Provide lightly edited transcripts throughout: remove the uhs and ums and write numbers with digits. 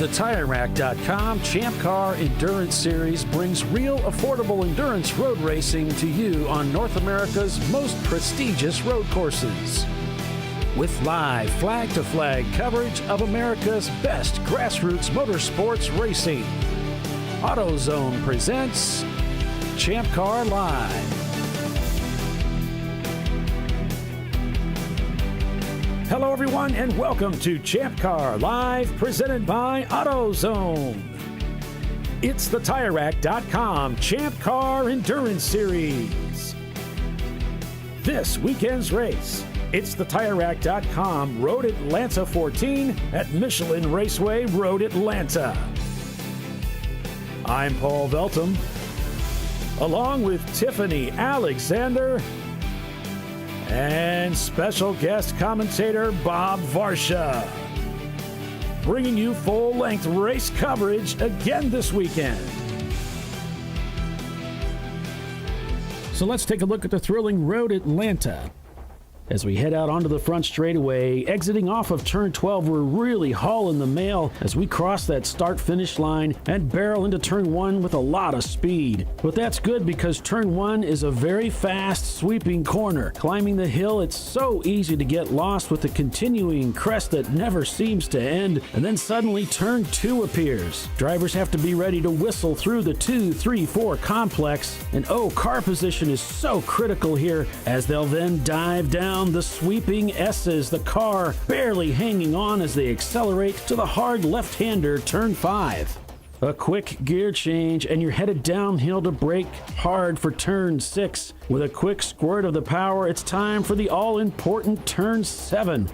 The TireRack.com Champ Car Endurance Series brings real, affordable endurance road racing to you on North America's most prestigious road courses. With live flag-to-flag coverage of America's best grassroots motorsports racing, AutoZone presents ChampCar.Live. Hello, everyone, and welcome to ChampCar.Live, presented by AutoZone. It's the TireRack.com Champ Car Endurance Series. This weekend's race, it's the TireRack.com Road Atlanta 14 at Michelin Raceway Road Atlanta. I'm Paul Veltum, along with Tiffany Alexander and special guest commentator Bob Varsha, bringing you full-length race coverage again this weekend. So let's take a look at the thrilling Road Atlanta. As we head out onto the front straightaway, exiting off of turn 12, we're really hauling the mail as we cross that start-finish line and barrel into turn 1 with a lot of speed. But that's good because turn 1 is a very fast, sweeping corner. Climbing the hill, it's so easy to get lost with the continuing crest that never seems to end, and then suddenly turn 2 appears. Drivers have to be ready to whistle through the 2, 3, 4 complex, and car position is so critical here as they'll then dive down the sweeping S's, the car barely hanging on as they accelerate to the hard left-hander turn 5. A quick gear change and you're headed downhill to brake hard for turn 6. With a quick squirt of the power, it's time for the all-important turn 7.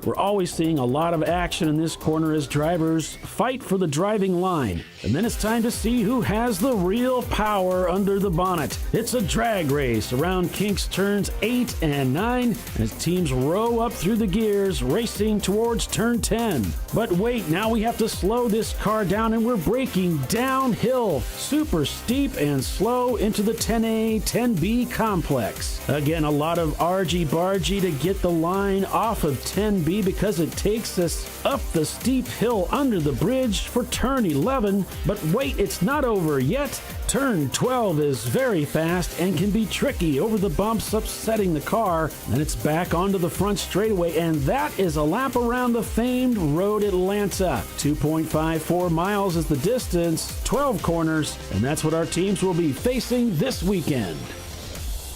We're always seeing a lot of action in this corner as drivers fight for the driving line. And then it's time to see who has the real power under the bonnet. It's a drag race around Kinks turns 8 and 9 as teams row up through the gears, racing towards turn 10. But wait, now we have to slow this car down and we're braking downhill, super steep and slow into the 10A, 10B complex. Again, a lot of argy-bargy to get the line off of 10B because it takes us up the steep hill under the bridge for turn 11. But wait, it's not over yet. Turn 12 is very fast and can be tricky over the bumps, upsetting the car. Then it's back onto the front straightaway, and that is a lap around the famed Road Atlanta. 2.54 miles is the distance, 12 corners, and that's what our teams will be facing this weekend.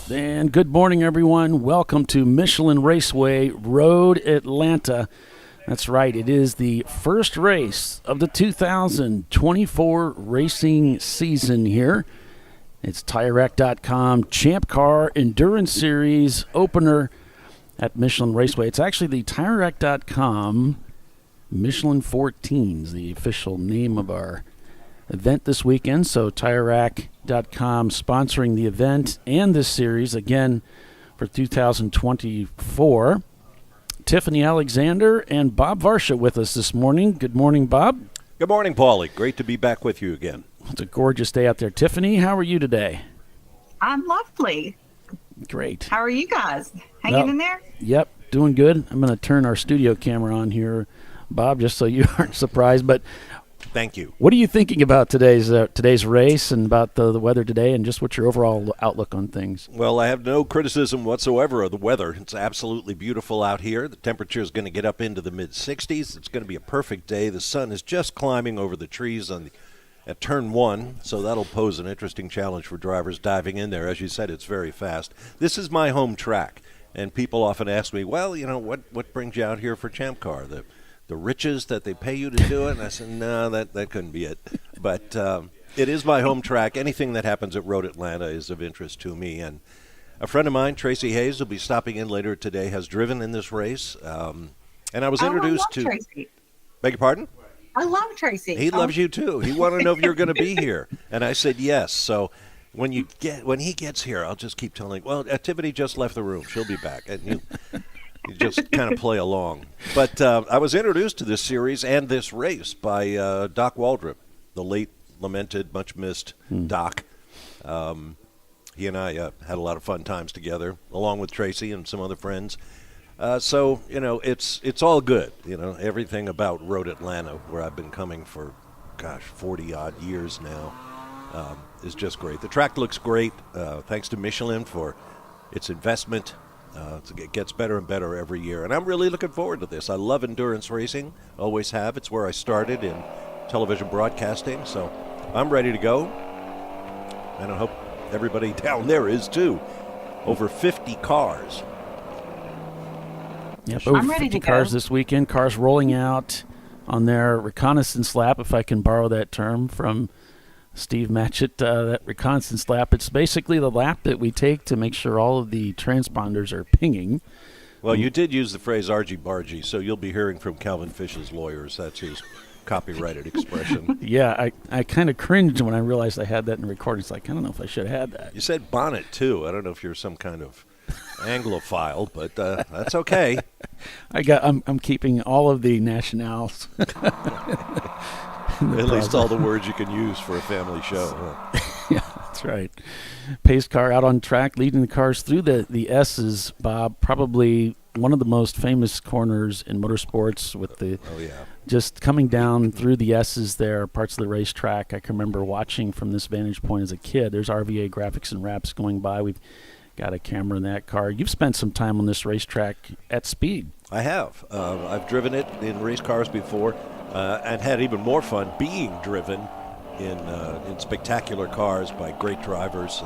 And good morning, everyone. Welcome to Michelin Raceway Road Atlanta. That's right, it is the first race of the 2024 racing season here. It's TireRack.com Champ Car Endurance Series opener at Michelin Raceway. It's actually the TireRack.com Michelin 14 is the official name of our event this weekend. So TireRack.com sponsoring the event and this series again for 2024. Tiffany Alexander and Bob Varsha with us this morning. Good morning, Bob. Good morning, Paulie. Great to be back with you again. It's a gorgeous day out there. Tiffany, how are you today? I'm lovely. Great. How are you guys? Hanging in there? Yep, doing good. I'm going to turn our studio camera on here, Bob, just so you aren't surprised. But thank you. What are you thinking about today's race and about the weather today and just what's your overall outlook on things? Well, I have no criticism whatsoever of the weather. It's absolutely beautiful out here. The temperature is going to get up into the mid-60s. It's going to be a perfect day. The sun is just climbing over the trees at turn 1, so that'll pose an interesting challenge for drivers diving in there. As you said, it's very fast. This is my home track, and people often ask me, well, what brings you out here for Champ Car? The riches that they pay you to do it? And I said, no, that couldn't be it. But it is my home track. Anything that happens at Road Atlanta is of interest to me. And a friend of mine, Tracy Hayes, will be stopping in later today, has driven in this race. And I was introduced to Tracy. Beg your pardon? I love Tracy. He loves you too. He wanted to know if you're going to be here. And I said yes. So when he gets here, I'll just keep telling, well, Tiffany just left the room. She'll be back. And you just kind of play along. But I was introduced to this series and this race by Doc Waldrop, the late, lamented, much-missed Doc. He and I had a lot of fun times together, along with Tracy and some other friends. So, it's all good. Everything about Road Atlanta, where I've been coming for, 40-odd years now, is just great. The track looks great, thanks to Michelin for its investment. It gets better and better every year, and I'm really looking forward to this. I love endurance racing, always have. It's where I started in television broadcasting, so I'm ready to go, and I hope everybody down there is too. Over 50 cars. Yep, over I'm ready 50 to cars go. this weekend. Cars rolling out on their reconnaissance lap, if I can borrow that term from Steve Matchett. That reconnaissance lap, it's basically the lap that we take to make sure all of the transponders are pinging. Well, you did use the phrase argy-bargy, so you'll be hearing from Calvin Fish's lawyers. That's his copyrighted expression. Yeah, I kind of cringed when I realized I had that in recording. It's like, I don't know if I should have had that. You said bonnet, too. I don't know if you're some kind of Anglophile, but that's okay. I'm keeping all of the nationals. At least all the words you can use for a family show. Huh? Yeah, that's right. Pace car out on track, leading the cars through the S's, Bob. Probably one of the most famous corners in motorsports with the just coming down through the S's there, parts of the racetrack. I can remember watching from this vantage point as a kid. There's RVA graphics and wraps going by. We've got a camera in that car. You've spent some time on this racetrack at speed. I have. I've driven it in race cars before and had even more fun being driven in spectacular cars by great drivers.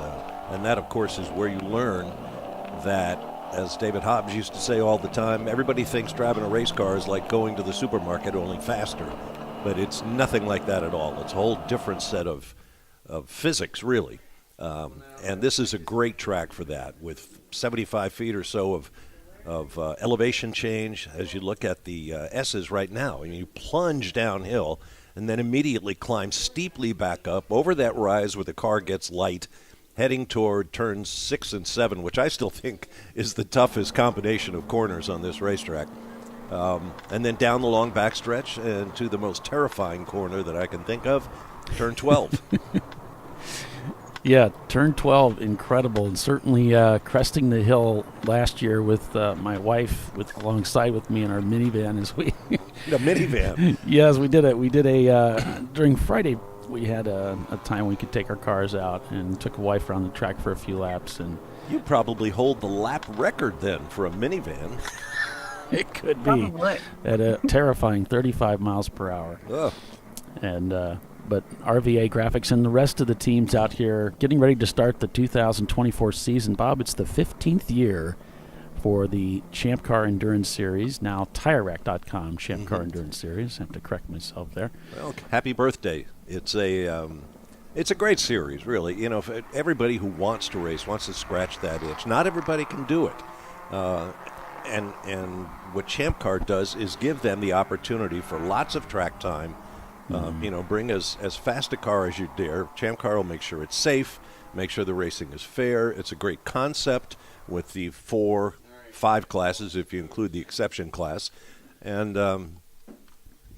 And that, of course, is where you learn that, as David Hobbs used to say all the time, everybody thinks driving a race car is like going to the supermarket, only faster. But it's nothing like that at all. It's a whole different set of physics, really. And this is a great track for that, with 75 feet or so of elevation change as you look at the S's right now. And you plunge downhill and then immediately climb steeply back up over that rise where the car gets light, heading toward turns 6 and 7, which I still think is the toughest combination of corners on this racetrack. And then down the long backstretch and to the most terrifying corner that I can think of, turn 12. Yeah, turn 12, incredible, and certainly cresting the hill last year with my wife alongside with me in our minivan as we. The minivan. Yes, we did it. We did during Friday. We had a time we could take our cars out and took a wife around the track for a few laps, and You probably hold the lap record then for a minivan. it could be Probably. at a terrifying 35 miles per hour. Ugh. And but RVA Graphics and the rest of the teams out here getting ready to start the 2024 season. Bob, it's the 15th year for the Champ Car Endurance Series, now TireRack.com Champ Car Endurance Series. I have to correct myself there. Well, happy birthday. It's a great series, really. You know, for everybody who wants to race, wants to scratch that itch. Not everybody can do it. And what Champ Car does is give them the opportunity for lots of track time. You know, bring as fast a car as you dare. Champ Car will make sure it's safe, make sure the racing is fair. It's a great concept with the 4-5 classes, if you include the exception class. And,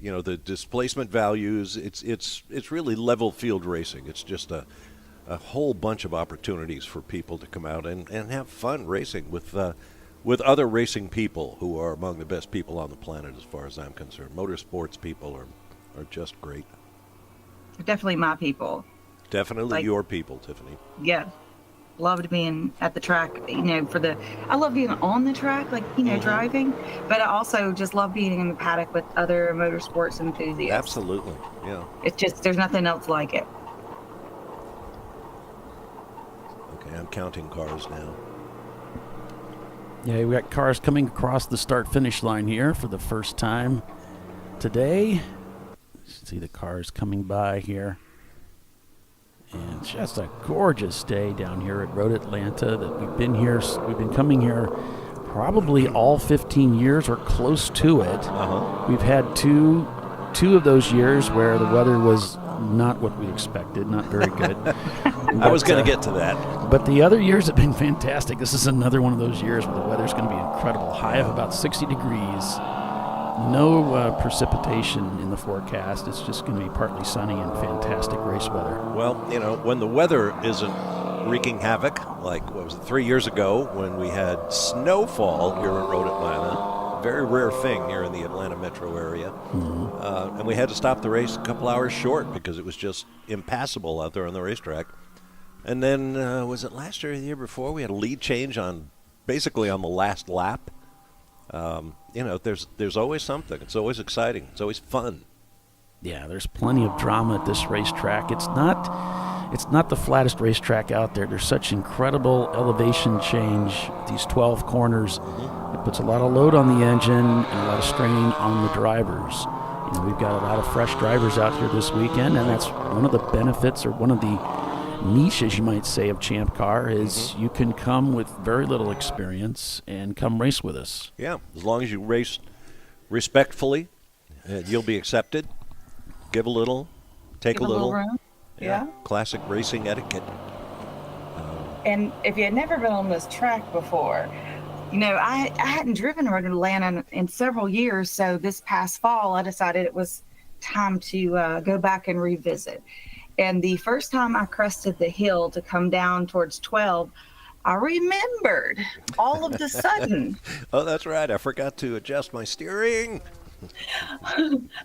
you know, the displacement values, it's really level field racing. It's just a whole bunch of opportunities for people to come out and have fun racing with other racing people who are among the best people on the planet as far as I'm concerned. Motorsports people are just great. Definitely my people. Definitely your people, Tiffany. Yeah. Loved being at the track, you know, I love being on the track, like, you know, driving, but I also just love being in the paddock with other motorsports enthusiasts. Absolutely, yeah. It's just, there's nothing else like it. Okay, I'm counting cars now. Yeah, we got cars coming across the start-finish line here for the first time today. See the cars coming by here. And it's just a gorgeous day down here at Road Atlanta that we've been coming here probably all 15 years or close to it. We've had two of those years where the weather was not what we expected, not very good. I was going to get to that. But the other years have been fantastic. This is another one of those years where the weather's going to be incredible. High of about 60 degrees. No precipitation in the forecast. It's just going to be partly sunny and fantastic race weather. Well, you know, when the weather isn't wreaking havoc, like, what was it, 3 years ago when we had snowfall here in Road Atlanta. Very rare thing here in the Atlanta metro area. And we had to stop the race a couple hours short because it was just impassable out there on the racetrack. And then, was it last year or the year before, we had a lead change basically on the last lap. There's always something. It's always exciting. It's always fun. Yeah, there's plenty of drama at this racetrack. It's not the flattest racetrack out there. There's such incredible elevation change, these 12 corners. It puts a lot of load on the engine and a lot of strain on the drivers. We've got a lot of fresh drivers out here this weekend, and that's one of the benefits, or one of the niches, you might say, of Champ Car is you can come with very little experience and come race with us. Yeah, as long as you race respectfully, you'll be accepted. Give a little, take a little. Room. Yeah. Classic racing etiquette. And if you had never been on this track before, I hadn't driven Road Atlanta in several years. So this past fall, I decided it was time to go back and revisit. And the first time I crested the hill to come down towards 12, I remembered all of the sudden. Oh, that's right. I forgot to adjust my steering.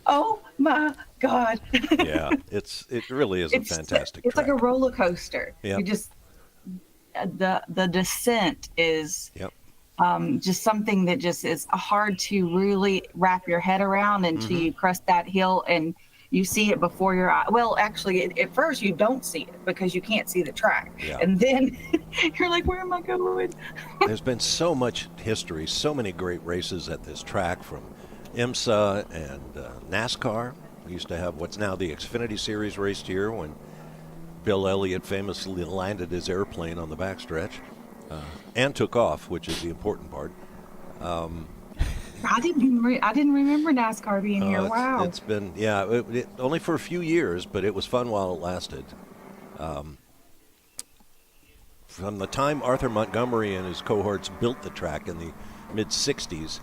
Oh my God. Yeah, it really is a fantastic It's track. like a roller coaster. Yep. You just the descent is just something that just is hard to really wrap your head around until you crest that hill and you see it before your eye. Well, actually, at first you don't see it because you can't see the track. Yeah. And then you're like, where am I going? There's been so much history, so many great races at this track, from IMSA and NASCAR. We used to have what's now the Xfinity Series raced here when Bill Elliott famously landed his airplane on the backstretch and took off, which is the important part. I didn't remember NASCAR being here. Wow. It's been, it only for a few years, but it was fun while it lasted. From the time Arthur Montgomery and his cohorts built the track in the mid-'60s,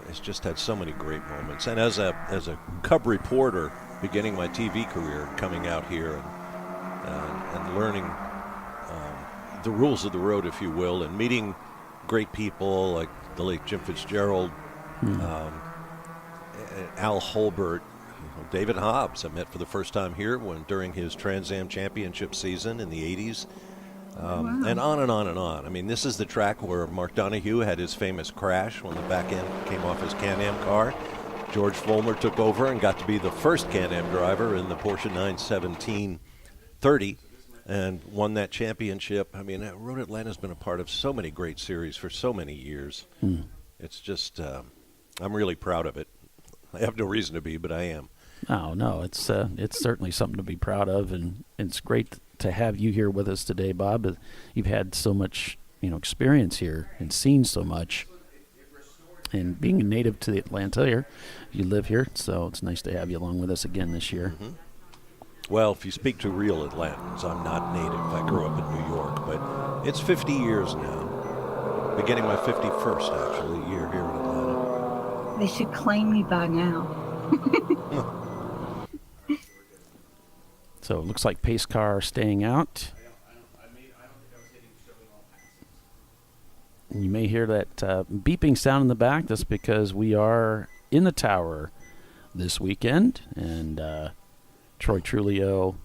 it's just had so many great moments. And as a Cub reporter, beginning my TV career, coming out here and learning the rules of the road, if you will, and meeting great people like the late Jim Fitzgerald, Al Holbert, David Hobbs, I met for the first time here during his Trans Am Championship season in the 80s. And on and on and on. I mean, this is the track where Mark Donohue had his famous crash when the back end came off his Can-Am car. George Fulmer took over and got to be the first Can-Am driver in the Porsche 917-30 and won that championship. I mean, Road Atlanta's been a part of so many great series for so many years. It's just, I'm really proud of it. I have no reason to be, but I am. Oh, no, it's certainly something to be proud of, and it's great to have you here with us today, Bob. You've had so much, experience here and seen so much. And being a native to Atlanta here, you live here, so it's nice to have you along with us again this year. Well, if you speak to real Atlantans, I'm not native. I grew up in New York, but it's 50 years now. Beginning my 51st, actually, year here in Atlanta. They should claim me by now. So it looks like pace car staying out. And you may hear that beeping sound in the back. That's because we are in the tower this weekend, and Troy Trulio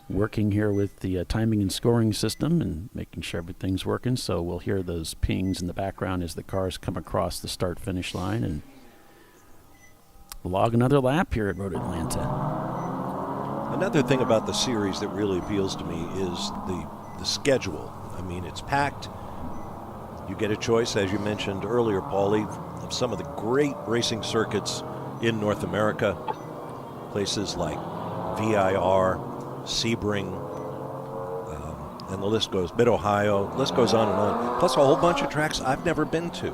working here with the timing and scoring system and making sure everything's working. So we'll hear those pings in the background as the cars come across the start-finish line and log another lap here at Road Atlanta. Another thing about the series that really appeals to me is the schedule. I mean, it's packed. You get a choice, as you mentioned earlier, Paulie, of some of the great racing circuits in North America. Places like VIR, Sebring, and the list goes, Mid-Ohio, the list goes on and on. Plus a whole bunch of tracks I've never been to.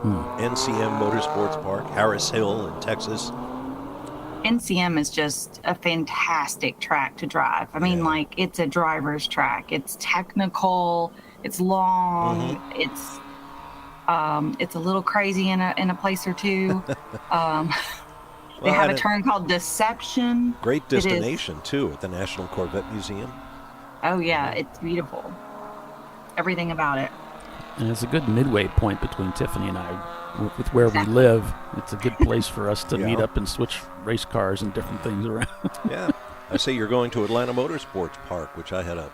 NCM Motorsports Park, Harris Hill in Texas. NCM is just a fantastic track to drive. I mean, it's a driver's track. It's technical. It's long. It's a little crazy in a place or two. They have a turn called Deception. Great destination, too, at the National Corvette Museum. Oh yeah, it's beautiful. Everything about it. And it's a good midway point between Tiffany and I. With where we Exactly. live, it's a good place for us to Yeah. meet up and switch race cars and different things around. Yeah. I say you're going to Atlanta Motorsports Park, which I had a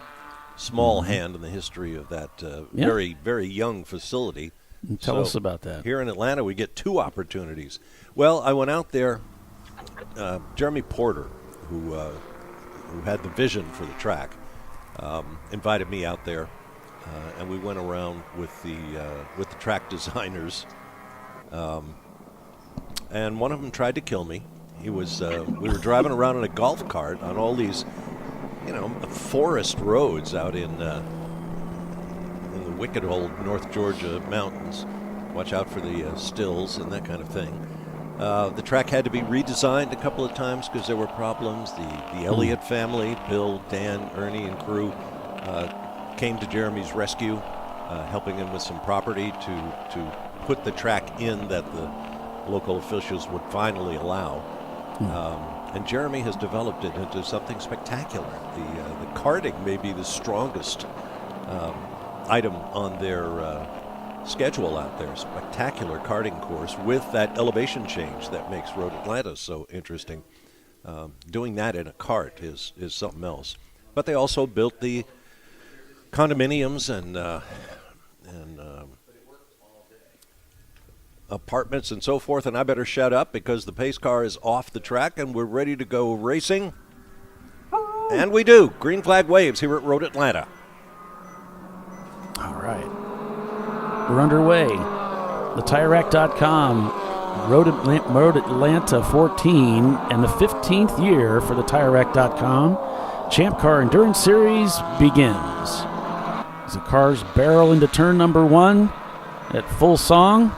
small hand in the history of that Yeah. very, very young facility. Tell So us about that. Here in Atlanta, we get 2 opportunities. Well, I went out there. Jeremy Porter, who had the vision for the track, invited me out there, and we went around with the track designers. And one of them tried to kill me. He was. We were driving around in a golf cart on all these, forest roads out in the wicked old North Georgia mountains. Watch out for the stills and that kind of thing. The track had to be redesigned a couple of times because there were problems. The Elliott family, Bill, Dan, Ernie, and crew, came to Jeremy's rescue, helping him with some property to put the track in that the local officials would finally allow. And Jeremy has developed it into something spectacular. The karting may be the strongest item on their schedule out there. Spectacular karting course with that elevation change that makes Road Atlanta so interesting. Doing that in a cart is something else. But they also built the condominiums and apartments and so forth, and I better shut up because the pace car is off the track and we're ready to go racing. And we do. Green flag waves here at Road Atlanta. All right. We're underway. TheTireRack.com, Road Atlanta 14, and the 15th year for the TireRack.com Champ Car Endurance Series begins. As the cars barrel into turn number 1 at full song,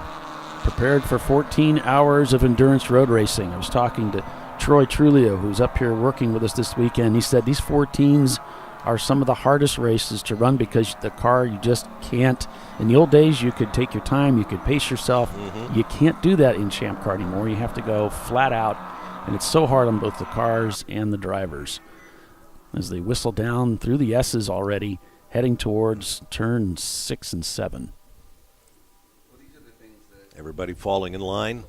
prepared for 14 hours of endurance road racing. I was talking to Troy Trulio, who's up here working with us this weekend. He said these 14s are some of the hardest races to run because the car, you just can't. In the old days, you could take your time, you could pace yourself. You can't do that in Champ Car anymore. You have to go flat out, and it's so hard on both the cars and the drivers. As they whistle down through the S's already, heading towards turn 6 and 7. Everybody falling in line,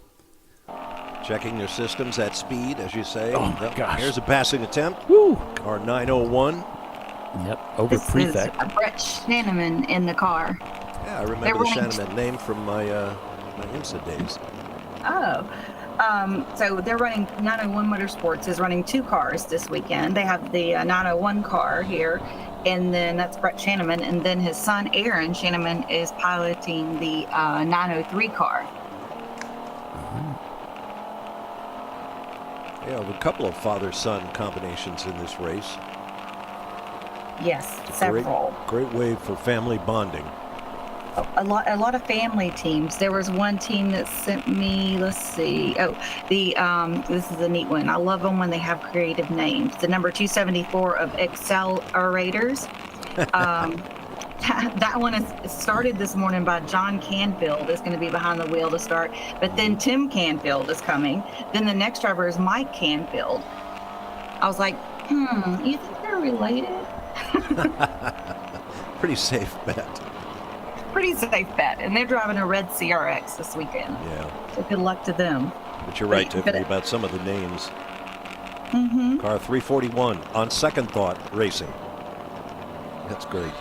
checking their systems at speed, as you say. Oh, my gosh. Here's a passing attempt. Woo! Car 901. Yep, over This is prefect. Brett Shanneman in the car. Yeah, I remember They're the running- Shanneman name from my IMSA days. Oh. So they're running 901 Motorsports is running 2 cars this weekend. They have the 901 car here, and then that's Brett Shanneman, and then his son Aaron Shanneman is piloting the 903 car. Yeah, a couple of father-son combinations in this race. Yes, several. Great way for family bonding. A lot of family teams. There was one team that sent me, let's see. Oh, this is a neat one. I love them when they have creative names. The number 274 of Accelerators. That one is started this morning by John Canfield is going to be behind the wheel to start. But then Tim Canfield is coming. Then the next driver is Mike Canfield. I was like, you think they're related? Pretty safe bet. Pretty safe bet. And they're driving a red CRX this weekend. Yeah. So good luck to them. But you're right, But- Tiffany, about some of the names. Car 341, on second thought, racing. That's great.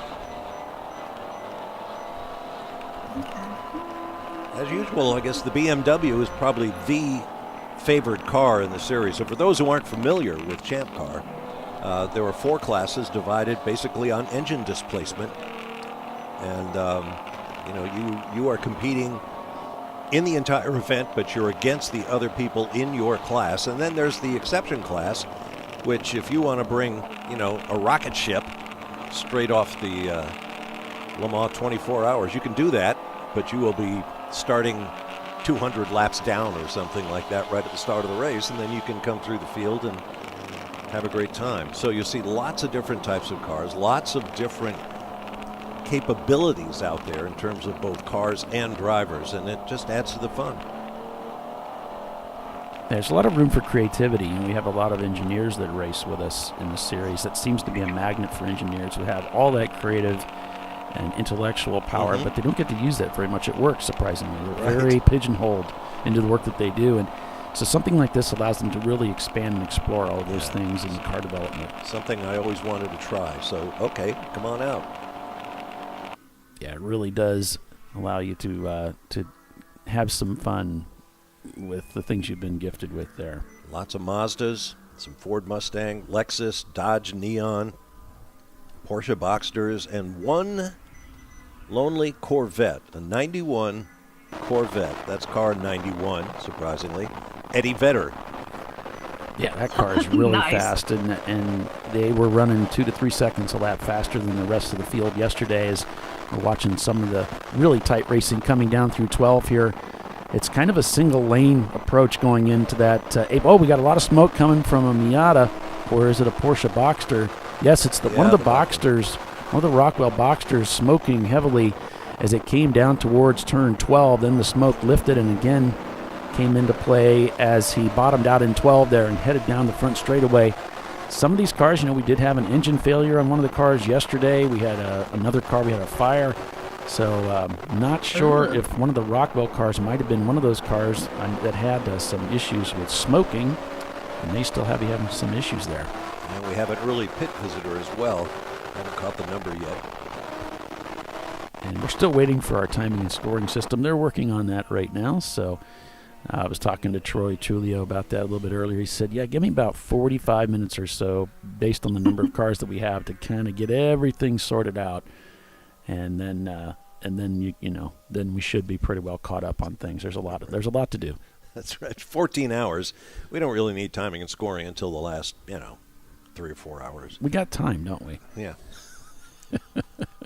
As usual, I guess the BMW is probably the favored car in the series. So for those who aren't familiar with Champ Car, there are 4 classes divided basically on engine displacement. And, you are competing in the entire event, but you're against the other people in your class. And then there's the exception class, which if you want to bring, a rocket ship straight off the Le Mans 24 hours, you can do that, but you will be starting 200 laps down or something like that right at the start of the race, and then you can come through the field and have a great time. So you'll see lots of different types of cars, lots of different capabilities out there in terms of both cars and drivers, and it just adds to the fun. There's a lot of room for creativity, and we have a lot of engineers that race with us in the series. That seems to be a magnet for engineers who have all that creative and intellectual power, but they don't get to use that very much at work, surprisingly. They're very pigeonholed into the work that they do, and so something like this allows them to really expand and explore all of those things in car development. Something I always wanted to try, so okay, come on out. Yeah, it really does allow you to have some fun with the things you've been gifted with there. Lots of Mazdas, some Ford Mustang, Lexus, Dodge Neon, Porsche Boxsters, and one lonely Corvette, a 91 Corvette. That's car 91, surprisingly. Eddie Vedder. Yeah, that car is really Nice. fast, and they were running 2 to 3 seconds a lap faster than the rest of the field yesterday as we're watching some of the really tight racing coming down through 12 here. It's kind of a single lane approach going into that. We got a lot of smoke coming from a Miata, or is it a Porsche Boxster? Yes, it's one of the Boxsters, one of the Rockwell Boxsters smoking heavily as it came down towards turn 12. Then the smoke lifted and again came into play as he bottomed out in 12 there and headed down the front straightaway. Some of these cars, we did have an engine failure on one of the cars yesterday. We had another car, we had a fire. So not sure if one of the Rockwell cars might have been one of those cars that had some issues with smoking, and they still have having some issues there. And we have an early pit visitor as well. Haven't caught the number yet. And we're still waiting for our timing and scoring system. They're working on that right now. So I was talking to Troy Trulio about that a little bit earlier. He said, give me about 45 minutes or so based on the number of cars that we have to kind of get everything sorted out. And then then we should be pretty well caught up on things. There's a lot to do. That's right. 14 hours. We don't really need timing and scoring until the last, 3 or 4 hours. We got time, don't we? Yeah.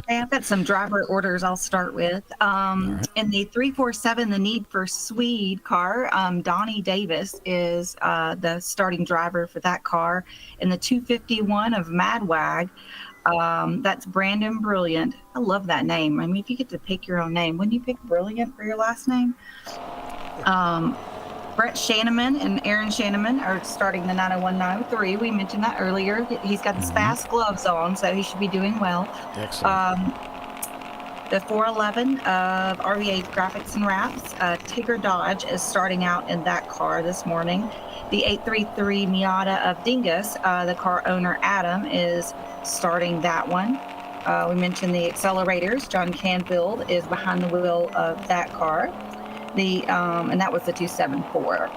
Hey, I've got some driver orders I'll start with. Right. In the 347, the Need for Speed car, Donnie Davis is the starting driver for that car. In the 251 of Madwag, that's Brandon Brilliant. I love that name. I mean, if you get to pick your own name, wouldn't you pick Brilliant for your last name? Brett Shanneman and Aaron Shanneman are starting the 901-903. We mentioned that earlier. He's got his fast gloves on, so he should be doing well. Excellent. The 411 of RVA Graphics and Wraps, Tigger Dodge is starting out in that car this morning. The 833 Miata of Dingus, the car owner Adam is starting that one. We mentioned the accelerators. John Canfield is behind the wheel of that car. And that was the 274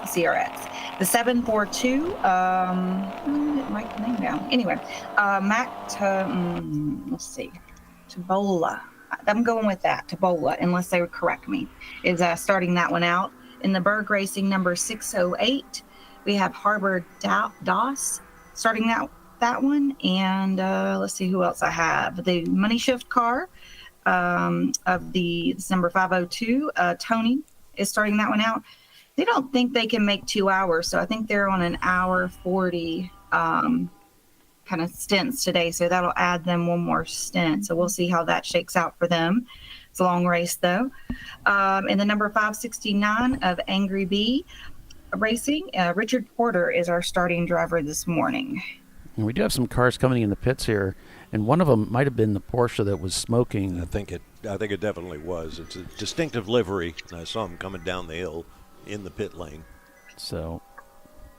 CRX. The 742, I didn't write the name down. Anyway, let's see, Tabola. I'm going with that, Tabola, unless they would correct me, is starting that one out. In the Berg Racing number 608, we have Harbor Doss starting that one. And let's see who else I have. The Money Shift car of the number 502, Tony is starting that one out. They don't think they can make 2 hours, so I think they're on an hour 40 kind of stints today, so that'll add them one more stint. So we'll see how that shakes out for them. It's a long race, though. In the number 569 of Angry Bee Racing, Richard Porter is our starting driver this morning. And we do have some cars coming in the pits here, and one of them might have been the Porsche that was smoking. I think it definitely was. It's a distinctive livery. I saw him coming down the hill in the pit lane. So,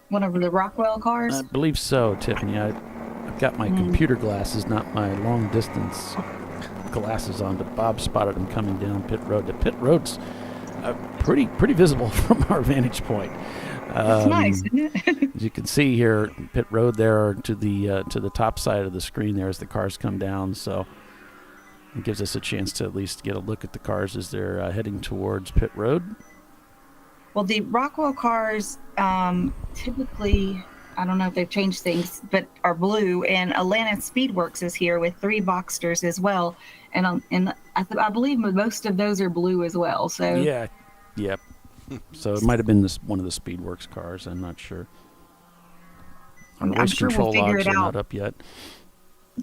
One of the Rockwell cars? I believe so, Tiffany. I've got my computer glasses, not my long distance glasses on, but Bob spotted him coming down pit road. The pit road's pretty visible from our vantage point. It's nice, isn't it? As you can see here, pit road there to the top side of the screen there as the cars come down. So it gives us a chance to at least get a look at the cars as they're heading towards pit road. Well, the Rockwell cars typically, I don't know if they've changed things, but are blue. And Atlanta Speedworks is here with 3 Boxsters as well. And I believe most of those are blue as well. So Yep. So it might have been one of the Speedworks cars. I'm not sure. Our race sure control we'll figure logs it are out. not up yet.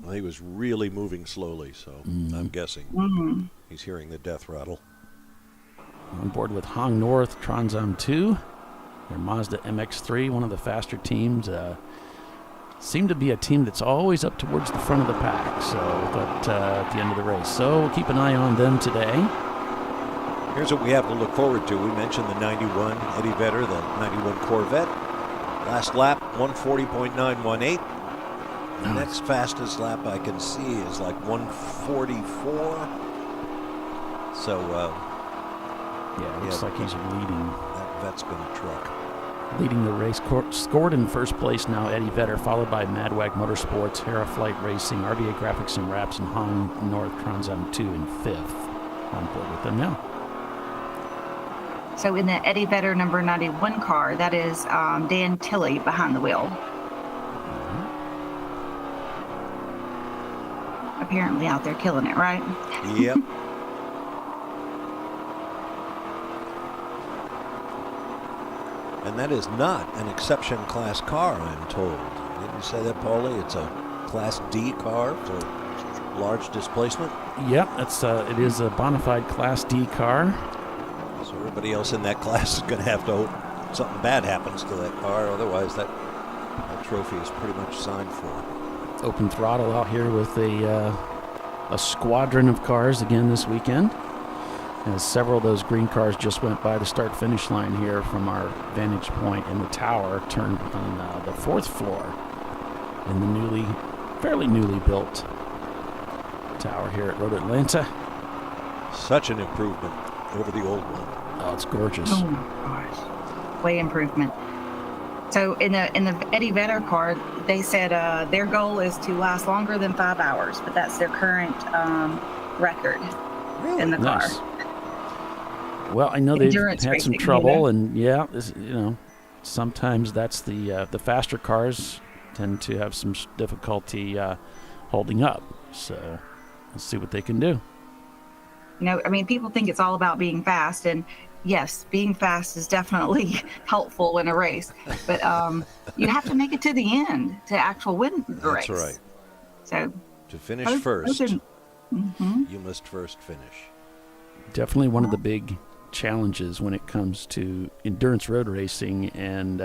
Well, he was really moving slowly, so I'm guessing he's hearing the death rattle. On board with Hong North, Transam 2. Their Mazda MX-3, one of the faster teams. Seem to be a team that's always up towards the front of the pack. So at the end of the race. So we'll keep an eye on them today. Here's what we have to look forward to. We mentioned the 91 Eddie Vedder, the 91 Corvette. Last lap, 140.918. The next fastest lap I can see is like 144. So, yeah, it looks like he's leading. That Vet's going to truck. Leading the race, scored in first place now, Eddie Vedder, followed by Madwag Motorsports, Hera Flight Racing, RBA Graphics and Wraps, and Hong North Transam 2 in fifth. On board with them now. So in the Eddie Vedder number 91 car, that is Dan Tilley behind the wheel. Apparently out there killing it, right? Yep. And that is not an exception class car, I'm told. Didn't you say that, Paulie? It's a Class D car for large displacement? Yep, it is a bona fide Class D car. So everybody else in that class is going to have to hope something bad happens to that car. Otherwise, that trophy is pretty much signed for. Open throttle out here with a squadron of cars again this weekend. As several of those green cars just went by the start-finish line here from our vantage point in the tower, turned on the fourth floor in the fairly newly built tower here at Road Atlanta. Such an improvement over the old one. Oh, it's gorgeous. Oh my gosh, way improvement. So in the Eddie Vedder car, they said their goal is to last longer than 5 hours, but that's their current record in the car. Nice. Well, I know they've had some trouble, and sometimes that's the faster cars tend to have some difficulty holding up. So let's see what they can do. People think it's all about being fast, and yes, being fast is definitely helpful in a race, but you have to make it to the end to actually win the race. That's right. So to finish first, you must first finish. Definitely one of the big challenges when it comes to endurance road racing, and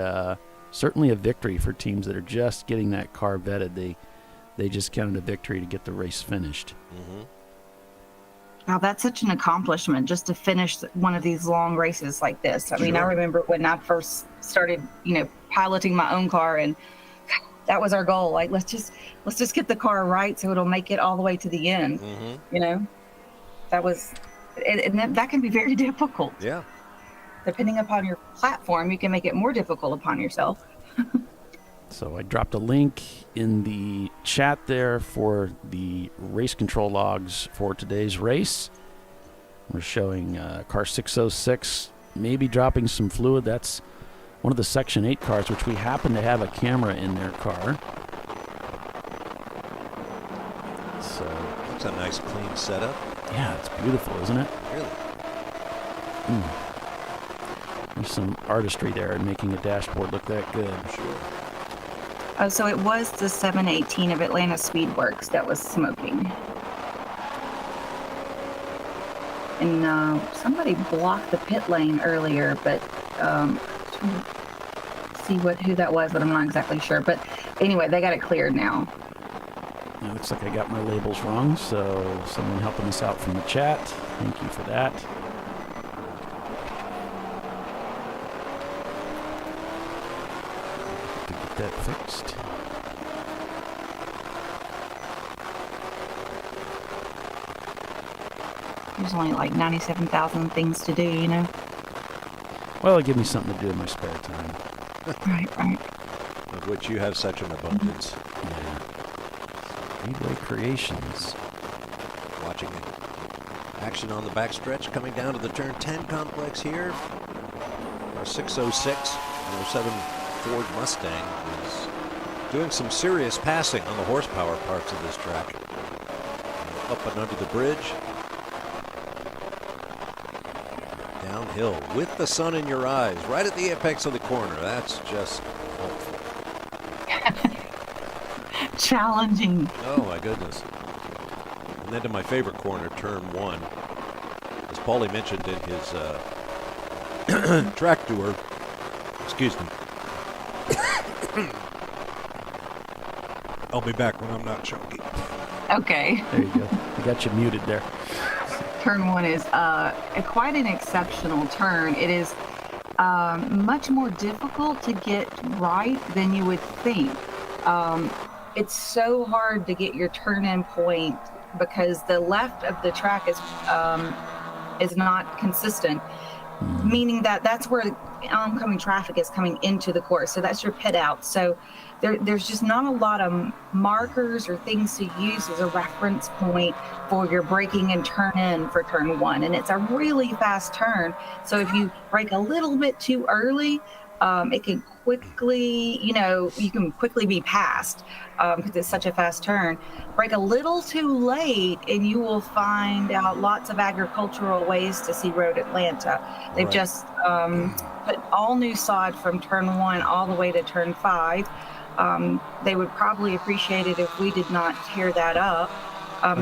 certainly a victory for teams that are just getting that car vetted. They just counted a victory to get the race finished. Mm-hmm. Wow, that's such an accomplishment just to finish one of these long races like this. I mean, I remember when I first started, piloting my own car, and that was our goal. Like, let's just get the car right so it'll make it all the way to the end. Mm-hmm. That was, and that can be very difficult. Yeah. Depending upon your platform, you can make it more difficult upon yourself. So I dropped a link in the chat there for the race control logs for today's race. We're showing car 606 maybe dropping some fluid. That's one of the Section 8 cars, which we happen to have a camera in their car. So it's a nice clean setup. Yeah, it's beautiful, isn't it? Really? There's some artistry there in making a dashboard look that good. Sure. Oh, so it was the 718 of Atlanta Speedworks that was smoking. And somebody blocked the pit lane earlier, but see who that was, but I'm not exactly sure. But anyway, they got it cleared now. It looks like I got my labels wrong, so someone helping us out from the chat. Thank you for that. To get that fixed. There's only like 97,000 things to do, Well, it'll give me something to do in my spare time. Right. Of which you have such an abundance. Yeah. Speedway Creations. Watching action on the backstretch coming down to the turn 10 complex here. Our 606 07 Ford Mustang is doing some serious passing on the horsepower parts of this track. Up and under the bridge. Downhill with the sun in your eyes, right at the apex of the corner. That's just helpful. Challenging. Oh my goodness. And then to my favorite corner, turn 1. As Paulie mentioned in his track tour, it's Excuse me. I'll be back when I'm not choking. Okay. There you go. I got you muted there. Turn 1 is quite an exceptional turn. It is much more difficult to get right than you would think. It's so hard to get your turn-in point because the left of the track is not consistent, meaning that that's where oncoming traffic is coming into the course. So that's your pit out. So there's just not a lot of markers or things to use as a reference point for your braking and turn in for turn 1. And it's a really fast turn. So if you brake a little bit too early, it can quickly, you can quickly be passed because it's such a fast turn. Brake a little too late and you will find out lots of agricultural ways to see Road Atlanta. They've just put all new sod from turn 1 all the way to turn 5. They would probably appreciate it if we did not tear that up.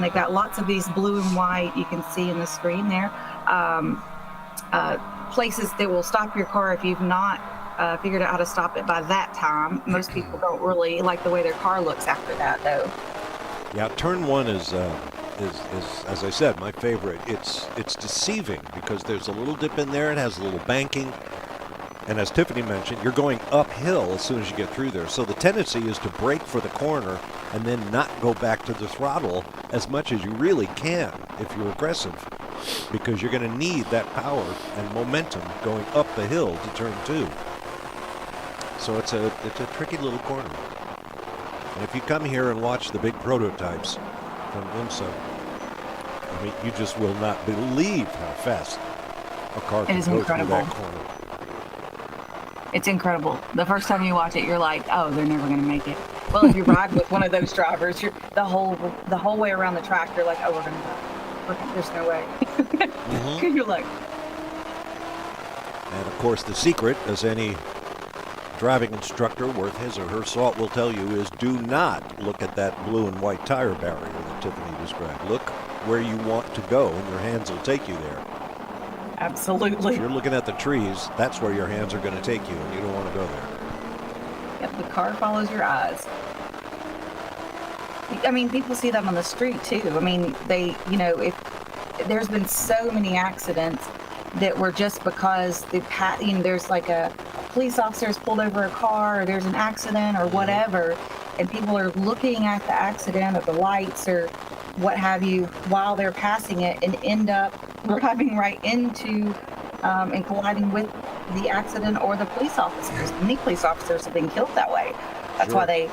They've got lots of these blue and white, you can see in the screen there, places that will stop your car if you've not figured out how to stop it by that time. Most people don't really like the way their car looks after that, though. Yeah, turn 1 is as I said, my favorite. It's deceiving because there's a little dip in there. It has a little banking. And as Tiffany mentioned, you're going uphill as soon as you get through there. So the tendency is to brake for the corner and then not go back to the throttle as much as you really can if you're aggressive, because you're going to need that power and momentum going up the hill to turn 2. So it's a tricky little corner. And if you come here and watch the big prototypes from IMSA, I mean, you just will not believe how fast a car can go through that corner. It's incredible. The first time you watch it, you're like, oh, they're never going to make it. Well, if you ride with one of those drivers, you're the whole way around the track, you're like, oh, we're going to die. There's no way. You're like. And, of course, the secret, as any driving instructor worth his or her salt will tell you, is do not look at that blue and white tire barrier that Tiffany described. Look where you want to go, and your hands will take you there. Absolutely. If you're looking at the trees, that's where your hands are going to take you, and you don't want to go there. Yep, the car follows your eyes. I mean, people see that on the street, too. I mean, if there's been so many accidents that were just because there's like a police officer has pulled over a car, or there's an accident or whatever, and people are looking at the accident or the lights or what have you while they're passing it and end up driving right into and colliding with the accident or the police officers. Many police officers have been killed that way. That's why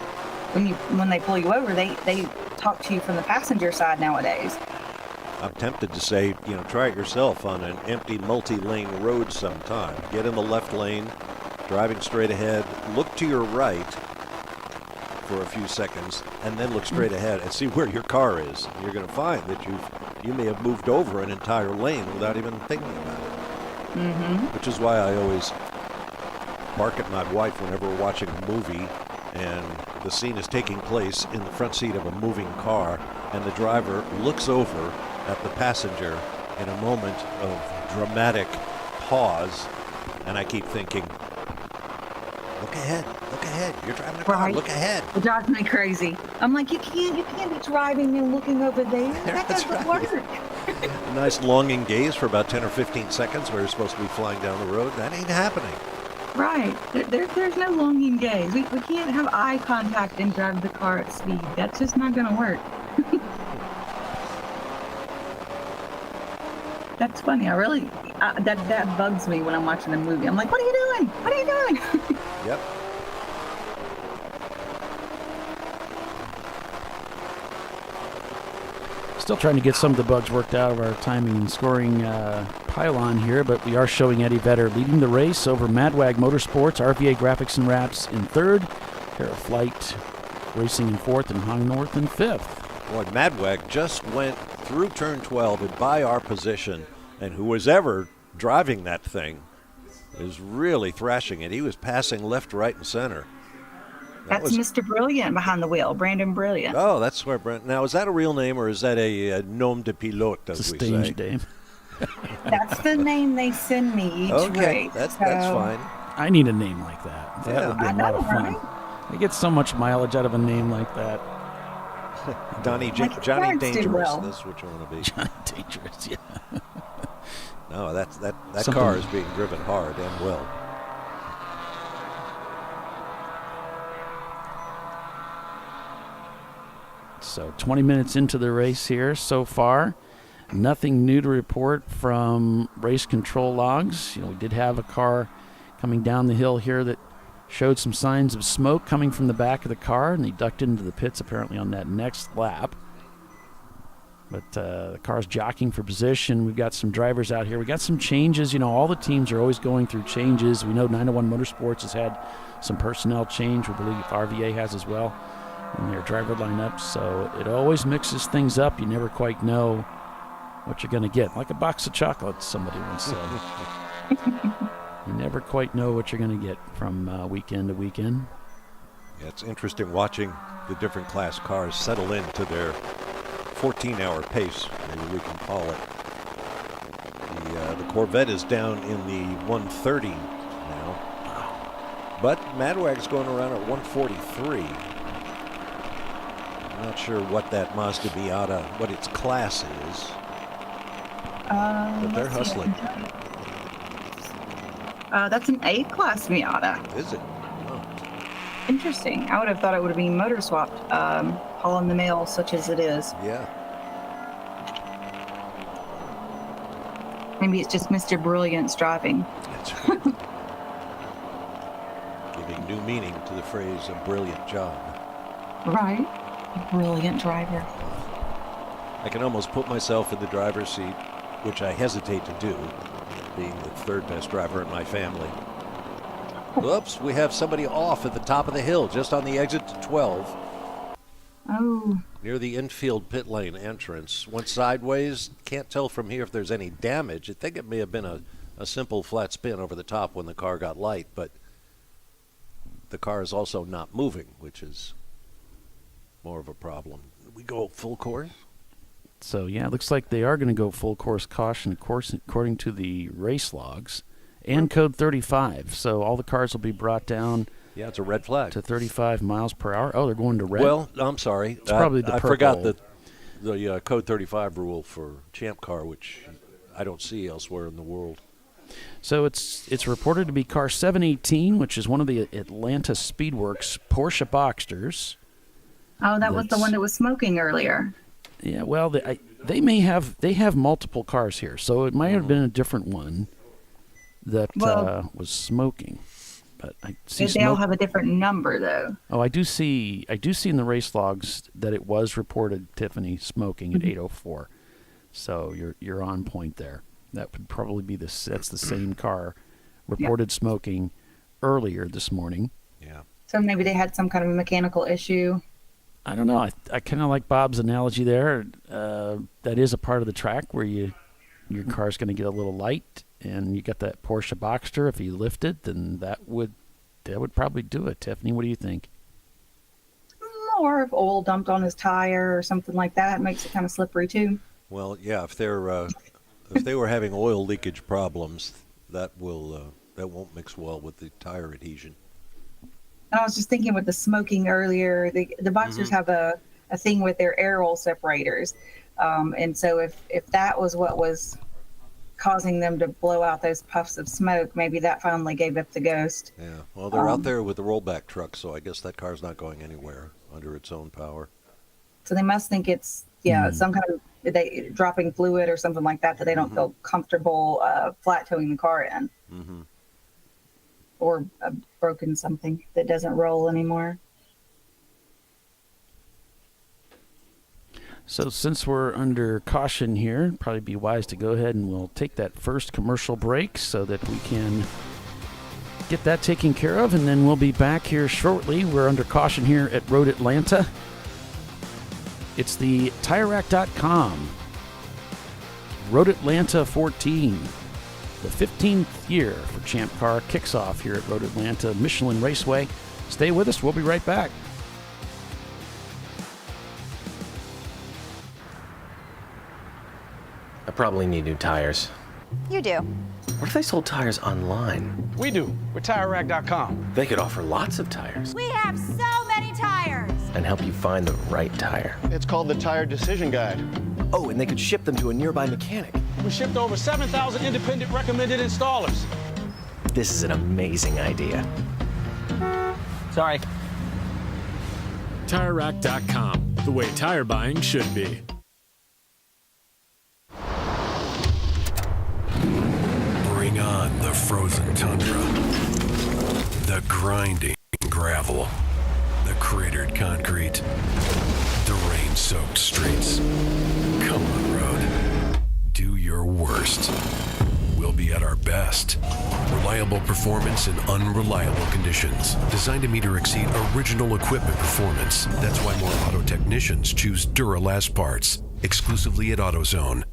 when they pull you over, they talk to you from the passenger side nowadays. I'm tempted to say, try it yourself on an empty multi-lane road sometime. Get in the left lane, driving straight ahead, look to your right for a few seconds, and then look straight ahead and see where your car is. And you're going to find that you may have moved over an entire lane without even thinking about it. Which is why I always bark at my wife whenever we're watching a movie and the scene is taking place in the front seat of a moving car, and the driver looks over at the passenger in a moment of dramatic pause, and I keep thinking, look ahead, you're driving a car, look ahead. It drives me crazy. I'm like, you can't be driving and looking over there. That doesn't work. A nice longing gaze for about 10 or 15 seconds where you're supposed to be flying down the road. That ain't happening. Right. There's no longing gaze. We can't have eye contact and drive the car at speed. That's just not going to work. That's funny. That bugs me when I'm watching a movie. I'm like, what are you doing? What are you doing? Yep. Still trying to get some of the bugs worked out of our timing and scoring pylon here, but we are showing Eddie Vedder leading the race over Madwag Motorsports, RVA Graphics and Wraps in third, Flight Racing in fourth, and Hong North in fifth. Boy, Madwag just went through turn 12 and by our position, and who was ever driving that thing is really thrashing it. He was passing left, right, and center. That's Mr. Brilliant behind the wheel, Brandon Brilliant. Oh, that's where Brandon. Now, is that a real name or is that a nom de pilote, as we say? It's a stage name. That's the name they send me each race. That's fine. I need a name like that. That Yeah. would be a I lot know, of fun. right? I get so much mileage out of a name like that. Johnny Like your Johnny parents do Dangerous. well. That's what you want to be. Johnny Dangerous, yeah. No, that Something- car is being driven hard and well. So 20 minutes into the race here so far. Nothing new to report from race control logs. We did have a car coming down the hill here that showed some signs of smoke coming from the back of the car, and they ducked into the pits apparently on that next lap. But the car's jockeying for position. We've got some drivers out here. We got some changes. All the teams are always going through changes. We know 901 Motorsports has had some personnel change. We believe RVA has as well in their driver lineup. So it always mixes things up. You never quite know what you're going to get. Like a box of chocolates, somebody once said. You never quite know what you're going to get from weekend to weekend. Yeah, it's interesting watching the different class cars settle into their 14-hour pace, maybe we can call it. The Corvette is down in the 130 now, but Madwag's going around at 143. I'm not sure what that Mazda Miata, what its class is, but they're Let's see, I hustling. can tell you. That's an A-class Miata. Is it? Oh. Interesting. I would have thought it would have been motor swapped, hauling the mail such as it is. Yeah. Maybe it's just Mr. Brilliant's driving. That's right. Giving new meaning to the phrase "a brilliant job." Right. Brilliant driver. I can almost put myself in the driver's seat, which I hesitate to do, being the third best driver in my family. Whoops, we have somebody off at the top of the hill, just on the exit to 12, Oh, near the infield pit lane entrance. Went sideways, can't tell from here if there's any damage. I think it may have been a simple flat spin over the top when the car got light, but the car is also not moving, which is more of a problem. We go full course? So, yeah, it looks like they are going to go full course caution, of course, according to the race logs and code 35. So all the cars will be brought down Yeah, it's a red flag. to 35 miles per hour. Oh, they're going to red? Well, I'm sorry. It's probably the I forgot purple. the code 35 rule for Champ Car, which I don't see elsewhere in the world. So it's reported to be car 718, which is one of the Atlanta Speedworks Porsche Boxsters. oh, that was the That's- one that was smoking earlier. Yeah, well, they have multiple cars here, so it might have been a different one that Well- was smoking. But I see They all smoke. have a different number, though. Oh, I do see in the race logs that it was reported, Tiffany, smoking at 8:04. So you're on point there. That would probably be that's the same car reported smoking earlier this morning. Yeah. So maybe they had some kind of a mechanical issue. I don't know. I kind of like Bob's analogy there. That is a part of the track where your car's going to get a little light, and you got that Porsche Boxster. If you lift it, then that would probably do it. Tiffany, what do you think? Or if oil dumped on his tire or something like that, it makes it kind of slippery too. Well, yeah. If they were having oil leakage problems, that won't mix well with the tire adhesion. And I was just thinking with the smoking earlier, the Boxers have a thing with their air roll separators. And so if that was what was causing them to blow out those puffs of smoke, maybe that finally gave up the ghost. Yeah. Well, they're out there with the rollback truck, so I guess that car's not going anywhere under its own power. So they must think it's some kind of dropping fluid or something like that they don't feel comfortable flat towing the car in. Mm-hmm. Or broken something that doesn't roll anymore. So since we're under caution here, probably be wise to go ahead and we'll take that first commercial break so that we can get that taken care of, and then we'll be back here shortly. We're under caution here at Road Atlanta. It's the TireRack.com. Road Atlanta 14. The 15th year for Champ Car kicks off here at Road Atlanta Michelin Raceway. Stay with us. We'll be right back. I probably need new tires. You do. What if they sold tires online? We do. We're TireRack.com. They could offer lots of tires. We have so many tires. And help you find the right tire. It's called the Tire Decision Guide. Oh, and they could ship them to a nearby mechanic. We shipped to over 7,000 independent recommended installers. This is an amazing idea. Sorry. TireRack.com, the way tire buying should be. Bring on the frozen tundra, the grinding gravel, the cratered concrete, the rain-soaked streets. Come on, road. Do your worst. We'll be at our best. Reliable performance in unreliable conditions. Designed to meet or exceed original equipment performance. That's why more auto technicians choose Duralast parts. Exclusively at AutoZone.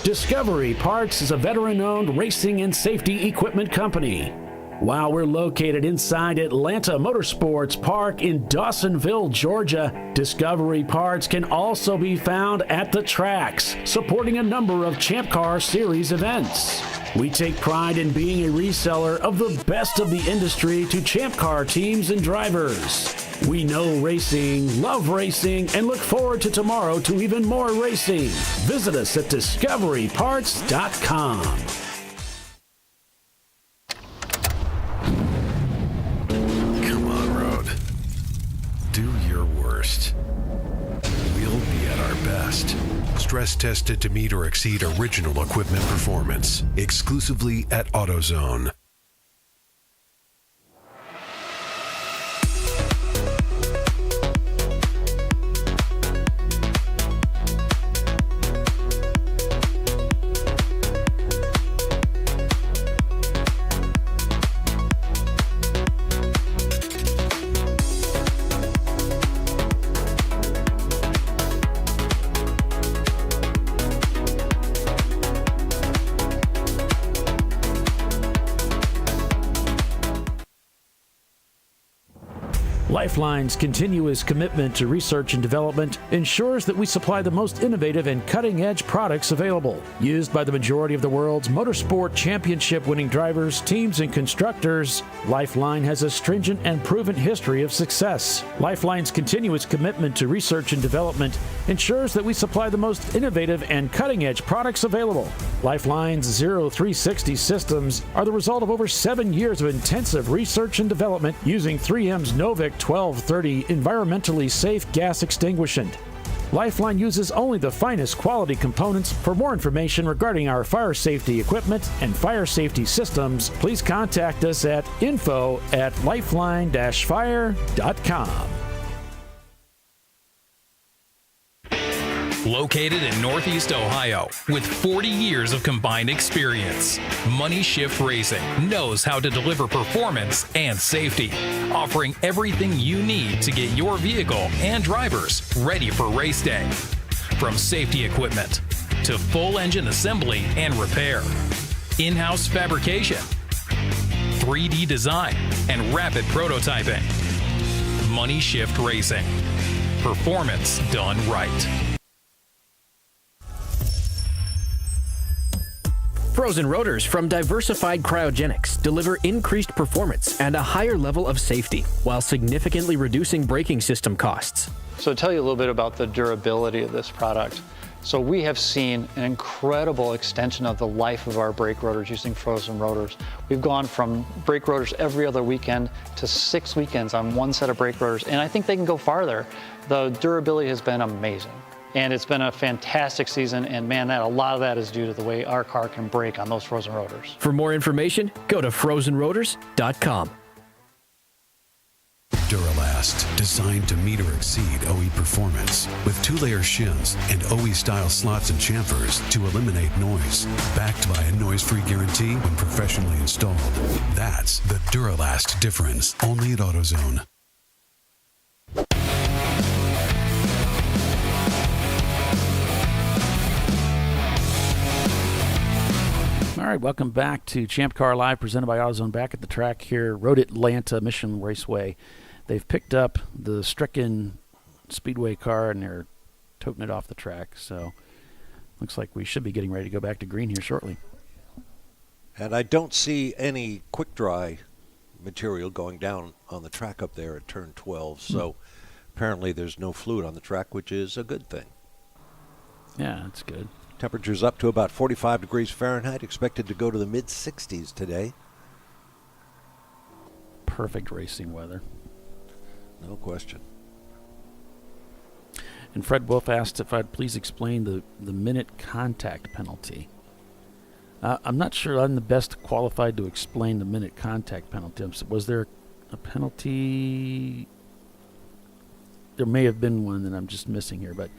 Discovery Parts is a veteran-owned racing and safety equipment company. While we're located inside Atlanta Motorsports Park in Dawsonville, Georgia, Discovery Parts can also be found at the tracks, supporting a number of Champ Car Series events. We take pride in being a reseller of the best of the industry to Champ Car teams and drivers. We know racing, love racing, and look forward to tomorrow to even more racing. Visit us at discoveryparts.com. Come on, road. Do your worst. We'll be at our best. Stress tested to meet or exceed original equipment performance. Exclusively at AutoZone. Lifeline's continuous commitment to research and development ensures that we supply the most innovative and cutting-edge products available, used by the majority of the world's motorsport championship-winning drivers, teams, and constructors. Lifeline has a stringent and proven history of success. Lifeline's continuous commitment to research and development ensures that we supply the most innovative and cutting-edge products available. Lifeline's 0360 systems are the result of over 7 years of intensive research and development using 3M's Novik 1230 environmentally safe gas extinguishant. Lifeline uses only the finest quality components. For more information regarding our fire safety equipment and fire safety systems, please contact us at info@lifeline-fire.com. Located in Northeast Ohio with 40 years of combined experience, Money Shift Racing knows how to deliver performance and safety, offering everything you need to get your vehicle and drivers ready for race day. From safety equipment to full engine assembly and repair, in-house fabrication, 3D design, and rapid prototyping. Money Shift Racing. Performance done right. Frozen rotors from Diversified Cryogenics deliver increased performance and a higher level of safety, while significantly reducing braking system costs. So to tell you a little bit about the durability of this product. So we have seen an incredible extension of the life of our brake rotors using frozen rotors. We've gone from brake rotors every other weekend to 6 weekends on one set of brake rotors, and I think they can go farther. The durability has been amazing. And it's been a fantastic season, and man, a lot of that is due to the way our car can brake on those frozen rotors. For more information, go to frozenrotors.com. Duralast. Duralast, designed to meet or exceed OE performance, with 2-layer shims and OE-style slots and chamfers to eliminate noise. Backed by a noise-free guarantee when professionally installed. That's the Duralast difference, only at AutoZone. All right, welcome back to Champ Car Live, presented by AutoZone. Back at the track here, Road Atlanta Mission Raceway. They've picked up the stricken Speedway car, and they're toting it off the track. So looks like we should be getting ready to go back to green here shortly. And I don't see any quick dry material going down on the track up there at turn 12. So apparently there's no fluid on the track, which is a good thing. Yeah, that's good. Temperatures up to about 45 degrees Fahrenheit, expected to go to the mid-60s today. Perfect racing weather. No question. And Fred Wolf asked if I'd please explain the minute contact penalty. I'm not sure I'm the best qualified to explain the minute contact penalty. Was there a penalty? There may have been one that I'm just missing here, but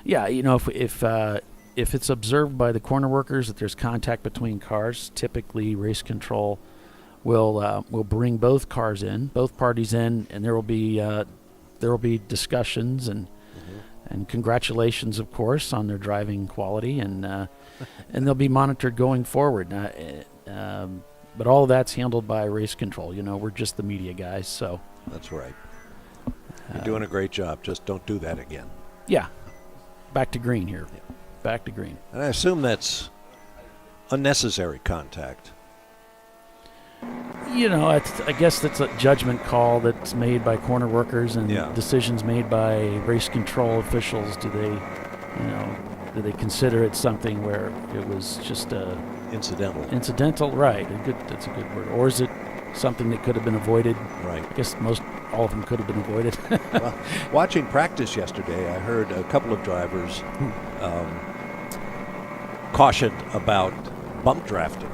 yeah, you know, if it's observed by the corner workers that there's contact between cars, typically race control will bring both cars in, both parties in, and there will be discussions and congratulations, of course, on their driving quality, and they'll be monitored going forward. But all of that's handled by race control. You know, we're just the media guys, so. That's right. You're doing a great job. Just don't do that again. Yeah. Back to green here. Yeah. Back to green. And I assume that's unnecessary contact. You know, I guess that's a judgment call that's made by corner workers and decisions made by race control officials. Do they consider it something where it was just incidental? Incidental, right? That's a good word. Or is it something that could have been avoided? Right. I guess all of them could have been avoided. Well, watching practice yesterday, I heard a couple of drivers cautioned about bump drafting.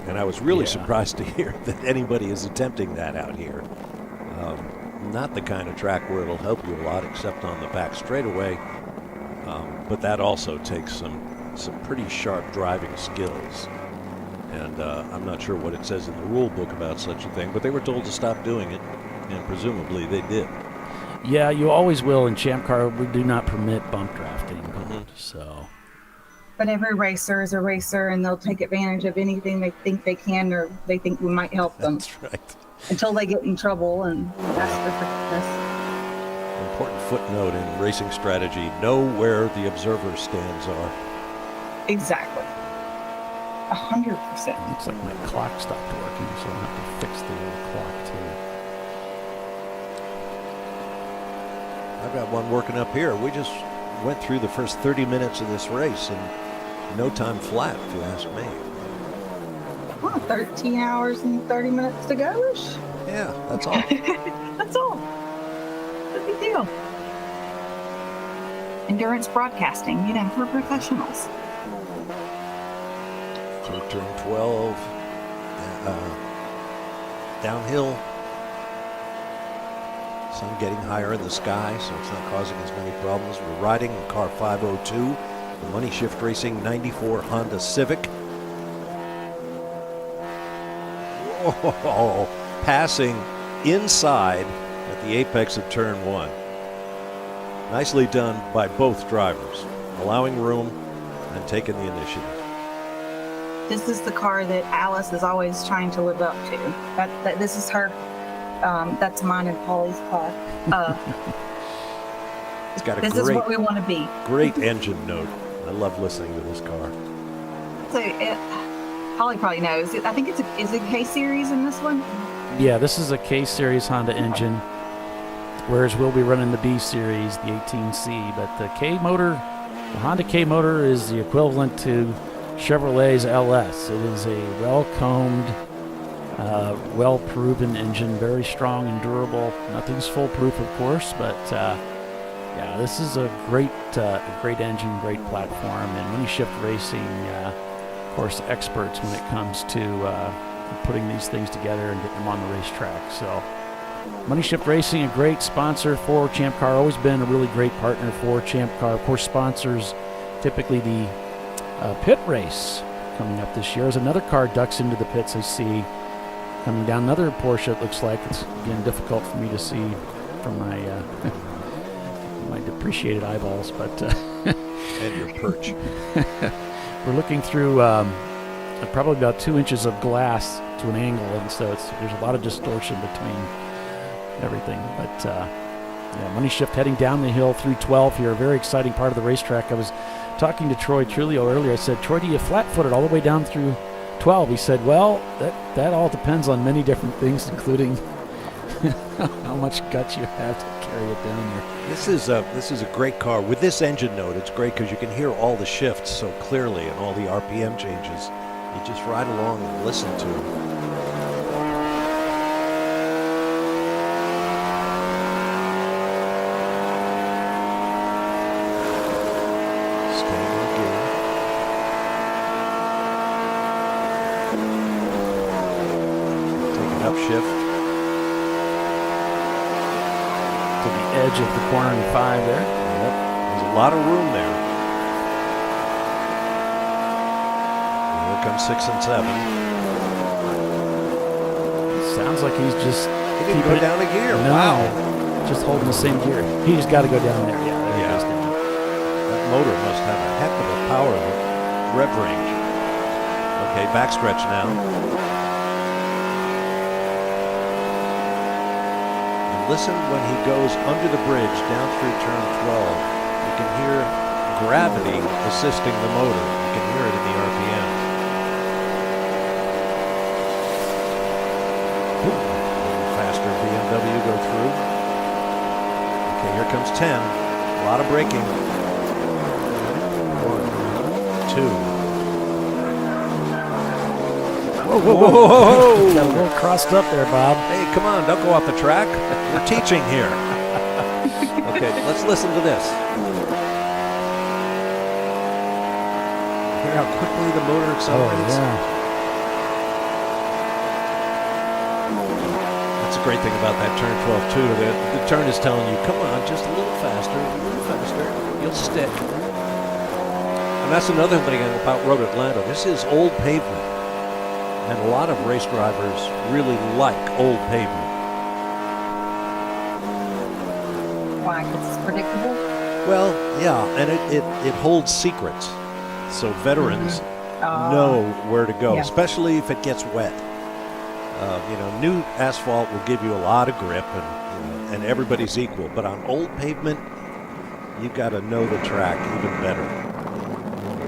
And I was really surprised to hear that anybody is attempting that out here. Not the kind of track where it'll help you a lot, except on the back straightaway. But that also takes some pretty sharp driving skills. And I'm not sure what it says in the rule book about such a thing, but they were told to stop doing it, and presumably they did. Yeah, you always will in Champ Car. We do not permit bump drafting. So. But every racer is a racer, and they'll take advantage of anything they think they can, or they think we might help them. That's right. Until they get in trouble, and that's the forgiveness. Important footnote in racing strategy: know where the observer stands are. Exactly. 100%. Looks like my clock stopped working, so I'll have to fix the little clock too. I've got one working up here. We just went through the first 30 minutes of this race in no time flat, if you ask me. Well, 13 hours and 30 minutes to go-ish. Yeah, that's all. That's all. No big deal. Endurance broadcasting, you know, we're professionals. Through turn 12, downhill. Sun getting higher in the sky, so it's not causing as many problems. We're riding in car 502, the Money Shift Racing 94 Honda Civic. Whoa, passing inside at the apex of turn 1. Nicely done by both drivers, allowing room and taking the initiative. This is the car that Alice is always trying to live up to. This is her. That's mine and Polly's car. It's got a this great, is what we want to be. Great engine note. I love listening to this car. So, Polly probably knows. I think is it K-Series in this one? Yeah, this is a K-Series Honda engine, whereas we'll be running the B-Series, the 18C. But the Honda K motor is the equivalent to Chevrolet's LS. It is a well-combed, well-proven engine, very strong and durable. Nothing's foolproof, of course, but yeah, this is a great engine, great platform, and Money Shift Racing, of course, experts when it comes to putting these things together and getting them on the racetrack. So Money Shift Racing, a great sponsor for Champ Car, always been a really great partner for Champ Car. Of course, sponsors typically the pit race coming up this year as another car ducks into the pits. I see coming down another Porsche. It looks like it's again difficult for me to see from my my depreciated eyeballs, but and your perch. We're looking through probably about 2 inches of glass to an angle, and so there's a lot of distortion between everything. But yeah, Money Shift heading down the hill through 12 here, a very exciting part of the racetrack. I was talking to Troy Trulio earlier. I said, Troy, do you flat-foot it all the way down through 12? He said, well, that all depends on many different things, including how much guts you have to carry it down there. This is a great car. With this engine note, it's great because you can hear all the shifts so clearly and all the RPM changes. You just ride along and listen to them. Staying in gear. Taking upshift. To the edge of the corner in 5 there. Yep. There's a lot of room there. Here comes 6 and 7. Sounds like he's just He didn't go down a gear. No, Wow. just holding the same gear. He's got to go down there. Yeah, there he goes down. That motor must have a heck of a power rev range. Okay, backstretch now. And listen when he goes under the bridge down through turn 12. You can hear gravity assisting the motor. You can hear it in the RPM. Faster BMW go through. Okay, here comes 10. A lot of braking. 1, 2. Whoa, whoa, whoa, whoa, whoa. Got a little crossed up there, Bob. Hey, come on, don't go off the track. We're teaching here. Okay, let's listen to this. Hear how quickly the motor accelerates? Oh, yeah. That's a great thing about that turn 12 too. The turn is telling you, come on, just a little faster, you'll stick. And that's another thing about Road Atlanta. This is old pavement. And a lot of race drivers really like old pavement. Why? Because it's predictable? Well, yeah, and it holds secrets. So veterans know where to go, especially if it gets wet. New asphalt will give you a lot of grip, and everybody's equal. But on old pavement, you got to know the track even better.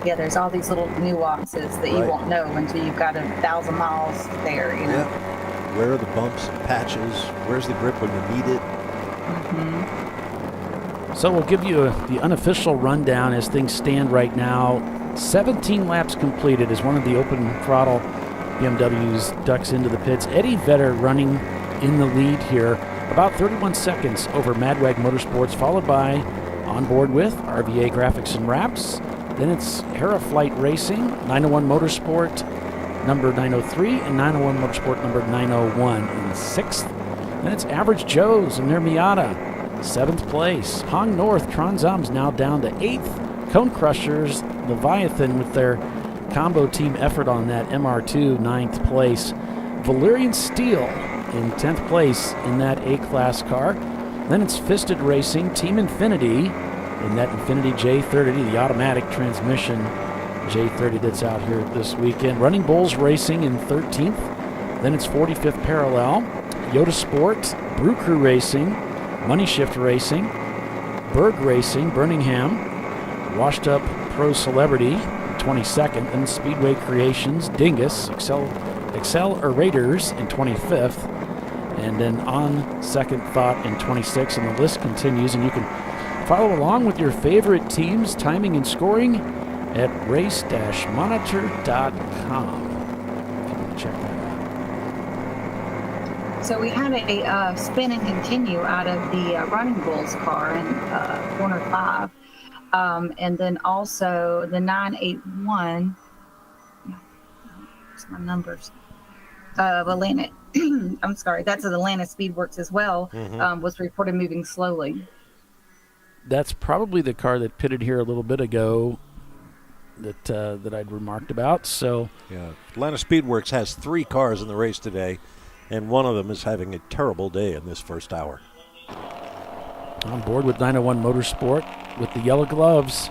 Yeah, there's all these little nuances that you won't know until you've got 1,000 miles there, you know? Yeah. Where are the bumps and patches? Where's the grip when you need it? So we'll give you the unofficial rundown as things stand right now. 17 laps completed as one of the open throttle BMWs ducks into the pits. Eddie Vedder running in the lead here, about 31 seconds over Madwag Motorsports, followed by On Board With, RVA Graphics and Wraps. Then it's Heraflight Racing, 901 Motorsport, number 903, and 901 Motorsport, number 901 in 6th. Then it's Average Joe's and their Miata, 7th place. Hong North, Tronzom's now down to 8th. Cone Crushers, Leviathan with their combo team effort on that MR2, 9th place. Valerian Steel in 10th place in that A-Class car. Then it's Fisted Racing, Team Infinity in that Infinity J30, the automatic transmission J30 that's out here this weekend. Running Bulls Racing in 13th. Then it's 45th Parallel. Yoda Sport, Brew Crew Racing, Money Shift Racing, Berg Racing, Birmingham, Washed Up Pro Celebrity, 22nd, and Speedway Creations, Dingus, Excel Raiders in 25th, and then On Second Thought in 26th, and the list continues, and you can follow along with your favorite teams, timing and scoring at race-monitor.com. If you want to check that out. So we had a spin and continue out of the Running Bulls car in corner 5. And then also the 981. Where's my numbers? of Atlanta. I'm sorry, that's at Atlanta Speedworks as well. Was reported moving slowly. That's probably the car that pitted here a little bit ago that I'd remarked about. So yeah, Atlanta Speedworks has 3 cars in the race today, and one of them is having a terrible day in this first hour. On board with 901 Motorsport with the yellow gloves.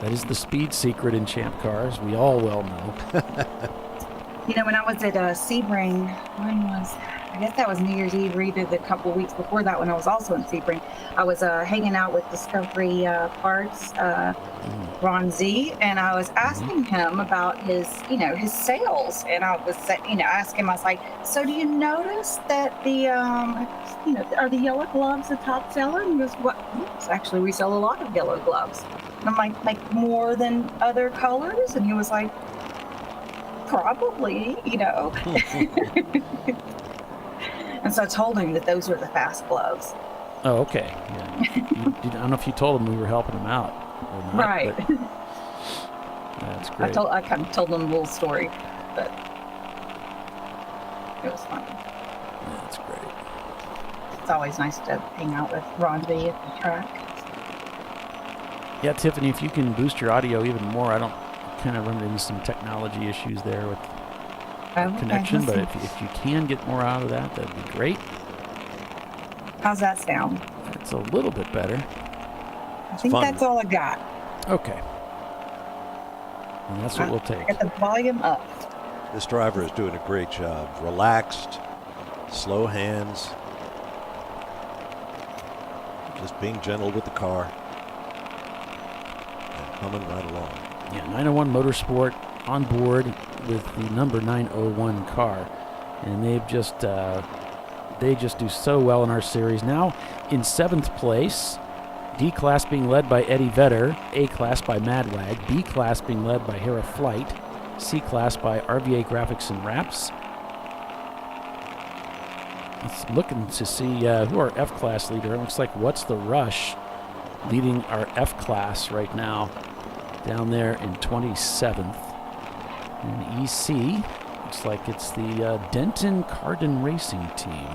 That is the speed secret in Champ Cars. We all well know. You know, when I was at Sebring, I guess that was New Year's Eve, or either the couple of weeks before that when I was also in Sebring, I was hanging out with Discovery Parts, Ron Z, and I was asking him about his sales. And I was, asking him, I was like, so do you notice that the, are the yellow gloves the top seller? And he goes, what? Yes, actually, we sell a lot of yellow gloves. And I'm like more than other colors? And he was like, probably, And so I told him that those were the fast gloves. Oh, okay. Yeah. I don't know if you told him we were helping him out or not. Right. That's great. I kind of told him a little story, but it was fun. That's great. It's always nice to hang out with Ron V at the track. Yeah, Tiffany, if you can boost your audio even more, I don't kind of run into some technology issues there with connection, but if you can get more out of that, that'd be great. How's that sound? It's a little bit better. I think that's all I got. Okay. And that's what we'll take. Get the volume up. This driver is doing a great job. Relaxed, slow hands, just being gentle with the car, and humming right along. Yeah, 901 Motorsport on board with the number 901 car, and they just do so well in our series. Now in 7th place, D class being led by Eddie Vedder, A class by Madwag, B class being led by Hera Flight, C class by RVA Graphics and Wraps. Let's looking to see who our F class leader. It looks like What's the Rush leading our F class right now, down there in 27th. And EC, looks like it's the Denton Cardin Racing team.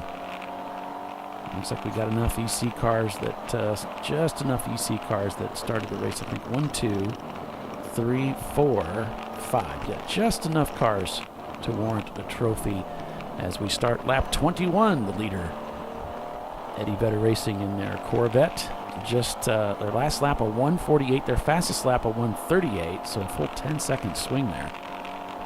Looks like we got enough EC cars that, just enough EC cars that started the race. I think 1, 2, 3, 4, 5. Yeah, just enough cars to warrant a trophy as we start lap 21, the leader. Eddie Vedder Racing in their Corvette. Just their last lap of 1:48, their fastest lap of 1:38, so a full 10-second swing there.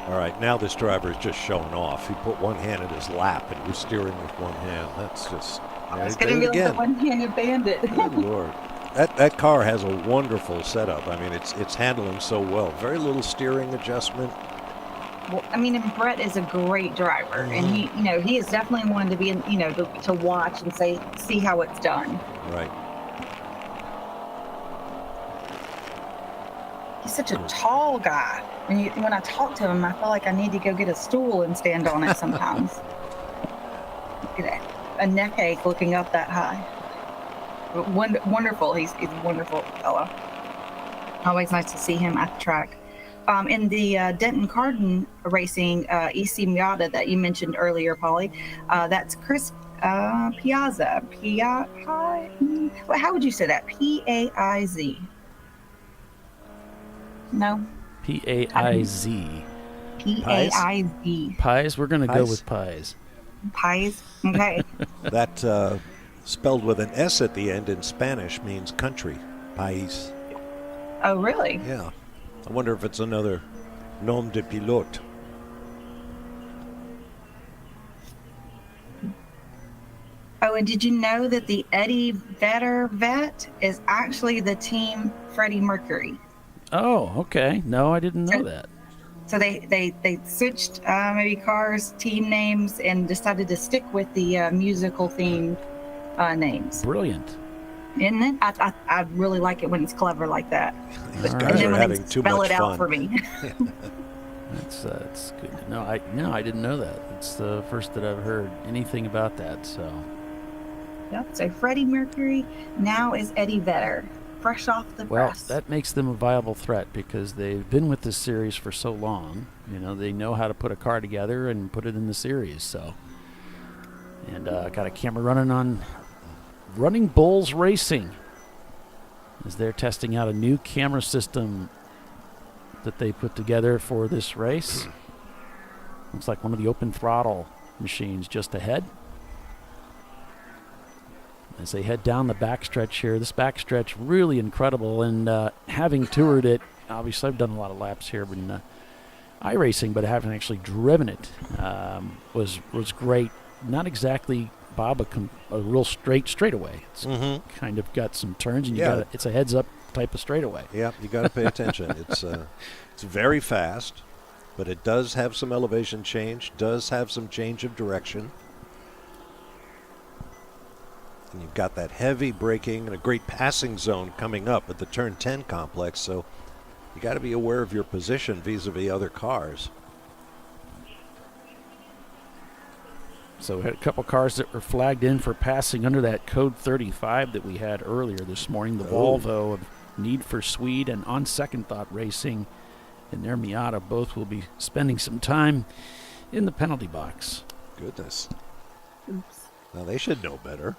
All right, now this driver is just showing off. He put one hand in his lap and was steering with one hand. That's just... It's going to be like the one-handed bandit. Good Lord. That car has a wonderful setup. I mean, it's handling so well. Very little steering adjustment. Well, I mean, and Brett is a great driver, and he is definitely one to be, to watch and see how it's done. Right. He's such a tall guy. When I talk to him, I feel like I need to go get a stool and stand on it sometimes. Get a neck ache looking up that high. Wonderful. He's a wonderful fellow. Always nice to see him at the track. In the Denton Cardin Racing EC Miata that you mentioned earlier, Polly, that's Chris Piazza. How would you say that? P-A-I-Z. No? P-A-I-Z. P-A-I-Z. Pies? We're going to go with pies. Pies? Okay. That spelled with an S at the end in Spanish means country. País. Oh, really? Yeah. I wonder if it's another nom de pilote. Oh, and did you know that the Eddie Vedder vet is actually the team Freddie Mercury? Oh, okay. No, I didn't know that. So they switched maybe cars, team names, and decided to stick with the musical themed names. Brilliant. Isn't it? I really like it when it's clever like that. These guys are having too much fun. Spell it out for me. That's good. No, I didn't know that. It's the first that I've heard anything about that. So. Yep. So Freddie Mercury now is Eddie Vedder. fresh off the Well, press. that makes them a viable threat because they've been with this series for so long. They know how to put a car together and put it in the series. So, and got a camera running on Running Bulls Racing as they're testing out a new camera system that they put together for this race. Looks like one of the open throttle machines just ahead. As they head down the backstretch here, this backstretch really incredible. And having toured it, obviously I've done a lot of laps here in iRacing, but having actually driven it was great. Not exactly, Bob, a real straightaway. It's kind of got some turns, and it's a heads-up type of straightaway. Yeah, you got to pay attention. It's very fast, but it does have some elevation change, does have some change of direction. And you've got that heavy braking and a great passing zone coming up at the turn 10 complex, so you got to be aware of your position vis-a-vis other cars. So we had a couple cars that were flagged in for passing under that code 35 that we had earlier this morning. The Volvo of Need for Speed and On Second Thought Racing and their Miata both will be spending some time in the penalty box. Goodness. Oops. Now they should know better.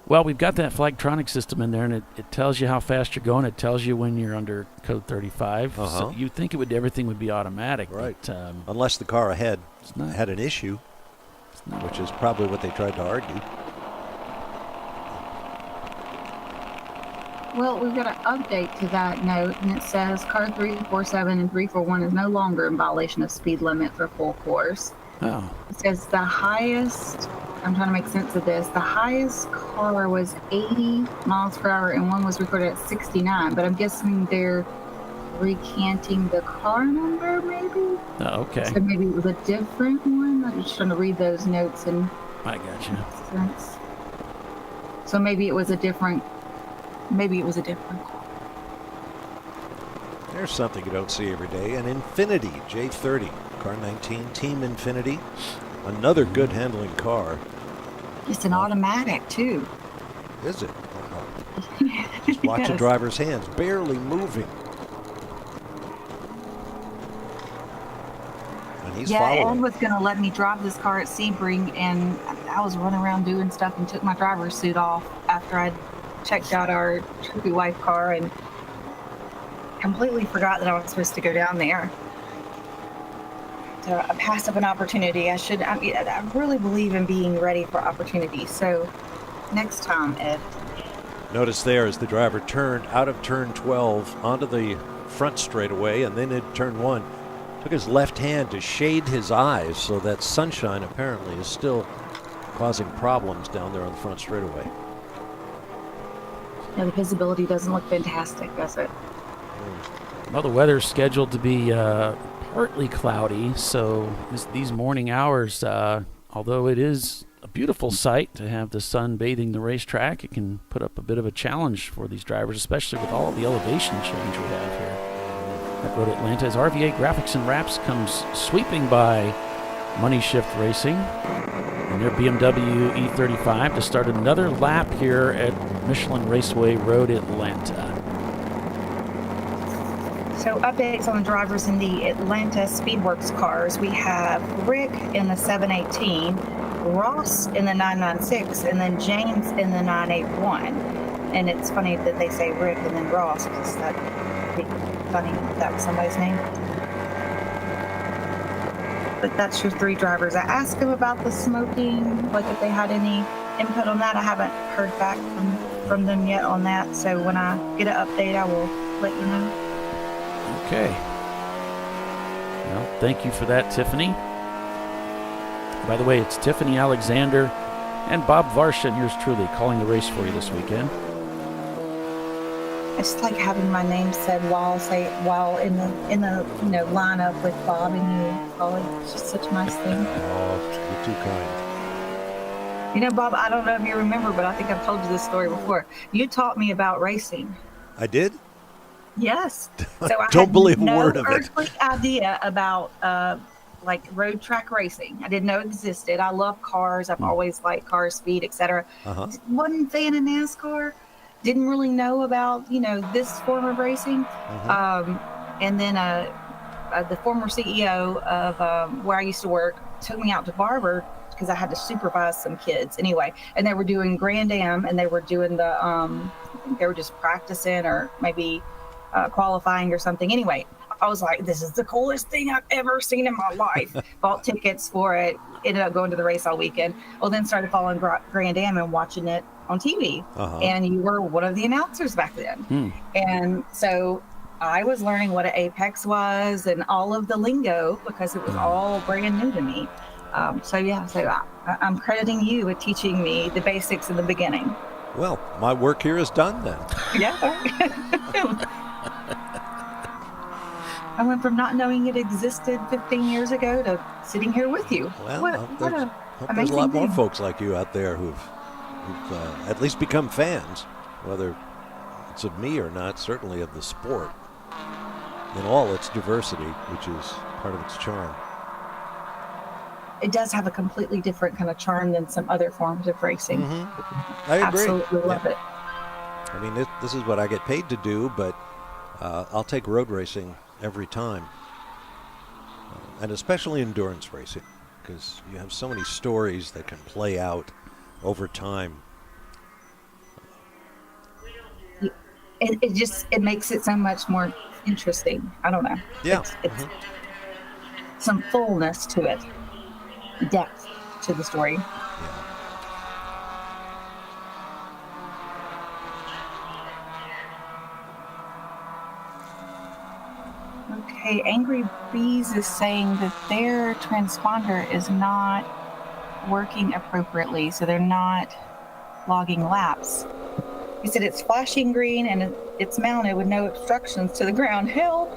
Well, we've got that flagtronic system in there, and it tells you how fast you're going. It tells you when you're under code 35. So you'd think everything would be automatic. Right. But, unless the car ahead had an issue, which is probably what they tried to argue. Well, we've got an update to that note, and it says car 347 and 341 is no longer in violation of speed limit for full course. Oh. It says the highest, I'm trying to make sense of this, the highest car was 80 miles per hour and one was recorded at 69, but I'm guessing they're recanting the car number maybe? Oh, okay. So maybe it was a different one? I'm just trying to read those notes and... I got you. Sense. So maybe it was a different car. There's something you don't see every day. An Infiniti J30, car 19, Team Infiniti. Another good handling car. It's an automatic, too. Is it? Just watch the driver's hands, barely moving. And he's following. Ed was going to let me drive this car at Sebring, and I was running around doing stuff and took my driver's suit off after I'd checked out our trophy wife car and completely forgot that I was supposed to go down there. So I passed up an opportunity. I really believe in being ready for opportunities. So next time, Ed. Notice there as the driver turned out of turn 12 onto the front straightaway and then into turn 1, took his left hand to shade his eyes, so that sunshine apparently is still causing problems down there on the front straightaway. Yeah, the visibility doesn't look fantastic, does it? Well, the weather's scheduled to be partly cloudy, so these morning hours, although it is a beautiful sight to have the sun bathing the racetrack, it can put up a bit of a challenge for these drivers, especially with all of the elevation change we have here at Road Atlanta. As RVA Graphics and Wraps comes sweeping by Money Shift Racing and their BMW E35 to start another lap here at Michelin Raceway Road Atlanta. So updates on the drivers in the Atlanta Speedworks cars. We have Rick in the 718, Ross in the 996, and then James in the 981. And it's funny that they say Rick and then Ross, because that'd be funny if that was somebody's name. But that's your three drivers. I asked them about the smoking, like if they had any input on that. I haven't heard back from them yet on that. So when I get an update, I will let you know. Okay. Well, thank you for that, Tiffany. By the way, it's Tiffany Alexander and Bob Varsha and yours truly calling the race for you this weekend. I just like having my name said while in the lineup with Bob and you. Oh, it's just such a nice thing. Oh, you're too kind. You know, Bob, I don't know if you remember, but I think I've told you this story before. You taught me about racing. I did? Yes. So I don't had believe no a word of it. earthly idea about like road track racing. I didn't know it existed. I love cars. I've always liked car speed, etc. Wasn't a fan of NASCAR. didn't really know about, this form of racing. And then the former CEO of where I used to work took me out to Barber because I had to supervise some kids anyway. And they were doing Grand Am, and they were doing the, I think they were just practicing or maybe qualifying or something. Anyway, I was like, this is the coolest thing I've ever seen in my life. Bought tickets for it, ended up going to the race all weekend. Well, then started following Grand Am and watching it on TV. And you were one of the announcers back then. And so I was learning what an apex was and all of the lingo because it was all brand new to me. So I'm crediting you with teaching me the basics in the beginning. Well, my work here is done then. Yeah. I went from not knowing it existed 15 years ago to sitting here with you. Well, there's a lot more folks like you out there who've at least become fans, whether it's of me or not, certainly of the sport in all its diversity, which is part of its charm. It does have a completely different kind of charm than some other forms of racing. I agree. Absolutely love it. I mean, this is what I get paid to do, but I'll take road racing every time, and especially endurance racing, because you have so many stories that can play out over time. It makes it so much more interesting. I don't know. Yeah. It's some fullness to it, depth to the story. Okay, Angry Bees is saying that their transponder is not working appropriately, so they're not logging laps. He said it's flashing green and it's mounted with no obstructions to the ground. Help!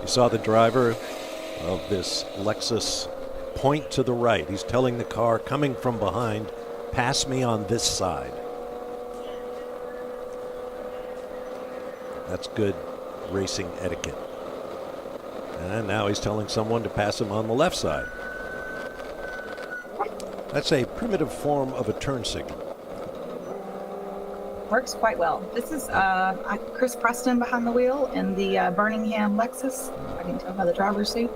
You saw the driver of this Lexus point to the right. He's telling the car coming from behind, pass me on this side. That's good racing etiquette. And now he's telling someone to pass him on the left side. That's a primitive form of a turn signal. Works quite well. This is Chris Preston behind the wheel in the Birmingham Lexus. I can tell by the driver's seat.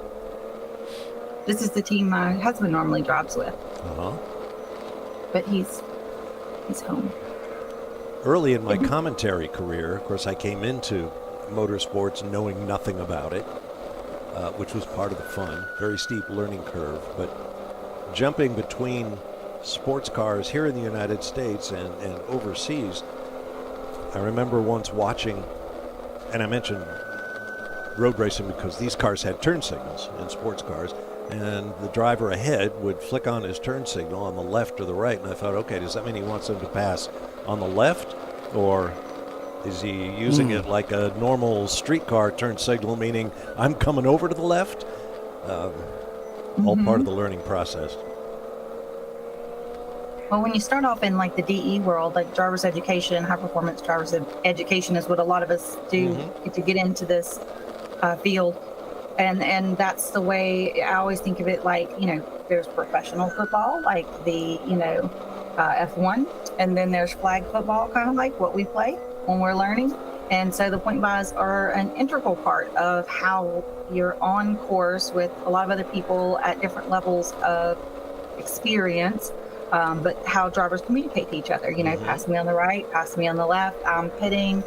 This is the team my husband normally drives with. But he's home. Early in my commentary career, of course, I came into motorsports knowing nothing about it, which was part of the fun. Very steep learning curve, but jumping between sports cars here in the United States and overseas, I remember once watching, and I mentioned road racing because these cars had turn signals in sports cars, and the driver ahead would flick on his turn signal on the left or the right, and I thought, okay, does that mean he wants them to pass on the left, or is he using it like a normal streetcar turn signal, meaning I'm coming over to the left? All part of the learning process. Well, when you start off in like the DE world, like driver's education, high performance driver's education is what a lot of us do to get into this field. And that's the way I always think of it. Like, there's professional football, like the, F1, and then there's flag football, kind of like what we play when we're learning. And so the point buys are an integral part of how you're on course with a lot of other people at different levels of experience. But how drivers communicate to each other, pass me on the right, pass me on the left, I'm pitting.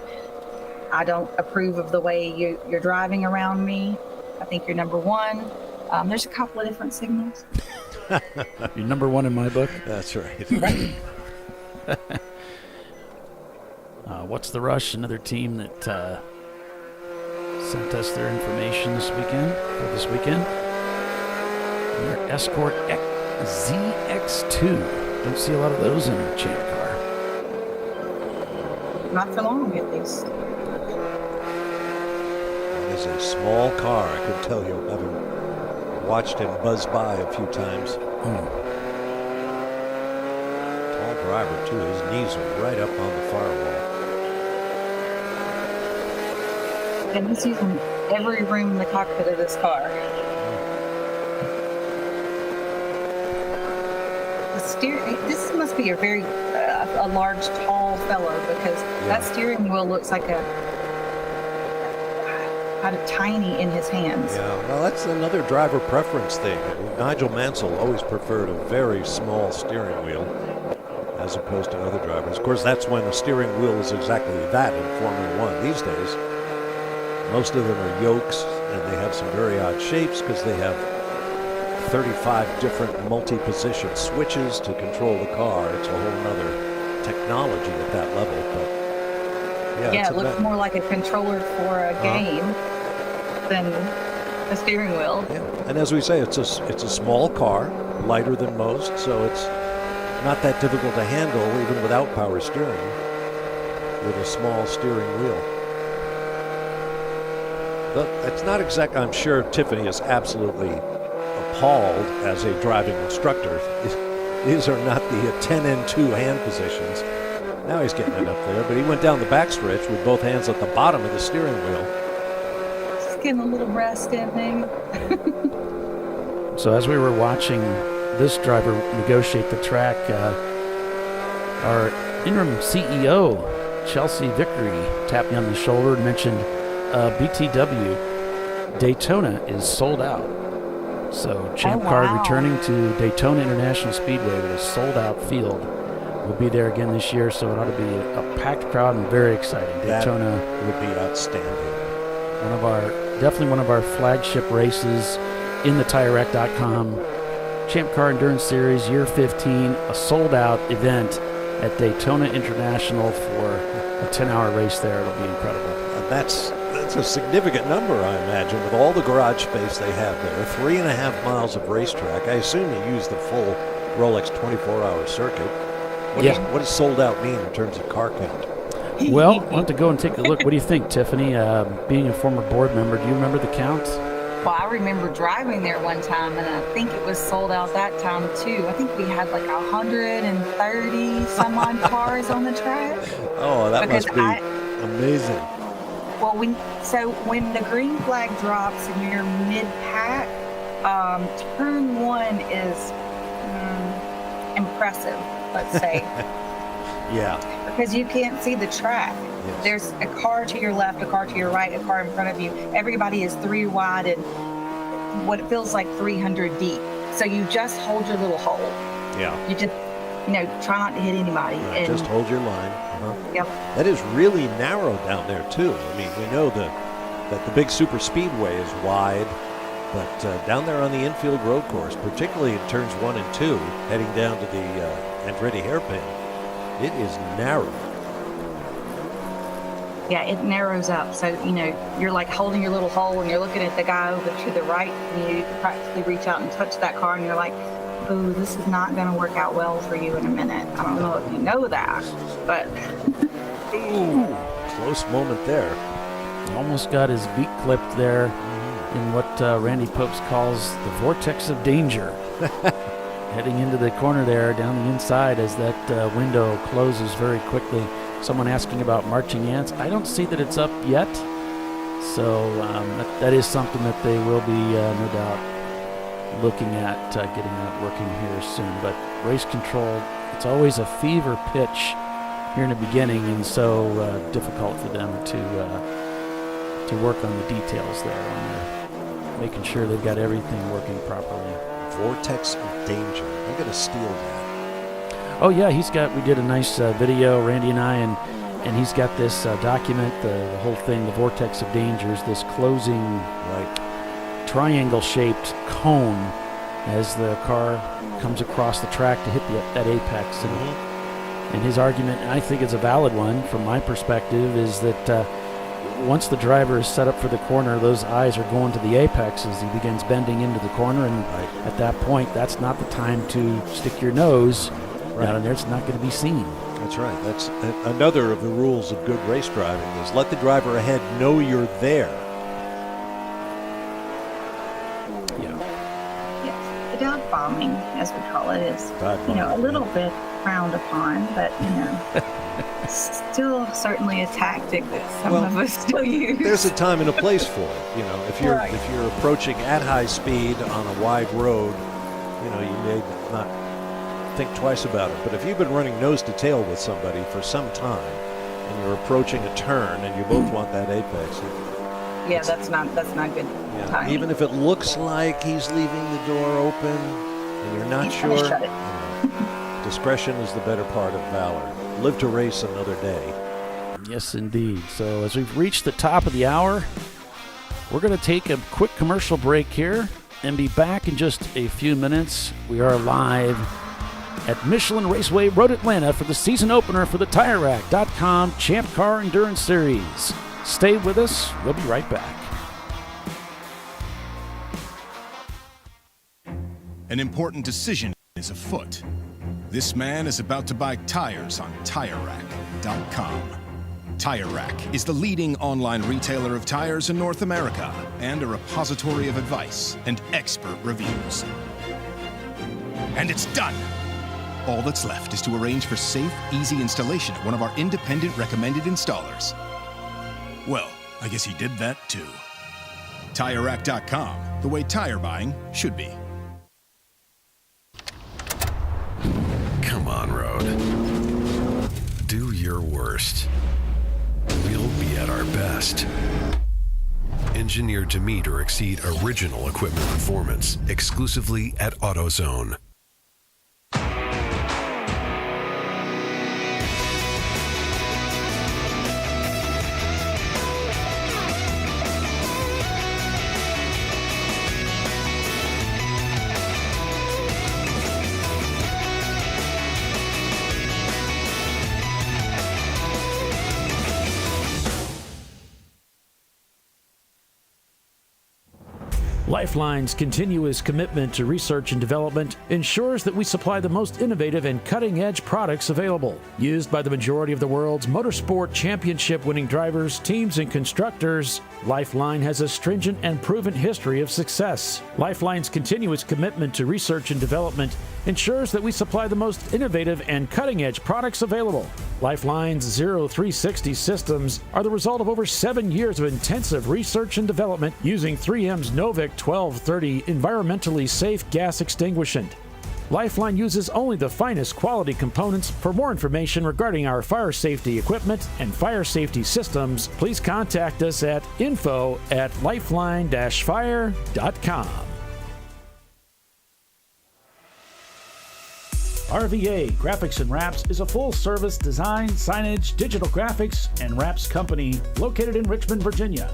I don't approve of the way you're driving around me. I think you're number one. There's a couple of different signals. You're number one in my book. That's right. What's the Rush? Another team that sent us their information this weekend. Their Escort ZX2. Don't see a lot of those in a Champ car. Not for long, at least. It is a small car, I could tell you, having watched him buzz by a few times. Tall driver, too. His knees are right up on the firewall. And he's using every room in the cockpit of this car. This must be a very a large, tall fellow, because that steering wheel looks like kind of tiny in his hands. Yeah, well, that's another driver preference thing. Nigel Mansell always preferred a very small steering wheel as opposed to other drivers. Of course, that's when the steering wheel is exactly that in Formula One these days. Most of them are yokes, and they have some very odd shapes because they have 35 different multi-position switches to control the car. It's a whole other technology at that level, but yeah, it looks more like a controller for a game than a steering wheel. Yeah, and as we say, it's a small car, lighter than most, so it's not that difficult to handle even without power steering with a small steering wheel. But it's not exact. I'm sure Tiffany is absolutely appalled as a driving instructor. These are not the 10 and 2 hand positions. Now he's getting it up there, but he went down the backstretch with both hands at the bottom of the steering wheel. Just getting a little rest in thing. So as we were watching this driver negotiate the track, our interim CEO, Chelsea Vickery, tapped me on the shoulder and mentioned BTW Daytona is sold out. So ChampCar returning to Daytona International Speedway with a sold-out field. We'll be there again this year, so it ought to be a packed crowd and very exciting. Daytona would be outstanding. Definitely one of our flagship races in the TireRack.com Champ Car Endurance Series Year 15, a sold-out event at Daytona International for a 10-hour race there. It'll be incredible. And that's a significant number, I imagine, with all the garage space they have there. 3.5 miles of racetrack. I assume you use the full Rolex 24-hour circuit. What does sold out mean in terms of car count? Well, we'll have to go and take a look. What do you think, Tiffany? Being a former board member, do you remember the count? Well, I remember driving there one time, and I think it was sold out that time, too. I think we had like 130 some odd cars on the track. Oh, that must be amazing. Well, when the green flag drops and you're mid-pack, turn 1 is impressive, let's say. Yeah. Because you can't see the track. Yes. There's a car to your left, a car to your right, a car in front of you. Everybody is 3 wide and what it feels like 300 deep. So you just hold your little hole. Yeah. You just, try not to hit anybody. And just hold your line. Yep. That is really narrow down there, too. I mean, we know that the big super speedway is wide, but down there on the infield road course, particularly in turns 1 and 2, heading down to the Andretti hairpin, it is narrow. Yeah, it narrows up. So, you're like holding your little hole and you're looking at the guy over to the right, and you can practically reach out and touch that car, and you're like, ooh, this is not going to work out well for you in a minute. I don't know if you know that, but... Ooh, close moment there. Almost got his beak clipped there in what Randy Popes calls the vortex of danger. Heading into the corner there, down the inside as that window closes very quickly. Someone asking about marching ants. I don't see that it's up yet, so that is something that they will be, no doubt, looking at getting that working here soon. But race control, it's always a fever pitch here in the beginning, and so difficult for them to work on the details there, on making sure they've got everything working properly. Vortex of danger. I'm going to steal that. Oh yeah, we did a nice video, Randy and I, and he's got this document, the whole thing, the vortex of dangers, this closing triangle-shaped cone as the car comes across the track to hit that apex. And his argument, and I think it's a valid one from my perspective, is that once the driver is set up for the corner, those eyes are going to the apex as he begins bending into the corner, and at that point, that's not the time to stick your nose down in there. It's not going to be seen. That's right. That's another of the rules of good race driving is let the driver ahead know you're there. Yes, the dive bombing, as we call it, is a little bit frowned upon, but still certainly a tactic that some of us still use. There's a time and a place for it. If you're approaching at high speed on a wide road, you may not think twice about it. But if you've been running nose to tail with somebody for some time and you're approaching a turn and you both want that apex, yeah, that's not good timing. Even if it looks like he's leaving the door open and you're not He's gonna sure, shut it. discretion is the better part of valor. Live to race another day. Yes, indeed. So as we've reached the top of the hour, we're going to take a quick commercial break here and be back in just a few minutes. We are live at Michelin Raceway Road Atlanta for the season opener for the TireRack.com Champ Car Endurance Series. Stay with us. We'll be right back. An important decision is afoot. This man is about to buy tires on TireRack.com. Tire Rack is the leading online retailer of tires in North America and a repository of advice and expert reviews. And it's done! All that's left is to arrange for safe, easy installation at one of our independent recommended installers. Well, I guess he did that too. TireRack.com, the way tire buying should be. Come on, Road. Do your worst. We'll be at our best. Engineered to meet or exceed original equipment performance, exclusively at AutoZone. Lifeline's continuous commitment to research and development ensures that we supply the most innovative and cutting-edge products available. Used by the majority of the world's motorsport championship-winning drivers, teams, and constructors, Lifeline has a stringent and proven history of success. Lifeline's continuous commitment to research and development ensures that we supply the most innovative and cutting-edge products available. Lifeline's 0360 systems are the result of over 7 years of intensive research and development using 3M's Novik 1230 environmentally safe gas extinguishant. Lifeline uses only the finest quality components. For more information regarding our fire safety equipment and fire safety systems, please contact us at info@lifeline-fire.com. RVA Graphics and Wraps is a full-service design, signage, digital graphics, and wraps company located in Richmond, Virginia.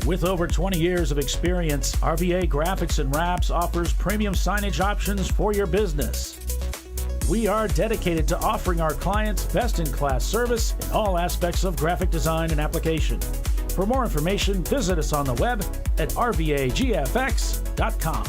With over 20 years of experience, RVA Graphics and Wraps offers premium signage options for your business. We are dedicated to offering our clients best-in-class service in all aspects of graphic design and application. For more information, visit us on the web at rvagfx.com.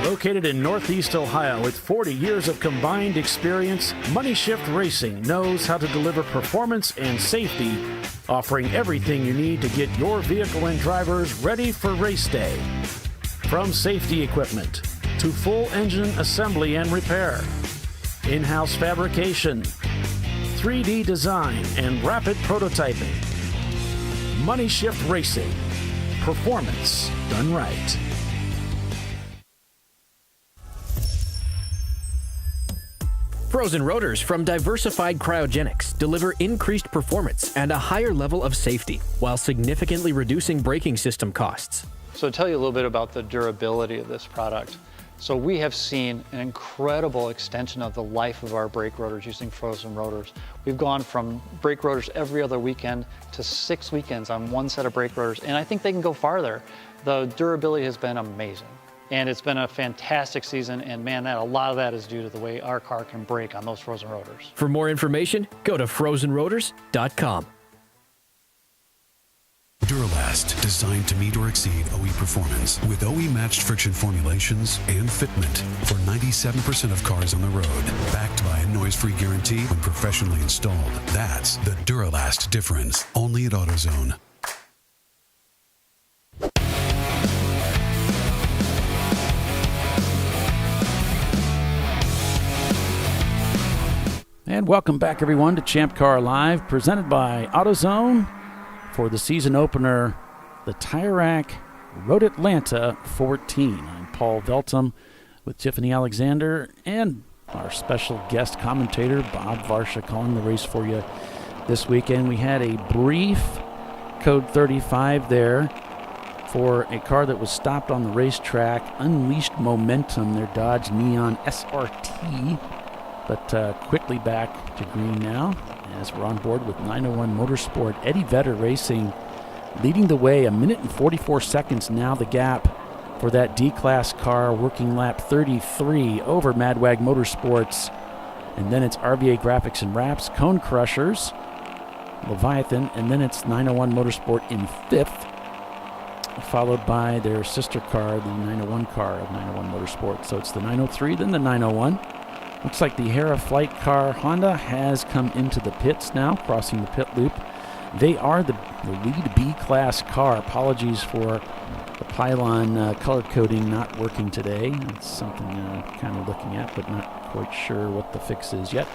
Located in Northeast Ohio with 40 years of combined experience, Money Shift Racing knows how to deliver performance and safety, offering everything you need to get your vehicle and drivers ready for race day. From safety equipment to full engine assembly and repair, in-house fabrication, 3D design, and rapid prototyping. Money Shift Racing. Performance done right. Frozen rotors from Diversified Cryogenics deliver increased performance and a higher level of safety while significantly reducing braking system costs. So to tell you a little bit about the durability of this product. So we have seen an incredible extension of the life of our brake rotors using frozen rotors. We've gone from brake rotors every other weekend to 6 weekends on one set of brake rotors, and I think they can go farther. The durability has been amazing. And it's been a fantastic season, and man, a lot of that is due to the way our car can brake on those frozen rotors. For more information, go to frozenrotors.com. Duralast, designed to meet or exceed OE performance with OE-matched friction formulations and fitment for 97% of cars on the road. Backed by a noise-free guarantee when professionally installed. That's the Duralast difference. Only at AutoZone. And welcome back, everyone, to ChampCar.Live, presented by AutoZone for the season opener, the Tire Rack Road Atlanta 14. I'm Paul Veltum with Tiffany Alexander and our special guest commentator, Bob Varsha, calling the race for you this weekend. We had a brief code 35 there for a car that was stopped on the racetrack, Unleashed Momentum, their Dodge Neon SRT, but quickly back to green now as we're on board with 901 Motorsport. Eddie Vedder Racing leading the way, 1 minute and 44 seconds now the gap for that D-Class car, working lap 33 over Madwag Motorsports. And then it's RVA Graphics and Wraps, Cone Crushers, Leviathan, and then it's 901 Motorsport in 5th, followed by their sister car, the 901 car of 901 Motorsport. So it's the 903, then the 901. Looks like the Hera flight car Honda has come into the pits now, crossing the pit loop. They are the lead B-Class car. Apologies for the pylon color coding not working today. That's something kind of looking at, but not quite sure what the fix is yet.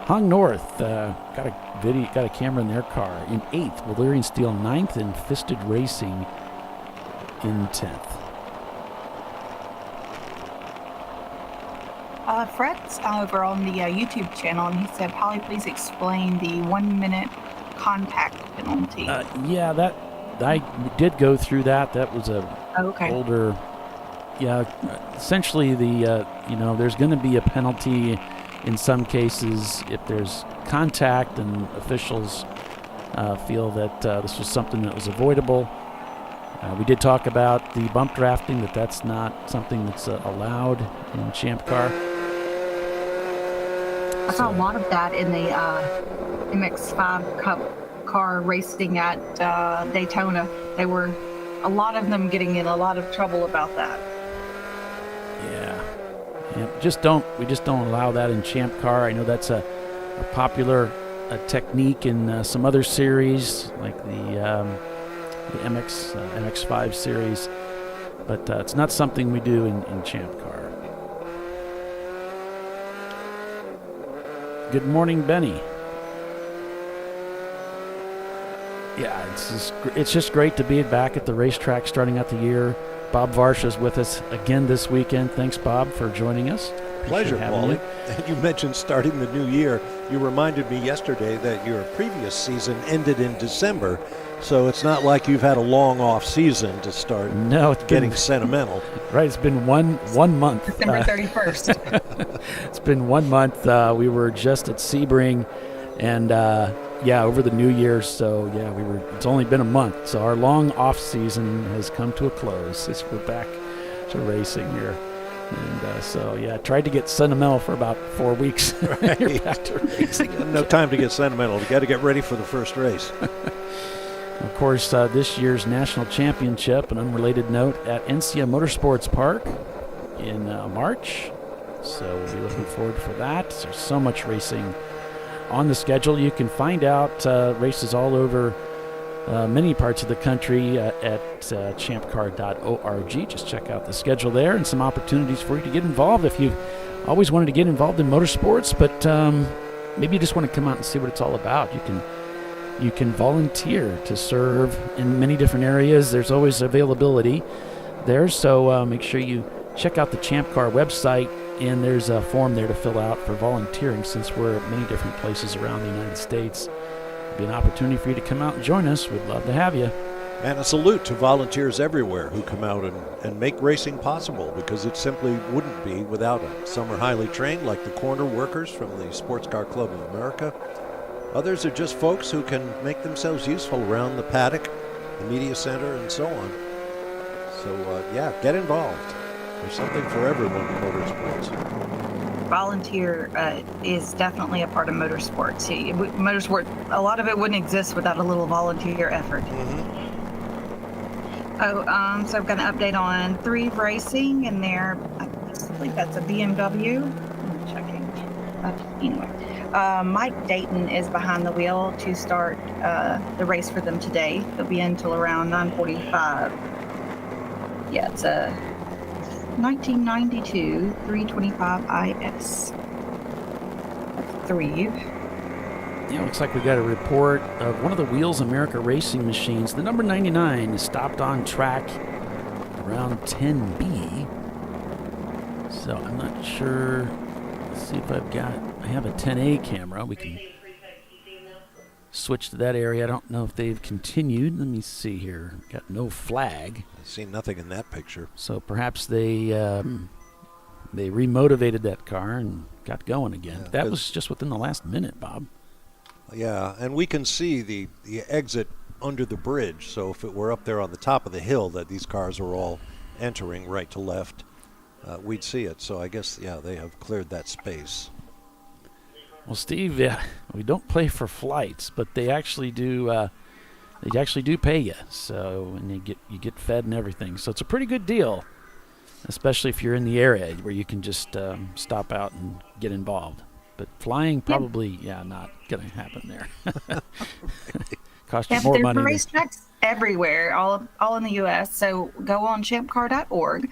Hong North got a camera in their car in 8th, Valyrian Steel 9th, and Fisted Racing in 10th. Fred's over on the YouTube channel, and he said, Polly, please explain the 1 minute contact penalty. Yeah, that I did go through that. That was older. Yeah, essentially there's going to be a penalty in some cases if there's contact and officials feel that this was something that was avoidable. We did talk about the bump drafting, that's not something that's allowed in Champ Car. I saw a lot of that in the MX-5 Cup car racing at Daytona. They were, a lot of them getting in a lot of trouble about that. Yeah, we just don't allow that in Champ Car. I know that's a popular technique in some other series, like the MX-5 series, but it's not something we do in Champ Car. Good morning, Benny. Yeah, it's just great to be back at the racetrack starting out the year. Bob Varsha's with us again this weekend. Thanks, Bob, for joining us. Pleasure, Paulie. And you mentioned starting the new year. You reminded me yesterday that your previous season ended in December, so it's not like you've had a long off season to start getting sentimental. Right, it's been one month. December 31st. It's been 1 month. We were just at Sebring, and over the New Year. So it's only been a month. So our long off season has come to a close as we're back to racing here. And tried to get sentimental for about 4 weeks. Right. You're back to racing. No time to get sentimental. You got to get ready for the first race. Of course, this year's national championship, an unrelated note, at NCA Motorsports Park in March. So we'll be looking forward for that. There's so much racing on the schedule. You can find out races all over many parts of the country at ChampCar.Org. Just check out the schedule there and some opportunities for you to get involved if you've always wanted to get involved in motorsports, but maybe you just want to come out and see what it's all about. You can volunteer to serve in many different areas. There's always availability there, so make sure you check out the Champ Car website, and there's a form there to fill out for volunteering. Since we're at many different places around the United States, it'll be an opportunity for you to come out and join us. We'd love to have you. And a salute to volunteers everywhere who come out and make racing possible, because it simply wouldn't be without them. Some are highly trained, like the corner workers from the Sports Car Club of America. Others are just folks who can make themselves useful around the paddock, the media center, and so on. So, get involved. There's something for everyone in motorsports. Volunteer is definitely a part of motorsports. Motorsport, a lot of it wouldn't exist without a little volunteer effort. Mm-hmm. So I've got an update on Thrive Racing, and I think that's a BMW. I'm checking. Anyway. Mike Dayton is behind the wheel to start the race for them today. They'll be until around 9:45. Yeah, it's a 1992 325 IS. Thrive. Yeah, looks like we got a report of one of the Wheels America racing machines. The number 99 is stopped on track around 10B. So I'm not sure. Let's see if I have a 10A camera. We can switch to that area. I don't know if they've continued. Let me see here. Got no flag. I see nothing in that picture. So perhaps they remotivated that car and got going again. Yeah, that was just within the last minute, Bob. Yeah, and we can see the exit under the bridge. So if it were up there on the top of the hill that these cars are all entering right to left, we'd see it. So I guess, yeah, they have cleared that space. Well, Steve, we don't play for flights, but they actually do. They actually do pay you, so and you get fed and everything. So it's a pretty good deal, especially if you're in the area where you can just stop out and get involved. But flying probably, not going to happen there. Cost you more money. There's racetracks everywhere, all in the U.S. So go on ChampCar.Org.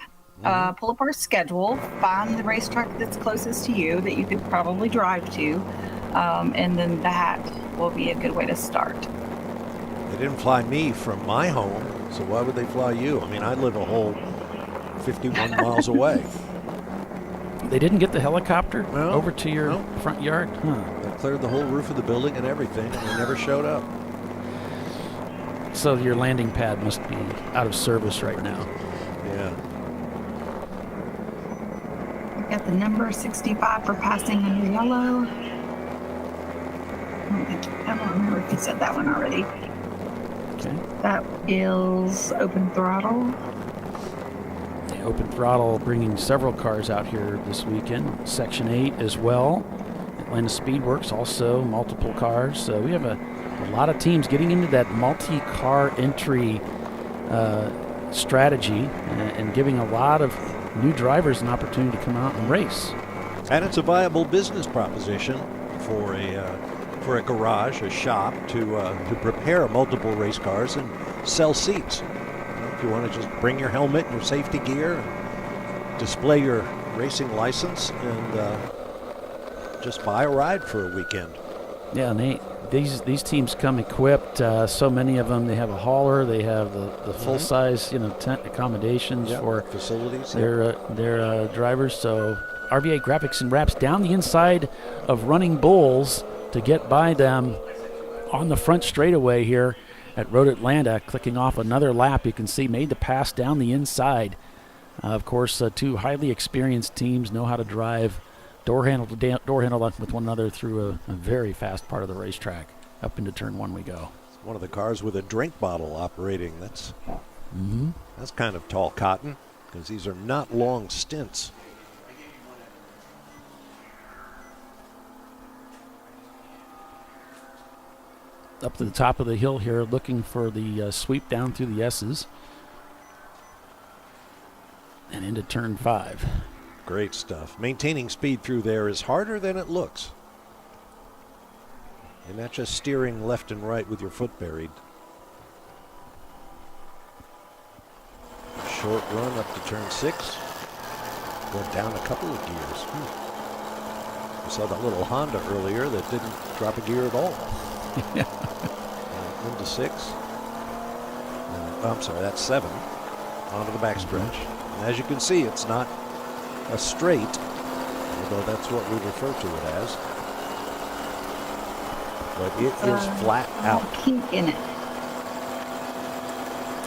Pull up our schedule, find the racetrack that's closest to you that you could probably drive to, and then that will be a good way to start. They didn't fly me from my home, so why would they fly you? I mean, I live a whole 51 miles away. They didn't get the helicopter over to your front yard? Huh. They cleared the whole roof of the building and everything, and they never showed up. So your landing pad must be out of service right now. Yeah. Got the number 65 for passing under yellow. I don't remember if you said that one already. Okay. That is open throttle. Yeah, open throttle bringing several cars out here this weekend. Section 8 as well. Atlanta Speedworks also multiple cars. So we have a lot of teams getting into that multi-car entry strategy and giving a lot of new drivers an opportunity to come out and race. And it's a viable business proposition for a garage, a shop, to prepare multiple race cars and sell seats. If you want to just bring your helmet and your safety gear, and display your racing license, and just buy a ride for a weekend. Yeah, and these teams come equipped. So many of them. They have a hauler. They have the full size, tent accommodations for facilities. Their drivers. So RVA Graphics and Wraps down the inside of Running Bulls to get by them on the front straightaway here at Road Atlanta. Clicking off another lap, you can see made the pass down the inside. Of course, two highly experienced teams know how to drive door handle to door handle with one another through a very fast part of the racetrack. Up into turn 1 we go. One of the cars with a drink bottle operating. That's kind of tall cotton, because these are not long stints. Up to the top of the hill here, looking for the sweep down through the S's. And into turn 5. Great stuff. Maintaining speed through there is harder than it looks. You're not just steering left and right with your foot buried. Short run up to turn 6. Went down a couple of gears. We saw that little Honda earlier that didn't drop a gear at all. Into 6. I'm sorry, that's 7. Onto the backstretch. And as you can see, it's not a straight, although that's what we refer to it as. But it is flat out. Kink in it.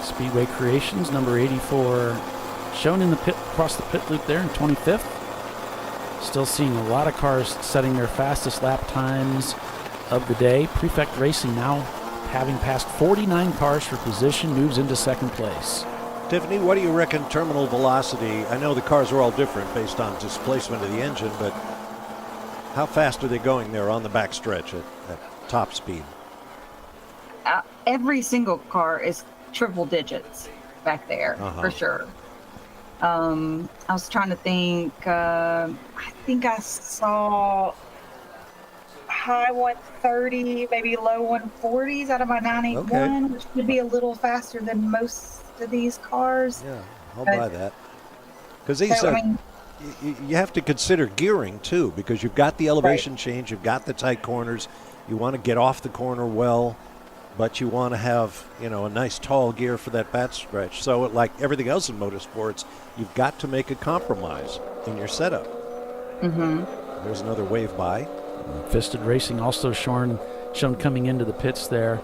Speedway Creations, number 84, shown in the pit, across the pit loop there in 25th. Still seeing a lot of cars setting their fastest lap times of the day. Prefect Racing now, having passed 49 cars for position, moves into second place. Tiffany, what do you reckon terminal velocity? I know the cars are all different based on displacement of the engine, but how fast are they going there on the backstretch at top speed? Every single car is triple digits back there, for sure. I was trying to think. I think I saw high 130, maybe low 140s out of my 981, which would be a little faster than most of these cars. Yeah, I'll buy that. Because these you have to consider gearing too, because you've got the elevation change, you've got the tight corners, you want to get off the corner well. but you want to have, a nice tall gear for that bat stretch. So like everything else in motorsports, you've got to make a compromise in your setup. Mm-hmm. There's another wave by. Fisted Racing also shown coming into the pits there.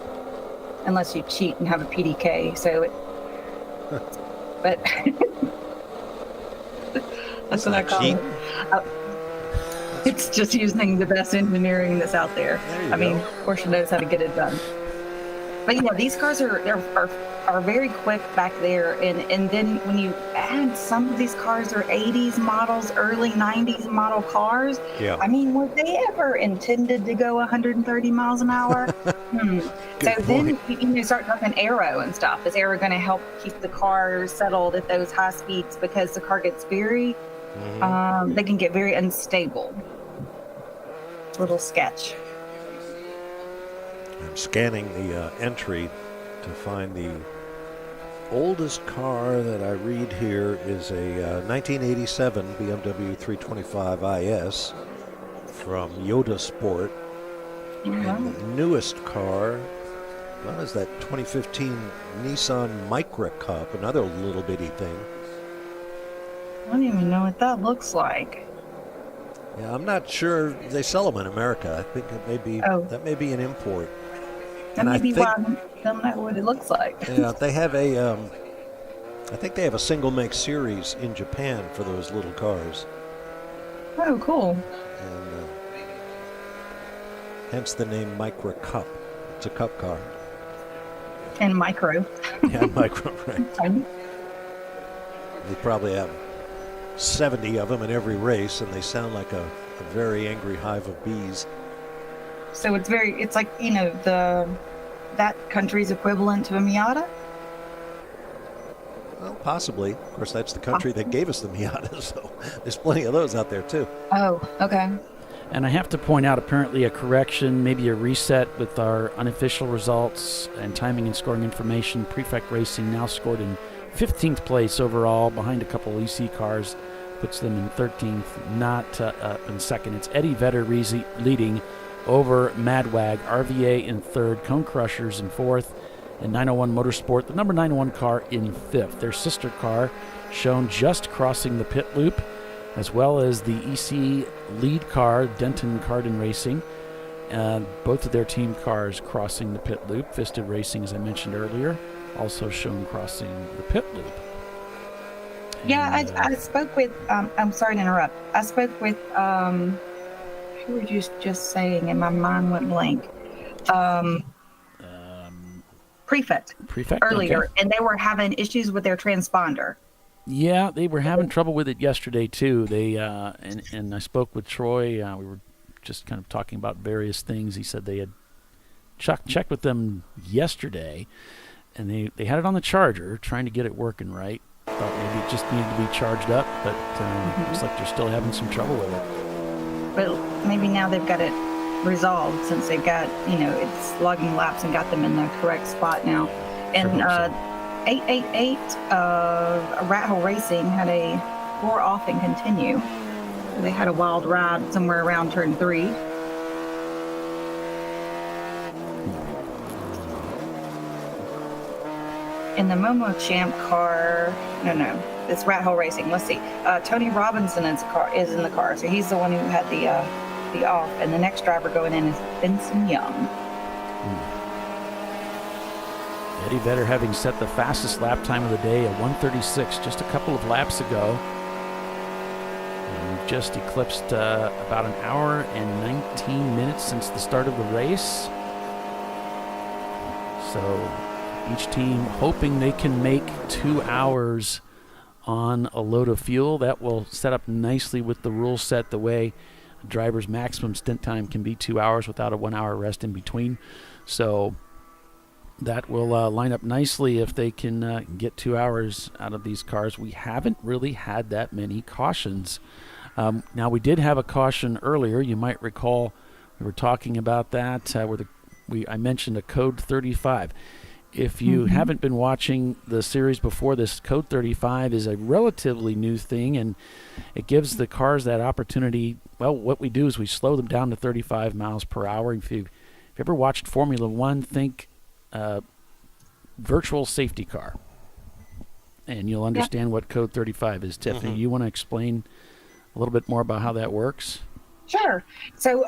Unless you cheat and have a PDK, so it. But that's what I call it. It's just using the best engineering that's out there. I mean, Porsche knows how to get it done. But these cars are very quick back there, and then when you add some of these cars are 80s models, early 90s model cars. Yeah. I mean, were they ever intended to go 130 miles an hour? So then you start talking aero and stuff. Is aero going to help keep the car settled at those high speeds, because the car gets very, they can get very unstable. Little sketch. I'm scanning the entry to find the oldest car that I read here is a 1987 BMW 325 IS from Yoda Sport. And the newest car, is that 2015 Nissan Micra Cup, another little bitty thing. I don't even know what that looks like. Yeah, I'm not sure they sell them in America. I think it may be that may be an import. That may be why I don't know what it looks like. Yeah, they have I think they have a single make series in Japan for those little cars. Oh, cool. And hence the name Micra Cup. It's a cup car. And micro. Yeah, micro, right. They probably have 70 of them in every race, and they sound like a very angry hive of bees. So it's like, that country's equivalent to a Miata? Well, possibly. Of course, that's the country that gave us the Miata, so there's plenty of those out there, too. Oh, okay. And I have to point out, apparently, a correction, maybe a reset with our unofficial results and timing and scoring information. Prefect Racing now scored in 15th place overall, behind a couple EC cars, puts them in 13th, not up in second. It's Eddie Vedder leading over Madwag, RVA in third, Cone Crushers in fourth, and 901 Motorsport, the number 901 car, in fifth. Their sister car shown just crossing the pit loop, as well as the EC lead car, Denton Cardin Racing. Both of their team cars crossing the pit loop. Fisted Racing, as I mentioned earlier, also shown crossing the pit loop. Yeah, I spoke with, I'm sorry to interrupt. I spoke with, who were you just saying, and my mind went blank. Prefect earlier, okay. And they were having issues with their transponder. Yeah, they were having trouble with it yesterday, too. They and I spoke with Troy. We were just kind of talking about various things. He said they had checked with them yesterday, and they had it on the charger, trying to get it working right. Thought maybe it just needed to be charged up, but looks like they're still having some trouble with it. But maybe now they've got it resolved, since they've got, it's logging laps and got them in the correct spot now. And 888 Rat Hole Racing had a roar off and continue. They had a wild ride somewhere around turn 3. In the Momo Champ car, no, it's Rat Hole Racing. Let's see. Tony Robinson is in the car, so he's the one who had the off, and the next driver going in is Benson Young. Eddie Vedder having set the fastest lap time of the day at 1:36 just a couple of laps ago. And we've just eclipsed about an hour and 19 minutes since the start of the race. So each team hoping they can make 2 hours on a load of fuel. That will set up nicely with the rule set, the way a driver's maximum stint time can be 2 hours without a 1 hour rest in between. So that will line up nicely if they can get 2 hours out of these cars. We haven't really had that many cautions. Now, we did have a caution earlier. You might recall we were talking about that where I mentioned a code 35. If you haven't been watching the series before this, code 35 is a relatively new thing, and it gives the cars that opportunity. Well, what we do is we slow them down to 35 miles per hour. If you've ever watched Formula One, think virtual safety car. And you'll understand what Code 35 is. Tiffany, you want to explain a little bit more about how that works? Sure. So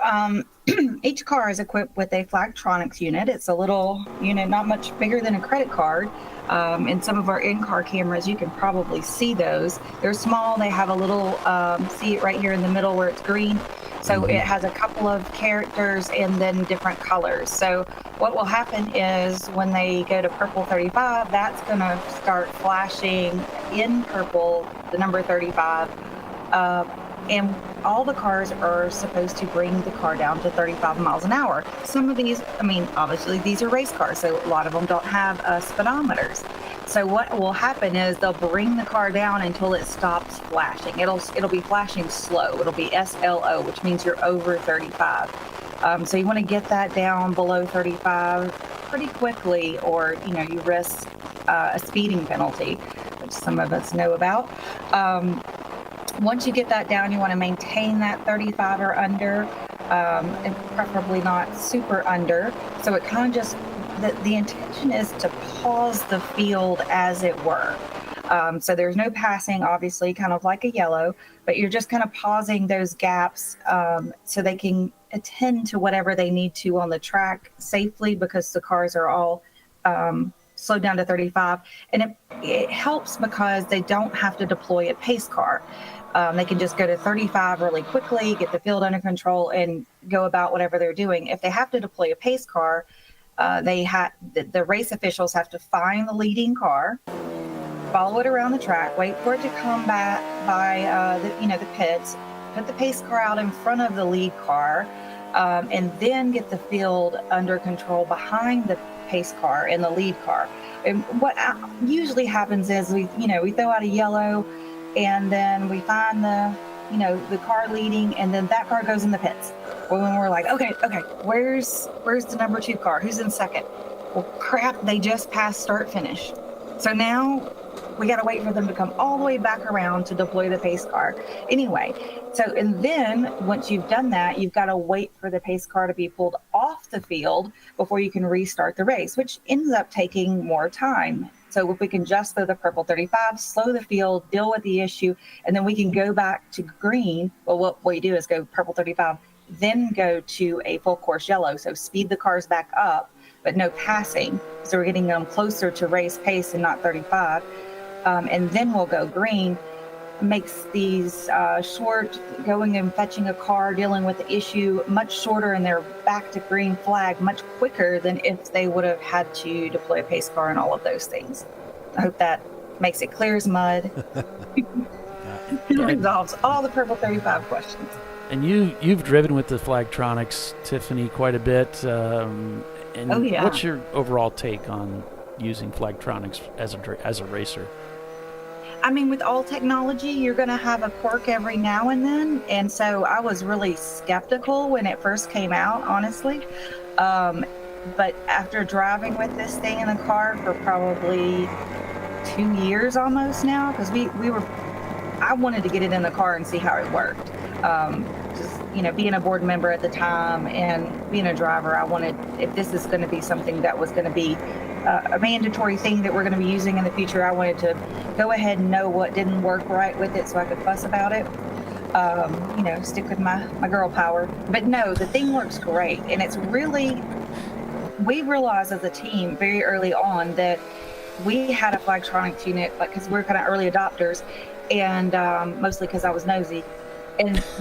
each car is equipped with a Flagtronics unit. It's a little unit, not much bigger than a credit card. In some of our in-car cameras, you can probably see those. They're small. They have a little, see it right here in the middle where it's green. So it has a couple of characters and then different colors. So what will happen is when they go to purple 35, that's going to start flashing in purple, the number 35. And all the cars are supposed to bring the car down to 35 miles an hour. Some of these, I mean, obviously these are race cars, so a lot of them don't have speedometers. So what will happen is they'll bring the car down until it stops flashing. It'll be flashing slow. It'll be SLO, which means you're over 35. So you want to get that down below 35 pretty quickly, or you risk a speeding penalty, which some of us know about. Once you get that down, you want to maintain that 35 or under, and preferably not super under. So it kind of just, the intention is to pause the field as it were. So there's no passing, obviously, kind of like a yellow, but you're just kind of pausing those gaps so they can attend to whatever they need to on the track safely, because the cars are all slowed down to 35. And it helps because they don't have to deploy a pace car. They can just go to 35 really quickly, get the field under control, and go about whatever they're doing. If they have to deploy a pace car, the race officials have to find the leading car, follow it around the track, wait for it to come back by the pits, put the pace car out in front of the lead car, and then get the field under control behind the pace car and the lead car. And what usually happens is we throw out a yellow, and then we find the car leading, and then that car goes in the pits. Well, when we're like, okay, where's the number 2 car? Who's in second? Well, crap, they just passed start finish. So now we got to wait for them to come all the way back around to deploy the pace car. Anyway, and then once you've done that, you've got to wait for the pace car to be pulled off the field before you can restart the race, which ends up taking more time. So if we can just throw the purple 35, slow the field, deal with the issue, and then we can go back to green. Well, what we do is go purple 35, then go to a full course yellow. So speed the cars back up, but no passing. So we're getting them closer to race pace and not 35. And then we'll go green. Makes these short, going and fetching a car, dealing with the issue much shorter, and they're back to green flag much quicker than if they would have had to deploy a pace car and all of those things. I hope that makes it clear as mud. It resolves all the purple 35 questions. And you've driven with the Flagtronics, Tiffany, quite a bit. What's your overall take on using Flagtronics as a racer? I mean, with all technology, you're going to have a quirk every now and then. And so I was really skeptical when it first came out, honestly. But after driving with this thing in the car for probably 2 years almost now, because I wanted to get it in the car and see how it worked. Being a board member at the time and being a driver, I wanted, if this is going to be something that was going to be a mandatory thing that we're going to be using in the future, I wanted to go ahead and know what didn't work right with it so I could fuss about it. Stick with my girl power. But no, the thing works great. And it's really, we realized as a team very early on that we had a Flagtronics unit, because we're kind of early adopters, and mostly because I was nosy.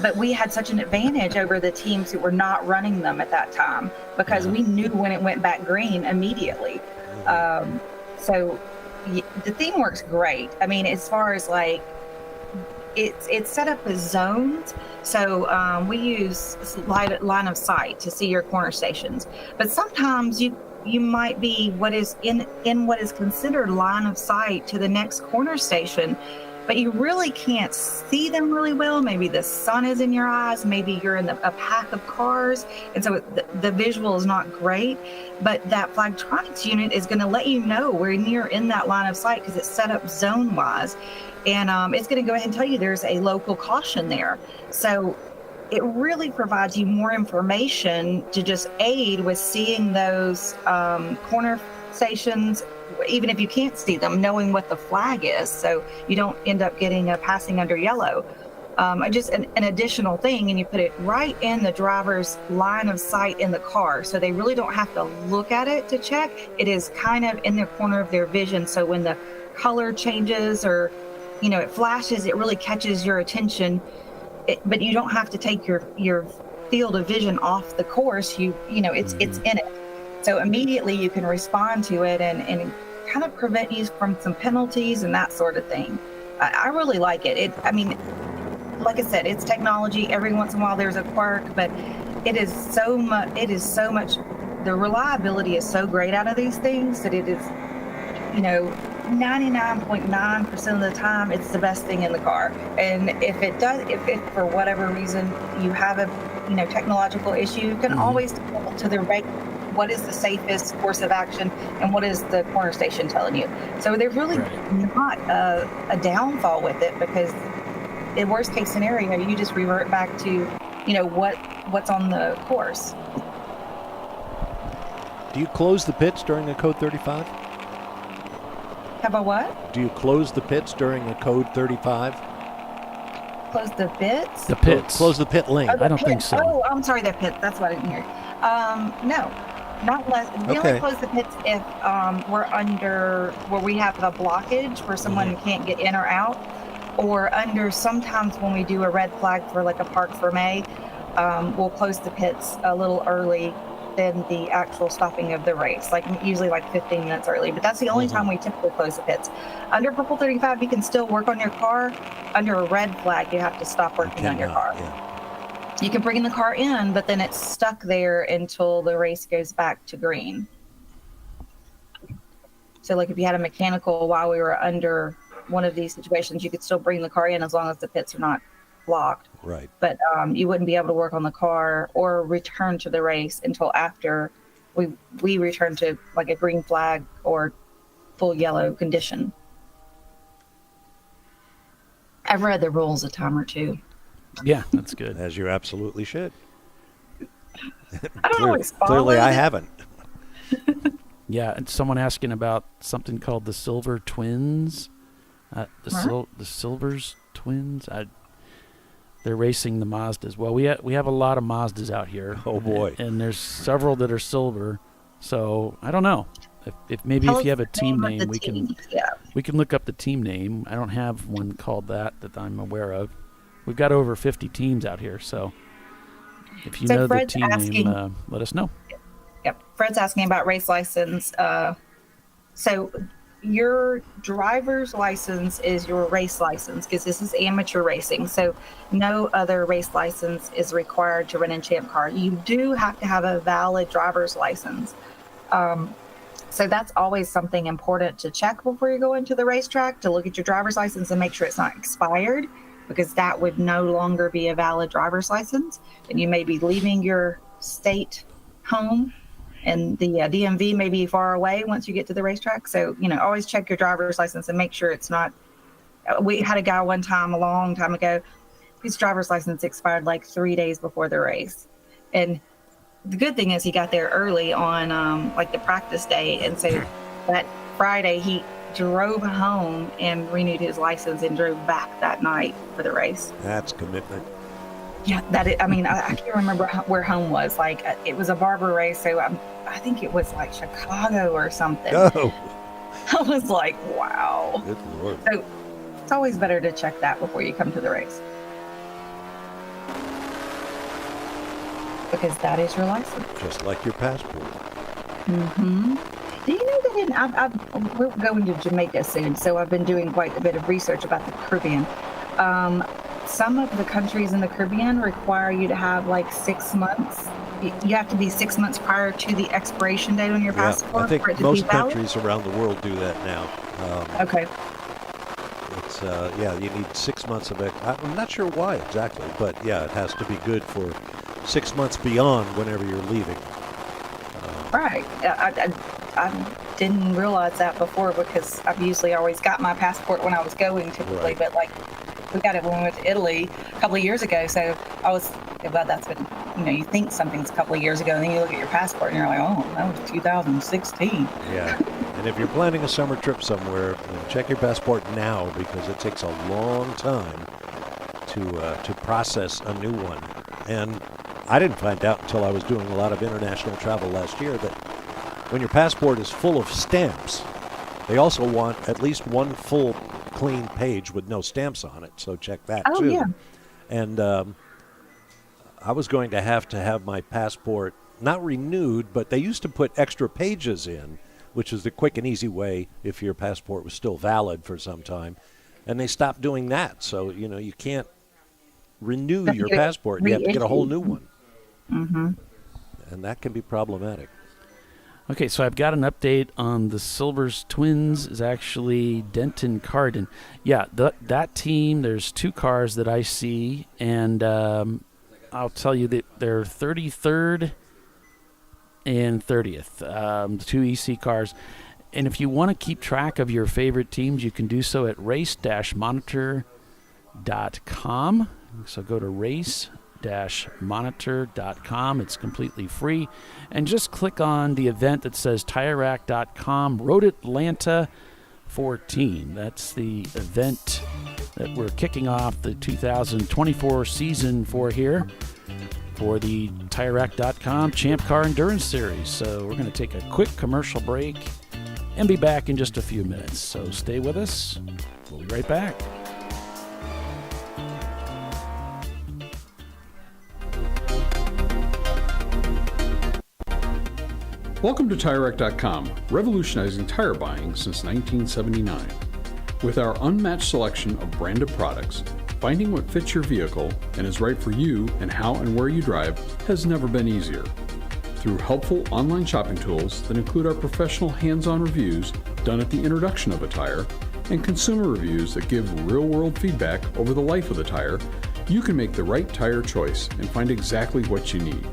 But we had such an advantage over the teams who were not running them at that time, because we knew when it went back green immediately. So the thing works great. I mean, as far as it's set up as zones. So we use line of sight to see your corner stations. But sometimes you might be what is in what is considered line of sight to the next corner station, but you really can't see them really well. Maybe the sun is in your eyes. Maybe you're in a pack of cars. And so the visual is not great. But that Flagtronics unit is going to let you know when you're in that line of sight, because it's set up zone-wise. And it's going to go ahead and tell you there's a local caution there. So it really provides you more information to just aid with seeing those corner stations, even if you can't see them, knowing what the flag is, so you don't end up getting a passing under yellow. Just an additional thing, and you put it right in the driver's line of sight in the car, so they really don't have to look at it to check. It is kind of in the corner of their vision, so when the color changes or it flashes, it really catches your attention. But you don't have to take your field of vision off the course. It's in it, so immediately you can respond to it and kind of prevent you from some penalties and that sort of thing. I really like it. Like I said, it's technology. Every once in a while there's a quirk, but it is so much. The reliability is so great out of these things that it is, 99.9% of the time, it's the best thing in the car. And if it for whatever reason you have a technological issue, you can always go to the right. What is the safest course of action, and what is the corner station telling you? So there's really not a downfall with it, because in worst case scenario, you just revert back to, what's on the course. Do you close the pits during a code 35? Have a what? Do you close the pits during a code 35? Close the pits? The pits. Close the pit lane. I don't think so. Oh, I'm sorry, the pits. That's what I didn't hear. No. Not unless we only close the pits if we're under where we have a blockage where someone can't get in or out, or under sometimes when we do a red flag for like a park for May, we'll close the pits a little early than the actual stopping of the race, usually 15 minutes early. But that's the only time we typically close the pits. Under Purple 35, you can still work on your car. Under a red flag, you have to stop working on your car. Yeah. You can bring the car in, but then it's stuck there until the race goes back to green. So if you had a mechanical while we were under one of these situations, you could still bring the car in as long as the pits are not blocked. Right. But you wouldn't be able to work on the car or return to the race until after we return to a green flag or full yellow condition. I've read the rules a time or two. Yeah, that's good. As you absolutely should. I don't always follow Clearly, I it. haven't. Yeah, and someone asking about something called the Silver Twins. The Silvers Twins. They're racing the Mazdas. Well, we have a lot of Mazdas out here. Oh boy! And there's several that are silver. So I don't know if maybe if you have a team name, we can look up the team name. I don't have one called that I'm aware of. We've got over 50 teams out here, so if you know the team name, let us know. Yep. Fred's asking about race license. So your driver's license is your race license, because this is amateur racing. So no other race license is required to run in Champ Car. You do have to have a valid driver's license. So that's always something important to check before you go into the racetrack, to look at your driver's license and make sure it's not expired, because that would no longer be a valid driver's license. And you may be leaving your state home, and the DMV may be far away once you get to the racetrack. So, always check your driver's license and make sure it's not. We had a guy one time, a long time ago, his driver's license expired 3 days before the race. And the good thing is he got there early on the practice day. And so that Friday he drove home and renewed his license and drove back that night for the race. That's commitment. Yeah, I can't remember where home was. It was a barber race, so I think it was Chicago or something. Oh. I was like, wow. Good Lord. So it's always better to check that before you come to the race, because that is your license. Just like your passport. Mm-hmm. Do you know that we're going to Jamaica soon, so I've been doing quite a bit of research about the Caribbean. Some of the countries in the Caribbean require you to have 6 months. You have to be 6 months prior to the expiration date on your passport. I think for it to most be valid. countries around the world do that now. Okay. It's you need 6 months of it. I'm not sure why exactly, but it has to be good for 6 months beyond whenever you're leaving. Right. I didn't realize that before, because I've usually always got my passport when I was going typically, Right. but we got it when we went to Italy a couple of years ago, so I was, well, that's been you think something's a couple of years ago, and then you look at your passport and you're like, oh, that was 2016. Yeah. And if you're planning a summer trip somewhere, check your passport now, because it takes a long time to process a new one. And I didn't find out until I was doing a lot of international travel last year that when your passport is full of stamps, they also want at least one full clean page with no stamps on it. So check that too. Yeah. And I was going to have my passport not renewed, but they used to put extra pages in, which is the quick and easy way if your passport was still valid for some time. And they stopped doing that. So, you can't renew your passport. You have to get a whole new one. Mm-hmm. And that can be problematic. Okay, so I've got an update on the Silvers twins is actually Denton Cardin. Yeah, that team, there's 2 cars that I see, and I'll tell you that they're 33rd and 30th, the 2 EC cars. And if you want to keep track of your favorite teams, you can do so at race-monitor.com. So go to race-monitor.com. It's completely free. And just click on the event that says TireRack.com Road Atlanta 14. That's the event that we're kicking off the 2024 season for here for the TireRack.com Champ Car Endurance Series. So we're going to take a quick commercial break and be back in just a few minutes. So stay with us. We'll be right back. Welcome to TireRack.com, revolutionizing tire buying since 1979. With our unmatched selection of branded products, finding what fits your vehicle and is right for you and how and where you drive has never been easier. Through helpful online shopping tools that include our professional hands-on reviews done at the introduction of a tire and consumer reviews that give real-world feedback over the life of the tire, you can make the right tire choice and find exactly what you need.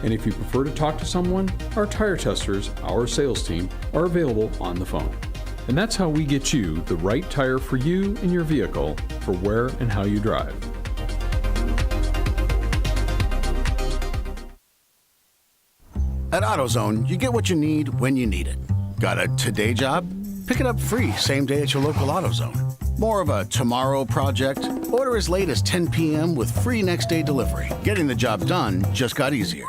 And if you prefer to talk to someone, our tire testers, our sales team, are available on the phone. And that's how we get you the right tire for you and your vehicle for where and how you drive. At AutoZone, you get what you need when you need it. Got a today job? Pick it up free same day at your local AutoZone. More of a tomorrow project? Order as late as 10 p.m. with free next day delivery. Getting the job done just got easier.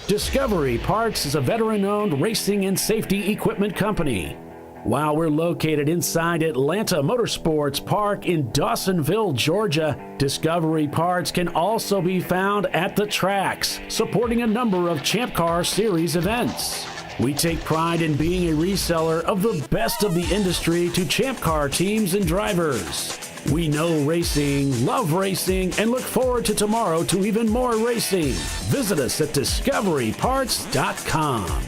Discovery Parts is a veteran-owned racing and safety equipment company. While we're located inside Atlanta Motorsports Park in Dawsonville, Georgia, Discovery Parts can also be found at the tracks, supporting a number of Champ Car Series events. We take pride in being a reseller of the best of the industry to Champ Car teams and drivers. We know racing, love racing, and look forward to tomorrow to even more racing. Visit us at discoveryparts.com.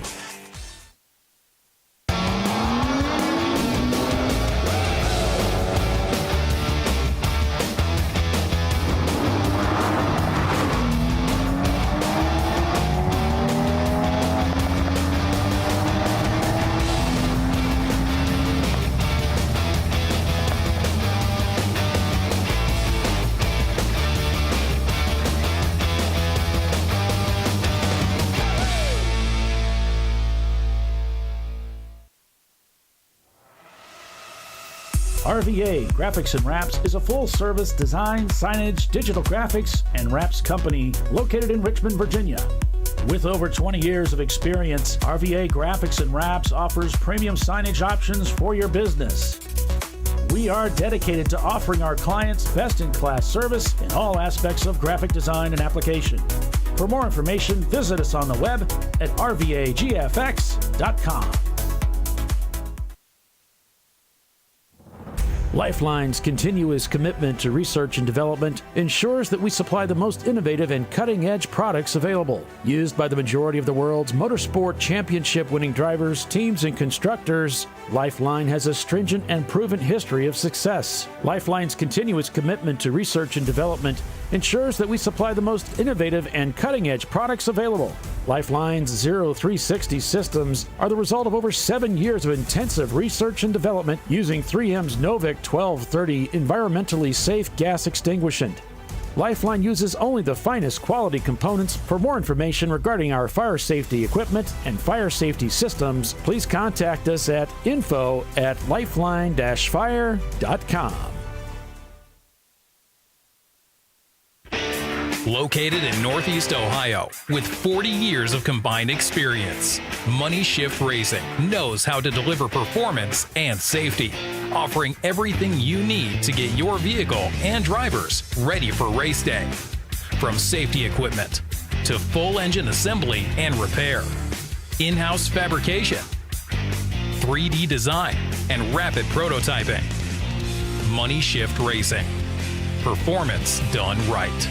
RVA Graphics and Wraps is a full-service design, signage, digital graphics, and wraps company located in Richmond, Virginia. With over 20 years of experience, RVA Graphics and Wraps offers premium signage options for your business. We are dedicated to offering our clients best-in-class service in all aspects of graphic design and application. For more information, visit us on the web at rvagfx.com. Lifeline's continuous commitment to research and development ensures that we supply the most innovative and cutting-edge products available. Used by the majority of the world's motorsport championship-winning drivers, teams, and constructors, Lifeline has a stringent and proven history of success. Lifeline's continuous commitment to research and development ensures that we supply the most innovative and cutting-edge products available. Lifeline's 0360 systems are the result of over 7 years of intensive research and development using 3M's Novik 1230 environmentally safe gas extinguishant. Lifeline uses only the finest quality components. For more information regarding our fire safety equipment and fire safety systems, please contact us at info@lifeline-fire.com. Located in Northeast Ohio, with 40 years of combined experience, Money Shift Racing knows how to deliver performance and safety, offering everything you need to get your vehicle and drivers ready for race day. From safety equipment to full engine assembly and repair, in-house fabrication, 3D design, and rapid prototyping. Money Shift Racing. Performance done right.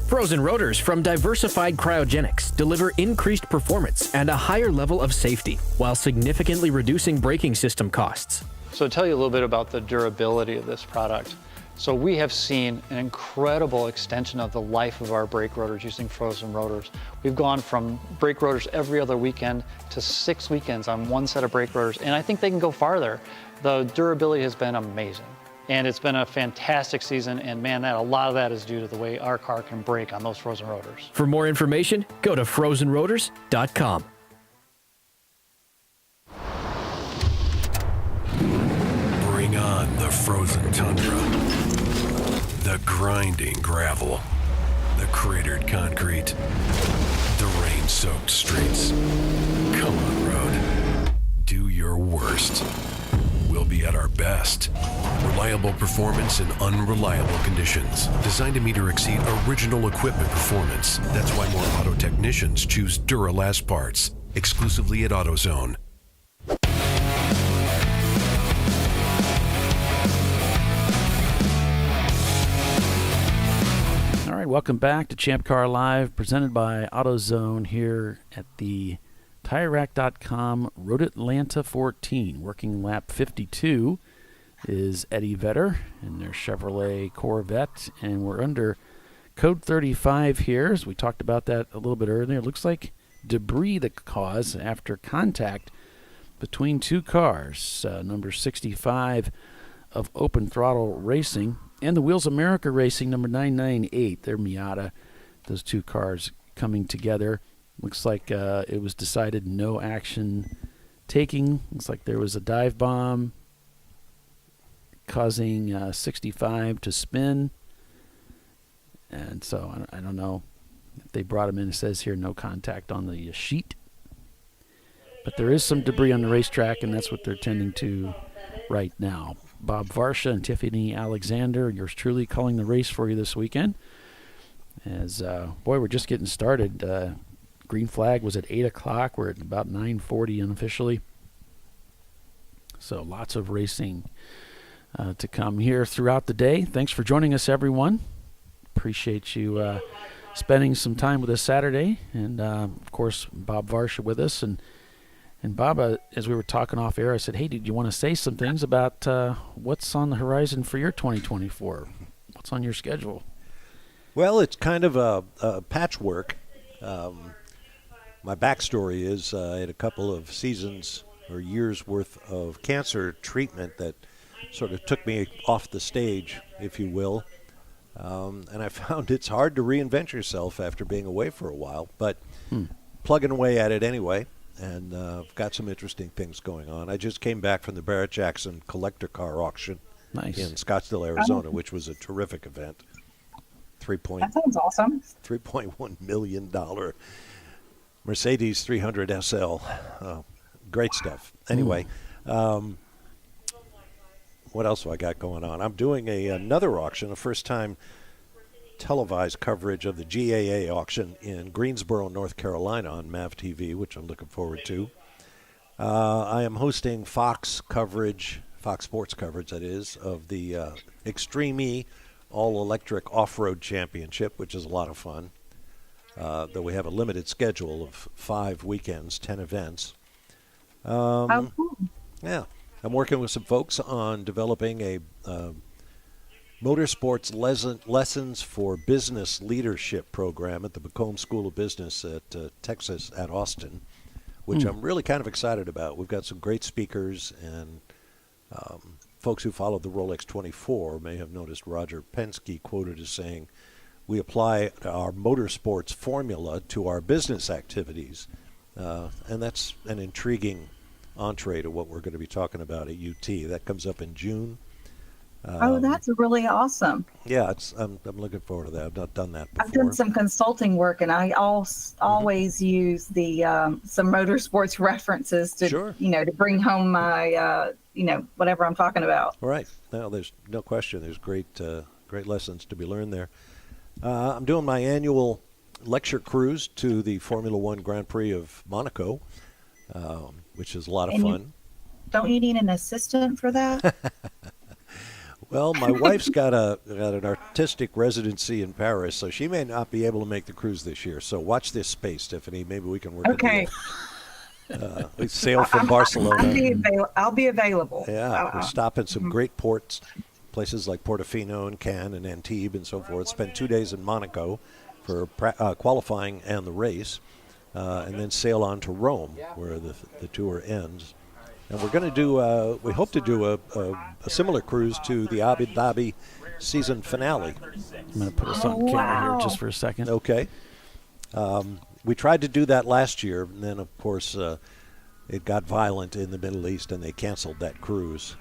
Frozen rotors from Diversified Cryogenics deliver increased performance and a higher level of safety while significantly reducing braking system costs. So to tell you a little bit about the durability of this product. So we have seen an incredible extension of the life of our brake rotors using frozen rotors. We've gone from brake rotors every other weekend to 6 weekends on one set of brake rotors, and I think they can go farther. The durability has been amazing. And it's been a fantastic season, and man, a lot of that is due to the way our car can brake on those frozen rotors. For more information, go to frozenrotors.com. Bring on the frozen tundra, the grinding gravel, the cratered concrete, the rain-soaked streets. Come on, road. Do your worst. We'll be at our best. Reliable performance in unreliable conditions. Designed to meet or exceed original equipment performance. That's why more auto technicians choose Duralast parts. Exclusively at AutoZone. All right, welcome back to Champ Car Live, presented by AutoZone here at the TireRack.com Road Atlanta 14. Working lap 52 is Eddie Vedder and their Chevrolet Corvette, and we're under code 35 here, as we talked about that a little bit earlier. It looks like debris the cause after contact between two cars. Number 65 of Open Throttle Racing and the Wheels America Racing, number 998, their Miata. Those two cars coming together. Looks like it was decided no action taking. Looks like there was a dive bomb causing 65 to spin. And so I don't know if they brought him in. It says here no contact on the sheet. But there is some debris on the racetrack, and that's what they're tending to right now. Bob Varsha and Tiffany Alexander, yours truly, calling the race for you this weekend. As, boy, we're just getting started. Green flag was at 8 o'clock. We're at about 9:40 unofficially. So lots of racing to come here throughout the day. Thanks for joining us, everyone. Appreciate you spending some time with us Saturday. And, of course, Bob Varsha with us. And Bob, as we were talking off air, I said, hey, did you want to say some things about what's on the horizon for your 2024? What's on your schedule? Well, it's kind of a patchwork. My backstory is I had a couple of seasons or years worth of cancer treatment that sort of took me off the stage, if you will. And I found it's hard to reinvent yourself after being away for a while, but plugging away at it anyway. And I've got some interesting things going on. I just came back from the Barrett-Jackson collector car auction in Scottsdale, Arizona, which was a terrific event. That sounds awesome. $3.1 million Mercedes 300 SL. Great stuff. Anyway, what else do I got going on? I'm doing another auction, a first-time televised coverage of the GAA auction in Greensboro, North Carolina on MAV TV, which I'm looking forward to. I am hosting Fox Sports coverage, that is, of the Extreme E All-Electric Off-Road Championship, which is a lot of fun. Though we have a limited schedule of 5 weekends, 10 events. Cool. Yeah. I'm working with some folks on developing a motorsports lessons for business leadership program at the Macomb School of Business at Texas at Austin, which I'm really kind of excited about. We've got some great speakers, and folks who follow the Rolex 24 may have noticed Roger Penske quoted as saying, "We apply our motorsports formula to our business activities," and that's an intriguing entree to what we're going to be talking about at UT. That comes up in June. That's really awesome. Yeah, I'm looking forward to that. I've not done that before. I've done some consulting work, and I always use the some motorsports references to to bring home my whatever I'm talking about. Right. No, there's no question. There's great lessons to be learned there. I'm doing my annual lecture cruise to the Formula One Grand Prix of Monaco, which is a lot of fun. Don't you need an assistant for that? Well, my wife's got an artistic residency in Paris, so she may not be able to make the cruise this year. So watch this space, Tiffany. Maybe we can work. Okay. We sail from Barcelona. I'll be available. Yeah, we stop at some great ports, places like Portofino and Cannes and Antibes and so forth. Spend 2 days in Monaco for qualifying and the race, and then sail on to Rome, where the tour ends. And we're going to do, we hope to do a similar cruise to the Abu Dhabi season finale. I'm going to put us on camera here just for a second. Okay. We tried to do that last year, and then, of course, it got violent in the Middle East, and they canceled that cruise.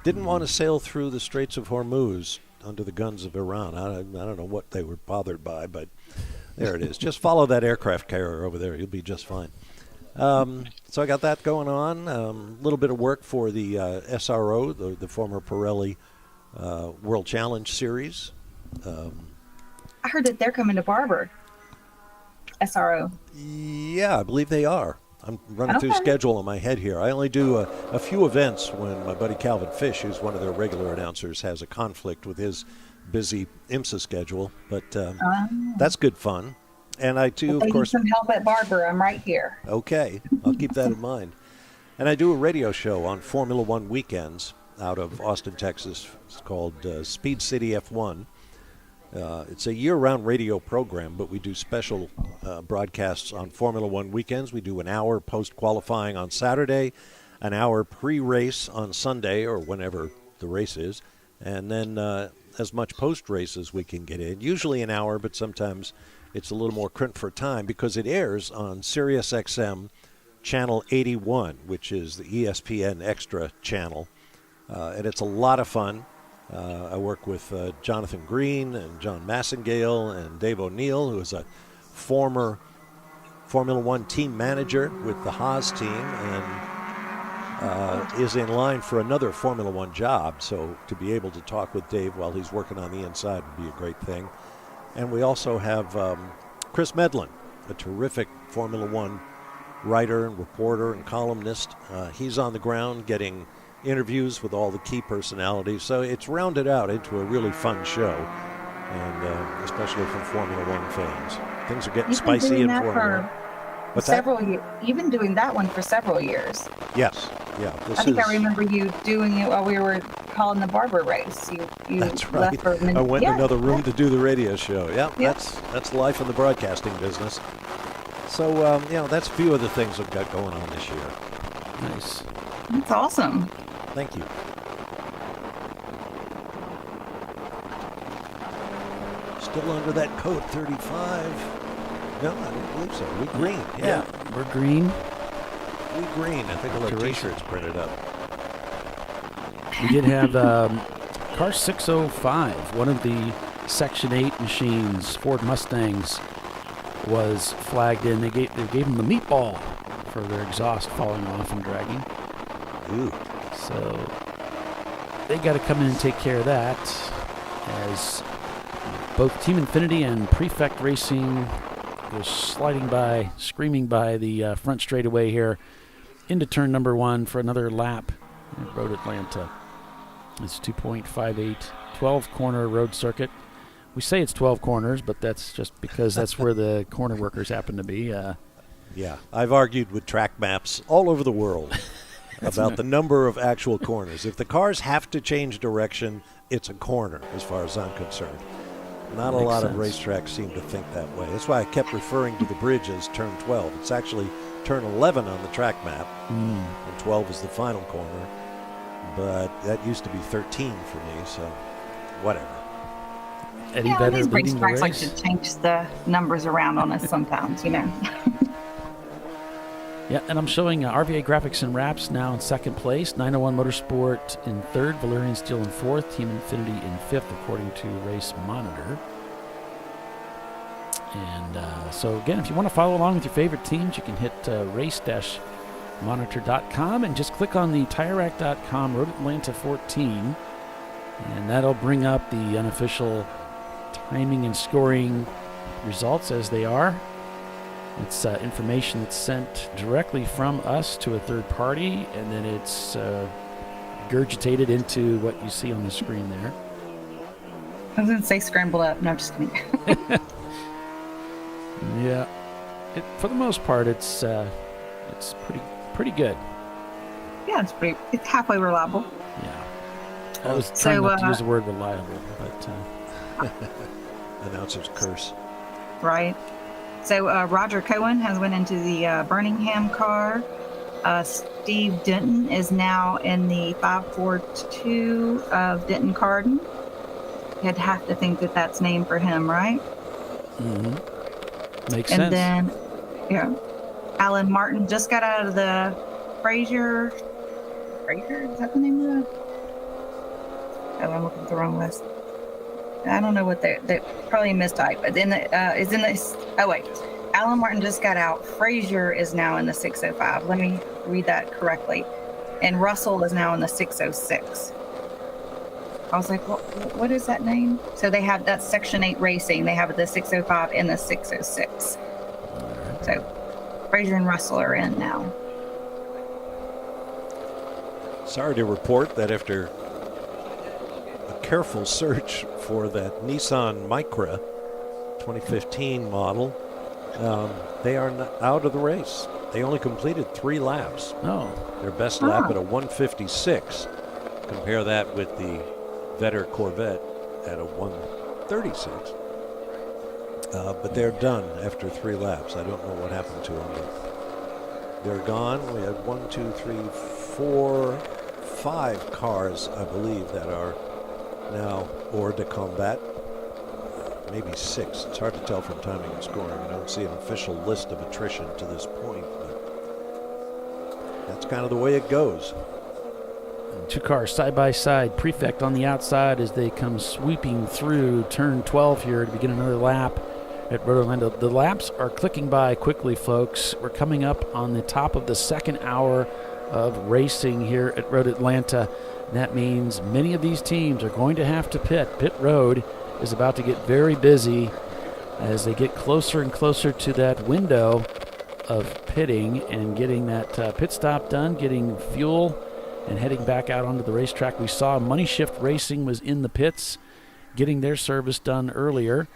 Didn't want to sail through the Straits of Hormuz under the guns of Iran. I don't know what they were bothered by, but there it is. Just follow that aircraft carrier over there. You'll be just fine. So I got that going on. A little bit of work for the SRO, the former Pirelli World Challenge Series. I heard that they're coming to Barber. SRO. Yeah, I believe they are. I'm running through schedule in my head here. I only do a few events when my buddy Calvin Fish, who's one of their regular announcers, has a conflict with his busy IMSA schedule. But that's good fun. And I do, of course. Need some help at Barber. I'm right here. Okay, I'll keep that in mind. And I do a radio show on Formula One weekends out of Austin, Texas. It's called Speed City F1. It's a year-round radio program, but we do special broadcasts on Formula One weekends. We do an hour post-qualifying on Saturday, an hour pre-race on Sunday or whenever the race is, and then as much post-race as we can get in. Usually an hour, but sometimes it's a little more crimped for time because it airs on Sirius XM Channel 81, which is the ESPN Extra channel. And it's a lot of fun. I work with Jonathan Green and John Massengale and Dave O'Neill, who is a former Formula One team manager with the Haas team and is in line for another Formula One job. So to be able to talk with Dave while he's working on the inside would be a great thing. And we also have Chris Medlin, a terrific Formula One writer and reporter and columnist. He's on the ground getting interviews with all the key personalities. So it's rounded out into a really fun show, and especially for Formula One fans. Things are getting spicy in Formula One. What's several years. You've been doing that one for several years. Yes. Yeah. I think I remember you doing it while we were calling the Barber race. You that's right. Left for I went in another room to do the radio show. Yeah. That's life in the broadcasting business. So, that's a few of the things I've got going on this year. Nice. That's awesome. Thank you. Still under that code 35. No, I don't believe so. We green. Yeah. We're green. We green. I think all our T-shirts printed up. We did have car 605, one of the Section 8 machines, Ford Mustangs, was flagged in. They gave them the meatball for their exhaust falling off and dragging. Ooh. So they got to come in and take care of that, as both Team Infinity and Prefect Racing was sliding by, screaming by the front straightaway here into turn number 1 for another lap at Road Atlanta. It's 2.58, 12-corner road circuit. We say it's 12 corners, but that's just because that's where the corner workers happen to be. Yeah, I've argued with track maps all over the world about the number of actual corners. If the cars have to change direction, it's a corner as far as I'm concerned. Not a lot of racetracks seem to think that way. That's why I kept referring to the bridge as turn 12. It's actually turn 11 on the track map, and 12 is the final corner. But that used to be 13 for me, so whatever. Eddie Yeah, Vedder these leading the racetracks like race. to change the numbers around on us sometimes, you know. Yeah, and I'm showing RVA Graphics and Wraps now in second place, 901 Motorsport in third, Valerian Steel in fourth, Team Infinity in fifth, according to Race Monitor. And so, again, if you want to follow along with your favorite teams, you can hit race-monitor.com and just click on the TireRack.com Road Atlanta 14, and that'll bring up the unofficial timing and scoring results as they are. It's information that's sent directly from us to a third party, and then it's regurgitated into what you see on the screen there. I was going to say scrambled up. No, just kidding. Yeah, for the most part, it's pretty good. Yeah, it's halfway reliable. Yeah, I was trying not to use the word reliable, but announcer's curse. Right. So Roger Cohen has went into the Birmingham car. Steve Denton is now in the 542 of Denton Carden. You'd have to think that that's named for him, right? Mm-hmm. Makes and sense. And then, yeah, Alan Martin just got out of the Frazier, is that the name of the? Oh, I'm looking at the wrong list. I don't know what they probably mistyped, but then is in this. Oh wait, Alan Martin just got out. Frazier is now in the 605. Let me read that correctly. And Russell is now in the 606. I was like, what is that name? So they have that Section 8 racing. They have the 605 and the 606. So Frazier and Russell are in now. Sorry to report that after a careful search for that Nissan Micra 2015 model, they are out of the race. They only completed 3 laps. Oh. Their best lap at a 156. Compare that with the Vetter Corvette at a 136. But they're done after 3 laps. I don't know what happened to them, but they're gone. We had 1, 2, 3, 4, 5 cars, I believe, that are now hors de combat. Maybe 6. It's hard to tell from timing and scoring. I don't see an official list of attrition to this point, but that's kind of the way it goes. 2 cars side by side, Prefect on the outside as they come sweeping through turn 12 here to begin another lap at Road Atlanta. The laps are clicking by quickly, folks. We're coming up on the top of the second hour of racing here at Road Atlanta. And that means many of these teams are going to have to pit. Pit road is about to get very busy as they get closer and closer to that window of pitting and getting that pit stop done, getting fuel, and heading back out onto the racetrack. We saw Money Shift Racing was in the pits, getting their service done earlier.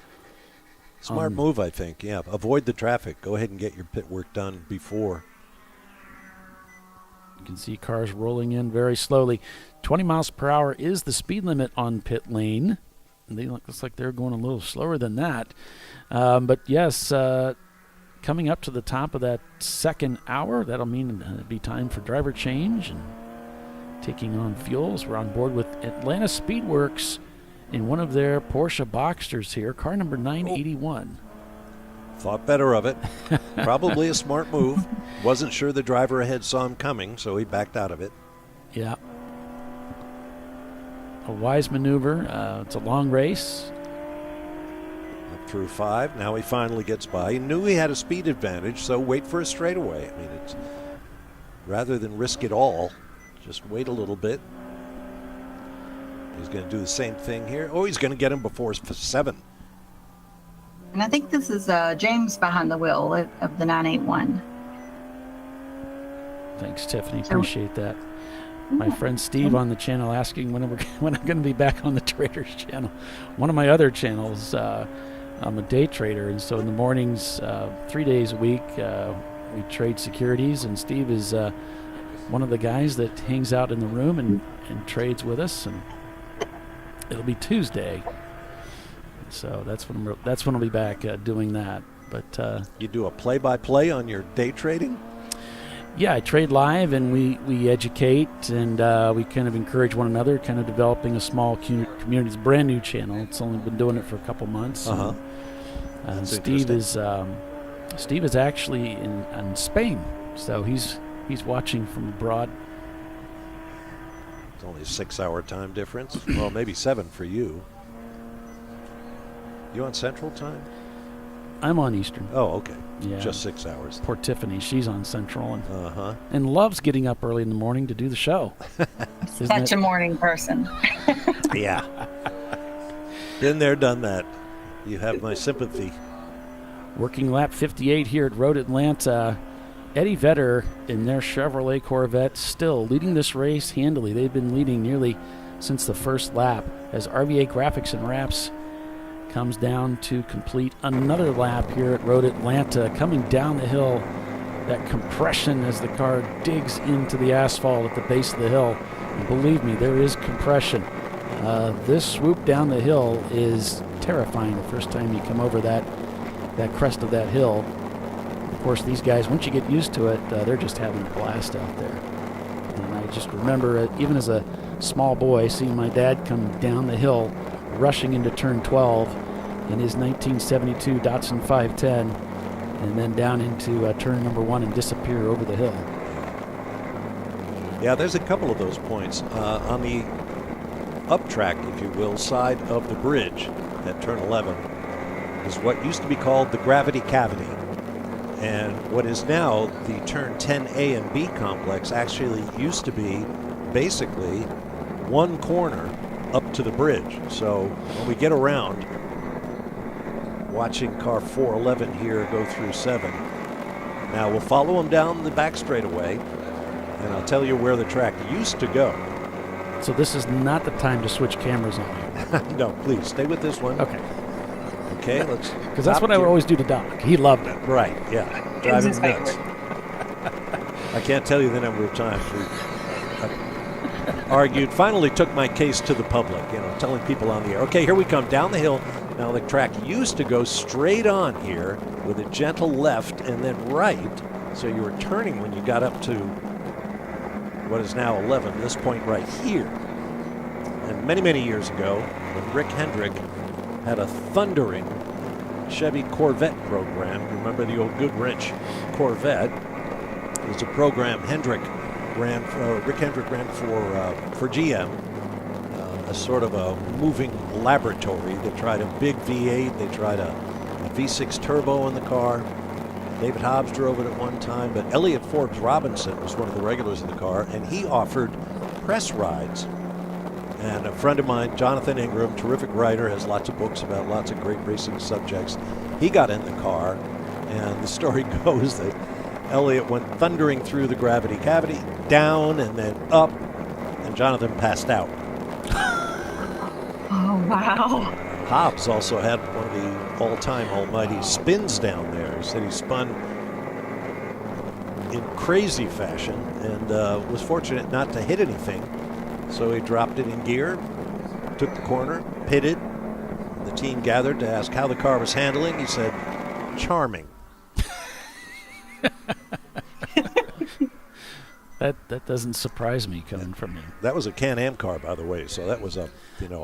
Smart move, I think. Yeah, avoid the traffic. Go ahead and get your pit work done before. You can see cars rolling in very slowly. 20 miles per hour is the speed limit on pit lane. Looks like they're going a little slower than that. But yes, coming up to the top of that second hour, that'll mean it'll be time for driver change and taking on fuels. We're on board with Atlanta Speedworks in one of their Porsche Boxsters here, car number 981. Thought better of it. Probably a smart move. Wasn't sure the driver ahead saw him coming, so he backed out of it. Yeah. A wise maneuver. It's a long race. Up through 5. Now he finally gets by. He knew he had a speed advantage, so wait for a straightaway. I mean, it's rather than risk it all, just wait a little bit. He's going to do the same thing here. Oh, he's going to get him before 7. And I think this is James behind the wheel of the 981. Thanks, Tiffany. Appreciate that. My friend Steve on the channel asking when I'm going to be back on the Traders channel. One of my other channels, I'm a day trader, and so in the mornings, 3 days a week, we trade securities, and Steve is one of the guys that hangs out in the room and trades with us, and it'll be Tuesday. So that's when I'll be back doing that. But you do a play-by-play on your day trading? Yeah, I trade live, and we educate, and we kind of encourage one another, kind of developing a small community. It's a brand new channel. It's only been doing it for a couple months. Steve is actually in Spain, so he's watching from abroad. It's only a 6-hour time difference. Well, maybe 7 for you. You on Central Time? I'm on Eastern. Oh, okay. Yeah. Just 6 hours. Poor Tiffany. She's on Central and loves getting up early in the morning to do the show. Such a morning person. Yeah. Been there, done that. You have my sympathy. Working lap 58 here at Road Atlanta. Eddie Vedder in their Chevrolet Corvette still leading this race handily. They've been leading nearly since the first lap as RVA Graphics and Wraps comes down to complete another lap here at Road Atlanta. Coming down the hill, that compression as the car digs into the asphalt at the base of the hill. And believe me, there is compression. This swoop down the hill is terrifying the first time you come over that crest of that hill. Of course, these guys, once you get used to it, they're just having a blast out there. And I just remember, even as a small boy, seeing my dad come down the hill, rushing into turn 12 in his 1972 Datsun 510, and then down into turn number 1 and disappear over the hill. Yeah, there's a couple of those points. On the up track, if you will, side of the bridge at turn 11 is what used to be called the gravity cavity. And what is now the turn 10A and B complex actually used to be basically one corner up to the bridge. So when we get around, watching car 411 here go through 7. Now we'll follow them down the back straightaway, and I'll tell you where the track used to go. So this is not the time to switch cameras on you. No, please stay with this one. Okay. Okay, let's. Because that's what I would always do to Doc. He loved it. Right, yeah. Driving nuts. I can't tell you the number of times we argued. Finally took my case to the public, telling people on the air, okay, here we come down the hill. Now the track used to go straight on here with a gentle left and then right. So you were turning when you got up to what is now 11, this point right here. And many, many years ago, when Rick Hendrick had a thundering Chevy Corvette program. Remember the old Goodwrench Corvette? It was a program Rick Hendrick ran for GM, a sort of a moving laboratory. They tried a big V8, they tried a V6 turbo in the car. David Hobbs drove it at one time, but Elliott Forbes Robinson was one of the regulars in the car, and he offered press rides. And a friend of mine, Jonathan Ingram, terrific writer, has lots of books about lots of great racing subjects. He got in the car, and the story goes that Elliott went thundering through the gravity cavity, down and then up, and Jonathan passed out. Oh, wow. Hobbs also had one of the all-time almighty spins down there. He said he spun in crazy fashion and was fortunate not to hit anything. So he dropped it in gear, took the corner, pitted. The team gathered to ask how the car was handling. He said, charming. That doesn't surprise me coming from him. That was a Can-Am car, by the way, so that was a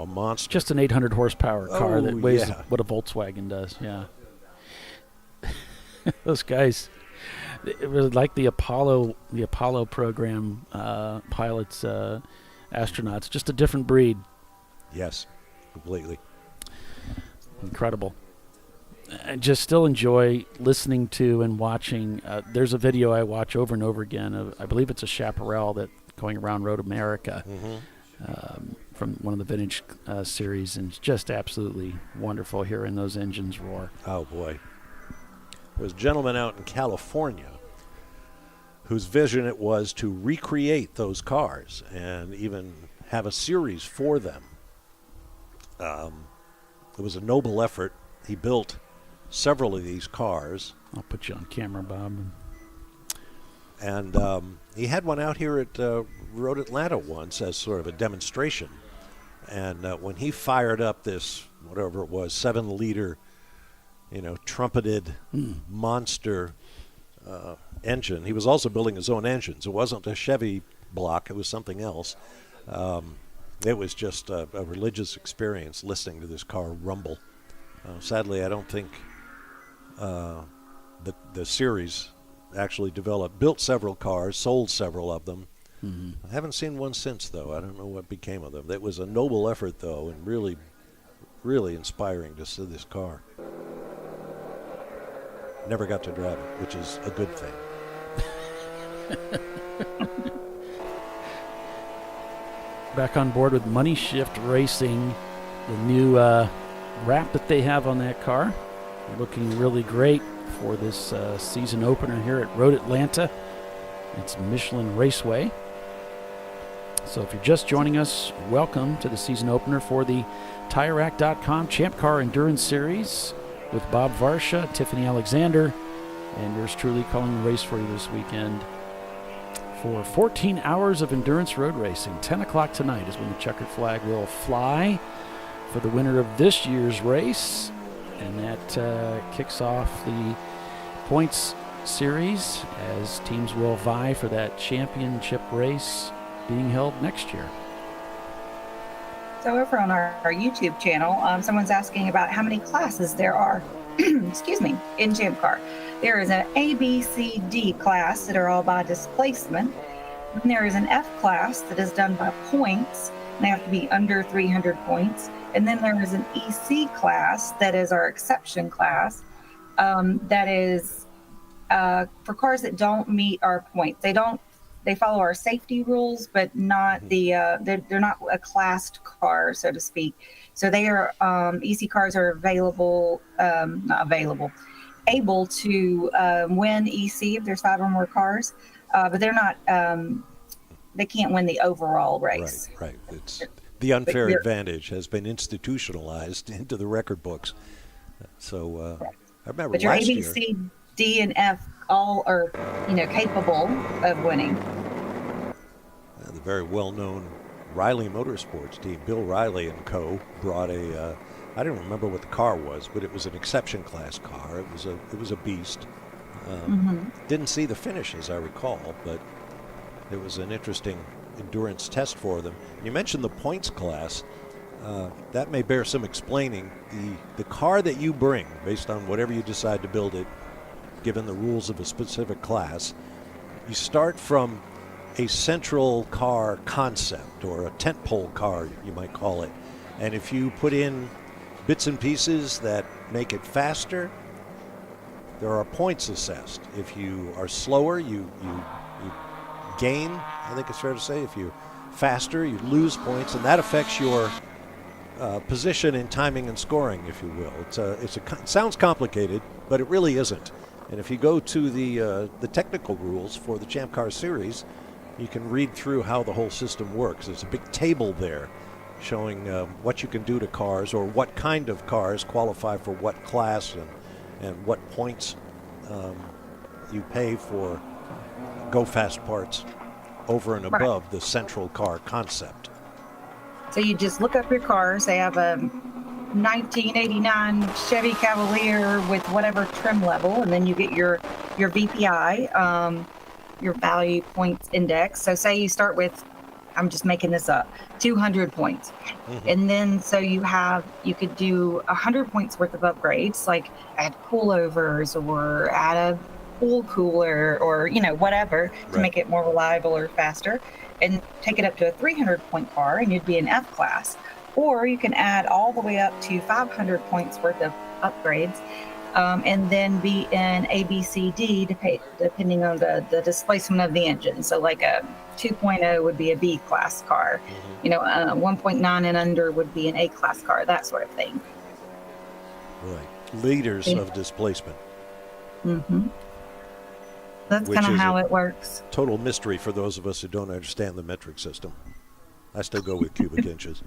monster. Just an 800 horsepower car that weighs yeah. what a Volkswagen does. Yeah. Those guys, it was like the Apollo program pilots, astronauts, just a different breed. Yes, completely. Incredible. I just still enjoy listening to and watching. There's a video I watch over and over again of, I believe it's a Chaparral that going around Road America from one of the vintage series, and it's just absolutely wonderful hearing those engines roar. Oh boy. There was a gentleman out in California whose vision it was to recreate those cars and even have a series for them. It was a noble effort. He built several of these cars. I'll put you on camera, Bob. And he had one out here at Road Atlanta once as sort of a demonstration. And when he fired up this, whatever it was, 7-liter, trumpeted monster engine, he was also building his own engines. It wasn't a Chevy block. It was something else. It was just a religious experience listening to this car rumble. Sadly, I don't think the series actually built several cars, sold several of them. I haven't seen one since, though. I don't know what became of them. It was a noble effort, though, and really, really inspiring to see this car. Never got to drive it, which is a good thing. Back on board with Money Shift Racing, the new wrap that they have on that car. Looking really great for this season opener here at Road Atlanta. It's Michelin Raceway. So if you're just joining us, welcome to the season opener for the TireRack.com Champ Car Endurance Series with Bob Varsha, Tiffany Alexander, and yours truly calling the race for you this weekend for 14 hours of endurance road racing. 10 o'clock tonight is when the checkered flag will fly for the winner of this year's race, and that kicks off the points series as teams will vie for that championship race being held next year. So over on our YouTube channel, someone's asking about how many classes there are excuse me, in Champ Car. There is an A, B, C, D class that are all by displacement. Then there is an F class that is done by points. They have to be under 300 points. And then there is an EC class that is our exception class. That is for cars that don't meet our points. They follow our safety rules, but not they're not a classed car, so to speak. So they are EC cars are able to win EC if there's 5 or more cars, but they're not. They can't win the overall race. Right. It's the unfair advantage has been institutionalized into the record books. So I remember but your last A, B, year. C, D, and F all are capable of winning. The very well-known Riley Motorsports team, Bill Riley and co. brought a. I don't remember what the car was, but it was an exception class car. It was a beast. Didn't see the finish, as I recall, but it was an interesting endurance test for them. You mentioned the points class. That may bear some explaining. The car that you bring, based on whatever you decide to build it, given the rules of a specific class, you start from a central car concept, or a tentpole car, you might call it. And if you put in bits and pieces that make it faster, there are points assessed. If you are slower, you gain, I think it's fair to say. If you're faster, you lose points, and that affects your position in timing and scoring, if you will. It sounds complicated, but it really isn't. And if you go to the technical rules for the Champ Car Series, you can read through how the whole system works. There's a big table there showing what you can do to cars, or what kind of cars qualify for what class, and what points you pay for go-fast parts over and above the central car concept. So you just look up your cars. They have a 1989 Chevy Cavalier with whatever trim level, and then you get your VPI, your value points index. So say you start with, I'm just making this up, 200 points. And then so you could do 100 points worth of upgrades, like add pullovers or add a pool cooler or whatever to make it more reliable or faster, and take it up to a 300 point car, and you'd be an F class. Or you can add all the way up to 500 points worth of upgrades, and then be in A, B, C, D, depending on the displacement of the engine. So like a 2.0 would be a B class car, 1.9 and under would be an A class car, that sort of thing. Right. Liters of displacement. That's which kind of is how a it works. Total mystery for those of us who don't understand the metric system. I still go with cubic inches.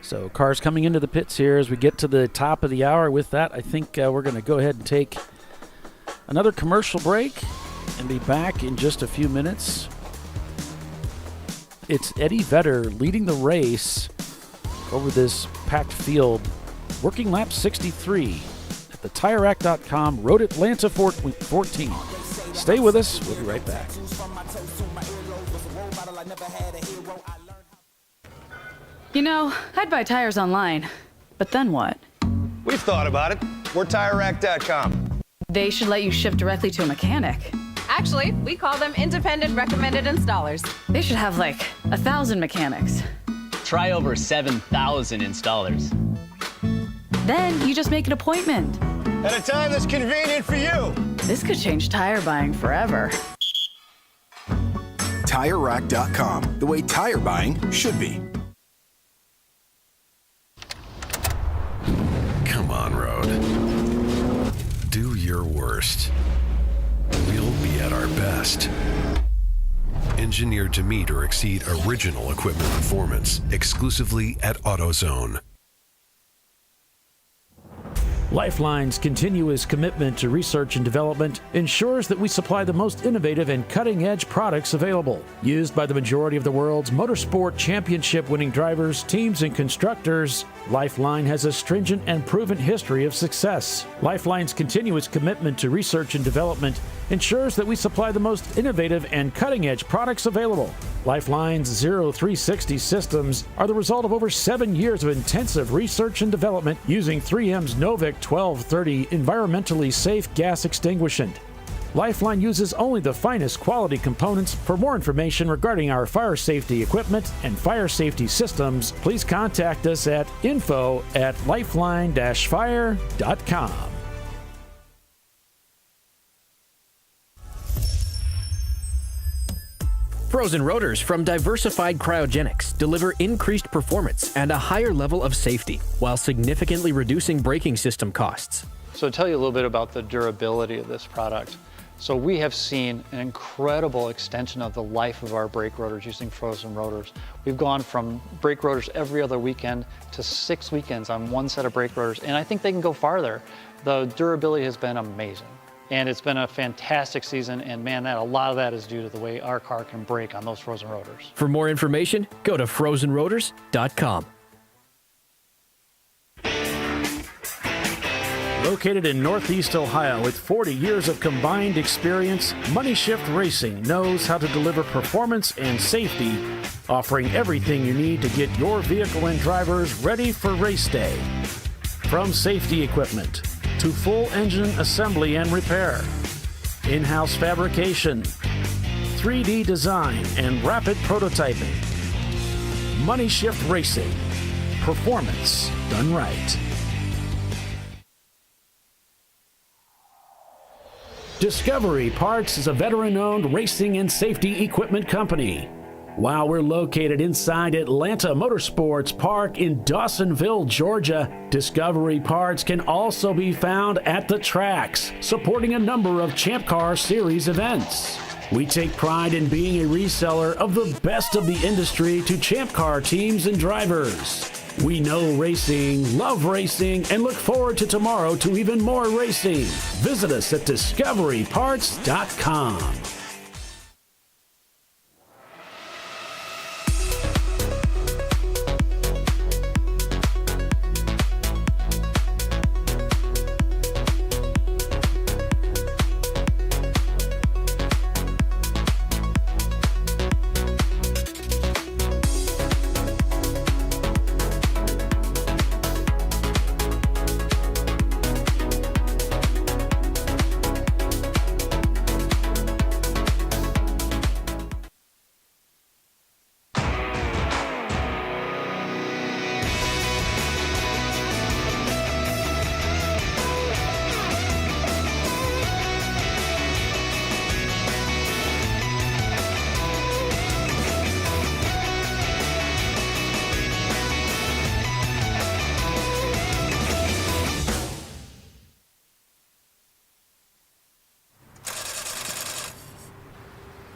So cars coming into the pits here as we get to the top of the hour. With that, I think we're going to go ahead and take another commercial break and be back in just a few minutes. It's Eddie Vedder leading the race over this packed field, working lap 63 at the TireRack.com Road Atlanta 14. Stay with us. We'll be right back. You know, I'd buy tires online, but then what? We've thought about it. We're TireRack.com. They should let you ship directly to a mechanic. Actually, we call them independent recommended installers. They should have like 1,000 mechanics. Try over 7,000 installers. Then you just make an appointment. At a time that's convenient for you. This could change tire buying forever. TireRack.com, the way tire buying should be. Come on, Road. Do your worst. We'll be at our best. Engineered to meet or exceed original equipment performance, exclusively at AutoZone. Lifeline's continuous commitment to research and development ensures that we supply the most innovative and cutting-edge products available. Used by the majority of the world's motorsport championship-winning drivers, teams, and constructors, Lifeline has a stringent and proven history of success. Lifeline's continuous commitment to research and development ensures that we supply the most innovative and cutting-edge products available. Lifeline's 0360 systems are the result of over 7 years of intensive research and development using 3M's Novik 1230 environmentally safe gas extinguishant. Lifeline uses only the finest quality components. For more information regarding our fire safety equipment and fire safety systems, please contact us at info@lifeline-fire.com. Frozen rotors from Diversified Cryogenics deliver increased performance and a higher level of safety while significantly reducing braking system costs. So to tell you a little bit about the durability of this product. So we have seen an incredible extension of the life of our brake rotors using frozen rotors. We've gone from brake rotors every other weekend to 6 weekends on one set of brake rotors, and I think they can go farther. The durability has been amazing. And it's been a fantastic season, and man, a lot of that is due to the way our car can brake on those frozen rotors. For more information, go to frozenrotors.com. Located in Northeast Ohio with 40 years of combined experience, Money Shift Racing knows how to deliver performance and safety, offering everything you need to get your vehicle and drivers ready for race day. From safety equipment to full engine assembly and repair, in-house fabrication, 3D design, and rapid prototyping. Money Shift Racing. Performance done right. Discovery Parts is a veteran-owned racing and safety equipment company. While we're located inside Atlanta Motorsports Park in Dawsonville, Georgia, Discovery Parts can also be found at the tracks, supporting a number of Champ Car Series events. We take pride in being a reseller of the best of the industry to Champ Car teams and drivers. We know racing, love racing, and look forward to tomorrow to even more racing. Visit us at discoveryparts.com.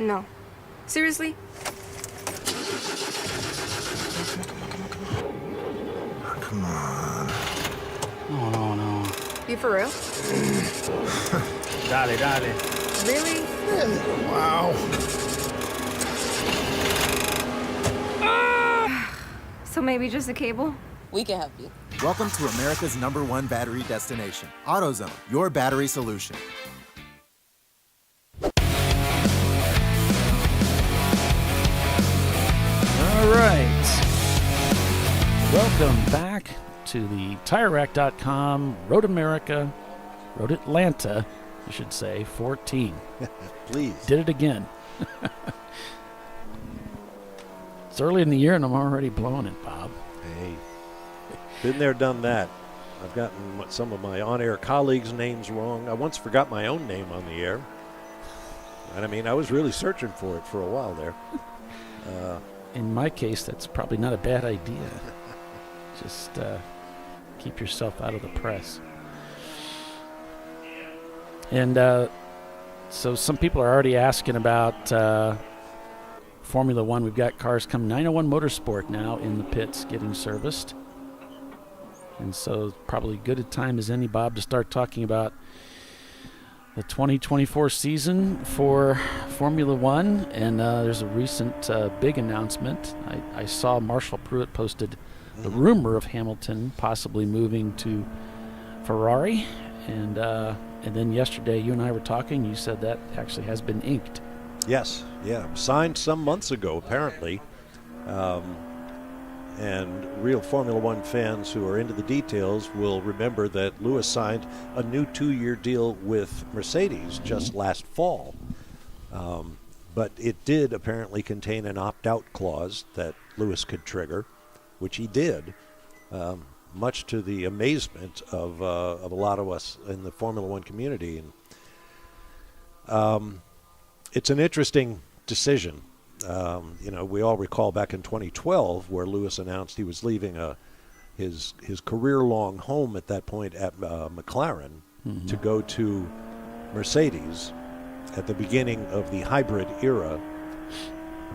No. Seriously? Come on. No. You for real? Dale. Really? Wow. So maybe just a cable? We can help you. Welcome to America's #1 battery destination, AutoZone, your battery solution. All right. Welcome back to the TireRack.com Road America, Road Atlanta, I should say, 14. Please. Did it again. It's early in the year and I'm already blowing it, Bob. Hey, been there, done that. I've gotten some of my on-air colleagues' names wrong. I once forgot my own name on the air. And I mean, I was really searching for it for a while there. In my case, that's probably not a bad idea. Just keep yourself out of the press. And so some people are already asking about Formula One. We've got cars come 901 Motorsport now in the pits getting serviced. And so probably good a time as any, Bob, to start talking about the 2024 season for Formula One. And there's a recent big announcement. I saw Marshall Pruitt posted the rumor of Hamilton possibly moving to Ferrari. And then yesterday you and I were talking. You said that actually has been inked. Yes, yeah, signed some months ago, apparently. And real Formula One fans who are into the details will remember that Lewis signed a new 2-year deal with Mercedes just last fall. But it did apparently contain an opt-out clause that Lewis could trigger, which he did, much to the amazement of a lot of us in the Formula One community. And it's an interesting decision. We all recall back in 2012 where Lewis announced he was leaving his career-long home at that point at McLaren to go to Mercedes at the beginning of the hybrid era.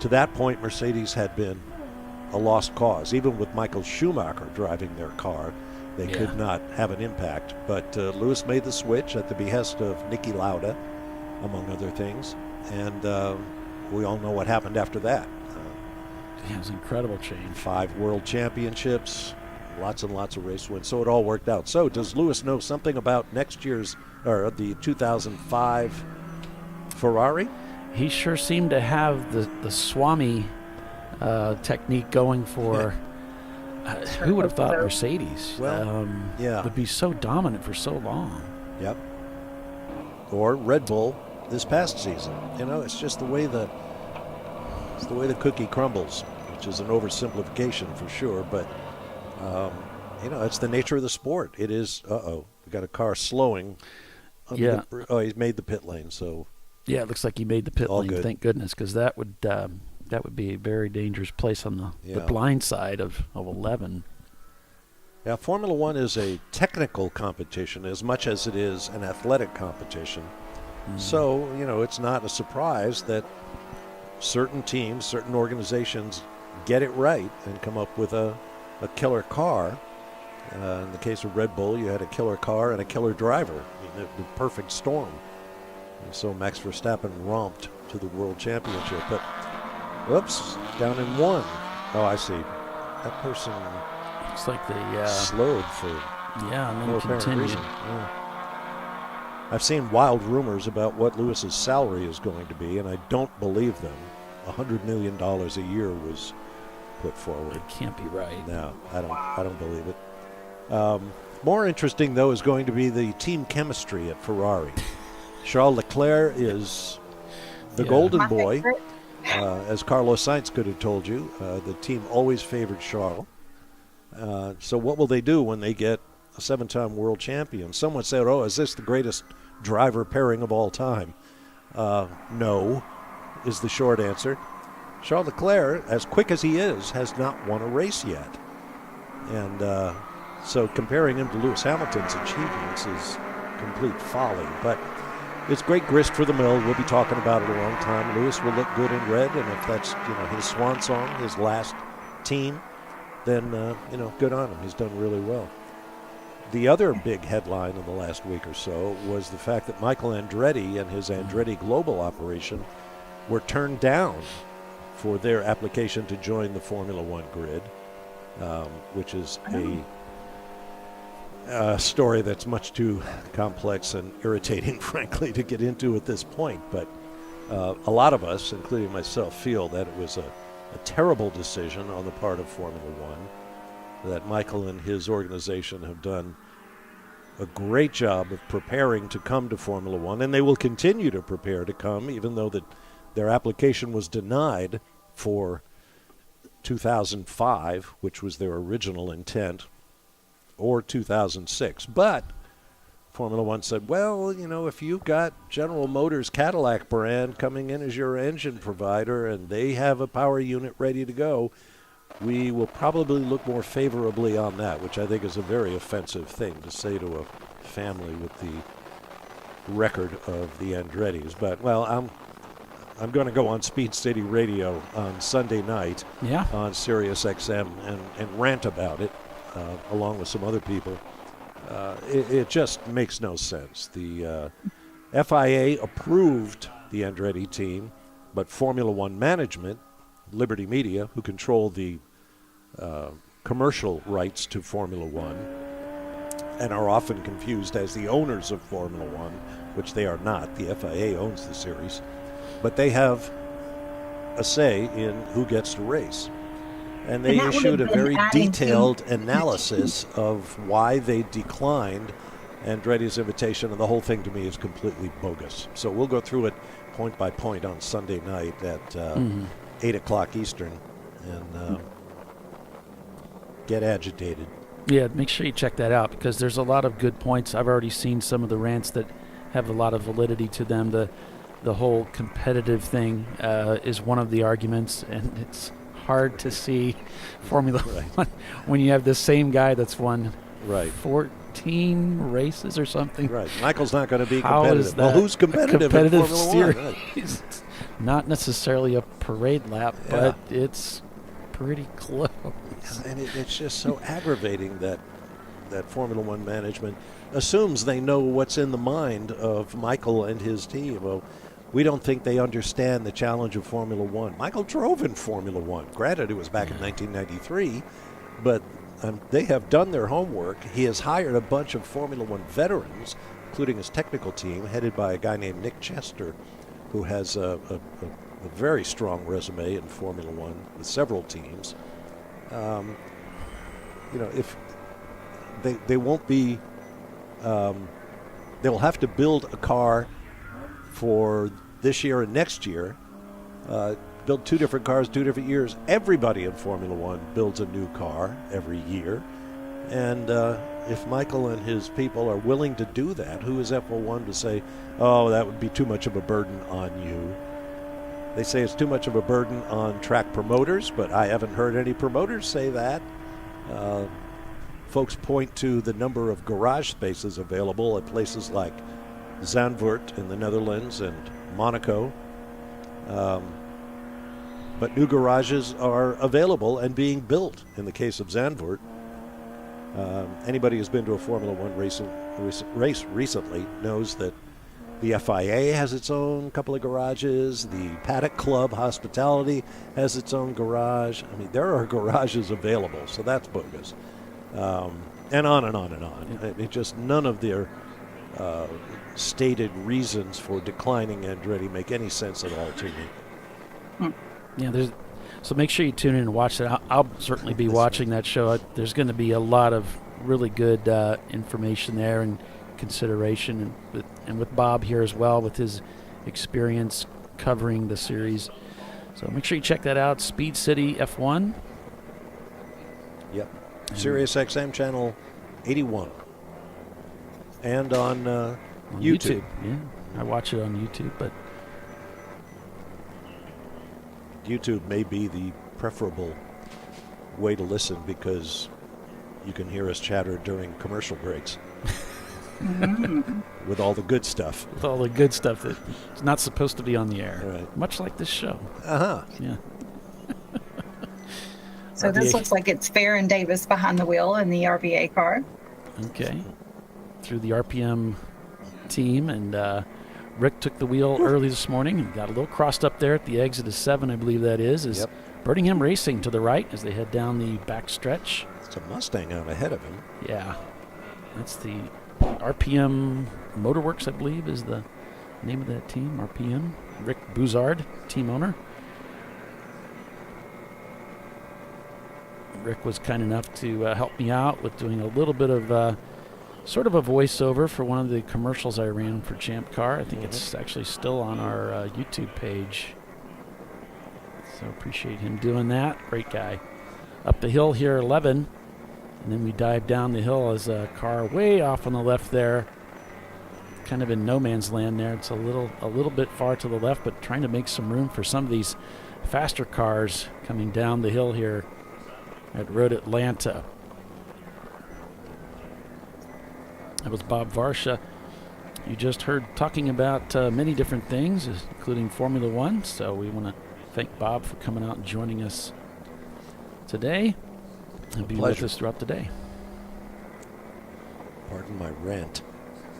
To that point, Mercedes had been a lost cause. Even with Michael Schumacher driving their car, they could not have an impact. But Lewis made the switch at the behest of Niki Lauda, among other things. And we all know what happened after that. It was an incredible change. 5 world championships, lots and lots of race wins. So it all worked out. So does Lewis know something about next year's, or the 2005 Ferrari? He sure seemed to have the Swami technique going for. Who would have thought Mercedes would be so dominant for so long? Yep. Or Red Bull this past season. It's just the way the cookie crumbles, which is an oversimplification for sure, but it's the nature of the sport. It is we got a car slowing. He made the pit lane, so yeah, it looks like he made the pit lane. Good. Thank goodness, because that would be a very dangerous place on the blind side of 11. Yeah, Formula One is a technical competition as much as it is an athletic competition. So, it's not a surprise that certain teams, certain organizations get it right and come up with a killer car. In the case of Red Bull, you had a killer car and a killer driver, the perfect storm. And so Max Verstappen romped to the World Championship. But, whoops, down in 1. Oh, I see. That person looks like they slowed for and then no apparent continued. reason. Yeah. I've seen wild rumors about what Lewis's salary is going to be, and I don't believe them. $100 million a year was put forward. It can't be right. No, I don't believe it. More interesting, though, is going to be the team chemistry at Ferrari. Charles Leclerc is the golden boy, as Carlos Sainz could have told you. The team always favored Charles. So what will they do when they get a 7-time world champion? Someone said, is this the greatest driver pairing of all time? No, is the short answer. Charles Leclerc, as quick as he is, has not won a race yet. And so comparing him to Lewis Hamilton's achievements is complete folly. But it's great grist for the mill. We'll be talking about it a long time. Lewis will look good in red, and if that's his swan song, his last team, then good on him. He's done really well. The other big headline in the last week or so was the fact that Michael Andretti and his Andretti Global operation were turned down for their application to join the Formula One grid, which is a story that's much too complex and irritating, frankly, to get into at this point. But a lot of us, including myself, feel that it was a terrible decision on the part of Formula One, that Michael and his organization have done a great job of preparing to come to Formula One, and they will continue to prepare to come, even though that their application was denied for 2005, which was their original intent, or 2006. But Formula One said, well, if you've got General Motors Cadillac brand coming in as your engine provider and they have a power unit ready to go, we will probably look more favorably on that, which I think is a very offensive thing to say to a family with the record of the Andrettis. But, well, I'm going to go on Speed City Radio on Sunday night on Sirius XM and rant about it, along with some other people. It just makes no sense. The FIA approved the Andretti team, but Formula One management, Liberty Media, who control the commercial rights to Formula One and are often confused as the owners of Formula One, which they are not. The FIA owns the series. But they have a say in who gets to race. And they issued a very detailed analysis of why they declined Andretti's invitation, and the whole thing to me is completely bogus. So we'll go through it point by point on Sunday night at 8 o'clock Eastern and get agitated. Yeah, make sure you check that out because there's a lot of good points. I've already seen some of the rants that have a lot of validity to them. The whole competitive thing is one of the arguments, and it's hard to see Formula One when you have the same guy that's won 14 races or something. Right. Michael's not going to be How competitive. is that Well, who's competitive in Formula series? One? It's not necessarily a parade lap, but it's pretty close. And it's just so aggravating that Formula One management assumes they know what's in the mind of Michael and his team. Well, we don't think they understand the challenge of Formula One. Michael drove in Formula One. Granted, it was back in 1993, but they have done their homework. He has hired a bunch of Formula One veterans, including his technical team, headed by a guy named Nick Chester, who has a very strong resume in Formula One with several teams. If they won't be, they'll have to build a car for this year and next year, build two different cars, 2 different years. Everybody in Formula One builds a new car every year. And if Michael and his people are willing to do that, who is F1 to say, oh, that would be too much of a burden on you? They say it's too much of a burden on track promoters, but I haven't heard any promoters say that. Folks point to the number of garage spaces available at places like Zandvoort in the Netherlands and Monaco. But new garages are available and being built in the case of Zandvoort. Anybody who's been to a Formula One race recently knows that the FIA has its own couple of garages. The Paddock Club Hospitality has its own garage. I mean, there are garages available, so that's bogus. And on and on and on. It just none of their stated reasons for declining Andretti make any sense at all to me. Yeah, so make sure you tune in and watch that. I'll certainly be watching that show. There's going to be a lot of really good information there and consideration, and with Bob here as well with his experience covering the series. So make sure you check that out. Speed City F1. Yep. Sirius XM channel 81. And on YouTube. Yeah, I watch it on YouTube, but YouTube may be the preferable way to listen because you can hear us chatter during commercial breaks. With all the good stuff. With all the good stuff that's not supposed to be on the air. Right. Much like this show. Uh-huh. Yeah. So this looks like it's Fair and Davis behind the wheel in the RVA car. Okay. Through the RPM team, and Rick took the wheel early this morning and got a little crossed up there at the exit of 7, I believe that is. Yep. Birmingham Racing to the right as they head down the back stretch. It's a Mustang out ahead of him. Yeah. That's the RPM Motorworks, I believe, is the name of that team, RPM. Rick Buzard, team owner. Rick was kind enough to help me out with doing a little bit of sort of a voiceover for one of the commercials I ran for Champ Car. I think it's actually still on our YouTube page. So appreciate him doing that. Great guy. Up the hill here, 11. And then we dive down the hill as a car way off on the left there. Kind of in no man's land there. It's a little bit far to the left, but trying to make some room for some of these faster cars coming down the hill here at Road Atlanta. That was Bob Varsha. You just heard talking about many different things, including Formula One. So we want to thank Bob for coming out and joining us today. He'll be with us throughout the day. Pardon my rant.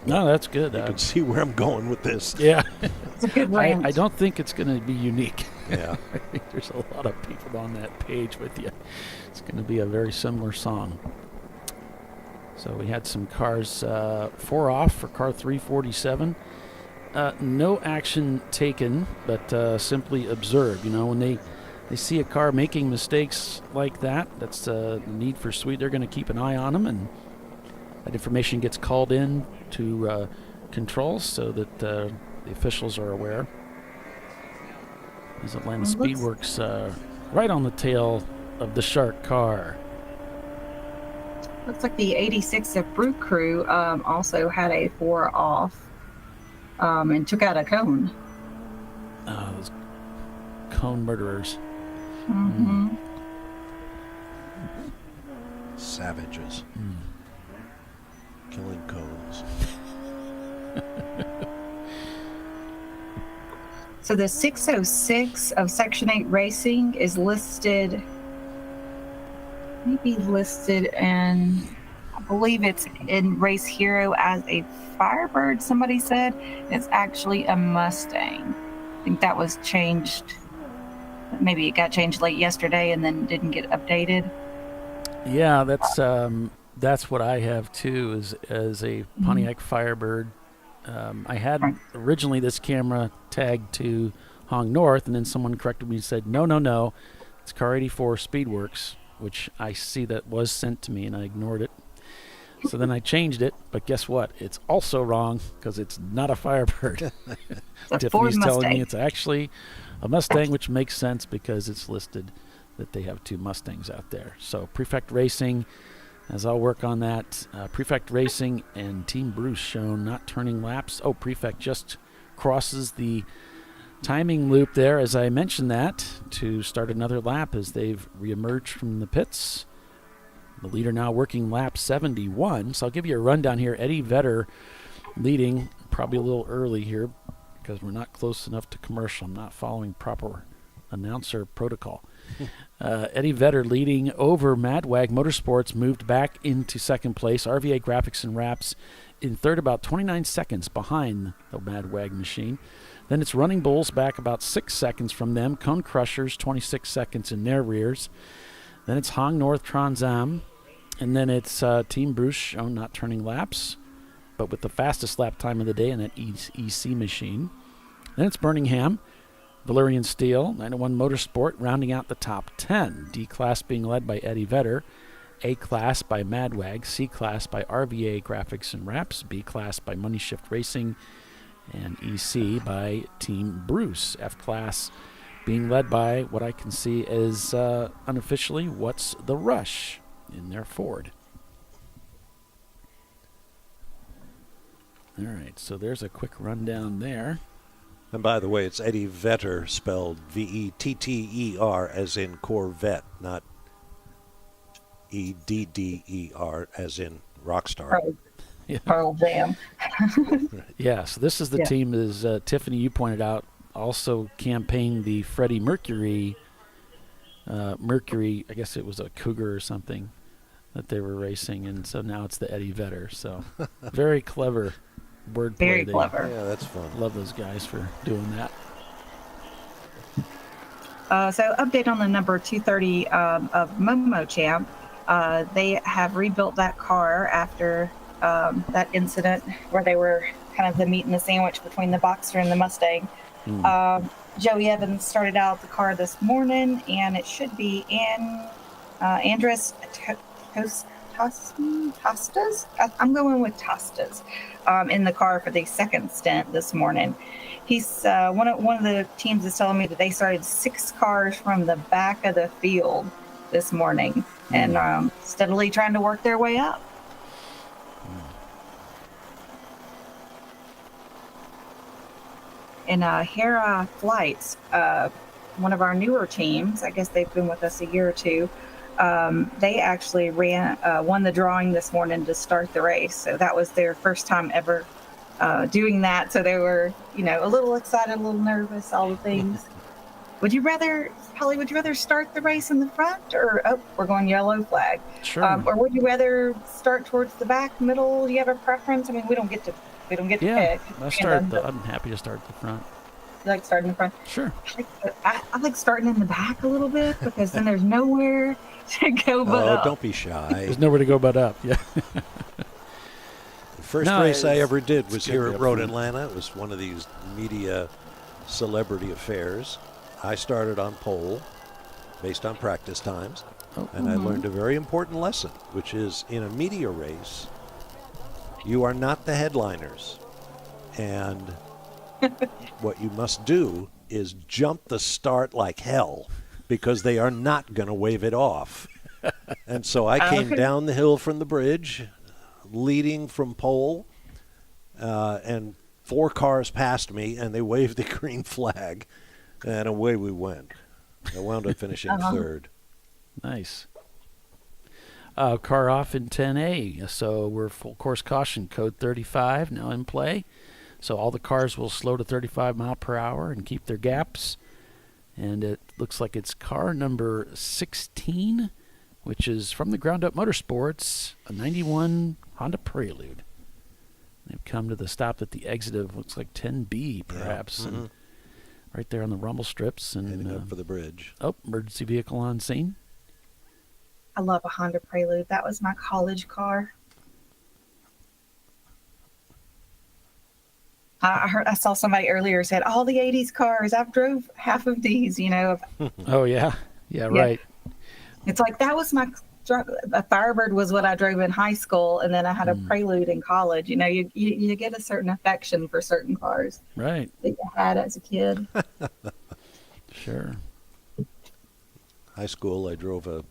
No, that's good. You can see where I'm going with this. Yeah. It's a good rant. I don't think it's going to be unique. Yeah. I think there's a lot of people on that page with you. It's going to be a very similar song. So we had some cars 4 off for car 347. No action taken, but simply observed. You know, when they see a car making mistakes like that, that's a need for speed. They're going to keep an eye on them, and that information gets called in to controls so that the officials are aware. As Atlanta Speedworks right on the tail of the Shark car. Looks like the 86 of Brew Crew also had a 4 off and took out a cone. Those cone murderers. Mm-hmm. Savages. Killing cones. So the 606 of Section 8 Racing is listed, maybe listed in, I believe it's in Race Hero as a Firebird, somebody said. It's actually a Mustang. I think that was changed. Maybe it got changed late yesterday and then didn't get updated. Yeah, that's what I have too, as a Pontiac Firebird. I had originally this camera tagged to Hong North, and then someone corrected me and said, no, it's Car 84 Speedworks, which I see that was sent to me, and I ignored it. So then I changed it, but guess what? It's also wrong because it's not a Firebird. Tiffany's telling me it's actually a Mustang, which makes sense because it's listed that they have 2 Mustangs out there. So Prefect Racing, as I'll work on that, Prefect Racing and Team Bruce shown not turning laps. Oh, Prefect just crosses the timing loop there, as I mentioned that, to start another lap as they've reemerged from the pits. The leader now working lap 71. So I'll give you a rundown here. Eddie Vedder leading, probably a little early here because we're not close enough to commercial. I'm not following proper announcer protocol. Eddie Vedder leading over Madwag Motorsports, moved back into second place. RVA Graphics and Wraps in third, about 29 seconds behind the Madwag machine. Then it's Running Bulls back about 6 seconds from them. Cone Crushers 26 seconds in their rears. Then it's Hong North Trans Am. And then it's Team Bruce shown not turning laps, but with the fastest lap time of the day in that EC machine. Then it's Birmingham, Valerian Steel, 901 Motorsport, rounding out the top 10. D-Class being led by Eddie Vedder, A-Class by Madwag, C-Class by RVA Graphics and Wraps, B-Class by Money Shift Racing, and EC by Team Bruce. F-Class being led by what I can see as unofficially What's the Rush in their Ford. All right, so there's a quick rundown there. And by the way, it's Eddie Vetter, spelled V-E-T-T-E-R, as in Corvette, not E-D-D-E-R, as in Rockstar. Right. Pearl Jam. Yeah, so this is the Yeah. team, as Tiffany, you pointed out, also campaigned the Freddie Mercury, I guess it was a Cougar or something that they were racing, and so now it's the Eddie Vedder. So very clever wordplay. Very clever. Yeah, that's fun. Love those guys for doing that. So update on the number 230 of Momo Champ. They have rebuilt that car after that incident where they were kind of the meat and the sandwich between the Boxster and the Mustang. Joey Evans started out the car this morning, and it should be in Andres Tostas. I'm going with Tostas in the car for the second stint this morning. He's one of the teams is telling me that they started 6 cars from the back of the field this morning and steadily trying to work their way up. And Hera Flights, one of our newer teams, I guess they've been with us a year or two, they actually won the drawing this morning to start the race. So that was their first time ever doing that. So they were, a little excited, a little nervous, all the things. Would you rather start the race in the front or, we're going yellow flag? Sure. Or would you rather start towards the back, middle? Do you have a preference? I mean, we don't get to pick. I'm happy to start at the front. You like starting in the front? Sure. I like starting in the back a little bit because then there's nowhere to go but up. Don't be shy. There's nowhere to go but up. Yeah. The first race I ever did was here at Road Atlanta. It was one of these media celebrity affairs. I started on pole based on practice times, and I learned a very important lesson, which is in a media race, you are not the headliners. And what you must do is jump the start like hell because they are not going to wave it off. And so I came down the hill from the bridge, leading from pole, and 4 cars passed me, and they waved the green flag, and away we went. I wound up finishing third. Nice. Car off in 10A, so we're full course caution, code 35 now in play. So all the cars will slow to 35 mile per hour and keep their gaps. And it looks like it's car number 16, which is from the Ground Up Motorsports, a 91 Honda Prelude. They've come to the stop at the exit of, looks like 10B perhaps, and right there on the rumble strips. And heading up for the bridge. Emergency vehicle on scene. I love a Honda Prelude. That was my college car. I saw somebody earlier said all the 80s cars. I've drove half of these, Oh yeah, right. It's like that was my a Firebird was what I drove in high school, and then I had a Prelude in college. You get a certain affection for certain cars, right? That you had as a kid. Sure. High school, I drove a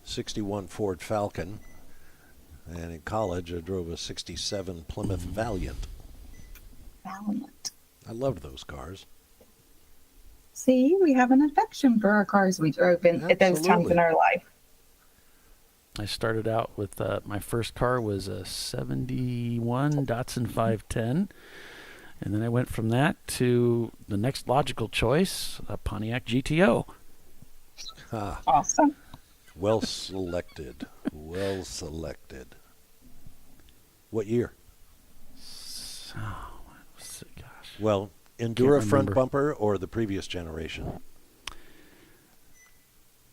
61 Ford Falcon, and in college, I drove a 67 Plymouth Valiant. I loved those cars. See, we have an affection for our cars we drove in at those times in our life. I started out with my first car was a 71 Datsun 510, and then I went from that to the next logical choice, a Pontiac GTO. Awesome. Well selected. Well selected. What year? Well, Endura front bumper or the previous generation?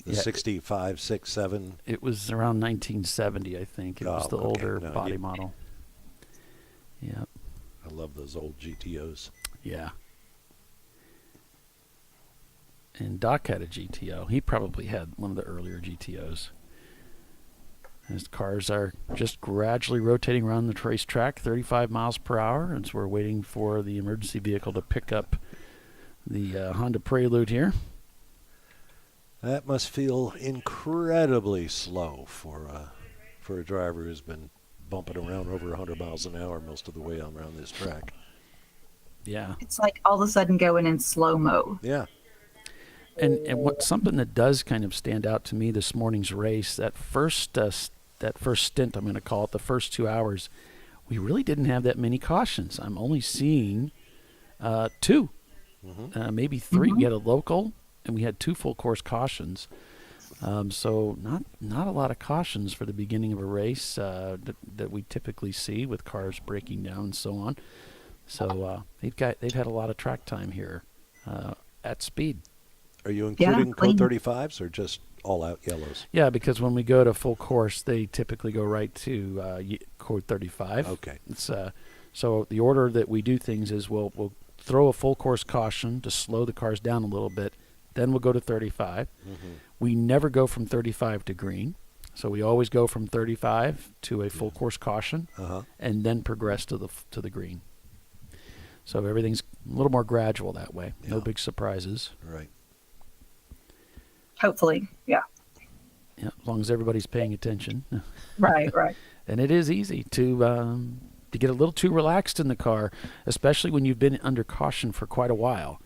The 65, 6, 7? It was around 1970, I think. It was the older body model. Yeah. I love those old GTOs. Yeah. And Doc had a GTO. He probably had one of the earlier GTOs. His cars are just gradually rotating around the racetrack, 35 miles per hour, and so we're waiting for the emergency vehicle to pick up the Honda Prelude here. That must feel incredibly slow for a driver who's been bumping around over 100 miles an hour most of the way around this track. Yeah. It's like all of a sudden going in slow-mo. Yeah. And something that does kind of stand out to me this morning's race, that first stint, I'm going to call it, the first 2 hours, we really didn't have that many cautions. I'm only seeing 2, maybe 3. We had a local, and we had 2 full course cautions. So not a lot of cautions for the beginning of a race that we typically see with cars breaking down and so on. So they've had a lot of track time here at speed. Are you including code 35s or just all-out yellows? Yeah, because when we go to full course, they typically go right to code 35. Okay. It's so the order that we do things is we'll throw a full course caution to slow the cars down a little bit. Then we'll go to 35. We never go from 35 to green. So we always go from 35 to a full course caution and then progress to the green. So everything's a little more gradual that way. No big surprises. Right. Hopefully, yeah. Yeah, as long as everybody's paying attention. Right. And it is easy to get a little too relaxed in the car, especially when you've been under caution for quite a while.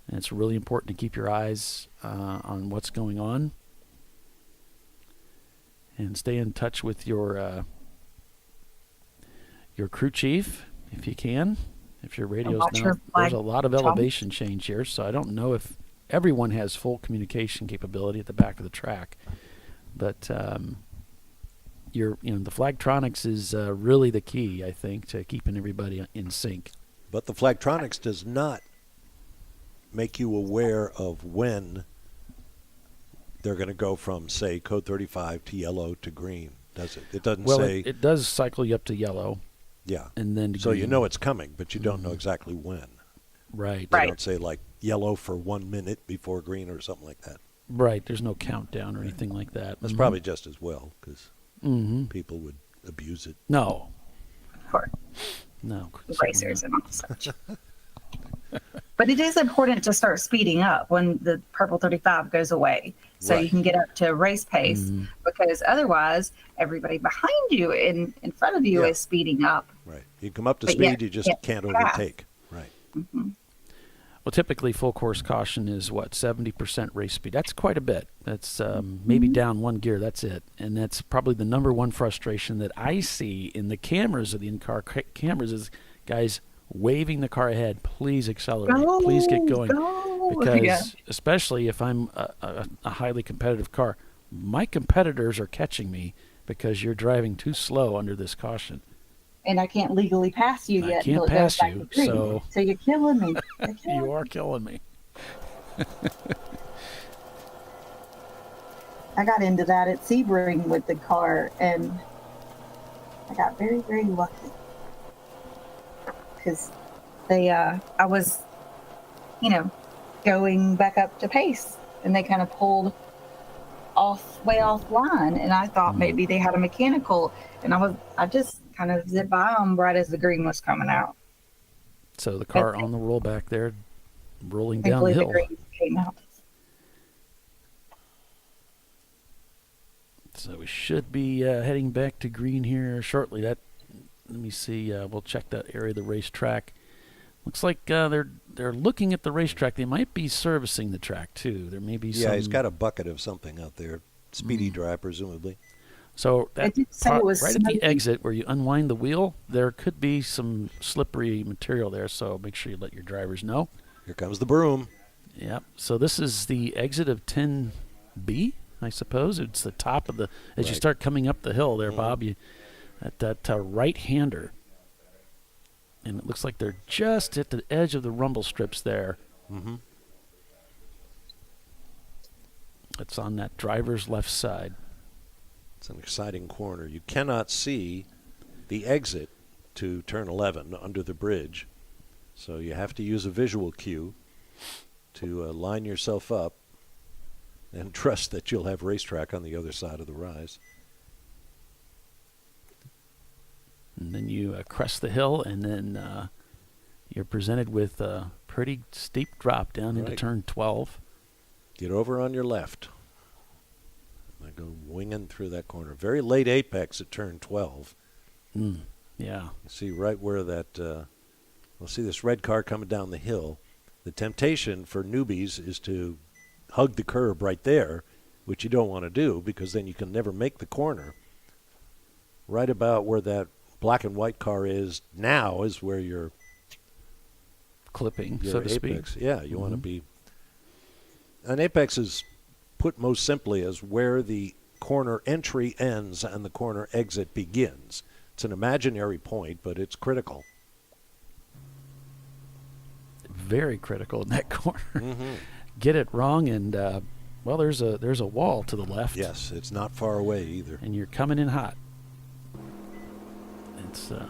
And it's really important to keep your eyes on what's going on and stay in touch with your crew chief if you can. If your radio's not, there's a lot of elevation change here, so I don't know if everyone has full communication capability at the back of the track. But the Flagtronics is really the key, I think, to keeping everybody in sync. But the Flagtronics does not make you aware of when they're going to go from, say, code 35 to yellow to green, does it? It doesn't say. It does cycle you up to yellow. Yeah. And then to so green. You know it's coming, but you don't know exactly when. Right. They don't say like yellow for 1 minute before green or something like that. Right. There's no countdown or anything like that. That's probably just as well because people would abuse it. No. Of course. No. Racers and all such. But it is important to start speeding up when the purple 35 goes away so you can get up to race pace because otherwise everybody behind you and in front of you is speeding up. Right. You come up to speed, you just can't overtake. Right. Well, typically full course caution is 70% race speed. That's quite a bit. That's maybe down 1 gear. That's it. And that's probably the number one frustration that I see in the cameras of the in-car cameras is guys waving the car ahead. Please accelerate. Please get going. Because especially if I'm a highly competitive car, my competitors are catching me because you're driving too slow under this caution. And I can't legally pass you yet. I can't pass you, so you're killing me. You are killing me. I got into that at Sebring with the car, and I got very, very lucky because I was, going back up to pace, and they kind of pulled way offline, and I thought maybe they had a mechanical, and I just kind of zipped by them right as the green was coming out. So the car on the rollback there, rolling down the hill. The green came out. So we should be heading back to green here shortly. Let me see. We'll check that area of the racetrack. Looks like they're looking at the racetrack. They might be servicing the track too. There may be some. Yeah, he's got a bucket of something out there. Speedy dry, presumably. So that right at the exit where you unwind the wheel, there could be some slippery material there. So make sure you let your drivers know. Here comes the broom. Yep. So this is the exit of 10B, I suppose. It's the top of as you start coming up the hill there, Bob. You at that right-hander. And it looks like they're just at the edge of the rumble strips there. It's on that driver's left side. It's an exciting corner. You cannot see the exit to turn 11 under the bridge. So you have to use a visual cue to line yourself up and trust that you'll have racetrack on the other side of the rise. And then you crest the hill, and then you're presented with a pretty steep drop down into turn 12. Get over on your left. I go winging through that corner. Very late apex at turn 12. Yeah. You see right where that, we'll see this red car coming down the hill. The temptation for newbies is to hug the curb right there, which you don't want to do because then you can never make the corner. Right about where that black and white car is now is where your clipping, so to apex. speak. Yeah, you want to be. An apex is put most simply as where the corner entry ends and the corner exit begins. It's an imaginary point, but it's critical. Very critical in that corner. Get it wrong, and well, there's a wall to the left. Yes, it's not far away either. And you're coming in hot. It's you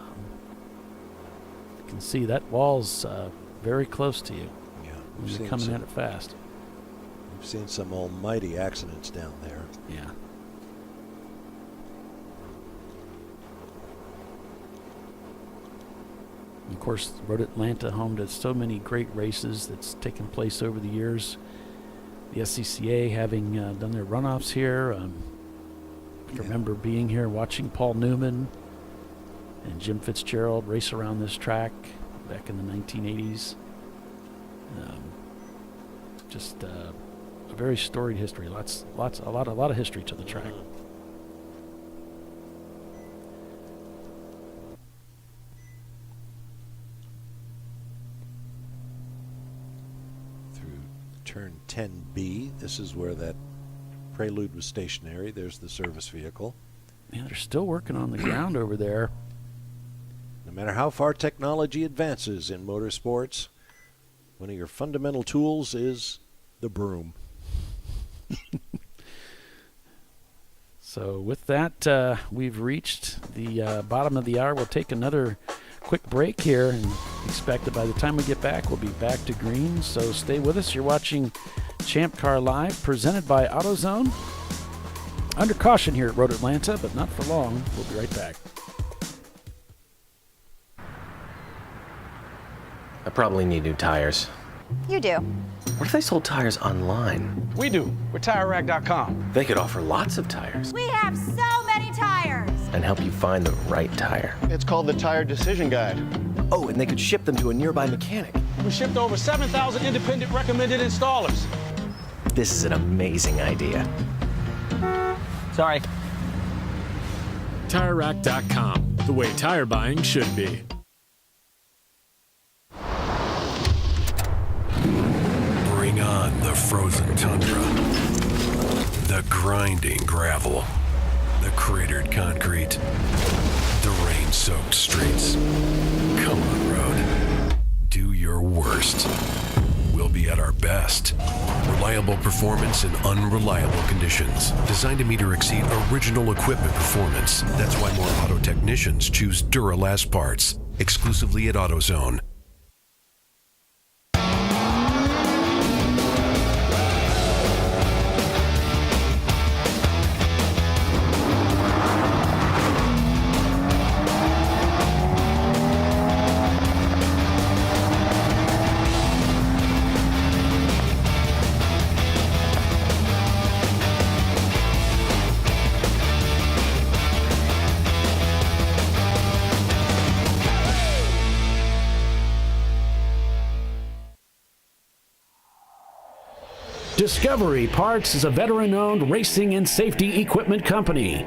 can see that wall's very close to you. Yeah, you're coming at it fast. We've seen some almighty accidents down there. Yeah. Of course, Road Atlanta, home to so many great races that's taken place over the years. The SCCA having done their runoffs here. I remember being here watching Paul Newman and Jim Fitzgerald race around this track back in the 1980s. Just a very storied history. A lot of history to the track. Turn 10B. This is where that Prelude was stationary. There's the service vehicle. Yeah, they're still working on the ground over there. No matter how far technology advances in motorsports, one of your fundamental tools is the broom. So with that, we've reached the bottom of the hour. We'll take another quick break here and expect that by the time we get back, we'll be back to green. So stay with us. You're watching Champ Car Live, presented by AutoZone. Under caution here at Road Atlanta, but not for long. We'll be right back. I probably need new tires. You do. What if they sold tires online? We do. We're TireRack.com. They could offer lots of tires We have so many tires. and help you find the right tire. It's called the Tire Decision Guide. Oh, and they could ship them to a nearby mechanic. We shipped over 7,000 independent recommended installers. This is an amazing idea. Sorry. TireRack.com, the way tire buying should be. Bring on the frozen tundra, the grinding gravel, the cratered concrete, the rain-soaked streets. Come on, road. Do your worst. We'll be at our best. Reliable performance in unreliable conditions. Designed to meet or exceed original equipment performance. That's why more auto technicians choose Duralast parts. Exclusively at AutoZone. Discovery Parts is a veteran-owned racing and safety equipment company.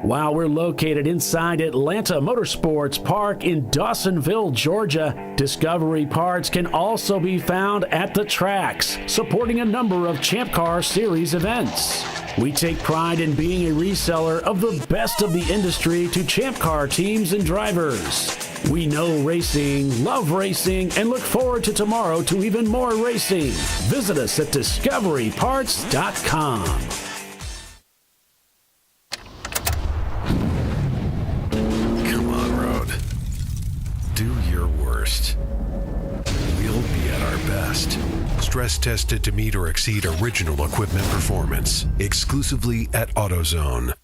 While we're located inside Atlanta Motorsports Park in Dawsonville, Georgia, Discovery Parts can also be found at the tracks, supporting a number of Champ Car Series events. We take pride in being a reseller of the best of the industry to Champ Car teams and drivers. We know racing, love racing, and look forward to tomorrow to even more racing. Visit us at discoveryparts.com. Come on, road. Do your worst. We'll be at our best. Stress tested to meet or exceed original equipment performance. Exclusively at AutoZone.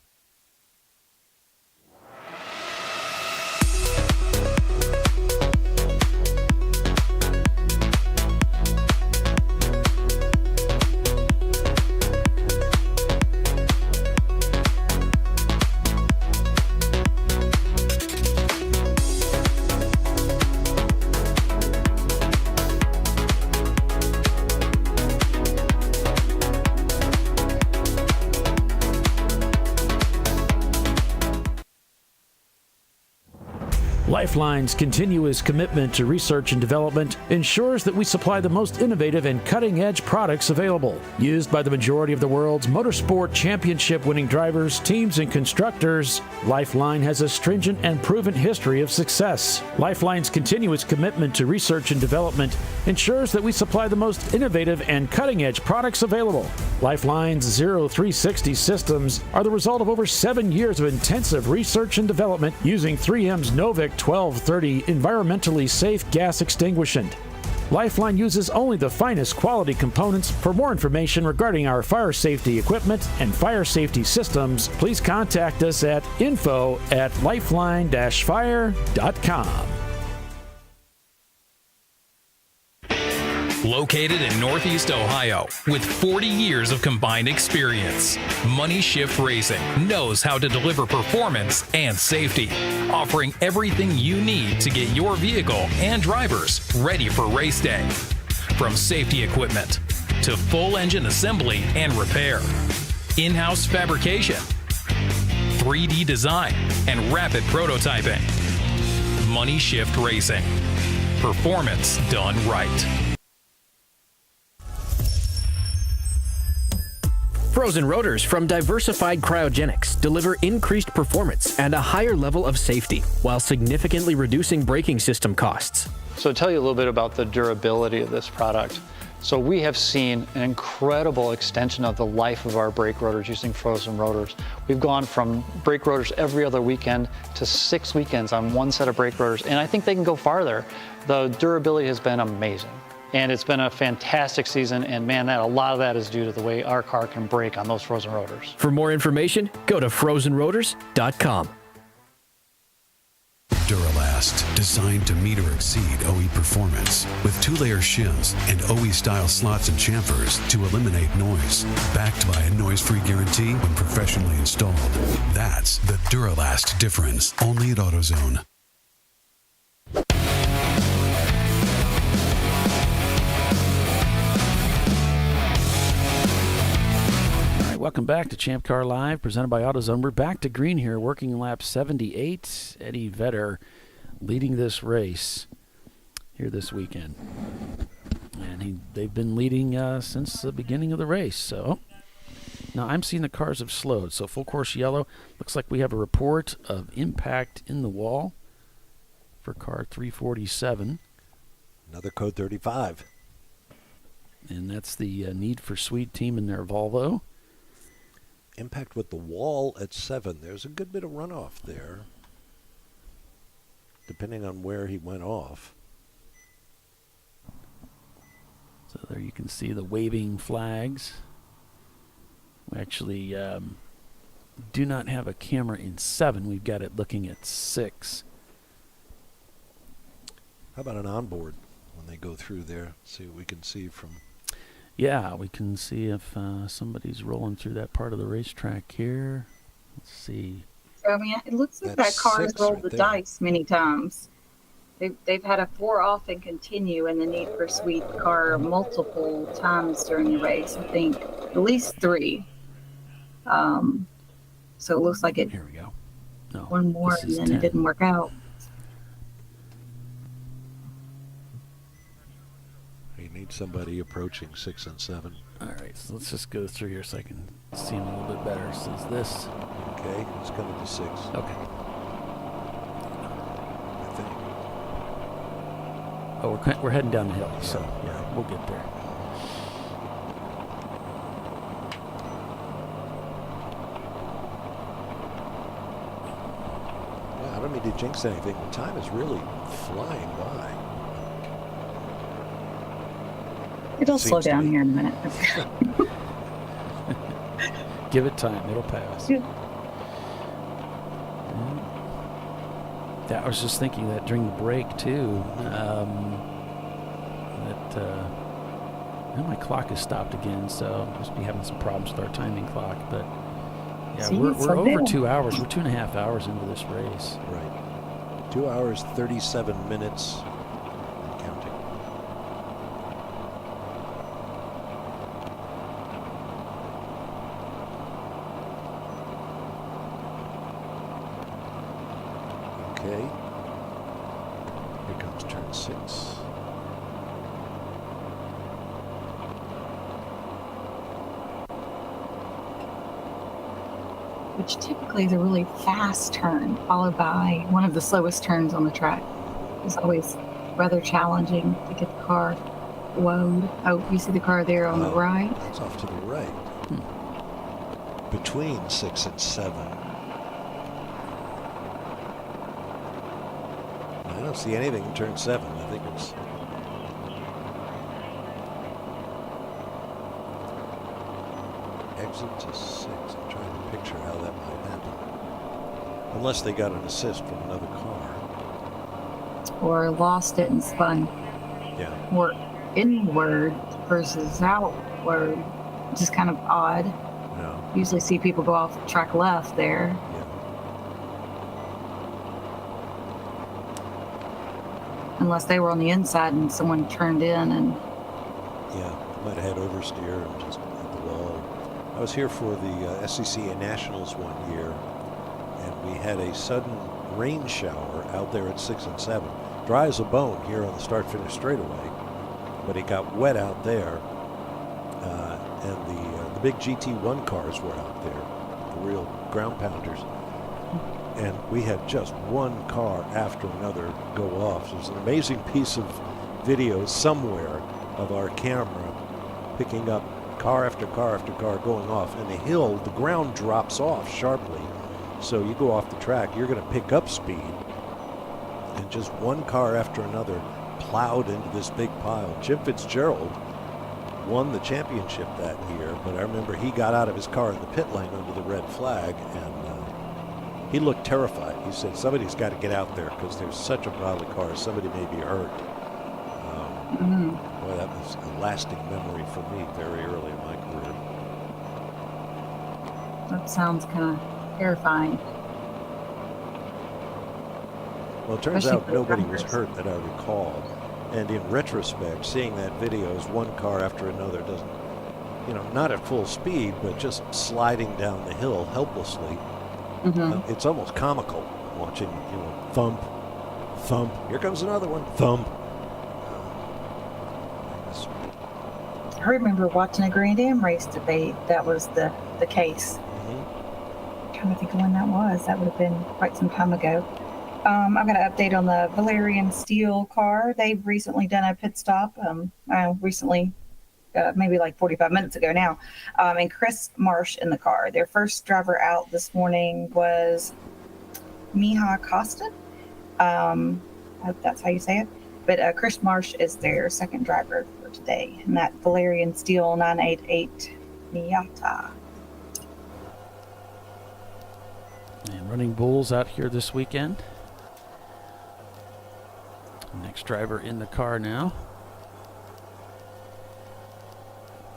Lifeline's continuous commitment to research and development ensures that we supply the most innovative and cutting-edge products available. Used by the majority of the world's motorsport championship-winning drivers, teams, and constructors, Lifeline has a stringent and proven history of success. Lifeline's continuous commitment to research and development ensures that we supply the most innovative and cutting-edge products available. Lifeline's 0360 systems are the result of over 7 years of intensive research and development using 3M's Novik 1230 environmentally safe gas extinguishant. Lifeline uses only the finest quality components. For more information regarding our fire safety equipment and fire safety systems, please contact us at info@lifeline-fire.com. Located in Northeast Ohio, with 40 years of combined experience, Money Shift Racing knows how to deliver performance and safety, offering everything you need to get your vehicle and drivers ready for race day. From safety equipment to full engine assembly and repair, in-house fabrication, 3D design, and rapid prototyping. Money Shift Racing. Performance done right. Frozen rotors from Diversified Cryogenics deliver increased performance and a higher level of safety while significantly reducing braking system costs. So to tell you a little bit about the durability of this product. So we have seen an incredible extension of the life of our brake rotors using frozen rotors. We've gone from brake rotors every other weekend to 6 weekends on one set of brake rotors, and I think they can go farther. The durability has been amazing. And it's been a fantastic season, and man, a lot of that is due to the way our car can brake on those frozen rotors. For more information, go to frozenrotors.com. Duralast, designed to meet or exceed OE performance, with 2-layer shims and OE-style slots and chamfers to eliminate noise, backed by a noise-free guarantee when professionally installed. That's the Duralast difference, only at AutoZone. Welcome back to Champ Car Live, presented by AutoZone. We're back to green here, working lap 78. Eddie Vedder leading this race here this weekend. And they've been leading since the beginning of the race. So now I'm seeing the cars have slowed. So full course yellow. Looks like we have a report of impact in the wall for car 347. Another code 35. And that's the Need for Speed team in their Volvo. Impact with the wall at 7. There's a good bit of runoff there, depending on where he went off. So there you can see the waving flags. We actually do not have a camera in 7. We've got it looking at 6. How about an onboard when they go through there? See what we can see from... Yeah, we can see if somebody's rolling through that part of the racetrack here. Let's see. So, I mean, it looks like that car has rolled the dice many times. They've had a 4 off and continue in the Need for Speed car multiple times during the race. I think at least 3. So it looks like it. Here we go. No, one more, and then 10. It didn't work out. Need somebody approaching 6 and 7. All right, so let's just go through here so I can see him a little bit better. So is this? Okay, it's coming to 6. Okay. I think. Oh, we're heading down the hill, so yeah, we'll get there. Yeah, I don't mean to jinx anything, but time is really flying by. It'll slow down here in a minute. Give it time. It'll pass. Yeah. I was just thinking that during the break, too, my clock has stopped again, so I must be having some problems with our timing clock. But, yeah, we're over 2 hours. We're 2.5 hours into this race. Right. 2 hours, 37 minutes. 6. Which typically is a really fast turn, followed by one of the slowest turns on the track. It's always rather challenging to get the car load. Oh, you see the car there on the right? That's off to the right. Between 6 and 7. I don't see anything in turn 7. I think it's... Exit to 6. I'm trying to picture how that might happen. Unless they got an assist from another car. Or lost it and spun. Yeah. Or inward versus outward. Just kind of odd. Yeah. Usually see people go off track left there. Unless they were on the inside and someone turned in and... Yeah, might have had oversteer and just hit the wall. I was here for the SCCA Nationals one year, and we had a sudden rain shower out there at 6 and 7. Dry as a bone here on the start-finish straightaway, but it got wet out there, and the big GT1 cars were out there, the real ground pounders. And we had just one car after another go off. There's an amazing piece of video somewhere of our camera picking up car after car after car going off. And the hill, the ground drops off sharply. So you go off the track, you're going to pick up speed. And just one car after another plowed into this big pile. Jim Fitzgerald won the championship that year, but I remember he got out of his car in the pit lane under the red flag, and he looked terrified. He said, somebody's got to get out there because there's such a pile of cars. Somebody may be hurt. Boy, that was a lasting memory for me very early in my career. That sounds kind of terrifying. Well, it turns out nobody was hurt that I recall. And in retrospect, seeing that video as one car after another doesn't, not at full speed, but just sliding down the hill helplessly. It's almost comical watching, thump, thump. Here comes another one, thump. I remember watching a Grand Am race debate. That was the case. I'm trying to think of when that was. That would have been quite some time ago. I've got an update on the Valerian Steel car. They've recently done a pit stop. Maybe like 45 minutes ago now, and Chris Marsh in the car. Their first driver out this morning was Miha Costa. I hope that's how you say it. But Chris Marsh is their second driver for today, and that Valerian Steel 988 Miata. And Running Bulls out here this weekend. Next driver in the car now.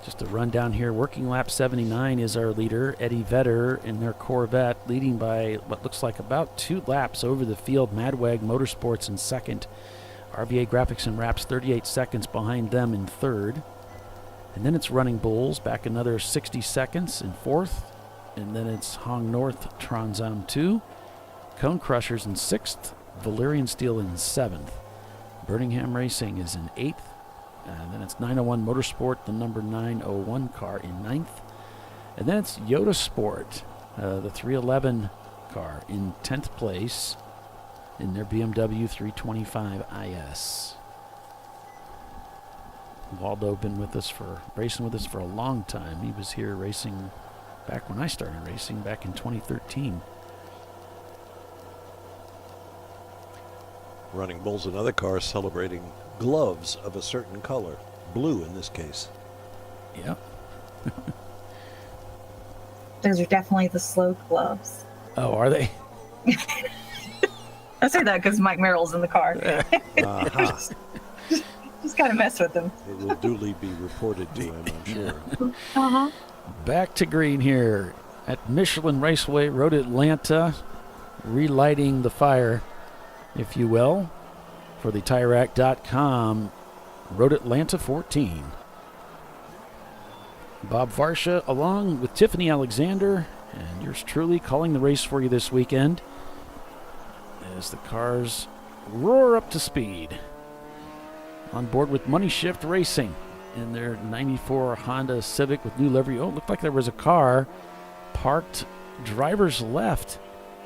Just a rundown here. Working lap 79 is our leader, Eddie Vedder, in their Corvette, leading by what looks like about 2 laps over the field. Madwag Motorsports in second. RVA Graphics and Wraps 38 seconds behind them in third. And then it's Running Bulls back another 60 seconds in fourth. And then it's Hong North Transam 2. Cone Crushers in sixth. Valerian Steel in seventh. Birmingham Racing is in eighth. And then it's 901 Motorsport, the number 901 car, in ninth. And then it's Yoda Sport, the 311 car, in 10th place in their BMW 325 IS. Waldo been racing with us for a long time. He was here racing back when I started racing back in 2013. Running Bulls, another car celebrating gloves of a certain color, blue in this case. Yep. Those are definitely the slow gloves. Oh, are they? I say that because Mike Merrill's in the car. Just kind of mess with him. It will duly be reported to him, I'm sure. Back to green here at Michelin Raceway, Road Atlanta, relighting the fire, if you will, for the TireRack.com Road Atlanta 14. Bob Varsha along with Tiffany Alexander and yours truly calling the race for you this weekend as the cars roar up to speed. on board with Money Shift Racing in their 94 Honda Civic with new livery. Oh, it looked like there was a car parked driver's left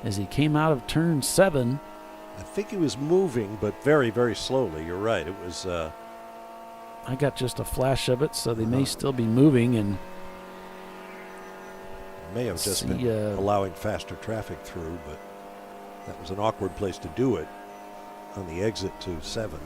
as he came out of turn 7. I think he was moving, but very, very slowly. You're right. It was... I got just a flash of it, so they may still be moving, and may have just been allowing faster traffic through, but that was an awkward place to do it on the exit to 7.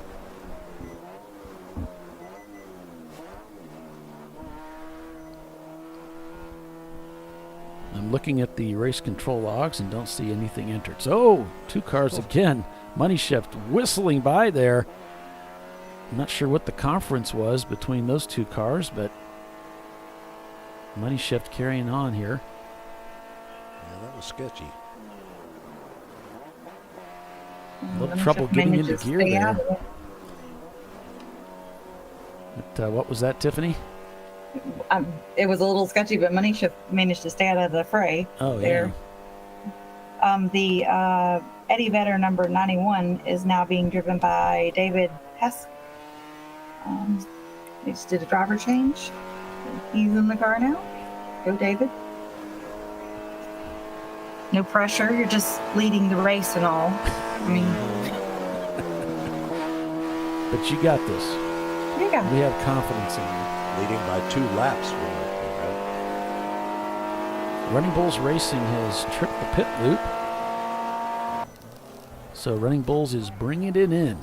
I'm looking at the race control logs and don't see anything entered. So, 2 cars again. Money Shift whistling by there. I'm not sure what the conference was between those 2 cars, but Money Shift carrying on here. Yeah, that was sketchy. A little trouble getting into gear there. But, what was that, Tiffany? It was a little sketchy, but Money Shift managed to stay out of the fray. Oh, there. Yeah. The Eddie Vedder number 91 is now being driven by David Hess. They just did a driver change. He's in the car now. Go, David. No pressure. You're just leading the race and all. I mean, but you got this. Yeah. We have confidence in you. Leading by 2 laps. Running Bulls Racing has tripped the pit loop. So Running Bulls is bringing it in.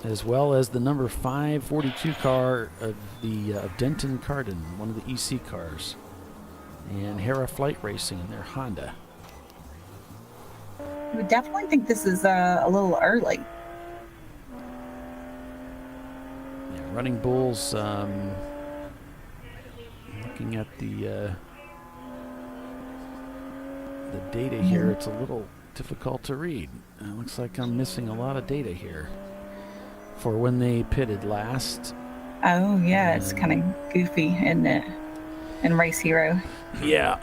As well as the number 542 car of the Denton Cardin, one of the EC cars. And Hera Flight Racing in their Honda. I would definitely think this is a little early. Running Bulls, looking at the data here, it's a little difficult to read. It looks like I'm missing a lot of data here for when they pitted last. Oh, yeah, it's kind of goofy in Race Hero. Yeah.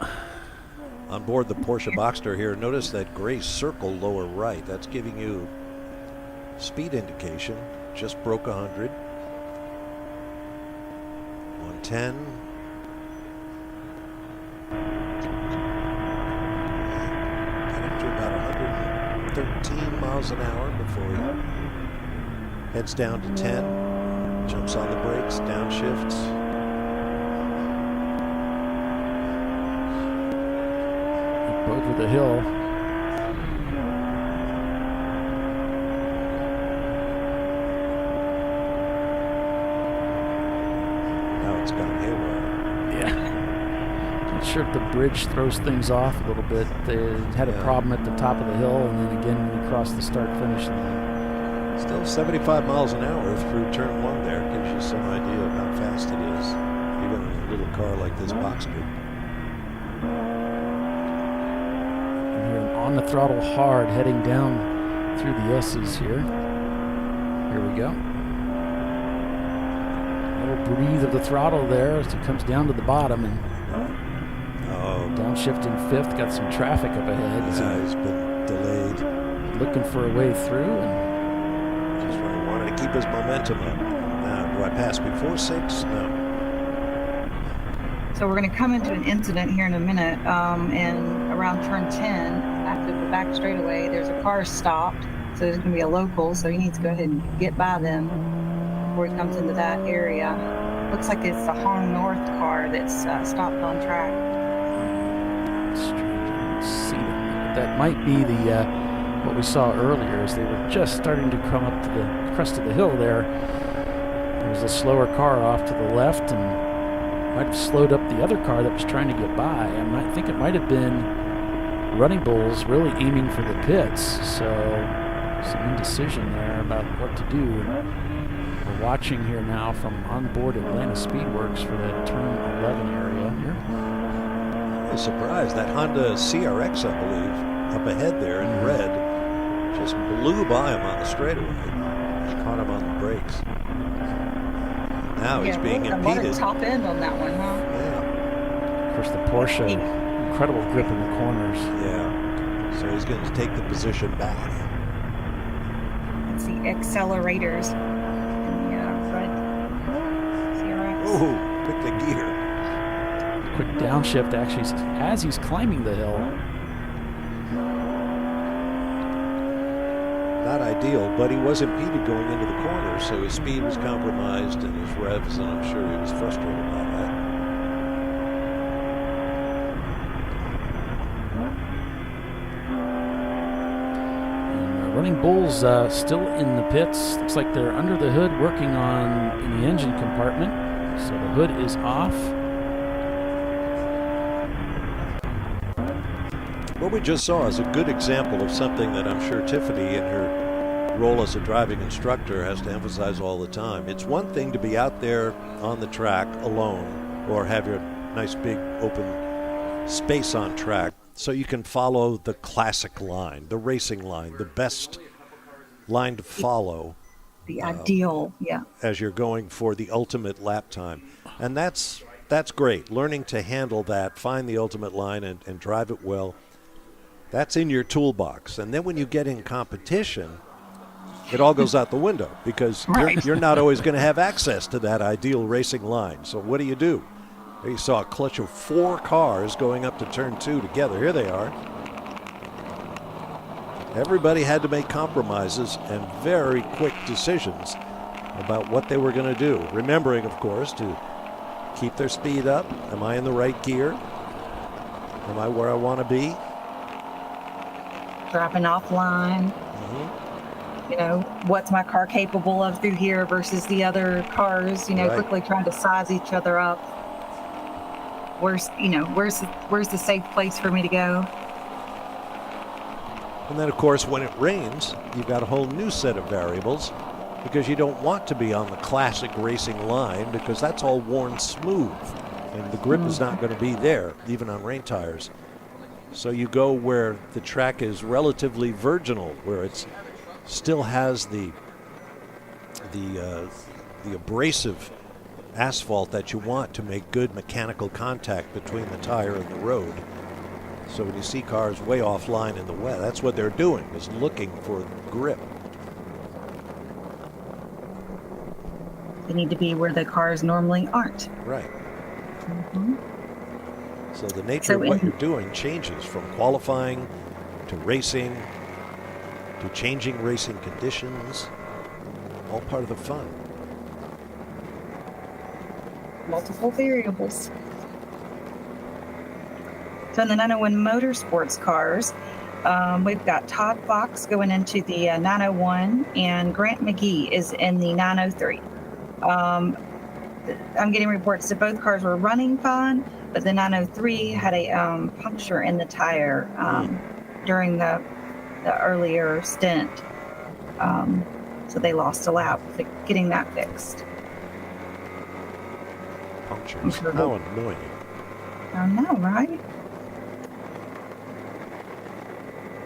On board the Porsche Boxster here, notice that gray circle lower right. That's giving you speed indication. Just broke 100. 110. Got up to about 113 miles an hour before he heads down to 10. Jumps on the brakes, downshifts. Up over the hill. It's gone haywire. Yeah. Not sure if the bridge throws things off a little bit. They had a problem at the top of the hill, and then again when you cross the start-finish line. Still 75 miles an hour through turn 1 there. Gives you some idea of how fast it is, even in a little car like this Boxster. And here on the throttle hard, heading down through the S's here. Here we go. Breathe of the throttle there as it comes down to the bottom, and downshifting 5th, got some traffic up ahead. Yeah, he's been delayed. Looking for a way through, and just really wanted to keep his momentum up. Now, do I pass before 6? No. So we're going to come into an incident here in a minute, and around turn 10, after the back straightaway, there's a car stopped, so there's going to be a local, so he needs to go ahead and get by them before he comes into that area. Looks like it's the Hong North car that's stopped on track. That might be the what we saw earlier as they were just starting to come up to the crest of the hill there. There was a slower car off to the left and might have slowed up the other car that was trying to get by. I think it might have been Running Bulls really aiming for the pits. So some indecision there about what to do. We're watching here now from onboard Atlanta Speedworks for that turn 11 area here. I was surprised. That Honda CRX, I believe, up ahead there in red, just blew by him on the straightaway. Caught him on the brakes. Now he's being impeded. Top end on that one, huh? Yeah. Of course, the Porsche, incredible grip in the corners. Yeah. So he's going to take the position back. Let's see. accelerators in the red CRX. Oh, pick the gear. Quick downshift actually as he's climbing the hill. Not ideal, but he was impeded going into the corner, so his speed was compromised and his revs, and I'm sure he was frustrated by that. And Running Bulls still in the pits. Looks like they're under the hood working on in the engine compartment. So the hood is off. What we just saw is a good example of something that I'm sure Tiffany, in her role as a driving instructor, has to emphasize all the time. It's one thing to be out there on the track alone or have your nice big open space on track so you can follow the classic line, the racing line, the best line to follow. The ideal, yeah. As you're going for the ultimate lap time. And that's great. Learning to handle that, find the ultimate line and drive it well. That's in your toolbox. And then when you get in competition, it all goes out the window because you're not always going to have access to that ideal racing line. So what do? You saw a clutch of 4 cars going up to turn 2 together. Here they are. Everybody had to make compromises and very quick decisions about what they were going to do. Remembering, of course, to keep their speed up. Am I in the right gear? Am I where I want to be? Dropping offline. You know, what's my car capable of through here versus the other cars, you know, Right. quickly trying to size each other up. Where's the safe place for me to go? And then, of course, when it rains, you've got a whole new set of variables because you don't want to be on the classic racing line because that's all worn smooth and the grip is not going to be there, even on rain tires. So you go where the track is relatively virginal, where it still has the abrasive asphalt that you want to make good mechanical contact between the tire and the road. So when you see cars way offline in the wet, that's what they're doing, is looking for grip. They need to be where the cars normally aren't. Right. So the nature of what you're doing changes from qualifying to racing to changing racing conditions. All part of the fun. Multiple variables. So in the 901 Motorsports cars, we've got Todd Fox going into the 901 and Grant McGee is in the 903. I'm getting reports that both cars were running fine, but the 903 had a puncture in the tire during the earlier stint. So they lost a lap getting that fixed. Punctures. How annoying. I know, right?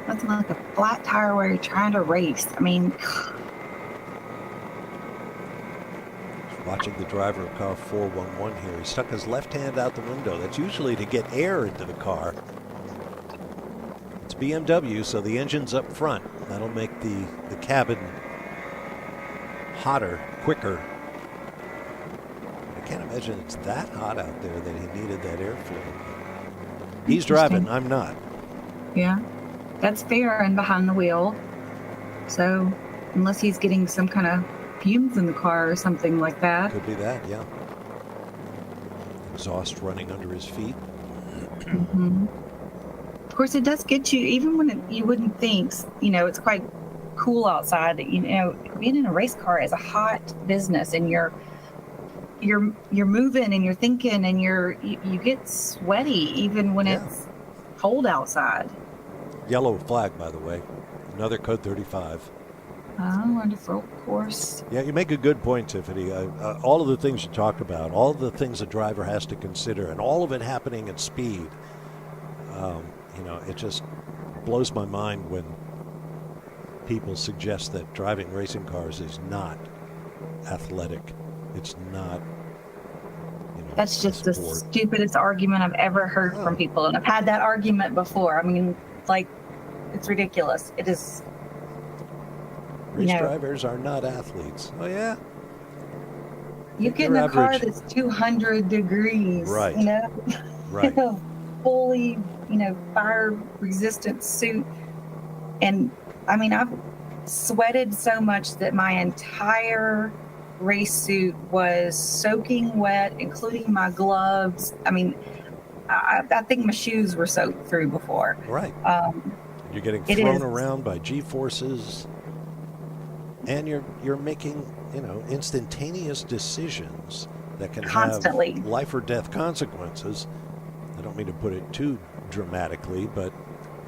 Nothing like a flat tire where you're trying to race. I mean, Watching the driver of car 411 here. He stuck his left hand out the window. That's usually to get air into the car. It's BMW, so the engine's up front. That'll make the cabin hotter, quicker. I can't imagine it's that hot out there that he needed that airflow. He's driving, I'm not. yeah, that's fair and behind the wheel. So unless he's getting some kind of fumes in the car or something like that. Could be that, yeah. Exhaust running under his feet. Of course, it does get you, even when you wouldn't think, you know, it's quite cool outside. You know, being in a race car is a hot business, and you're moving and you're thinking and you get sweaty even when it's cold outside. Yellow flag, by the way. Another code 35. Oh, wonderful, of course. Yeah, you make a good point, Tiffany. All of the things you talk about, all of the things a driver has to consider, and all of it happening at speed, you know, it just blows my mind when people suggest that driving racing cars is not athletic. It's not, you know, That's just the stupidest argument I've ever heard from people, and I've had that argument before. I mean, like, it's ridiculous. It is. Race drivers are not athletes. Oh, yeah? You get in a car that's 200 degrees, right. you know, right. in a fully, fire resistant suit. And I mean, I've sweated so much that my entire race suit was soaking wet, including my gloves. I mean, I think my shoes were soaked through before. Right. You're getting thrown around by G-forces, and you're making, instantaneous decisions that can constantly have life or death consequences. I don't mean to put it too dramatically, but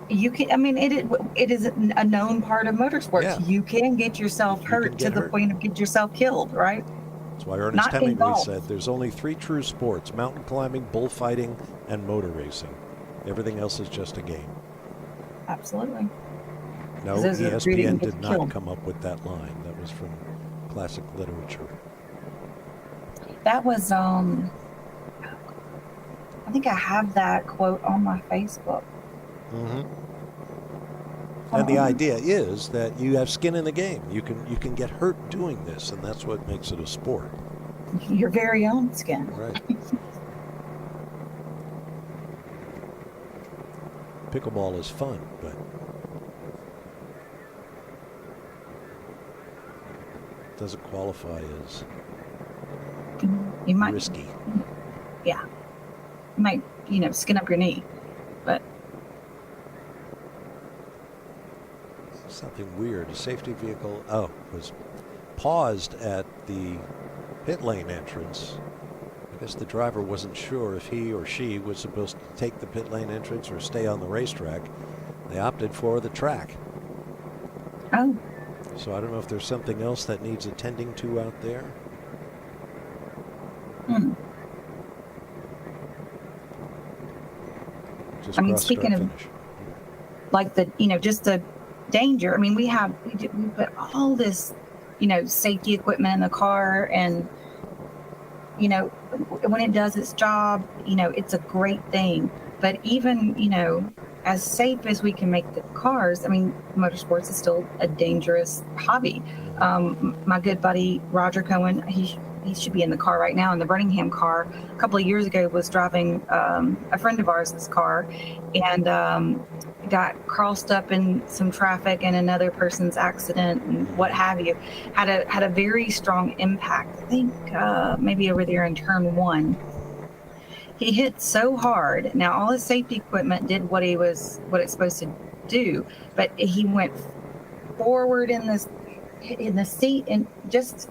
you can. I mean, it is a known part of motorsports. Yeah. You can get yourself hurt to the point of get yourself killed, right? That's why Ernest Hemingway said there's only 3 true sports: mountain climbing, bullfighting, and motor racing. Everything else is just a game. Absolutely. No, ESPN did not come up with that line. That was from classic literature. That was, I think I have that quote on my Facebook. Mm-hmm. And the idea is that you have skin in the game. You can get hurt doing this, and that's what makes it a sport. Your very own skin. Right. Pickleball is fun, but doesn't qualify as risky. Yeah. You might, skin up your knee, but something weird. A safety vehicle was paused at the pit lane entrance. I guess the driver wasn't sure if he or she was supposed to take the pit lane entrance or stay on the racetrack. They opted for the track. Oh. So I don't know if there's something else that needs attending to out there. I mean, speaking of like just the danger. I mean, we put all this, safety equipment in the car, and when it does its job, it's a great thing. But even, as safe as we can make the cars, I mean, motorsports is still a dangerous hobby. My good buddy, Roger Cohen, he should be in the car right now, in the Birmingham car. A couple of years ago was driving a friend of ours' car, and got crossed up in some traffic and another person's accident and what have you. Had a very strong impact. I think maybe over there in turn 1. He hit so hard. Now all his safety equipment did what it's supposed to do, but he went forward in the seat and just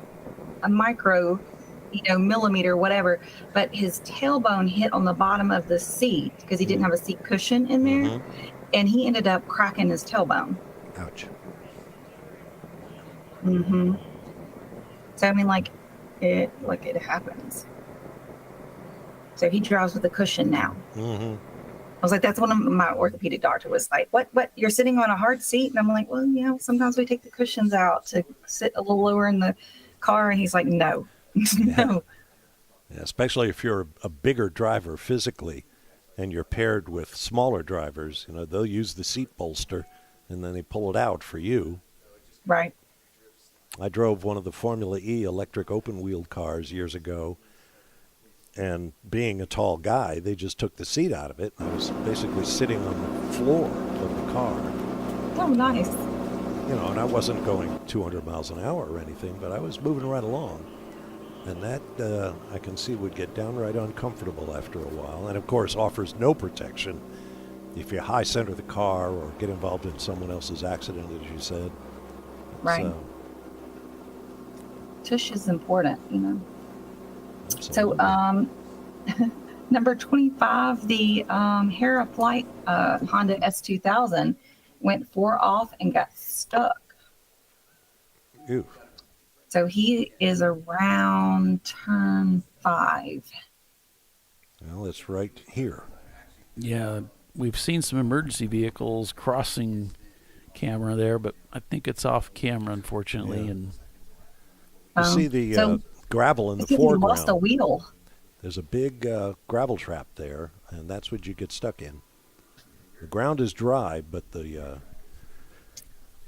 a micro, millimeter, whatever. But his tailbone hit on the bottom of the seat because he didn't have a seat cushion in there, and he ended up cracking his tailbone. Ouch. Mm-hmm. So I mean, it happens. So he drives with a cushion now. Mm-hmm. I was like, that's one of my orthopedic doctor was like, what, you're sitting on a hard seat? And I'm like, well, sometimes we take the cushions out to sit a little lower in the car. And he's like, no, no. Yeah, especially if you're a bigger driver physically and you're paired with smaller drivers, they'll use the seat bolster and then they pull it out for you. Right. I drove one of the Formula E electric open-wheeled cars years ago. And being a tall guy, they just took the seat out of it. I was basically sitting on the floor of the car. Oh, nice. And I wasn't going 200 miles an hour or anything, but I was moving right along. And that, I can see, would get downright uncomfortable after a while. And, of course, offers no protection if you high center the car or get involved in someone else's accident, as you said. Right. Tush is important, Absolutely. So, number 25, the Hera Flight Honda S2000 went 4 off and got stuck. Ew. So he is around turn 5. Well, it's right here. Yeah, we've seen some emergency vehicles crossing camera there, but I think it's off camera, unfortunately. Yeah. And you see the gravel in the foreground. He lost a wheel. There's a big gravel trap there, and that's what you get stuck in. The ground is dry, but the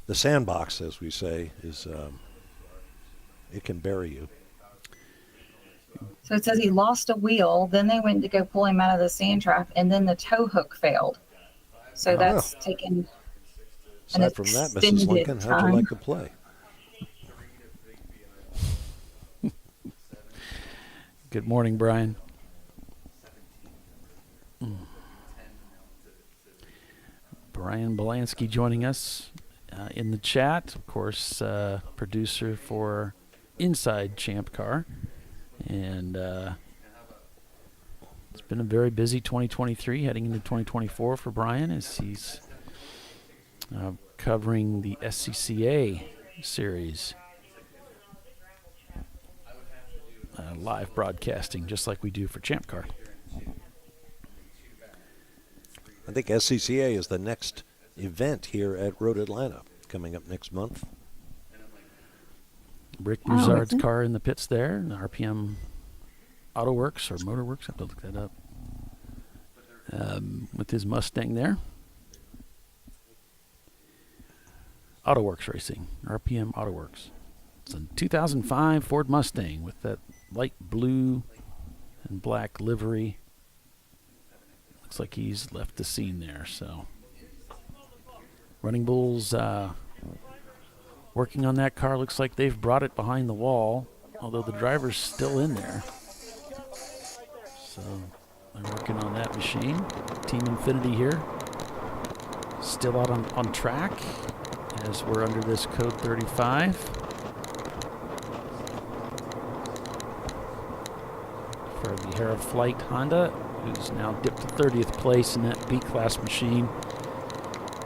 the sandbox, as we say, is it can bury you. So it says he lost a wheel, then they went to go pull him out of the sand trap, and then the tow hook failed. So that's taken an Aside from that, Mrs. extended Lincoln, how'd you time. like to play? Good morning, Brian. Brian Belansky joining us in the chat. Of course, producer for Inside Champ Car. And it's been a very busy 2023, heading into 2024 for Brian as he's covering the SCCA series. Live broadcasting, just like we do for Champ Car. I think SCCA is the next event here at Road Atlanta, coming up next month. Rick Broussard's car in the pits there, and RPM AutoWorks or Motorworks, I have to look that up, with his Mustang there. AutoWorks Racing, RPM AutoWorks. It's a 2005 Ford Mustang with that light blue and black livery. Looks like he's left the scene there, so. Running Bulls working on that car. Looks like they've brought it behind the wall, although the driver's still in there. So they're working on that machine. Team Infinity here. Still out on track as we're under this code 35. For the Hera Flight Honda, who's now dipped to 30th place in that B-Class machine.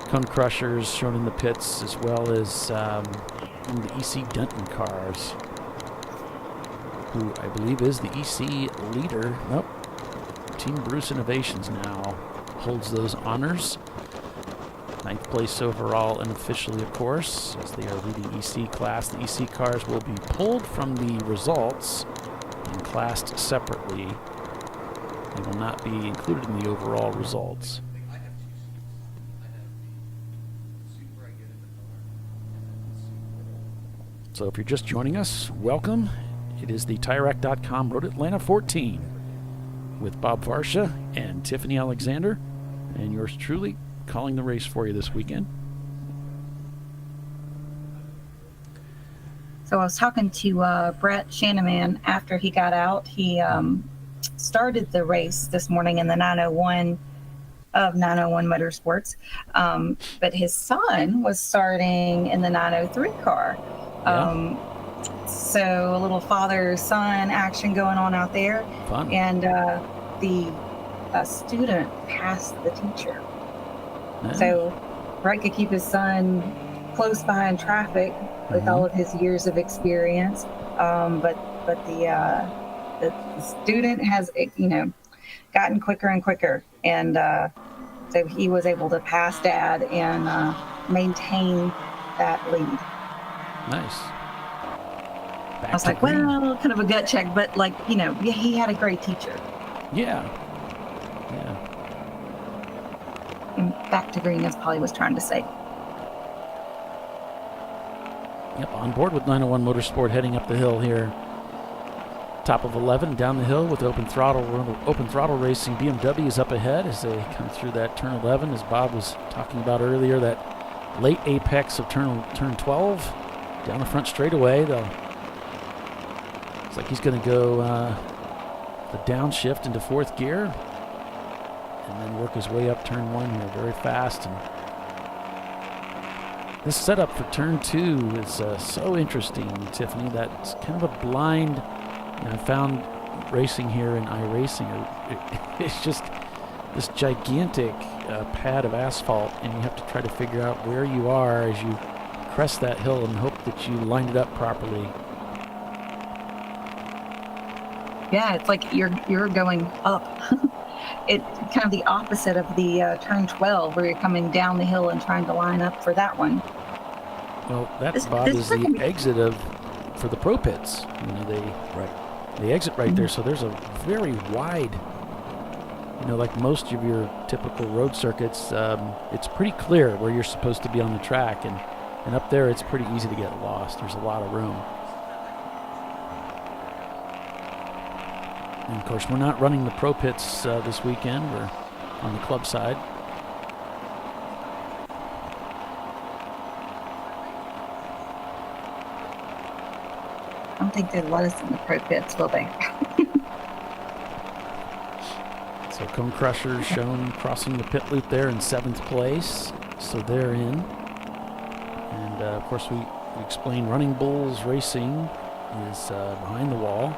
Cone Crushers shown in the pits, as well as one of the EC Denton cars, who I believe is the EC leader. Nope. Team Bruce Innovations now holds those honors. 9th place overall and officially, of course, as they are leading EC class. The EC cars will be pulled from the results and classed separately. They will not be included in the overall results. So if you're just joining us, welcome. It is the TireRack.com Road Atlanta 14 with Bob Varsha and Tiffany Alexander, and yours truly calling the race for you this weekend. So I was talking to Brett Shanaman after he got out. He started the race this morning in the 901 of 901 Motorsports, but his son was starting in the 903 car. So a little father-son action going on out there. Fun. And the student passed the teacher. Yeah. So Brett could keep his son close behind traffic with all of his years of experience. But the student has, gotten quicker and quicker. And so he was able to pass Dad and maintain that lead. Nice. I was like, well, kind of a gut check, but he had a great teacher. Yeah. And back to green, as Polly was trying to say. Yep, on board with 901 Motorsport heading up the hill here. Top of 11 down the hill with open throttle racing. BMW is up ahead as they come through that turn 11, as Bob was talking about earlier, that late apex of turn 12 down the front straightaway. Looks like he's going to go the downshift into 4th gear and then work his way up turn 1 here very fast. And this setup for turn 2 is so interesting, Tiffany. That's kind of a blind. I found racing here in iRacing, it's just this gigantic pad of asphalt, and you have to try to figure out where you are as you crest that hill and hope that you lined it up properly. Yeah, it's like you're going up. It's kind of the opposite of the turn 12, where you're coming down the hill and trying to line up for that one. Well, that, Bob, is the exit for the pro pits. They exit right there, so there's a very wide, like most of your typical road circuits, it's pretty clear where you're supposed to be on the track, and And up there, it's pretty easy to get lost. There's a lot of room. And of course, we're not running the pro pits this weekend. We're on the club side. I don't think they'd let us in the pro pits, will they? So Cone Crushers shown crossing the pit loop there in 7th place. So they're in. And of course, we explained Running Bulls Racing is behind the wall.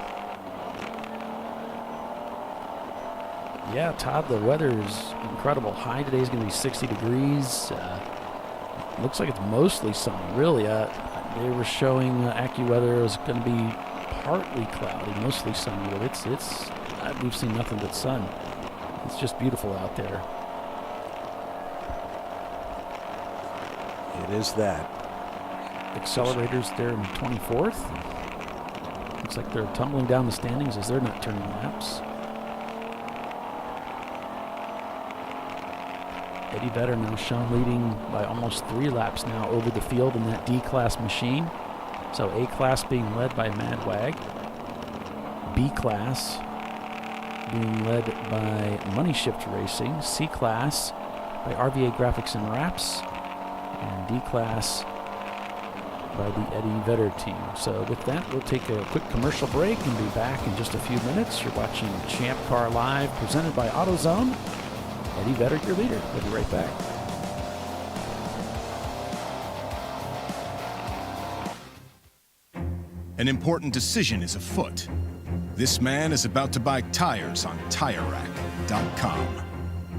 Yeah, Todd, the weather is incredible. High today is going to be 60 degrees. Looks like it's mostly sunny, really. They were showing AccuWeather was going to be partly cloudy, mostly sunny, but it's we've seen nothing but sun. It's just beautiful out there. It is that. Accelerators there in 24th. Looks like they're tumbling down the standings as they're not turning laps. Eddie Vedder now shown leading by almost 3 laps now over the field in that D-Class machine. So A-Class being led by Mad Wag. B-Class being led by Money Shift Racing. C-Class by RVA Graphics and Wraps. And D-Class by the Eddie Vedder team. So with that, we'll take a quick commercial break and be back in just a few minutes. You're watching Champ Car Live, presented by AutoZone. Eddie Vedder, your leader. We'll be right back. An important decision is afoot. This man is about to buy tires on TireRack.com.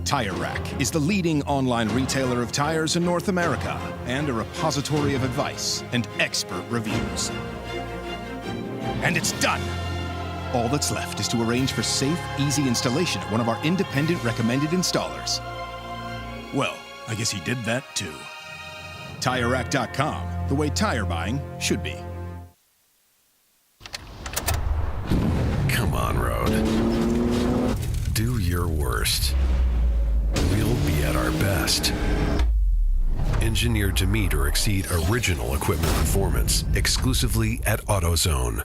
Tire Rack is the leading online retailer of tires in North America and a repository of advice and expert reviews. And it's done! All that's left is to arrange for safe, easy installation at one of our independent recommended installers. Well, I guess he did that too. TireRack.com, the way tire buying should be. Come on, Road. Do your worst. We'll be at our best. Engineered to meet or exceed original equipment performance, exclusively at AutoZone.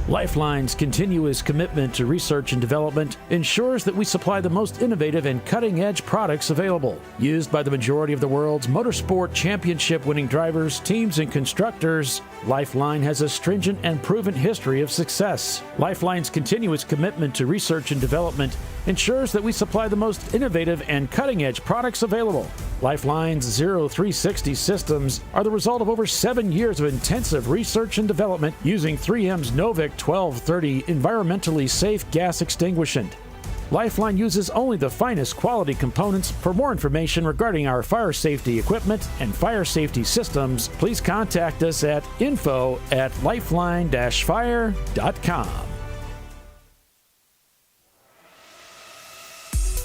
Lifeline's continuous commitment to research and development ensures that we supply the most innovative and cutting-edge products available. Used by the majority of the world's motorsport championship-winning drivers, teams, and constructors, Lifeline has a stringent and proven history of success. Lifeline's continuous commitment to research and development ensures that we supply the most innovative and cutting-edge products available. Lifeline's 0360 systems are the result of over 7 years of intensive research and development using 3M's Novik 1230 environmentally safe gas extinguishant. Lifeline uses only the finest quality components. For more information regarding our fire safety equipment and fire safety systems, please contact us at info@lifeline-fire.com.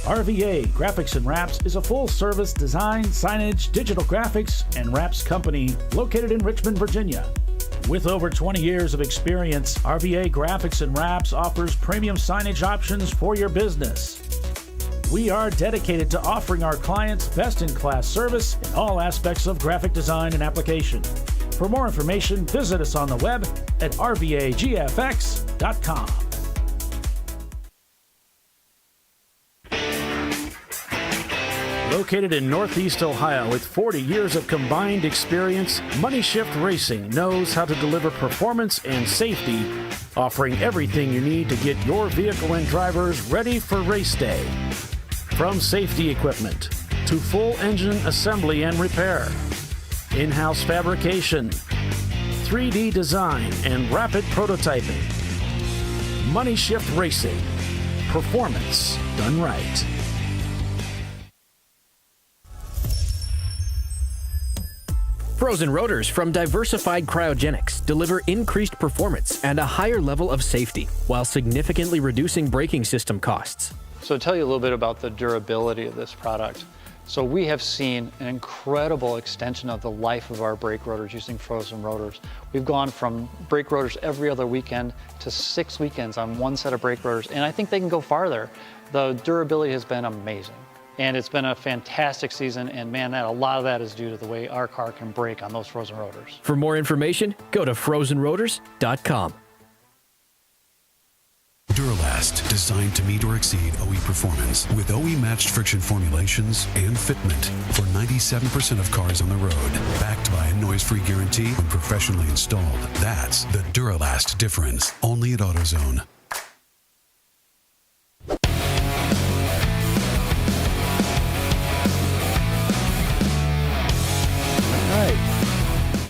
RVA Graphics and Wraps is a full-service design, signage, digital graphics, and wraps company located in Richmond, Virginia. With over 20 years of experience, RVA Graphics and Wraps offers premium signage options for your business. We are dedicated to offering our clients best-in-class service in all aspects of graphic design and application. For more information, visit us on the web at rvagfx.com. Located in Northeast Ohio with 40 years of combined experience, Money Shift Racing knows how to deliver performance and safety, offering everything you need to get your vehicle and drivers ready for race day. From safety equipment to full engine assembly and repair, in-house fabrication, 3D design, and rapid prototyping. Money Shift Racing. Performance done right. Frozen rotors from Diversified Cryogenics deliver increased performance and a higher level of safety while significantly reducing braking system costs. So to tell you a little bit about the durability of this product. So we have seen an incredible extension of the life of our brake rotors using frozen rotors. We've gone from brake rotors every other weekend to 6 weekends on one set of brake rotors, and I think they can go farther. The durability has been amazing. And it's been a fantastic season, and man, a lot of that is due to the way our car can brake on those frozen rotors. For more information, go to frozenrotors.com. Duralast, designed to meet or exceed OE performance with OE-matched friction formulations and fitment for 97% of cars on the road. Backed by a noise-free guarantee when professionally installed. That's the Duralast difference. Only at AutoZone.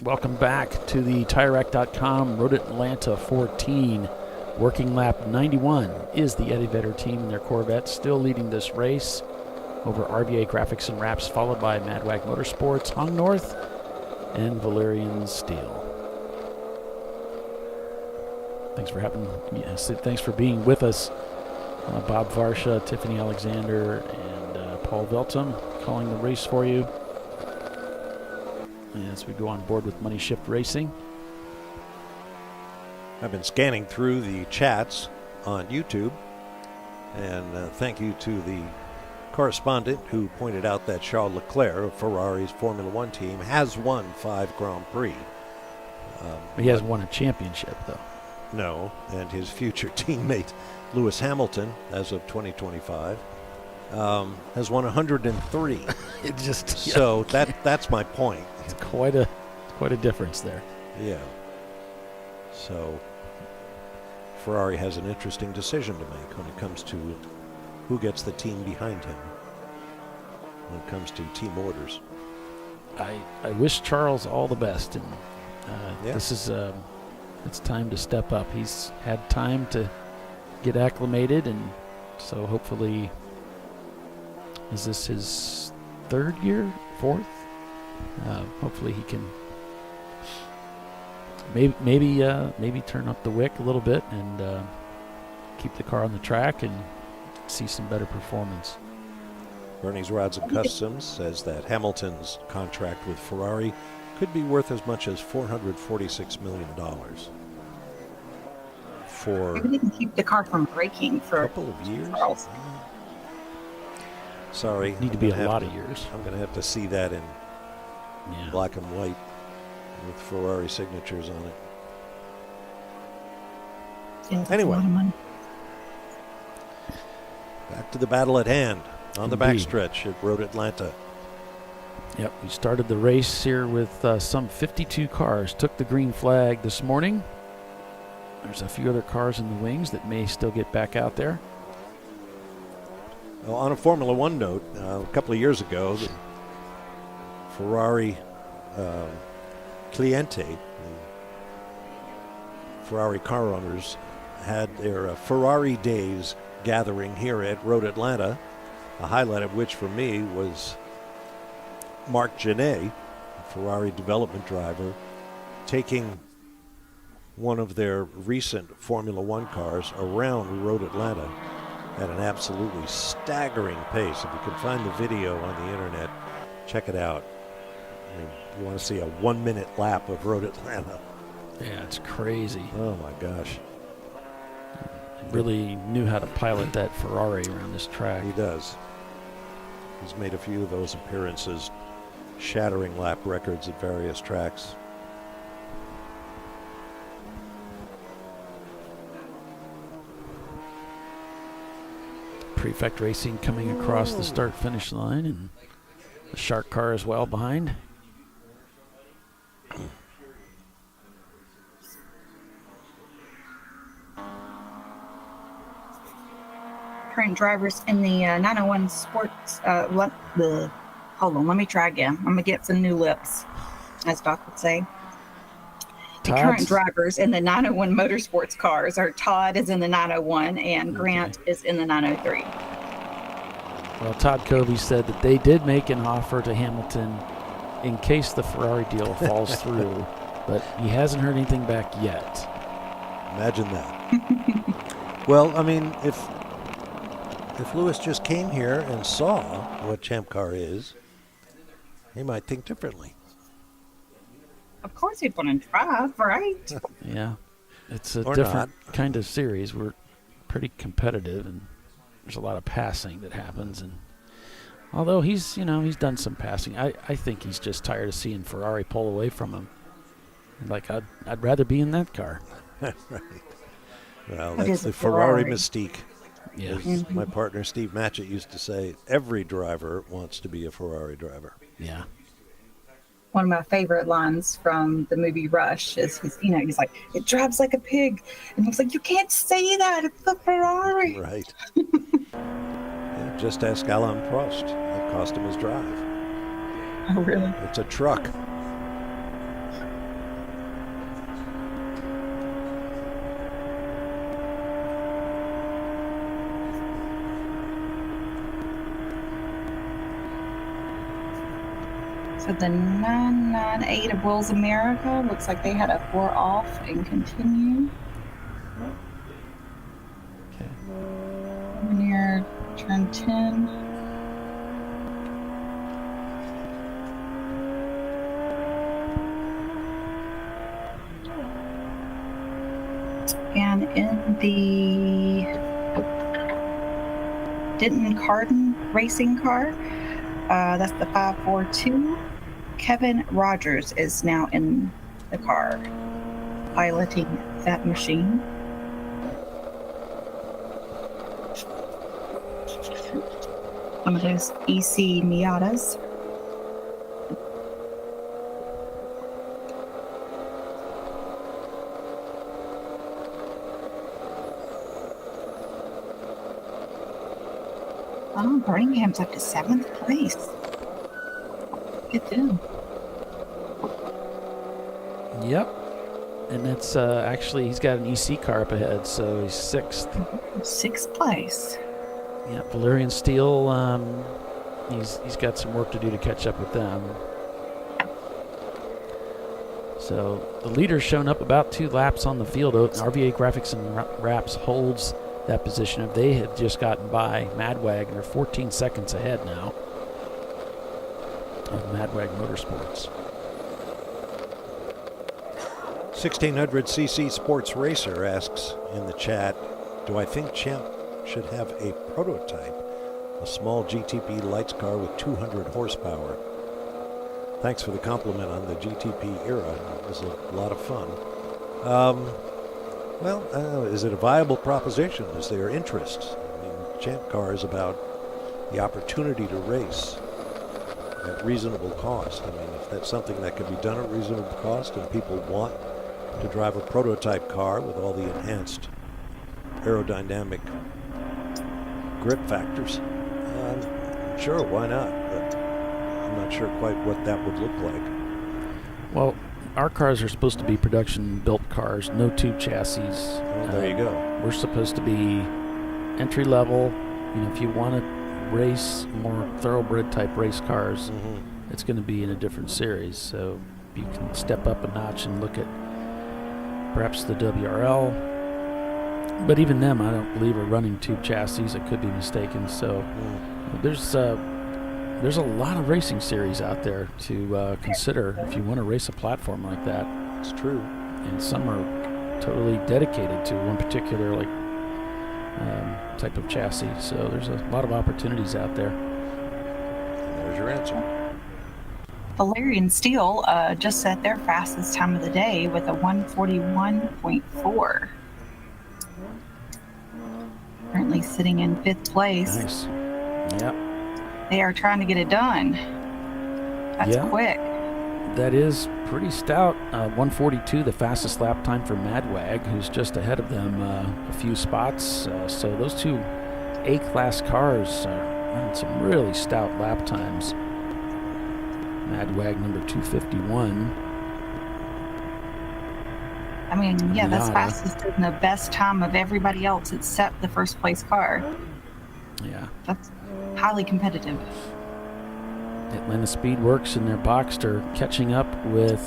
Welcome back to the TireRack.com Road Atlanta 14. Working lap 91 is the Eddie Vedder team and their Corvette still leading this race over RVA Graphics and Wraps, followed by Madwag Motorsports, Hung North, and Valerian Steel. Thanks for being with us. Bob Varsha, Tiffany Alexander, and Paul Veltum calling the race for you as we go on board with Money Shift Racing. I've been scanning through the chats on YouTube, and thank you to the correspondent who pointed out that Charles Leclerc of Ferrari's Formula One team has won 5 Grand Prix. He hasn't won a championship, though. No, and his future teammate Lewis Hamilton, as of 2025, has won 103. So that's my point. It's quite a difference there. Yeah. So Ferrari has an interesting decision to make when it comes to who gets the team behind him when it comes to team orders. I wish Charles all the best, and this is it's time to step up. He's had time to get acclimated, and so hopefully, is this his 3rd year, 4th? Hopefully he can maybe turn up the wick a little bit and keep the car on the track and see some better performance. Bernie's Rods and Customs says that Hamilton's contract with Ferrari could be worth as much as $446 million. For Maybe they can keep the car from breaking for a couple of years. Charles. Sorry, Need to be a lot of years. I'm going to have to see that in black and white with Ferrari signatures on it. Yeah, that's anyway, a lot of money. Back to the battle at hand on the Indeed. backstretch at Road Atlanta. Yep, we started the race here with some 52 cars. Took the green flag this morning. There's a few other cars in the wings that may still get back out there. Well, on a Formula One note, a couple of years ago, the Ferrari Cliente, Ferrari car owners, had their Ferrari Days gathering here at Road Atlanta, a highlight of which for me was Marc Genet, a Ferrari development driver, taking one of their recent Formula One cars around Road Atlanta at an absolutely staggering pace. If you can find the video on the internet, check it out. I mean, you want to see a 1-minute lap of Road Atlanta. Yeah, it's crazy. Oh my gosh. He really knew how to pilot that Ferrari around this track. He does. He's made a few of those appearances, shattering lap records at various tracks. Prefect Racing coming across the start-finish line, and the Shark car as well behind. Current drivers in the 901 Sports. Hold on, let me try again. I'm gonna get some new lips, as Doc would say. The current drivers in the 901 Motorsports cars are Todd is in the 901 and Grant is in the 903. Well, Todd Covey said that they did make an offer to Hamilton in case the Ferrari deal falls through, but he hasn't heard anything back yet. Imagine that. Well, I mean, if Lewis just came here and saw what Champ Car is, he might think differently. Of course he'd want to drive, right? Yeah. It's a Or different kind of series. We're pretty competitive, and there's a lot of passing that happens. And although he's done some passing, I think he's just tired of seeing Ferrari pull away from him. Like, I'd rather be in that car. Right. Well, that's the Ferrari mystique. Yeah. As my partner Steve Matchett used to say, every driver wants to be a Ferrari driver. Yeah. One of my favorite lines from the movie Rush is he's like, it drives like a pig. And he's like, you can't say that. It's the Ferrari. Right. Yeah, just ask Alain Prost. That cost him his drive. Oh, really? It's a truck. So the 998 of Wills America looks like they had a 4 off and continue. Okay. We're near turn 10. And in the Denton Carden racing car, that's the 542. Kevin Rogers is now in the car, piloting that machine. One of those EC Miatas. Oh, Birmingham's up to 7th place. Get them. Yep. And it's actually, he's got an EC car up ahead, so he's 6th. 6th place. Yeah, Valerian Steel, he's got some work to do to catch up with them. So the leader's shown up about 2 laps on the field. RVA Graphics and Wraps holds that position. If they have just gotten by Madwag, and they're 14 seconds ahead now of Madwag Motorsports. 1600cc Sports Racer asks in the chat, do I think Champ should have a prototype, a small GTP lights car with 200 horsepower? Thanks for the compliment on the GTP era. It was a lot of fun. Is it a viable proposition? Is there interest? I mean, Champ Car is about the opportunity to race at reasonable cost. I mean, if that's something that can be done at reasonable cost and people want to drive a prototype car with all the enhanced aerodynamic grip factors, sure, why not? But I'm not sure quite what that would look like. Well, our cars are supposed to be production-built cars, no tube chassis. Well, there you go. We're supposed to be entry-level. If you want to race more thoroughbred-type race cars, it's going to be in a different series. So you can step up a notch and look at perhaps the WRL. But even them, I don't believe are running tube chassis. I could be mistaken. So there's a lot of racing series out there to consider if you want to race a platform like that. It's true. And some are totally dedicated to one particular type of chassis. So there's a lot of opportunities out there. And there's your answer. Valerian Steel just set their fastest time of the day with a 141.4. Currently sitting in 5th place. Nice. Yep. They are trying to get it done. That's quick. That is pretty stout. 142, the fastest lap time for Madwag, who's just ahead of them a few spots. So those 2 A-class cars are running some really stout lap times. Madwag number 251. I mean, yeah, that's fastest and the best time of everybody else except the first place car. Yeah. That's highly competitive. Atlanta Speedworks and their Boxster catching up with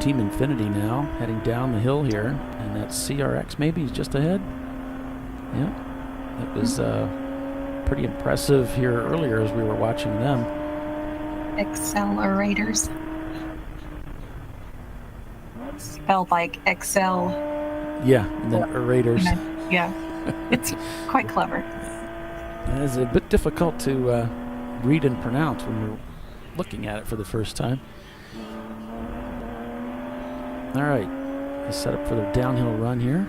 Team Infinity now, heading down the hill here, and that CRX maybe is just ahead. Yeah, it was pretty impressive here earlier as we were watching them. Accelerators. Spelled like Excel. Yeah, and then Orators. Yeah, it's quite clever. It is a bit difficult to read and pronounce when you're looking at it for the first time. All right, let's set up for the downhill run here.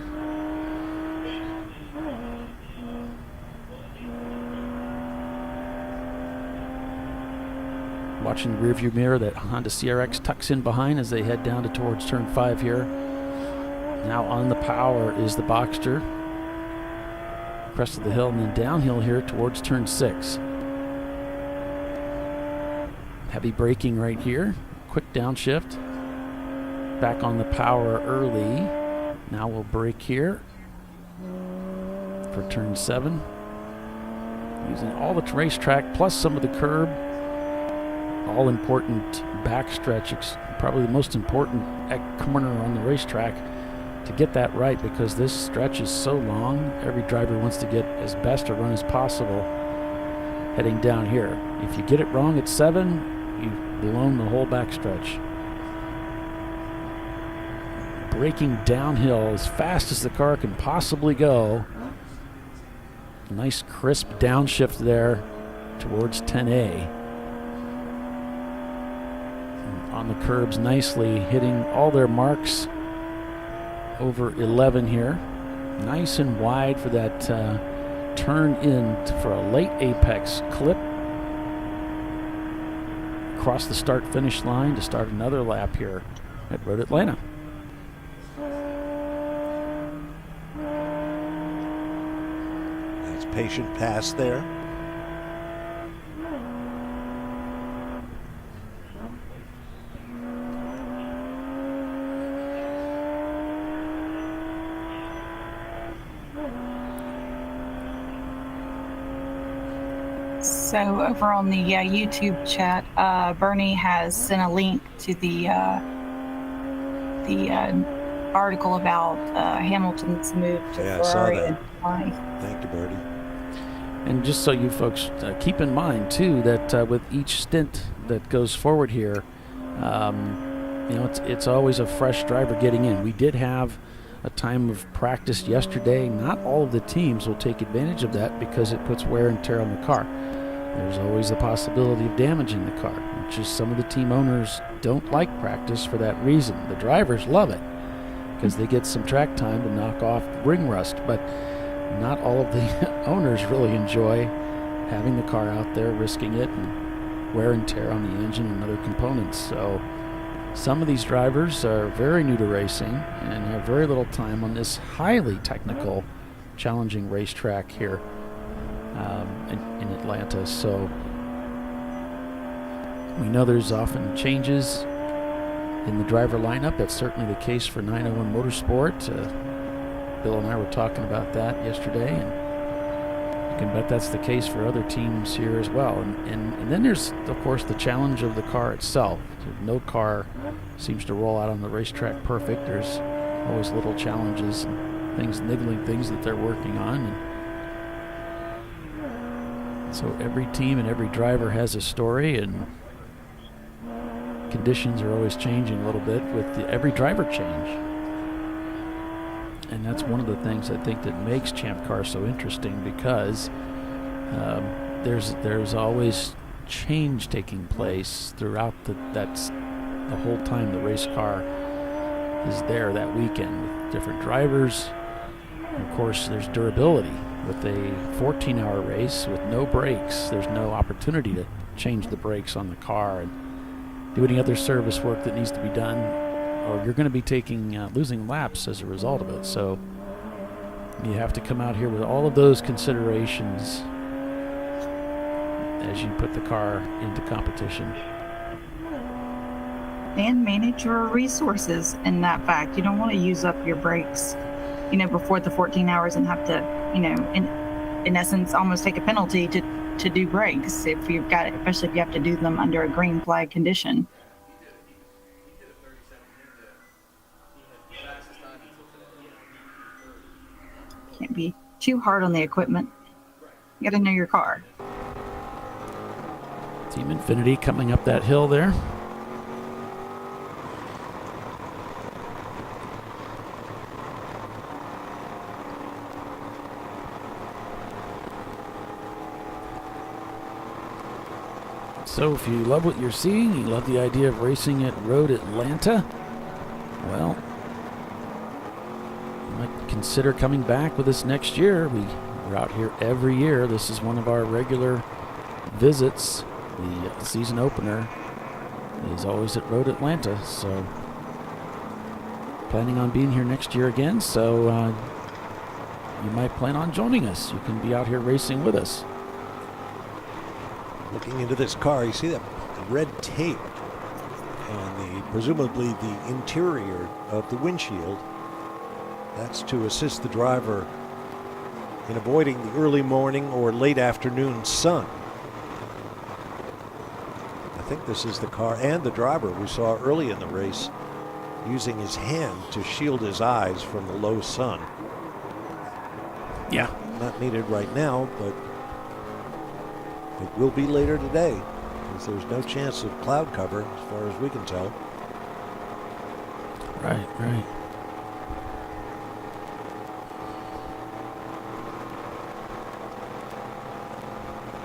Watching the rearview mirror, that Honda CRX tucks in behind as they head down towards turn 5 here. Now on the power is the Boxster. Crest of the hill and then downhill here towards turn 6. Heavy braking right here. Quick downshift. Back on the power early. Now we'll brake here for turn 7. Using all the racetrack plus some of the curb. All important backstretch, probably the most important corner on the racetrack to get that right, because this stretch is so long. Every driver wants to get as best a run as possible heading down here. If you get it wrong at 7, you've blown the whole backstretch. Braking downhill as fast as the car can possibly go. Nice crisp downshift there towards 10A. On the curbs nicely, hitting all their marks over 11 here. Nice and wide for that turn in for a late apex clip. Across the start-finish line to start another lap here at Road Atlanta. Nice patient pass there. So over on the YouTube chat, Bernie has sent a link to the article about Hamilton's move to Ferrari. I saw that. Thank you, Bernie. And just so you folks keep in mind too that with each stint that goes forward here, it's always a fresh driver getting in. We did have a time of practice yesterday. Not all of the teams will take advantage of that because it puts wear and tear on the car. There's always the possibility of damaging the car, which is some of the team owners don't like practice for that reason. The drivers love it because they get some track time to knock off ring rust, but not all of the owners really enjoy having the car out there, risking it, and wear and tear on the engine and other components. So some of these drivers are very new to racing and have very little time on this highly technical, challenging racetrack here in Atlanta. So we know there's often changes in the driver lineup. That's certainly the case for 901 Motorsport. Bill and I were talking about that yesterday, and you can bet that's the case for other teams here as well. And then there's, of course, the challenge of the car itself. No car seems to roll out on the racetrack perfect. There's always little challenges and things, niggling things that they're working on. And so every team and every driver has a story, and conditions are always changing a little bit with every driver change. And that's one of the things I think that makes Champ Car so interesting, because there's always change taking place throughout the whole time the race car is there that weekend with different drivers. And of course, there's durability. With a 14-hour race with no brakes, there's no opportunity to change the brakes on the car and do any other service work that needs to be done, or you're going to be losing laps as a result of it. So you have to come out here with all of those considerations as you put the car into competition. And manage your resources in that fact. You don't want to use up your brakes, before the 14 hours and have to, in essence, almost take a penalty to to do brakes if you've got, especially if you have to do them under a green flag condition. Can't be too hard on the equipment. You got to know your car. Team Infinity coming up that hill there. So if you love what you're seeing, you love the idea of racing at Road Atlanta, well, you might consider coming back with us next year. We're out here every year. This is one of our regular visits. The season opener is always at Road Atlanta, so planning on being here next year again, so you might plan on joining us. You can be out here racing with us. Looking into this car, you see that red tape on presumably the interior of the windshield. That's to assist the driver in avoiding the early morning or late afternoon sun. I think this is the car and the driver we saw early in the race using his hand to shield his eyes from the low sun. Yeah. Not needed right now, but it will be later today, because there's no chance of cloud cover as far as we can tell. Right, right.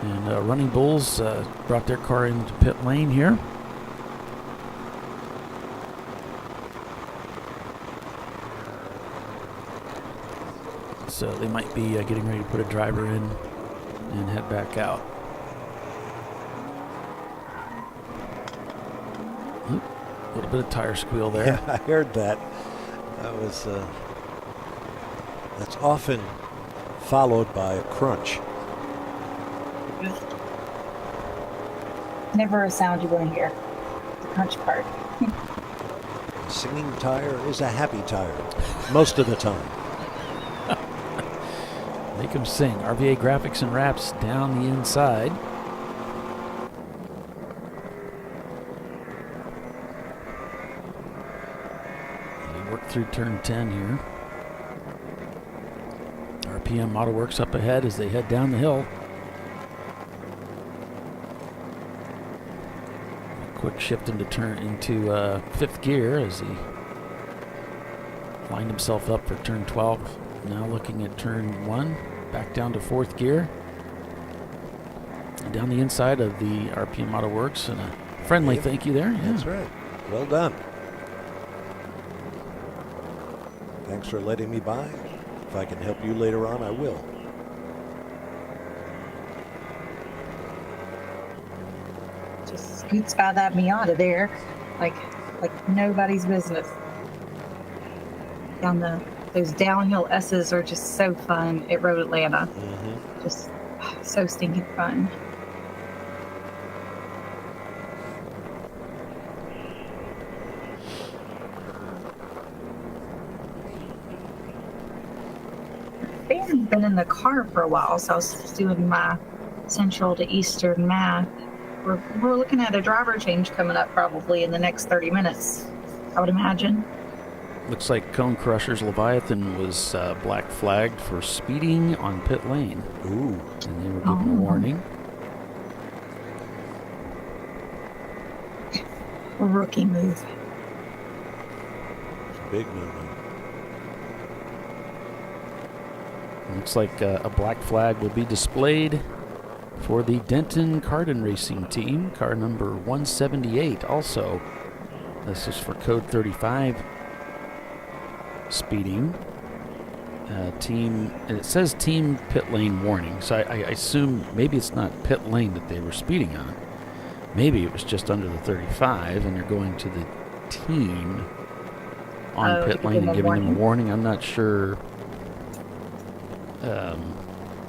And Running Bulls brought their car into pit lane here. So they might be getting ready to put a driver in and head back out. A little bit of tire squeal there. Yeah, I heard that. That was that's often followed by a crunch. Never a sound you want to hear. The crunch part. A singing tire is a happy tire most of the time. Make them sing. RVA graphics and wraps down the inside. They work through turn 10 here. RPM AutoWorks up ahead as they head down the hill. A quick shift into fifth gear as he lined himself up for turn 12. Now looking at turn 1, back down to fourth gear. And down the inside of the RPM AutoWorks, and a friendly thank you there. Yeah. That's right. Well done. Thanks for letting me by. If I can help you later on, I will. Just scoots by that Miata there, like nobody's business. Those downhill S's are just so fun at Road Atlanta. Mm-hmm. Just so stinking fun. I haven't been in the car for a while, so I was just doing my Central to Eastern math. We're looking at a driver change coming up probably in the next 30 minutes, I would imagine. Looks like Cone Crusher's Leviathan was black flagged for speeding on pit lane. Ooh. And they were given a warning. A rookie move. Big movement. Looks like a black flag will be displayed for the Denton Cardin Racing team. Car number 178 also. This is for code 35. Speeding. Team, and it says team pit lane warning, so I assume maybe it's not pit lane that they were speeding on. Maybe it was just under the 35 and they're going to the team on pit lane and giving them a warning. I'm not sure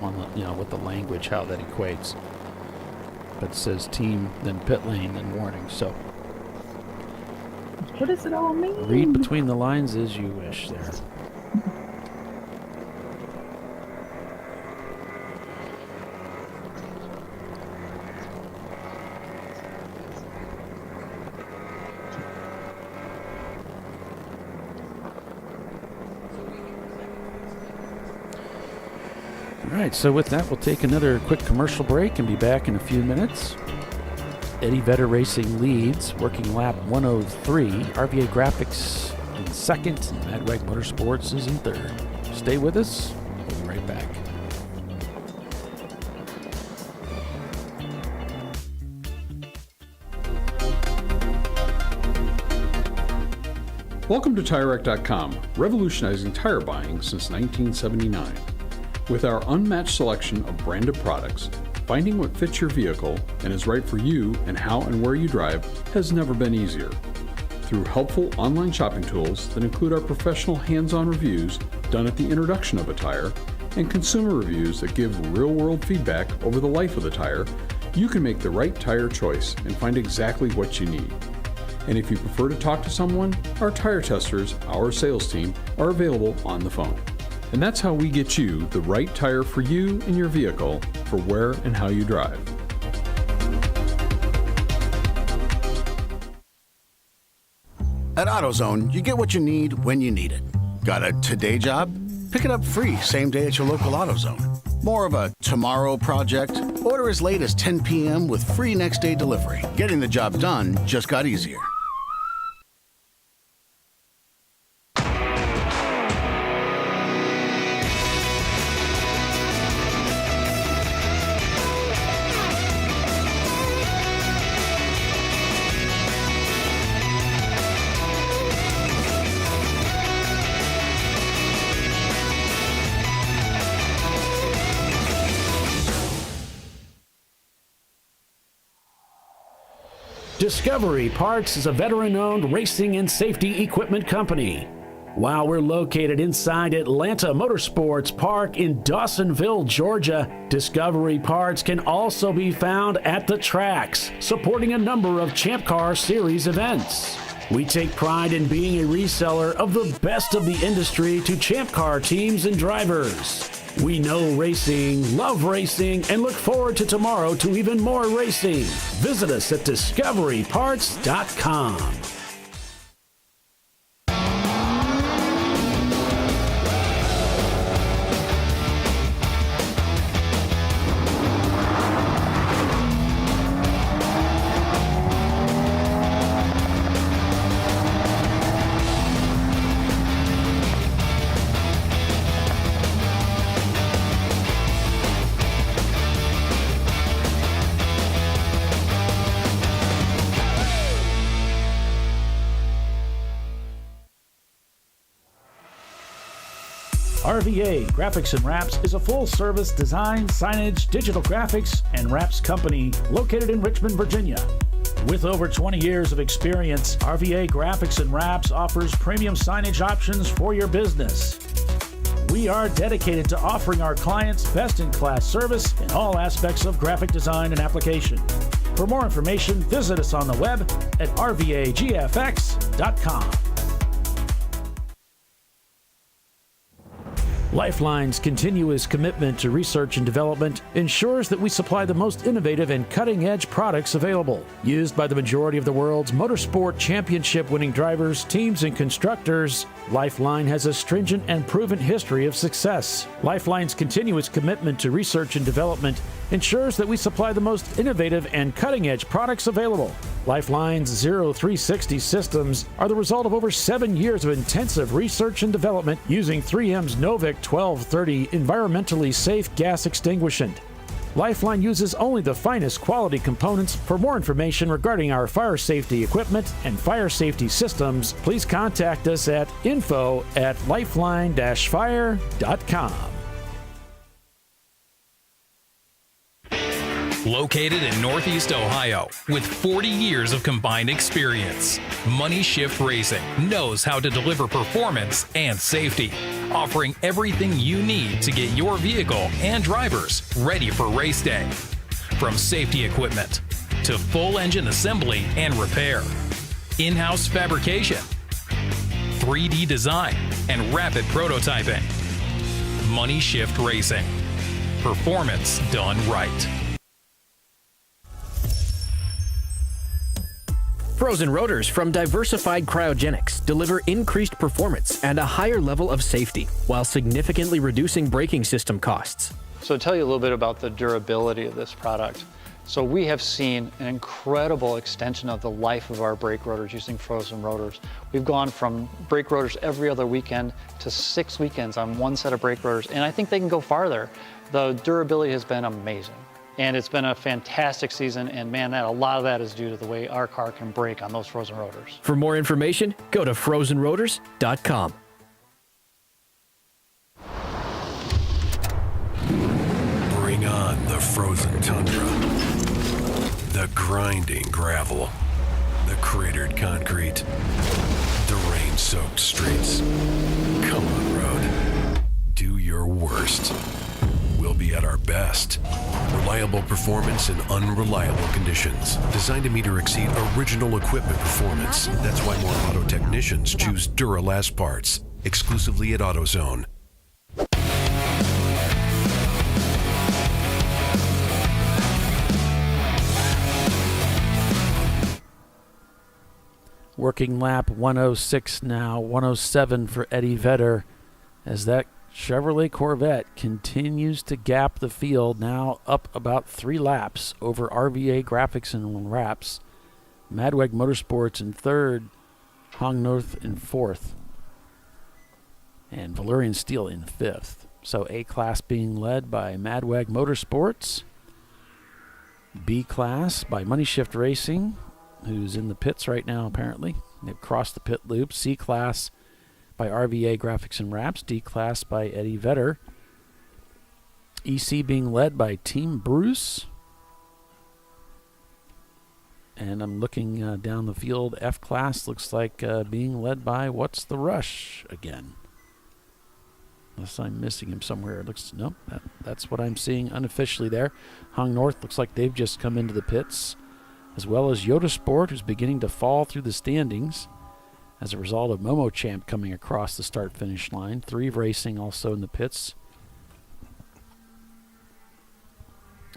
on the, what the language, how that equates. But it says team, then pit lane, then warning. So what does it all mean? Read between the lines as you wish there. right, so with that, we'll take another quick commercial break and be back in a few minutes. Eddie Vedder Racing leads, working lap 103. RVA Graphics in second, and Mad Rag Motorsports is in third. Stay with us. We'll be right back. Welcome to TireRack.com, revolutionizing tire buying since 1979. With our unmatched selection of branded products, finding what fits your vehicle and is right for you and how and where you drive has never been easier. Through helpful online shopping tools that include our professional hands-on reviews done at the introduction of a tire and consumer reviews that give real-world feedback over the life of the tire, you can make the right tire choice and find exactly what you need. And if you prefer to talk to someone, our tire testers, our sales team, are available on the phone. And that's how we get you the right tire for you and your vehicle for where and how you drive. At AutoZone, you get what you need when you need it. Got a today job? Pick it up free same day at your local AutoZone. More of a tomorrow project? Order as late as 10 p.m. with free next day delivery. Getting the job done just got easier. Discovery Parts is a veteran-owned racing and safety equipment company. While we're located inside Atlanta Motorsports Park in Dawsonville, Georgia, Discovery Parts can also be found at the tracks, supporting a number of Champ Car Series events. We take pride in being a reseller of the best of the industry to Champ Car teams and drivers. We know racing, love racing, and look forward to tomorrow to even more racing. Visit us at discoveryparts.com. RVA Graphics and Wraps is a full-service design, signage, digital graphics, and wraps company located in Richmond, Virginia. With over 20 years of experience, RVA Graphics and Wraps offers premium signage options for your business. We are dedicated to offering our clients best-in-class service in all aspects of graphic design and application. For more information, visit us on the web at rvagfx.com. Lifeline's continuous commitment to research and development ensures that we supply the most innovative and cutting-edge products available. Used by the majority of the world's motorsport championship-winning drivers, teams, and constructors, Lifeline has a stringent and proven history of success. Lifeline's continuous commitment to research and development ensures that we supply the most innovative and cutting-edge products available. Lifeline's 0360 systems are the result of over 7 years of intensive research and development using 3M's Novik 1230 environmentally safe gas extinguishant. Lifeline uses only the finest quality components. For more information regarding our fire safety equipment and fire safety systems, please contact us at info@lifeline-fire.com. Located in Northeast Ohio, with 40 years of combined experience, Money Shift Racing knows how to deliver performance and safety, offering everything you need to get your vehicle and drivers ready for race day. From safety equipment to full engine assembly and repair, in-house fabrication, 3D design, and rapid prototyping. Money Shift Racing. Performance done right. Frozen rotors from Diversified Cryogenics deliver increased performance and a higher level of safety while significantly reducing braking system costs. So to tell you a little bit about the durability of this product. So we have seen an incredible extension of the life of our brake rotors using frozen rotors. We've gone from brake rotors every other weekend to 6 weekends on one set of brake rotors, and I think they can go farther. The durability has been amazing, and it's been a fantastic season, and man, a lot of that is due to the way our car can brake on those frozen rotors. For more information, go to frozenrotors.com. Bring on the frozen tundra, the grinding gravel, the cratered concrete, the rain-soaked streets. Come on, road. Do your worst. We'll be at our best. Reliable performance in unreliable conditions. Designed to meet or exceed original equipment performance. That's why more auto technicians choose Duralast parts. Exclusively at AutoZone. Working lap 106 now, 107 for Eddie Vedder, as that Chevrolet Corvette continues to gap the field, now up about 3 laps over RVA Graphics and Wraps. Madweg Motorsports in third, Hong North in fourth, and Valerian Steel in fifth. So A-Class being led by Madweg Motorsports, B-Class by Money Shift Racing, who's in the pits right now apparently. They've crossed the pit loop. C-Class by RVA Graphics and Wraps. D-Class by Eddie Vedder. EC being led by Team Bruce. And I'm looking down the field. F-Class looks like being led by What's the Rush again. Unless I'm missing him somewhere. It looks, nope, that's what I'm seeing unofficially there. Hong North looks like they've just come into the pits, as well as Yoda Sport, who's beginning to fall through the standings as a result of Momo Champ coming across the start-finish line. 3 Racing also in the pits.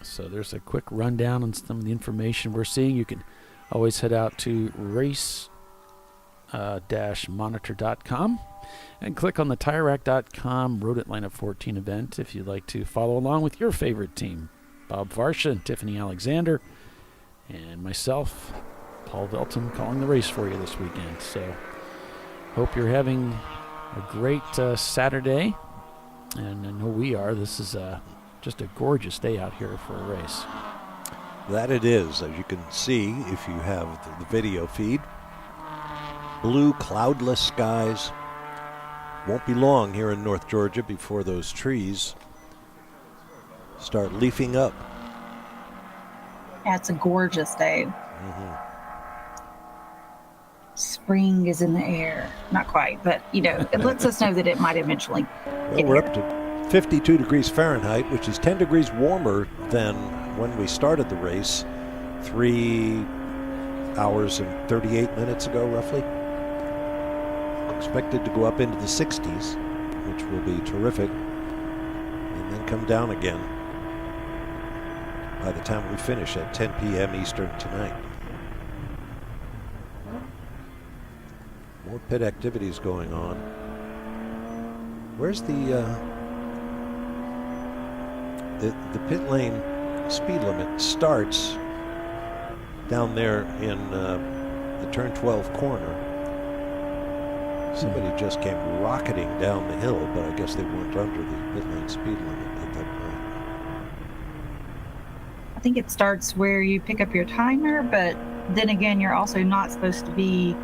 So there's a quick rundown on some of the information we're seeing. You can always head out to race-monitor.com and click on the TireRack.com Road Atlanta 14 event if you'd like to follow along with your favorite team. Bob Varsha and Tiffany Alexander and myself, Paul Velton, calling the race for you this weekend. So hope you're having a great Saturday, and I know we are. This is just a gorgeous day out here for a race. That it is, as you can see if you have the video feed. Blue, cloudless skies. Won't be long here in North Georgia before those trees start leafing up. Yeah, it's a gorgeous day. Mm-hmm. Spring is in the air. Not quite, but, it lets us know that it might eventually get We're here. up to 52 degrees Fahrenheit, which is 10 degrees warmer than when we started the race 3 hours and 38 minutes ago, roughly. Expected to go up into the 60s, which will be terrific, and then come down again by the time we finish at 10 p.m. Eastern tonight. More pit activities going on. Where's the pit lane speed limit starts down there in the turn 12 corner. Somebody just came rocketing down the hill, but I guess they weren't under the pit lane speed limit at that point. I think it starts where you pick up your timer, but then again, you're also not supposed to be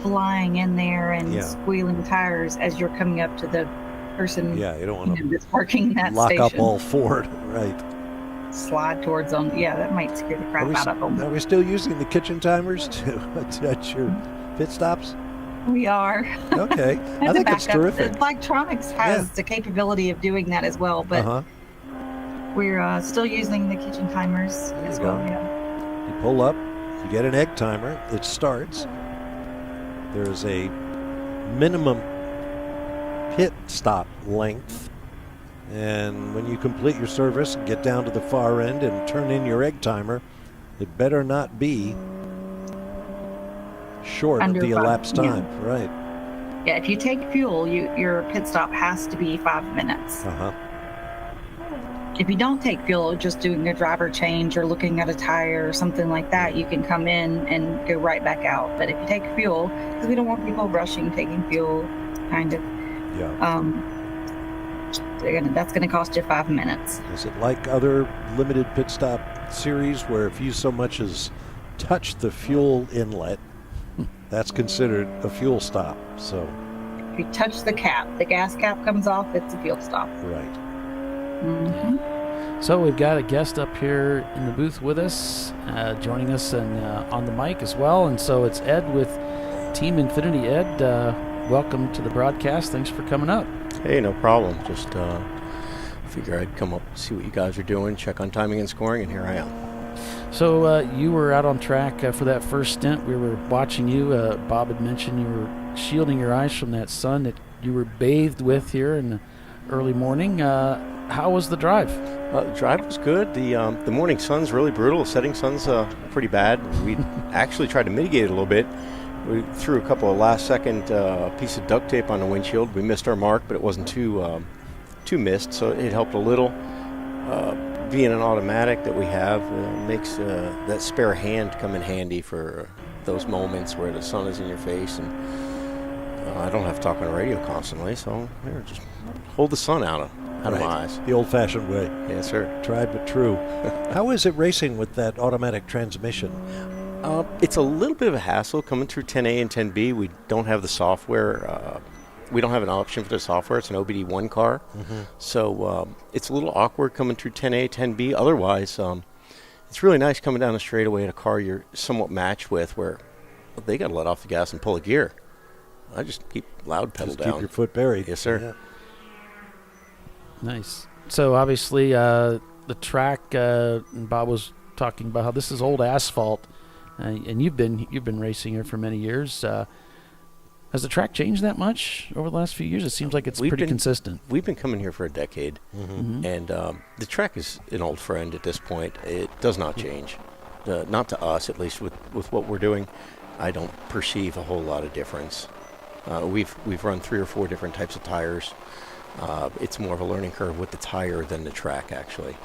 flying in there and squealing tires as you're coming up to the person you don't want to that's working that lock station. up all forward, right? Slide towards them. Yeah, that might scare the crap out of them. Are we still using the kitchen timers to at your pit stops? We are. Okay. I think it's terrific. Electronics has the capability of doing that as well, but we're still using the kitchen timers as well. Yeah. You pull up, you get an egg timer, it starts. There's a minimum pit stop length, and when you complete your service and get down to the far end and turn in your egg timer, it better not be short Under of the 5, elapsed time. Right. Yeah, if you take fuel, your pit stop has to be 5 minutes. if you don't take fuel, just doing a driver change or looking at a tire or something like that, you can come in and go right back out. But if you take fuel, because we don't want people rushing, taking fuel, kind of. Yeah. That's going to cost you 5 minutes. Is it like other limited pit stop series where if you so much as touch the fuel inlet, that's considered a fuel stop? So if you touch the cap, the gas cap comes off, it's a fuel stop. Right. Mm-hmm. So we've got a guest up here in the booth with us, joining us and on the mic as well. And so it's Ed with Team Infinity. Ed, welcome to the broadcast. Thanks for coming up. Hey, no problem. Just figure I'd come up, see what you guys are doing, check on timing and scoring, and here I am. So you were out on track for that first stint. We were watching you. Bob had mentioned you were shielding your eyes from that sun that you were bathed with here in the early morning. How was the drive? The drive was good. The morning sun's really brutal. The setting sun's pretty bad. We actually tried to mitigate it a little bit. We threw a couple of last-second piece of duct tape on the windshield. We missed our mark, but it wasn't too missed, so it helped a little. Being an automatic that we have makes that spare hand come in handy for those moments where the sun is in your face, and I don't have to talk on the radio constantly, so here, just hold the sun out of my eyes. The old-fashioned way. Yes, sir. Tried but true. How is it racing with that automatic transmission? It's a little bit of a hassle coming through 10A and 10B. We don't have the software. We don't have an option for the software. It's an OBD1 car. Mm-hmm. So it's a little awkward coming through 10A, 10B. Otherwise, it's really nice coming down the straightaway in a car you're somewhat matched with where they got to let off the gas and pull a gear. I just keep loud pedal down. Keep your foot buried. Yes, sir. Yeah. Nice. So obviously the track, and Bob was talking about how this is old asphalt. And you've been racing here for many years. Has the track changed that much over the last few years? It seems like it's pretty consistent. We've been coming here for a decade, and the track is an old friend at this point. It does not change, not to us at least. With what we're doing, I don't perceive a whole lot of difference. We've run 3 or 4 different types of tires. It's more of a learning curve with the tire than the track, actually.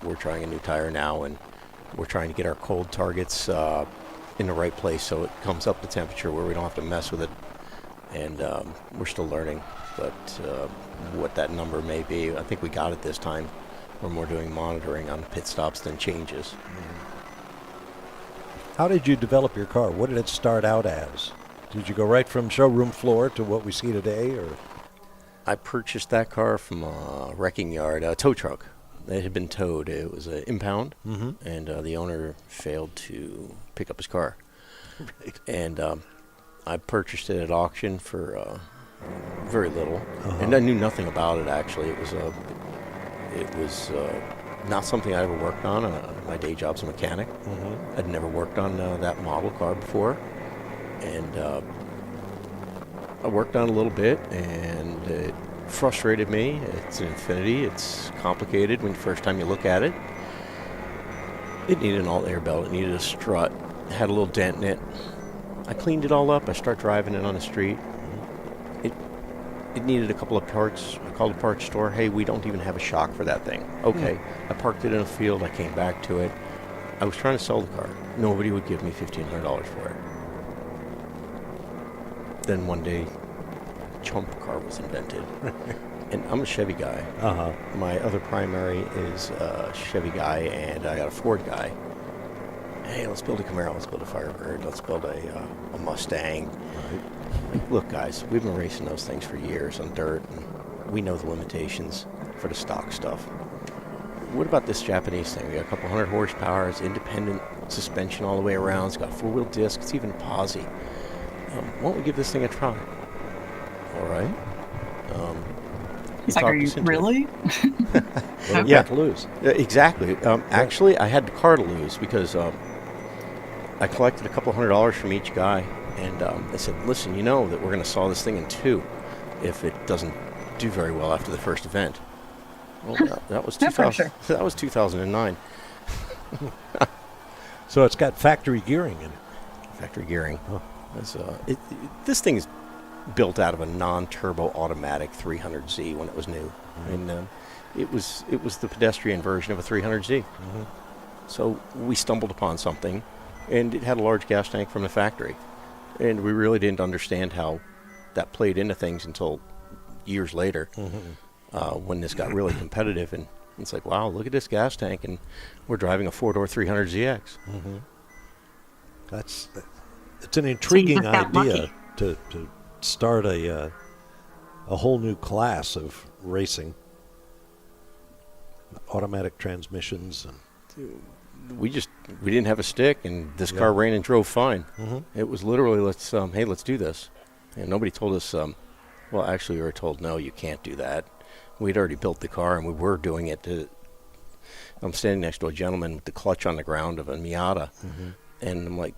We're trying a new tire now, and we're trying to get our cold targets in the right place so it comes up to temperature where we don't have to mess with it. And we're still learning, but what that number may be, I think we got it this time. We're more doing monitoring on pit stops than changes. How did you develop your car? What did it start out as? Did you go right from showroom floor to what we see today, or? I purchased that car from a wrecking yard, a tow truck. It had been towed. It was an impound, and the owner failed to pick up his car. Right. And I purchased it at auction for very little, and I knew nothing about it. Actually, it was not something I ever worked on. My day job's a mechanic. I'd never worked on that model car before, and I worked on it a little bit, and it frustrated me. It's an Infinity. It's complicated when the first time you look at it. It needed an alt-air belt. It needed a strut. It had a little dent in it. I cleaned it all up. I started driving it on the street. It needed a couple of parts. I called the parts store. Hey, we don't even have a shock for that thing. Okay. I parked it in a field. I came back to it. I was trying to sell the car. Nobody would give me $1,500 for it. Then one day, ChampCar was invented. And I'm a Chevy guy. My other primary is a Chevy guy, and I got a Ford guy. Hey, let's build a Camaro, let's build a Firebird, let's build a Mustang. Like, look, guys, we've been racing those things for years on dirt, and we know the limitations for the stock stuff. What about this Japanese thing? We got a couple hundred horsepower, it's independent suspension all the way around, it's got 4-wheel disc, it's even a posi. Why don't we give this thing a try? All right. He's like, are you really? What do you have to lose? Exactly. Actually, I had the car to lose because I collected a couple $100 from each guy, and they said, listen, you know that we're going to saw this thing in 2 if it doesn't do very well after the first event. Well, that was 2000. That was 2009. So it's got factory gearing in it. Factory gearing. This thing is built out of a non-turbo automatic 300Z when it was new. I mean, it was the pedestrian version of a 300Z. So we stumbled upon something, and it had a large gas tank from the factory. And we really didn't understand how that played into things until years later, when this got really competitive. And it's like, wow, look at this gas tank, and we're driving a 4-door 300ZX. It's an intriguing idea to start a whole new class of racing, automatic transmissions, and we didn't have a stick, and this car ran and drove fine. It was literally, let's do this. And nobody told us, well, actually we were told, no, you can't do that. We'd already built the car, and we were doing it. I'm standing next to a gentleman with the clutch on the ground of a Miata, and I'm like,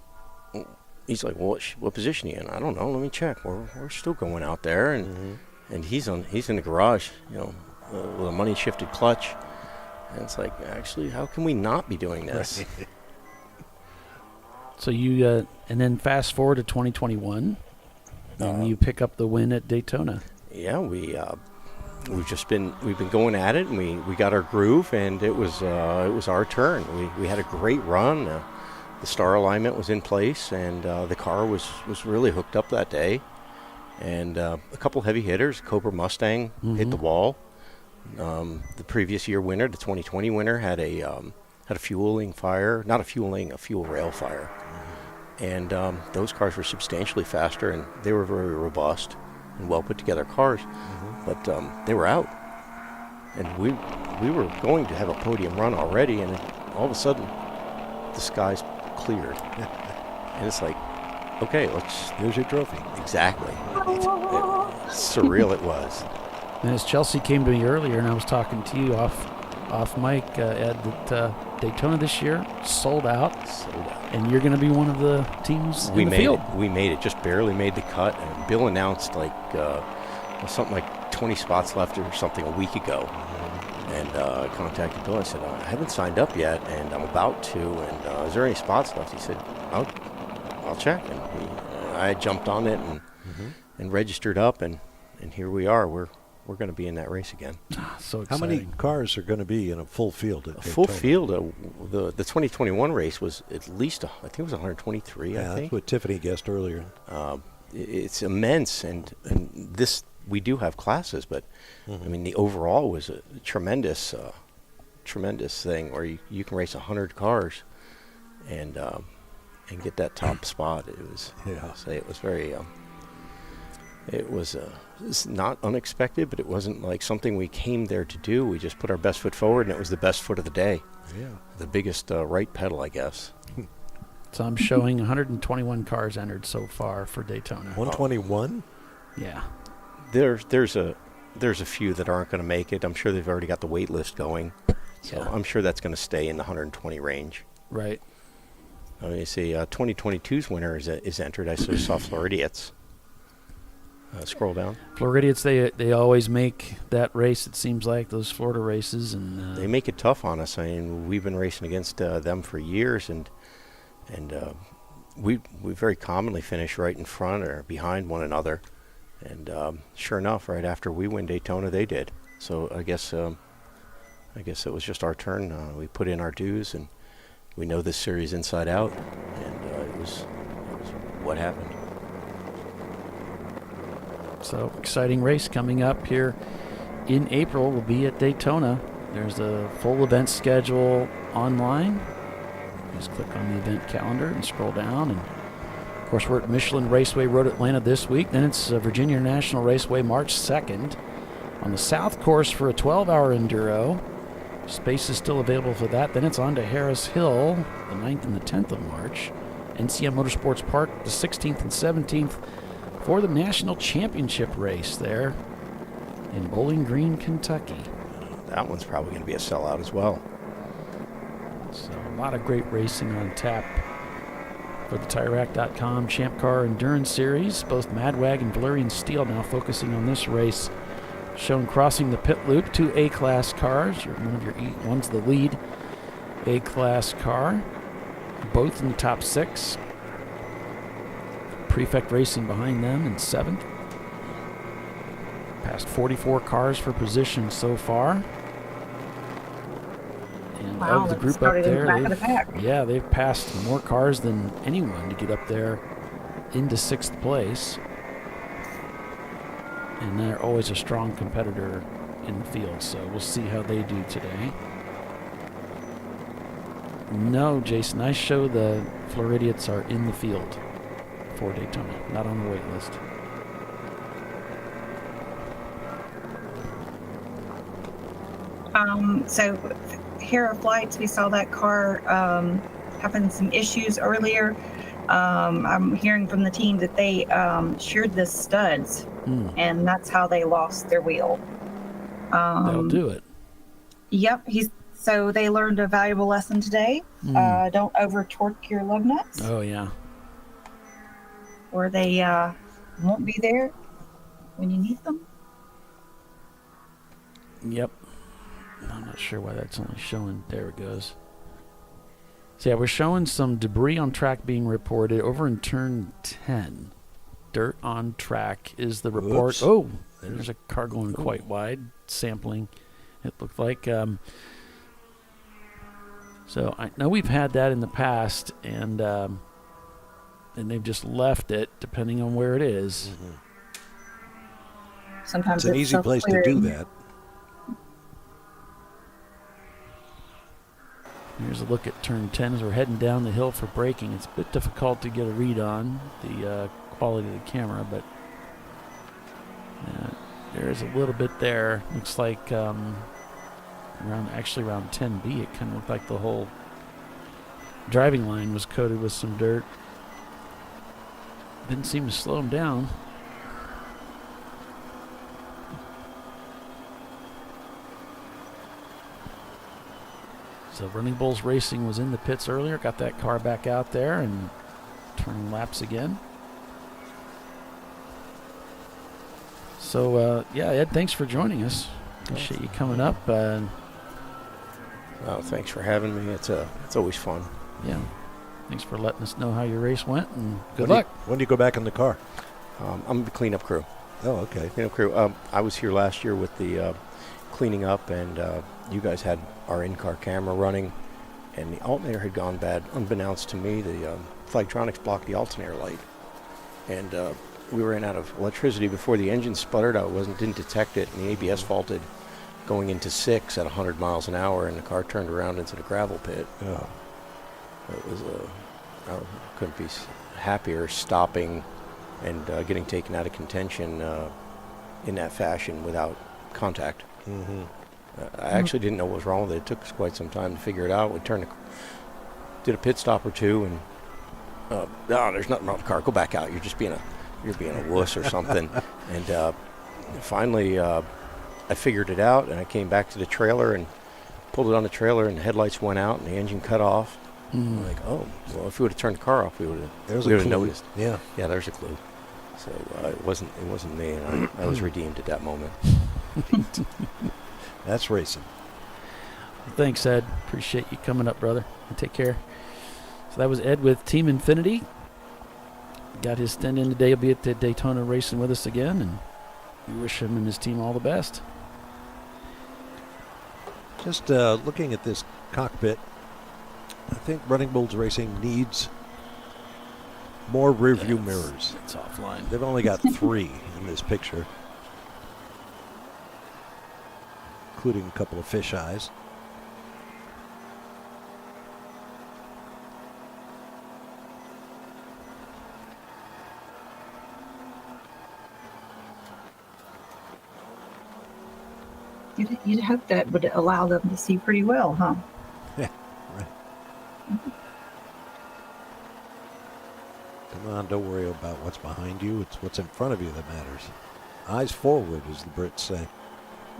he's like, well, what position are you in? I don't know, let me check. We're still going out there, and he's in the garage, with a money shifted clutch. And it's like, actually, how can we not be doing this? So you, and then fast forward to 2021, and you pick up the win at Daytona. Yeah, we've been going at it, and we got our groove, and it was our turn. We had a great run. The star alignment was in place, and the car was really hooked up that day. And a couple heavy hitters, Cobra Mustang hit the wall. The previous year winner, the 2020 winner, had a fueling fire, not a fuel rail fire. And those cars were substantially faster, and they were very robust and well put together cars. But they were out, and we were going to have a podium run already, and all of a sudden the skies cleared. And it's like, okay, here's your trophy. Exactly. Surreal it was. And as Chelsea came to me earlier, and I was talking to you off mic, Ed, that Daytona this year sold out. And you're going to be one of the teams in the field. We made it, just barely made the cut. And Bill announced something like 20 spots left or something a week ago. And I contacted Bill. I said, I haven't signed up yet, and I'm about to. And is there any spots left? He said, I'll check. And I jumped on it and registered up, and here we are. We're going to be in that race again. So exciting. How many cars are going to be in a full field at Daytona? Full field. The 2021 race was at least, I think it was 123, I think. That's what Tiffany guessed earlier. It's immense, and this, we do have classes, but I mean, the overall was a tremendous thing where you can race 100 cars and get that top spot. It was, it was very, it's not unexpected, but it wasn't like something we came there to do. We just put our best foot forward, and it was the best foot of the day. Yeah. The biggest right pedal, I guess. So I'm showing 121 cars entered so far for Daytona. 121? Yeah. There's a few that aren't going to make it. I'm sure they've already got the wait list going. So I'm sure that's going to stay in the 120 range. Right. You see, 2022's winner is entered. I saw Floridians. Scroll down. Floridians, they always make that race, it seems like, those Florida races. And they make it tough on us. I mean, we've been racing against them for years, and we very commonly finish right in front or behind one another. And sure enough, right after we win Daytona, they did. So I guess it was just our turn. We put in our dues, and we know this series inside out, and it was what happened. So exciting race coming up here in April. We'll be at Daytona. There's a full event schedule online. Just click on the event calendar and scroll down. And of course, we're at Michelin Raceway Road Atlanta this week. Then it's Virginia International Raceway March 2nd. On the South Course for a 12-hour enduro. Space is still available for that. Then it's on to Harris Hill, the 9th and the 10th of March. NCM Motorsports Park, the 16th and 17th. For the national championship race there in Bowling Green, Kentucky. That one's probably going to be a sellout as well. So a lot of great racing on tap for the TireRack.com Champ Car Endurance Series. Both Madwag and Valerian Steel now focusing on this race. Shown crossing the pit loop, 2 A-Class cars. One's the lead A-Class car. Both in the top 6. Prefect Racing behind them in 7th. Past 44 cars for position so far. And Wow, of the it group up started in the there, back of the pack. yeah, they've passed more cars than anyone to get up there into 6th place. And they're always a strong competitor in the field, so we'll see how they do today. No, Jason, I show the Floridians are in the field for Daytona, not on the wait list. So Hera Flights, we saw that car having some issues earlier. I'm hearing from the team that they sheared the studs, and that's how they lost their wheel. They'll do it. Yep. So they learned a valuable lesson today. Don't over torque your lug nuts, Oh, yeah. or they won't be there when you need them. Yep. I'm not sure why that's only showing. There it goes. So, yeah, we're showing some debris on track being reported over in turn 10. Dirt on track is the report. Oops. Oh, there's a car going quite wide, sampling, it looked like. So I know we've had that in the past, and they've just left it, depending on where it is. Sometimes It's an easy place to do that. Here's a look at turn 10 as we're heading down the hill for braking. It's a bit difficult to get a read on the quality of the camera, but there is a little bit there. Looks like around 10B, it kind of looked like the whole driving line was coated with some dirt. Didn't seem to slow him down. So Running Bulls Racing was in the pits earlier, got that car back out there and turning laps again. So, yeah, Ed, thanks for joining us. Appreciate you coming up. Oh, thanks for having me. It's always fun. Yeah. Thanks for letting us know how your race went, and good When luck. do you go back in the car? I'm the cleanup crew. Oh, okay. Cleanup crew. I was here last year with the cleaning up, and you guys had our in-car camera running, and the alternator had gone bad. Unbeknownst to me, the Flagtronics blocked the alternator light, and we ran out of electricity before the engine sputtered. Didn't detect it, and the ABS faulted going into 6 at 100 miles an hour, and the car turned around into the gravel pit. Oh. It was I couldn't be happier stopping and getting taken out of contention in that fashion without contact. Mm-hmm. I actually didn't know what was wrong with it. It took us quite some time to figure it out. We did a pit stop or two, and no, there's nothing wrong with the car. Go back out. You're just being a wuss or something. And finally, I figured it out, and I came back to the trailer and pulled it on the trailer, and the headlights went out, and the engine cut off. I'm like, oh, well, if we would have turned the car off, we would have noticed. Yeah, there's a clue. So it wasn't me, and I was redeemed at that moment. That's racing. Thanks, Ed. Appreciate you coming up, brother. And take care. So that was Ed with Team Infinity. Got his stint in today. He'll be at the Daytona racing with us again, and we wish him and his team all the best. Just looking at this cockpit, I think Running Bulls Racing needs more rear view mirrors. It's offline. They've only got 3 in this picture, including a couple of fish eyes. You'd hope that would allow them to see pretty well, huh? Yeah, right. Come on, don't worry about what's behind you. It's what's in front of you that matters. Eyes forward, as the Brits say.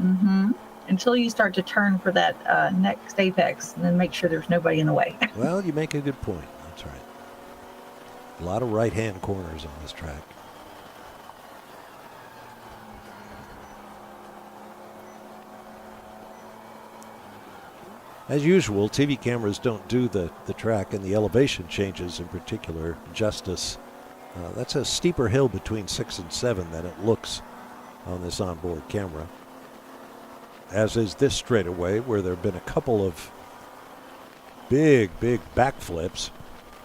Mm-hmm. Until you start to turn for that next apex, and then make sure there's nobody in the way. Well, you make a good point. That's right. A lot of right-hand corners on this track. As usual, TV cameras don't do the track and the elevation changes in particular justice. That's a steeper hill between 6 and 7 than it looks on this onboard camera. As is this straightaway, where there have been a couple of big backflips.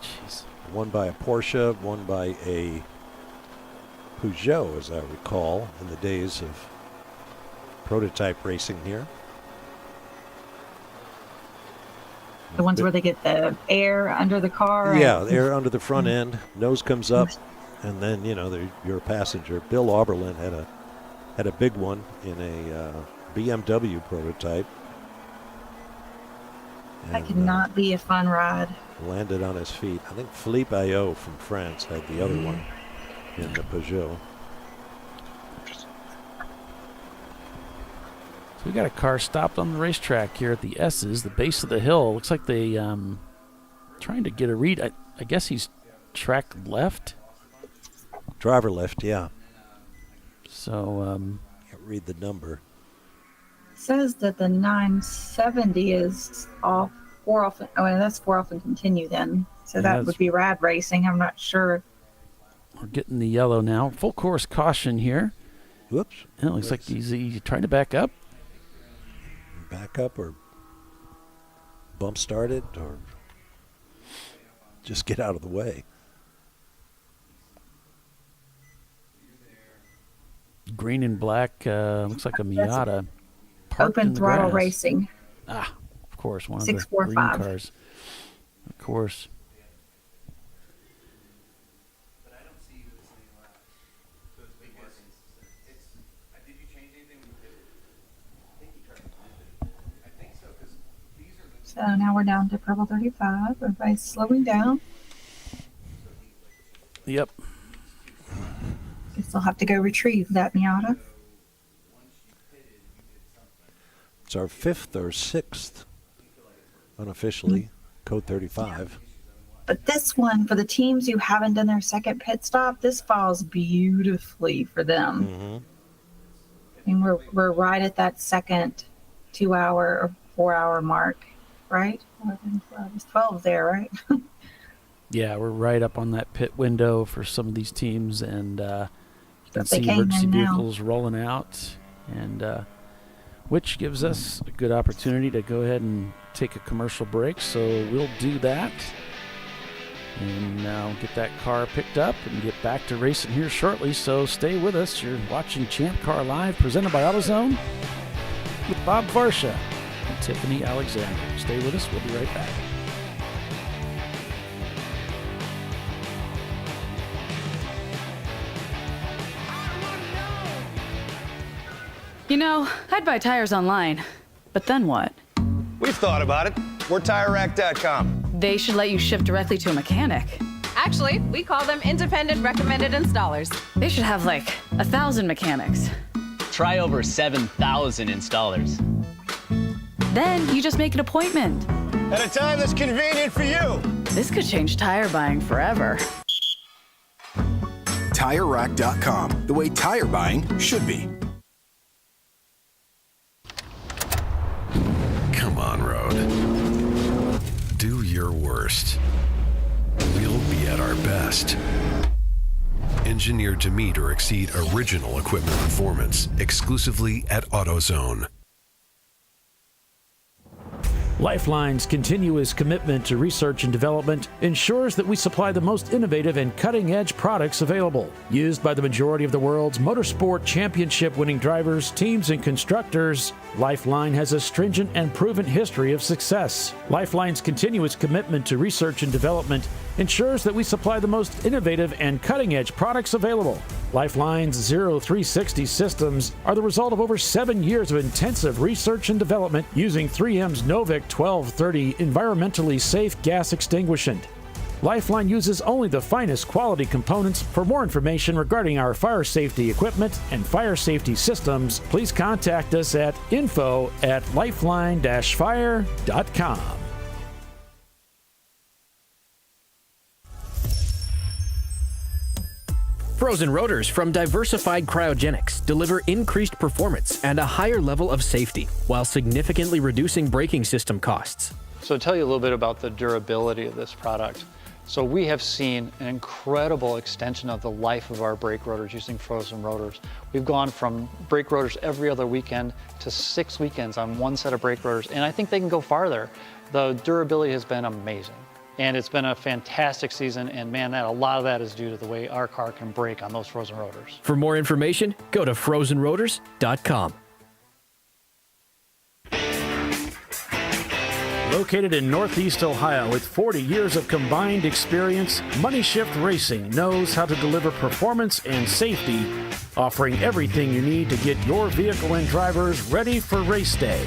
Jeez. One by a Porsche, one by a Peugeot, as I recall, in the days of prototype racing here. The ones where they get the air under the car? Yeah, the air under the front end, nose comes up, and then, you're a passenger. Bill Auberlin had a big one in a BMW prototype. That could not be a fun ride. Landed on his feet. I think Philippe Ayot from France had the other one in the Peugeot. So we got a car stopped on the racetrack here at the S's, the base of the hill. Looks like they trying to get a read. I guess he's track left. Driver left, yeah. So can't read the number. Says that the 970 is off. That's 4 off and continue then. So that would be rad racing. I'm not sure. We're getting the yellow now. Full course caution here. Whoops. And it looks like he's trying to back up. Back up or bump start it or just get out of the way. Green and black. Looks like a Miata. Open throttle racing. Ah, of course, one of 645. the green cars. Of course. So now we're down to purple 35. Everybody's slowing down. Yep. Guess I'll have to go retrieve that Miata. It's our 5th or 6th unofficially, code 35. But this one, for the teams who haven't done their second pit stop, this falls beautifully for them. Mm-hmm. I mean, we're right at that second 2 hour or 4 hour mark, right? 11, 12, it's 12 there, right? Yeah, we're right up on that pit window for some of these teams, and you can But they see came emergency in now. vehicles rolling out, and which gives us a good opportunity to go ahead and take a commercial break. So we'll do that, and now get that car picked up and get back to racing here shortly. So stay with us. You're watching Champ Car Live, presented by AutoZone, with Bob Varsha and Tiffany Alexander. Stay with us. We'll be right back. You know, I'd buy tires online, but then what? We've thought about it. We're TireRack.com. They should let you ship directly to a mechanic. Actually, we call them independent recommended installers. They should have like 1,000 mechanics. Try over 7,000 installers. Then you just make an appointment. At a time that's convenient for you. This could change tire buying forever. TireRack.com, the way tire buying should be. Come on, road. Do your worst. We'll be at our best. Engineered to meet or exceed original equipment performance, exclusively at AutoZone. Lifeline's continuous commitment to research and development ensures that we supply the most innovative and cutting-edge products available. Used by the majority of the world's motorsport championship-winning drivers, teams, and constructors, Lifeline has a stringent and proven history of success. Lifeline's continuous commitment to research and development ensures that we supply the most innovative and cutting-edge products available. Lifeline's 0360 systems are the result of over 7 years of intensive research and development using 3M's Novik 1230 environmentally safe gas extinguishant. Lifeline uses only the finest quality components. For more information regarding our fire safety equipment and fire safety systems, please contact us at info@lifeline-fire.com. Frozen rotors from Diversified Cryogenics deliver increased performance and a higher level of safety while significantly reducing braking system costs. So to tell you a little bit about the durability of this product. So we have seen an incredible extension of the life of our brake rotors using frozen rotors. We've gone from brake rotors every other weekend to 6 weekends on one set of brake rotors, and I think they can go farther. The durability has been amazing. And it's been a fantastic season, and man, a lot of that is due to the way our car can brake on those frozen rotors. For more information, go to frozenrotors.com. Located in Northeast Ohio with 40 years of combined experience, Money Shift Racing knows how to deliver performance and safety, offering everything you need to get your vehicle and drivers ready for race day.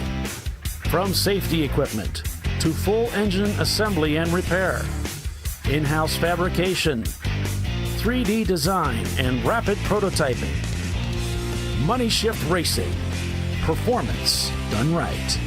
From safety equipment to full engine assembly and repair, in-house fabrication, 3D design, and rapid prototyping. Money Shift Racing. Performance done right.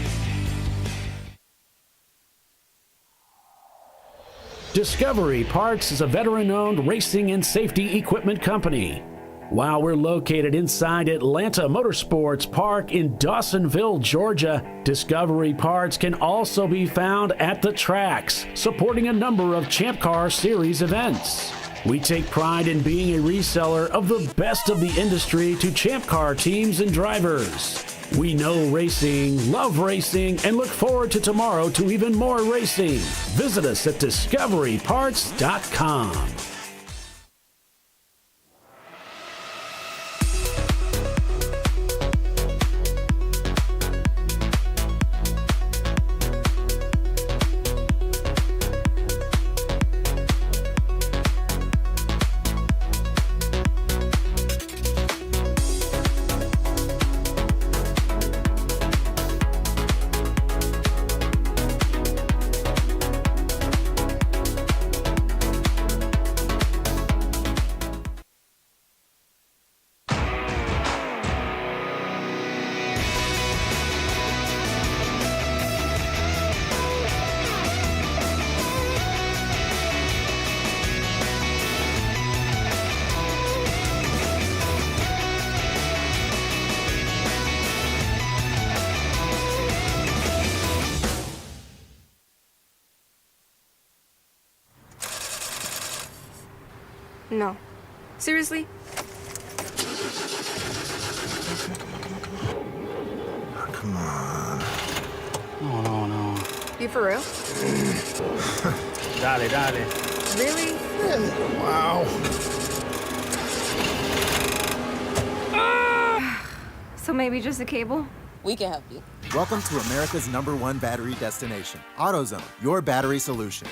Discovery Parts is a veteran-owned racing and safety equipment company. While we're located inside Atlanta Motorsports Park in Dawsonville, Georgia, Discovery Parts can also be found at the tracks, supporting a number of Champ Car Series events. We take pride in being a reseller of the best of the industry to Champ Car teams and drivers. We know racing, love racing, and look forward to tomorrow to even more racing. Visit us at discoveryparts.com. No. Seriously? Oh, come on. No. You for real? Dale. Really? Wow. So maybe just a cable? We can help you. Welcome to America's #1 battery destination. AutoZone, your battery solution.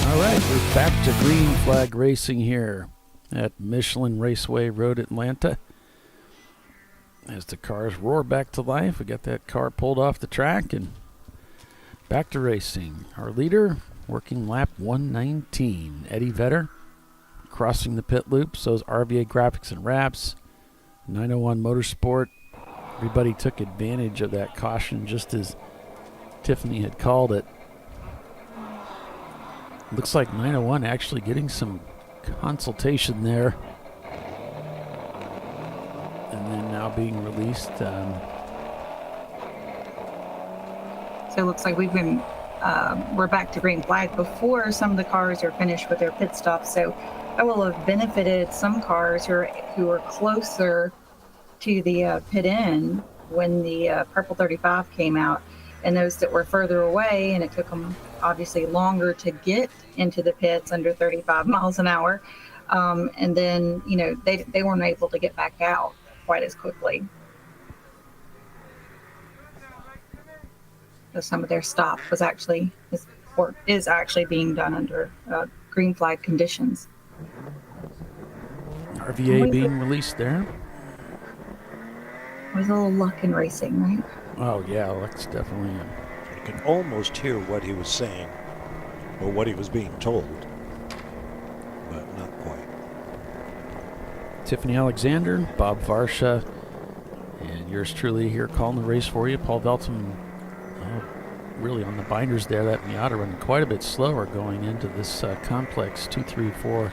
All right, we're back to green flag racing here at Michelin Raceway Road, Atlanta. As the cars roar back to life, we got that car pulled off the track and back to racing. Our leader working lap 119, Eddie Vedder, crossing the pit loop. So is RVA Graphics and Wraps, 901 Motorsport. Everybody took advantage of that caution just as Tiffany had called it. Looks like 901 actually getting some consultation there. And then now being released. So it looks like we're back to green flag before some of the cars are finished with their pit stops. So that will have benefited some cars who are closer to the pit end when the Purple 35 came out. And those that were further away, and it took them obviously longer to get into the pits under 35 miles an hour. And then, they weren't able to get back out quite as quickly. So some of their stop is actually being done under green flag conditions. RVA being released there. There's a little luck in racing, right? Oh, yeah, that's definitely it. You can almost hear what he was saying or what he was being told, but not quite. Tiffany Alexander, Bob Varsha, and yours truly here calling the race for you. Paul Veltman really on the binders there. That Miata running quite a bit slower going into this complex 2, 3, 4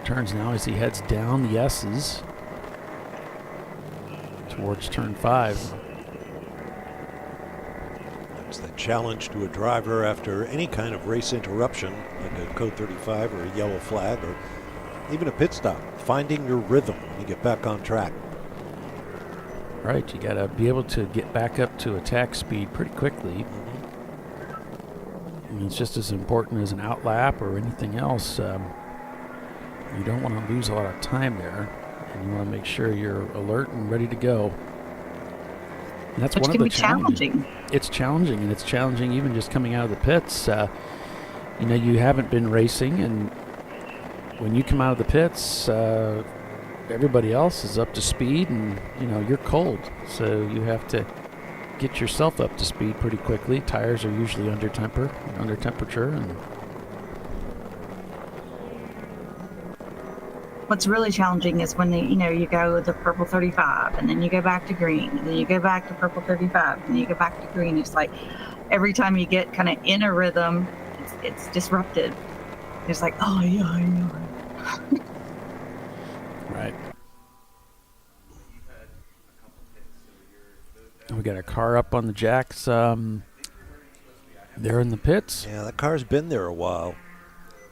turns now as he heads down the S's towards turn 5. That's the challenge to a driver after any kind of race interruption, like a code 35 or a yellow flag or Even a pit stop, finding your rhythm when you get back on track. Right, you got to be able to get back up to attack speed pretty quickly. And it's just as important as an outlap or anything else. You don't want to lose a lot of time there, and you want to make sure you're alert and ready to go. And that's Which one of can the be challenging. It's challenging, and it's challenging even just coming out of the pits. You know, you haven't been racing, and when you come out of the pits, everybody else is up to speed, and you know you're cold, so you have to get yourself up to speed pretty quickly. Tires are usually under temperature, and what's really challenging is when you go the purple 35, and then you go back to green, and then you go back to purple 35, and then you go back to green. It's like every time you get kind of in a rhythm, it's disrupted. It's like, oh yeah, I know. Right. We got a car up on the jacks. They're in the pits. Yeah, that car's been there a while.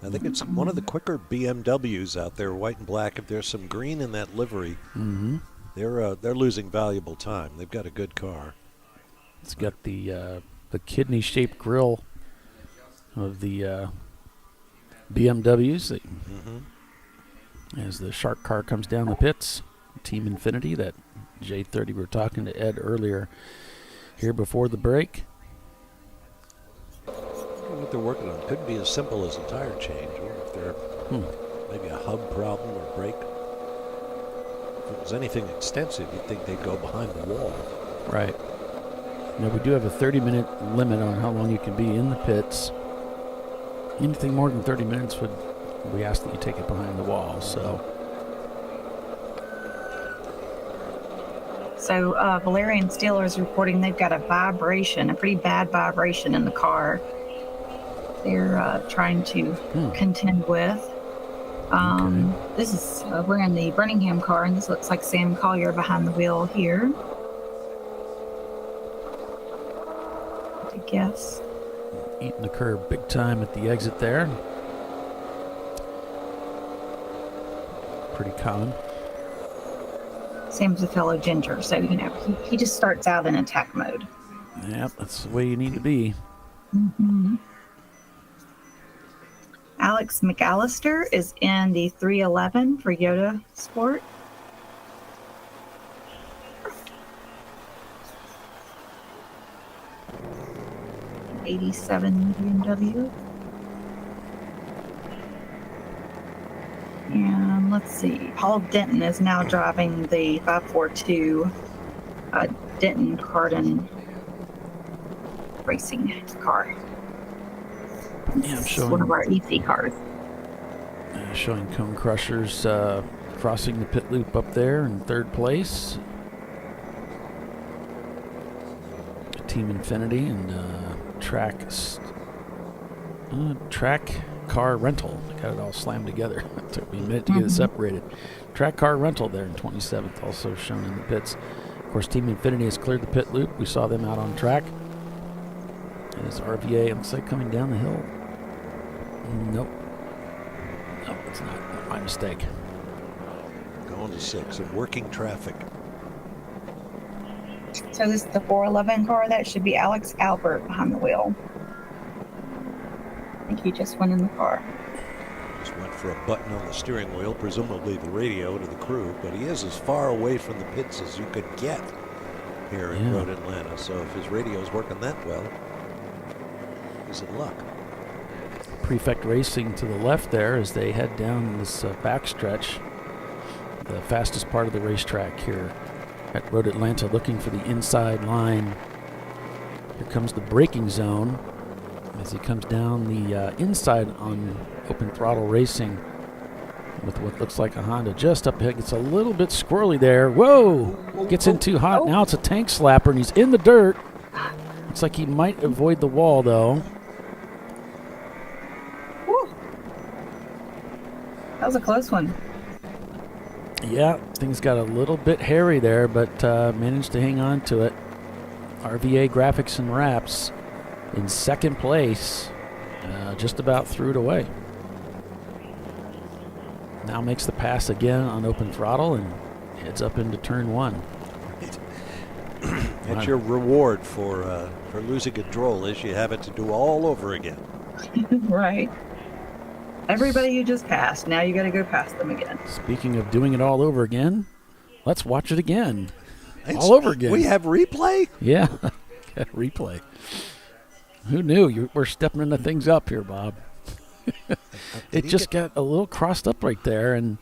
I think it's one of the quicker BMWs out there, white and black. If there's some green in that livery, they're losing valuable time. They've got a good car. It's got the kidney-shaped grille of the BMWs. As the shark car comes down the pits, Team Infinity, that J30 we were talking to Ed earlier here before the break. What they're working on could be as simple as a tire change, or if they're maybe a hub problem or brake. If it was anything extensive, you'd think they'd go behind the wall. Right. Now, we do have a 30-minute limit on how long you can be in the pits. Anything more than 30 minutes we ask that you take it behind the wall. So Valerian Steeler is reporting they've got a pretty bad vibration in the car. They're trying to contend with. This is we're in the Birmingham car, and this looks like Sam Collier behind the wheel here. I guess. Eating the curb big time at the exit there. Pretty common. Sam's a fellow ginger, so he just starts out in attack mode. Yep, that's the way you need to be. Alex McAllister is in the 311 for Yoda Sport. '87 BMW. And let's see, Paul Denton is now driving the 542 Denton Cardin racing car. Yeah, I'm showing one of our EC cars. Showing Cone Crushers crossing the pit loop up there in third place. Team Infinity and Track Car Rental. I got it all slammed together. It took me a minute to get it separated. Track Car Rental there in 27th, also shown in the pits. Of course, Team Infinity has cleared the pit loop. We saw them out on track. And it's RVA, it looks like coming down the hill. Nope. Nope, it's not. My mistake. Going to 6 in working traffic. So this is the 411 car. That should be Alex Albert behind the wheel. I think he just went in the car. Just went for a button on the steering wheel, presumably the radio to the crew, but he is as far away from the pits as you could get here in Road Atlanta. So if his radio is working that well, he's in luck. Prefect Racing to the left there as they head down this backstretch, the fastest part of the racetrack here at Road Atlanta, looking for the inside line. Here comes the braking zone as he comes down the inside on open throttle racing with what looks like a Honda just up ahead. Gets a little bit squirrely there. Whoa! Gets in too hot. Now it's a tank slapper and he's in the dirt. Looks like he might avoid the wall though. That was a close one. Yeah, things got a little bit hairy there, but managed to hang on to it. RVA Graphics and Wraps in second place, just about threw it away. Now makes the pass again on open throttle and heads up into turn 1. That's your reward for losing control, is you have it to do all over again. Right. Everybody you just passed, now you got to go past them again. Speaking of doing it all over again, let's watch it again. All over again. We have replay? Yeah, replay. Who knew? We're stepping into things up here, Bob. It just got a little crossed up right there, and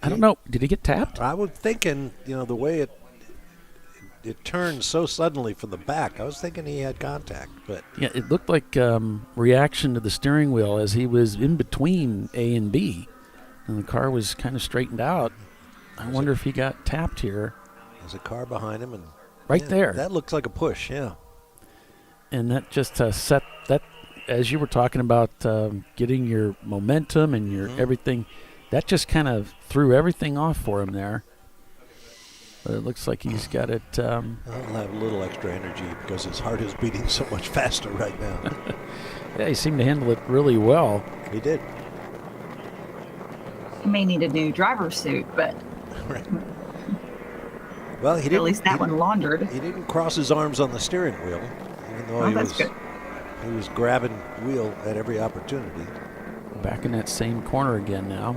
I don't know. Did he get tapped? I was thinking, the way it turned so suddenly from the back, I was thinking he had contact. But yeah, it looked like reaction to the steering wheel as he was in between A and B, and the car was kind of straightened out. I wonder if he got tapped here. There's a car behind him, and there. That looks like a push, yeah. And that just set that, as you were talking about getting your momentum and your everything, that just kind of threw everything off for him there. But it looks like he's got it. I'll have a little extra energy because his heart is beating so much faster right now. Yeah, he seemed to handle it really well. He did. He may need a new driver's suit, but right. Well, he didn't. At least that one laundered. He didn't cross his arms on the steering wheel, even though he was grabbing wheel at every opportunity. Back in that same corner again now.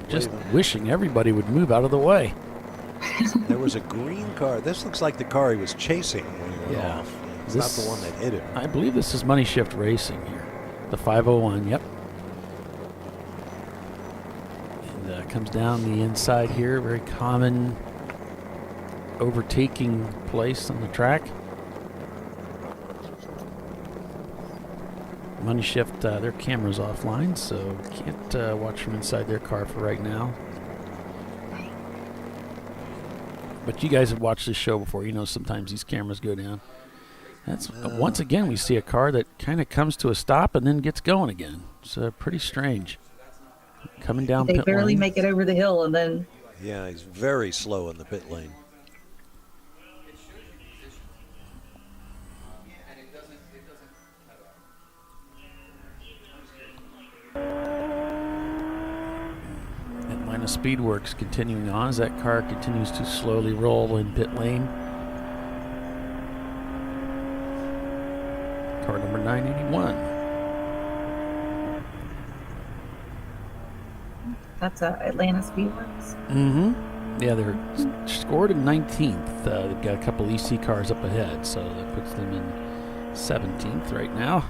Just wishing everybody would move out of the way. There was a green car. This looks like the car he was chasing when he went off. It's not the one that hit him. I believe this is Money Shift Racing here. The 501, yep. And comes down the inside here. Very common overtaking place on the track. Money Shift, their camera's offline, so can't watch from inside their car for right now. But you guys have watched this show before. You know sometimes these cameras go down. That's once again we see a car that kind of comes to a stop and then gets going again. It's pretty strange. Coming down they pit barely lane. make it over the hill and then. Yeah, he's very slow in the pit lane. Atlanta Speedworks continuing on as that car continues to slowly roll in pit lane. Car number 981. That's Atlanta Speedworks. Mm-hmm. Yeah, they're scored in 19th. They've got a couple EC cars up ahead, so that puts them in 17th right now.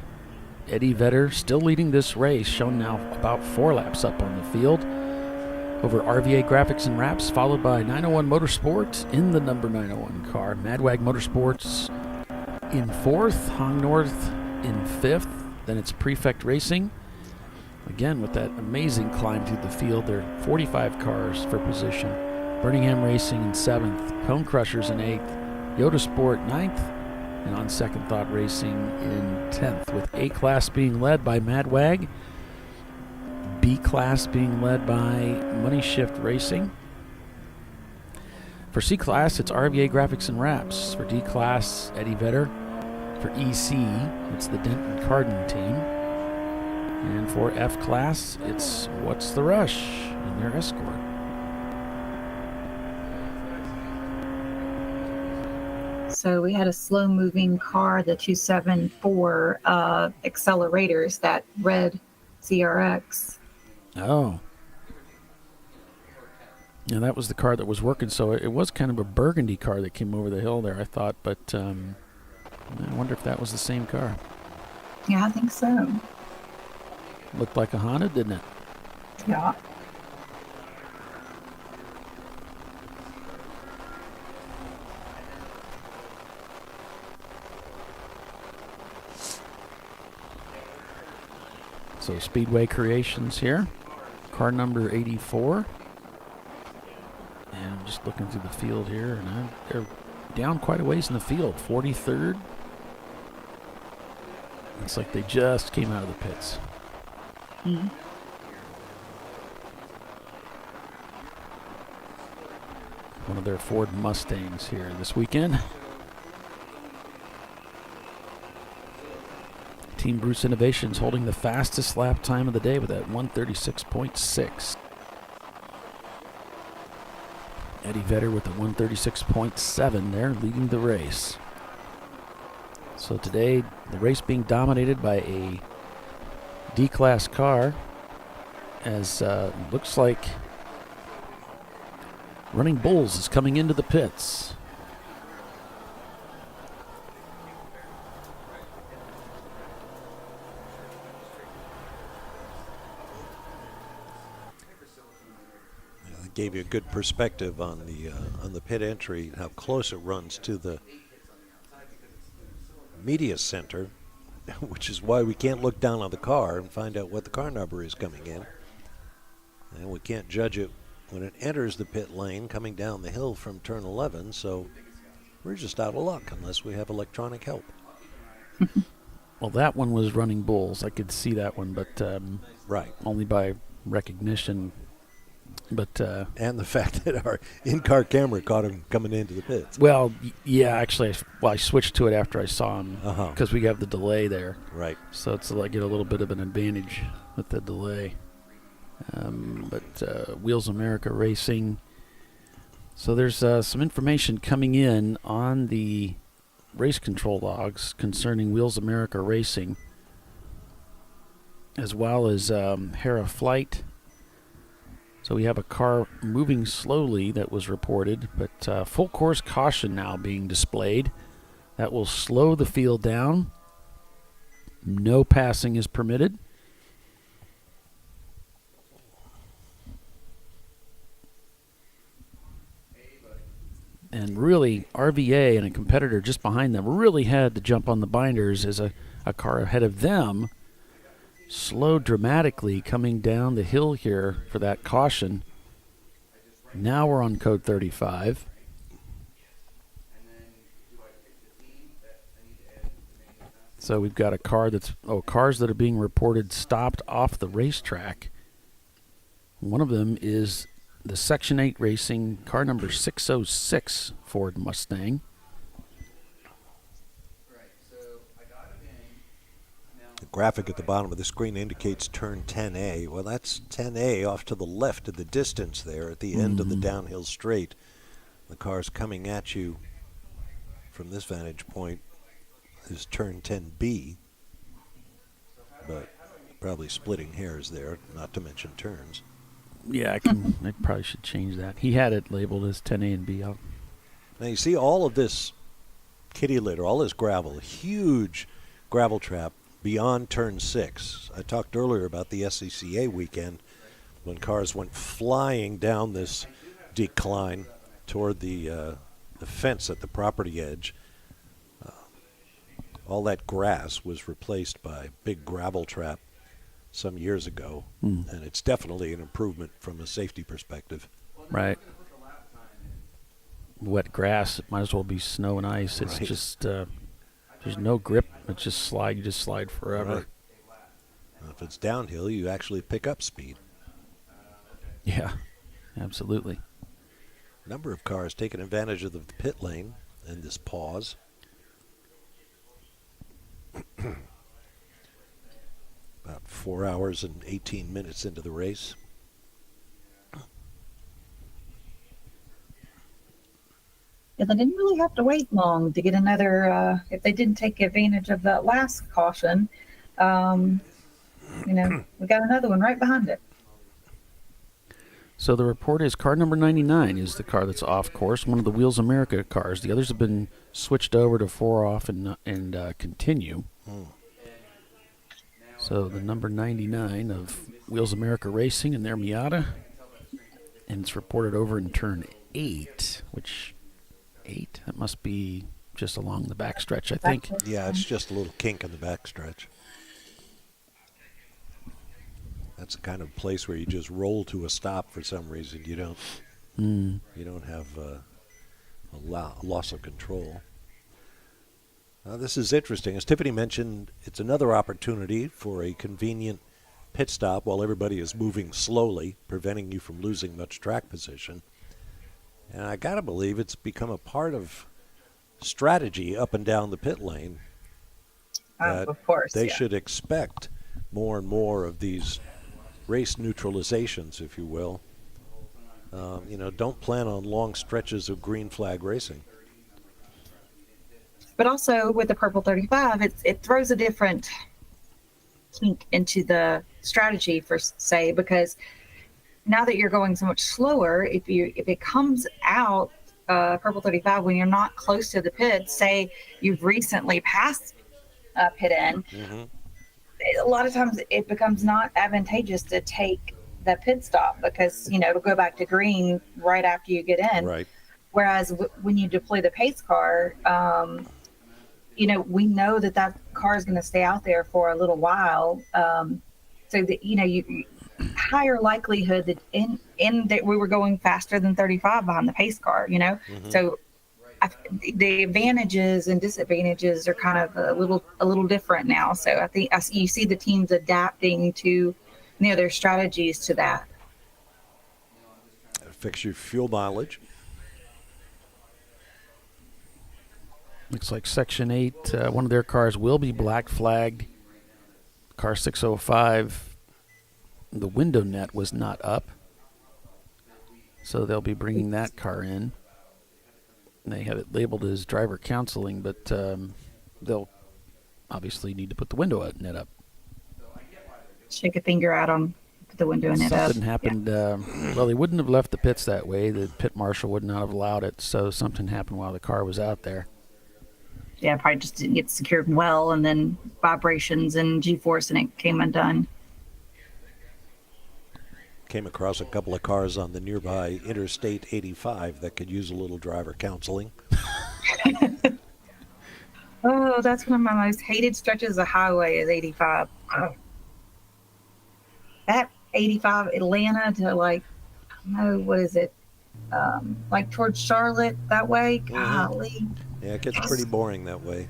Eddie Vedder still leading this race, shown now about 4 laps up on the field. Over RVA Graphics and Wraps, followed by 901 Motorsport in the number 901 car. Madwag Motorsports in 4th, Hong North in 5th. Then it's Prefect Racing. Again, with that amazing climb through the field, there are 45 cars for position. Birmingham Racing in 7th, Cone Crushers in 8th, Yoda Sport 9th, and On Second Thought Racing in 10th, with A-Class being led by Madwag, B-Class being led by Money Shift Racing. For C-Class, it's RVA Graphics and Wraps. For D-Class, Eddie Vedder. For EC, it's the Denton Carden team. And for F-Class, it's What's the Rush and their Escort. So we had a slow-moving car, the 274 accelerators, that red CRX. Oh. Yeah, that was the car that was working, so it was kind of a burgundy car that came over the hill there, I thought, but I wonder if that was the same car. Yeah, I think so. Looked like a Honda, didn't it? Yeah. So Speedway Creations here. Car number 84. And I'm just looking through the field here, and they're down quite a ways in the field. 43rd. Looks like they just came out of the pits. Mm-hmm. One of their Ford Mustangs here this weekend. Team Bruce Innovations holding the fastest lap time of the day with that 136.6. Eddie Vedder with the 136.7 there, leading the race. So today, the race being dominated by a D-Class car, as looks like Running Bulls is coming into the pits. Gave you a good perspective on the pit entry, how close it runs to the media center, which is why we can't look down on the car and find out what the car number is coming in. And we can't judge it when it enters the pit lane coming down the hill from turn 11, so we're just out of luck unless we have electronic help. Well, that one was Running Bulls. I could see that one, but right, only by recognition. But and the fact that our in-car camera caught him coming into the pits. Well, yeah, actually, I switched to it after I saw him because we have the delay there. Right. So it's like get a little bit of an advantage with the delay. But Wheels America Racing. So there's some information coming in on the race control logs concerning Wheels America Racing, as well as Hera Flight. So we have a car moving slowly that was reported, but full course caution now being displayed. That will slow the field down. No passing is permitted. And really, RVA and a competitor just behind them really had to jump on the binders as a car ahead of them slowed dramatically coming down the hill here for that caution. Now we're on code 35. So we've got a car that's, cars that are being reported stopped off the racetrack. One of them is the Section 8 Racing car number 606 Ford Mustang. The graphic at the bottom of the screen indicates turn 10A. Well, that's 10A off to the left of the distance there at the end of the downhill straight. The car's coming at you from this vantage point is turn 10B, but probably splitting hairs there, not to mention turns. Yeah, I probably should change that. He had it labeled as 10A and B. Now you see all of this kitty litter, all this gravel, huge gravel trap beyond turn 6. I talked earlier about the SCCA weekend when cars went flying down this decline toward the fence at the property edge. All that grass was replaced by big gravel trap some years ago, and it's definitely an improvement from a safety perspective. Right. Wet grass, it might as well be snow and ice. It's just there's no grip. It's just slide. You just slide forever. Right. Well, if it's downhill, you actually pick up speed. Yeah, absolutely. Number of cars taking advantage of the pit lane in this pause. About 4 hours and 18 minutes into the race. Yeah, they didn't really have to wait long to get another, if they didn't take advantage of that last caution, we got another one right behind it. So the report is car number 99 is the car that's off course, one of the Wheels America cars. The others have been switched over to 4 off and continue. So the number 99 of Wheels America Racing and their Miata, and it's reported over in turn 8, which 8, that must be just along the backstretch, I think. Yeah, it's just a little kink in the backstretch. That's the kind of place where you just roll to a stop for some reason. You don't have a loss of control. This is interesting. As Tiffany mentioned, it's another opportunity for a convenient pit stop while everybody is moving slowly, preventing you from losing much track position. And I got to believe it's become a part of strategy up and down the pit lane. that of course, they yeah. should expect more and more of these race neutralizations, if you will. Don't plan on long stretches of green flag racing. But also with the Purple 35, it throws a different kink into the strategy for say, because now that you're going so much slower, if it comes out Purple 35 when you're not close to the pit, say you've recently passed pit in, a lot of times it becomes not advantageous to take the pit stop because it'll go back to green right after you get in. Right. Whereas when you deploy the pace car, we know that car is going to stay out there for a little while. So that you higher likelihood that in that we were going faster than 35 behind the pace car. So the advantages and disadvantages are kind of a little different now. So I think you see the teams adapting to their strategies to that. Fix your fuel mileage. Looks like Section 8, one of their cars will be black flagged. Car 605, the window net was not up. So they'll be bringing that car in. And they have it labeled as driver counseling, but they'll obviously need to put the window net up. Shake a finger at them, put the window net up. Something happened. Well, they wouldn't have left the pits that way. The pit marshal would not have allowed it. So something happened while the car was out there. Yeah, probably just didn't get secured well, and then vibrations and G-force, and it came undone. Came across a couple of cars on the nearby Interstate 85 that could use a little driver counseling. Oh, that's one of my most hated stretches of highway is 85. Oh. That 85 Atlanta to what is it? Like towards Charlotte that way. Golly. Yeah, it gets pretty boring that way.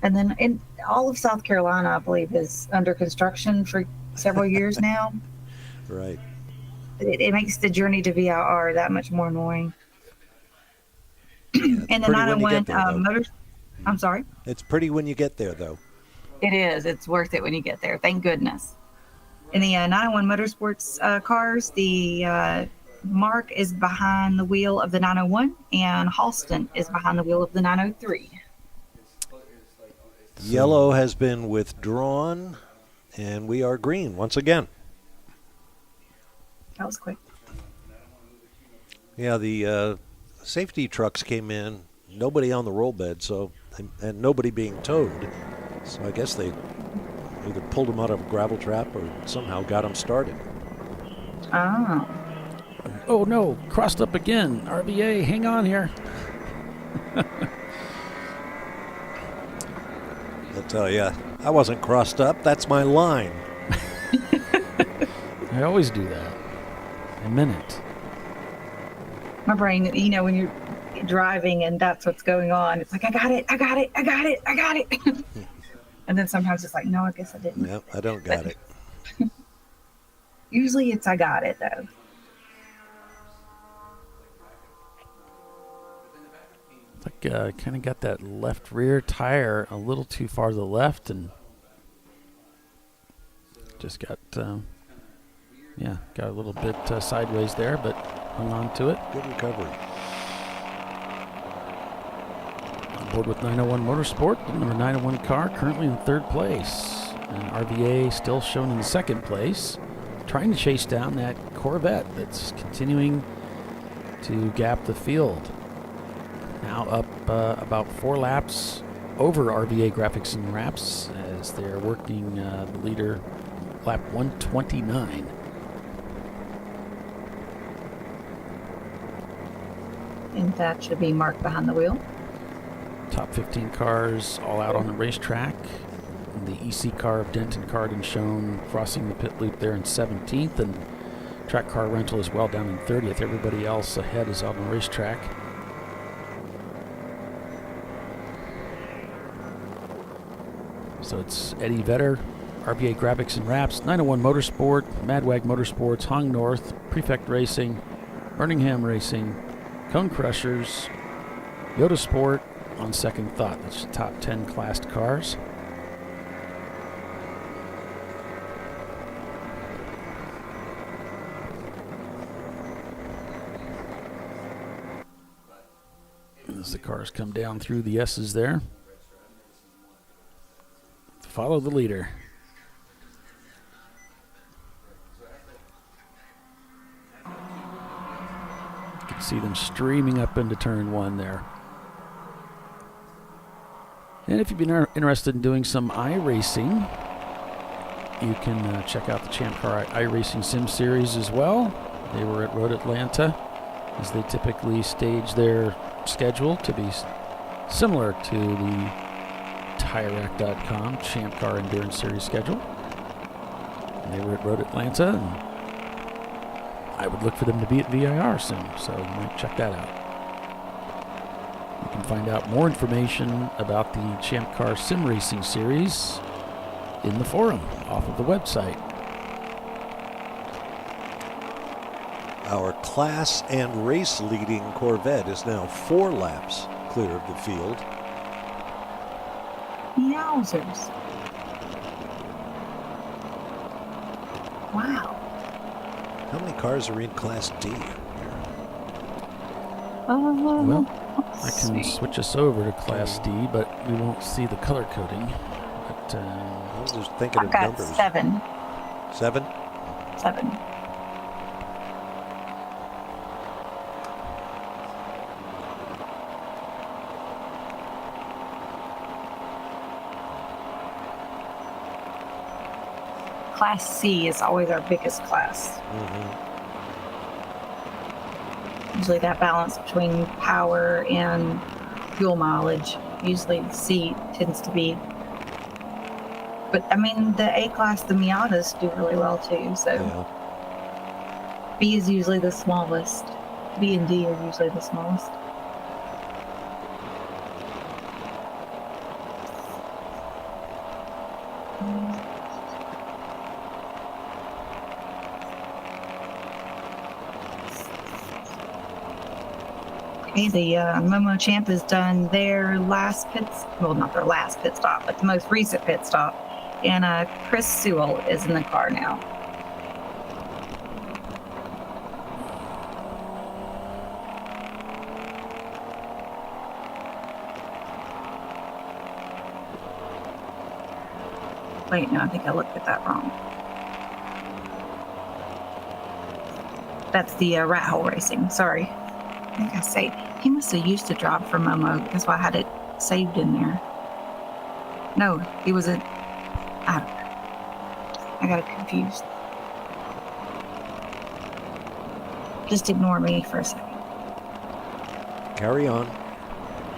And then in all of South Carolina, I believe, is under construction for several years now. Right. It makes the journey to VIR that much more annoying. Yeah, and the 901 motors. I'm sorry? It's pretty when you get there, though. It is. It's worth it when you get there. Thank goodness. In the 901 Motorsports cars, the Mark is behind the wheel of the 901, and Halston is behind the wheel of the 903. Yellow has been withdrawn, and we are green once again. That was quick. Yeah, the safety trucks came in, nobody on the roll bed, and nobody being towed. So I guess they either pulled them out of a gravel trap or somehow got them started. Oh. Oh, no. Crossed up again. RVA, hang on here. I'll tell you, I wasn't crossed up. That's my line. I always do that. I meant it. My brain, when you're driving and that's what's going on, it's like, I got it. And then sometimes it's like, no, I guess I didn't. Yep, I don't got it. Usually it's I got it, though. Like kind of got that left rear tire a little too far to the left and just got a little bit sideways there, but hung on to it. Good recovery. On board with 901 Motorsport, the number 901 car currently in third place. And RVA still shown in second place, trying to chase down that Corvette that's continuing to gap the field. Now up about 4 laps over RVA Graphics and Wraps as they're working the leader lap 129. And that should be Mark behind the wheel. Top 15 cars all out on the racetrack. The EC car of Denton Cardin shown crossing the pit loop there in 17th, and track car rental as well down in 30th. Everybody else ahead is on the racetrack. So it's Eddie Vedder, RVA Graphics and Wraps, 901 Motorsport, Madwag Motorsports, Hong North, Prefect Racing, Birmingham Racing, Cone Crushers, Yoda Sport, on second thought. That's the top 10 classed cars. As the cars come down through the S's there. Follow the leader. You can see them streaming up into turn 1 there. And if you've been interested in doing some iRacing, you can check out the ChampCar iRacing Sim Series as well. They were at Road Atlanta, as they typically stage their schedule to be similar to the TireRack.com ChampCar Endurance Series schedule. And they were at Road Atlanta, and I would look for them to be at VIR soon, so you might check that out. You can find out more information about the ChampCar Sim Racing Series in the forum off of the website. Our class and race leading Corvette is now 4 laps clear of the field. Yowzers. Wow. How many cars are in Class D? Well, I can switch us over to Class D, but we won't see the color coding. But I was just thinking of got numbers. 7. 7? 7. Class C is always our biggest class. Usually that balance between power and fuel mileage, usually C tends to be. But I mean, the A class, the Miatas do really well too. So B is usually the smallest. B and D are usually the smallest. Okay, the Momo Champ has done their last well, not their last pit stop, but the most recent pit stop. And Chris Sewell is in the car now. Wait, no, I think I looked at that wrong. That's the Rat Hole Racing, sorry. I think I saved. He must have used to drive for Momo. That's why I had it saved in there. No, he was a. I got it confused. Just ignore me for a second. Carry on.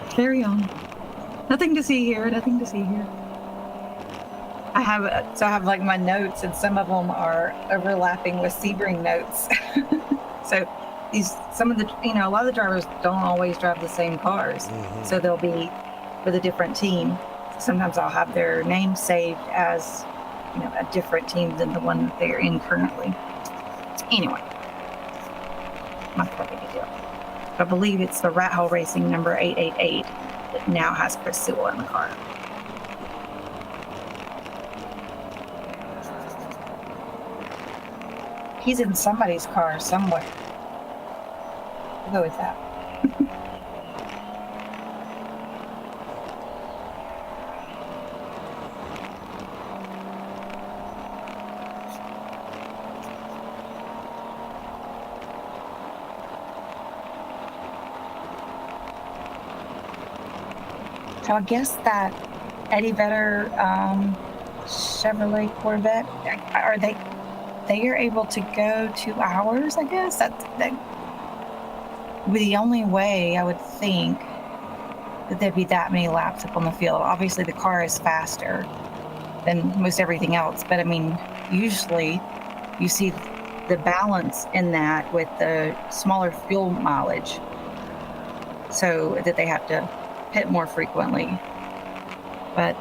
Carry on. Nothing to see here. Nothing to see here. I have like my notes, and some of them are overlapping with Sebring notes. So some of the, a lot of the drivers don't always drive the same cars. So they'll be with a different team. Sometimes I'll have their name saved as, a different team than the one that they're in currently. Anyway, not that big a deal. I believe it's the Rat Hole Racing number 888 that now has Chris Sewell in the car. He's in somebody's car somewhere. We'll go with that. So I guess that Eddie Vedder Chevrolet Corvette, they are able to go 2 hours, I guess. That would be the only way I would think that there'd be that many laps up on the field. Obviously, the car is faster than most everything else, but I mean, usually you see the balance in that with the smaller fuel mileage, so that they have to pit more frequently. But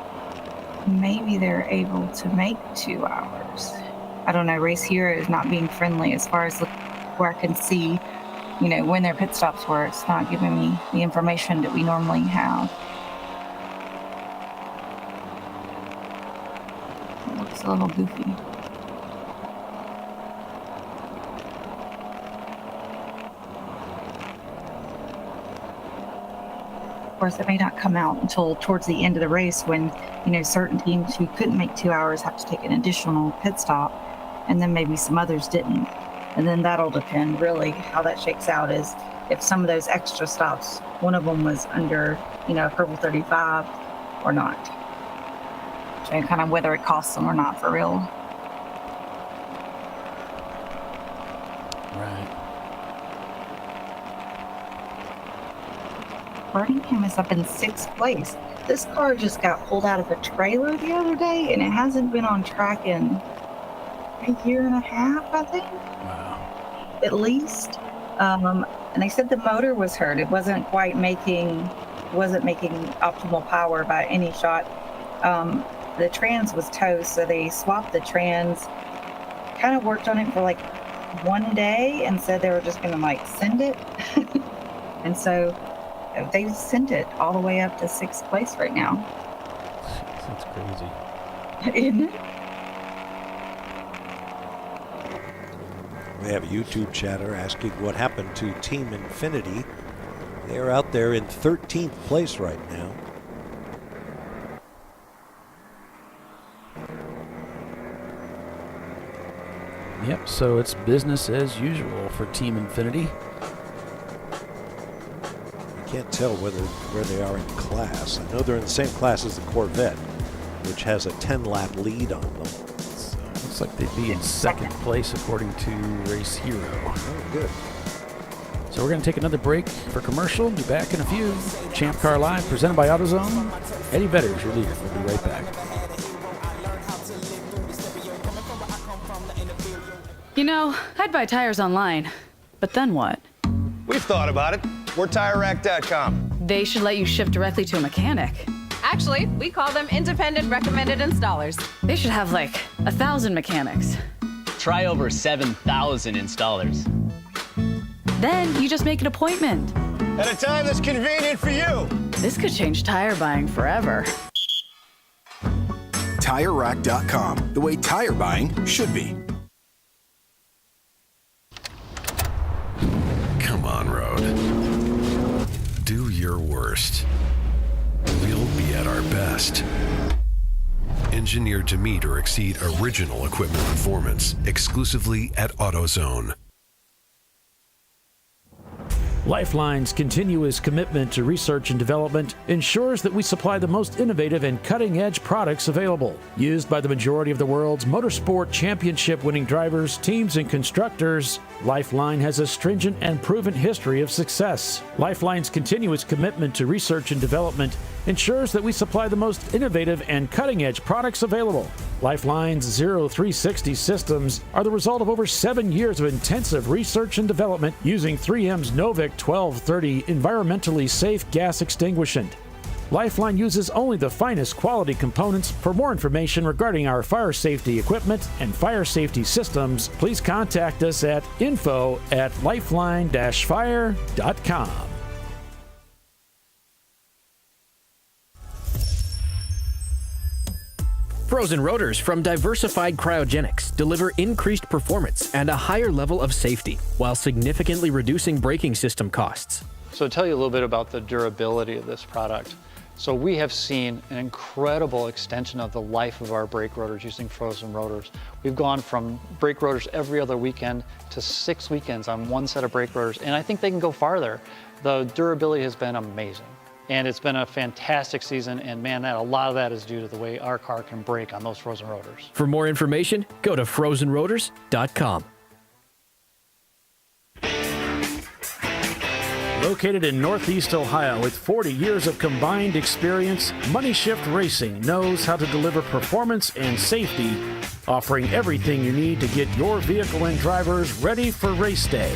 maybe they're able to make 2 hours. I don't know. Race Hero is not being friendly as far as where I can see when their pit stops were. It's not giving me the information that we normally have. It looks a little goofy. Of course, it may not come out until towards the end of the race when, certain teams who couldn't make 2 hours have to take an additional pit stop, and then maybe some others didn't. And then that'll depend really how that shakes out is if some of those extra stops, one of them was under, purple 35 or not. So kind of whether it costs them or not for real. Right. Birmingham is up in 6th place. This car just got pulled out of a trailer the other day, and it hasn't been on track in a year and a half, I think. Wow. At least. And they said the motor was hurt. It wasn't quite making optimal power by any shot. The trans was toast, so they swapped the trans. Kind of worked on it for like 1 day and said they were just going to send it. And so they sent it all the way up to 6th place right now. That's crazy. Isn't it? We have a YouTube chatter asking what happened to Team Infinity. They're out there in 13th place right now. Yep, so it's business as usual for Team Infinity. Can't tell where they are in class. I know they're in the same class as the Corvette, which has a 10-lap lead on them. So looks like they'd be in 2nd place according to Race Hero. Oh, good. So we're going to take another break for commercial. Be back in a few. Champ Car Live, presented by AutoZone. Eddie Vedder's your leader. We'll be right back. I'd buy tires online, but then what? We've thought about it. We're TireRack.com. They should let you ship directly to a mechanic. Actually, we call them independent recommended installers. They should have 1,000 mechanics. Try over 7,000 installers. Then you just make an appointment. At a time that's convenient for you. This could change tire buying forever. TireRack.com, the way tire buying should be. Come on, Road. Do your worst. We'll be at our best. Engineered to meet or exceed original equipment performance, exclusively at AutoZone. Lifeline's continuous commitment to research and development ensures that we supply the most innovative and cutting-edge products available. Used by the majority of the world's motorsport championship-winning drivers, teams, and constructors, Lifeline has a stringent and proven history of success. Lifeline's continuous commitment to research and development ensures that we supply the most innovative and cutting-edge products available. Lifeline's 0360 systems are the result of over 7 years of intensive research and development using 3M's Novik 1230 environmentally safe gas extinguishant. Lifeline uses only the finest quality components. For more information regarding our fire safety equipment and fire safety systems, please contact us at info@lifeline-fire.com. Frozen rotors from Diversified Cryogenics deliver increased performance and a higher level of safety while significantly reducing braking system costs. So to tell you a little bit about the durability of this product. So we have seen an incredible extension of the life of our brake rotors using frozen rotors. We've gone from brake rotors every other weekend to 6 weekends on one set of brake rotors, and I think they can go farther. The durability has been amazing. And it's been a fantastic season, and man, a lot of that is due to the way our car can brake on those frozen rotors. For more information, go to frozenrotors.com. Located in Northeast Ohio with 40 years of combined experience, Money Shift Racing knows how to deliver performance and safety, offering everything you need to get your vehicle and drivers ready for race day.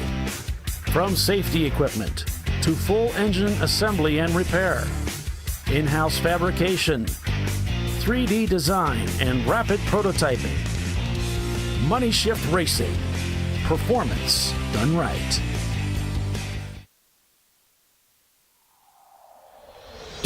From safety equipment to full engine assembly and repair, in-house fabrication, 3D design, and rapid prototyping. Money Shift Racing. Performance done right.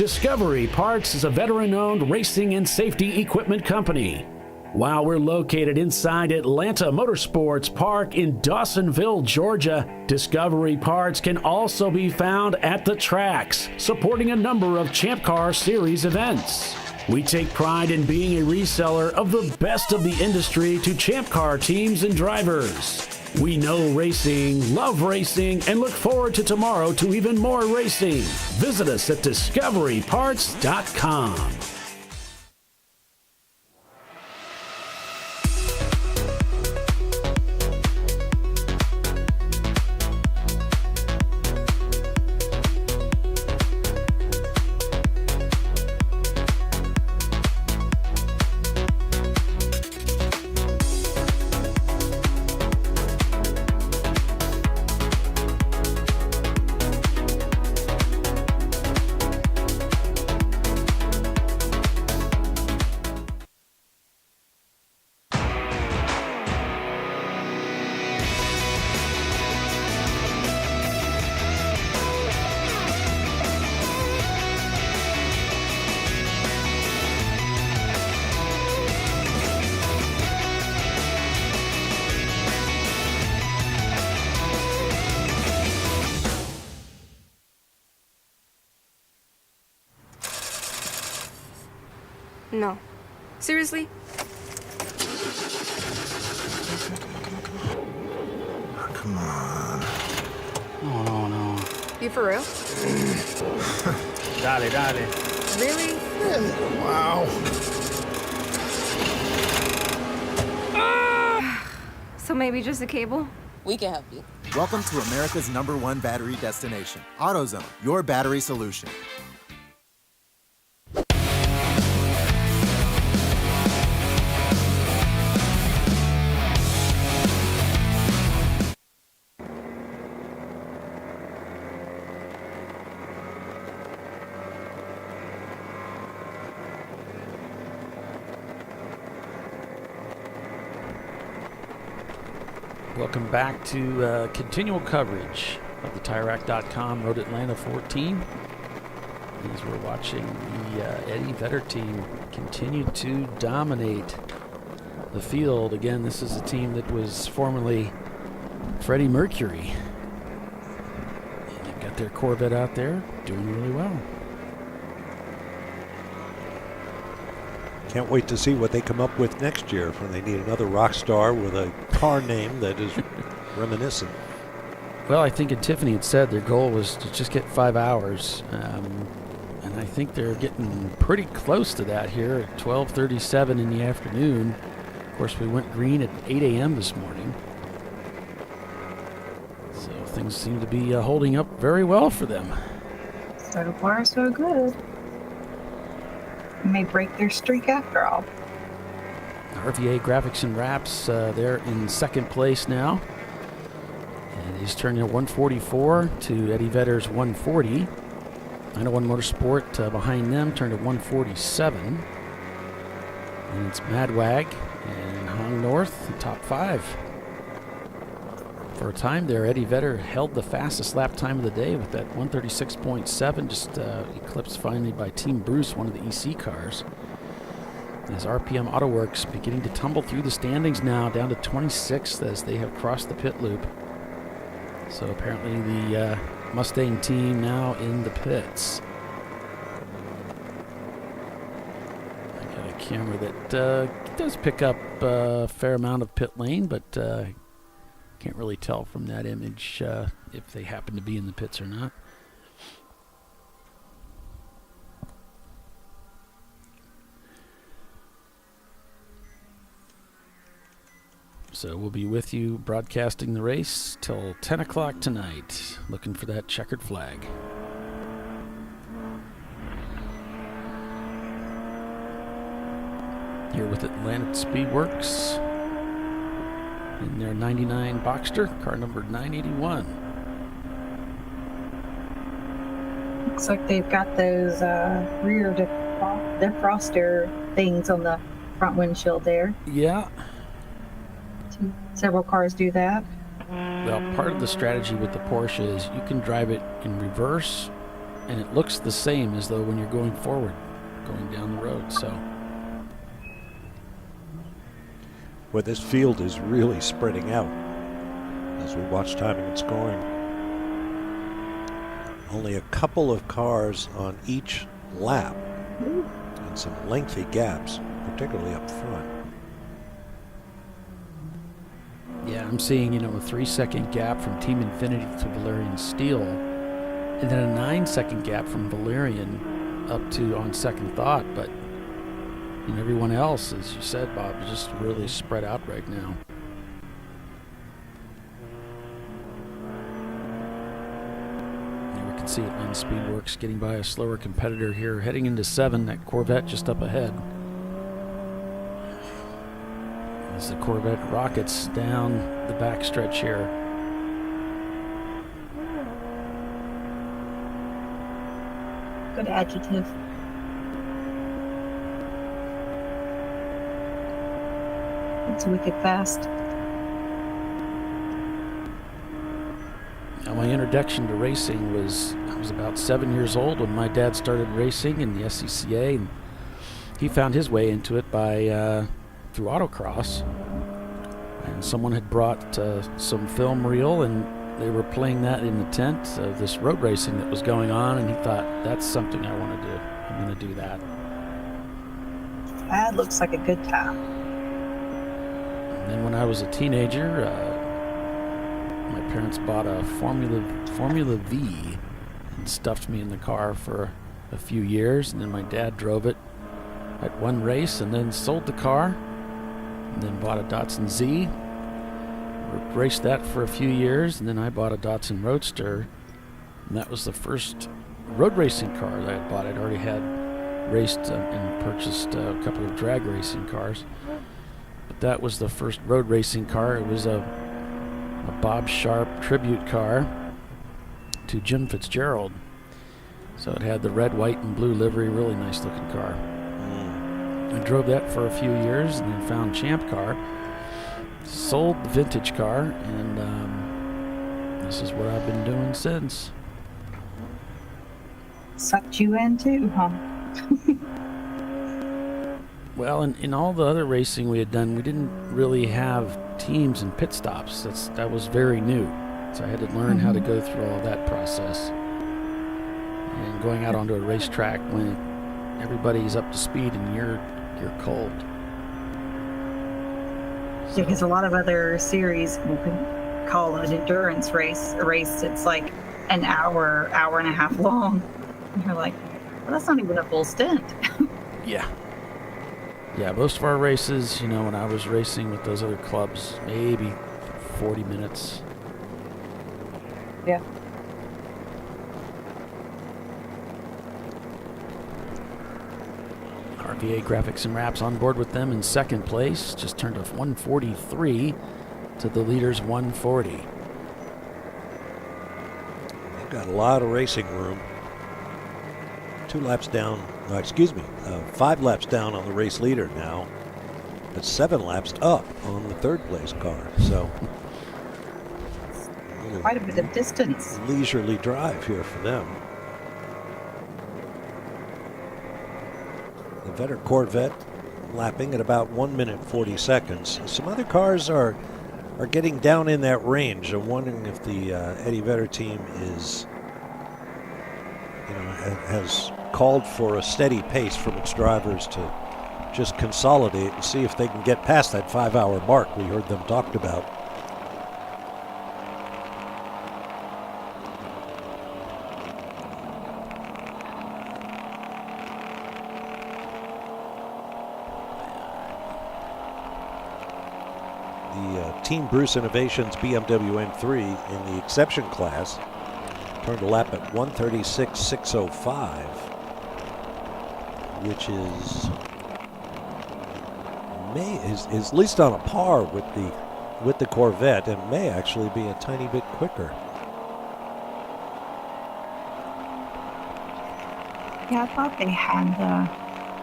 Discovery Parts is a veteran-owned racing and safety equipment company. While we're located inside Atlanta Motorsports Park in Dawsonville, Georgia, Discovery Parts can also be found at the tracks, supporting a number of Champ Car Series events. We take pride in being a reseller of the best of the industry to Champ Car teams and drivers. We know racing, love racing, and look forward to tomorrow to even more racing. Visit us at discoveryparts.com. No. Seriously? Come on. No. You for real? Dale. Really? Wow. So maybe just a cable? We can help you. Welcome to America's #1 battery destination, AutoZone, your battery solution. Welcome back to continual coverage of the TireRack.com Road Atlanta 14. As we're watching the Eddie Vedder team continue to dominate the field. Again, this is a team that was formerly Freddie Mercury. And they've got their Corvette out there doing really well. Can't wait to see what they come up with next year when they need another rock star with a car name that is reminiscent. Well, I think Tiffany had said their goal was to just get 5 hours. And I think they're getting pretty close to that here at 12:37 in the afternoon. Of course, we went green at 8 a.m. this morning. So things seem to be holding up very well for them. So far, so good. May break their streak after all. RVA Graphics and Wraps, they're in second place now. And he's turning a 144 to Eddie Vedder's 140. 901 Motorsport behind them turned a 147. And it's Madwag and Hong North, the top 5. For a time there, Eddie Vedder held the fastest lap time of the day with that 136.7, just eclipsed finally by Team Bruce, one of the EC cars. As RPM Autoworks beginning to tumble through the standings now, down to 26th as they have crossed the pit loop. So apparently the Mustang team now in the pits. I got a camera that does pick up a fair amount of pit lane, but can't really tell from that image if they happen to be in the pits or not. So we'll be with you broadcasting the race till 10 o'clock tonight, looking for that checkered flag. Here with Atlanta Speedworks in their 99 Boxster, car number 981. Looks like they've got those rear defroster things on the front windshield there. Yeah. Several cars do that. Well, part of the strategy with the Porsche is you can drive it in reverse and it looks the same as though when you're going forward, going down the road. So, well, this field is really spreading out as we watch timing and scoring. Only a couple of cars on each lap and some lengthy gaps, particularly up front. yeah, I'm seeing, a 3-second gap from Team Infinity to Valerian Steel, and then a 9-second gap from Valerian up to On Second Thought. But everyone else, as you said, Bob, is just really spread out right now. Can see Atlanta Speedworks getting by a slower competitor here, heading into 7. That Corvette just up ahead. As the Corvette rockets down the backstretch here. Good adjective. It's wicked fast. Now, my introduction to racing was, I was about 7 years old when my dad started racing in the SCCA, and he found his way into it by through autocross. And someone had brought some film reel, and they were playing that in the tent of this road racing that was going on, and he thought, that's something I want to do. I'm going to do that. That looks like a good time. And then when I was a teenager, my parents bought a Formula V and stuffed me in the car for a few years, and then my dad drove it at one race and then sold the car and then bought a Datsun Z, raced that for a few years, and then I bought a Datsun Roadster, and that was the first road racing car that I bought. I'd already had raced and purchased a couple of drag racing cars, but that was the first road racing car. It was a Bob Sharp tribute car to Jim Fitzgerald. So it had the red, white, and blue livery, really nice looking car. I drove that for a few years and then found Champ Car, sold the vintage car, and this is what I've been doing since. Sucked you in too, huh? Well, in all the other racing we had done, we didn't really have teams and pit stops. That was very new. So I had to learn how to go through all that process. And going out onto a racetrack when everybody's up to speed and you're cold. Yeah, because a lot of other series we could call an endurance race. A race that's like an hour and a half long. And you're like, well, that's not even a full stint. Yeah. Yeah, most of our races, when I was racing with those other clubs, maybe 40 minutes. Yeah. RVA Graphics and Wraps on board with them in second place. Just turned a 143 to the leader's 140. They've got a lot of racing room. 5 laps down on the race leader now, but 7 laps up on the third place car. So quite a bit of distance. Leisurely drive here for them. The Vetter Corvette lapping at about 1 minute 40 seconds. Some other cars are getting down in that range. I'm wondering if the Eddie Vedder team is, has called for a steady pace from its drivers to just consolidate and see if they can get past that 5-hour mark we heard them talked about. The Team Bruce Innovations BMW M3 in the exception class turned a lap at 1:36.605, which is at least on a par with the Corvette, and may actually be a tiny bit quicker. Yeah, I thought they had the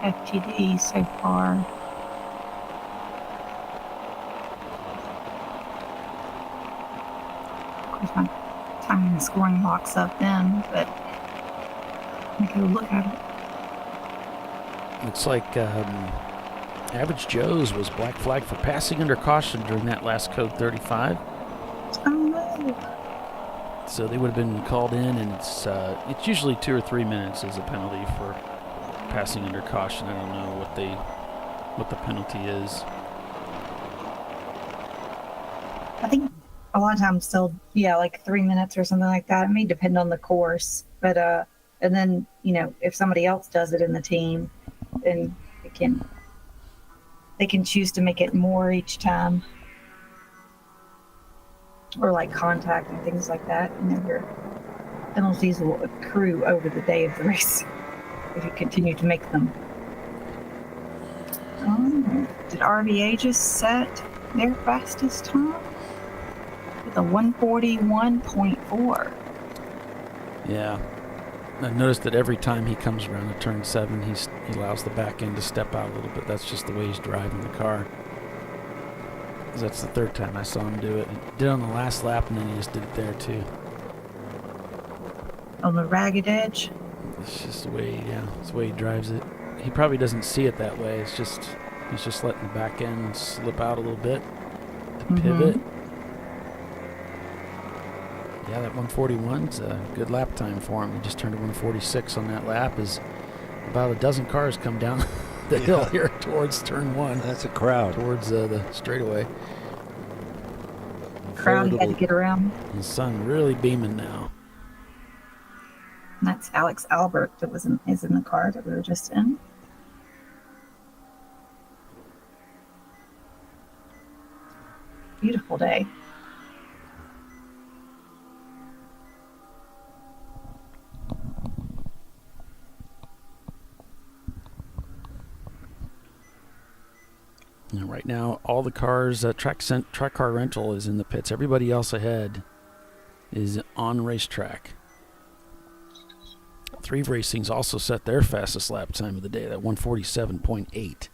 FTD so far. Of course, my time and scoring locks up then, but Let me go look at it. Looks like Average Joe's was black flag for passing under caution during that last code 35. Oh no. So they would have been called in, and it's usually 2 or 3 minutes as a penalty for passing under caution. I don't know what the penalty is. I think a lot of times still, like 3 minutes or something like that. It may depend on the course, but and then if somebody else does it in the team, then they can choose to make it more each time, or like contact and things like that. Your penalties will accrue over the day of the race if you continue to make them. Did RVA just set their fastest time with a 1:41.4? Yeah. I noticed that every time he comes around to turn 7, he allows the back end to step out a little bit. That's just the way he's driving the car. That's the third time I saw him do it. He did it on the last lap, and then he just did it there too. On the ragged edge? It's just the way, it's the way he drives it. He probably doesn't see it that way. It's just, he's just letting the back end slip out a little bit to pivot. Yeah, that 141's a good lap time for him. He just turned to 146 on that lap. As about a dozen cars come down the hill here towards turn 1. That's a crowd. Towards the straightaway. Crowd he had to get around. The sun really beaming now. And that's Alex Albert that is in the car that we were just in. Beautiful day. And right now, all the cars, Track Car Rental is in the pits. Everybody else ahead is on racetrack. 3 Racing's also set their fastest lap time of the day, that 147.8.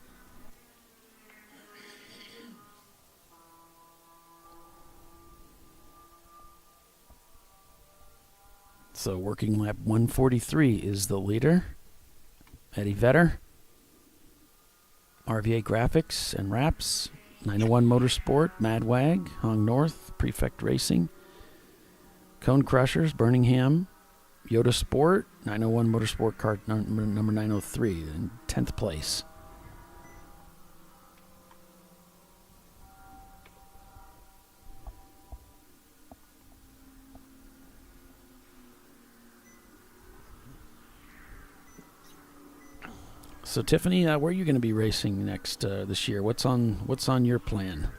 So working lap 143 is the leader. Eddie Vedder, RVA Graphics and Wraps, 901 Motorsport, Madwag, Hong North, Prefect Racing, Cone Crushers, Birmingham, Yoda Sport, 901 Motorsport car number 903 in 10th place. So Tiffany, where are you going to be racing next this year? What's on your plan?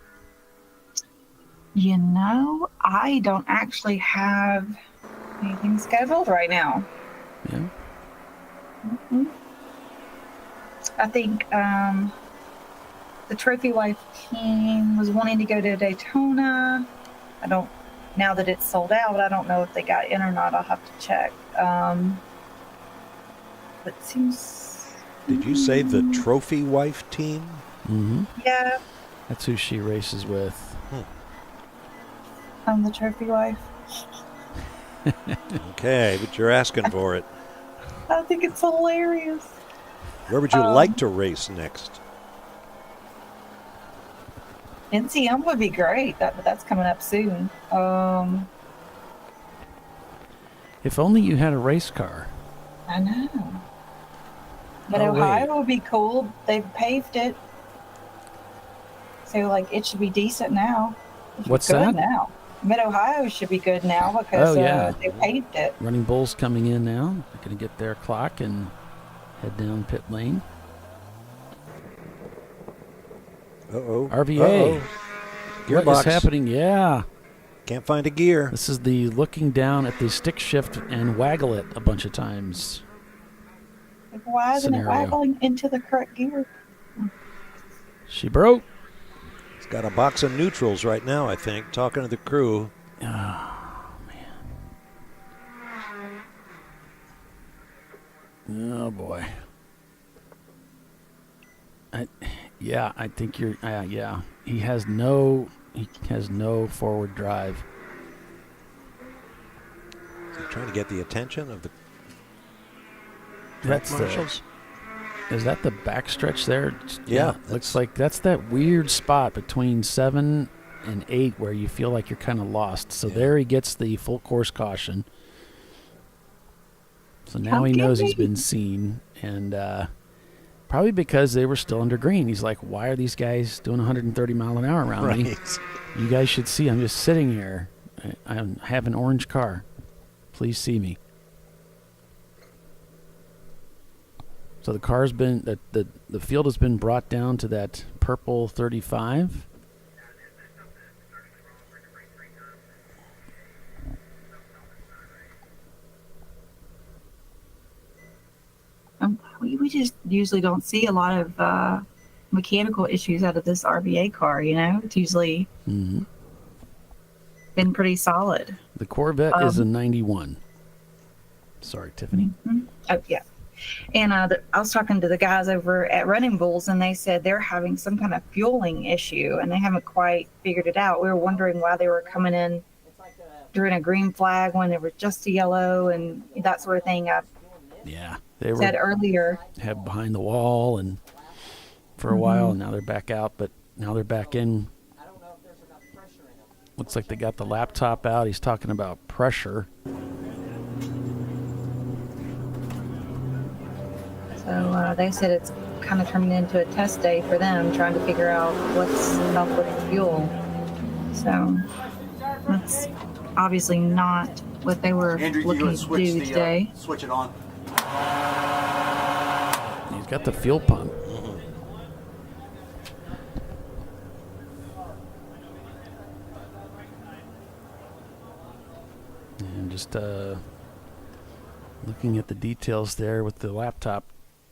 I don't actually have anything scheduled right now. Yeah. Mm-hmm. I think the Trophy Wife team was wanting to go to Daytona. Now that it's sold out, I don't know if they got in or not. I'll have to check. But it seems... Did you say the Trophy Wife team? Mm-hmm. Yeah. That's who she races with. I'm the Trophy Wife. Okay, but you're asking for it. I think it's hilarious. Where would you like to race next? NCM would be great. That's coming up soon. If only you had a race car. I know. But Ohio would be cool. They've paved it. So, it should be decent now. What's good that? Now. Mid-Ohio should be good now because they paved it. Running Bulls coming in now. They're going to get their clock and head down pit lane. Uh-oh. RVA. Gearbox. What is happening? Yeah. Can't find a gear. This is the looking down at the stick shift and waggle it a bunch of times. Why isn't it waggling into the correct gear? She broke. He's got a box of neutrals right now, I think, talking to the crew. Oh, man. Oh, boy. I think you're, yeah. He has no forward drive. Is he trying to get the attention of the That's Marshals? Is that the backstretch there? Yeah, looks like that's that weird spot between 7 and 8 where you feel like you're kind of lost. So there he gets the full course caution. So now he knows he's been seen, and probably because they were still under green. He's like, why are these guys doing 130 mile an hour around me? You guys should see I'm just sitting here. I have an orange car. Please see me. So the car's been the field has been brought down to that purple 35. We just usually don't see a lot of mechanical issues out of this RVA car. It's usually been pretty solid. The Corvette is a 91. Sorry, Tiffany. Oh yeah. And I was talking to the guys over at Running Bulls, and they said they're having some kind of fueling issue, and they haven't quite figured it out. We were wondering why they were coming in during a green flag when there was just a yellow and that sort of thing. They were said earlier. Had behind the wall and for a while, and now they're back out, but now they're back in. Looks like they got the laptop out. He's talking about pressure. So they said it's kind of turning into a test day for them, trying to figure out what's up with the fuel. So that's obviously not what they were looking to do today. Switch it on. He's got the fuel pump. And just looking at the details there with the laptop,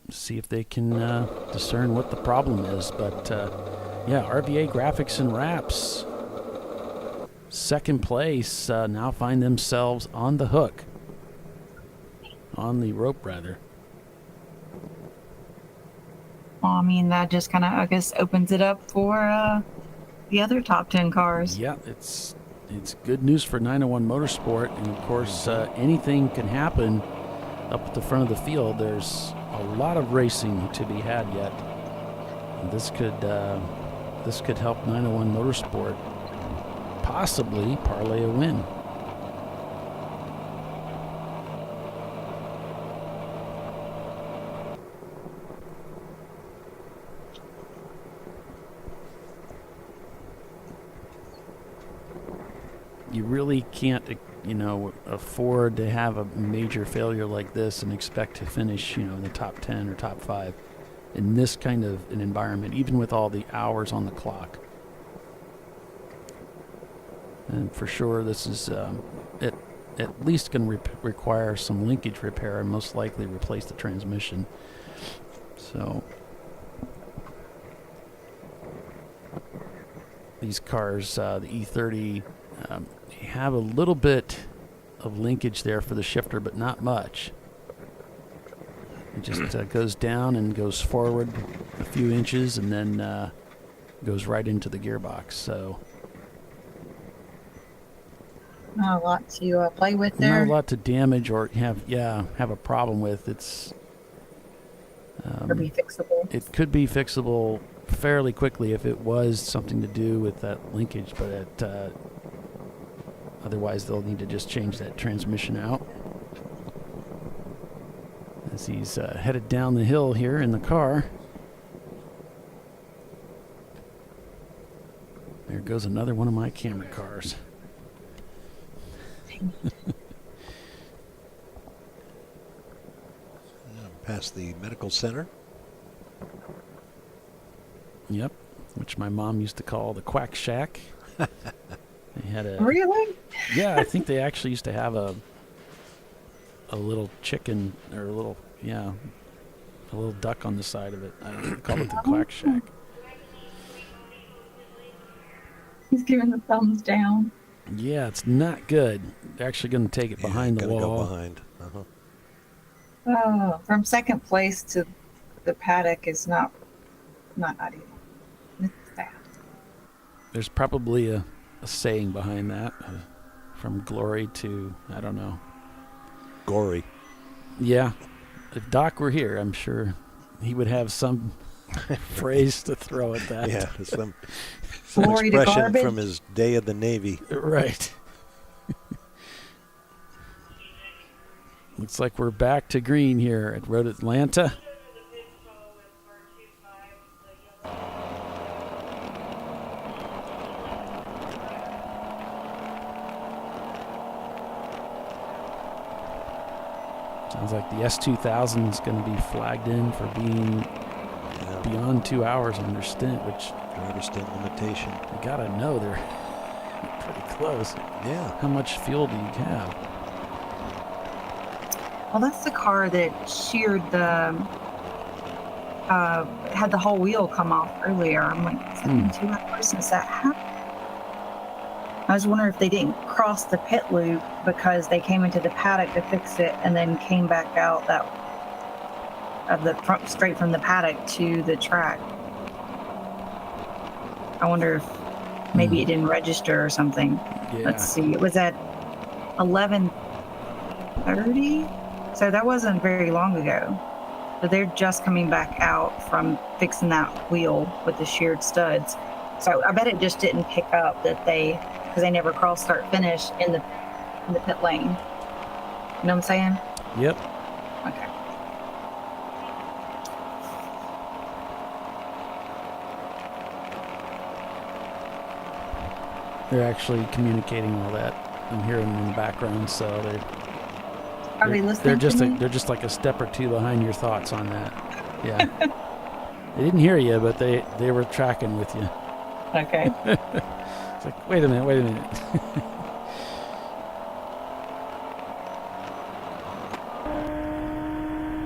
see if they can discern what the problem is. But RVA Graphics and Wraps, second place, now find themselves on the hook. On the rope, rather. Well, I mean, that just kind of, I guess, opens it up for the other top 10 cars. Yeah, it's good news for 901 Motorsport, and of course, anything can happen up at the front of the field. There's a lot of racing to be had yet. And this could help 901 Motorsport possibly parlay a win. You really can't, afford to have a major failure like this and expect to finish, in the top 10 or top 5 in this kind of an environment, even with all the hours on the clock. And for sure, this is at least going to require some linkage repair and most likely replace the transmission. So these cars, the E30, have a little bit of linkage there for the shifter, but not much. It just goes down and goes forward a few inches and then goes right into the gearbox. So not a lot to play with there. Not a lot to damage or have a problem with. It's could be fixable. It could be fixable fairly quickly if it was something to do with that linkage, but otherwise they'll need to just change that transmission out. As he's headed down the hill here in the car. There goes another one of my camera cars. Past the medical center. Yep, which my mom used to call the Quack Shack. They had a really? Yeah, I think they actually used to have a little chicken or a little duck on the side of it. I don't know, call it the Quack Shack. He's giving the thumbs down. Yeah, it's not good. They're actually going to take it behind the wall. Go behind. Oh, from second place to the paddock is not ideal. It's bad. There's probably a saying behind that, from glory to, I don't know. Gory. Yeah. if Doc were here, I'm sure he would have some phrase to throw at that. Yeah, some Glory to expression garbage. from his day of the Navy. Right. Looks like we're back to green here at Road Atlanta. Sounds like the S2000 is going to be flagged in for being beyond 2 hours on their stint, which driver stint limitation. You got to know they're pretty close. Yeah. How much fuel do you have? Well, that's the car that sheared the, had the whole wheel come off earlier. I'm like, it's been 2 hours since that happened. I was wondering if they didn't cross the pit loop because they came into the paddock to fix it and then came back out that of the front, straight from the paddock to the track. I wonder if maybe it didn't register or something. Yeah. Let's see. It was at 11:30, so that wasn't very long ago. But they're just coming back out from fixing that wheel with the sheared studs. So I bet it just didn't pick up that because they never cross start finish in the pit lane. You know what I'm saying? Yep. Okay. They're actually communicating all that. I'm hearing them in the background, so Are they listening to me? They're just like a step or two behind your thoughts on that. Yeah. They didn't hear you, but they were tracking with you. Okay. It's like, wait a minute.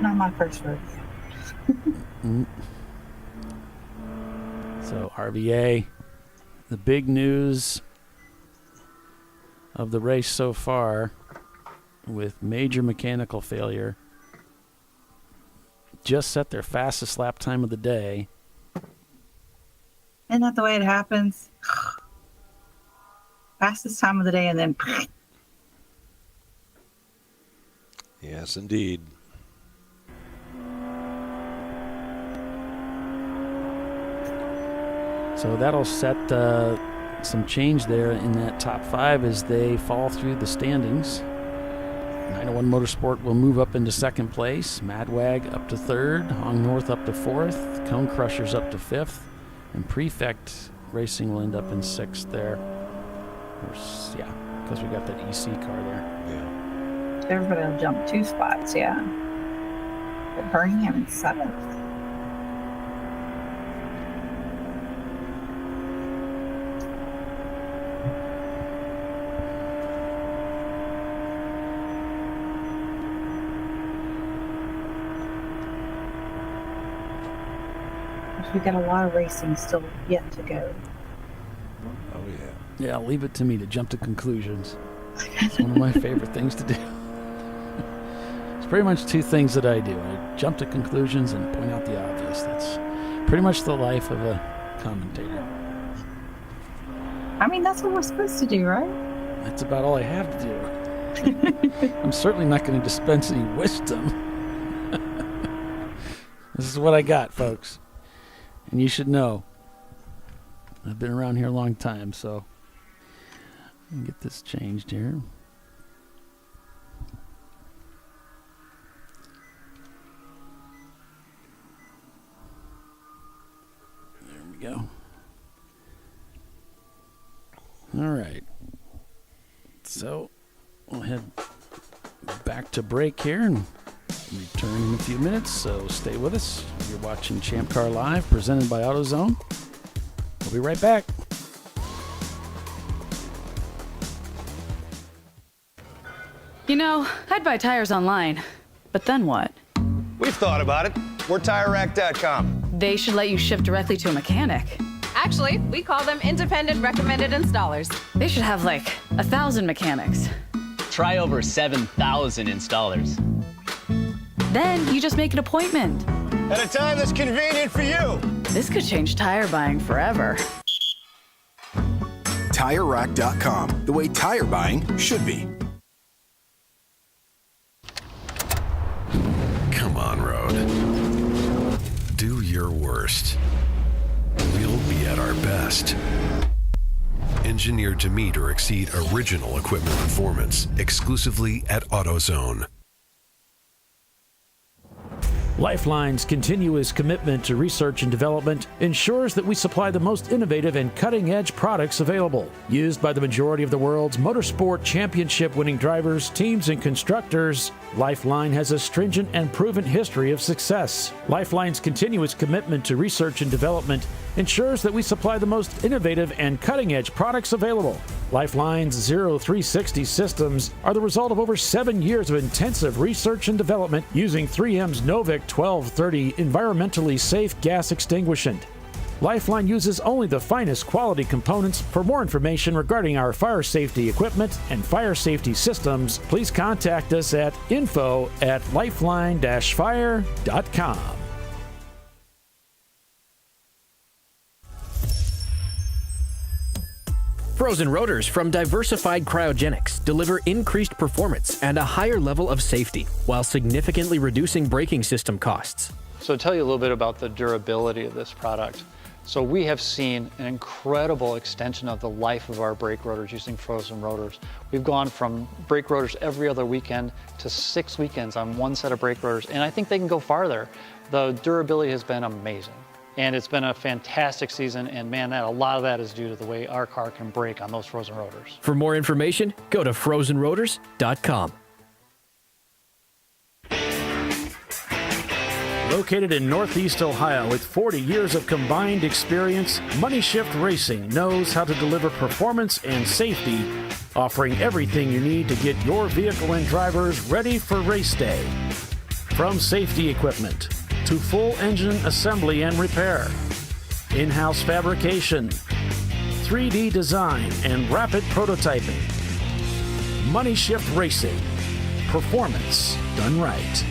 Not my first rodeo. So RVA, the big news of the race so far, with major mechanical failure, just set their fastest lap time of the day. Isn't that the way it happens? Fastest time of the day and then... Yes, indeed. So that'll set some change there in that top five as they fall through the standings. 901 Motorsport will move up into second place. Madwag up to third. Hong North up to fourth. Cone Crushers up to fifth. And Prefect Racing will end up in sixth there. Yeah, because we got that EC car there. Yeah. Everybody will jump 2 spots, yeah. But Birmingham in 7th. We got a lot of racing still yet to go. Oh, yeah. Yeah, leave it to me to jump to conclusions. It's one of my favorite things to do. It's pretty much 2 things that I do. I jump to conclusions and point out the obvious. That's pretty much the life of a commentator. I mean, that's what we're supposed to do, right? That's about all I have to do. I'm certainly not going to dispense any wisdom. This is what I got, folks. And you should know, I've been around here a long time, so let me get this changed here. There we go. All right. So we'll head back to break here and return in a few minutes, so stay with us. You're watching Champ Car Live, presented by AutoZone. We'll be right back. You know, I'd buy tires online, but then what? We've thought about it. We're TireRack.com. They should let you ship directly to a mechanic. Actually, we call them independent recommended installers. They should have like 1,000 mechanics. Try over 7,000 installers. Then you just make an appointment. At a time that's convenient for you. This could change tire buying forever. TireRack.com, the way tire buying should be. Come fast. Engineered to meet or exceed original equipment performance, exclusively at AutoZone. Lifeline's continuous commitment to research and development ensures that we supply the most innovative and cutting-edge products available. Used by the majority of the world's motorsport championship-winning drivers, teams, and constructors, Lifeline has a stringent and proven history of success. Lifeline's continuous commitment to research and development ensures that we supply the most innovative and cutting-edge products available. Lifeline's 0360 systems are the result of over 7 years of intensive research and development using 3M's Novik 1230 environmentally safe gas extinguishant. Lifeline uses only the finest quality components. For more information regarding our fire safety equipment and fire safety systems, please contact us at info@lifeline-fire.com. Frozen rotors from Diversified Cryogenics deliver increased performance and a higher level of safety while significantly reducing braking system costs. So to tell you a little bit about the durability of this product. So we have seen an incredible extension of the life of our brake rotors using frozen rotors. We've gone from brake rotors every other weekend to 6 weekends on one set of brake rotors, and I think they can go farther. The durability has been amazing. And it's been a fantastic season, and man, a lot of that is due to the way our car can brake on those frozen rotors. For more information, go to frozenrotors.com. Located in Northeast Ohio with 40 years of combined experience, Money Shift Racing knows how to deliver performance and safety, offering everything you need to get your vehicle and drivers ready for race day. From safety equipment to full engine assembly and repair, in-house fabrication, 3D design, and rapid prototyping. Money Shift Racing. Performance done right.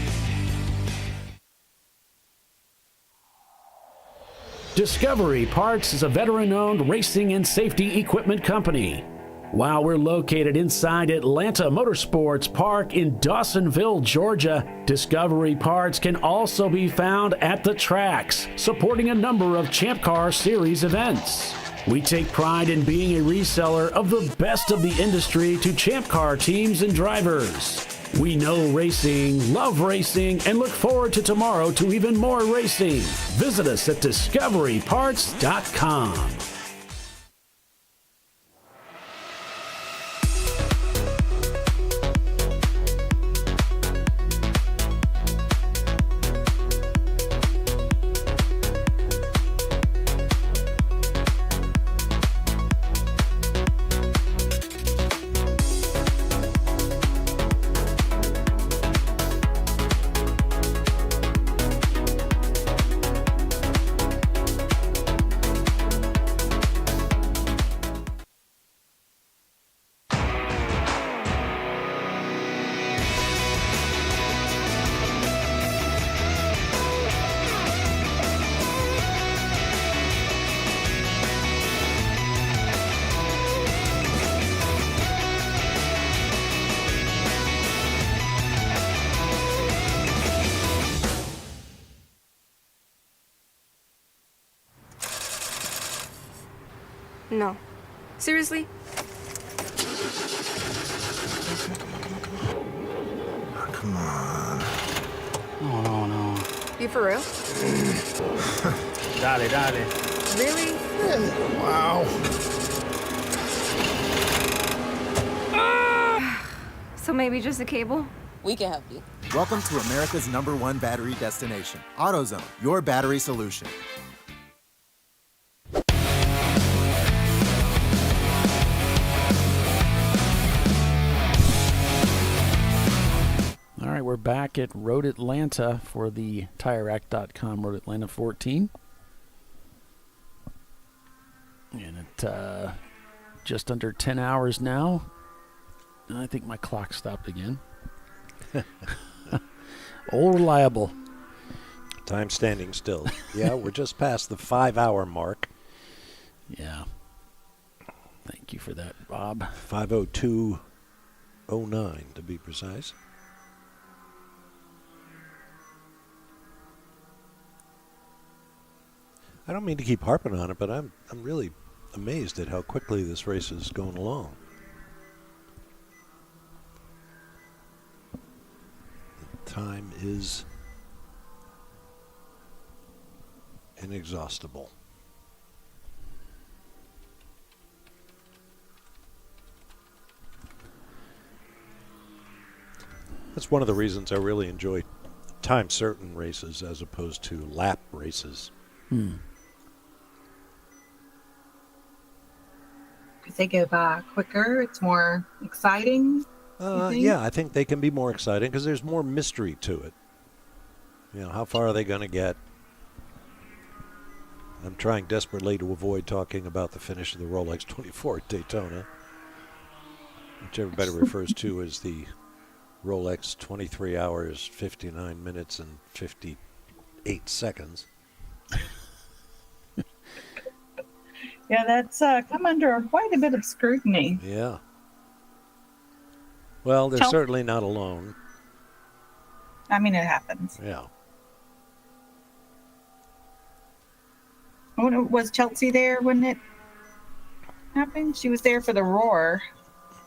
Discovery Parts is a veteran-owned racing and safety equipment company. While we're located inside Atlanta Motorsports Park in Dawsonville, Georgia, Discovery Parts can also be found at the tracks, supporting a number of Champ Car Series events. We take pride in being a reseller of the best of the industry to Champ Car teams and drivers. We know racing, love racing, and look forward to tomorrow to even more racing. Visit us at discoveryparts.com. No. Seriously? Come on. No. You for real? Dale. Really? Wow. So maybe just a cable? We can help you. Welcome to America's #1 battery destination, AutoZone, your battery solution. All right, we're back at Road Atlanta for the TireRack.com Road Atlanta 14. And at just under 10 hours now. I think my clock stopped again. All reliable. Time standing still. Yeah, we're just past the 5-hour mark. Yeah. Thank you for that, Bob. 5:02:09 to be precise. I don't mean to keep harping on it, but I'm really amazed at how quickly this race is going along. The time is inexhaustible. That's one of the reasons I really enjoy time certain races as opposed to lap races. Because they go by quicker, it's more exciting. Yeah, I think they can be more exciting because there's more mystery to it. You know, how far are they going to get? I'm trying desperately to avoid talking about the finish of the Rolex 24 at Daytona, which everybody refers to as the Rolex 23 hours, 59 minutes, and 58 seconds. Yeah, that's come under quite a bit of scrutiny. Yeah. Well, they're certainly not alone. I mean, it happens. Yeah. Was Chelsea there when it happened? She was there for the Roar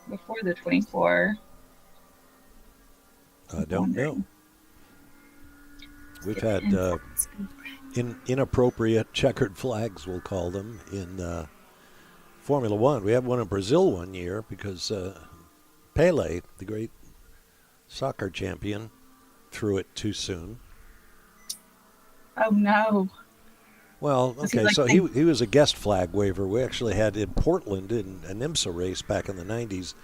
before the 24. I don't know. We've had inappropriate checkered flags, we'll call them, in Formula One. We had one in Brazil one year because Pelé, the great soccer champion, threw it too soon. Oh, no. Well, okay, so he was a guest flag waver. We actually had in Portland in an IMSA race back in the 90s,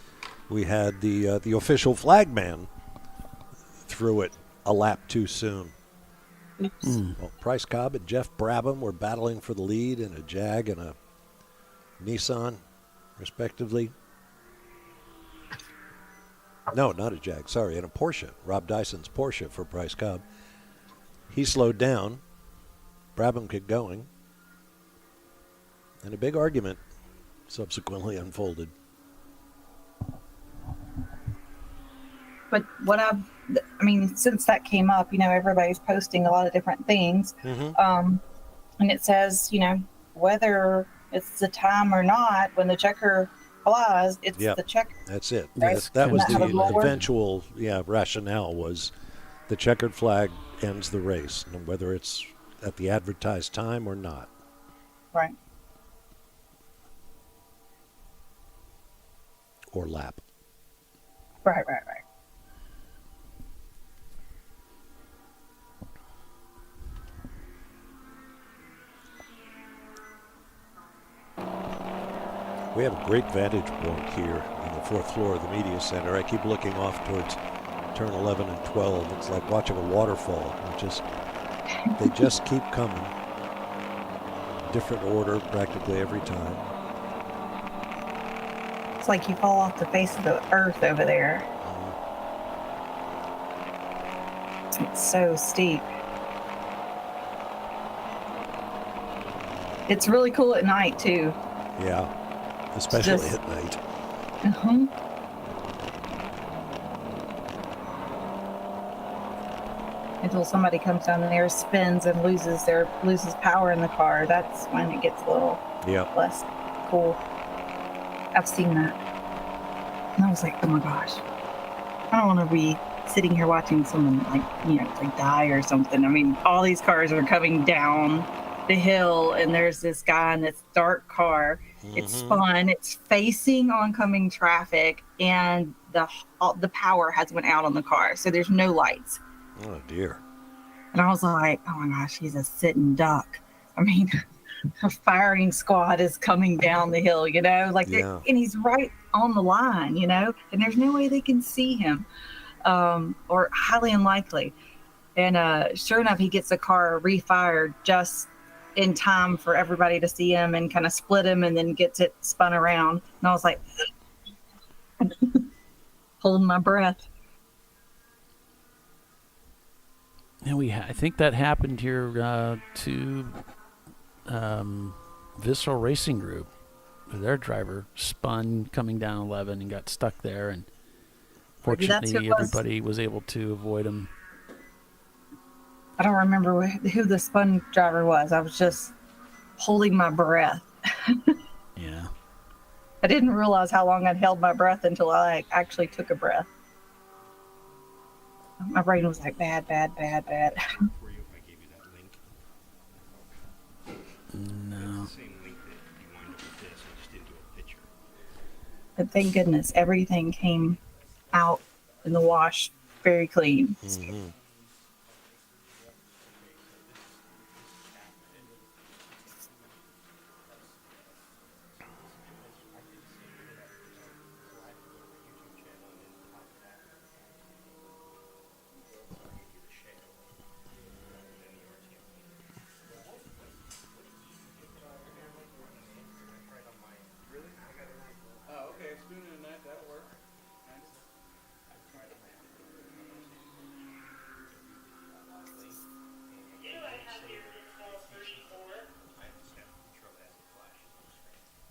we had the official flagman threw it a lap too soon. Well, Bryce Cobb and Jeff Brabham were battling for the lead in a Jag and a Nissan, respectively. No, not a Jag, sorry, in a Porsche. Rob Dyson's Porsche for Bryce Cobb. He slowed down. Brabham kept going. And a big argument subsequently unfolded. But since that came up, everybody's posting a lot of different things. And it says, whether it's the time or not, when the checker flies, it's the checker. That's it. Right? That was the eventual rationale was the checkered flag ends the race, and whether it's at the advertised time or not. Right. Or lap. Right. We have a great vantage point here on the fourth floor of the media center. I keep looking off towards turn 11 and 12. It's like watching a waterfall. They just keep coming. Different order practically every time. It's like you fall off the face of the earth over there. It's so steep. It's really cool at night, too. Yeah, especially at night. Until somebody comes down there, spins, and loses power in the car. That's when it gets a little less cool. I've seen that. And I was like, oh my gosh. I don't want to be sitting here watching someone die or something. I mean, all these cars are coming down the hill, and there's this guy in this dark car. It's spun. It's facing oncoming traffic, and the power has went out on the car, so there's no lights. Oh dear. And I was like, oh my gosh, he's a sitting duck. I mean, a firing squad is coming down the hill, and he's right on the line, and there's no way they can see him, or highly unlikely. And sure enough, he gets the car refired just in time for everybody to see him and kind of split him, and then gets it spun around. And I was like, holding my breath. And I think that happened here to Visceral Racing Group. Their driver spun coming down 11 and got stuck there, and fortunately everybody was able to avoid him. I don't remember who the spun driver was. I was just holding my breath. I didn't realize how long I'd held my breath until I actually took a breath. My brain was like, bad, bad, bad, bad. No. But thank goodness, everything came out in the wash very clean. Mm-hmm.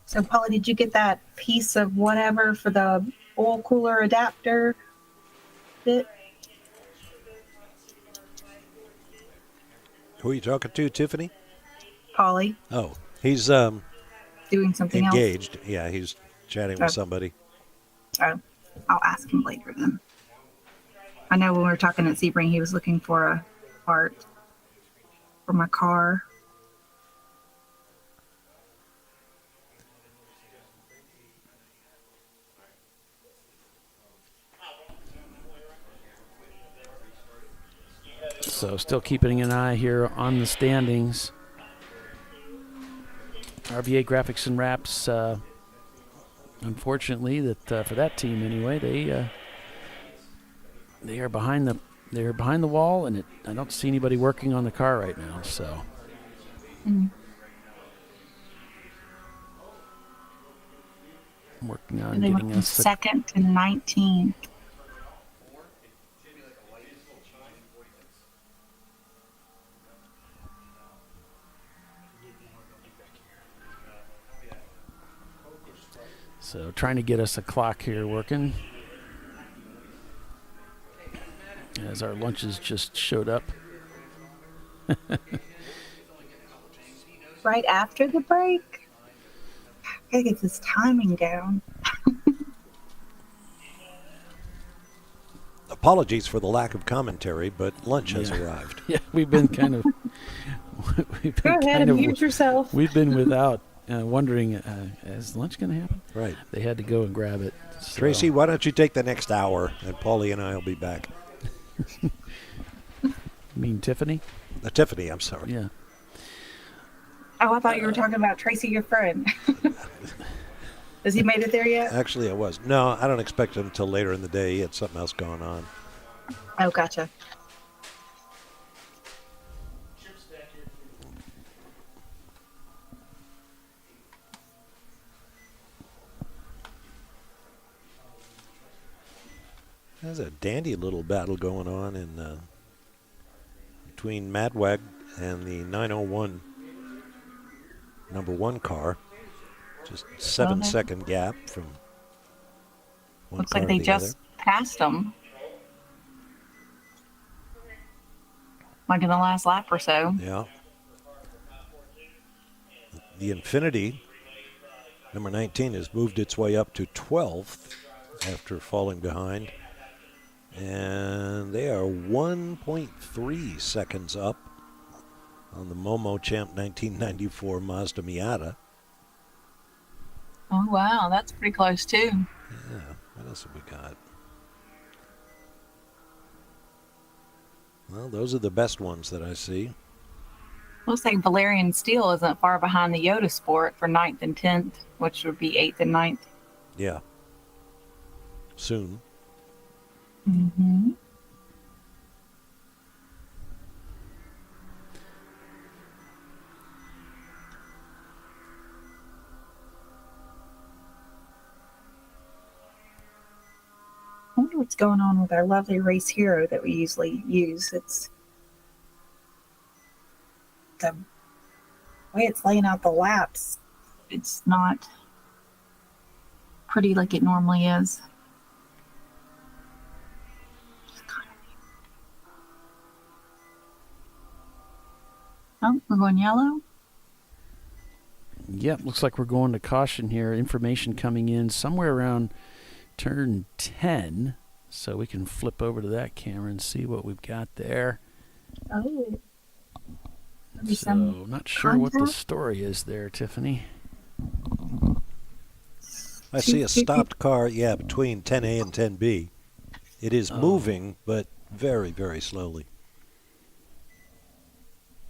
So, Polly, did you get that piece of whatever for the oil cooler adapter bit? Who are you talking to, Tiffany? Polly. Oh, he's doing something engaged. else? Yeah, he's chatting Oh. with somebody. Oh, I'll ask him later then. I know when we were talking at Sebring, he was looking for a part for my car. So still keeping an eye here on the standings. RVA Graphics and Wraps, unfortunately, that for that team anyway, they are behind the wall, and I don't see anybody working on the car right now. So. Mm. Working on They getting went from us second to 19. So trying to get us a clock here working. As our lunches just showed up. Right after the break? I gotta get this timing down. Apologies for the lack of commentary, but lunch has arrived. Yeah, we've been kind of. We've been Go ahead and mute yourself. We've been without, wondering, is lunch going to happen? Right. They had to go and grab it. So. Tracy, why don't you take the next hour, and Paulie and I will be back. You mean Tiffany? Tiffany, I'm sorry. Yeah. Oh, I thought you were talking about Tracy, your friend. Has he made it there yet? Actually, I was. No, I don't expect him until later in the day. He had something else going on. Oh, gotcha. There's a dandy little battle going on in between Madwag and the 901 number one car. Just 7-second gap from one Looks car like to they the just passed them. Like in the last lap or so. Yeah. The Infinity, number 19, has moved its way up to 12th after falling behind. And they are 1.3 seconds up on the Momo Champ 1994 Mazda Miata. Oh, wow. That's pretty close, too. Yeah. What else have we got? Well, those are the best ones that I see. Looks like Valerian Steel isn't far behind the Yoda Sport for 9th and 10th, which would be 8th and 9th. Yeah. Soon. Mm-hmm. I wonder what's going on with our lovely Race Hero that we usually use. It's the way it's laying out the laps. It's not pretty like it normally is. Oh, we're going yellow? Yep, looks like we're going to caution here. Information coming in somewhere around turn 10. So we can flip over to that camera and see what we've got there. Oh. So, not sure what the story is there, Tiffany. I see a stopped car, between 10A and 10B. It is moving, but very, very slowly.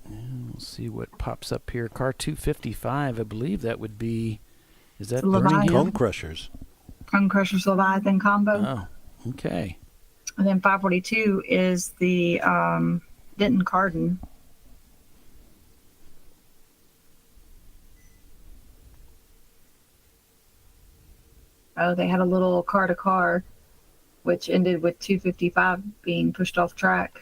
And we'll see what pops up here. Car 255, I believe that would be, is that Leviathan. Cone Crushers. Cone Crushers Leviathan combo. Oh, okay. And then 542 is the Denton Cardin. Oh, they had a little car-to-car, which ended with 255 being pushed off track.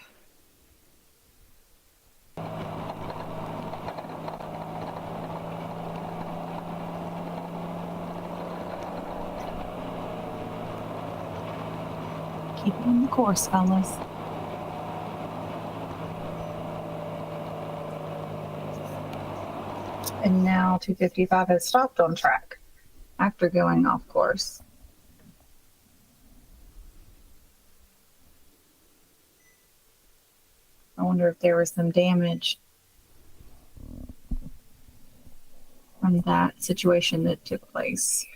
Keep it on the course, fellas. And now 255 has stopped on track after going off course. I wonder if there was some damage from that situation that took place.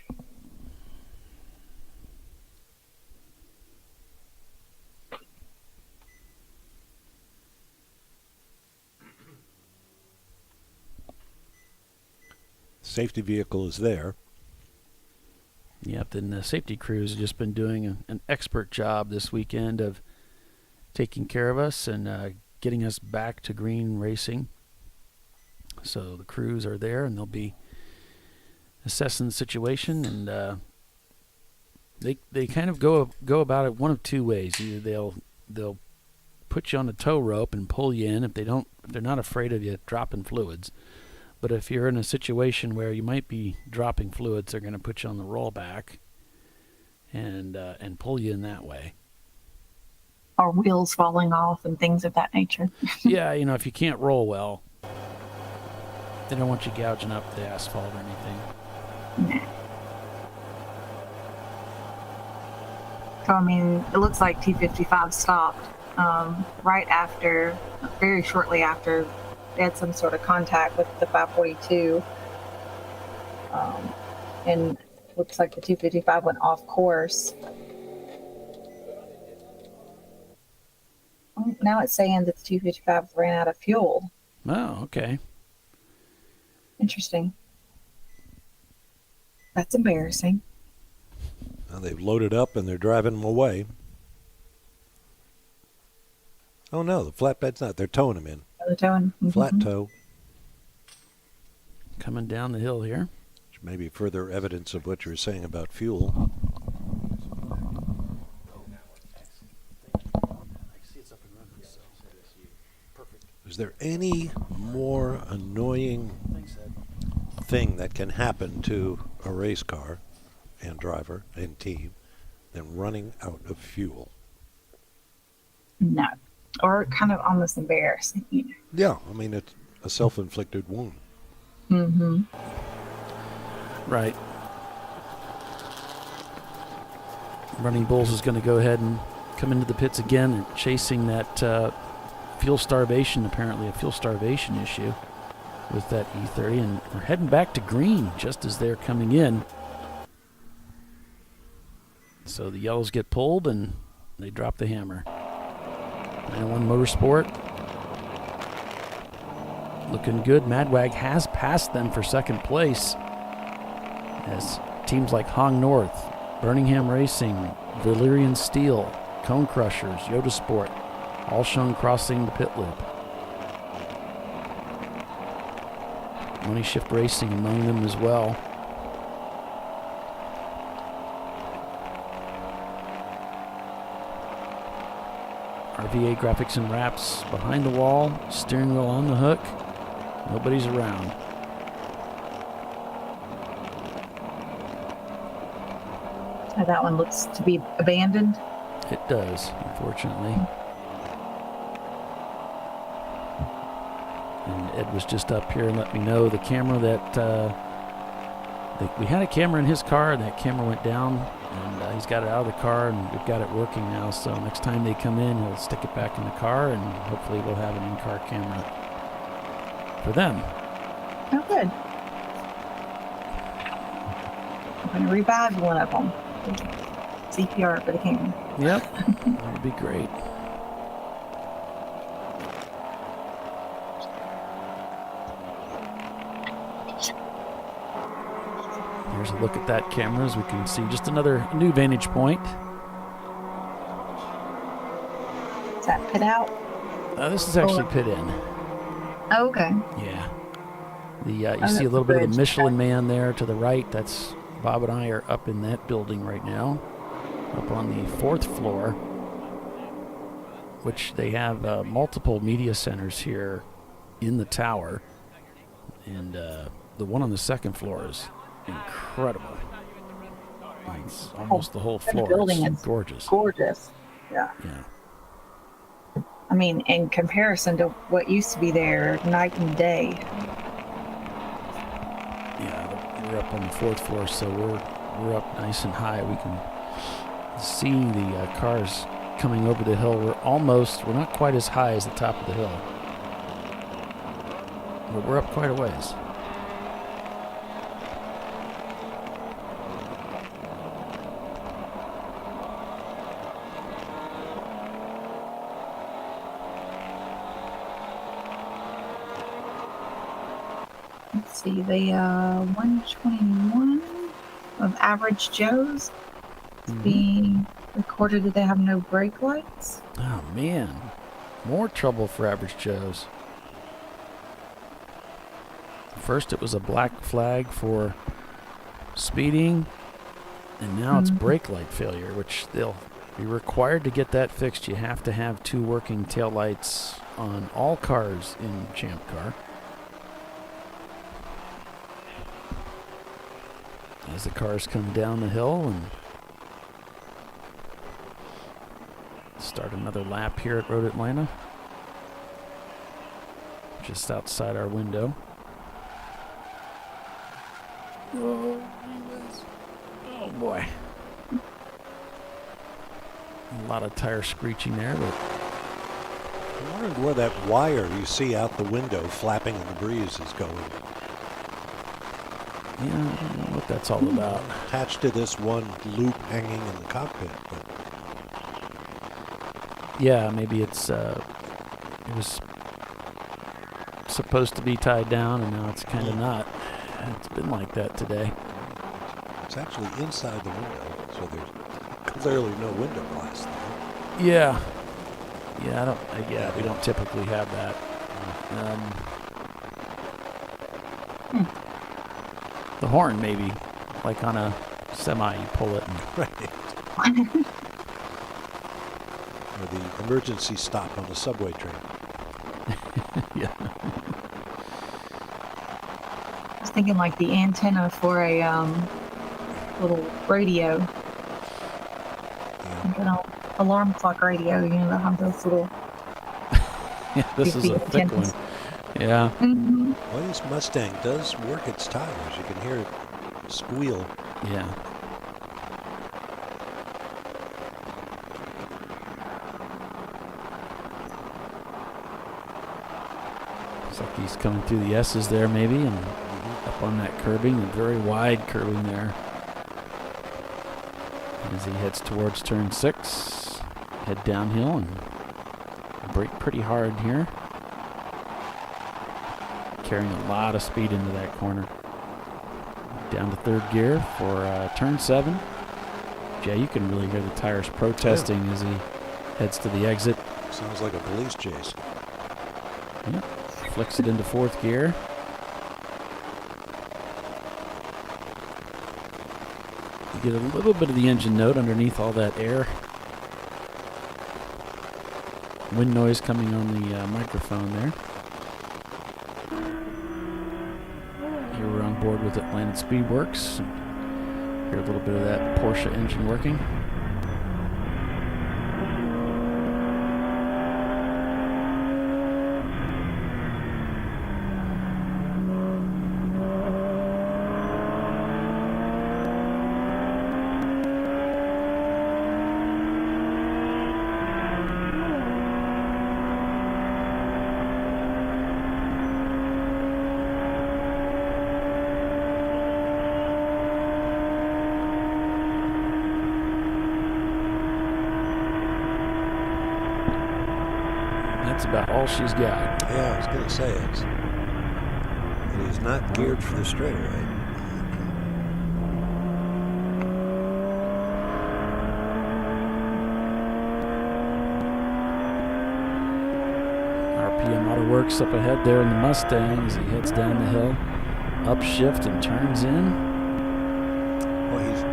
Safety vehicle is there. Yep, and the safety crews have just been doing an expert job this weekend of taking care of us and getting us back to green racing. So the crews are there, and they'll be assessing the situation, and they kind of go about it one of two ways. Either they'll put you on a tow rope and pull you in if they're not afraid of you dropping fluids. But if you're in a situation where you might be dropping fluids, they're going to put you on the rollback and pull you in that way. Or wheels falling off and things of that nature. Yeah, if you can't roll well, they don't want you gouging up the asphalt or anything. Nah. So, it looks like T55 stopped very shortly after they had some sort of contact with the 542. And looks like the 255 went off course. Now it's saying that the 255 ran out of fuel. Oh, okay. Interesting. That's embarrassing. Now they've loaded up and they're driving them away. Oh no, the flatbed's not. They're towing them in. They're towing. Mm-hmm. Flat tow. Coming down the hill here. Which may be further evidence of what you were saying about fuel. Is there any more annoying thing that can happen to a race car and driver and team than running out of fuel? No. Or kind of almost embarrassing. Yeah, it's a self-inflicted wound. Mm-hmm. Right. Running Bulls is going to go ahead and come into the pits again and chasing that fuel starvation, apparently a fuel starvation issue with that E30, and we're heading back to green just as they're coming in. So the yellows get pulled and they drop the hammer. 901 Motorsport looking good. Madwag has passed them for second place as teams like Hong North, Birmingham Racing, Valyrian Steel, Cone Crushers, Yoda Sport, all shown crossing the pit loop. Money Shift Racing among them as well. RVA Graphics and Wraps behind the wall, steering wheel on the hook. Nobody's around. That one looks to be abandoned. It does, unfortunately. And Ed was just up here and let me know the camera that We had a camera in his car, and that camera went down, and he's got it out of the car, and we've got it working now. So next time they come in, he'll stick it back in the car, and hopefully we'll have an in-car camera for them. Oh, good. I'm going to revive one of them. CPR for the camera. Yep, that would be great. Here's a look at that camera as we can see just another new vantage point. Is that pit out? This is actually pit in. Oh, okay. Yeah. You see a little bit of the Michelin Man there to the right. That's Bob and I are up in that building right now, up on the 4th floor, which they have multiple media centers here in the tower, and the one on the 2nd floor is incredible. It's almost the whole floor. The building is is gorgeous. Gorgeous. Yeah. Yeah. I mean, in comparison to what used to be there, night and day. Yeah, we're up on the 4th floor, so we're up nice and high. We can see the cars coming over the hill. We're not quite as high as the top of the hill, but we're up quite a ways. Let's see, the 121 of Average Joe's being recorded that they have no brake lights. Oh man, more trouble for Average Joe's. First it was a black flag for speeding, and now it's brake light failure, which they'll be required to get that fixed. You have to have 2 working taillights on all cars in Champ Car. As the cars come down the hill and start another lap here at Road Atlanta, just outside our window. Oh boy. A lot of tire screeching there, but I'm wondering where that wire you see out the window flapping in the breeze is going. yeah, I don't know what that's all about. Attached to this one loop hanging in the cockpit. But Yeah, maybe it was supposed to be tied down, and now it's kind of not. It's been like that today. it's actually inside the window, so there's clearly no window glass there. Yeah. Yeah, we don't typically have that. The horn, maybe, like on a semi, you pull it. And Or the emergency stop on the subway train. Yeah. I was thinking like the antenna for a little radio. Like an alarm clock radio, you know, that have those little... Yeah, this is a thick one. Yeah. Well, this Mustang does work its tires. You can hear it squeal. Yeah. Looks like he's coming through the S's there, maybe, and up on that curbing, a very wide curbing there. As he heads towards turn 6, head downhill and brake pretty hard here. Carrying a lot of speed into that corner. Down to 3rd gear for turn 7. Yeah, you can really hear the tires protesting as he heads to the exit. Sounds like a police chase. Yep. Flicks it into 4th gear. You get a little bit of the engine note underneath all that air. Wind noise coming on the microphone there. Here we're on board with Atlanta Speedworks. Hear a little bit of that Porsche engine working. That's about all she's got. Yeah, I was going to say it. It is not geared for the straightaway. RPM Auto Works up ahead there in the Mustang as he heads down the hill. Upshift and turns in. Well, his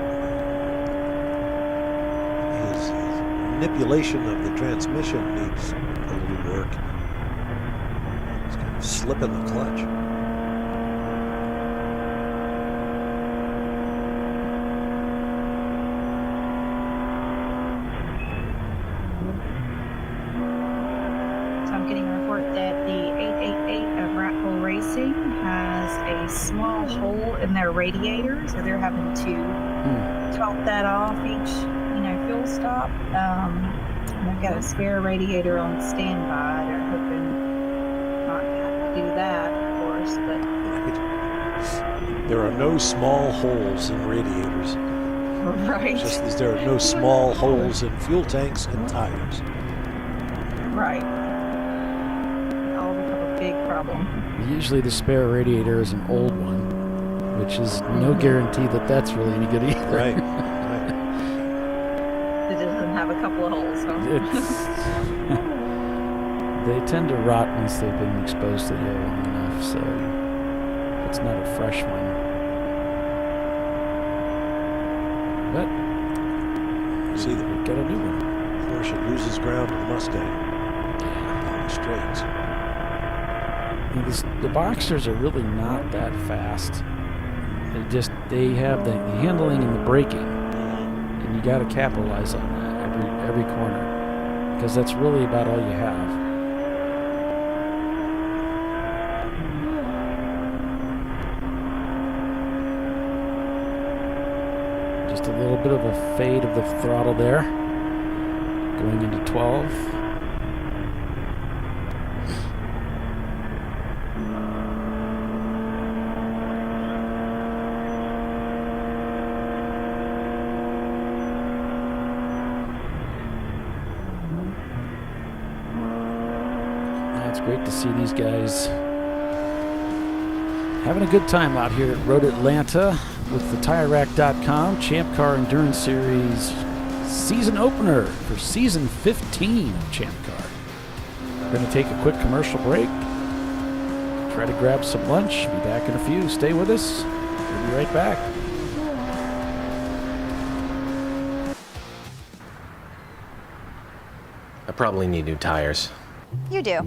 manipulation of the transmission needs a little work. He's kind of slipping the clutch. I'm getting a report that the 888 of Rat Hole Racing has a small hole in their radiator, so they're having to top that off each, fuel stop. And they've got a spare radiator on standby. They're hoping not to have to do that, of course, but there are no small holes in radiators. Right. Just as there are no small holes in fuel tanks and tires. Right. All become a big problem. Usually the spare radiator is an old one, which is no guarantee that that's really any good either. Right. It doesn't have a couple of holes, huh? They tend to rot once they've been exposed to the air long enough, so it's not a fresh one. But see, we got a new one. Porsche loses ground to the Mustang. On the straights. The Boxers are really not that fast. They have the handling and the braking, and you got to capitalize on that every corner, because that's really about all you have. Just a little bit of a fade of the throttle there, going into 12. It's great to see these guys having a good time out here at Road Atlanta with the TireRack.com Champ Car Endurance Series season opener for season 15 of Champ Car. We're going to take a quick commercial break, try to grab some lunch, be back in a few. Stay with us. We'll be right back. I probably need new tires. You do.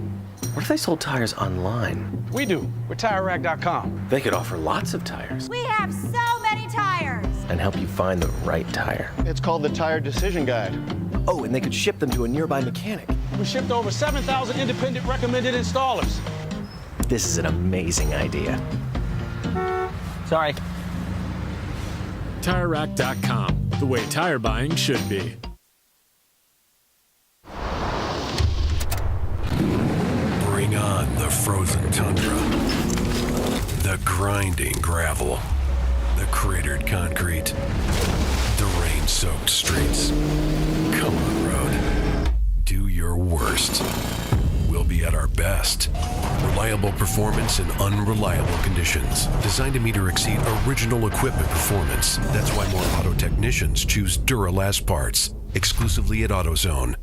What if they sold tires online? We do. We're TireRack.com. They could offer lots of tires We have so many tires. and help you find the right tire. It's called the Tire Decision Guide. Oh, and they could ship them to a nearby mechanic. We shipped over 7,000 independent recommended installers. This is an amazing idea. Sorry. TireRack.com, the way tire buying should be. Bring on the frozen tundra, the grinding gravel, the cratered concrete, the rain-soaked streets. Come on, road. Do your worst. We'll be at our best. Reliable performance in unreliable conditions. Designed to meet or exceed original equipment performance. That's why more auto technicians choose Duralast parts. Exclusively at AutoZone.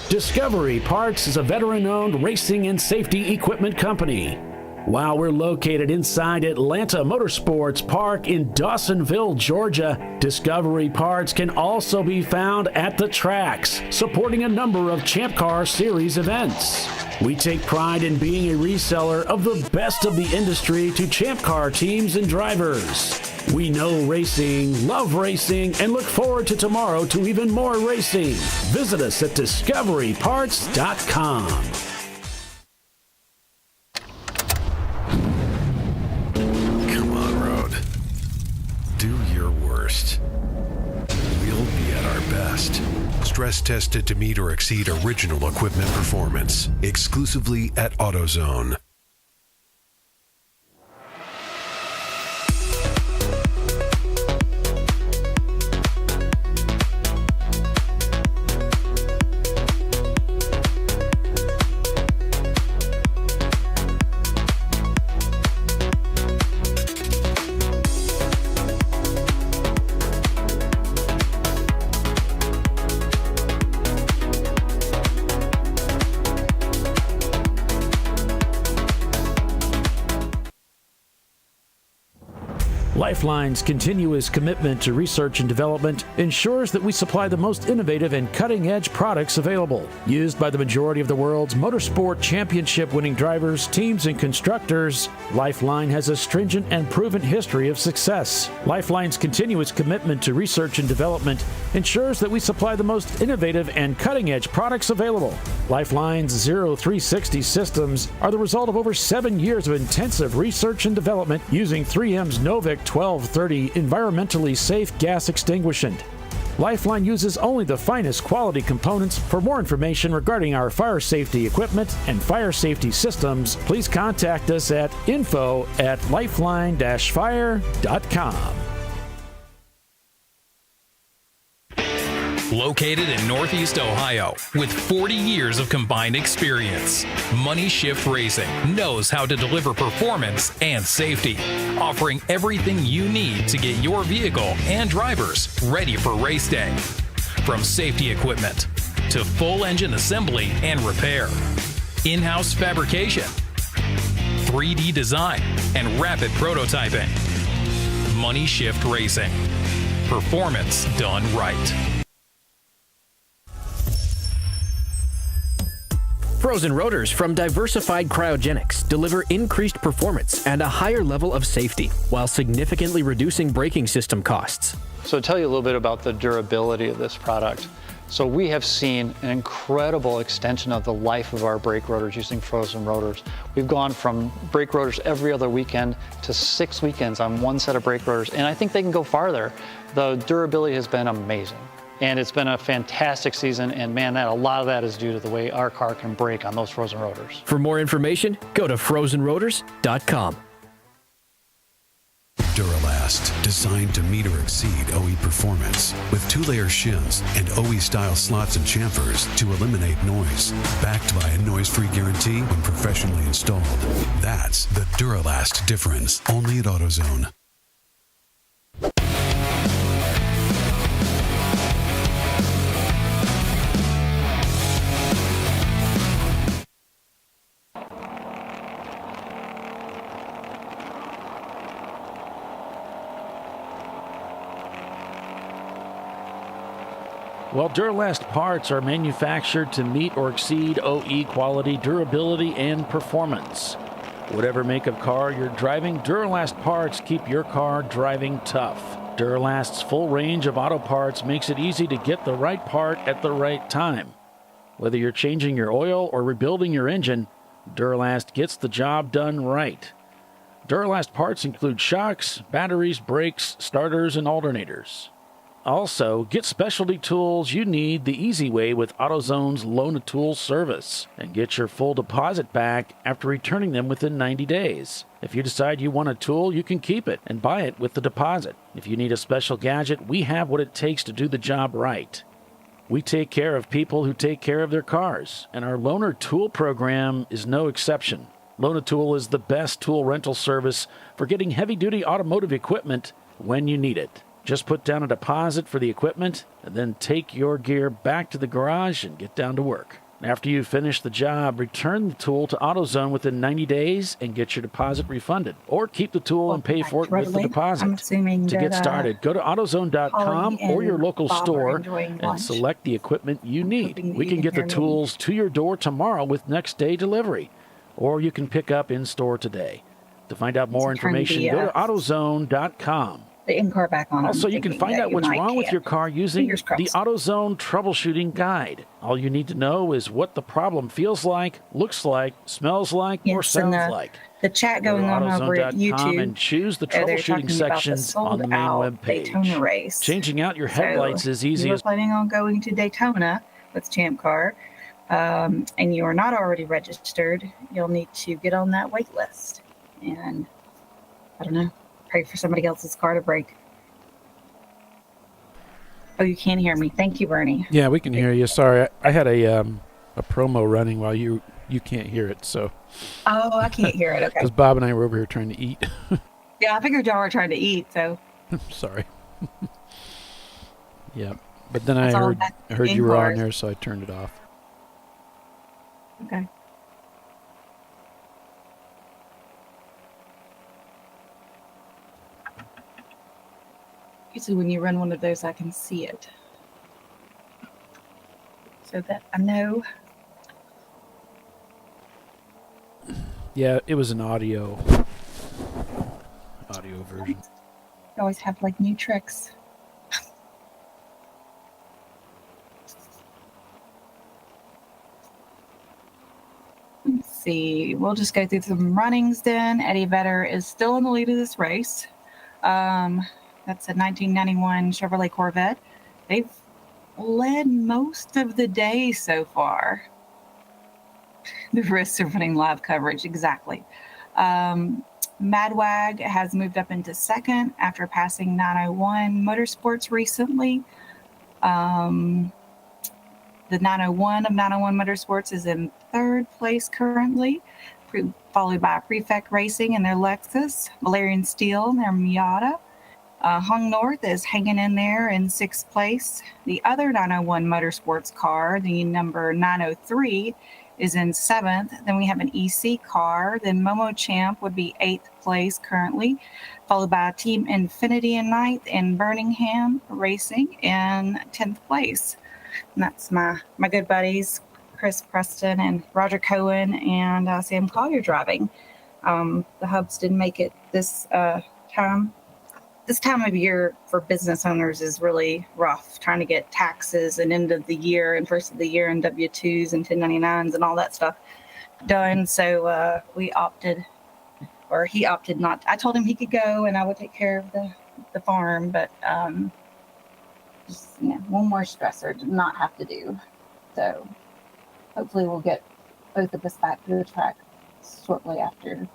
Discovery Parts is a veteran-owned racing and safety equipment company. While we're located inside Atlanta Motorsports Park in Dawsonville, Georgia, Discovery Parts can also be found at the tracks, supporting a number of Champ Car Series events. We take pride in being a reseller of the best of the industry to Champ Car teams and drivers. We know racing, love racing, and look forward to tomorrow to even more racing. Visit us at discoveryparts.com. Come on, Road. Do your worst. We'll be at our best. Stress tested to meet or exceed original equipment performance. Exclusively at AutoZone. Lifeline's continuous commitment to research and development ensures that we supply the most innovative and cutting-edge products available. Used by the majority of the world's motorsport championship-winning drivers, teams, and constructors, Lifeline has a stringent and proven history of success. Lifeline's continuous commitment to research and development ensures that we supply the most innovative and cutting-edge products available. Lifeline's 0360 systems are the result of over 7 years of intensive research and development using 3M's Novik 1230 environmentally safe gas extinguishant. Lifeline uses only the finest quality components. For more information regarding our fire safety equipment and fire safety systems, please contact us at info@lifeline-fire.com. Located in Northeast Ohio, with 40 years of combined experience, Money Shift Racing knows how to deliver performance and safety, offering everything you need to get your vehicle and drivers ready for race day. From safety equipment to full engine assembly and repair, in-house fabrication, 3D design, and rapid prototyping. Money Shift Racing. Performance done right. Frozen rotors from Diversified Cryogenics deliver increased performance and a higher level of safety while significantly reducing braking system costs. So to tell you a little bit about the durability of this product. So we have seen an incredible extension of the life of our brake rotors using frozen rotors. We've gone from brake rotors every other weekend to 6 weekends on one set of brake rotors, and I think they can go farther. The durability has been amazing. And it's been a fantastic season, and man, a lot of that is due to the way our car can brake on those frozen rotors. For more information, go to frozenrotors.com. Duralast, designed to meet or exceed OE performance, with 2-layer shims and OE-style slots and chamfers to eliminate noise. Backed by a noise-free guarantee when professionally installed. That's the Duralast difference, only at AutoZone. Well, Duralast parts are manufactured to meet or exceed OE quality, durability, and performance. Whatever make of car you're driving, Duralast parts keep your car driving tough. Duralast's full range of auto parts makes it easy to get the right part at the right time. Whether you're changing your oil or rebuilding your engine, Duralast gets the job done right. Duralast parts include shocks, batteries, brakes, starters, and alternators. Also, get specialty tools you need the easy way with AutoZone's Loan-A-Tool service, and get your full deposit back after returning them within 90 days. If you decide you want a tool, you can keep it and buy it with the deposit. If you need a special gadget, we have what it takes to do the job right. We take care of people who take care of their cars, and our Loaner Tool program is no exception. Loan-A-Tool is the best tool rental service for getting heavy-duty automotive equipment when you need it. Just put down a deposit for the equipment and then take your gear back to the garage and get down to work. After you finish the job, return the tool to AutoZone within 90 days and get your deposit refunded. Or keep the tool and pay for it with the deposit. I'm assuming To get started, go to AutoZone.com or your local store and select the equipment you need. We can get the tools to your door tomorrow with next day delivery. Or you can pick up in-store today. To find out more information, go to AutoZone.com. The in-car back on. Also, you can find out what's wrong with your car using the AutoZone troubleshooting guide. All you need to know is what the problem feels like, looks like, smells like, or sounds like. The chat going on over at YouTube. And choose the troubleshooting sections on the main web page. Daytona race. Changing out your headlights is easy as... If you're planning on going to Daytona with Champ Car, and you are not already registered, you'll need to get on that wait list. And, I don't know, pray for somebody else's car to break. Oh, you can't hear me. Thank you, Bernie. Yeah, we can hear you. Sorry, I had a promo running while you can't hear it. So. Oh, I can't hear it. Okay. Because Bob and I were over here trying to eat. Yeah, I figured y'all were trying to eat. So. Sorry. Yeah, but then I heard you were on there, so I turned it off. Okay. Usually when you run one of those, I can see it. So that I know. Yeah, it was an audio version. You always have like new tricks. Let's see. We'll just go through some runnings then. Eddie Vedder is still in the lead of this race. That's a 1991 Chevrolet Corvette. They've led most of the day so far. The rest are running live coverage, exactly. Madwag has moved up into second after passing 901 Motorsports recently. The 901 of 901 Motorsports is in third place currently, followed by Prefect Racing and their Lexus, Valerian Steel and their Miata. Hung North is hanging in there in sixth place. The other 901 Motorsports car, the number 903, is in seventh. Then we have an EC car. Then Momo Champ would be eighth place currently, followed by Team Infinity in ninth and Birmingham Racing in 10th place. And that's my good buddies, Chris Preston and Roger Cohen and Sam Collier driving. The Hubs didn't make it this time. This time of year for business owners is really rough, trying to get taxes and end of the year and first of the year and W-2s and 1099s and all that stuff done. So he opted not. I told him he could go and I would take care of the farm, but just one more stressor to not have to do. So hopefully we'll get both of us back to the track shortly after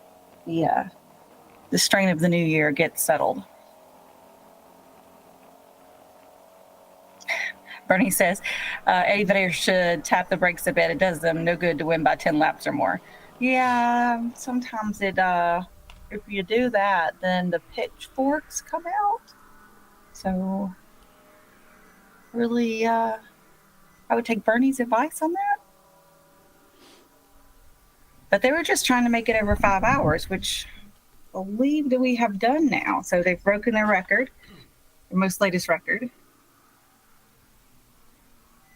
the strain of the new year gets settled. Bernie says, Eddie Vedder should tap the brakes a bit. It does them no good to win by 10 laps or more. Yeah, sometimes it, if you do that, then the pitchforks come out. So, really, I would take Bernie's advice on that. But they were just trying to make it over 5 hours, which I believe that we have done now. So they've broken their record, their most latest record.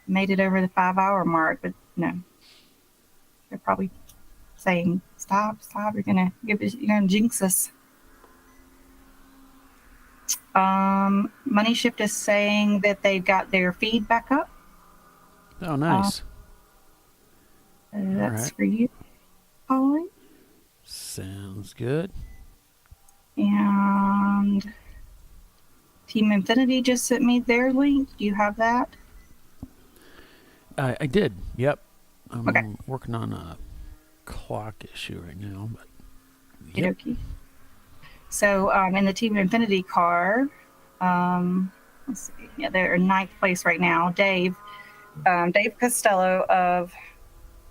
Made it over the 5 hour mark, but no. They're probably saying, stop, you're gonna jinx us. Money Shift is saying that they've got their feed back up. Oh, nice. That's right. For you, Holly. Sounds good. And Team Infinity just sent me their link. Do you have that? I did. Yep. I'm okay. Working on a clock issue right now, but. Yep. Okay. So in the Team Infinity car, let's see. Yeah, they're in ninth place right now. Dave Costello of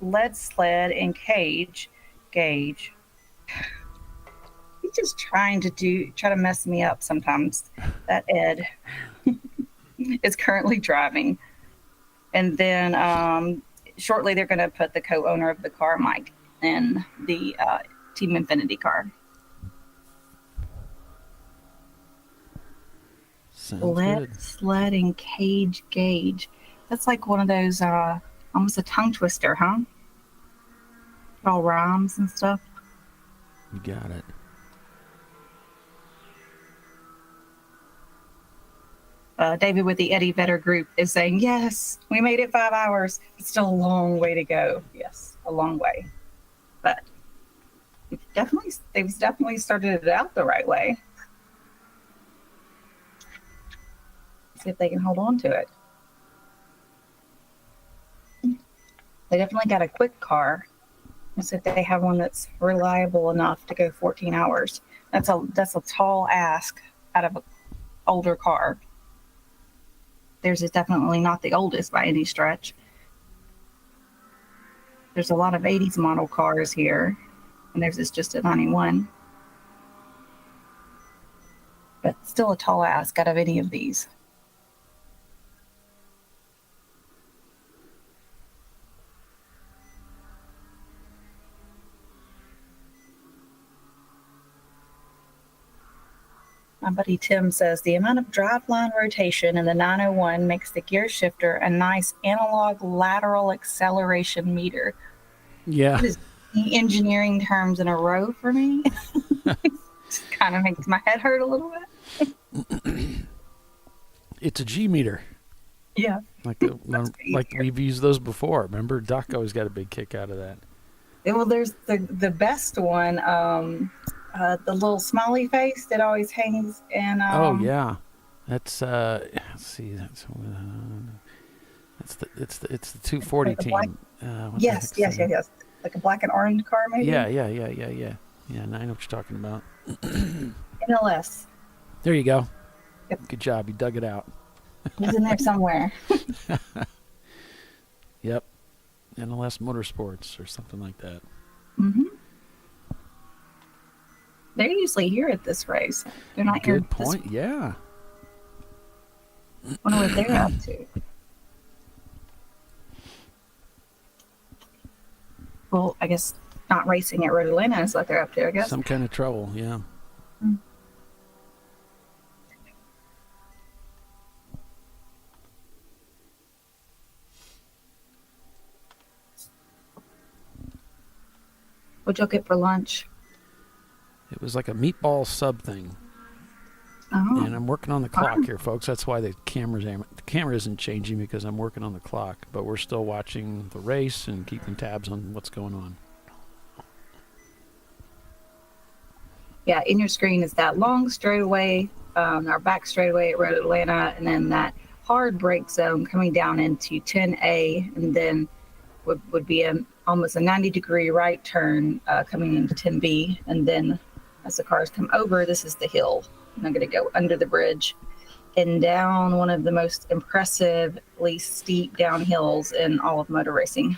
Lead Sled and Gauge. He's just trying to mess me up sometimes. That Ed is currently driving. And then shortly they're going to put the co-owner of the car, Mike, in the Team Infinity car. Sounds good. Sled and cage gauge. That's like one of those, almost a tongue twister, huh? It all rhymes and stuff. You got it. David with the Eddie Vedder group is saying, yes, we made it 5 hours. It's still a long way to go. Yes, a long way. But they've definitely started it out the right way. See if they can hold on to it. They definitely got a quick car. Let's see if they have one that's reliable enough to go 14 hours. That's a tall ask out of an older car. Theirs is definitely not the oldest by any stretch. There's a lot of 80s model cars here, and theirs is just a 91. But still a tall ask out of any of these. My buddy Tim says the amount of driveline rotation in the 901 makes the gear shifter a nice analog lateral acceleration meter. Yeah. That is engineering terms in a row for me. Kind of makes my head hurt a little bit. It's a G meter. Yeah. Like we've used those before. Remember, Doc always got a big kick out of that. Yeah, well, there's the best one. The little smiley face that always hangs in. Oh yeah, that's let's see, it's the 240 like team. black, yes, like a black and orange car, maybe. Yeah. And I know what you're talking about. NLS. There you go. Yep. Good job. You dug it out. He's in there somewhere. Yep. NLS Motorsports or something like that. Mm-hmm. They're usually here at this race. They're not here. Good point. Yeah. Wonder what they're up to. Well, I guess not racing at Road Atlanta is what they're up to, I guess. Some kind of trouble, yeah. Mm. What'd y'all get for lunch? It was like a meatball sub thing. Oh. And I'm working on the clock here, folks. That's why the camera isn't changing, because I'm working on the clock. But we're still watching the race and keeping tabs on what's going on. Yeah, in your screen is that long straightaway, our back straightaway at Road Atlanta, and then that hard brake zone coming down into 10A, and then would be almost a 90-degree right turn coming into 10B, and then as the cars come over, this is the hill. And I'm going to go under the bridge and down one of the most impressively steep downhills in all of motor racing.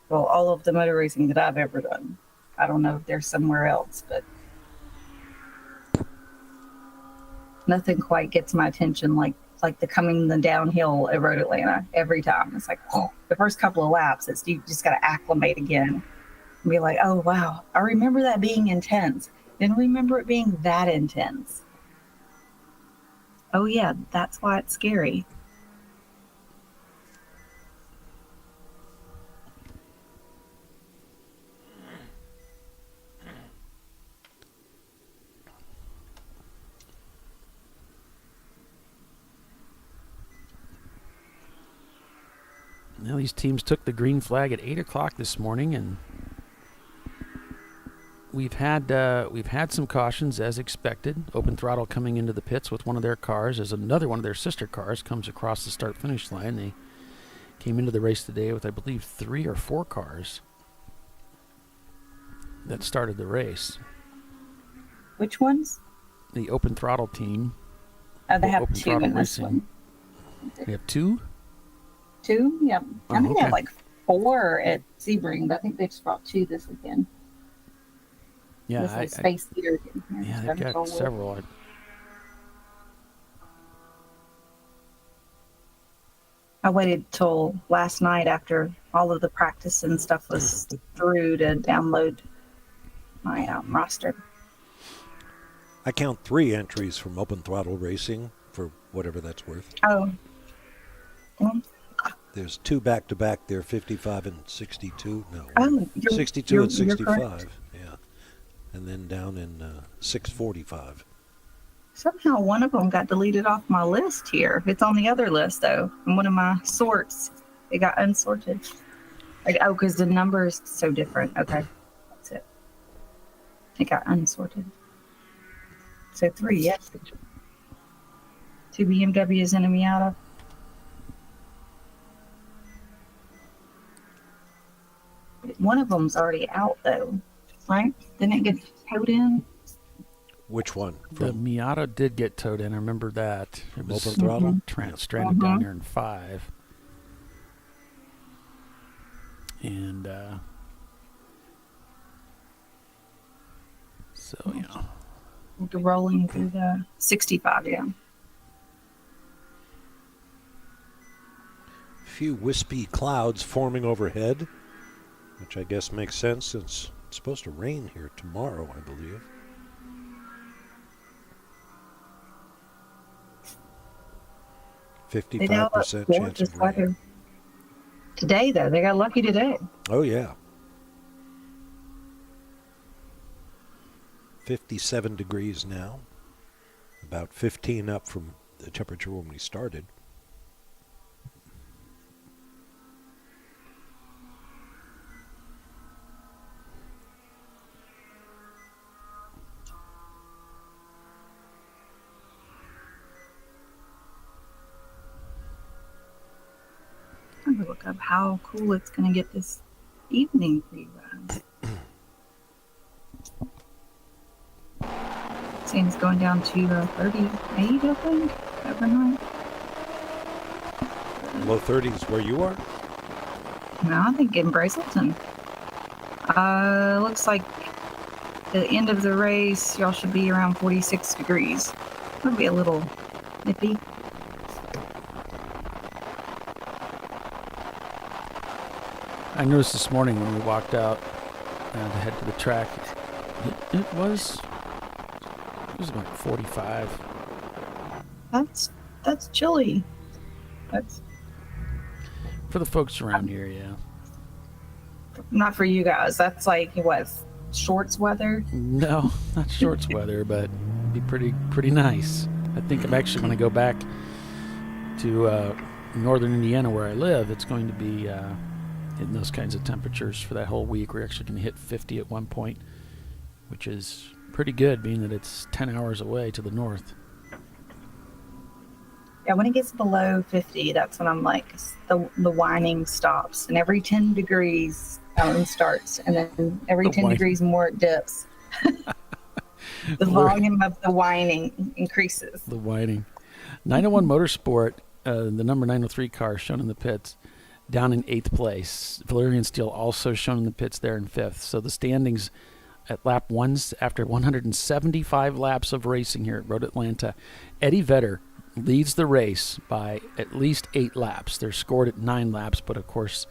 Well, all of the motor racing that I've ever done. I don't know if there's somewhere else, but nothing quite gets my attention like the coming the downhill at Road Atlanta every time. It's like, oh, the first couple of laps, you just got to acclimate again and be like, oh, wow, I remember that being intense. Didn't remember it being that intense. Oh, yeah, that's why it's scary. Now these teams took the green flag at 8 o'clock this morning, and we've had some cautions as expected. Open Throttle coming into the pits with one of their cars as another one of their sister cars comes across the start-finish line. They came into the race today with, I believe, 3 or 4 cars that started the race. Which ones? The Open Throttle team. They have Open 2 Throttle in this Racing. one. They have 2? 2? Yep. I think they okay. have like 4 at Sebring, but I think they just brought 2 this weekend. Yeah, this is Space Theater. Yeah, they've got several. I waited till last night after all of the practice and stuff was through to download my roster. I count 3 entries from Open Throttle Racing for whatever that's worth. Oh. Well, there's 2 back-to-back there, 55 and 62. No, oh, 62 and 65. Yeah. And then down in 645. Somehow one of them got deleted off my list here. It's on the other list, though. And one of my sorts, it got unsorted. Oh, because the number is so different. Okay. That's it. It got unsorted. So 3, yes. 2 BMWs and a Miata. One of them's already out, though. Right? Didn't it get towed in? Which one? The Miata did get towed in. I remember that. It was Open Throttle? stranded down here in 5. And so, yeah. Rolling through the 65, yeah. A few wispy clouds forming overhead, which I guess makes sense since it's supposed to rain here tomorrow, I believe. They got 55% chance of rain. Today, though, they got lucky today. Oh, yeah. 57 degrees now. About 15 up from the temperature when we started. I'm going to look up how cool it's going to get this evening for you guys. Saying it's going down to 38, I think, overnight. Low 30s where you are? No, I think in Brazelton. Looks like the end of the race, y'all should be around 46 degrees. It'll be a little nippy. I noticed this morning when we walked out to head to the track, it was about 45. That's chilly. That's for the folks around here, yeah. Not for you guys. That's like what, shorts weather? No, not shorts weather, but it'd be pretty nice. I think I'm actually going to go back to northern Indiana where I live. It's going to be in those kinds of temperatures for that whole week. We're actually going to hit 50 at one point, which is pretty good, being that it's 10 hours away to the north. Yeah, when it gets below 50, that's when I'm like, the whining stops. And every 10 degrees, starts. And then every 10 degrees more, it dips. The volume of the whining increases. The whining. 901 Motorsport, the number 903 car shown in the pits, down in 8th place. Valerian Steel also shown in the pits there in 5th. So the standings at lap 1, after 175 laps of racing here at Road Atlanta, Eddie Vedder leads the race by at least 8 laps. They're scored at 9 laps, but of course,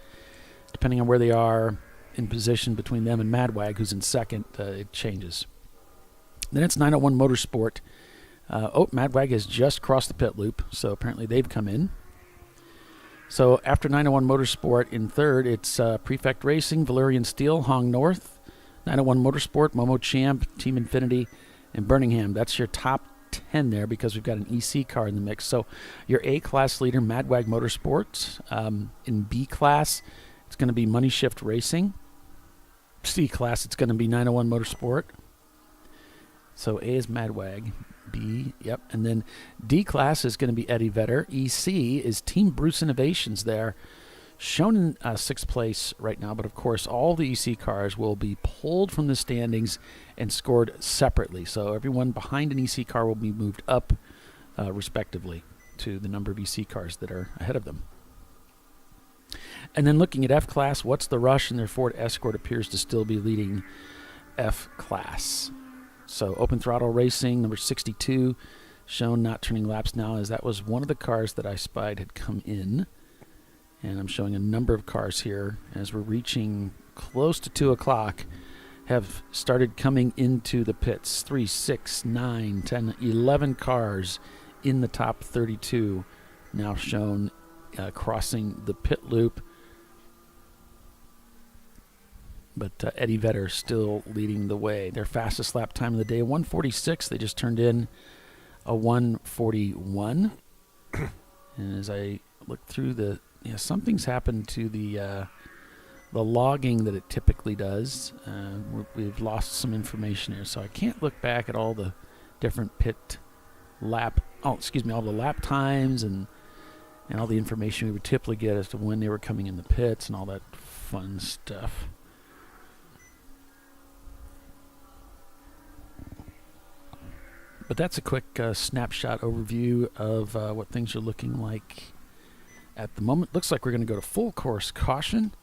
depending on where they are in position between them and Madwag, who's in 2nd, it changes. Then it's 901 Motorsport. Madwag has just crossed the pit loop, so apparently they've come in. So after 901 Motorsport in 3rd, it's Prefect Racing, Valerian Steel, Hong North, 901 Motorsport, Momo Champ, Team Infinity, and Birmingham. That's your top 10 there because we've got an EC car in the mix. So your A-class leader, Madwag Motorsports. In B-class, it's going to be Money Shift Racing. C-class, it's going to be 901 Motorsport. So A is Madwag. B, yep. And then D-class is going to be Eddie Vedder. EC is Team Bruce Innovations there. Shown in 6th place right now, but of course all the EC cars will be pulled from the standings and scored separately. So everyone behind an EC car will be moved up respectively to the number of EC cars that are ahead of them. And then looking at F-Class, What's the Rush and their Ford Escort appears to still be leading F-Class. So Open Throttle Racing, number 62, shown not turning laps now, as that was one of the cars that I spied had come in. And I'm showing a number of cars here as we're reaching close to 2 o'clock have started coming into the pits. 3, 6, 9, 10, 11 cars in the top 32 now shown crossing the pit loop. But Eddie Vedder still leading the way. Their fastest lap time of the day, 1:46. They just turned in a 1:41. And as I look through something's happened to the logging that it typically does. We've lost some information here, so I can't look back at all the different all the lap times and all the information we would typically get as to when they were coming in the pits and all that fun stuff. But that's a quick snapshot overview of what things are looking like at the moment. Looks like we're going to go to full course caution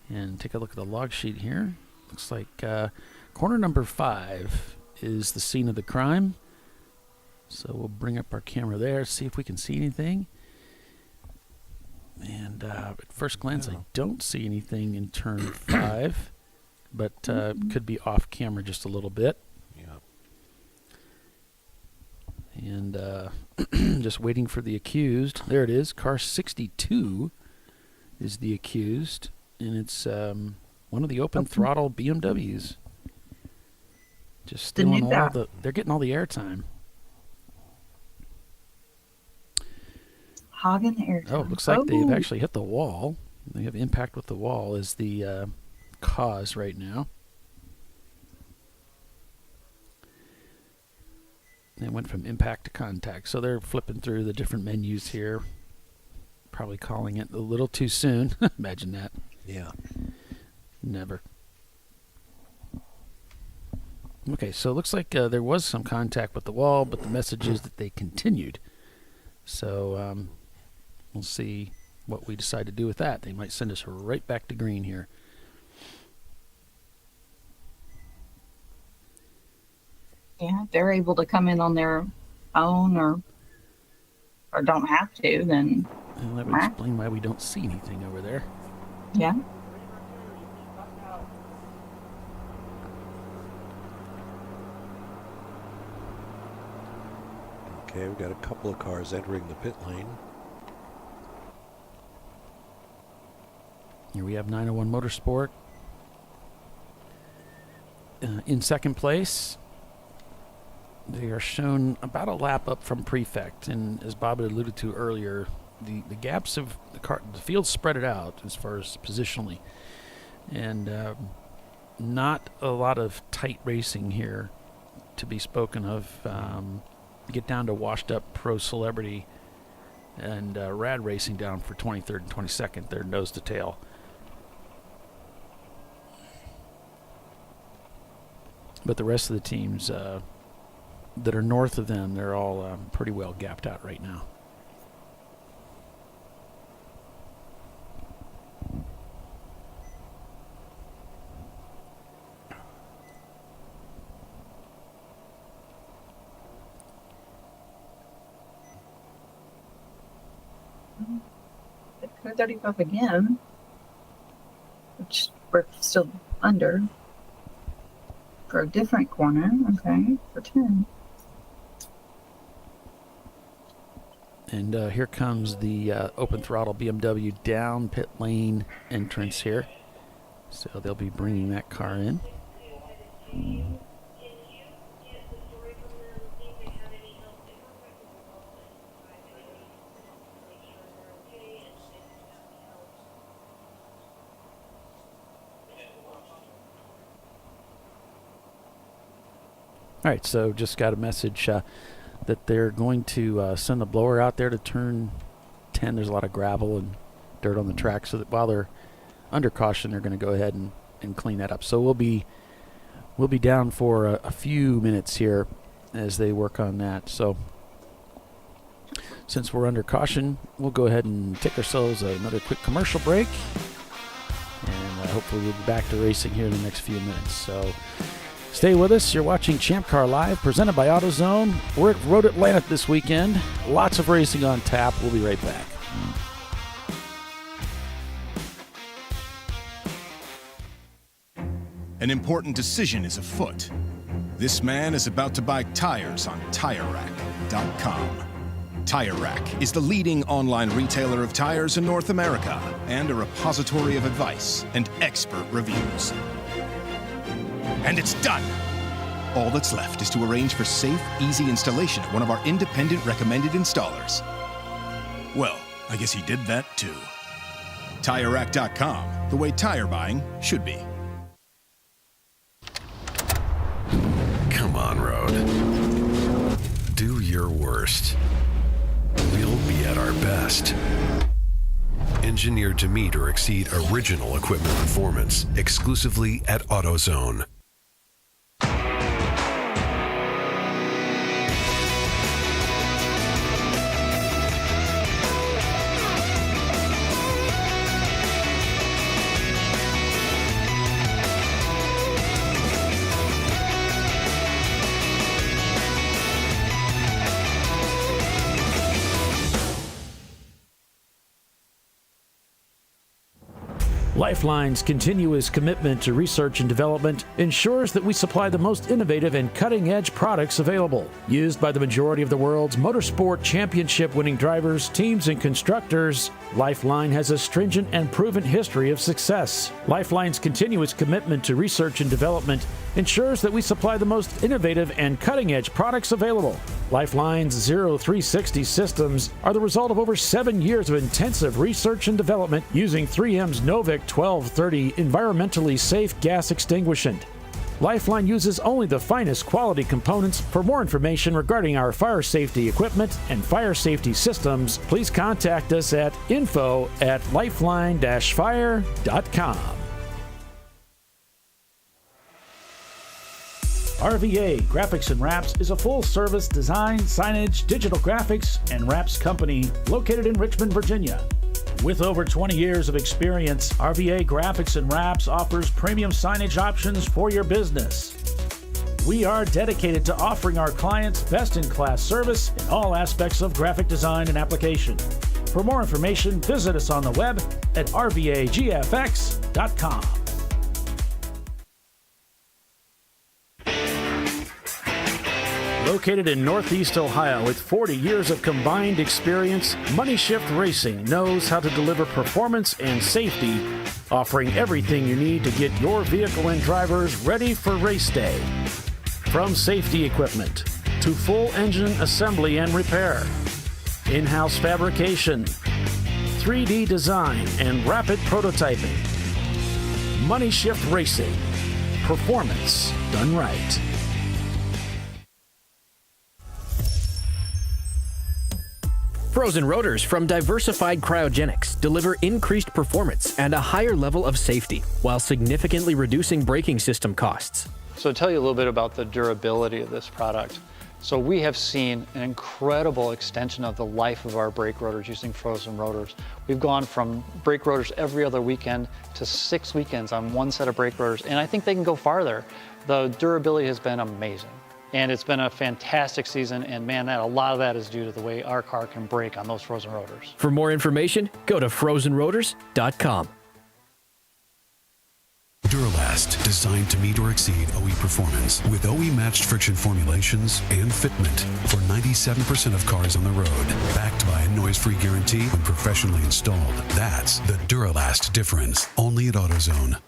and take a look at the log sheet here. Looks like corner number 5 is the scene of the crime. So we'll bring up our camera there, see if we can see anything. And at first glance, I don't see anything in turn 5, but could be off camera just a little bit. And just waiting for the accused. There it is. Car 62 is the accused. And it's one of the open throttle BMWs. Just stealing they're getting all the airtime. Hogging the airtime. Oh, it looks like they've actually hit the wall. They have impact with the wall is the cause right now. They went from impact to contact. So they're flipping through the different menus here. Probably calling it a little too soon. Imagine that. Yeah. Never. Okay, so it looks like there was some contact with the wall, but the message is that they continued. So we'll see what we decide to do with that. They might send us right back to green here. Yeah, if they're able to come in on their own or don't have to, then... And that would explain why we don't see anything over there. Yeah. Okay, we've got a couple of cars entering the pit lane. Here we have 901 Motorsport in second place. They are shown about a lap up from Prefect, and as Bob had alluded to earlier, the gaps of the field spread it out as far as positionally, and not a lot of tight racing here to be spoken of. Get down to washed up pro celebrity and rad racing down for 23rd and 22nd. They're nose to tail. But the rest of the teams that are north of them, they're all pretty well gapped out right now. At 35 again, which we're still under for a different corner. Okay, for 10. And here comes the open throttle BMW down pit lane entrance here. So they'll be bringing that car in. All right, so just got a message that they're going to send the blower out there to turn 10. There's a lot of gravel and dirt on the track, so that while they're under caution, they're going to go ahead and clean that up. So we'll be down for a few minutes here as they work on that. So since we're under caution, we'll go ahead and take ourselves another quick commercial break, and hopefully we'll be back to racing here in the next few minutes. So stay with us. You're watching Champ Car Live, presented by AutoZone. We're at Road Atlanta this weekend. Lots of racing on tap. We'll be right back. An important decision is afoot. This man is about to buy tires on TireRack.com. Tire Rack is the leading online retailer of tires in North America and a repository of advice and expert reviews. And it's done! All that's left is to arrange for safe, easy installation at one of our independent recommended installers. Well, I guess he did that too. TireRack.com, the way tire buying should be. Come on, Road. Do your worst. We'll be at our best. Engineered to meet or exceed original equipment performance, exclusively at AutoZone. Lifeline's continuous commitment to research and development ensures that we supply the most innovative and cutting-edge products available. Used by the majority of the world's motorsport championship-winning drivers, teams, and constructors, Lifeline has a stringent and proven history of success. Lifeline's continuous commitment to research and development ensures that we supply the most innovative and cutting-edge products available. Lifeline's 0360 systems are the result of over 7 years of intensive research and development using 3M's Novik 1230 environmentally safe gas extinguishant. Lifeline uses only the finest quality components. For more information regarding our fire safety equipment and fire safety systems, please contact us at info@lifeline-fire.com. RVA Graphics and Wraps is a full-service design, signage, digital graphics, and wraps company located in Richmond, Virginia. With over 20 years of experience, RVA Graphics and Wraps offers premium signage options for your business. We are dedicated to offering our clients best-in-class service in all aspects of graphic design and application. For more information, visit us on the web at rvagfx.com. Located in Northeast Ohio with 40 years of combined experience, Money Shift Racing knows how to deliver performance and safety, offering everything you need to get your vehicle and drivers ready for race day. From safety equipment to full engine assembly and repair, in-house fabrication, 3D design, and rapid prototyping. Money Shift Racing. Performance done right. Frozen rotors from Diversified Cryogenics deliver increased performance and a higher level of safety, while significantly reducing braking system costs. So to tell you a little bit about the durability of this product. So we have seen an incredible extension of the life of our brake rotors using frozen rotors. We've gone from brake rotors every other weekend to 6 weekends on one set of brake rotors, and I think they can go farther. The durability has been amazing. And it's been a fantastic season, and man, a lot of that is due to the way our car can brake on those frozen rotors. For more information, go to frozenrotors.com. Duralast, designed to meet or exceed OE performance with OE-matched friction formulations and fitment for 97% of cars on the road. Backed by a noise-free guarantee when professionally installed. That's the Duralast difference, only at AutoZone.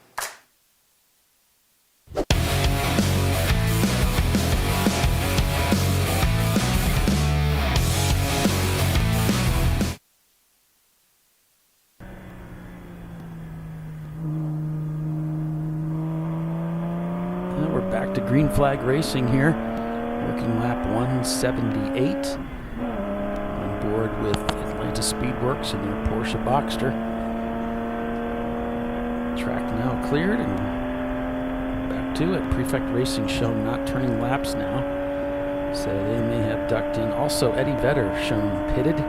Back to green flag racing here. Working lap 178. On board with Atlanta Speedworks and their Porsche Boxster. Track now cleared and back to it. Prefect Racing shown not turning laps now, so they may have ducked in. Also, Eddie Vedder shown pitted,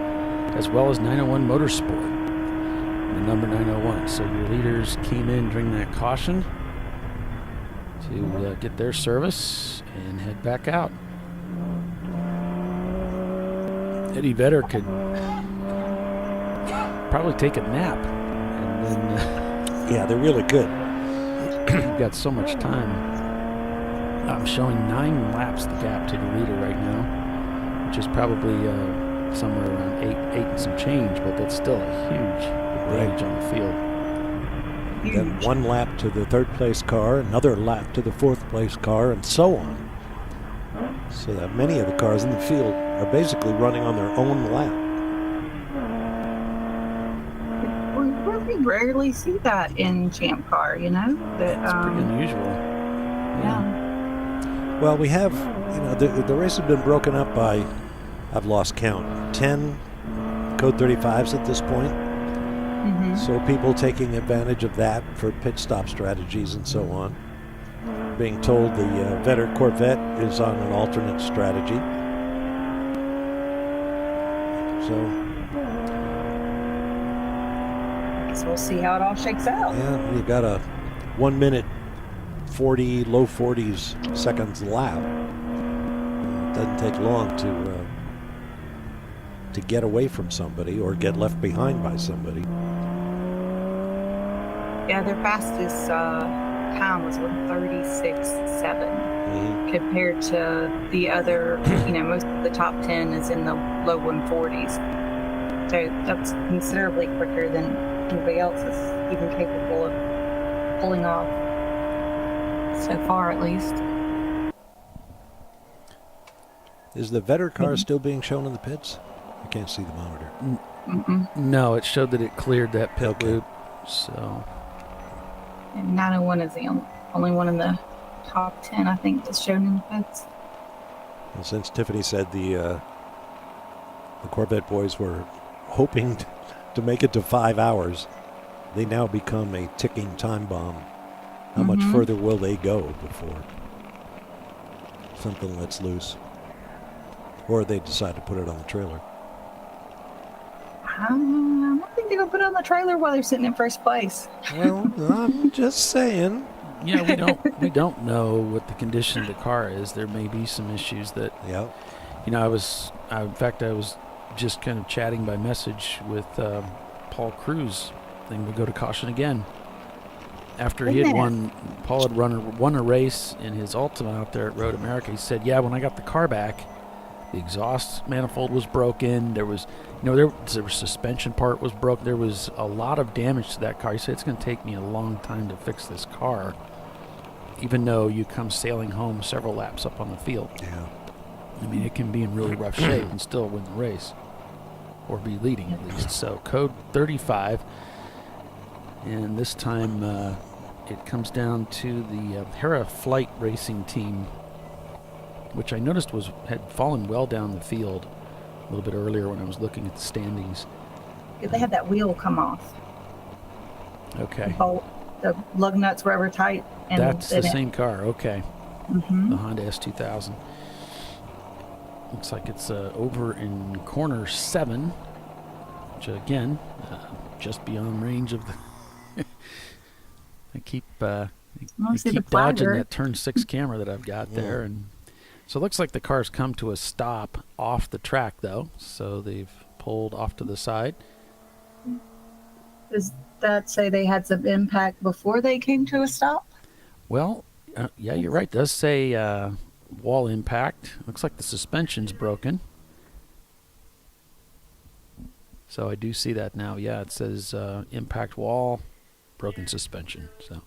as well as 901 Motorsport, the number 901. So your leaders came in during that caution to get their service and head back out. Eddie Vedder could probably take a nap and then yeah, they're really good. we've got so much time. I'm showing 9 laps the gap to the leader right now, which is probably somewhere around 8 and some change, but that's still a huge advantage on the field. Then 1 lap to the 3rd place car, another lap to the 4th place car, and so on. So that many of the cars in the field are basically running on their own lap. We really rarely see that in Champ Car, you know? That, it's pretty unusual. Yeah. Well, we have, the race has been broken up by, I've lost count, 10 Code 35s at this point. Mm-hmm. So people taking advantage of that for pit stop strategies and so on. Being told the Vetter Corvette is on an alternate strategy. So I guess we'll see how it all shakes out. yeah, you got a 1 minute 40, low 40s seconds lap. It doesn't take long to get away from somebody or get left behind by somebody. Yeah, their fastest time was 1:36.7 compared to the other, most of the top 10 is in the low 140s. So that's considerably quicker than anybody else is even capable of pulling off, so far at least. Is the Vetter car still being shown in the pits? I can't see the monitor. No, it showed that it cleared that pit loop, so... And 901 is the only one in the top 10, I think, that's shown in the pits. Well, since Tiffany said the Corvette boys were hoping to make it to 5 hours, they now become a ticking time bomb. How much further will they go before something lets loose? Or they decide to put it on the trailer? I don't think they're going to put it on the trailer while they're sitting in first place. Well, I'm just saying. Yeah, we don't know what the condition of the car is. There may be some issues that. Yeah. I was just kind of chatting by message with Paul Cruz. Then we'll go to caution again. After he had Paul had won a race in his Ultima out there at Road America. He said, "Yeah, when I got the car back, the exhaust manifold was broken. There was, the suspension part was broken. There was a lot of damage to that car." He said, "It's going to take me a long time to fix this car, even though you come sailing home several laps up on the field." Yeah. I mean, it can be in really rough shape and still win the race, or be leading at least. So code 35, and this time it comes down to the Hera Flight Racing team, which I noticed had fallen well down the field a little bit earlier when I was looking at the standings. Yeah, they had that wheel come off. Okay. The lug nuts were ever tight. And that's the same car. Okay. Mm-hmm. The Honda S2000. Looks like it's over in corner 7, which again, just beyond range of the. I keep dodging that turn 6 camera that I've got there, and so it looks like the car's come to a stop off the track, though. So they've pulled off to the side. Does that say they had some impact before they came to a stop? Well, yeah, you're right. It does say wall impact. Looks like the suspension's broken. So I do see that now. Yeah, it says impact wall, broken suspension. So.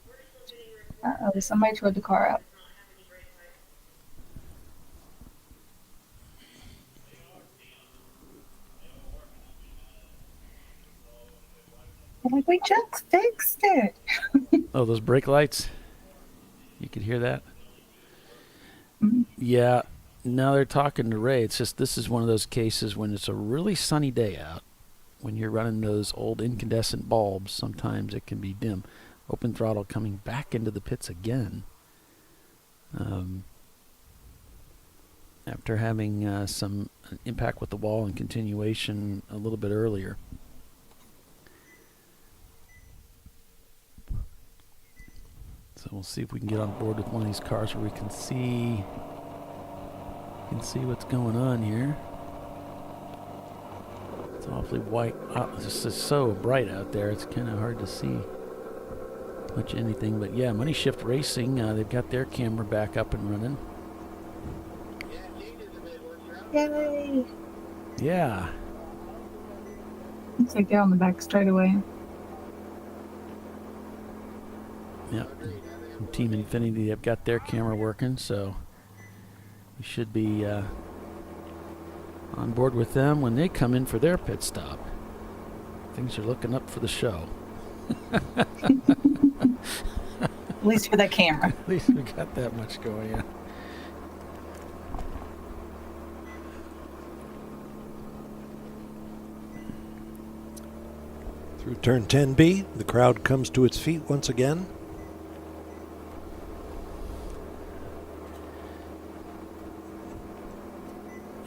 Uh-oh, somebody towed the car up. I'm like, we just fixed it. Oh, those brake lights? You could hear that? Mm-hmm. Yeah. Now they're talking to Ray. It's just this is one of those cases when it's a really sunny day out. When you're running those old incandescent bulbs, sometimes it can be dim. Open throttle coming back into the pits again. After having some impact with the wall and continuation a little bit earlier. So we'll see if we can get on board with one of these cars where we can see what's going on here. It's awfully white. This is so bright out there, it's kind of hard to see. much anything. But yeah, Money Shift Racing, they've got their camera back up and running. Yay! Yeah. Looks like they're on the back straightaway. Yep. From Team Infinity, they've got their camera working, so we should be on board with them when they come in for their pit stop. Things are looking up for the show. At least for that camera. At least we got that much going, yeah. Through turn 10B, the crowd comes to its feet once again.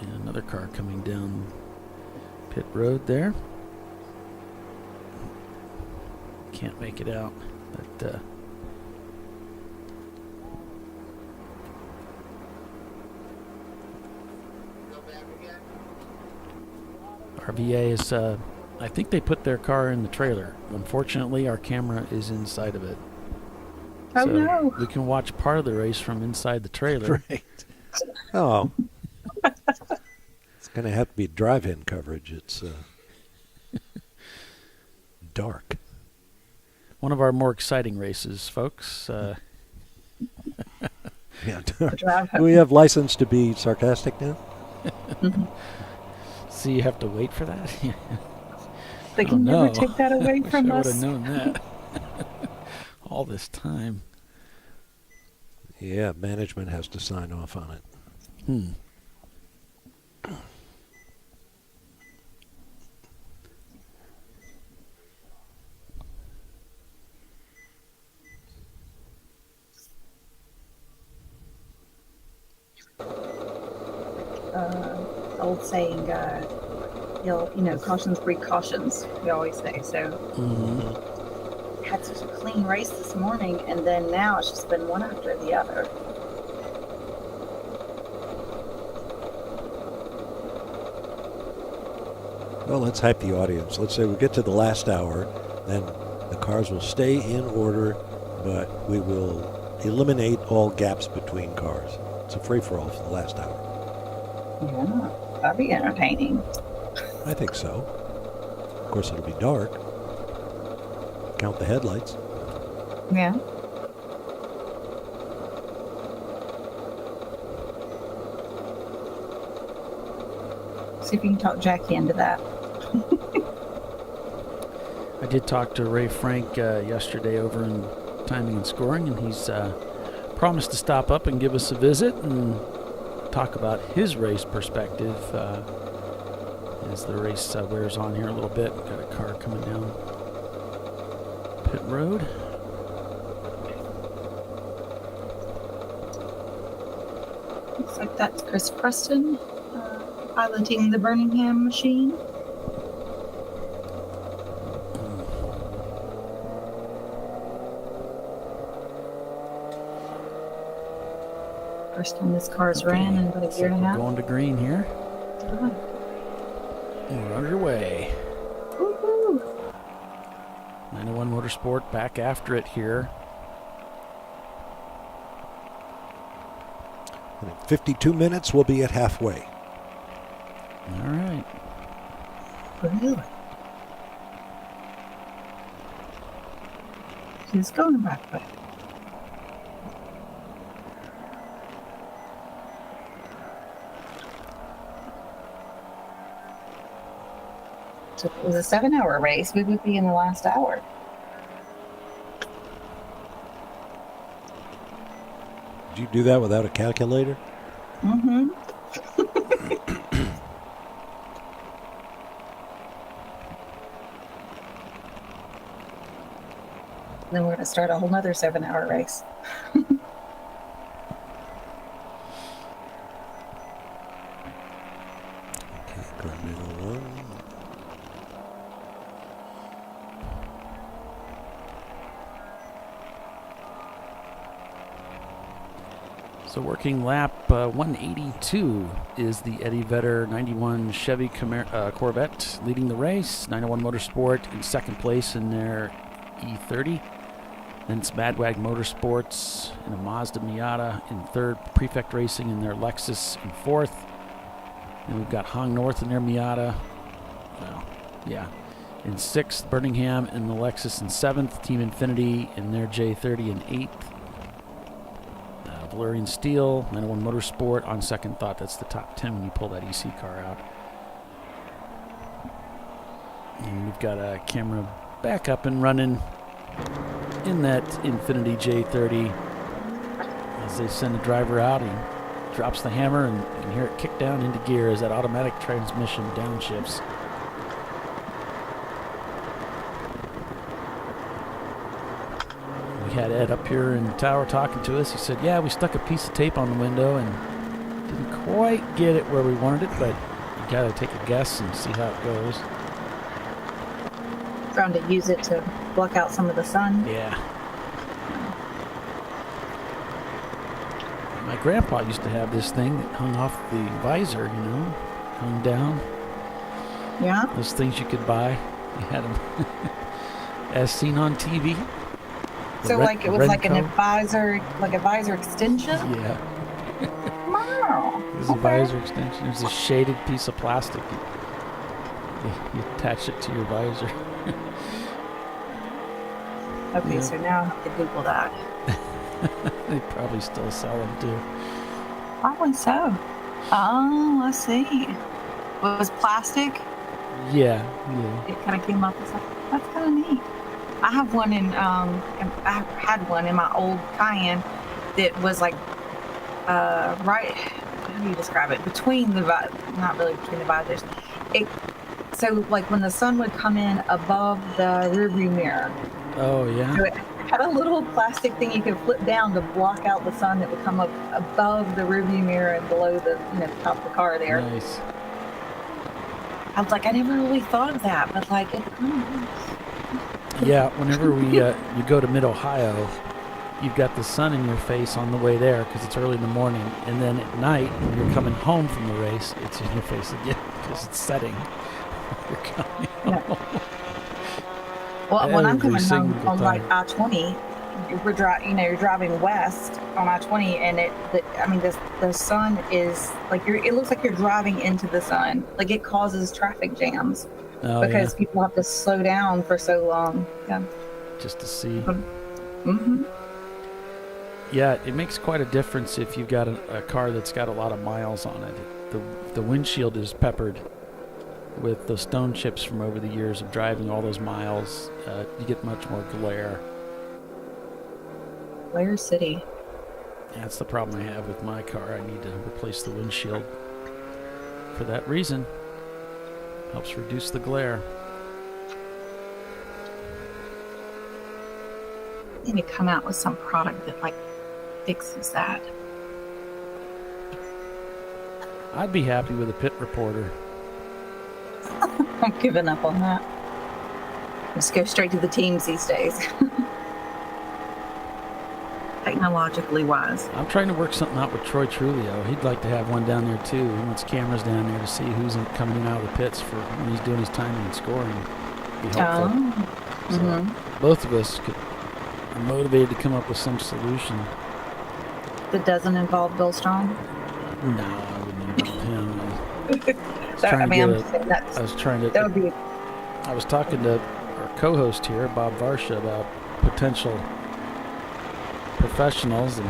And another car coming down pit road there. Can't make it out, but RVA is, I think they put their car in the trailer. Unfortunately, our camera is inside of it. Oh, so no. we can watch part of the race from inside the trailer. Right. Oh. It's going to have to be drive-in coverage. It's dark. One of our more exciting races, folks. Yeah. Do we have license to be sarcastic now? So you have to wait for that? They can never take that away from I us. would have known that. All this time. Yeah, management has to sign off on it. Old saying, cautions breed cautions, we always say. So had such a clean race this morning, and then now it's just been one after the other. Well, let's hype the audience. Let's say we get to the last hour, then the cars will stay in order, but we will eliminate all gaps between cars. It's a free-for-all for the last hour. Yeah, that'd be entertaining. I think so. Of course, it'll be dark. Count the headlights. Yeah. See if you can talk Jackie into that. I did talk to Ray Frank yesterday over in Timing and Scoring, and he's promised to stop up and give us a visit and talk about his race perspective as the race wears on here a little bit. Got a car coming down pit road. Looks like that's Chris Preston piloting the Birmingham machine. First time this car's ran in about a year and a half. Going to green here. We're underway. Woo-hoo. 91 Motorsport back after it here. And in 52 minutes, we'll be at halfway. All right. Really? She's going the back way. So if it was a 7-hour race, we would be in the last hour. Did you do that without a calculator? Mm-hmm. Then we're going to start a whole nother 7-hour race. So working lap 182 is the Eddie Vedder 91 Chevy Corvette leading the race. 91 Motorsport in second place in their E30. Then it's Madwag Motorsports in a Mazda Miata in third. Prefect Racing in their Lexus in fourth. And we've got Hong North in their Miata. Well, yeah. In sixth, Birmingham in the Lexus in seventh. Team Infinity in their J30 in eighth. Valerian Steel, 901 Motorsport. On second thought, that's the top 10 when you pull that EC car out. And we've got a camera back up and running in that Infinity J30. As they send the driver out, he drops the hammer and you can hear it kick down into gear as that automatic transmission downshifts. We had Ed up here in the tower talking to us. He said, yeah, we stuck a piece of tape on the window and didn't quite get it where we wanted it, but you gotta take a guess and see how it goes. Trying to use it to block out some of the sun. Yeah. My grandpa used to have this thing that hung off the visor, you know, hung down. Yeah. Those things you could buy. You had them as seen on TV. So like it was like a visor extension? Yeah. Wow. It was a visor extension. It was a shaded piece of plastic. You attach it to your visor. Okay, Yeah. so now I have to Google that. They probably still sell them too. Probably so. Oh, let's see. Was plastic? Yeah. It kind of came up as like, that's kind of neat. I have one I had one in my old Cayenne that was like, right, how do you describe it? Between the, not really between the visors. So like when the sun would come in above the rearview mirror. Oh, yeah. So it had a little plastic thing you could flip down to block out the sun that would come up above the rearview mirror and below the, top of the car there. Nice. I was like, I never really thought of that, but like, it Yeah, whenever you go to Mid-Ohio, you've got the sun in your face on the way there because it's early in the morning. And then at night, when you're coming home from the race, it's in your face again because it's setting. You're coming home. Well, when I'm coming home single on like I-20, you're driving west on I-20, and the sun is like it looks like you're driving into the sun. Like it causes traffic jams because people have to slow down for so long. Yeah. Just to see. Mm-hmm. Yeah, it makes quite a difference if you've got a car that's got a lot of miles on it. The windshield is peppered with the stone chips from over the years of driving all those miles. You get much more glare. Glare City. That's the problem I have with my car. I need to replace the windshield for that reason. Helps reduce the glare. They need to come out with some product that like fixes that. I'd be happy with a pit reporter. I'm giving up on that. Just go straight to the teams these days. Technologically wise. I'm trying to work something out with Troy Trulio. He'd like to have one down there too. He wants cameras down there to see who's coming in and out of the pits for when he's doing his timing and scoring. Be helpful. So both of us are motivated to come up with some solution. That doesn't involve Bill Strong? No, I wouldn't involve him. I was talking to our co-host here, Bob Varsha, about potential professionals and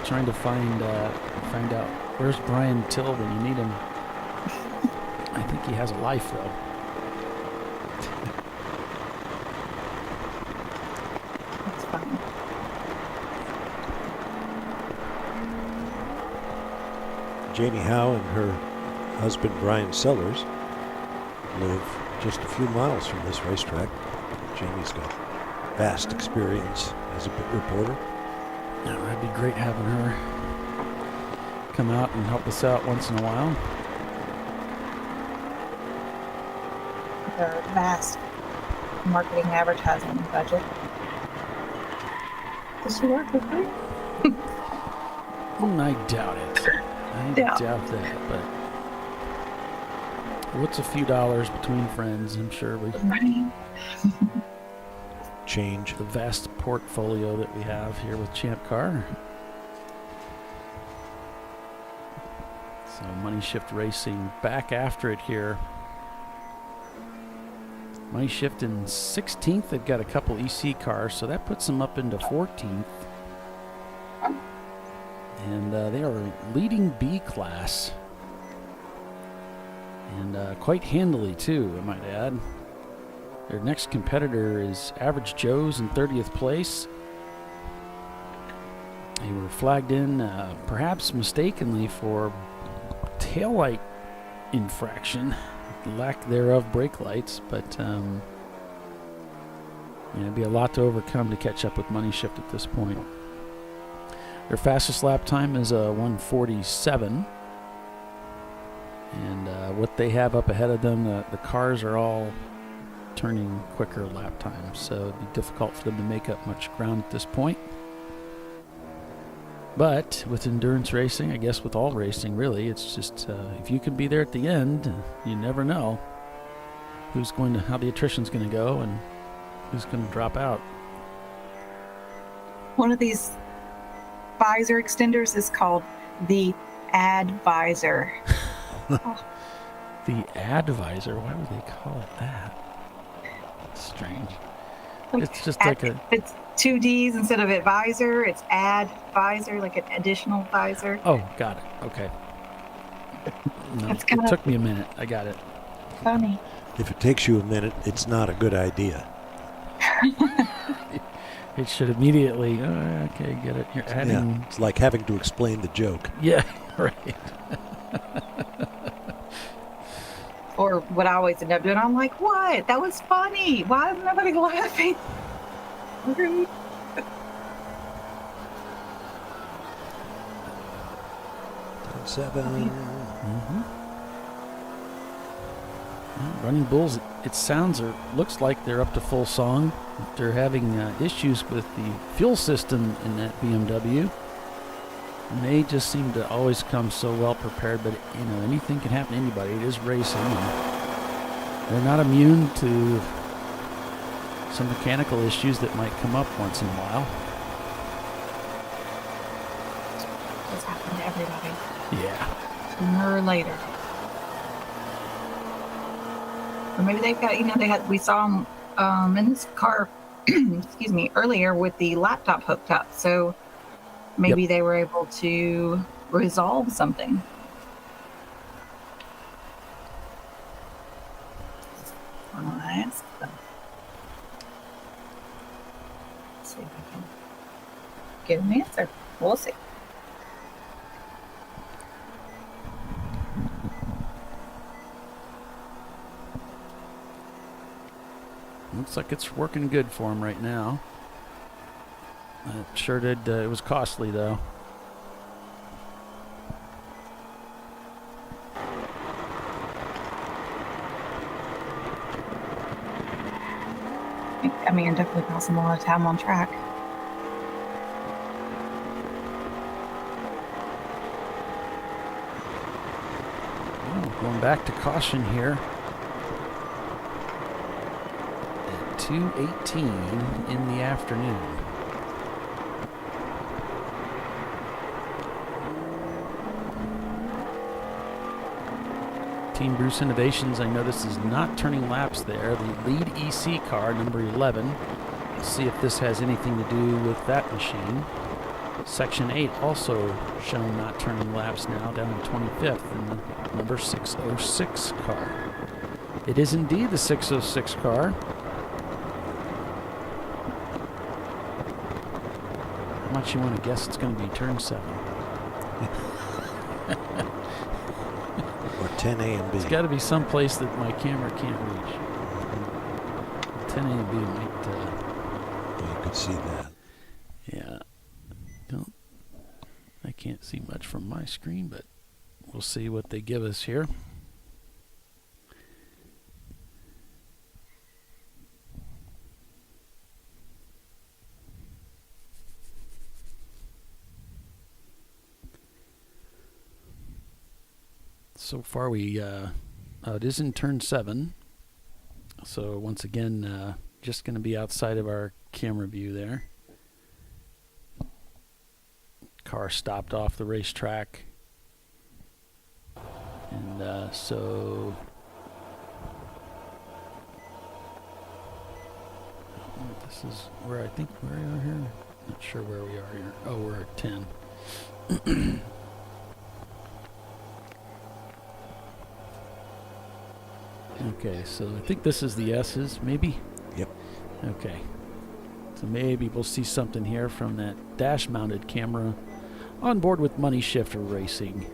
trying to find out where's Brian Till when you need him. I think he has a life though. That's fine. Jamie Howe and her husband Brian Sellers live just a few miles from this racetrack. Jamie's got vast experience as a pit reporter. Yeah, that'd be great having her come out and help us out once in a while. Their vast marketing advertising budget. Does she work with me? I doubt it. I doubt that, but what's a few dollars between friends? I'm sure we. Right. change. The vast portfolio that we have here with Champ Car. So Money Shift Racing back after it here. Money Shift in 16th. They've got a couple EC cars, so that puts them up into 14th. And they are leading B class. And quite handily, too, I might add. Their next competitor is Average Joe's in 30th place. They were flagged in, perhaps mistakenly, for taillight infraction, lack thereof brake lights, but it'd be a lot to overcome to catch up with Money Shift at this point. Their fastest lap time is 1:47. And what they have up ahead of them, the cars are all turning quicker lap times, so it'd be difficult for them to make up much ground at this point. But with endurance racing, I guess with all racing really, it's just if you can be there at the end, you never know how the attrition's going to go and who's going to drop out. One of these visor extenders is called the Advisor. The Advisor? Why would they call it that? Strange. It's just it's two D's instead of advisor. It's advisor, like an additional visor. Oh, got it. Okay. No, it took me a minute. I got it. Funny. If it takes you a minute, it's not a good idea. It should immediately. Okay, get it. You're adding. Yeah, it's like having to explain the joke. Yeah, right. Or what I always end up doing, I'm like, what? That was funny. Why is nobody laughing? Rude. Seven. Running Bulls, it sounds or looks like they're up to full song. They're having issues with the fuel system in that BMW. And they just seem to always come so well prepared, but anything can happen to anybody. It is racing. And they're not immune to some mechanical issues that might come up once in a while. It's happened to everybody. Yeah. Sooner or later. Or maybe they've got, we saw them in this car, excuse me, earlier with the laptop hooked up. So maybe they were able to resolve something. I'll ask them. Let's see if I can get an answer. We'll see. Looks like it's working good for him right now. It sure did. It was costly, though. I mean, it definitely cost him a lot of time on track. Going back to caution here. 2:18 in the afternoon. Team Bruce Innovations, I notice, is not turning laps there. The lead EC car, number 11. Let's see if this has anything to do with that machine. Section 8 also shown not turning laps now, down in 25th in the number 606 car. It is indeed the 606 car. How much you want to guess it's going to be turn 7? Or 10A and B. It's got to be someplace that my camera can't reach. 10A and B might... you could see that. Yeah. I can't see much from my screen, but we'll see what they give us here. So far, it is in turn 7. So once again, just going to be outside of our camera view there. Car stopped off the racetrack. And so this is where I think we are here. Not sure where we are here. Oh, we're at 10. Okay, so I think this is the S's, maybe? Yep. Okay. So maybe we'll see something here from that dash-mounted camera on board with Money Shifter Racing.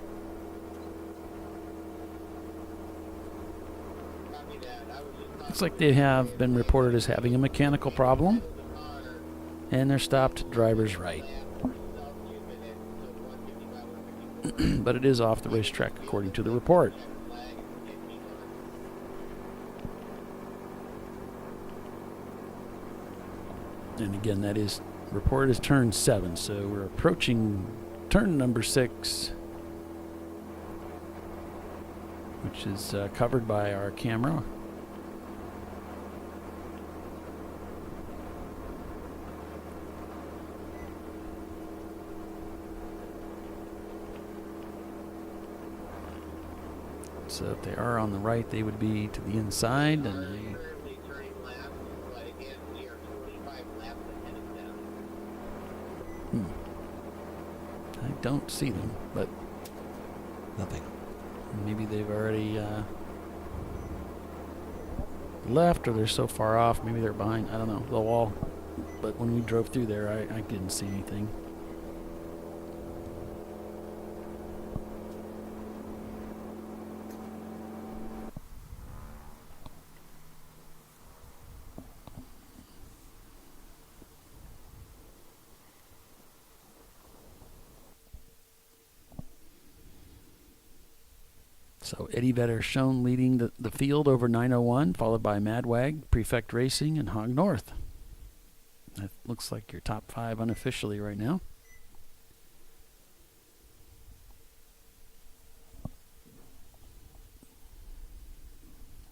Looks like they have been reported as having a mechanical problem, and they're stopped driver's right. But it is off the racetrack according to the report. And again, that is report is turn 7, so we're approaching turn number 6, which is covered by our camera. So if they are on the right, they would be to the inside, and they I don't see them, but nothing. Maybe they've already left, or they're so far off. Maybe they're behind, I don't know, the wall. But when we drove through there, I didn't see anything. So Eddie Vedder shown leading the field over 901, followed by Madwag, Prefect Racing, and Hog North. That looks like your top 5 unofficially right now.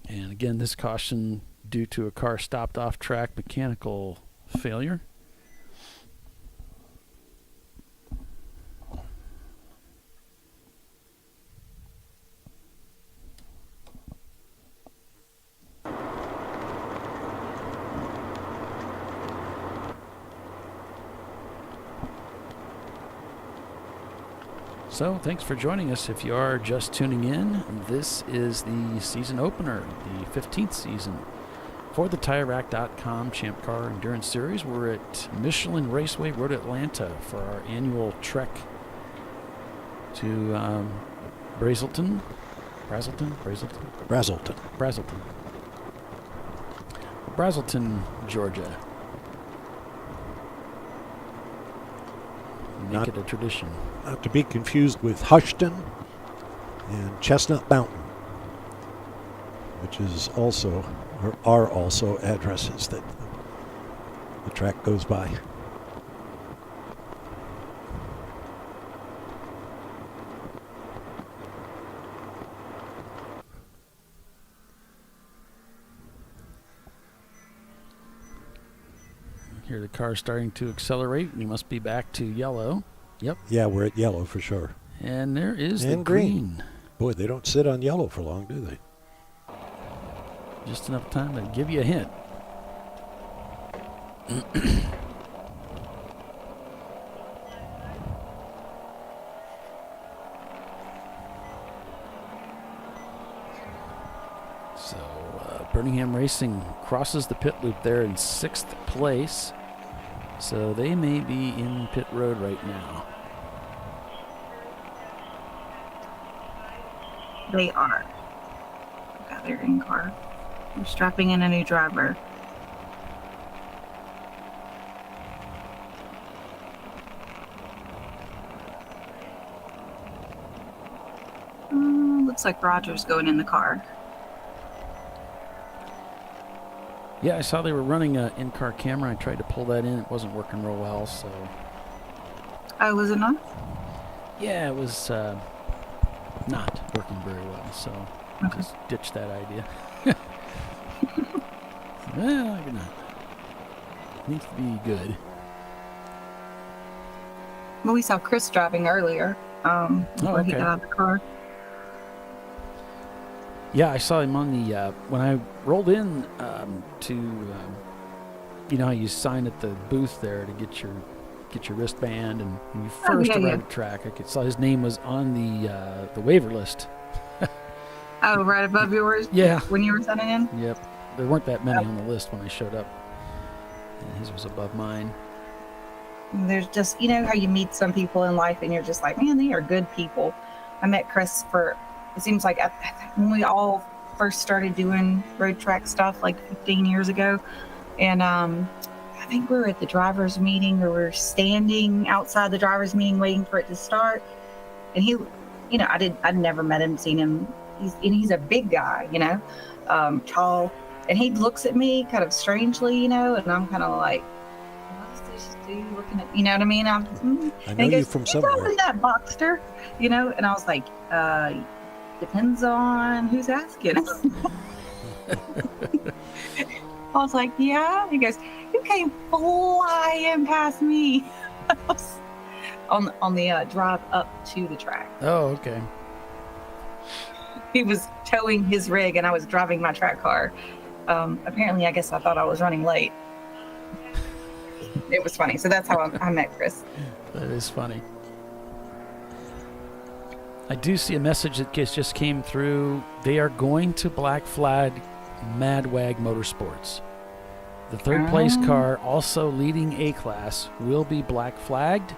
And again, this caution due to a car stopped off track mechanical failure. So, thanks for joining us. If you are just tuning in, this is the season opener, the 15th season for the TireRack.com Champ Car Endurance Series. We're at Michelin Raceway Road, Atlanta for our annual trek to Brazelton, Georgia. Make it a tradition. Not to be confused with Hushton and Chestnut Mountain, which is also, or are also addresses that the track goes by. Here the car's starting to accelerate. We must be back to yellow. Yep. Yeah, we're at yellow for sure. And there is and the green. Boy, they don't sit on yellow for long, do they? Just enough time to give you a hint. So, Birmingham Racing crosses the pit loop there in 6th place. So they may be in pit road right now. They are. Got their in car. They're strapping in a new driver. Looks like Roger's going in the car. Yeah, I saw they were running an in-car camera. I tried to pull that in. It wasn't working real well, so... Oh, was it not? Yeah, it was not working very well, so just ditched that idea. Well, maybe not. Needs to be good. Well, we saw Chris driving earlier. Before he got out of the car. Yeah, I saw him on the when I rolled in to you know how you sign at the booth there to get your wristband, and when you first arrived at track, I saw his name was on the waiver list. Oh, right above yours? Yeah. When you were signing in? Yep. There weren't that many on the list when I showed up. And his was above mine. And there's just, you know how you meet some people in life and you're just like, man, they are good people. I met Chris it seems like when we all first started doing road track stuff like 15 years ago. And I think we were at the driver's meeting, or we were standing outside the driver's meeting waiting for it to start. And he, you know, I'd never met him, seen him. He's a big guy, you know, tall. And he looks at me kind of strangely, you know, and I'm kind of like, what's this dude looking at, you know what I mean? I know you from somewhere. Isn't that Boxster? You know, and I was like, depends on who's asking. I was like, yeah. He goes, you came flying past me on the drive up to the track. Oh, okay. He was towing his rig and I was driving my track car. Apparently, I guess I thought I was running late. It was funny. So that's how I met Chris. That is funny. I do see a message that just came through. They are going to Black Flag Madwag Motorsports. The third place car, also leading A-Class, will be black flagged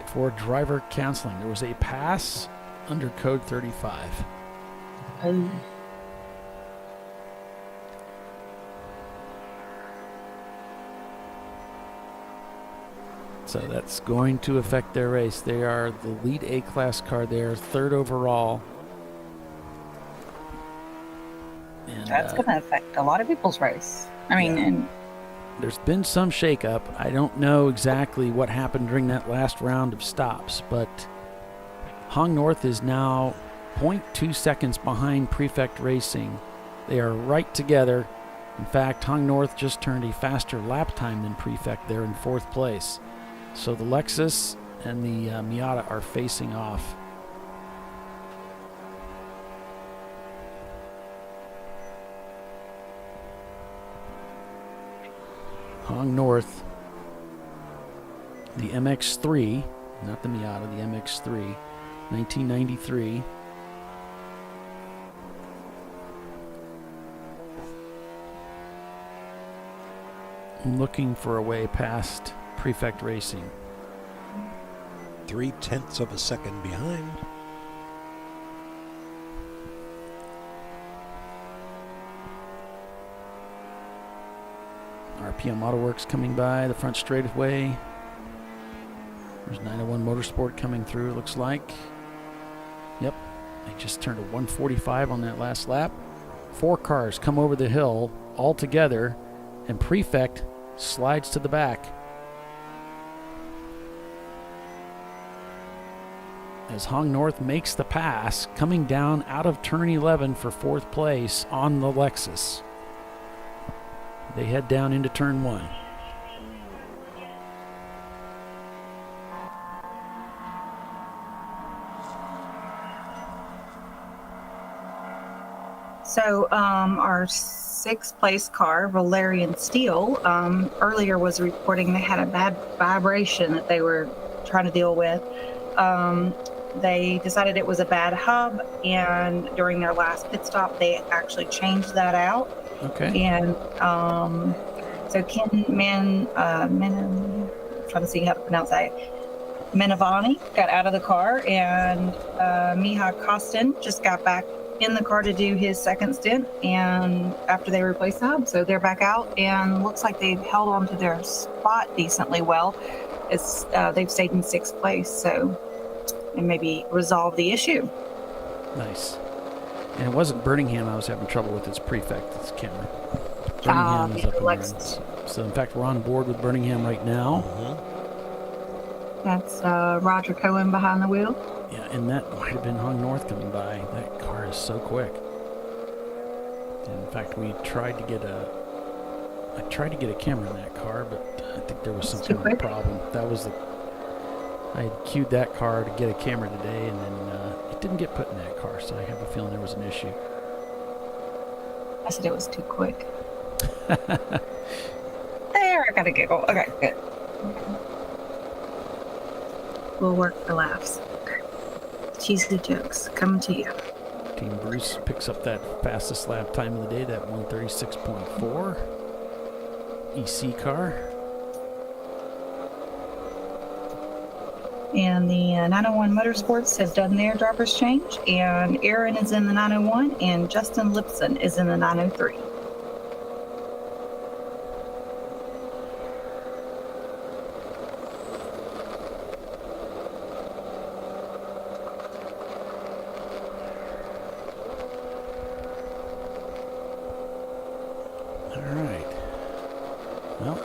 for driver counseling. There was a pass under code 35. So that's going to affect their race. They are the lead A-Class car there, third overall. And that's going to affect a lot of people's race. I mean, and there's been some shakeup. I don't know exactly what happened during that last round of stops, but Hong North is now 0.2 seconds behind Prefect Racing. They are right together. In fact, Hong North just turned a faster lap time than Prefect. They're in fourth place. So the Lexus and the Miata are facing off. Hong North, the MX-3, not the Miata, the MX-3, 1993. I'm looking for a way past Prefect Racing. 0.3 of a second behind. RPM Autoworks coming by the front straightaway. There's 901 Motorsport coming through, it looks like. Yep, they just turned a 145 on that last lap. 4 cars come over the hill all together, and Prefect slides to the back. As Hong North makes the pass, coming down out of turn 11 for fourth place on the Lexus. They head down into turn 1. so our 6th place car, Valerian Steel, earlier was reporting they had a bad vibration that they were trying to deal with. They decided it was a bad hub, and during their last pit stop, they actually changed that out. Okay. And so Ken I'm trying to see how to pronounce that. Menavani got out of the car, and Miha Kostin just got back in the car to do his second stint, and after they replaced the hub, so they're back out, and looks like they've held on to their spot decently well. It's they've stayed in 6th place, so and maybe resolve the issue. Nice. And it wasn't Birmingham I was having trouble with, it's Prefect, it's camera. Birmingham is up and running. So in fact, we're on board with Birmingham right now. That's Roger Cohen behind the wheel. Yeah, and that might have been Hong North coming by. That car is so quick. And in fact, we tried to get a I tried to get a camera in that car, but I think there was some kind of a problem. I had queued that car to get a camera today, and then it didn't get put in that car, so I have a feeling there was an issue. I said it was too quick. There, I got a giggle. Okay, good. We'll work for laughs. Cheesy jokes coming to you. Team Bruce picks up that fastest lap time of the day, that 136.4 EC car. And the 901 Motorsports has done their driver's change, and Aaron is in the 901, and Justin Lipson is in the 903. All right. Well,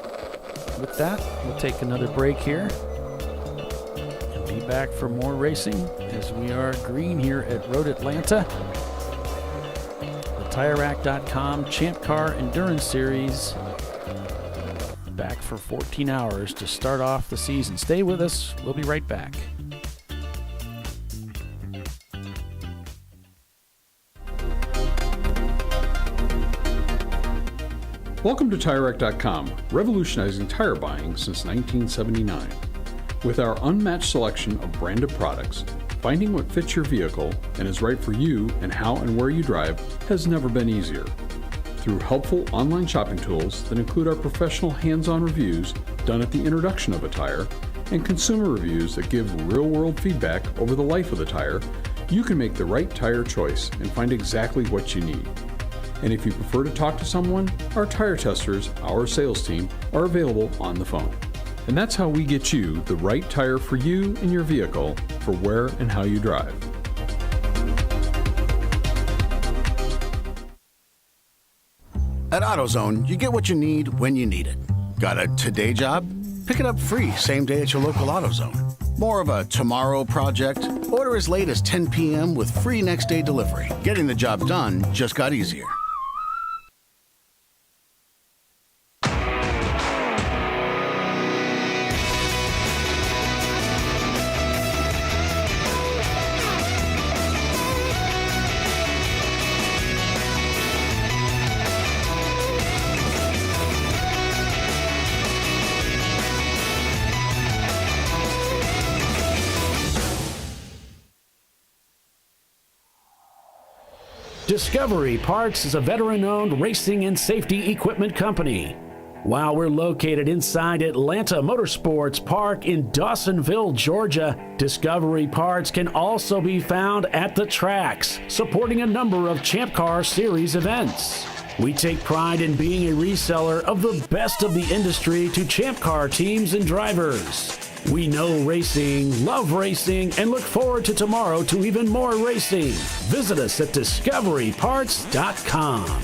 with that, we'll take another break here. Be back for more racing as we are green here at Road Atlanta. The TireRack.com Champ Car Endurance Series back for 14 hours to start off the season. Stay with us. We'll be right back. Welcome to TireRack.com, revolutionizing tire buying since 1979. With our unmatched selection of branded products, finding what fits your vehicle and is right for you and how and where you drive has never been easier. Through helpful online shopping tools that include our professional hands-on reviews done at the introduction of a tire and consumer reviews that give real-world feedback over the life of the tire, you can make the right tire choice and find exactly what you need. And if you prefer to talk to someone, our tire testers, our sales team, are available on the phone. And that's how we get you the right tire for you and your vehicle for where and how you drive. At AutoZone, you get what you need when you need it. Got a today job? Pick it up free same day at your local AutoZone. More of a tomorrow project? Order as late as 10 p.m. with free next day delivery. Getting the job done just got easier. Discovery Parts is a veteran-owned racing and safety equipment company. While we're located inside Atlanta Motorsports Park in Dawsonville, Georgia, Discovery Parts can also be found at the tracks, supporting a number of Champ Car Series events. We take pride in being a reseller of the best of the industry to Champ Car teams and drivers. We know racing, love racing, and look forward to tomorrow to even more racing. Visit us at discoveryparts.com.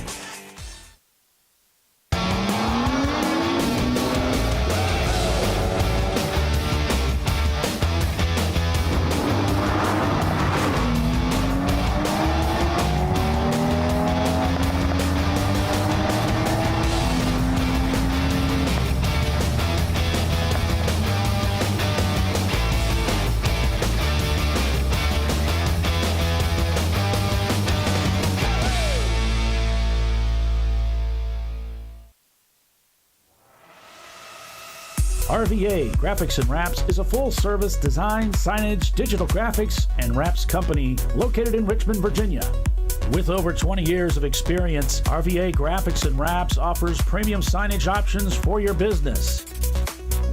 RVA Graphics and Wraps is a full-service design, signage, digital graphics, and wraps company located in Richmond, Virginia. With over 20 years of experience, RVA Graphics and Wraps offers premium signage options for your business.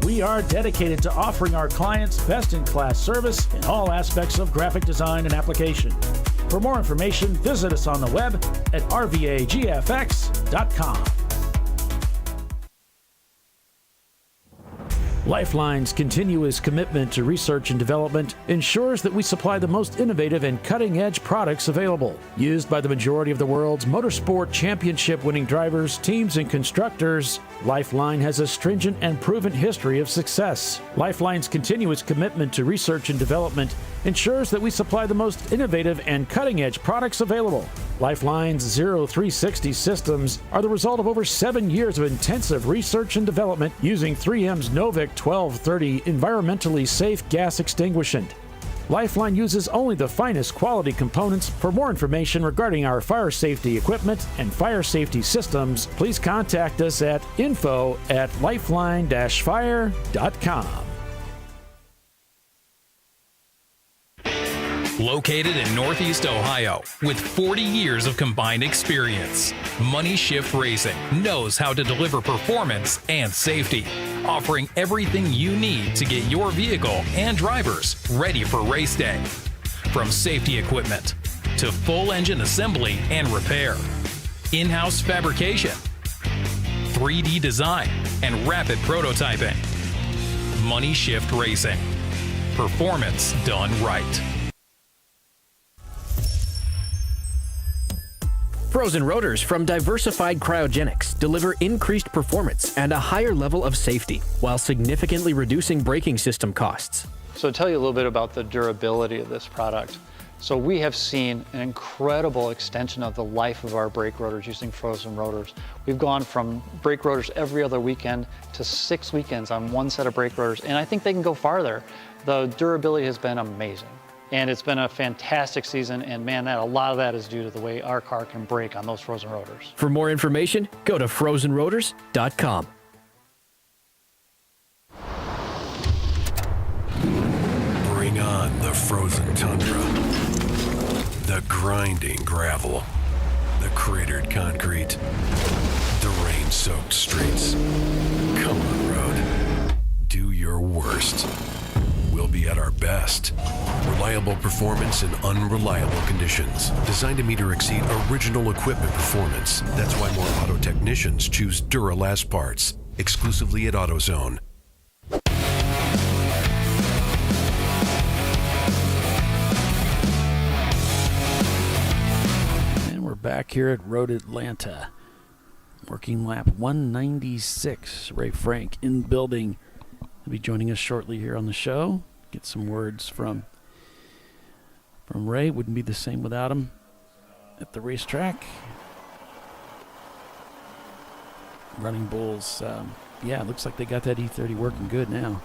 We are dedicated to offering our clients best-in-class service in all aspects of graphic design and application. For more information, visit us on the web at rvagfx.com. Lifeline's continuous commitment to research and development ensures that we supply the most innovative and cutting-edge products available. Used by the majority of the world's motorsport championship-winning drivers, teams, and constructors, Lifeline has a stringent and proven history of success. Lifeline's continuous commitment to research and development ensures that we supply the most innovative and cutting-edge products available. Lifeline's Zero 360 systems are the result of over 7 years of intensive research and development using 3M's Novik 1230 environmentally safe gas extinguishant. Lifeline uses only the finest quality components. For more information regarding our fire safety equipment and fire safety systems, please contact us at info@lifeline-fire.com. Located in Northeast Ohio, with 40 years of combined experience, Money Shift Racing knows how to deliver performance and safety, offering everything you need to get your vehicle and drivers ready for race day. From safety equipment to full engine assembly and repair, in-house fabrication, 3D design, and rapid prototyping. Money Shift Racing. Performance done right. Frozen rotors from Diversified Cryogenics deliver increased performance and a higher level of safety while significantly reducing braking system costs. So to tell you a little bit about the durability of this product. So we have seen an incredible extension of the life of our brake rotors using frozen rotors. We've gone from brake rotors every other weekend to 6 weekends on one set of brake rotors, and I think they can go farther. The durability has been amazing. And it's been a fantastic season, and man, a lot of that is due to the way our car can brake on those frozen rotors. For more information, go to frozenrotors.com. Bring on the frozen tundra, the grinding gravel, the cratered concrete, the rain-soaked streets. Come on, road. Do your worst. We'll be at our best. Reliable performance in unreliable conditions. Designed to meet or exceed original equipment performance. That's why more auto technicians choose Duralast parts. Exclusively at AutoZone. And we're back here at Road Atlanta. Working lap 196. Ray Frank in the building. He'll be joining us shortly here on the show. Get some words from Ray. Wouldn't be the same without him at the racetrack. Running Bulls, yeah, it looks like they got that E30 working good now.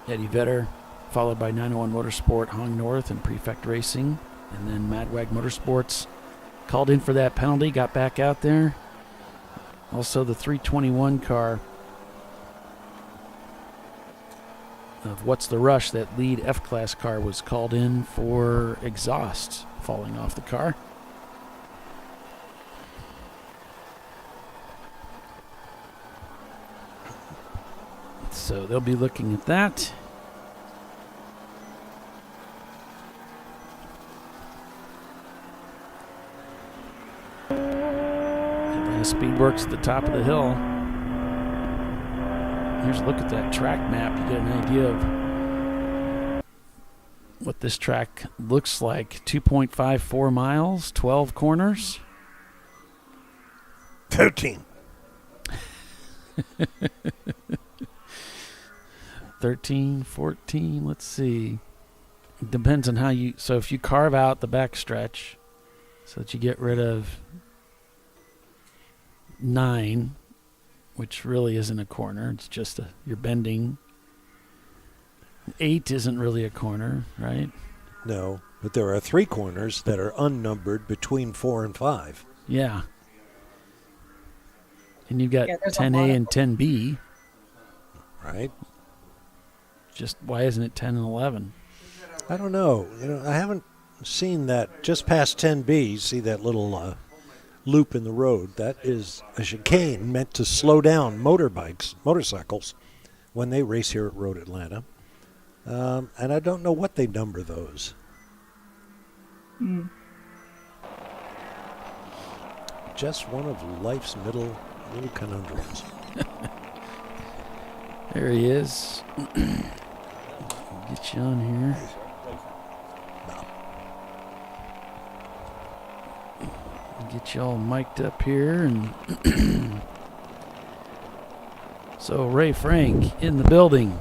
Eddie Vedder, followed by 901 Motorsport, Hong North, and Prefect Racing. And then Madwag Motorsports called in for that penalty, got back out there. Also, the 321 car of What's the Rush, that lead F-Class car, was called in for exhaust falling off the car. So they'll be looking at that. Speedworks at the top of the hill. Here's a look at that track map. You get an idea of what this track looks like. 2.54 miles, 12 corners. 13. 13, 14, let's see. It depends on how you... So if you carve out the back stretch so that you get rid of 9, which really isn't a corner, it's just you're bending. 8 isn't really a corner, right? No, but there are 3 corners that are unnumbered between 4 and 5. Yeah. And you've got 10A and 10B. Right. Just why isn't it 10 and 11? I don't know. I haven't seen that just past 10B. See that little loop in the road? That is a chicane meant to slow down motorcycles, when they race here at Road Atlanta. And I don't know what they number those. Just one of life's little conundrums. There he is. Get you on here. Get you all mic'd up here. And so Ray Frank in the building.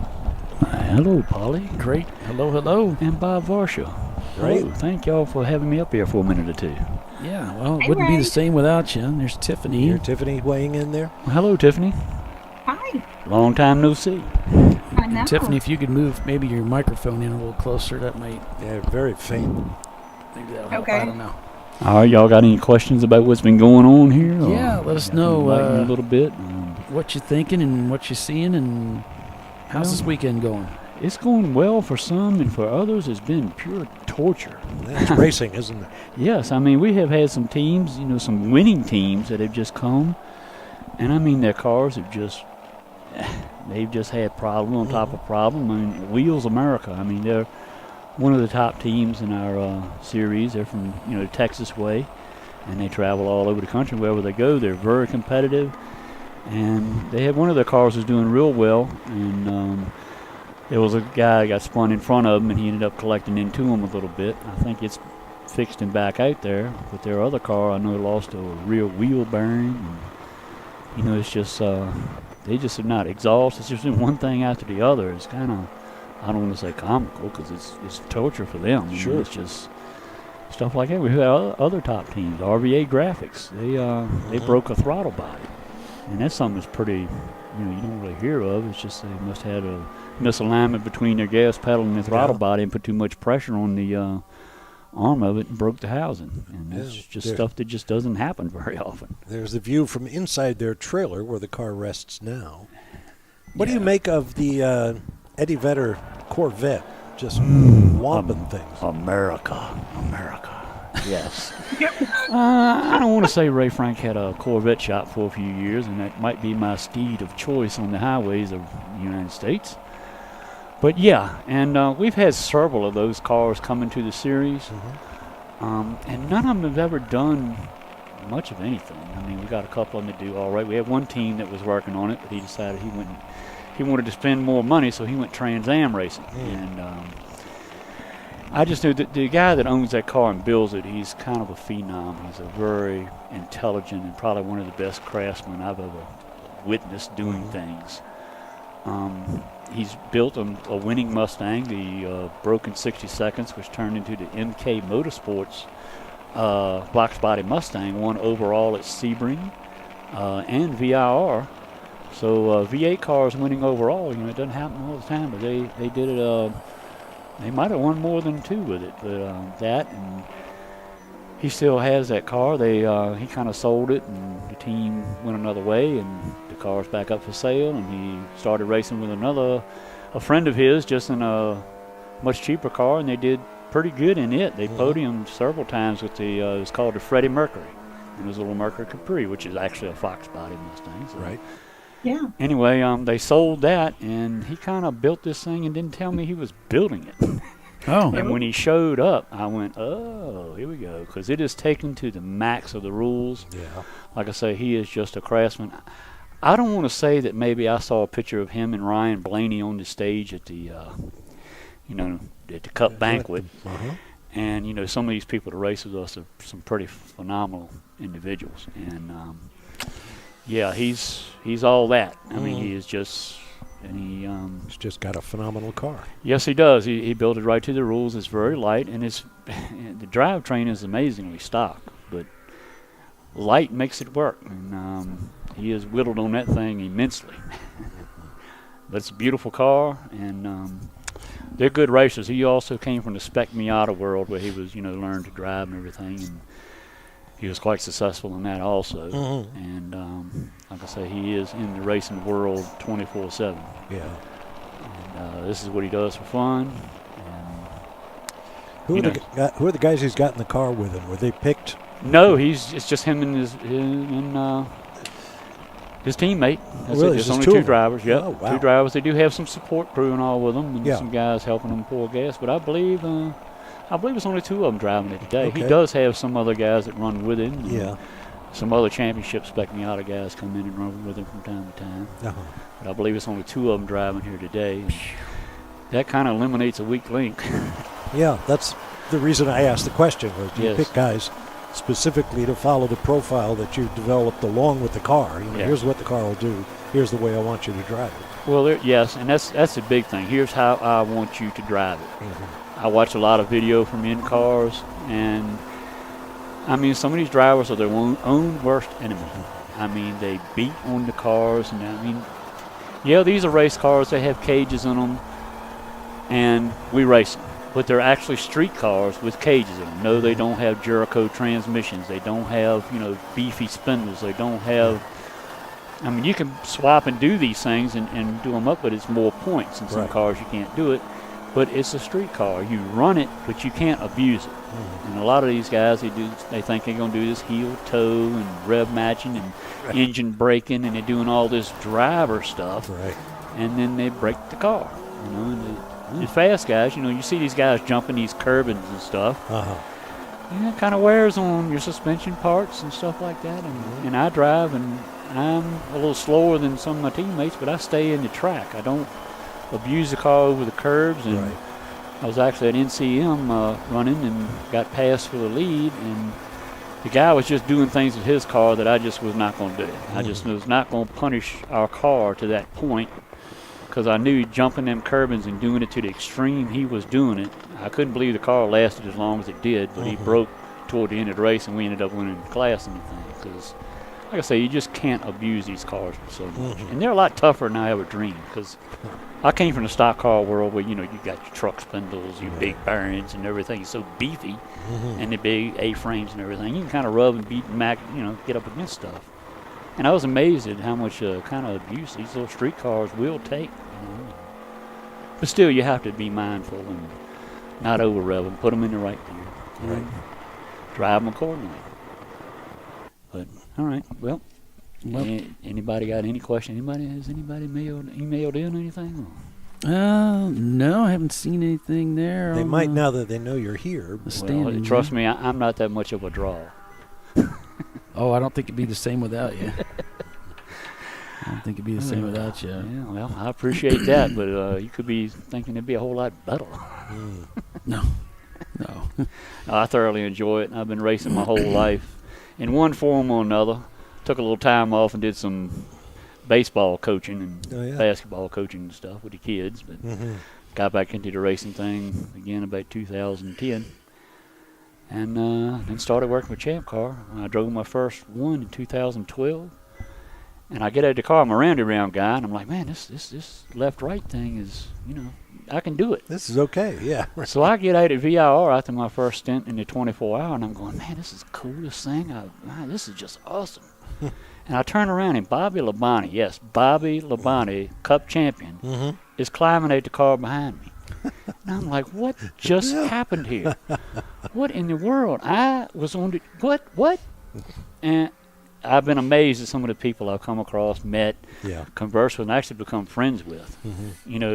Hello, Polly. Great. Hello. And Bob Varsha. Great. Hello. Thank y'all for having me up here for a minute or two. Yeah, well, it wouldn't be the same without you. There's Tiffany. Hear Tiffany weighing in there? Well, hello, Tiffany. Hi. Long time no see. I know. Tiffany, if you could move maybe your microphone in a little closer, that might... Yeah, very faint. Maybe that'll help. Okay. I don't know. All right, y'all got any questions about what's been going on here? Yeah, let us know a little bit. What you're thinking and what you're seeing, and how's this weekend going? It's going well for some, and for others, it's been pure torture. It's racing, isn't it? Yes, I mean, we have had some teams, some winning teams that have just come, and I mean, their cars have they've just had problem on top of problem. I mean, Wheels America, I mean, they're one of the top teams in our series. They're from, Texas way, and they travel all over the country. Wherever they go, they're very competitive, and they had one of their cars was doing real well, and there was a guy that got spun in front of him, and he ended up collecting into him a little bit. I think it's fixed him back out there. But their other car, I know, lost a rear wheel bearing. And, it's just, they just are not exhaust. It's just one thing after the other. It's kind of, I don't want to say comical, because it's torture for them. Sure. It's just stuff like that. We have other top teams, RVA Graphics. They broke a throttle body. And that's something that's pretty, you don't really hear of. It's just they must have had a misalignment between their gas pedal and the throttle body and put too much pressure on the arm of it and broke the housing. And it's just stuff that just doesn't happen very often. There's the view from inside their trailer where the car rests now. What do you make of the Eddie Vedder Corvette just whopping things? America. Yes. I don't want to say Ray Frank had a Corvette shop for a few years, and that might be my steed of choice on the highways of the United States. But yeah, and we've had several of those cars come into the series, and none of them have ever done much of anything. I mean, we got a couple of them that do all right. We had one team that was working on it, but he decided he wanted to spend more money, so he went Trans Am racing. And I just knew that the guy that owns that car and builds it, he's kind of a phenom. He's a very intelligent and probably one of the best craftsmen I've ever witnessed doing things. He's built a winning Mustang, the Broken 60 Seconds, which turned into the MK Motorsports box body Mustang, won overall at Sebring and VIR. So V8 cars winning overall, it doesn't happen all the time, but they did it. They might have won more than two with it, but that, and he still has that car. He kind of sold it, and the team went another way, and the car's back up for sale, and he started racing with a friend of his, just in a much cheaper car, and they did pretty good in it. They podiumed several times with it was called the Freddie Mercury, and it was a little Mercury Capri, which is actually a Fox body Mustang. So. Right. Yeah. Anyway, they sold that, and he kind of built this thing and didn't tell me he was building it. Oh. And when he showed up, I went, oh, here we go, because it is taken to the max of the rules. Yeah. Like I say, he is just a craftsman. I don't want to say that maybe I saw a picture of him and Ryan Blaney on the stage at the, at the Cup banquet. And, some of these people that race with us are some pretty phenomenal individuals. And, yeah, he's all that. I mean, he is just, and he's just got a phenomenal car. Yes, he does. He built it right to the rules. It's very light, and the drivetrain is amazingly stock, but light makes it work. And he has whittled on that thing immensely. But it's a beautiful car, and they're good racers. He also came from the Spec Miata world, where he was, learned to drive and everything, and he was quite successful in that also. And like I say, he is in the racing world 24/7. Yeah. And this is what he does for fun. Who are the guys he's got in the car with him? Were they picked? No, it's just him and his teammate. That's really? it. There's only two drivers. Yep. Oh, wow. Two drivers. They do have some support crew and all with them, and Yeah. some guys helping them pour gas. But I believe it's only two of them driving it today. Okay. He does have some other guys that run with him. Yeah. Some other championship Spec Miata guys come in and run with him from time to time. But I believe it's only two of them driving here today. And that kind of eliminates a weak link. Yeah, that's the reason I asked the question. Was do you Yes. pick guys specifically to follow the profile that you've developed along with the car. Here's what the car will do. Here's the way I want you to drive it. Well, yes, and that's the big thing. Here's how I want you to drive it. I watch a lot of video from in cars, and I mean, some of these drivers are their own worst enemy. I mean, they beat on the cars, and I mean, yeah, these are race cars. They have cages in them, and we race them. But they're actually street cars with cages in them. No, they don't have Jericho transmissions. They don't have, beefy spindles. They don't have, I mean, you can swap and do these things and do them up, but it's more points. In some cars, you can't do it. But it's a street car. You run it, but you can't abuse it. And a lot of these guys, they think they're going to do this heel toe and rev matching and engine braking, and they're doing all this driver stuff. Right. And then they break the car. The fast guys, you see these guys jumping these curbings and stuff. It kind of wears on your suspension parts and stuff like that. And I drive, and I'm a little slower than some of my teammates, but I stay in the track. I don't abuse the car over the curbs. And I was actually at NCM running and got passed for the lead, and the guy was just doing things with his car that I just was not going to do. I just was not going to punish our car to that point, because I knew jumping them curbings and doing it to the extreme he was doing it. I couldn't believe the car lasted as long as it did, but he broke toward the end of the race, and we ended up winning the class and everything. Because, like I say, you just can't abuse these cars so much. And they're a lot tougher than I ever dreamed, because I came from the stock car world where, you got your truck spindles, your big bearings and everything. It's so beefy, and the big A-frames and everything. You can kind of rub and beat and get up against stuff. And I was amazed at how much kind of abuse these little street cars will take. But still, you have to be mindful and not over-rev them. Put them in the right gear. And drive them accordingly. But, all right, well, anybody got any question? Has anybody emailed in anything? No, I haven't seen anything there. They might now that they know you're here. Well, trust me, I'm not that much of a draw. Oh, I don't think it'd be the same without you. I don't think it'd be the same without you. Yeah, well, I appreciate that, but you could be thinking it'd be a whole lot better. No. I thoroughly enjoy it, and I've been racing my whole life in one form or another. Took a little time off and did some baseball coaching and basketball coaching and stuff with the kids, but got back into the racing thing again about 2010. And then started working with ChampCar. I drove my first one in 2012. And I get out of the car, I'm a round guy, and I'm like, man, this left-right thing is, I can do it. This is okay, yeah. So I get out at VIR after my first stint in the 24-hour, and I'm going, man, this is the coolest thing. This is just awesome. And I turn around, and Bobby Labonte, Cup champion, is climbing out the car behind me. And I'm like, what just happened here? What in the world? I was on the, what? And I've been amazed at some of the people I've come across, met, conversed with, and actually become friends with,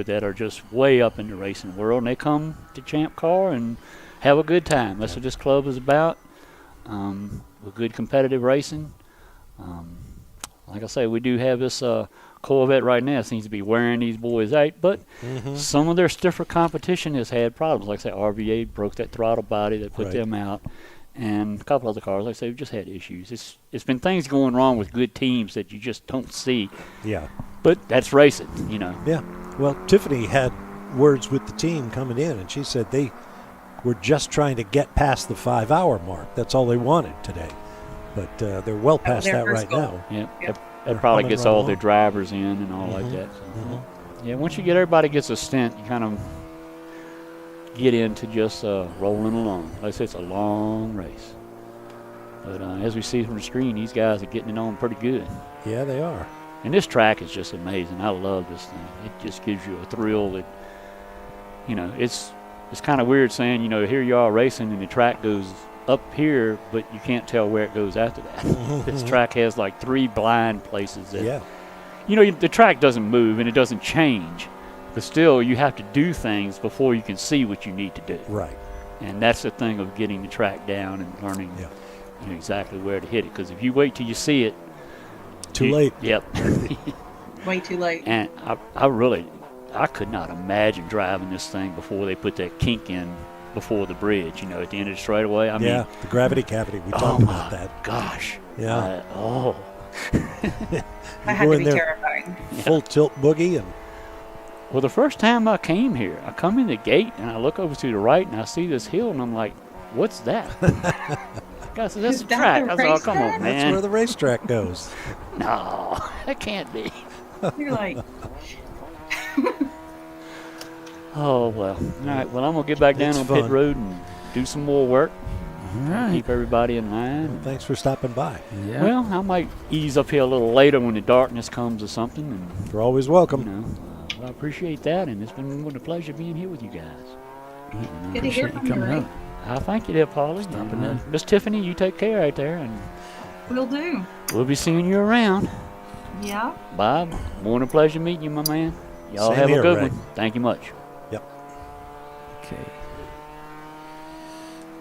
that are just way up in the racing world. And they come to Champ Car and have a good time. That's what this club is about, with good competitive racing. Like I say, we do have this Corvette right now. It seems to be wearing these boys out, but some of their stiffer competition has had problems. Like I say, RVA broke that throttle body that put them out. And a couple other cars, like I say, have just had issues. It's been things going wrong with good teams that you just don't see. Yeah. But that's racing, Yeah. Well, Tiffany had words with the team coming in, and she said they were just trying to get past the 5-hour mark. That's all they wanted today. But they're well past that right now. Yeah. That probably gets all their drivers in and all like that. So, yeah, once you get everybody gets a stint, you kind of get into just rolling along. Like I said, it's a long race. But as we see from the screen, these guys are getting it on pretty good. Yeah, they are. And this track is just amazing. I love this thing. It just gives you a thrill that, it's kind of weird saying, here you are racing and the track goes up here, but you can't tell where it goes after that. This track has like 3 blind places that, the track doesn't move and it doesn't change. But still, you have to do things before you can see what you need to do. Right. And that's the thing of getting the track down and learning exactly where to hit it. Because if you wait till you see it, too late. Yep. Way too late. And I could not imagine driving this thing before they put that kink in before the bridge, at the end of the straightaway. I mean, the gravity cavity. We talked about that. Gosh. Yeah. That had to be terrifying. Full tilt boogie and. Well, the first time I came here, I come in the gate and I look over to the right and I see this hill and I'm like, "What's that?" Guys, that's a track. I thought, "Come on, man." That's where the racetrack goes. No, that can't be. You're like. Oh well. All right. Well, I'm gonna get back down on pit road and do some more work. All right. Keep everybody in line. Well, thanks for stopping by. Yeah. Well, I might ease up here a little later when the darkness comes or something. And you're always welcome. Well, I appreciate that, and it's been a pleasure being here with you guys. Good to hear from you, Ray. I thank you there, Paulie. Miss Tiffany, you take care right there, and Will do. we'll be seeing you around. Yeah. Bob, more than a pleasure meeting you, my man. Y'all Same have here, a good Ray. one. Thank you much. Yep. Okay.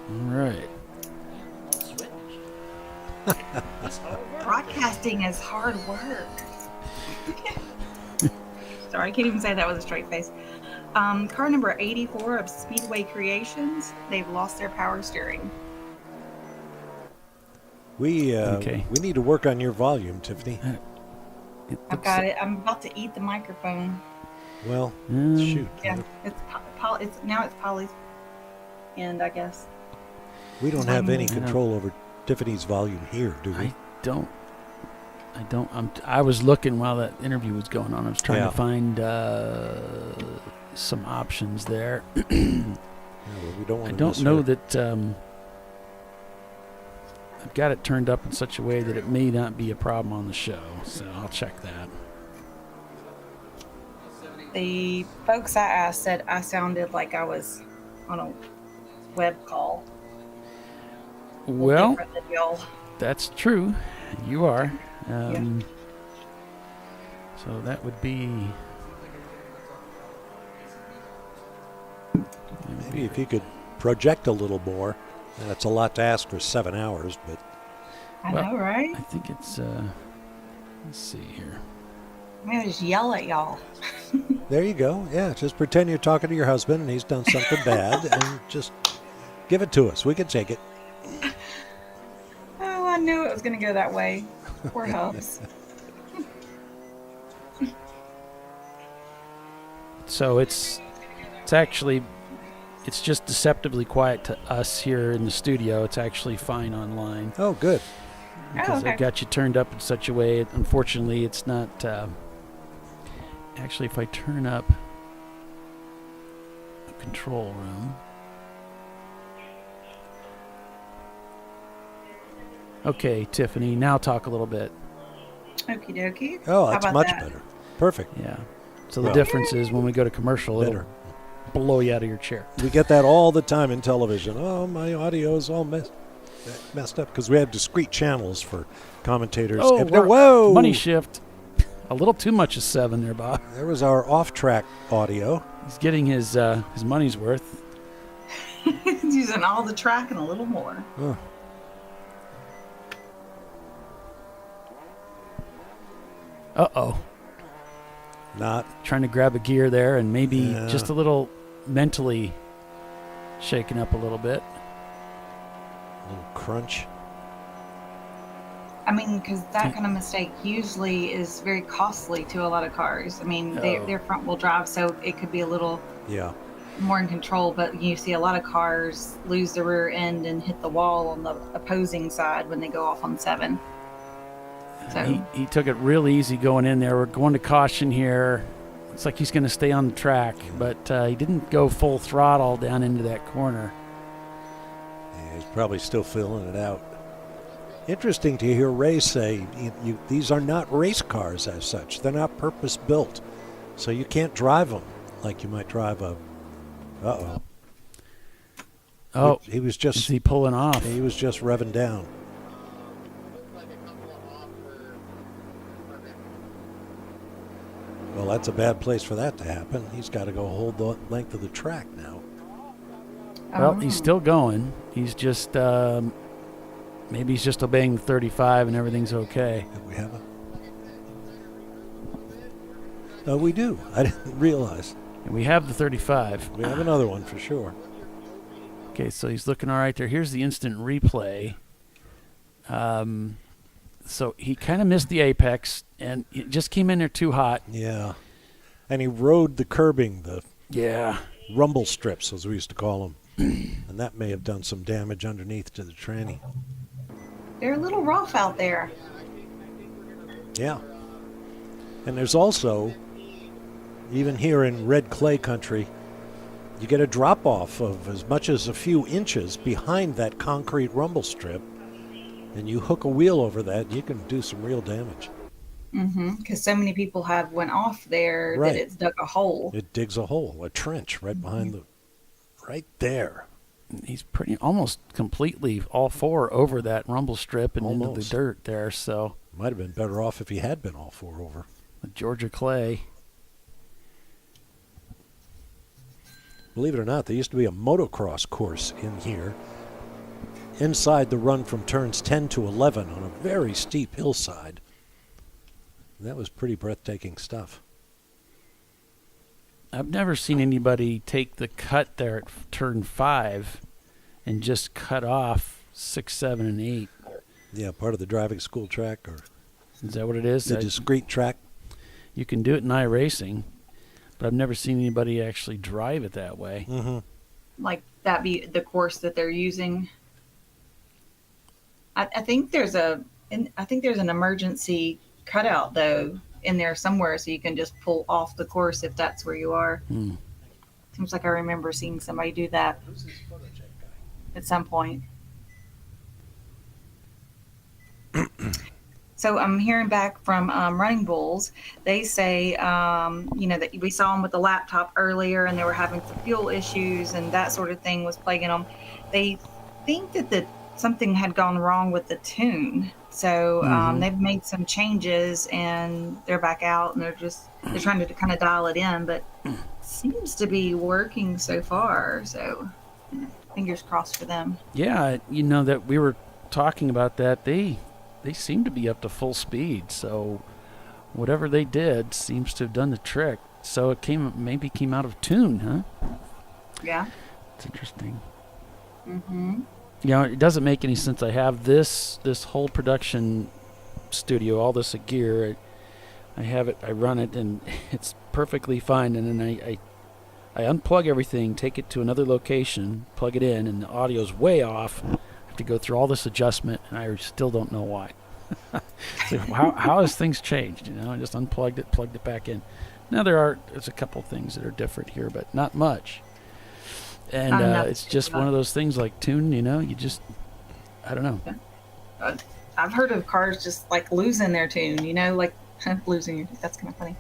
All right. Broadcasting is hard work. Sorry, I can't even say that with a straight face. Car number 84 of Speedway Creations. They've lost their power steering. We need to work on your volume, Tiffany. I've got it. I'm about to eat the microphone. Well, shoot. Yeah, it's Polly's end, I guess. We don't have any control over Tiffany's volume here, do we? I don't. I was looking while that interview was going on. I was trying to find some options there. We don't want I don't know that. I've got it turned up in such a way that it may not be a problem on the show, so I'll check that. The folks I asked said I sounded like I was on a web call. Well, Different than y'all. that's true. You are. So that would be. Maybe if you could project a little more. That's a lot to ask for 7 hours, but. I know, right? I think it's. Let's see here. I'm gonna just yell at y'all. There you go. Yeah, just pretend you're talking to your husband and he's done something bad, and just give it to us. We can take it. Oh, I knew it was gonna go that way. Poor Hubs. So it's actually. It's just deceptively quiet to us here in the studio. It's actually fine online. Oh, good. Because I've got you turned up in such a way. Unfortunately, it's not. Actually, if I turn up the control room. Okay, Tiffany, now talk a little bit. Okie dokie. Oh, How that's about much that? better. Perfect. Yeah. So the difference is when we go to commercial, it'll blow you out of your chair. We get that all the time in television. Oh, my audio is all messed up because we have discrete channels for commentators. Oh, whoa! Money shift. A little too much of 7 there, Bob. There was our off-track audio. He's getting his money's worth. He's using all the track and a little more. Oh. Uh-oh. Not trying to grab a gear there and maybe just a little mentally shaken up a little bit. A little crunch. I mean, because that kind of mistake usually is very costly to a lot of cars. I mean, they're front-wheel drive, so it could be a little more in control. But you see a lot of cars lose the rear end and hit the wall on the opposing side when they go off on 7. So He took it real easy going in there. We're going to caution here. It's like he's going to stay on the track, but he didn't go full throttle down into that corner. Yeah, he's probably still filling it out. Interesting to hear Ray say these are not race cars as such. They're not purpose-built, so you can't drive them like you might drive a... Uh-oh. Oh, he was just... Is he pulling off? He was just revving down. Well, that's a bad place for that to happen. He's got to go hold the length of the track now. Well, he's still going. He's just... maybe he's just obeying the 35 and everything's okay. We have a... we do. I didn't realize. And we have the 35. We have another one for sure. Okay, so he's looking all right there. Here's the instant replay. So he kind of missed the apex, and it just came in there too hot. Yeah. And he rode the curbing, the Yeah. rumble strips, as we used to call them. And that may have done some damage underneath to the tranny. They're a little rough out there. Yeah. And there's also, even here in red clay country, you get a drop-off of as much as a few inches behind that concrete rumble strip, and you hook a wheel over that, you can do some real damage. Because so many people have went off there Right. that it's dug a hole. It digs a hole, a trench right behind right there. He's pretty almost completely all four over that rumble strip and into the dirt there. So might have been better off if he had been all four over. The Georgia clay. Believe it or not, there used to be a motocross course in here inside the run from turns 10 to 11 on a very steep hillside. That was pretty breathtaking stuff. I've never seen anybody take the cut there at turn 5 and just cut off 6, 7, and 8. Yeah, part of the driving school track, or is that what it is? The discrete track. You can do it in iRacing, but I've never seen anybody actually drive it that way. Mm-hmm. Like that be the course that they're using. I think there's an emergency cutout though in there somewhere, so you can just pull off the course if that's where you are. Seems like I remember seeing somebody do that at some point. So I'm hearing back from Running Bulls. They say, that we saw them with the laptop earlier, and they were having some fuel issues, and that sort of thing was plaguing them. They think that something had gone wrong with the tune. So they've made some changes, and they're back out, and they're trying to kind of dial it in, but it seems to be working so far. So fingers crossed for them. Yeah, that we were talking about that. They seem to be up to full speed, so whatever they did seems to have done the trick. So it maybe came out of tune, huh? Yeah. It's interesting. Mm-hmm. It doesn't make any sense. I have this whole production studio, all this gear. I have it, I run it, and it's perfectly fine. And then I unplug everything, take it to another location, plug it in, and the audio's way off. I have to go through all this adjustment, and I still don't know why. So how has things changed? I just unplugged it, plugged it back in. Now there's a couple things that are different here, but not much. And it's just one of those things like tune, you just, I don't know. I've heard of cars just like losing their tune, like losing your, that's kind of funny.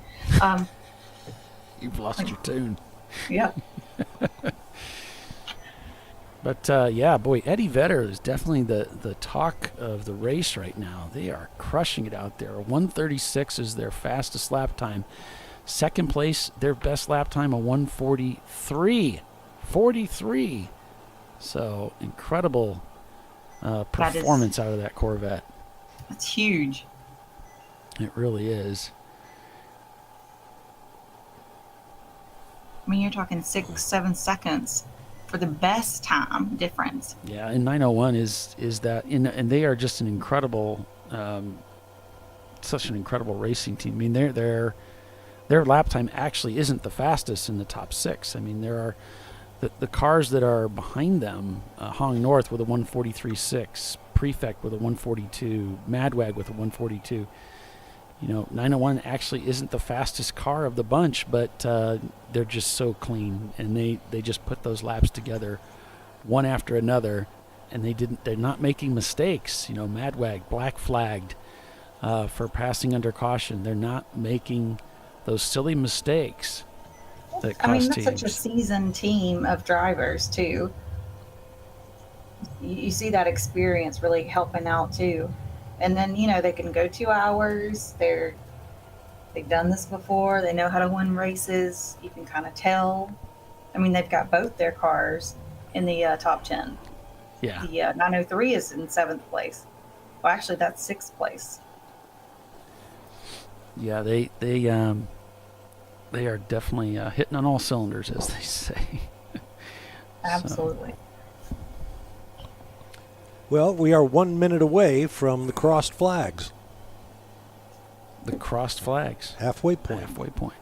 You've lost your tune. Yeah. But, boy, Eddie Vedder is definitely the talk of the race right now. They are crushing it out there. 1:36 is their fastest lap time. Second place, their best lap time, a 1:43. 43. So, incredible performance out of that Corvette. That's huge. It really is. I mean, you're talking 6-7 seconds for the best time difference. Yeah, and 901 is that, and they are just an incredible, such an incredible racing team. I mean, their lap time actually isn't the fastest in the top 6. I mean, there are the cars that are behind them, Hong North with a 1:43.6, Prefect with a 1:42, Madwag with a 1:42. 901 actually isn't the fastest car of the bunch, but they're just so clean, and they just put those laps together one after another, and they're not making mistakes. Madwag black flagged for passing under caution. They're not making those silly mistakes that cost that's teams. such a seasoned team of drivers too. You see that experience really helping out too. And then, they can go 2 hours. They've done this before. They know how to win races. You can kind of tell. I mean, they've got both their cars in the top 10. Yeah. The 903 is in 7th place. Well, actually, that's 6th place. Yeah, they are definitely hitting on all cylinders, as they say. Absolutely. Well, we are 1 minute away from the crossed flags. The crossed flags. Halfway point. Halfway point.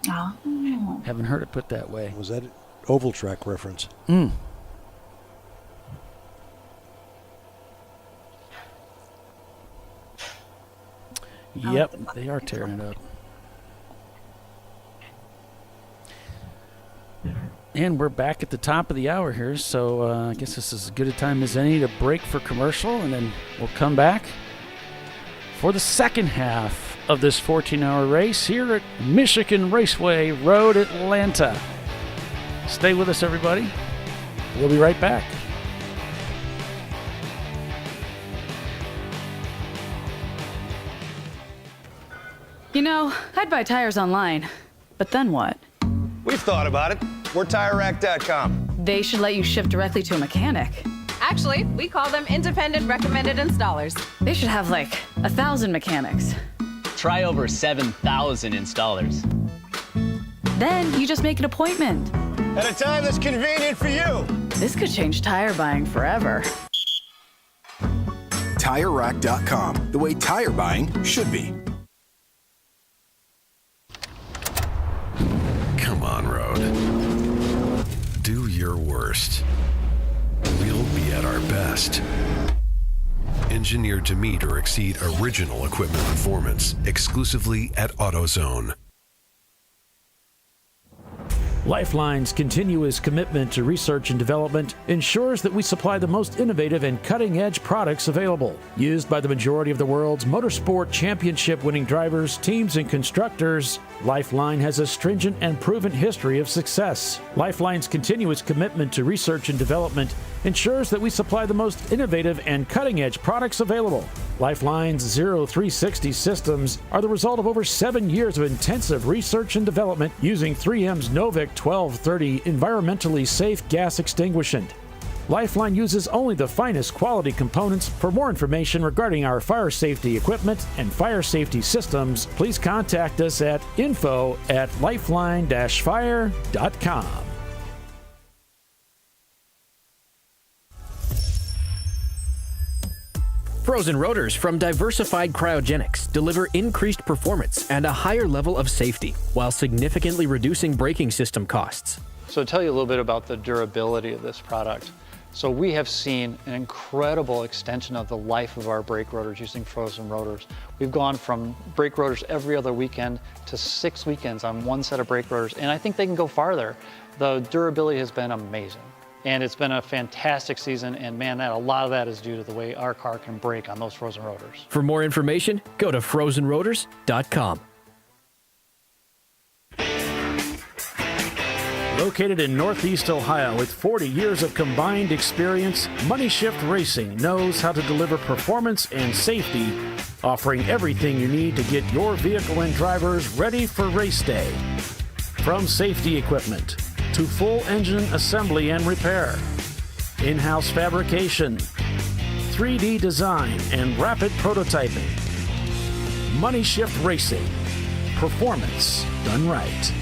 Oh. Haven't heard it put that way. Was that an oval track reference? Yep, they are tearing it up. And we're back at the top of the hour here, so I guess this is as good a time as any to break for commercial, and then we'll come back for the second half of this 14-hour race here at Michigan Raceway Road, Atlanta. Stay with us, everybody. We'll be right back. You know, I'd buy tires online, but then what? We've thought about it. We're TireRack.com. They should let you ship directly to a mechanic. Actually, we call them independent recommended installers. They should have like 1,000 mechanics. Try over 7,000 installers. Then you just make an appointment. At a time that's convenient for you. This could change tire buying forever. TireRack.com, the way tire buying should be. Come on, Road. Do your worst. We'll be at our best. Engineered to meet or exceed original equipment performance exclusively at AutoZone. Lifeline's continuous commitment to research and development ensures that we supply the most innovative and cutting-edge products available. Used by the majority of the world's motorsport championship-winning drivers, teams, and constructors, Lifeline has a stringent and proven history of success. Lifeline's continuous commitment to research and development ensures that we supply the most innovative and cutting-edge products available. Lifeline's 0360 systems are the result of over 7 years of intensive research and development using 3M's Novik 1230 environmentally safe gas extinguishant. Lifeline uses only the finest quality components. For more information regarding our fire safety equipment and fire safety systems, please contact us at info@lifeline-fire.com. Frozen rotors from Diversified Cryogenics deliver increased performance and a higher level of safety while significantly reducing braking system costs. So to tell you a little bit about the durability of this product. So we have seen an incredible extension of the life of our brake rotors using frozen rotors. We've gone from brake rotors every other weekend to 6 weekends on one set of brake rotors, and I think they can go farther. The durability has been amazing. And it's been a fantastic season, and man, a lot of that is due to the way our car can brake on those frozen rotors. For more information, go to frozenrotors.com. Located in Northeast Ohio with 40 years of combined experience, Money Shift Racing knows how to deliver performance and safety, offering everything you need to get your vehicle and drivers ready for race day. From safety equipment to full engine assembly and repair, in-house fabrication, 3D design, and rapid prototyping. Money Shift Racing. Performance done right.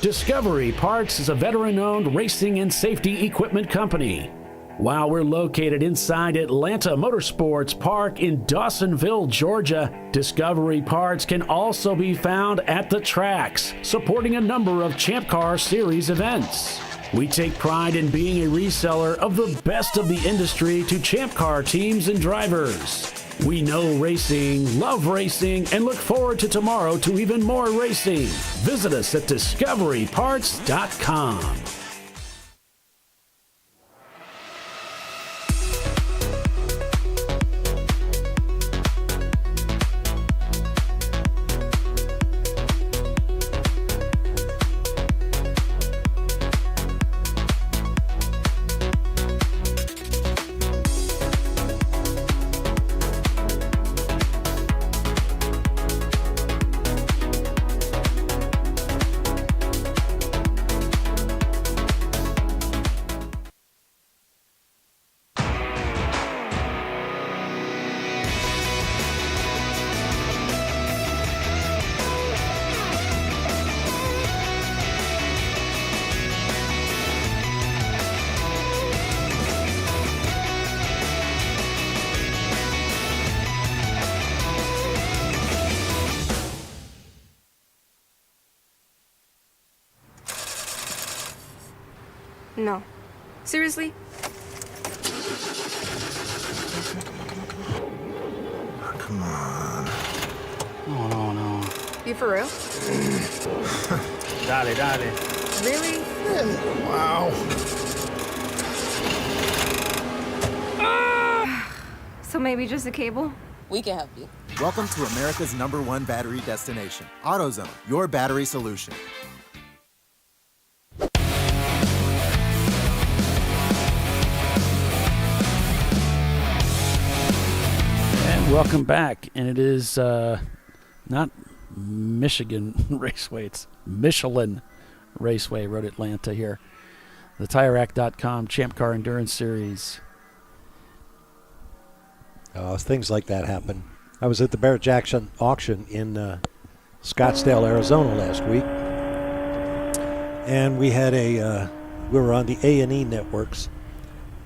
Discovery Parts is a veteran-owned racing and safety equipment company. While we're located inside Atlanta Motorsports Park in Dawsonville, Georgia, Discovery Parts can also be found at the tracks, supporting a number of Champ Car Series events. We take pride in being a reseller of the best of the industry to Champ Car teams and drivers. We know racing, love racing, and look forward to tomorrow to even more racing. Visit us at discoveryparts.com. No. Seriously? Come on. Oh, no. You for real? Dale. Really? Wow. So maybe just a cable? We can help you. Welcome to America's #1 battery destination, AutoZone, your battery solution. And welcome back. And it is not Michigan Raceway, it's Michelin Raceway, Road Atlanta here. The TireRack.com Champ Car Endurance Series. Things like that happen. I was at the Barrett Jackson auction in Scottsdale, Arizona last week, and we had we were on the A&E networks,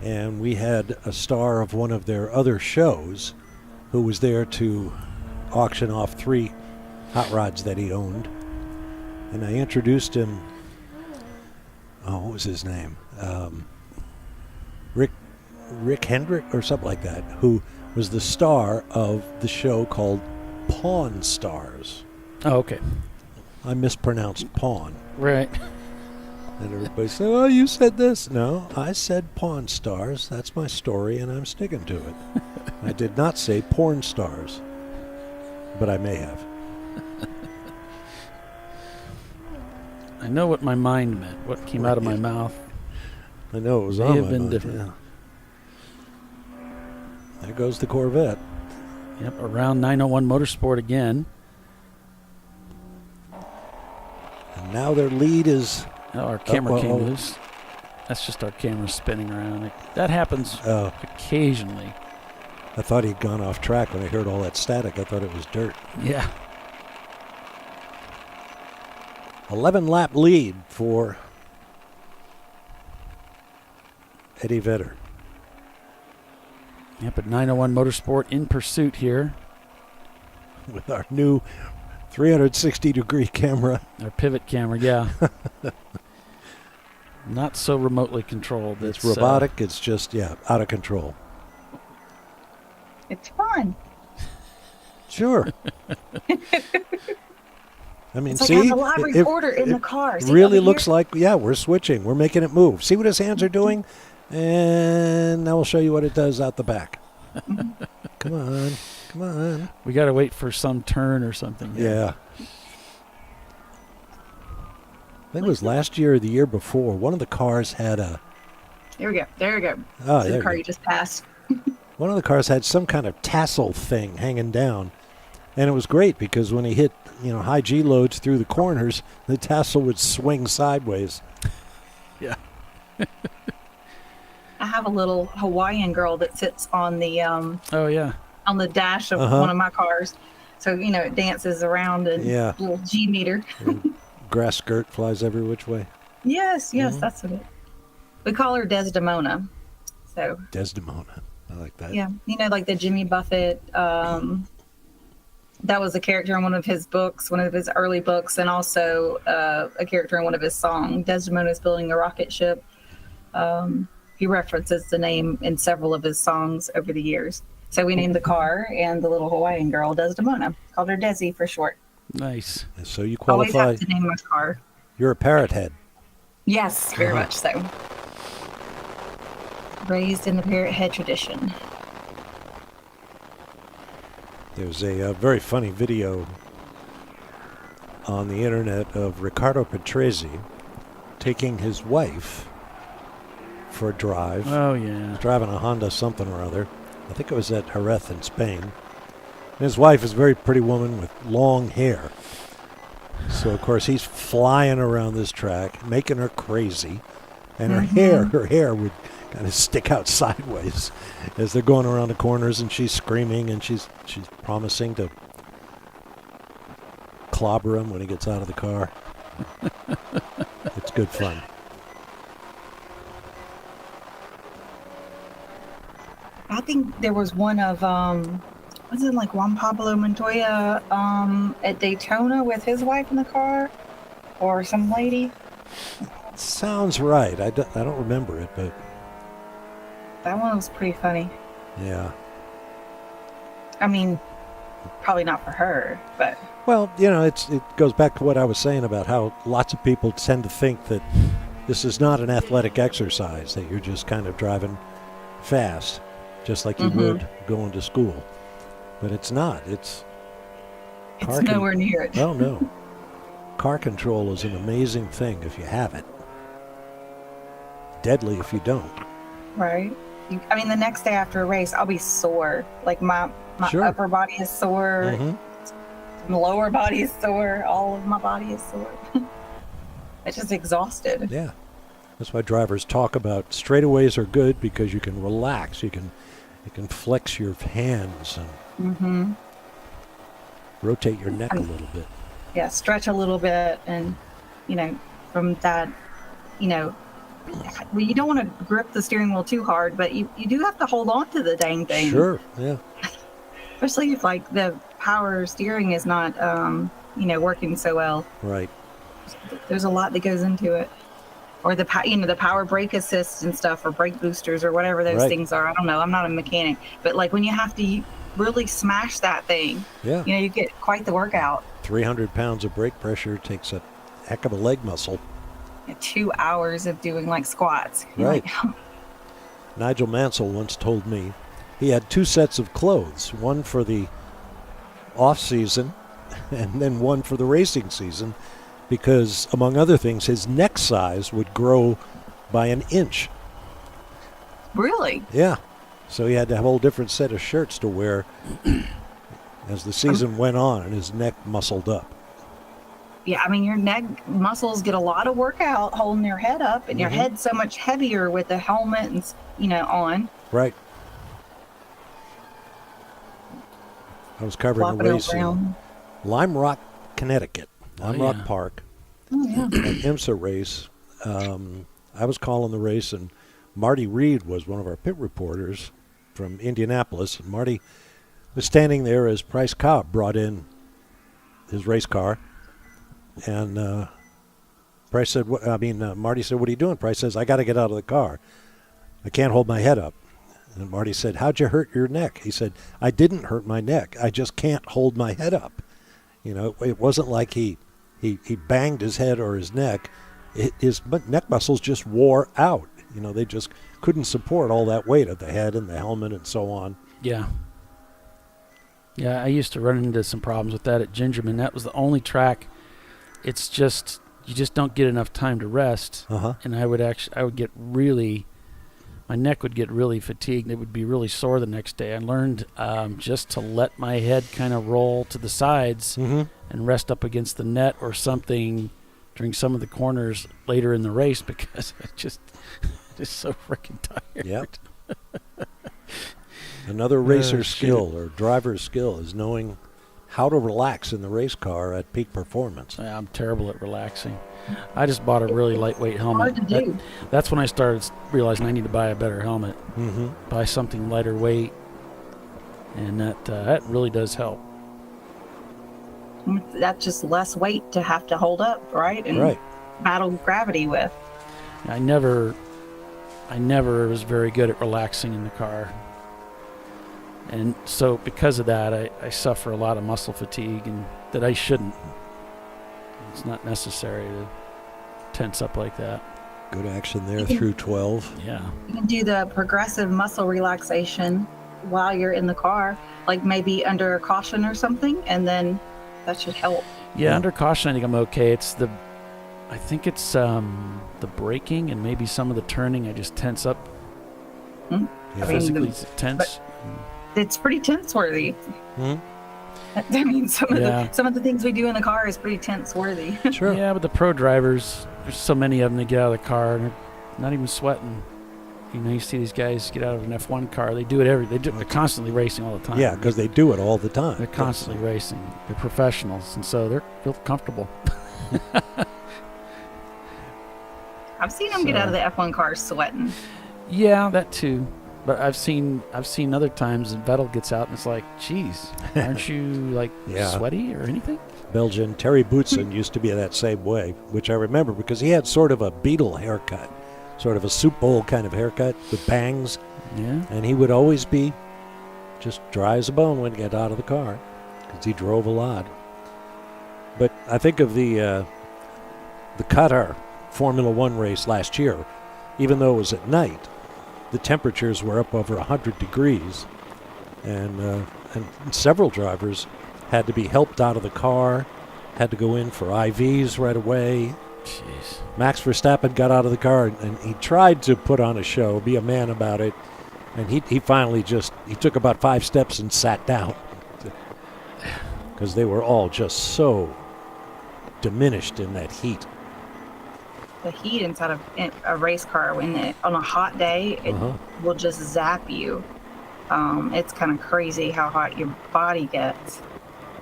and we had a star of one of their other shows who was there to auction off 3 hot rods that he owned, and I introduced him. What was his name? Rick Hendrick or something like that, who was the star of the show called Pawn Stars. Oh, okay. I mispronounced pawn. Right. And everybody said, "Oh, you said this." No, I said Pawn Stars. That's my story, and I'm sticking to it. I did not say porn stars, but I may have. I know what my mind meant. What came out of my mouth. I know it was may on have my been mind, different. yeah. There goes the Corvette. Yep, around 901 Motorsport again. And now their lead is... Oh, our camera came loose. That's just our camera spinning around. That happens occasionally. I thought he'd gone off track when I heard all that static. I thought it was dirt. Yeah. 11-lap lead for Eddie Vedder. Yep, at 901 Motorsport in pursuit here. With our new 360-degree camera. Our pivot camera, yeah. Not so remotely controlled. It's robotic. It's just, out of control. It's fun. Sure. I mean, it's see, like having a live recorder in the car. It really looks like, we're switching. We're making it move. See what his hands are doing? And now we'll show you what it does out the back. Come on. We got to wait for some turn or something. Yeah. I think it was last year or the year before. One of the cars had a... There we go. Oh, the car you just passed. One of the cars had some kind of tassel thing hanging down. And it was great because when he hit, high G loads through the corners, the tassel would swing sideways. Yeah. I have a little Hawaiian girl that sits on the on the dash of one of my cars, so it dances around and little G meter. Grass skirt flies every which way. Yes, that's it. We call her Desdemona. So Desdemona, I like that. Yeah, like the Jimmy Buffett. That was a character in one of his books, one of his early books, and also a character in one of his songs. Desdemona's building a rocket ship. He references the name in several of his songs over the years. So we named the car and the little Hawaiian girl Desdemona. Called her Desi for short. Nice. And so you qualify. Always have to name my car. You're a parrot head. Yes, very much so. Raised in the parrot head tradition. There's a very funny video on the internet of Riccardo Patrese taking his wife for a drive. Oh, yeah. He's driving a Honda something or other. I think it was at Jerez in Spain. And his wife is a very pretty woman with long hair. So, of course, he's flying around this track, making her crazy. And her hair would kind of stick out sideways as they're going around the corners, and she's screaming, and she's promising to clobber him when he gets out of the car. It's good fun. I think there was one of was it like Juan Pablo Montoya at Daytona with his wife in the car, or some lady? sounds right. I don't remember it, but That one was pretty funny. yeah. I mean, probably not for her, but Well, it goes back to what I was saying about how lots of people tend to think that this is not an athletic exercise, that you're just kind of driving fast, just like you would going to school. But it's not. It's nowhere near it. Oh, no. Car control is an amazing thing if you have it. Deadly if you don't. Right. I mean, the next day after a race, I'll be sore. Like my Sure. upper body is sore. My lower body is sore. All of my body is sore. It's just exhausted. Yeah. That's why drivers talk about straightaways are good because you can relax. You can flex your hands and rotate your neck a little bit. Yeah, stretch a little bit, and from that, well, you don't want to grip the steering wheel too hard, but you do have to hold on to the dang thing. Sure. Yeah. Especially if the power steering is not working so well. Right. There's a lot that goes into it. Or the power brake assist and stuff, or brake boosters, or whatever those things are. I don't know. I'm not a mechanic, but when you have to really smash that thing, yeah, you get quite the workout. 300 pounds of brake pressure takes a heck of a leg muscle. 2 hours of doing squats. Right. Nigel Mansell once told me he had 2 sets of clothes, one for the off season and then one for the racing season, because, among other things, his neck size would grow by an inch. Really? Yeah. So he had to have a whole different set of shirts to wear as the season went on, and his neck muscled up. Yeah, I mean, your neck muscles get a lot of workout holding your head up, and your head's so much heavier with the helmet and, on. Right. I was covering a race in Lime Rock, Connecticut. Lime Rock Park. Oh, yeah. An IMSA race. I was calling the race, and Marty Reed was one of our pit reporters from Indianapolis. And Marty was standing there as Price Cobb brought in his race car. And Price said, Marty said, "What are you doing?" Price says, "I got to get out of the car. I can't hold my head up." And Marty said, "How'd you hurt your neck?" He said, "I didn't hurt my neck. I just can't hold my head up." It wasn't like he banged his head or his neck. His neck muscles just wore out. They just couldn't support all that weight of the head and the helmet and so on. Yeah. Yeah, I used to run into some problems with that at Gingerman. That was the only track. It's just, you just don't get enough time to rest. And I would get really, my neck would get really fatigued. It would be really sore the next day. I learned just to let my head kind of roll to the sides and rest up against the net or something during some of the corners later in the race, because I just so freaking tired. Yep. Another racer skill or driver's skill is knowing how to relax in the race car at peak performance. Yeah, I'm terrible at relaxing. I just bought a really lightweight helmet. Hard to do. That's when I started realizing I need to buy a better helmet. Buy something lighter weight, and that really does help. That's just less weight to have to hold up, right? And battle gravity with. I never was very good at relaxing in the car. And so because of that, I suffer a lot of muscle fatigue, and that I shouldn't. It's not necessary to tense up like that. Good action there through 12. Yeah. You can do the progressive muscle relaxation while you're in the car, like maybe under a caution or something, and then that should help. Yeah, under caution I think I'm okay. It's the braking and maybe some of the turning. I just tense up. Yeah. Physically tense. It's pretty tense worthy. I mean, some of the things we do in the car is pretty tense worthy. Sure. Yeah, but the pro drivers, there's so many of them that get out of the car and they're not even sweating. You see these guys get out of an F1 car. They do it they're constantly racing all the time. Yeah, because they do it all the time. They're constantly racing. They're professionals, and so they feel comfortable. I've seen them get out of the F1 cars sweating. Yeah, that too. But I've seen other times, and Vettel gets out, and it's like, geez, aren't you like sweaty or anything? Belgian Terry Boutsen used to be that same way, which I remember because he had sort of a Beetle haircut, sort of a soup bowl kind of haircut with bangs. Yeah. And he would always be just dry as a bone when he got out of the car because he drove a lot. But I think of the Qatar Formula One race last year, even though it was at night, the temperatures were up over 100 degrees, and several drivers had to be helped out of the car, had to go in for IVs right away. Jeez. Max Verstappen got out of the car, and he tried to put on a show, be a man about it, and he finally he took about 5 steps and sat down because they were all just so diminished in that heat. The heat inside of a race car on a hot day, it will just zap you. It's kind of crazy how hot your body gets.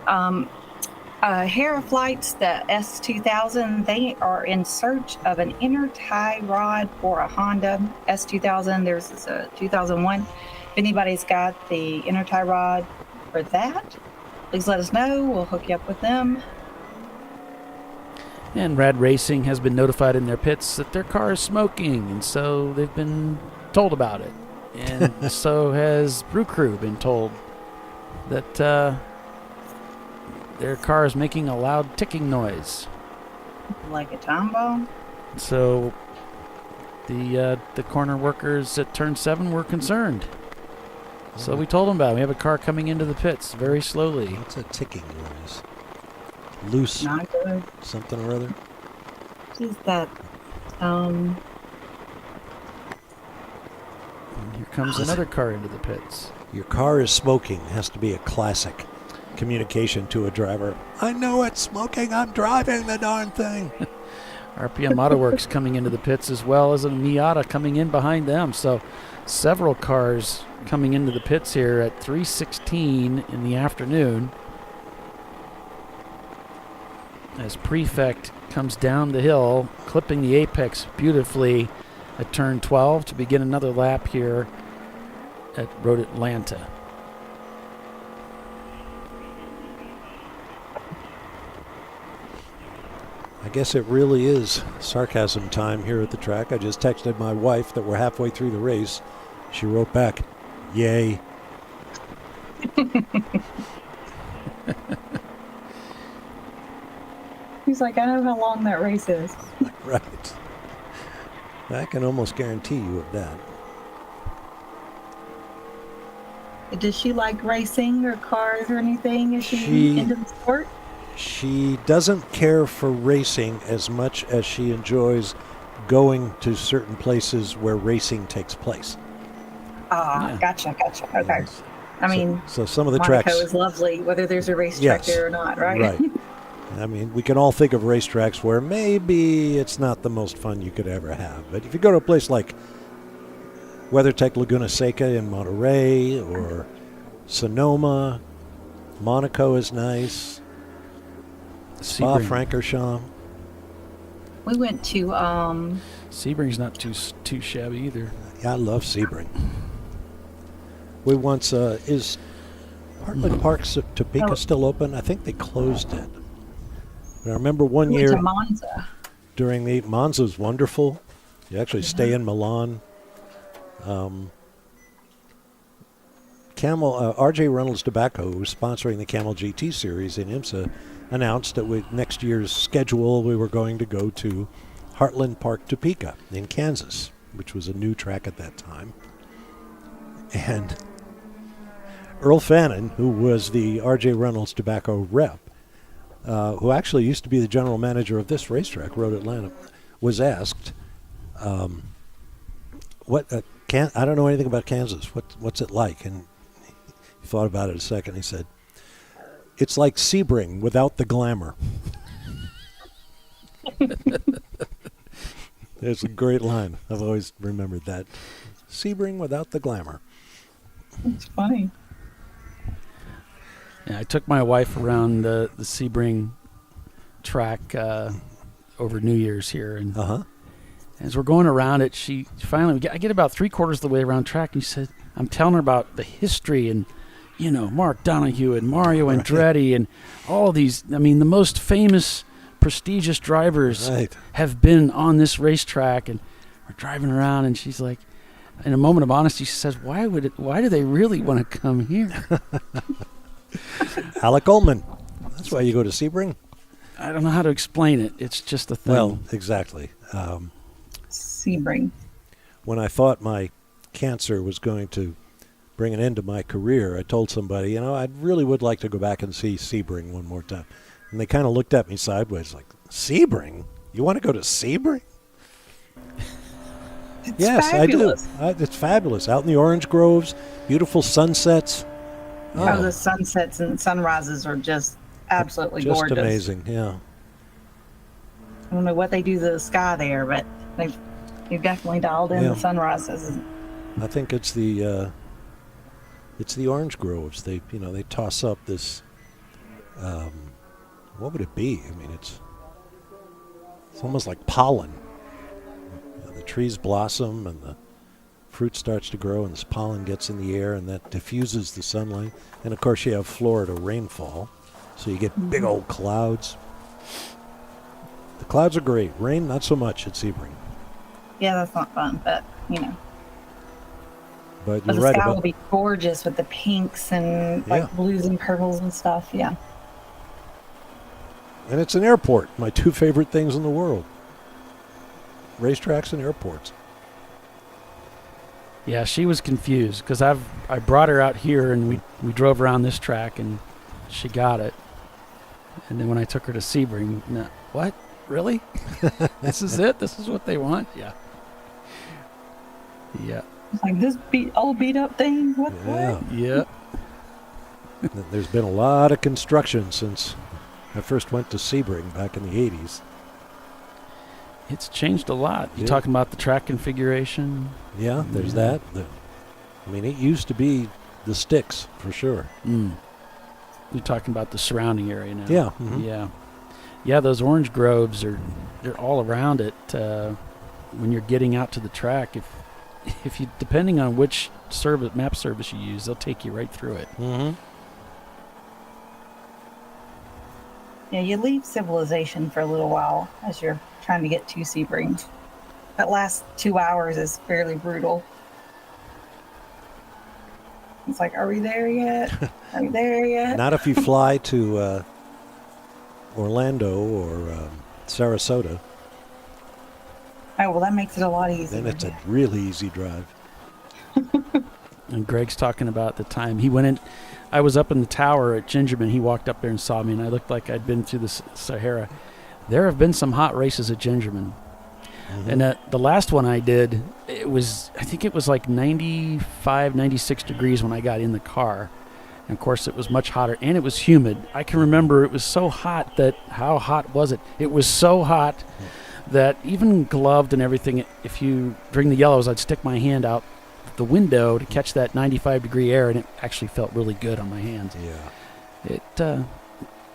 Hera Flight's the S2000, they are in search of an inner tie rod for a Honda S2000. There's a 2001. If anybody's got the inner tie rod for that, please let us know. We'll hook you up with them. And Rad Racing has been notified in their pits that their car is smoking, and so they've been told about it. And so has Brew Crew been told that their car is making a loud ticking noise. Like a time bomb? So the corner workers at Turn 7 were concerned. So we told them about it. We have a car coming into the pits very slowly. What's a ticking noise? Loose. Not good. Something or other? Just that, Here comes another car into the pits. Your car is smoking has to be a classic communication to a driver. I know it's smoking. I'm driving the darn thing. RPM Auto Works coming into the pits, as well as a Miata coming in behind them. So several cars coming into the pits here at 3:16 in the afternoon. As Prefect comes down the hill, clipping the apex beautifully at turn 12 to begin another lap here at Road Atlanta. I guess it really is sarcasm time here at the track. I just texted my wife that we're halfway through the race. She wrote back, "Yay." He's like, I know how long that race is. Right. I can almost guarantee you of that. Does she like racing or cars or anything? Is she into the sport? She doesn't care for racing as much as she enjoys going to certain places where racing takes place. Gotcha. Okay. I mean, so some of the Monaco tracks is lovely, whether there's a racetrack there or not, right? Right. I mean, we can all think of racetracks where maybe it's not the most fun you could ever have. But if you go to a place like WeatherTech Laguna Seca in Monterey or Sonoma, Monaco is nice. Spa Francorchamps. We went to Sebring's not too shabby either. Yeah, I love Sebring. We once is Heartland Park's Topeka still open? I think they closed it. But I remember one year to Monza. during the Monza's wonderful. You actually stay in Milan. R.J. Reynolds Tobacco, who's sponsoring the Camel GT series in IMSA, announced that with next year's schedule we were going to go to Heartland Park Topeka in Kansas, which was a new track at that time. And Earl Fannin, who was the R.J. Reynolds Tobacco rep, who actually used to be the general manager of this racetrack, Road Atlanta, was asked, I don't know anything about Kansas. What's it like? And he thought about it a second. He said, it's like Sebring without the glamour. It's a great line. I've always remembered that. Sebring without the glamour. It's funny. Yeah, I took my wife around the Sebring track over New Year's here, and As we're going around it, I get about 3/4 of the way around track, and she said, I'm telling her about the history and, Mark Donahue and Mario Andretti and all these, the most famous, prestigious drivers have been on this racetrack, and we're driving around, and she's like, in a moment of honesty, she says, why do they really want to come here? Alec Ullman. That's why you go to Sebring? I don't know how to explain it. It's just a thing. Well, exactly. Sebring. When I thought my cancer was going to bring an end to my career, I told somebody, I really would like to go back and see Sebring one more time. And they kind of looked at me sideways like, Sebring? You want to go to Sebring? Yes, fabulous. I do. It's fabulous. Out in the orange groves, beautiful sunsets. Oh, the sunsets and sunrises are just absolutely gorgeous. Just amazing, yeah. I don't know what they do to the sky there, but they've definitely dialed in the sunrises. I think it's the orange groves. They toss up this. What would it be? It's almost like pollen. The trees blossom and the fruit starts to grow, and this pollen gets in the air, and that diffuses the sunlight. And of course, you have Florida rainfall, so you get big old clouds. The clouds are great. Rain, not so much at Sebring. Yeah, that's not fun, but But the you're right sky about. will be gorgeous with the pinks and blues and purples and stuff. Yeah. And it's an airport. My two favorite things in the world: racetracks and airports. Yeah, she was confused because I brought her out here and we drove around this track and she got it. And then when I took her to Sebring, what? Really? This is it? This is what they want? Yeah. Yeah. It's like this old beat up thing. What? Yeah. There's been a lot of construction since I first went to Sebring back in the 80s. It's changed a lot. You talking about the track configuration? Yeah, there's that. It used to be the sticks for sure. You're talking about the surrounding area now. Yeah. Yeah, those orange groves they're all around it. When you're getting out to the track, if you depending on which map service you use, they'll take you right through it. Mm-hmm. Yeah, you leave civilization for a little while as you're trying to get to Sebring. That last 2 hours is fairly brutal. It's like, are we there yet? Are we there yet? Not if you fly to Orlando or Sarasota. Oh, well, that makes it a lot easier. Then it's a really easy drive. And Greg's talking about the time he went in. I was up in the tower at Gingerman. He walked up there and saw me, and I looked like I'd been through the Sahara. There have been some hot races at Gingerman. Mm-hmm. And the last one I did, I think it was like 95, 96 degrees when I got in the car. And of course, it was much hotter, and it was humid. I can remember it was so hot how hot was it? It was so hot that even gloved and everything, during the yellows, I'd stick my hand out the window to catch that 95-degree air, and it actually felt really good on my hands. Yeah.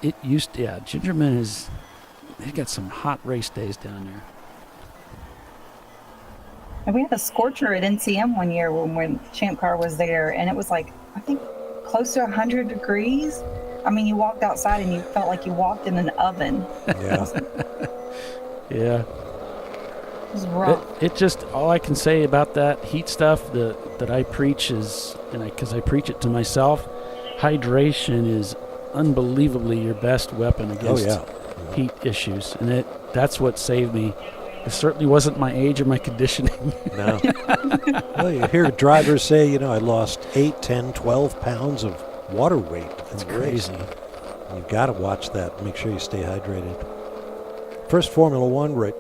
Gingerman they got some hot race days down there. And we had a scorcher at NCM one year when Champ Car was there, and it was like, I think, close to 100 degrees. You walked outside and you felt like you walked in an oven. Yeah. Yeah. It was rough. It just, all I can say about that heat stuff that I preach is, because I preach it to myself, hydration is unbelievably your best weapon against heat issues. And that's what saved me. It certainly wasn't my age or my conditioning. No. Well, you hear drivers say, I lost 8, 10, 12 pounds of water weight. That's crazy. You've got to watch that. Make sure you stay hydrated. First Formula One race,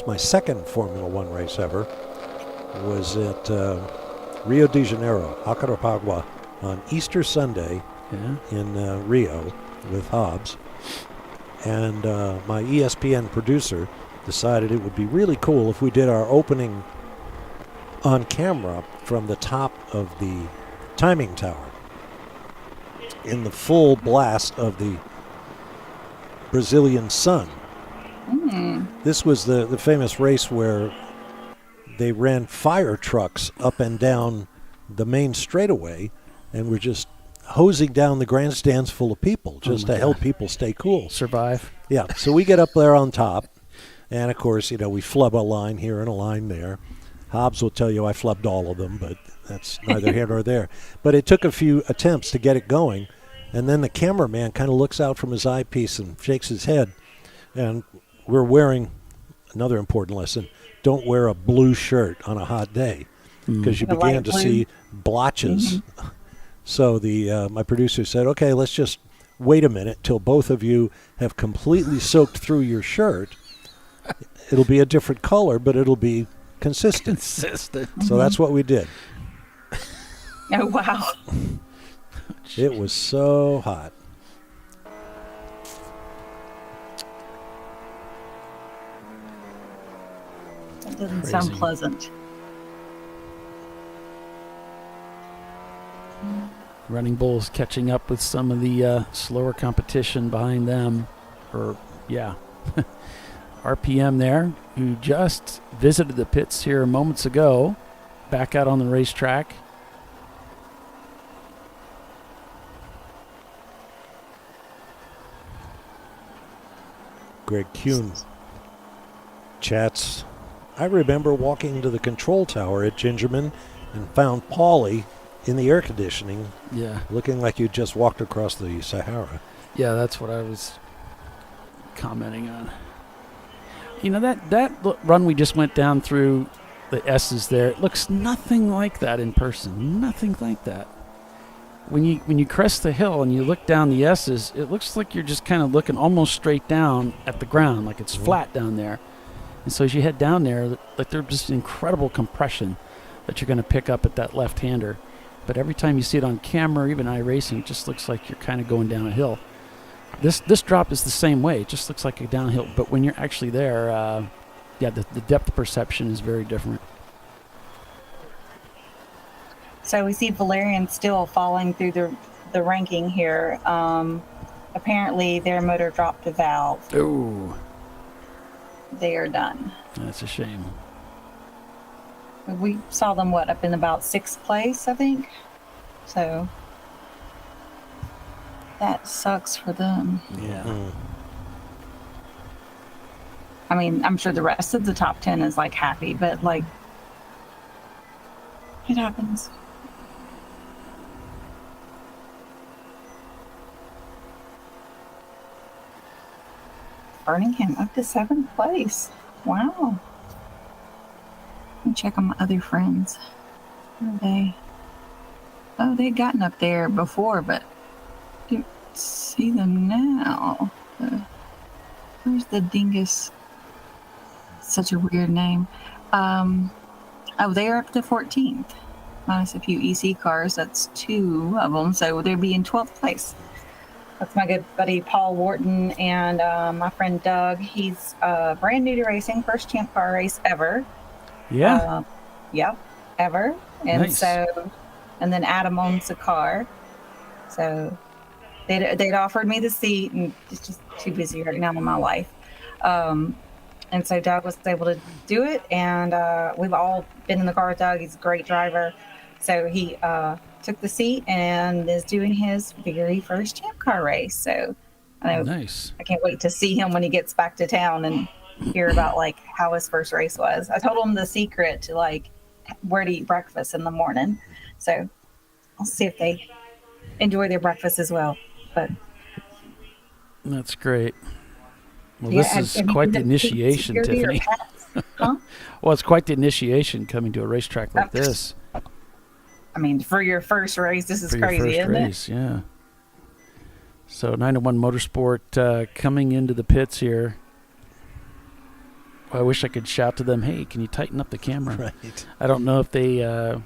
my second Formula One race ever was at Rio de Janeiro, Acarapagua, on Easter Sunday in Rio with Hobbs. And my ESPN producer decided it would be really cool if we did our opening on camera from the top of the timing tower in the full blast of the Brazilian sun. This was the famous race where they ran fire trucks up and down the main straightaway and were just hosing down the grandstands full of people just to help people stay cool. Survive. Yeah, so we get up there on top, and of course, we flub a line here and a line there. Hobbs will tell you I flubbed all of them, but that's neither here nor there. But it took a few attempts to get it going, and then the cameraman kind of looks out from his eyepiece and shakes his head, and we're wearing another important lesson. Don't wear a blue shirt on a hot day because you began to see blotches. So my producer said, okay, let's just wait a minute till both of you have completely soaked through your shirt. It'll be a different color, but it'll be consistent. So that's what we did. Oh, wow. It was so hot. That doesn't sound pleasant. Running Bulls catching up with some of the slower competition behind them. RPM there, who just visited the pits here moments ago, back out on the racetrack. Greg Kuhn chats, I remember walking to the control tower at Gingerman and found Paulie in the air conditioning, looking like you just walked across the Sahara. Yeah, that's what I was commenting on. That run we just went down through the S's there, it looks nothing like that in person. Nothing like that. When you crest the hill and you look down the S's, it looks like you're just kind of looking almost straight down at the ground, like it's flat down there. And so as you head down there, like there's just incredible compression that you're going to pick up at that left-hander. But every time you see it on camera, or even iRacing, it just looks like you're kind of going down a hill. This drop is the same way. It just looks like a downhill. But when you're actually there, the depth perception is very different. So we see Valerian still falling through the ranking here. Apparently their motor dropped a valve. Oh. They are done. That's a shame. We saw them, up in about 6th place, I think. So that sucks for them. Yeah. I mean, I'm sure the rest of the top 10 is happy, but it happens. Birmingham up to 7th place. Wow. Let me check on my other friends. Where are they? Oh, they'd gotten up there before, but I don't see them now. Where's the dingus? Such a weird name. They're up to 14th. Minus a few EC cars. That's 2 of them. So they'll be in 12th place. That's my good buddy Paul Wharton and my friend Doug. He's brand new to racing, first Champ Car race ever. Yeah. Ever. And nice. And then Adam owns the car. So they'd offered me the seat, and it's just too busy right now in my life. And so Doug was able to do it, and we've all been in the car with Doug. He's a great driver. So he took the seat and is doing his very first Champ Car race. So nice. I can't wait to see him when he gets back to town and hear about how his first race was. I told him the secret to where to eat breakfast in the morning. So I'll see if they enjoy their breakfast as well. But that's great. Well, this is quite the initiation, Tiffany. Huh? Well, it's quite the initiation coming to a racetrack like this. I mean, for your first race, this is for crazy, your first isn't race, yeah. So 901 Motorsport coming into the pits here. Well, I wish I could shout to them, hey, can you tighten up the camera? Right. I don't know if they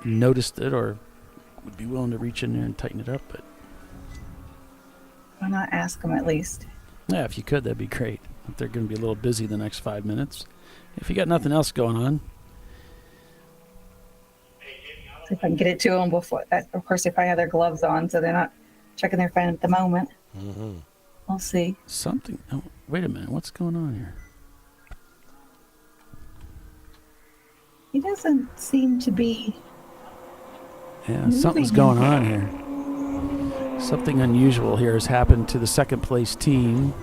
noticed it or would be willing to reach in there and tighten it up, but why not ask them at least? yeah, if you could, that'd be great. If they're going to be a little busy the next 5 minutes. If you got nothing else going on. See if I can get it to them before that. Of course, if I have their gloves on, so they're not checking their phone at the moment. Mm-hmm. We'll see. Something. Oh, wait a minute. What's going on here? He doesn't seem to be. Yeah, something's going on here. Something unusual here has happened to the second place team.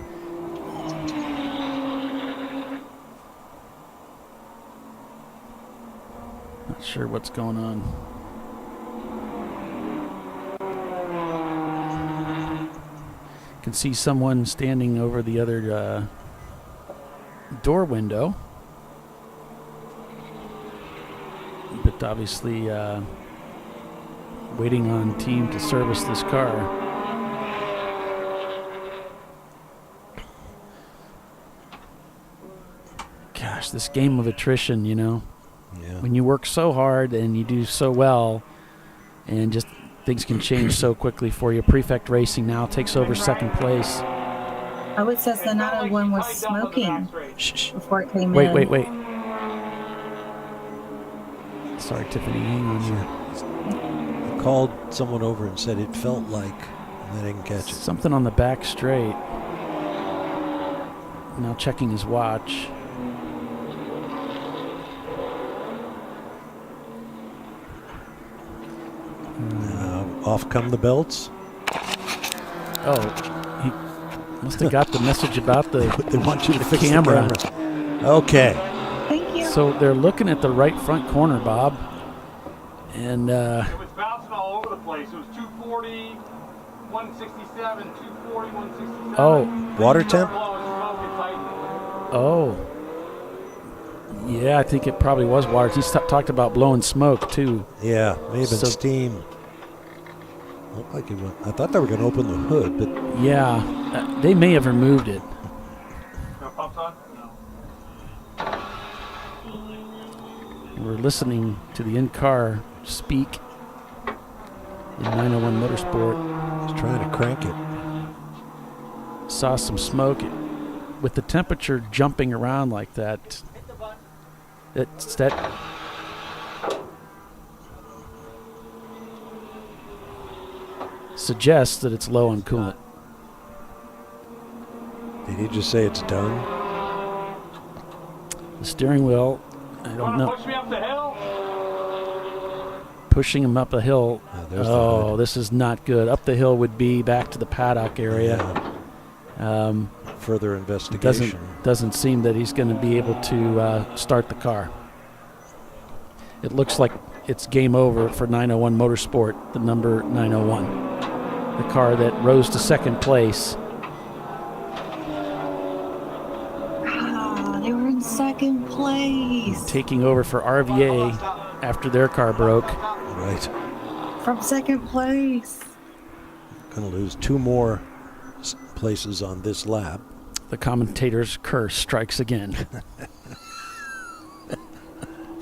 Not sure what's going on. Can see someone standing over the other door window, but obviously waiting on team to service this car. Gosh, this game of attrition, you know. Yeah. When you work so hard and you do so well, and just things can change so quickly for you. Prefect Racing now takes over second place. Oh, it says the 901 was smoking before it came in. Wait. Sorry, Tiffany, hang on here. I called someone over and said it felt like, and they didn't catch it. Something on the back straight. Now checking his watch. Off come the belts. Oh, he must have got the message about the they want you to fix camera. the camera. Okay. Thank you. So they're looking at the right front corner, Bob. And it was bouncing all over the place. It was 240, 167, 240, 167. Oh, water temp? Oh. Yeah, I think it probably was water. He's talked about blowing smoke too. Yeah, maybe steam. Looked like it went. I thought they were going to open the hood, but yeah, they may have removed it. No pumps on? No. We're listening to the in-car speak in 901 Motorsport. He's trying to crank it. Saw some smoke. With the temperature jumping around like that, it's that. Suggests that it's low on coolant. Did he just say it's done? The steering wheel, I don't know. Push me up the hill? Pushing him up a hill. Oh, this is not good. Up the hill would be back to the paddock area. Yeah. Further investigation. Doesn't seem that he's going to be able to start the car. It looks like it's game over for 901 Motorsport, the number 901. The car that rose to second place. They were in second place. Taking over for RVA after their car broke. Right. From second place. Going to lose two more places on this lap. The commentator's curse strikes again.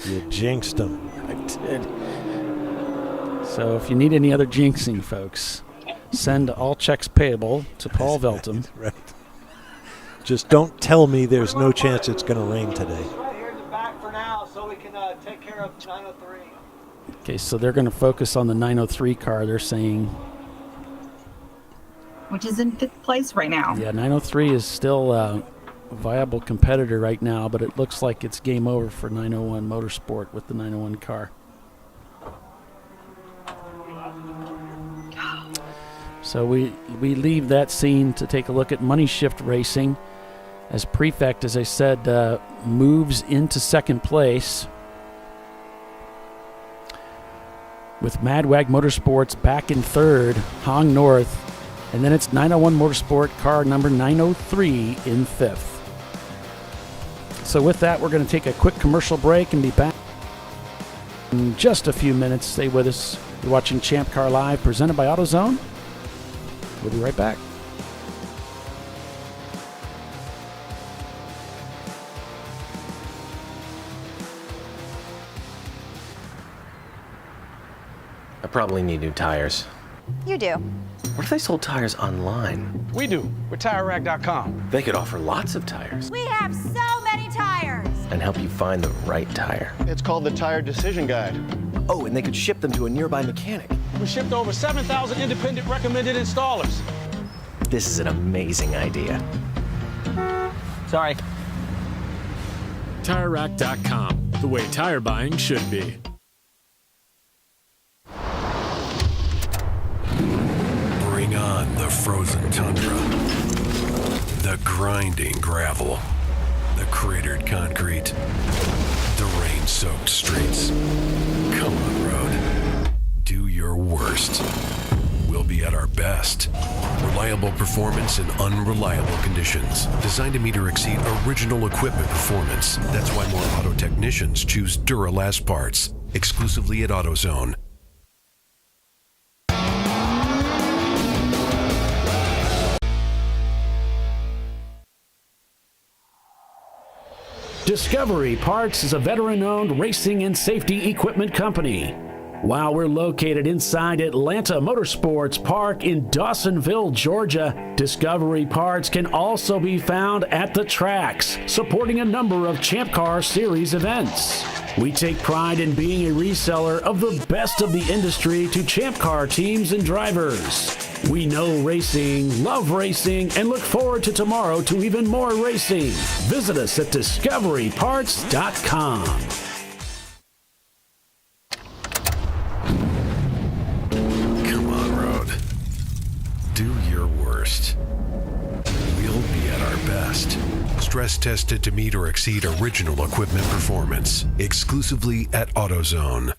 You jinxed him. I did. So if you need any other jinxing, folks, send all checks payable to Paul Veltum. Right. Just don't tell me there's no chance it's going to rain today. Right here in the back for now so we can take care of 903. Okay, so they're going to focus on the 903 car, they're saying. Which is in fifth place right now. Yeah, 903 is still a viable competitor right now, but it looks like it's game over for 901 Motorsport with the 901 car. So we leave that scene to take a look at Money Shift Racing as Prefect, as I said, moves into second place with Madwag Motorsports back in third, Hong North, and then it's 901 Motorsport car number 903 in fifth. So with that, we're going to take a quick commercial break and be back in just a few minutes. Stay with us. You're watching Champ Car Live, presented by AutoZone. We'll be right back. I probably need new tires. You do. What if they sold tires online? We do. We're TireRack.com. They could offer lots of tires We have so many tires. and help you find the right tire. It's called the Tire Decision Guide. Oh, and they could ship them to a nearby mechanic. We shipped over 7,000 independent recommended installers. This is an amazing idea. Sorry. TireRack.com, the way tire buying should be. Bring on the frozen tundra, the grinding gravel, the cratered concrete, the rain-soaked streets. Come on, road. Do your worst. We'll be at our best. Reliable performance in unreliable conditions. Designed to meet or exceed original equipment performance. That's why more auto technicians choose Duralast parts. Exclusively at AutoZone. Discovery Parts is a veteran-owned racing and safety equipment company. While we're located inside Atlanta Motorsports Park in Dawsonville, Georgia, Discovery Parts can also be found at the tracks, supporting a number of Champ Car Series events. We take pride in being a reseller of the best of the industry to Champ Car teams and drivers. We know racing, love racing, and look forward to tomorrow to even more racing. Visit us at discoveryparts.com. Come on, road. Do your worst. We'll be at our best. Stress tested to meet or exceed original equipment performance. Exclusively at AutoZone.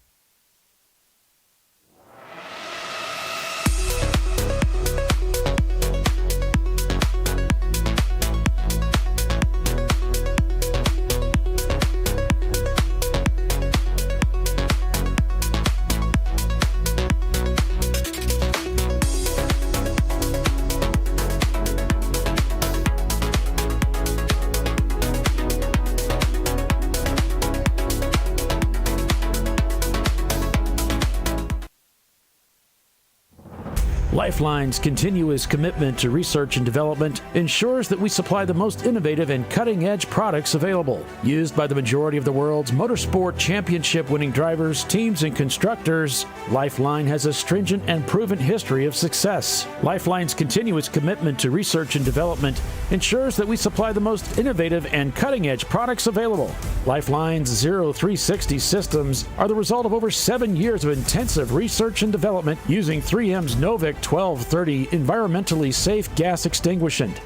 Lifeline's continuous commitment to research and development ensures that we supply the most innovative and cutting-edge products available. Used by the majority of the world's motorsport championship-winning drivers, teams, and constructors, Lifeline has a stringent and proven history of success. Lifeline's continuous commitment to research and development ensures that we supply the most innovative and cutting-edge products available. Lifeline's 0360 systems are the result of over 7 years of intensive research and development using 3M's Novik 1230 environmentally safe gas extinguishant.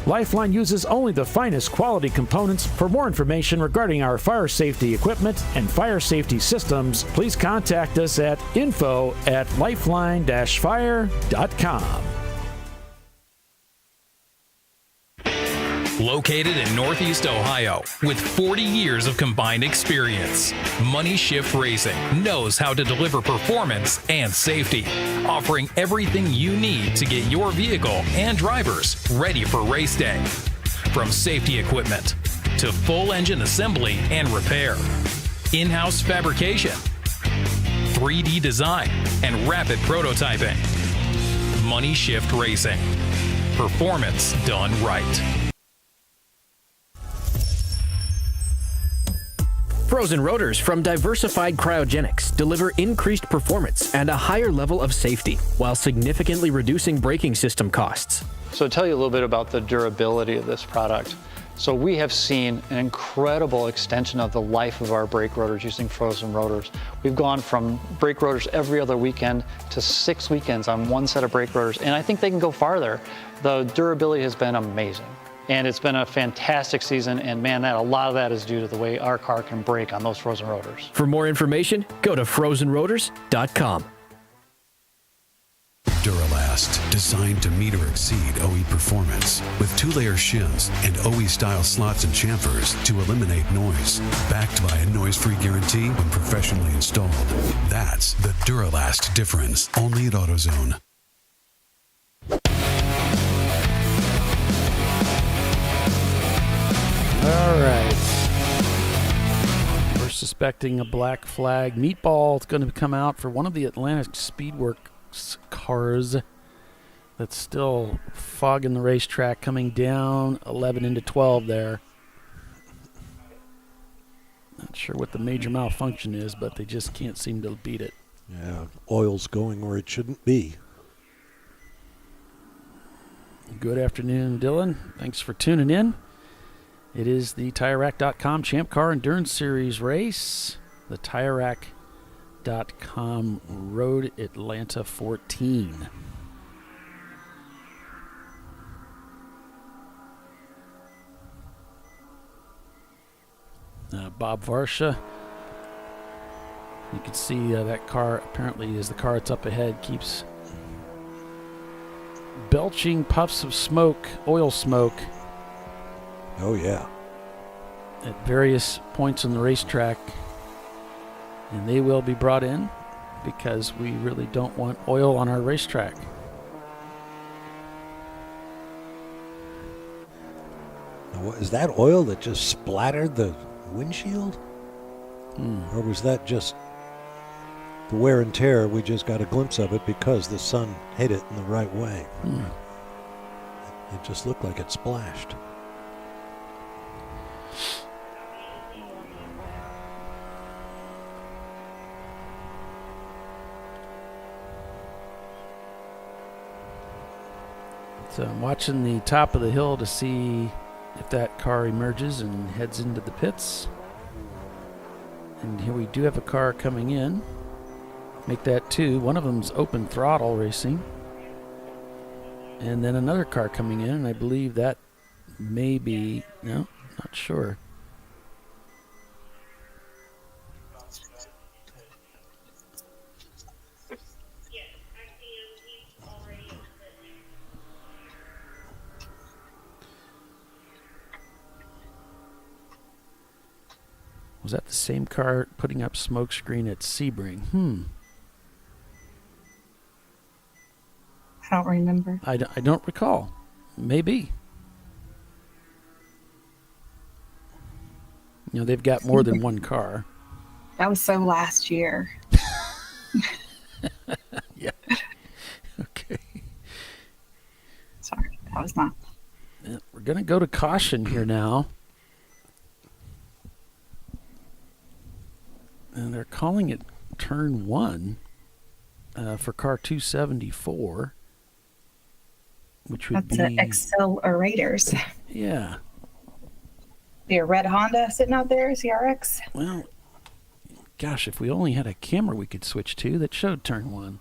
Lifeline uses only the finest quality components. For more information regarding our fire safety equipment and fire safety systems, please contact us at info@lifeline-fire.com. Located in Northeast Ohio with 40 years of combined experience, Money Shift Racing knows how to deliver performance and safety, offering everything you need to get your vehicle and drivers ready for race day. From safety equipment to full engine assembly and repair, in-house fabrication, 3D design, and rapid prototyping. Money Shift Racing. Performance done right. Frozen rotors from Diversified Cryogenics deliver increased performance and a higher level of safety while significantly reducing braking system costs. So to tell you a little bit about the durability of this product. So we have seen an incredible extension of the life of our brake rotors using frozen rotors. We've gone from brake rotors every other weekend to 6 weekends on one set of brake rotors, and I think they can go farther. The durability has been amazing. And it's been a fantastic season, and man, a lot of that is due to the way our car can brake on those frozen rotors. For more information, go to frozenrotors.com. Duralast, designed to meet or exceed OE performance, with 2-layer shims and OE-style slots and chamfers to eliminate noise. Backed by a noise-free guarantee when professionally installed. That's the Duralast difference, only at AutoZone. All right. We're suspecting a black flag. Meatball is going to come out for one of the Atlantic Speedworks cars that's still fogging the racetrack, coming down 11 into 12 there. Not sure what the major malfunction is, but they just can't seem to beat it. Yeah, oil's going where it shouldn't be. Good afternoon, Dylan. Thanks for tuning in. It is the TireRack.com Champ Car Endurance Series race. The TireRack.com Road Atlanta 14. Bob Varsha. You can see that car apparently is the car that's up ahead, keeps belching puffs of smoke, oil smoke. Oh, yeah. At various points on the racetrack. And they will be brought in because we really don't want oil on our racetrack. Now, is that oil that just splattered the windshield? Or was that just the wear and tear? We just got a glimpse of it because the sun hit it in the right way. It just looked like it splashed. So I'm watching the top of the hill to see if that car emerges and heads into the pits. And here we do have a car coming in. Make that two. One of them's open throttle racing. And then another car coming in, and I believe that may be, no, not sure. Was that the same car putting up smoke screen at Sebring? I don't remember. I don't recall. Maybe. You know, they've got more than one car. That was so last year. Yeah. Okay. Sorry, that was not. Yeah, we're going to go to caution here now. And they're calling it turn 1 for car 274, which would That's be accelerators. Yeah. The red Honda sitting out there, CRX. Well, gosh, if we only had a camera we could switch to that showed turn 1.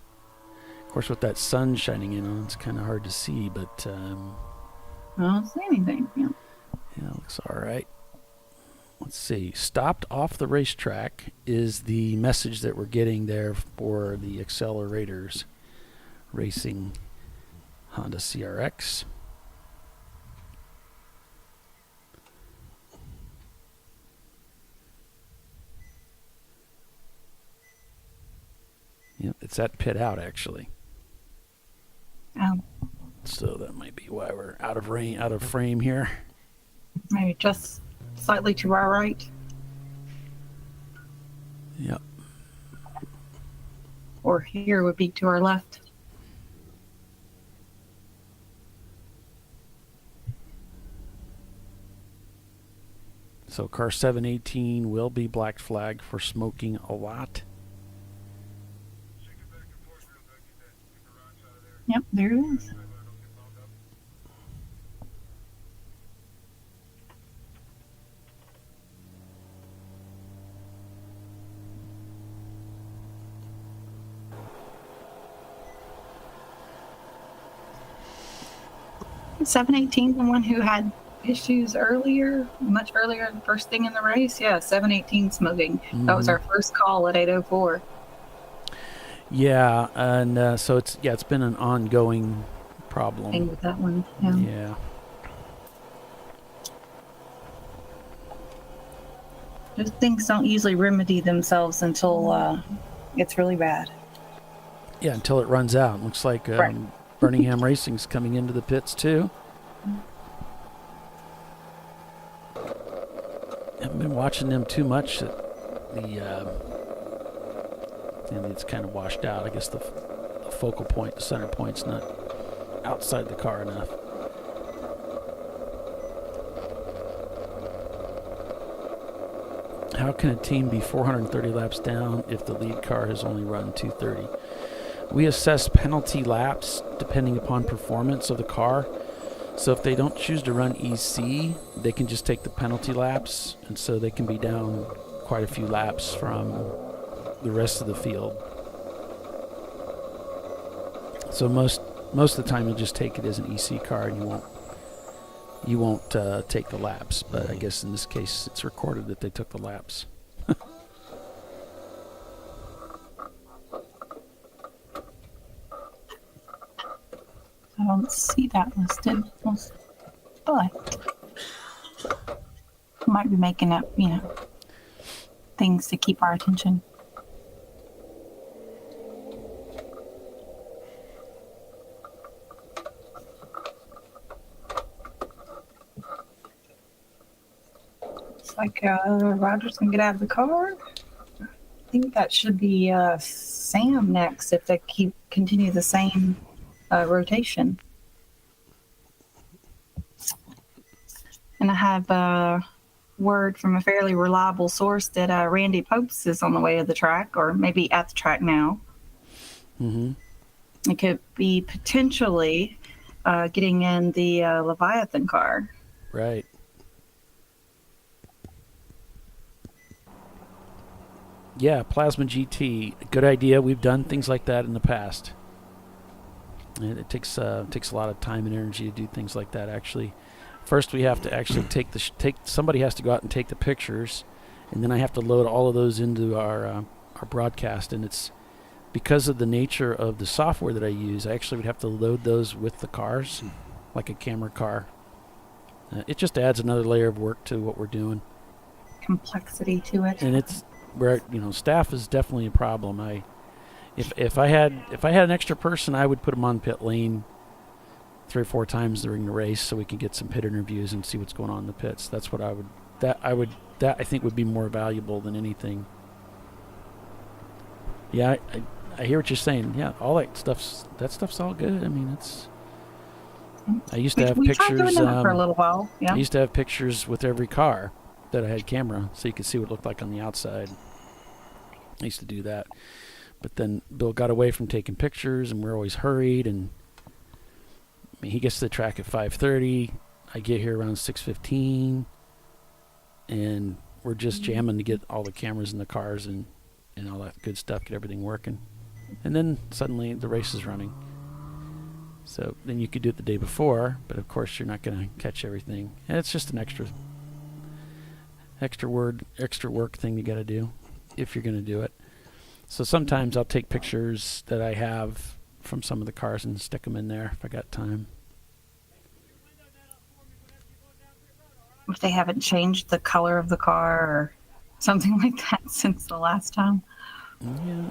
Of course, with that sun shining in on, it's kind of hard to see, but I don't see anything. Yeah. Yeah, looks all right. Let's see. Stopped off the racetrack is the message that we're getting there for the accelerators racing Honda CRX. Yep, it's at pit out actually. So that might be why we're out of frame here. Maybe just slightly to our right. Yep. Or here would be to our left. So car 718 will be black flagged for smoking a lot. Yep, there it is. $718, the one who had issues earlier, much earlier, the first thing in the race. Yeah, 718 smoking. That was our first call at 8:04. Yeah, and so it's been an ongoing problem. Thing with that one. Yeah. Those things don't usually remedy themselves until it's really bad. Yeah, until it runs out. Looks like Right. Birmingham Racing's coming into the pits too. Haven't been watching them too much. And it's kind of washed out. I guess the focal point, the center point's not outside the car enough. How can a team be 430 laps down if the lead car has only run 230? We assess penalty laps depending upon performance of the car. So if they don't choose to run EC, they can just take the penalty laps, and so they can be down quite a few laps from the rest of the field. So most of the time you'll just take it as an EC car, and you won't take the laps. But I guess in this case it's recorded that they took the laps. I don't see that listed, but might be making up, things to keep our attention. Looks like Roger's gonna get out of the car. I think that should be Sam next if they continue the same rotation. And I have a word from a fairly reliable source that Randy Popes is on the way to the track, or maybe at the track now. Mm-hmm. It could be potentially getting in the Leviathan car. Right. Yeah, Plasma GT, good idea. We've done things like that in the past. And it takes a lot of time and energy to do things like that. Actually, first we have to actually somebody has to go out and take the pictures, and then I have to load all of those into our broadcast. And it's because of the nature of the software that I use. I actually would have to load those with the cars, like a camera car. It just adds another layer of work to what we're doing. Complexity to it. And it's where staff is definitely a problem. If I had an extra person, I would put them on pit lane 3 or 4 times during the race so we can get some pit interviews and see what's going on in the pits. That's what I think would be more valuable than anything. Yeah, I hear what you're saying. Yeah, all that stuff's all good. I mean, I used to have we pictures. Tried doing that for a little while. Yeah. I used to have pictures with every car that I had camera, so you could see what it looked like on the outside. I used to do that. But then Bill got away from taking pictures, and we're always hurried. And he gets to the track at 5:30. I get here around 6:15, and we're just jamming to get all the cameras in the cars and all that good stuff, get everything working. And then suddenly the race is running. So then you could do it the day before, but of course you're not going to catch everything. And it's just an extra work thing you got to do if you're going to do it. So sometimes I'll take pictures that I have from some of the cars and stick them in there if I got time. If they haven't changed the color of the car or something like that since the last time. Yeah.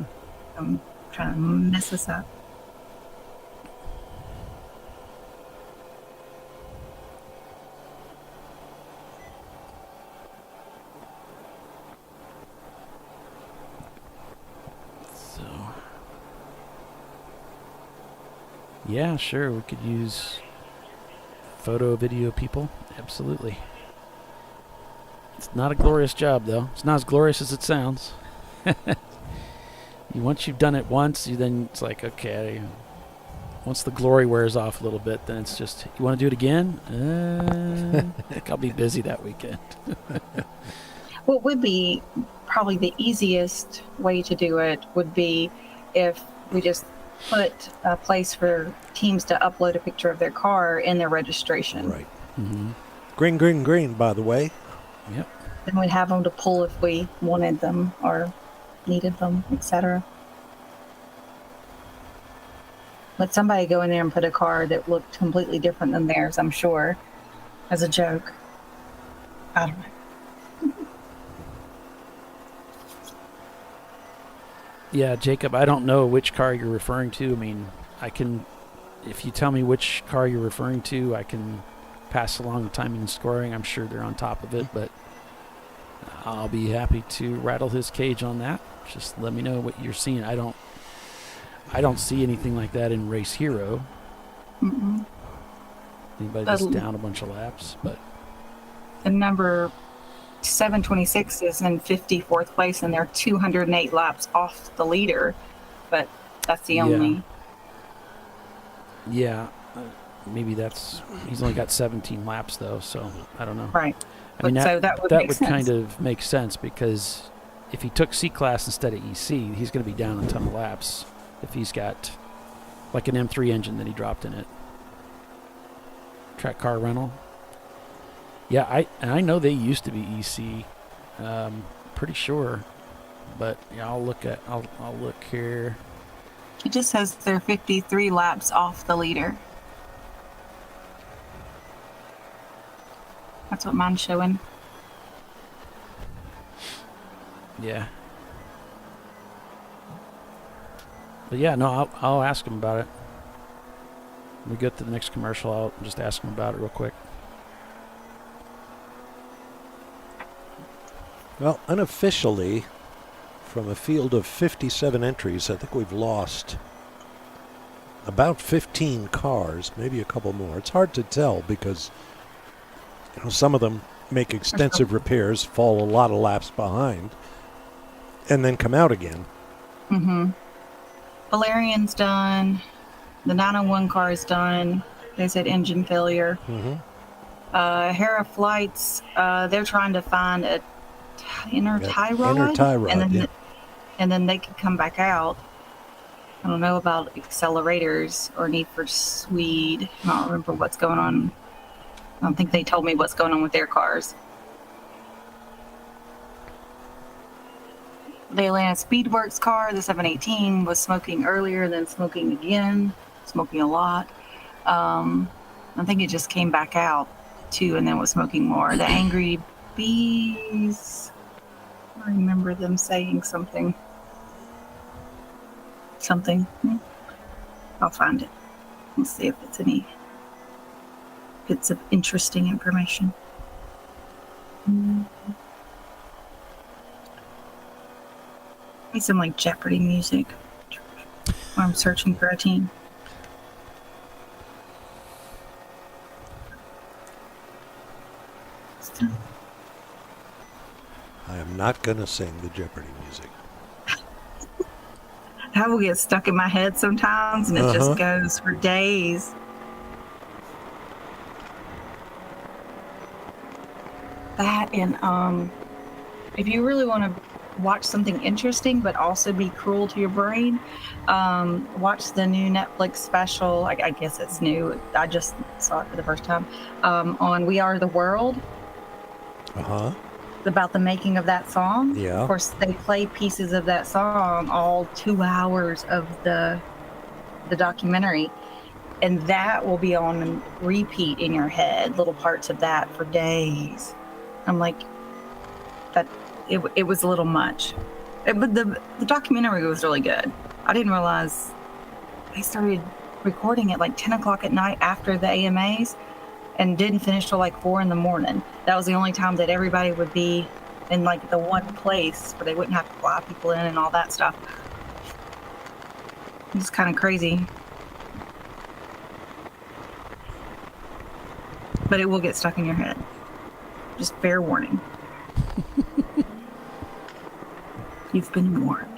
I'm trying to mess this up. Yeah, sure. We could use photo, video people. Absolutely. It's not a glorious job, though. It's not as glorious as it sounds. Once you've done it once, then it's like, okay. Once the glory wears off a little bit, then it's just, you want to do it again? I think I'll be busy that weekend. What would be probably the easiest way to do it would be if we just put a place for teams to upload a picture of their car in their registration. Right. Mm-hmm. Green, by the way. Yep. Then we'd have them to pull if we wanted them or needed them, etc. Let somebody go in there and put a car that looked completely different than theirs, I'm sure, as a joke. I don't know. Yeah, Jacob, I don't know which car you're referring to. I mean, if you tell me which car you're referring to, I can pass along the timing and scoring. I'm sure they're on top of it, but I'll be happy to rattle his cage on that. Just let me know what you're seeing. I don't see anything like that in Race Hero. Mm-mm. Anybody just down a bunch of laps, but the number 726 is in 54th place, and they're 208 laps off the leader, but that's the only. Yeah. maybe he's only got 17 laps though, so I don't know. Right. I mean, So that would make sense. kind of make sense because if he took C-Class instead of EC, he's going to be down a ton of laps if he's got like an M3 engine that he dropped in it. Track car rental. Yeah, I know they used to be EC. Pretty sure, but yeah, I'll look here. It just says they're 53 laps off the leader. That's what mine's showing. Yeah. But yeah, no, I'll ask him about it. When we get to the next commercial, I'll just ask him about it real quick. Well, unofficially, from a field of 57 entries, I think we've lost about 15 cars, maybe a couple more. It's hard to tell because some of them make extensive repairs, fall a lot of laps behind, and then come out again. Mm-hmm. Valerian's done. The 901 car is done. They said engine failure. Mm-hmm. Hera Flights, they're trying to find a inner tie rod. Inner tie rod, and then they could come back out. I don't know about accelerators or Need for Speed. I don't remember what's going on. I don't think they told me what's going on with their cars. The Atlanta Speedworks car, the 718, was smoking earlier, then smoking again, smoking a lot. I think it just came back out too, and then was smoking more. The Angry Bees, I remember them saying something. I'll find it. Let's see if it's any bits of interesting information. Need some like Jeopardy music when I'm searching for a team. I am not going to sing the Jeopardy music. That will get stuck in my head sometimes, and it just goes for days. That and if you really want to watch something interesting but also be cruel to your brain, watch the new Netflix special. I guess it's new. I just saw it for the first time on We Are the World. About the making of that song. Yeah. Of course, they play pieces of that song all 2 hours of the documentary, and that will be on repeat in your head, little parts of that for days. I'm like, that it was a little much. But the documentary was really good. I didn't realize they started recording at like 10 o'clock at night after the AMAs and didn't finish till like 4 in the morning. That was the only time that everybody would be in like the one place where they wouldn't have to fly people in and all that stuff. It's kind of crazy. But it will get stuck in your head. Just fair warning. You've been warned.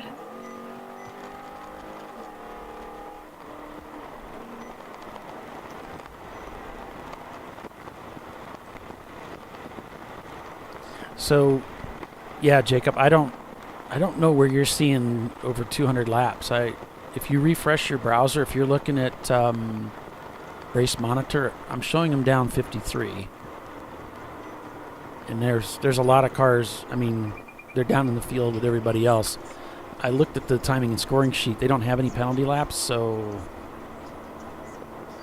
So, yeah, Jacob, I don't know where you're seeing over 200 laps. If you refresh your browser, if you're looking at Race Monitor, I'm showing them down 53. And there's a lot of cars. I mean, they're down in the field with everybody else. I looked at the timing and scoring sheet. They don't have any penalty laps, so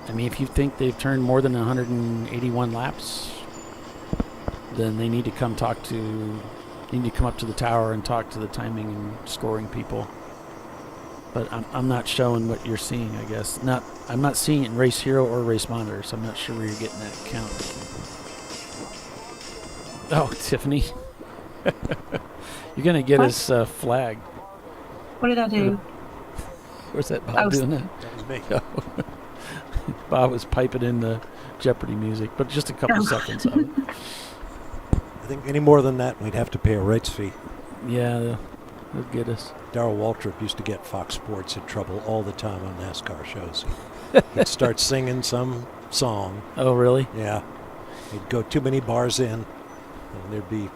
I mean, if you think they've turned more than 181 laps, then they need to come up to the tower and talk to the timing and scoring people. But I'm not showing what you're seeing, I guess. I'm not seeing it in Race Hero or Race Monitor, so I'm not sure where you're getting that count. Oh, Tiffany. You're going to get us flagged. What did I do? Where's that Bob doing that? That was me. Bob was piping in the Jeopardy music, but just a couple seconds of it. I think any more than that, we'd have to pay a rights fee. Yeah, they'll get us. Darrell Waltrip used to get Fox Sports in trouble all the time on NASCAR shows. He'd start singing some song. Oh, really? Yeah. They'd go too many bars in, and there'd be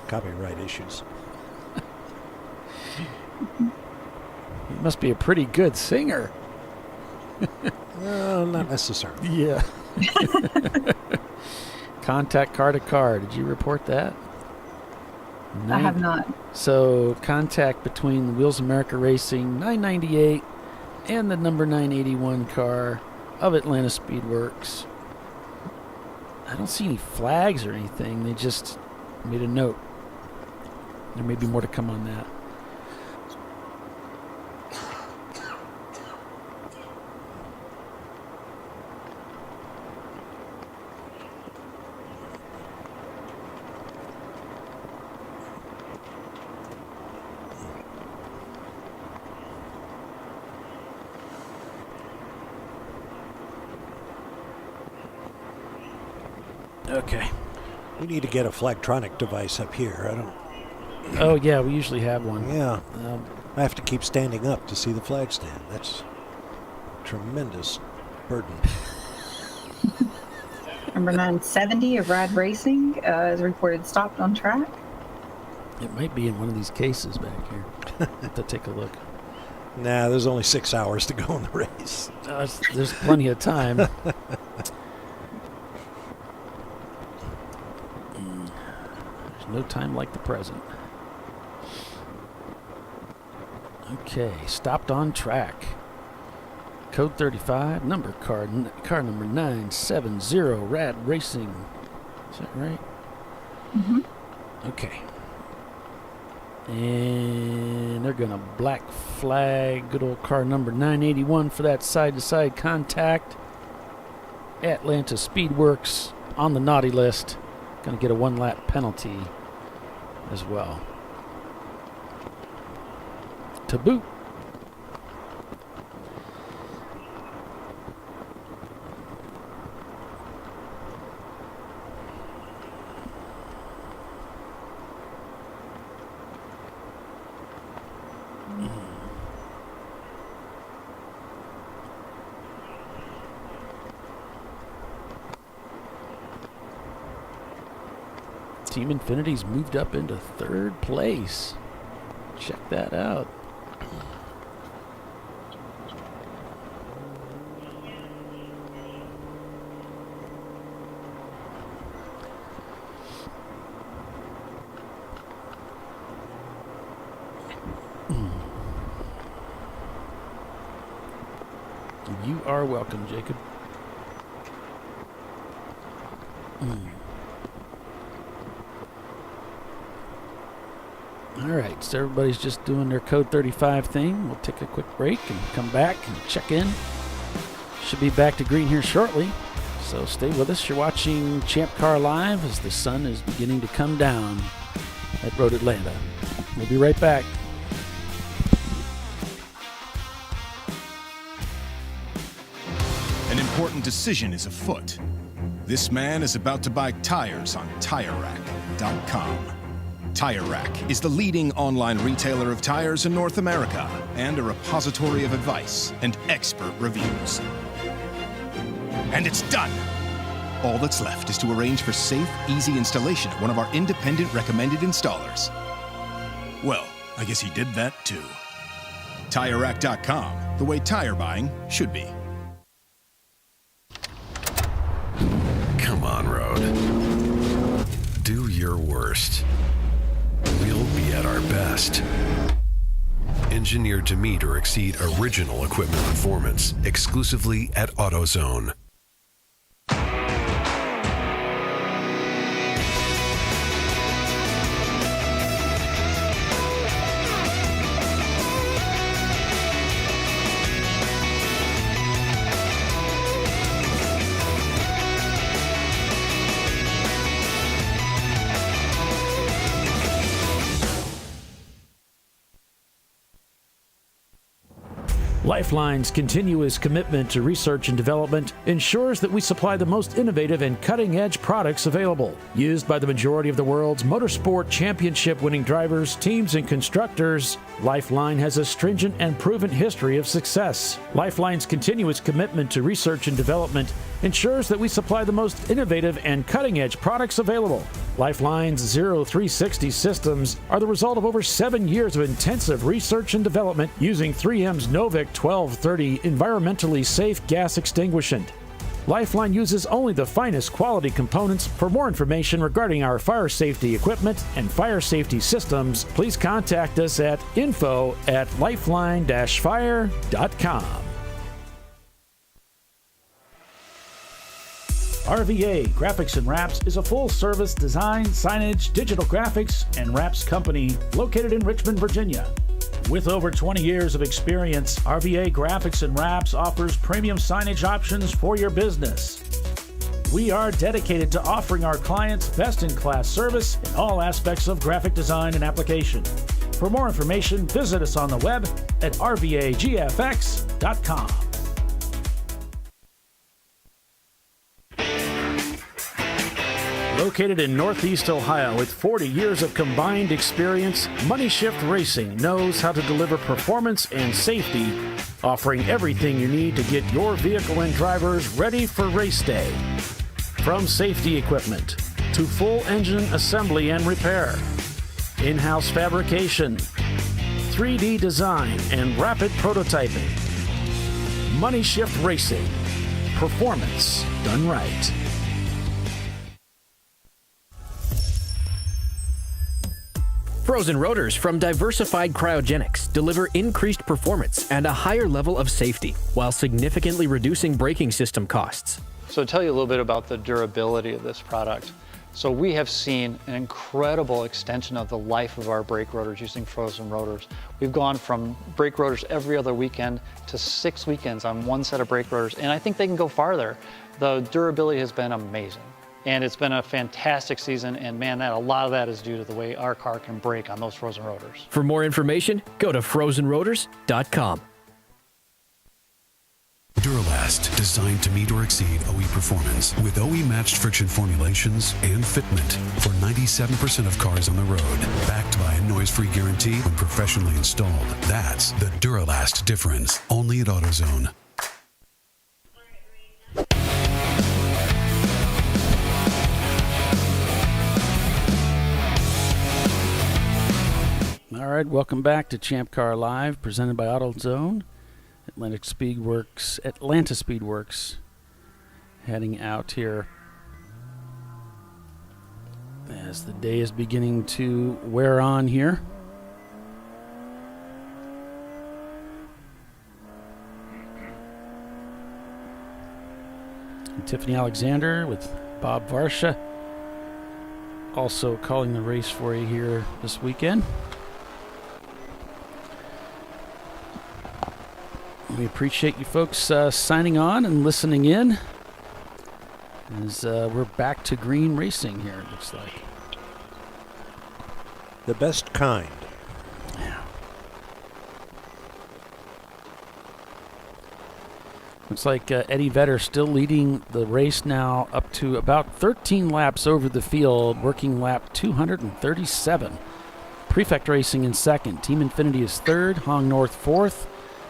copyright issues. He must be a pretty good singer. No, not necessarily. Yeah. Contact car to car. Did you report that? I have not. So, contact between Wheels America Racing 998 and the number 981 car of Atlanta Speedworks. I don't see any flags or anything. They just made a note. There may be more to come on that. Okay. We need to get a flagtronic device up here. I don't. Oh, yeah, we usually have one. Yeah. I have to keep standing up to see the flag stand. That's a tremendous burden. Number 970 of Rad Racing is reported stopped on track. It might be in one of these cases back here. Have to take a look. Nah, there's only 6 hours to go in the race. There's plenty of time. There's no time like the present. Okay, stopped on track. Code 35, car number 970, Rad Racing. Is that right? Mm-hmm. Okay. And they're going to black flag good old car number 981 for that side-to-side contact. Atlanta Speedworks on the naughty list. Going to get a one-lap penalty as well. To boot. Team Infinity's moved up into third place. Check that out. You are welcome, Jacob. All right, so everybody's just doing their Code 35 thing. We'll take a quick break and come back and check in. Should be back to green here shortly, so stay with us. You're watching Champ Car Live as the sun is beginning to come down at Road Atlanta. We'll be right back. An important decision is afoot. This man is about to buy tires on TireRack.com. Tire Rack is the leading online retailer of tires in North America and a repository of advice and expert reviews. And it's done! All that's left is to arrange for safe, easy installation at one of our independent recommended installers. Well, I guess he did that too. TireRack.com, the way tire buying should be. Come on, Road. Do your worst. We'll be at our best. Engineered to meet or exceed original equipment performance exclusively at AutoZone. Lifeline's continuous commitment to research and development ensures that we supply the most innovative and cutting-edge products available. Used by the majority of the world's motorsport championship-winning drivers, teams, and constructors, Lifeline has a stringent and proven history of success. Lifeline's continuous commitment to research and development ensures that we supply the most innovative and cutting-edge products available. Lifeline's Zero 360 systems are the result of over 7 years of intensive research and development using 3M's Novik 1230 environmentally safe gas extinguishant. Lifeline uses only the finest quality components. For more information regarding our fire safety equipment and fire safety systems, please contact us at info@lifeline-fire.com. RVA Graphics and Wraps is a full-service design, signage, digital graphics, and wraps company located in Richmond, Virginia. With over 20 years of experience, RVA Graphics and Wraps offers premium signage options for your business. We are dedicated to offering our clients best-in-class service in all aspects of graphic design and application. For more information, visit us on the web at rvagfx.com. Located in Northeast Ohio with 40 years of combined experience, Money Shift Racing knows how to deliver performance and safety, offering everything you need to get your vehicle and drivers ready for race day. From safety equipment to full engine assembly and repair, in-house fabrication, 3D design, and rapid prototyping. Money Shift Racing. Performance done right. Frozen rotors from Diversified Cryogenics deliver increased performance and a higher level of safety while significantly reducing braking system costs. So to tell you a little bit about the durability of this product. So we have seen an incredible extension of the life of our brake rotors using frozen rotors. We've gone from brake rotors every other weekend to 6 weekends on one set of brake rotors, and I think they can go farther. The durability has been amazing. And it's been a fantastic season, and man, a lot of that is due to the way our car can brake on those frozen rotors. For more information, go to frozenrotors.com. Duralast, designed to meet or exceed OE performance with OE-matched friction formulations and fitment for 97% of cars on the road. Backed by a noise-free guarantee when professionally installed. That's the Duralast difference, only at AutoZone. All right, welcome back to ChampCar.Live, presented by AutoZone. Atlanta Speedworks, heading out here as the day is beginning to wear on here. And Tiffany Alexander with Bob Varsha also calling the race for you here this weekend. We appreciate you folks signing on and listening in as we're back to green racing here, it looks like. The best kind. Yeah. Looks like Eddie Vedder still leading the race now up to about 13 laps over the field, working lap 237. Prefect Racing in second. Team Infinity is third. Hong North fourth.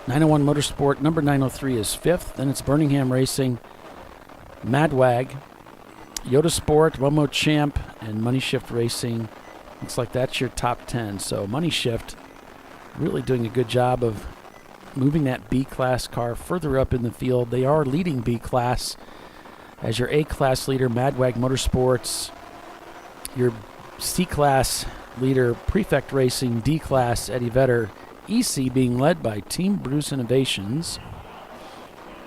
901 Motorsport, number 903 is fifth. Then it's Birmingham Racing, Madwag, Yoda Sport, Momo Champ, and Money Shift Racing. Looks like that's your top 10. So Money Shift really doing a good job of moving that B-Class car further up in the field. They are leading B-Class as your A-Class leader, Madwag Motorsports, your C-Class leader, Prefect Racing, D-Class, Eddie Vedder, EC being led by Team Bruce Innovations.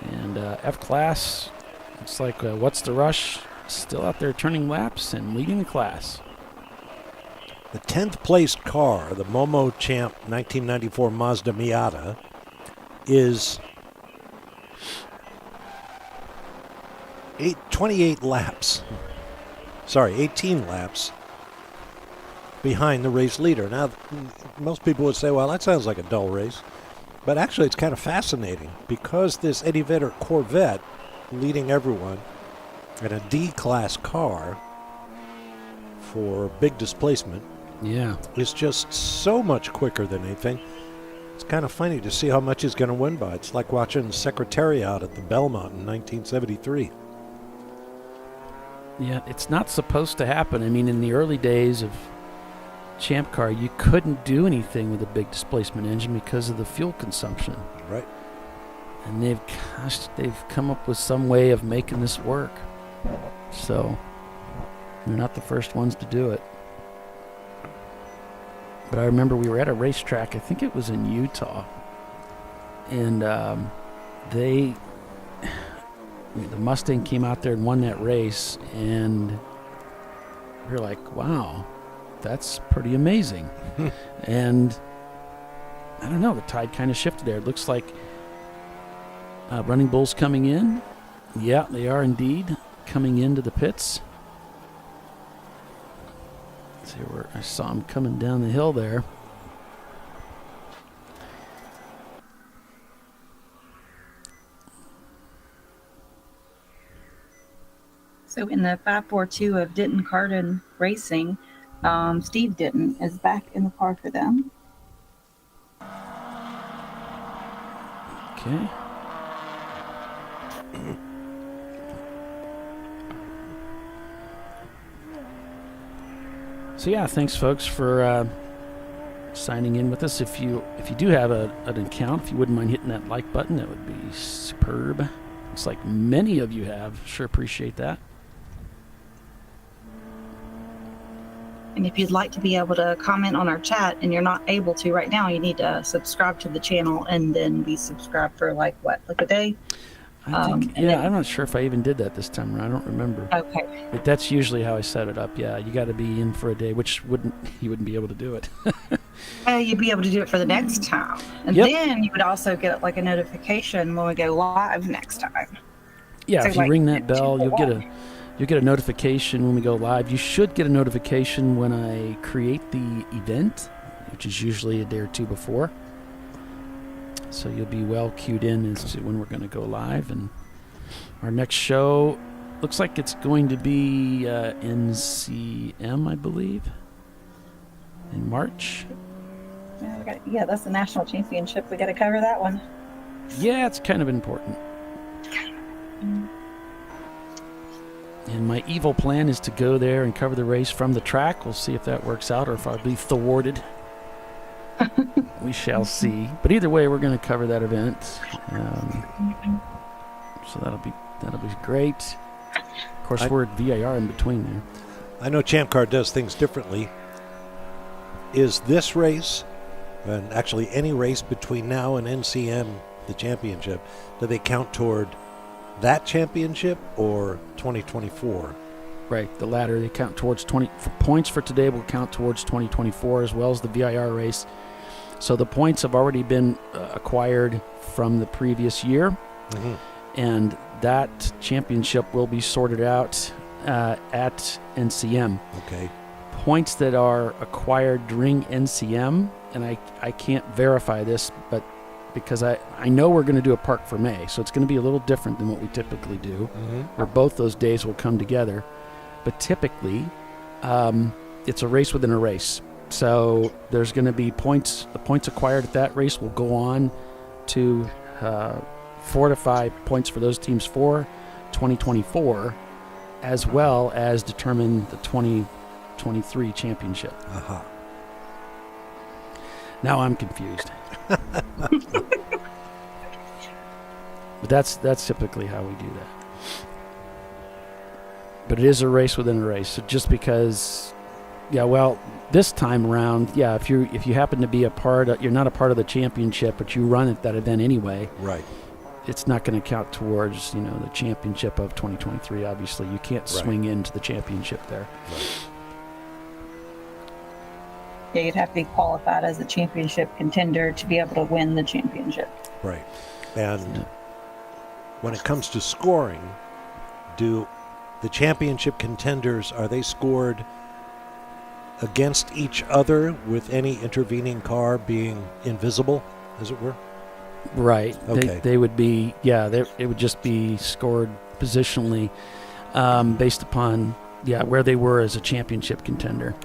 And F-Class, looks like What's the Rush, still out there turning laps and leading the class. The 10th place car, the Momo Champ 1994 Mazda Miata, is 18 laps behind the race leader. Now, most people would say, well, that sounds like a dull race. But actually, it's kind of fascinating because this Eddie Vedder Corvette, leading everyone, and a D-class car for big displacement, is just so much quicker than anything. It's kind of funny to see how much he's going to win by. It's like watching Secretariat at the Belmont in 1973. Yeah, it's not supposed to happen. I mean, in the early days of Champ Car, you couldn't do anything with a big displacement engine because of the fuel consumption. Right. And they've come up with some way of making this work. So they're not the first ones to do it. But I remember we were at a racetrack, I think it was in Utah, and the Mustang came out there and won that race, and we were like, wow, that's pretty amazing. And I don't know, the tide kind of shifted there. It looks like Running Bull's coming in. Yeah, they are indeed coming into the pits. See where I saw him coming down the hill there. So in the 542 of Denton Cardin Racing, Steve Denton is back in the car for them. Okay. So yeah, thanks folks for signing in with us. If you do have an account, if you wouldn't mind hitting that like button, that would be superb. Looks like many of you have. Sure appreciate that. And if you'd like to be able to comment on our chat and you're not able to right now, you need to subscribe to the channel and then be subscribed for like a day? I think, I'm not sure if I even did that this time around. I don't remember. Okay. But that's usually how I set it up. Yeah, you got to be in for a day, which you wouldn't be able to do it. You'd be able to do it for the next time. And then you would also get like a notification when we go live next time. Yeah, so if you like, ring that bell, you'll get a notification when we go live. You should get a notification when I create the event, which is usually a day or two before. So you'll be well cued in as to when we're going to go live. And our next show looks like it's going to be NCM, I believe, in March. Yeah, that's the national championship. We got to cover that one. Yeah, it's kind of important. And my evil plan is to go there and cover the race from the track. We'll see if that works out or if I'll be thwarted. We shall see. But either way, we're going to cover that event. So that'll be great. Of course, we're at VIR in between there. I know Champ Car does things differently. Is this race, and actually any race between now and NCM, the championship, do they count toward that championship or 2024? Right, the latter. They count towards points for today will count towards 2024 as well as the VIR race. So the points have already been acquired from the previous year, and that championship will be sorted out at NCM. Okay. Points that are acquired during NCM, and I can't verify this, but because I know we're going to do a Park for May, so it's going to be a little different than what we typically do, where both those days will come together. But typically, it's a race within a race. So there's going to be points. The points acquired at that race will go on to fortify points for those teams for 2024, as well as determine the 2023 championship. Now I'm confused. But that's typically how we do that. But it is a race within a race. So just because, this time around, if you happen to be you're not a part of the championship, but you run at that event anyway. Right. It's not going to count towards the championship of 2023. Obviously, you can't swing into the championship there. Right. Yeah, you'd have to be qualified as a championship contender to be able to win the championship. Right. And when it comes to scoring, do the championship contenders, are they scored against each other with any intervening car being invisible, as it were? Right. Okay. They would be, it would just be scored positionally based upon, where they were as a championship contender.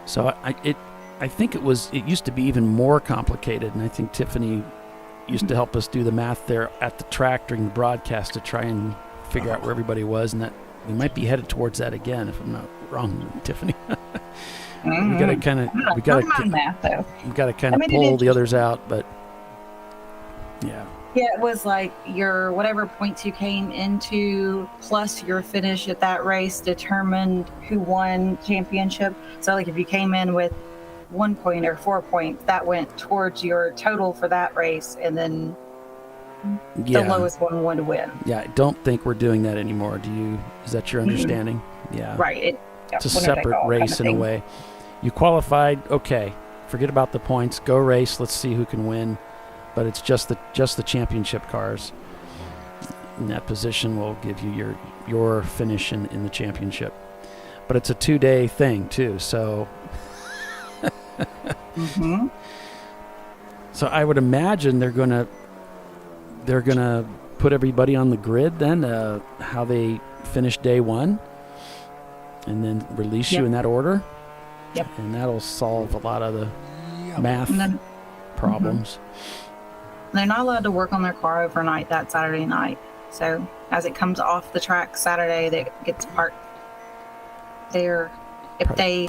So I think it used to be even more complicated, and I think Tiffany used to help us do the math there at the track during the broadcast to try and figure out where everybody was, and that we might be headed towards that again, if I'm not wrong, Tiffany. We got to kind of pull the others out, but yeah, it was like your whatever points you came into plus your finish at that race determined who won championship. So like if you came in with 1 point or 4 points, that went towards your total for that race, and then the lowest one won to win. Yeah, I don't think we're doing that anymore. Is that your understanding? Yeah. Right. It's a separate race in a way. You qualified, okay. Forget about the points. Go race. Let's see who can win. But it's just the championship cars. And that position will give you your finish in the championship. But it's a 2-day thing too, so So I would imagine they're gonna put everybody on the grid then, how they finish day one, and then release you in that order. Yep. And that'll solve a lot of the math problems. They're not allowed to work on their car overnight that Saturday night. So as it comes off the track Saturday, that gets parked there. If they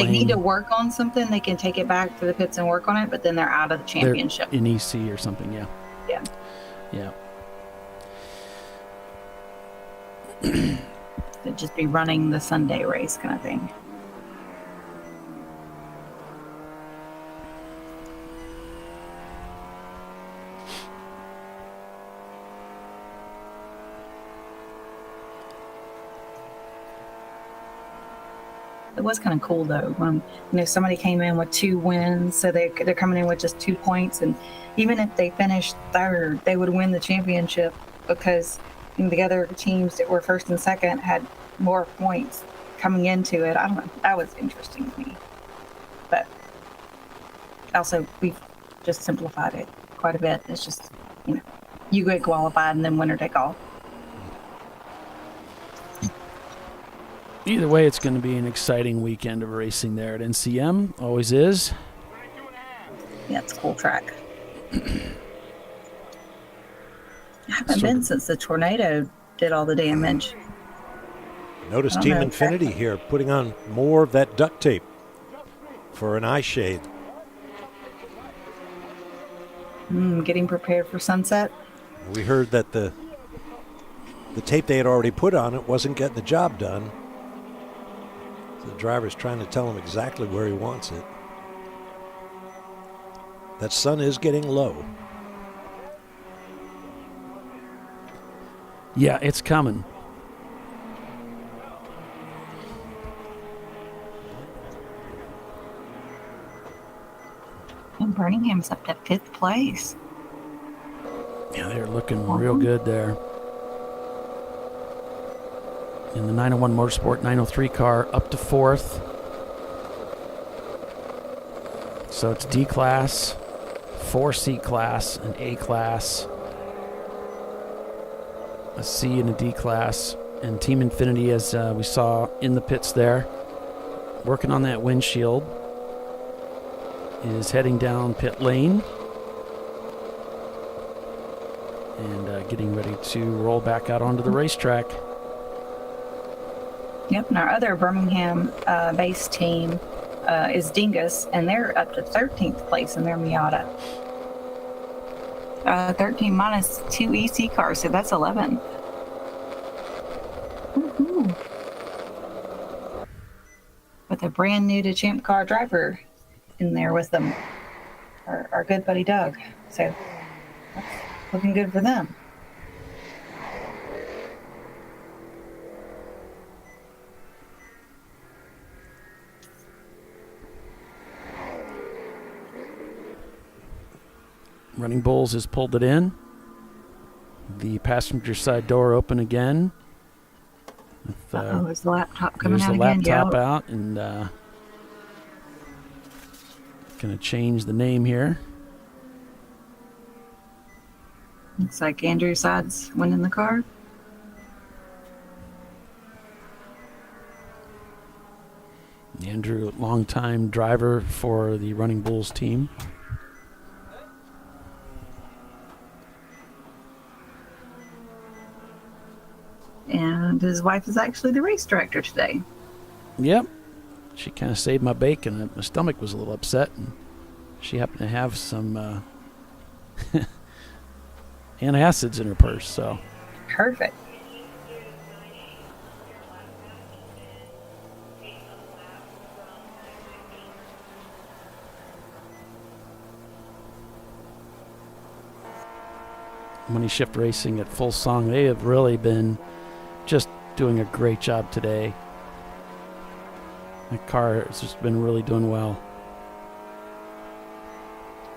need to work on something, they can take it back to the pits and work on it, but then they're out of the championship. They're in EC or something, yeah. It'd just be running the Sunday race kind of thing. It was kind of cool though when somebody came in with 2 wins, so they're coming in with just 2 points, and even if they finished third, they would win the championship because the other teams that were first and second had more points coming into it. I don't know. That was interesting to me, but also we've just simplified it quite a bit. It's just you get qualified and then winner take all. Either way, it's going to be an exciting weekend of racing there at NCM. Always is. Yeah, it's a cool track. I haven't been since the tornado did all the damage. Notice Team Infinity here putting on more of that duct tape for an eye shade. Getting prepared for sunset. We heard that the tape they had already put on it wasn't getting the job done. The driver's trying to tell him exactly where he wants it. That sun is getting low. Yeah, it's coming. And Birmingham's up to 5th place. Yeah, they're looking real good there. In the 901 Motorsport 903 car, up to 4th. So it's D class, 4C class, an A class, a C and a D class. And Team Infinity, as we saw in the pits there, working on that windshield, is heading down pit lane and getting ready to roll back out onto the racetrack. Yep, and our other Birmingham based team is Dingus, and they're up to 13th place in their Miata. 13 minus 2 EC cars, so that's 11. Woo-hoo. With a brand new to Champ Car driver in there with them, our good buddy Doug. So that's looking good for them. Running Bulls has pulled it in. The passenger side door open again. There's the laptop coming out again. There's the laptop out, and Gonna change the name here. Looks like Andrew side's winning the car. Andrew, longtime driver for the Running Bulls team. And his wife is actually the race director today. Yep. She kind of saved my bacon. My stomach was a little upset, and she happened to have some antacids in her purse, so. Perfect. Money Shift Racing at full song, they have really been just doing a great job today. The car has just been really doing well.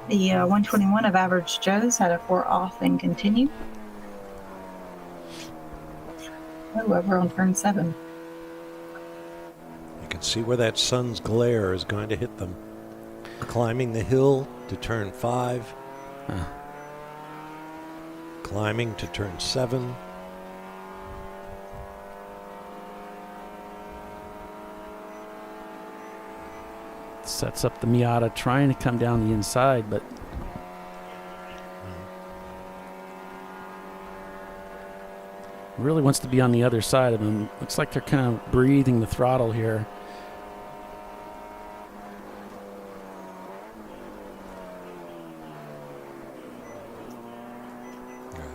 The 121 of Average Joe's had a 4 off and continue. Oh, over on turn 7. You can see where that sun's glare is going to hit them. Climbing the hill to turn 5. Climbing to turn 7. Sets up the Miata trying to come down the inside, but really wants to be on the other side of him. Looks like they're kind of breathing the throttle here.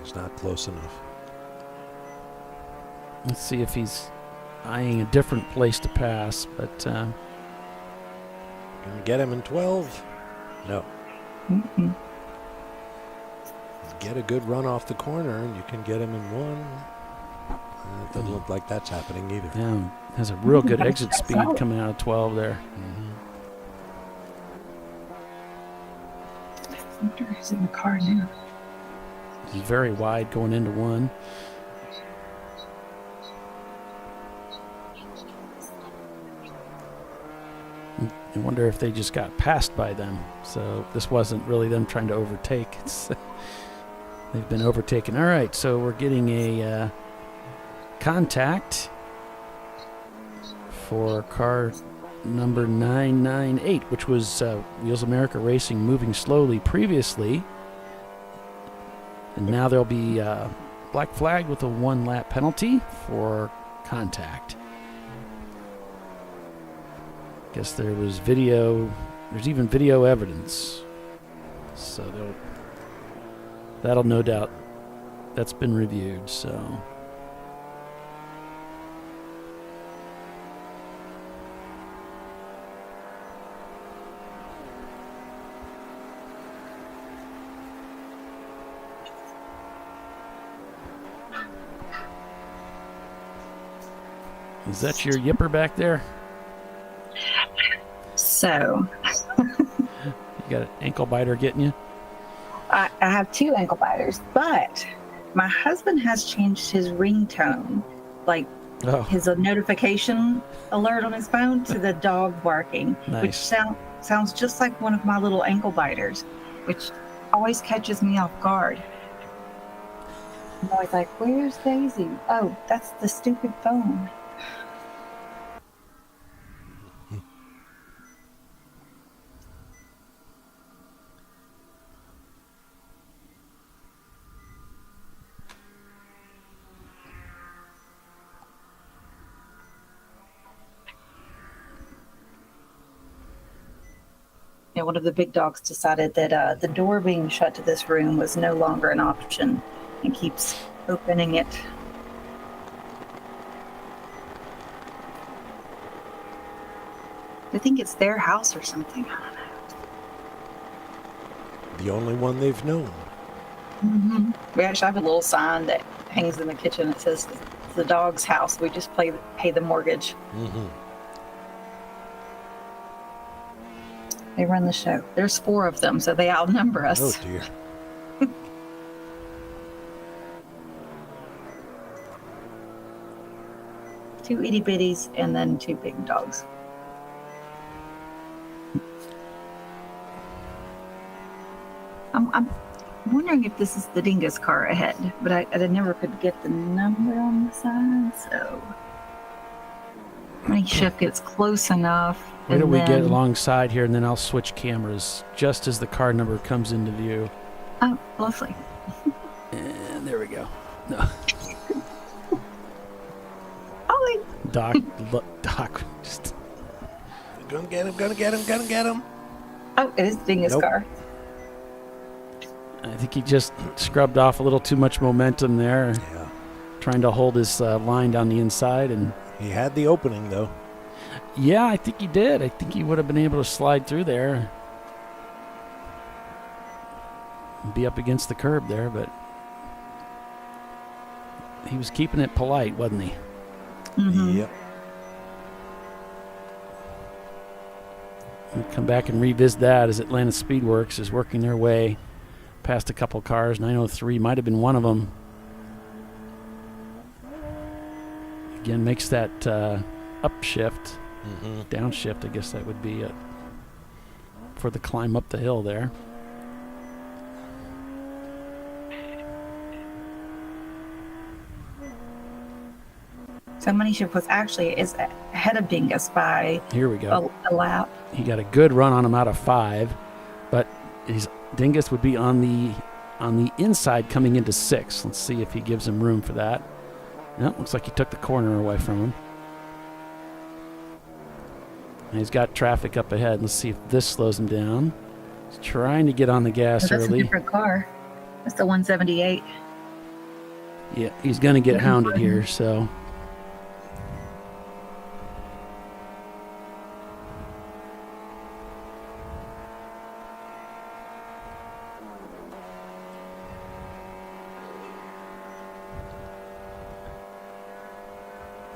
He's not close enough. Let's see if he's eyeing a different place to pass, but Can you get him in 12? No. Mm-hmm. Get a good run off the corner, and you can get him in 1. It doesn't look like that's happening either. Yeah, has a real good exit speed coming out of 12 there. He's in the car now. He's very wide going into 1. I wonder if they just got passed by them. So this wasn't really them trying to overtake. They've been overtaken. All right, so we're getting a contact for car number 998, which was Wheels America Racing moving slowly previously. And now there'll be black flag with a 1-lap penalty for contact. Guess there was video. There's even video evidence. So that'll no doubt, that's been reviewed. So. Is that your yipper back there? So. You got an ankle biter getting you? I have 2 ankle biters, but my husband has changed his ringtone, like his notification alert on his phone, to the dog barking, which sounds just like one of my little ankle biters, which always catches me off guard. I'm always like, where's Daisy? Oh, that's the stupid phone. One of the big dogs decided that the door being shut to this room was no longer an option and keeps opening it. I think it's their house or something. I don't know. The only one they've known. Mm-hmm. We actually have a little sign that hangs in the kitchen that says it's the dog's house. We just pay the mortgage. Mm-hmm. They run the show. There's 4 of them, so they outnumber us. Oh, dear. Two itty bitties and then 2 big dogs. I'm wondering if this is the Dingus car ahead, but I never could get the number on the side, so make sure it gets close enough. Where do we get alongside here, and then I'll switch cameras just as the car number comes into view. Oh, lovely. And there we go. No. Ollie. Doc, just... Gonna get him. Oh, it is the Dingus car. I think he just scrubbed off a little too much momentum there. Yeah. Trying to hold his line down the inside. And he had the opening, though. Yeah, I think he did. I think he would have been able to slide through there. And be up against the curb there, but he was keeping it polite, wasn't he? Mm-hmm. Yep. We'll come back and revisit that as Atlanta Speedworks is working their way past a couple cars. 903 might have been one of them. Again, makes that upshift, downshift, I guess that would be it, for the climb up the hill there. So Money Shift was actually ahead of Dingus by Here we go. a lap. He got a good run on him out of 5, but Dingus would be on the inside coming into 6. Let's see if he gives him room for that. No, looks like he took the corner away from him. And he's got traffic up ahead. Let's see if this slows him down. He's trying to get on the gas That's early. a different car. That's the 178. Yeah, he's going to get hounded here, so...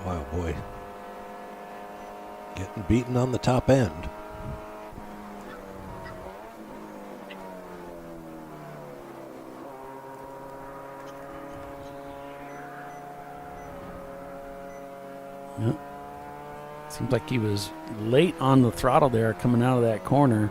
Wow, boy. Getting beaten on the top end. Yep. Seems like he was late on the throttle there coming out of that corner.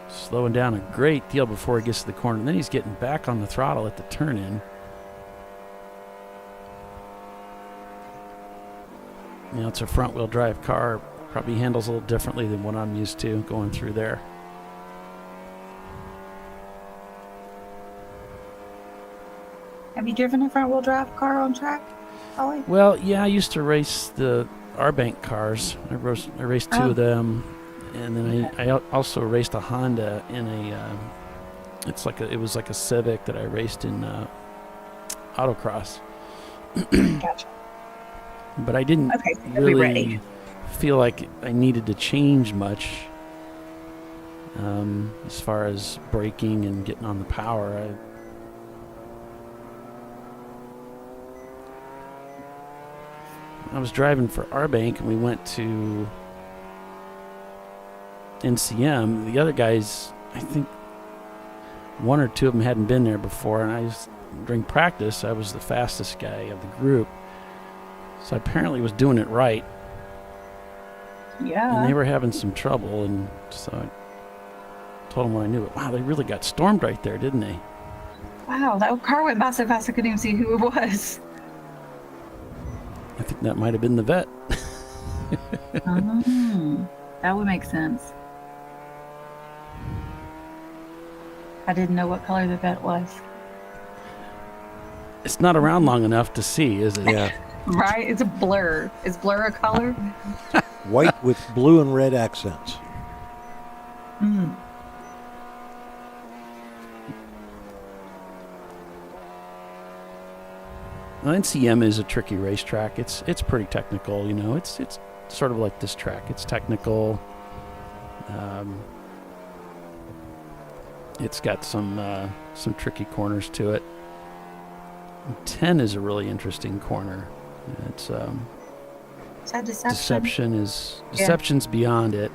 Slowing down a great deal before he gets to the corner. And then he's getting back on the throttle at the turn-in. You know, it's a front-wheel drive car. Probably handles a little differently than what I'm used to going through there. Have you driven a front-wheel drive car on track, Ollie? Well, yeah, I used to race the R-Bank cars. I raced 2 of them. And then I also raced a Honda in a, it was like a Civic that I raced in autocross. Gotcha. But I didn't really feel like I needed to change much as far as braking and getting on the power. I was driving for R-Bank and we went to NCM. The other guys, I think 1 or 2 of them hadn't been there before, and during practice I was the fastest guy of the group, so I apparently was doing it right. Yeah. And they were having some trouble, and so I told them what I knew. But wow, they really got stormed right there, didn't they? Wow, that car went by so fast I couldn't even see who it was. I think that might have been the vet. That would make sense. I didn't know what color the vet was. It's not around long enough to see, is it? Yeah. Right? It's a blur. Is blur a color? White with blue and red accents. Mm. Well, NCM is a tricky racetrack. It's pretty technical, you know. It's sort of like this track. It's technical. It's got some tricky corners to it. 10 is a really interesting corner. It's is that Deception? Deception's beyond it.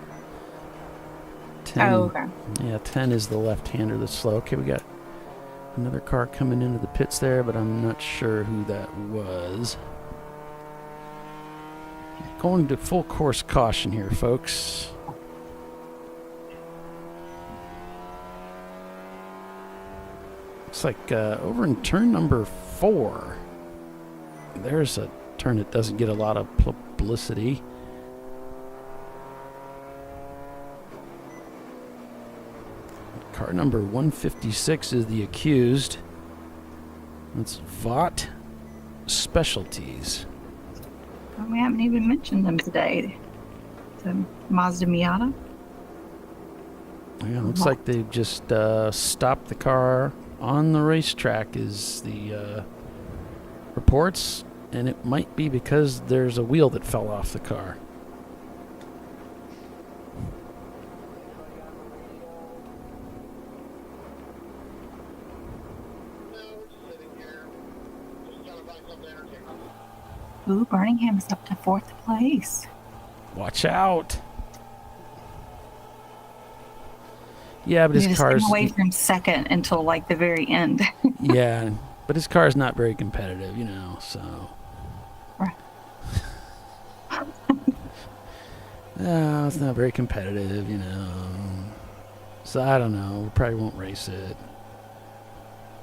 10. Oh, okay. Yeah, 10 is the left-hander that's slow. Okay, we got another car coming into the pits there, but I'm not sure who that was. Going to full course caution here, folks. Looks like over in turn number 4, there's a turn that doesn't get a lot of publicity. Car number 156 is the accused. That's Vought Specialties. Well, we haven't even mentioned them today. The Mazda Miata. Yeah, looks like they've just stopped the car on the racetrack is the reports, and it might be because there's a wheel that fell off the car. Ooh, Birmingham's up to 4th place. Watch out. Yeah, but his car's away from 2nd until like the very end. yeah, but his car's not very competitive, so. Right. No, it's not very competitive, So I don't know. We probably won't race it.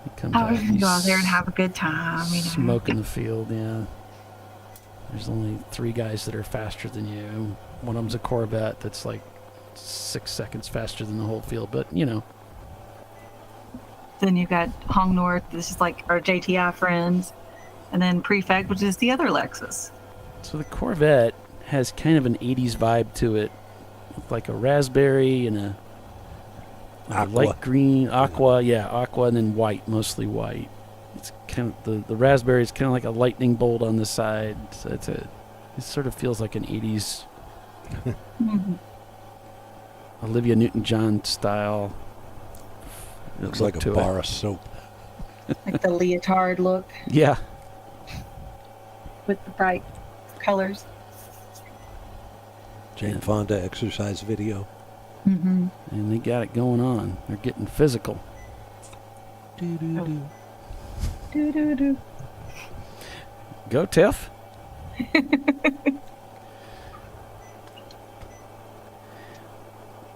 It comes I was going to go out there and have a good time, Smoke in the field, yeah. There's only 3 guys that are faster than you. One of them's a Corvette that's like 6 seconds faster than the whole field, but Then you got Hong North, this is like our JTI friends, and then Prefect, which is the other Lexus. So the Corvette has kind of an 80s vibe to it, with like a raspberry and a light green, aqua, and then white, mostly white. It's kind of the raspberry is kind of like a lightning bolt on the side. So it sort of feels like an 80s Olivia Newton-John style. Looks like a bar of soap. Like the leotard look. Yeah. With the bright colors. Jane Fonda exercise video. Mm-hmm. And they got it going on. They're getting physical. Do-do-do. Do-do-do. Go, Tiff.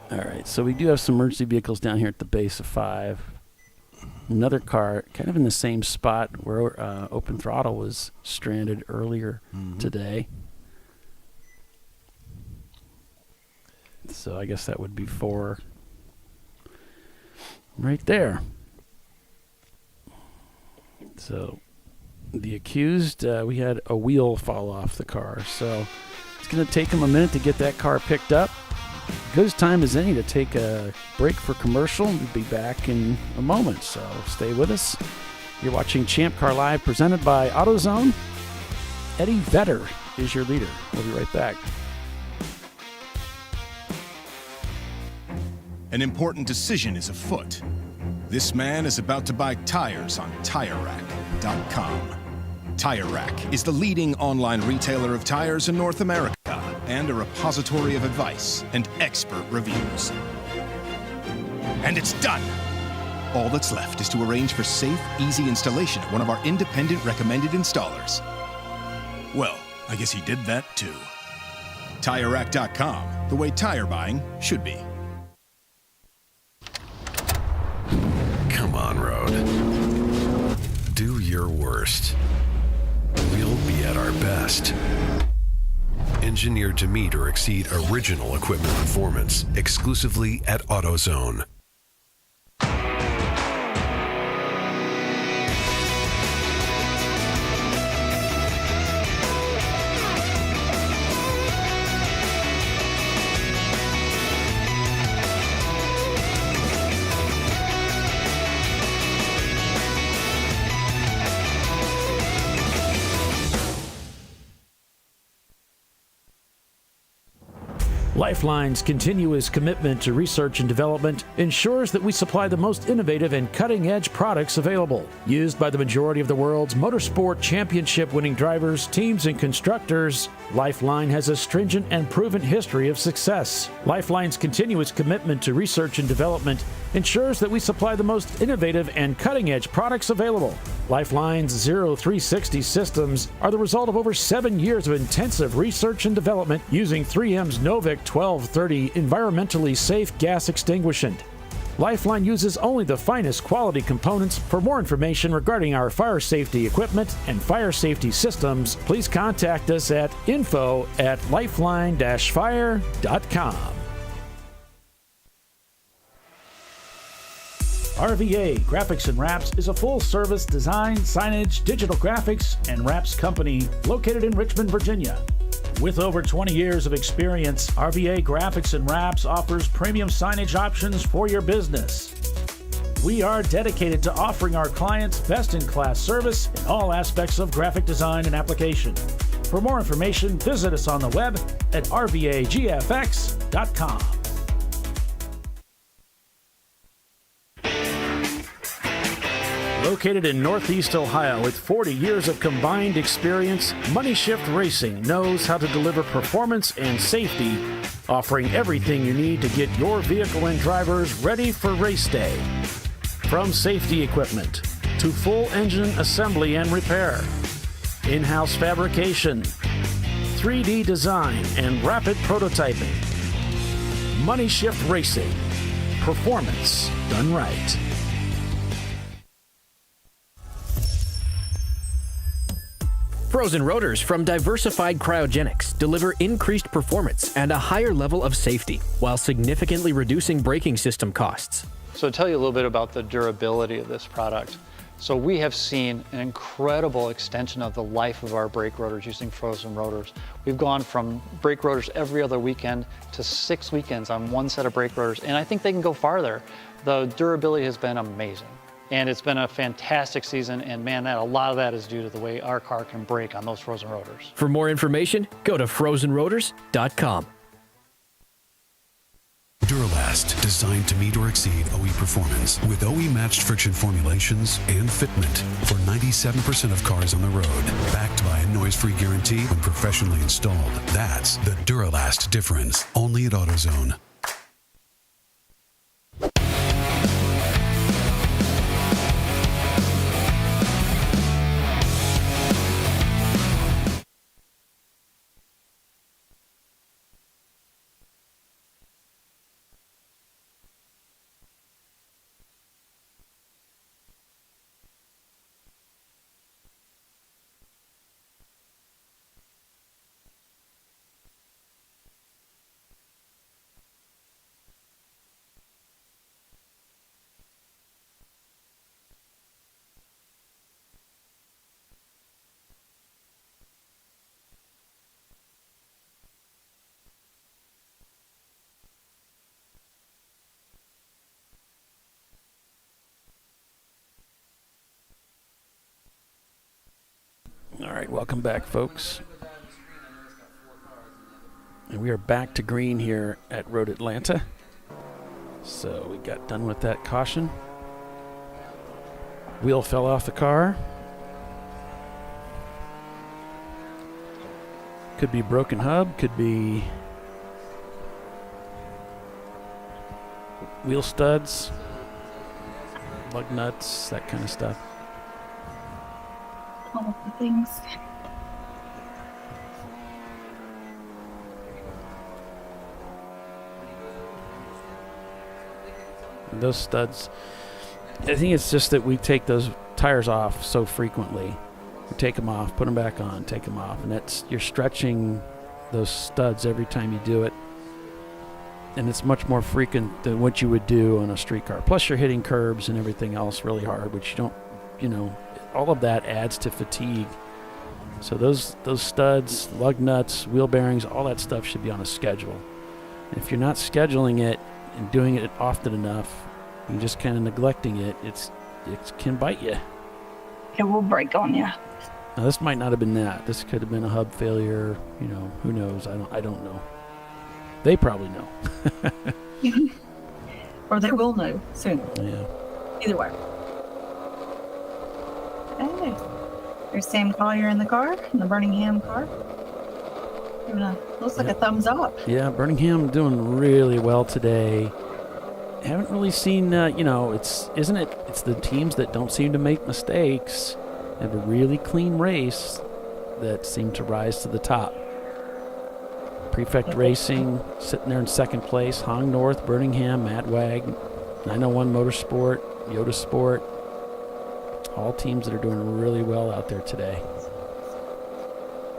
All right, so we do have some emergency vehicles down here at the base of 5. Another car kind of in the same spot where Open Throttle was stranded earlier today. So I guess that would be 4 right there. So the accused, we had a wheel fall off the car. So it's going to take him a minute to get that car picked up. Good as time as any to take a break for commercial. We'll be back in a moment, so stay with us. You're watching Champ Car Live, presented by AutoZone. Eddie Vedder is your leader. We'll be right back. An important decision is afoot. This man is about to buy tires on TireRack.com. Tire Rack is the leading online retailer of tires in North America and a repository of advice and expert reviews. And it's done! All that's left is to arrange for safe, easy installation at one of our independent recommended installers. Well, I guess he did that too. TireRack.com, the way tire buying should be. Come on, Road. Do your worst. We'll be at our best. Engineered to meet or exceed original equipment performance, exclusively at AutoZone. Lifeline's continuous commitment to research and development ensures that we supply the most innovative and cutting-edge products available. Used by the majority of the world's motorsport championship-winning drivers, teams, and constructors, Lifeline has a stringent and proven history of success. Lifeline's continuous commitment to research and development ensures that we supply the most innovative and cutting-edge products available. Lifeline's 0360 systems are the result of over 7 years of intensive research and development using 3M's Novik 1230 environmentally safe gas extinguishant. Lifeline uses only the finest quality components. For more information regarding our fire safety equipment and fire safety systems, please contact us at info@lifeline-fire.com. RVA Graphics and Wraps is a full-service design, signage, digital graphics, and wraps company located in Richmond, Virginia. With over 20 years of experience, RVA Graphics and Wraps offers premium signage options for your business. We are dedicated to offering our clients best-in-class service in all aspects of graphic design and application. For more information, visit us on the web at rvagfx.com. Located in Northeast Ohio with 40 years of combined experience, Money Shift Racing knows how to deliver performance and safety, offering everything you need to get your vehicle and drivers ready for race day. From safety equipment to full engine assembly and repair, in-house fabrication, 3D design, and rapid prototyping. Money Shift Racing. Performance done right. Frozen rotors from Diversified Cryogenics deliver increased performance and a higher level of safety while significantly reducing braking system costs. So to tell you a little bit about the durability of this product. So we have seen an incredible extension of the life of our brake rotors using frozen rotors. We've gone from brake rotors every other weekend to 6 weekends on one set of brake rotors, and I think they can go farther. The durability has been amazing. And it's been a fantastic season, and man, a lot of that is due to the way our car can brake on those frozen rotors. For more information, go to frozenrotors.com. Duralast, designed to meet or exceed OE performance with OE-matched friction formulations and fitment for 97% of cars on the road. Backed by a noise-free guarantee when professionally installed. That's the Duralast difference, only at AutoZone. All right, welcome back, folks. And we are back to green here at Road Atlanta. So we got done with that caution. Wheel fell off the car. Could be broken hub, could be wheel studs, lug nuts, that kind of stuff. All of the things. And those studs, I think it's just that we take those tires off so frequently. We take them off, put them back on, take them off, and you're stretching those studs every time you do it. And it's much more frequent than what you would do on a street car. Plus you're hitting curbs and everything else really hard, which you don't, all of that adds to fatigue. So those studs, lug nuts, wheel bearings, all that stuff should be on a schedule. And if you're not scheduling it and doing it often enough, and just kind of neglecting it, it can bite you. It will break on you. Now this might not have been that. This could have been a hub failure. Who knows? I don't know. They probably know. Or they will know soon. Yeah. Either way. Hey, there's Sam Collier in the car, in the Birmingham car. Looks like a thumbs up. Yeah, Birmingham doing really well today. Haven't really seen, it's the teams that don't seem to make mistakes, have a really clean race that seem to rise to the top. Prefect Racing sitting there in second place, Hong North, Birmingham, Madwag, 901 Motorsport, Yoda Sport, all teams that are doing really well out there today.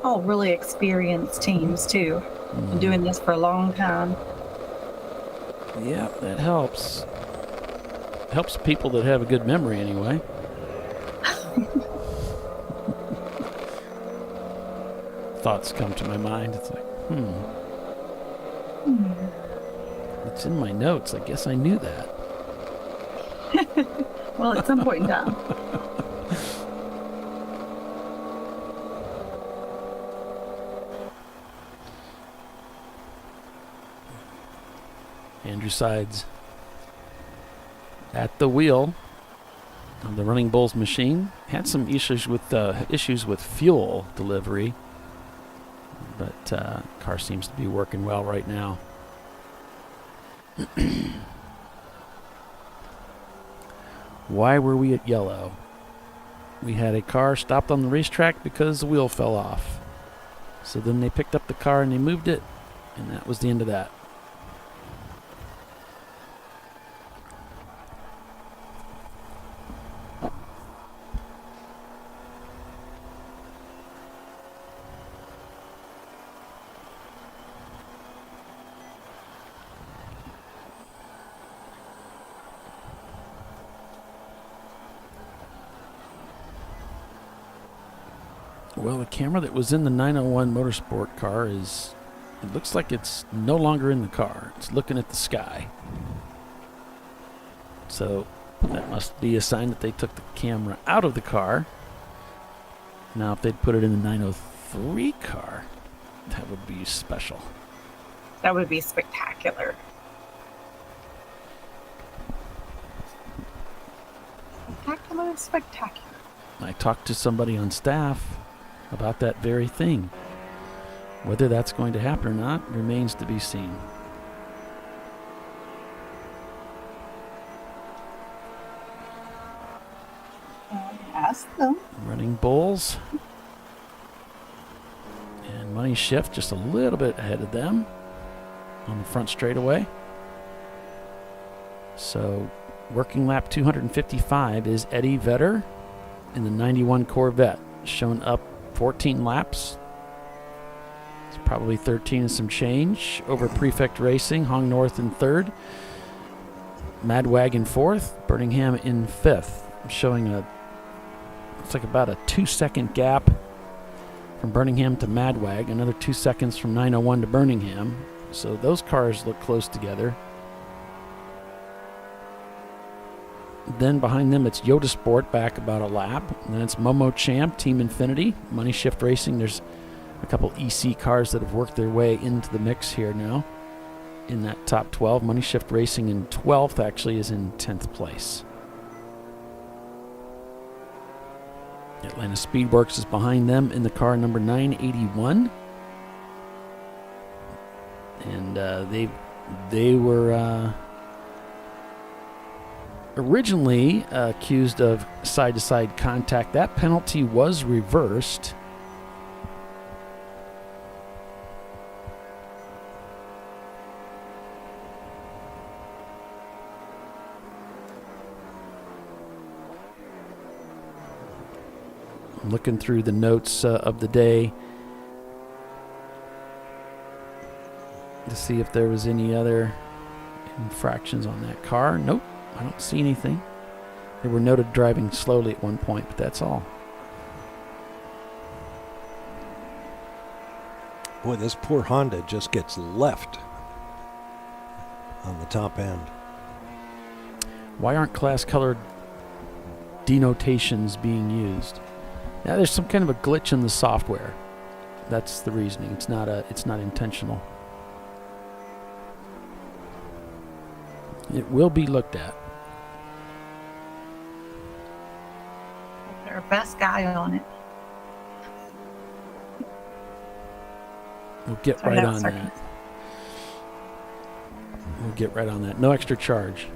All really experienced teams, too. Been doing this for a long time. Yeah, that helps. Helps people that have a good memory, anyway. Thoughts come to my mind. It's like, It's in my notes. I guess I knew that. Well, at some point in time. Andrew Sides at the wheel of the Running Bulls machine. Had some issues with fuel delivery, but car seems to be working well right now. Why were we at yellow? We had a car stopped on the racetrack because the wheel fell off. So then they picked up the car and they moved it, and that was the end of that. Well, the camera that was in the 901 Motorsport car it looks like it's no longer in the car. It's looking at the sky. So that must be a sign that they took the camera out of the car. Now, if they'd put it in the 903 car, that would be special. That would be spectacular. Spectacular. I talked to somebody on staff about that very thing. Whether that's going to happen or not remains to be seen. Ask them. Running Bulls. And Money Shift just a little bit ahead of them on the front straightaway. So working lap 255 is Eddie Vedder in the 91 Corvette, shown up 14 laps. It's probably 13 and some change over Prefect Racing, Hong North in third, Madwag in fourth, Birmingham in fifth, showing it's like about a 2-second gap from Birmingham to Madwag, another 2 seconds from 901 to Birmingham. So those cars look close together. Then behind them, it's Yoda Sport back about a lap. And then it's Momo Champ, Team Infinity, Money Shift Racing. There's a couple EC cars that have worked their way into the mix here now in that top 12. Money Shift Racing in 12th actually is in 10th place. Atlanta Speedworks is behind them in the car number 981. And they were originally accused of side-to-side contact. That penalty was reversed. I'm looking through the notes of the day to see if there was any other infractions on that car. Nope. I don't see anything. They were noted driving slowly at one point, but that's all. Boy, this poor Honda just gets left on the top end. Why aren't class-colored denotations being used? Now, there's some kind of a glitch in the software. That's the reasoning. It's not intentional. It will be looked at. Put our best guy on it. We'll get Sorry, right that on was that. sarcastic. We'll get right on that. No extra charge.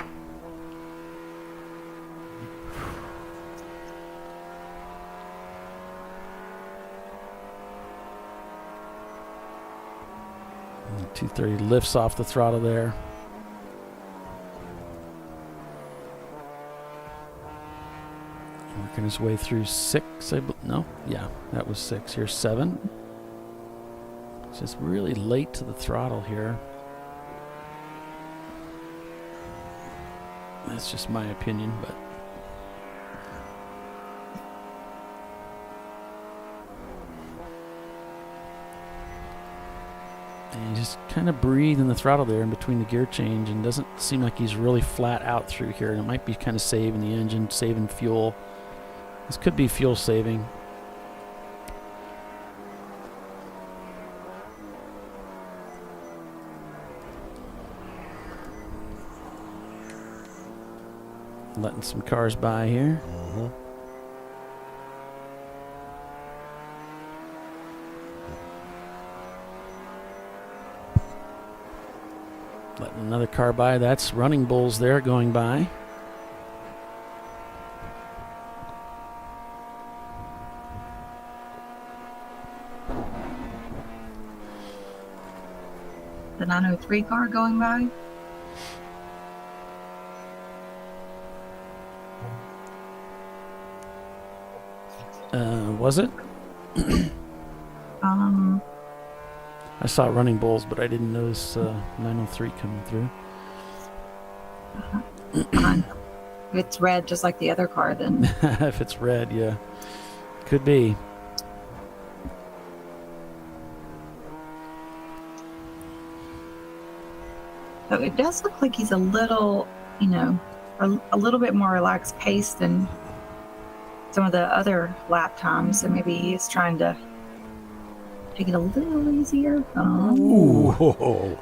And 230 lifts off the throttle there. Working his way through 6. No, yeah, that was 6. Here's 7. Just really late to the throttle here. That's just my opinion, but and he just kind of breathed in the throttle there in between the gear change, and doesn't seem like he's really flat out through here. And it might be kind of saving the engine, saving fuel. This could be fuel saving. Letting some cars by here. Letting another car by. That's Running Bulls there going by. The 903 car going by. Was it? I saw Running Bulls, but I didn't notice 903 coming through. If it's red, just like the other car, then. If it's red, yeah. Could be. So it does look like he's a little, a little bit more relaxed pace than some of the other lap times. So maybe he's trying to take it a little easier. Ooh.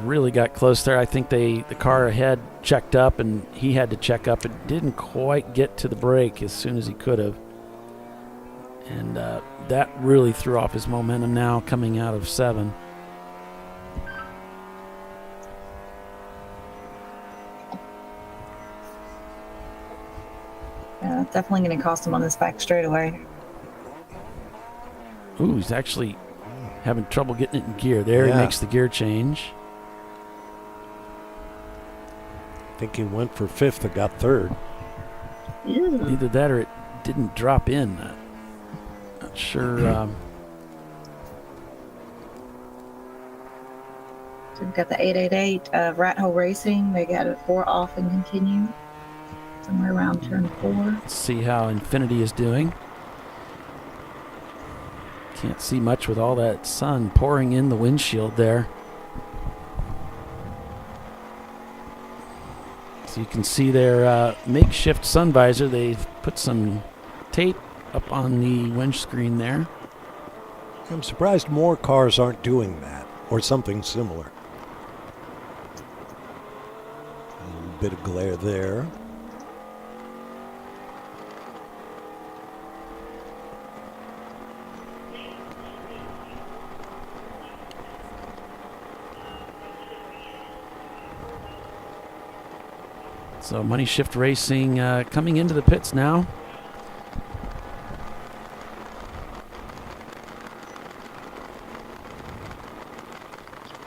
Really got close there. I think the car ahead checked up, and he had to check up. It didn't quite get to the brake as soon as he could have. And that really threw off his momentum now coming out of 7. Yeah, it's definitely going to cost him on this back straightaway. Ooh, he's actually having trouble getting it in gear. There, Yeah. he makes the gear change. I think he went for 5th and got 3rd. Either that or it didn't drop in. Not sure. So we've got the 888 Rat Hole Racing. They got it 4 off and continue. Somewhere around turn 4. Let's see how Infinity is doing. Can't see much with all that sun pouring in the windshield there. So you can see their makeshift sun visor. They've put some tape up on the windscreen there. I'm surprised more cars aren't doing that or something similar. A little bit of glare there. So Money Shift Racing coming into the pits now.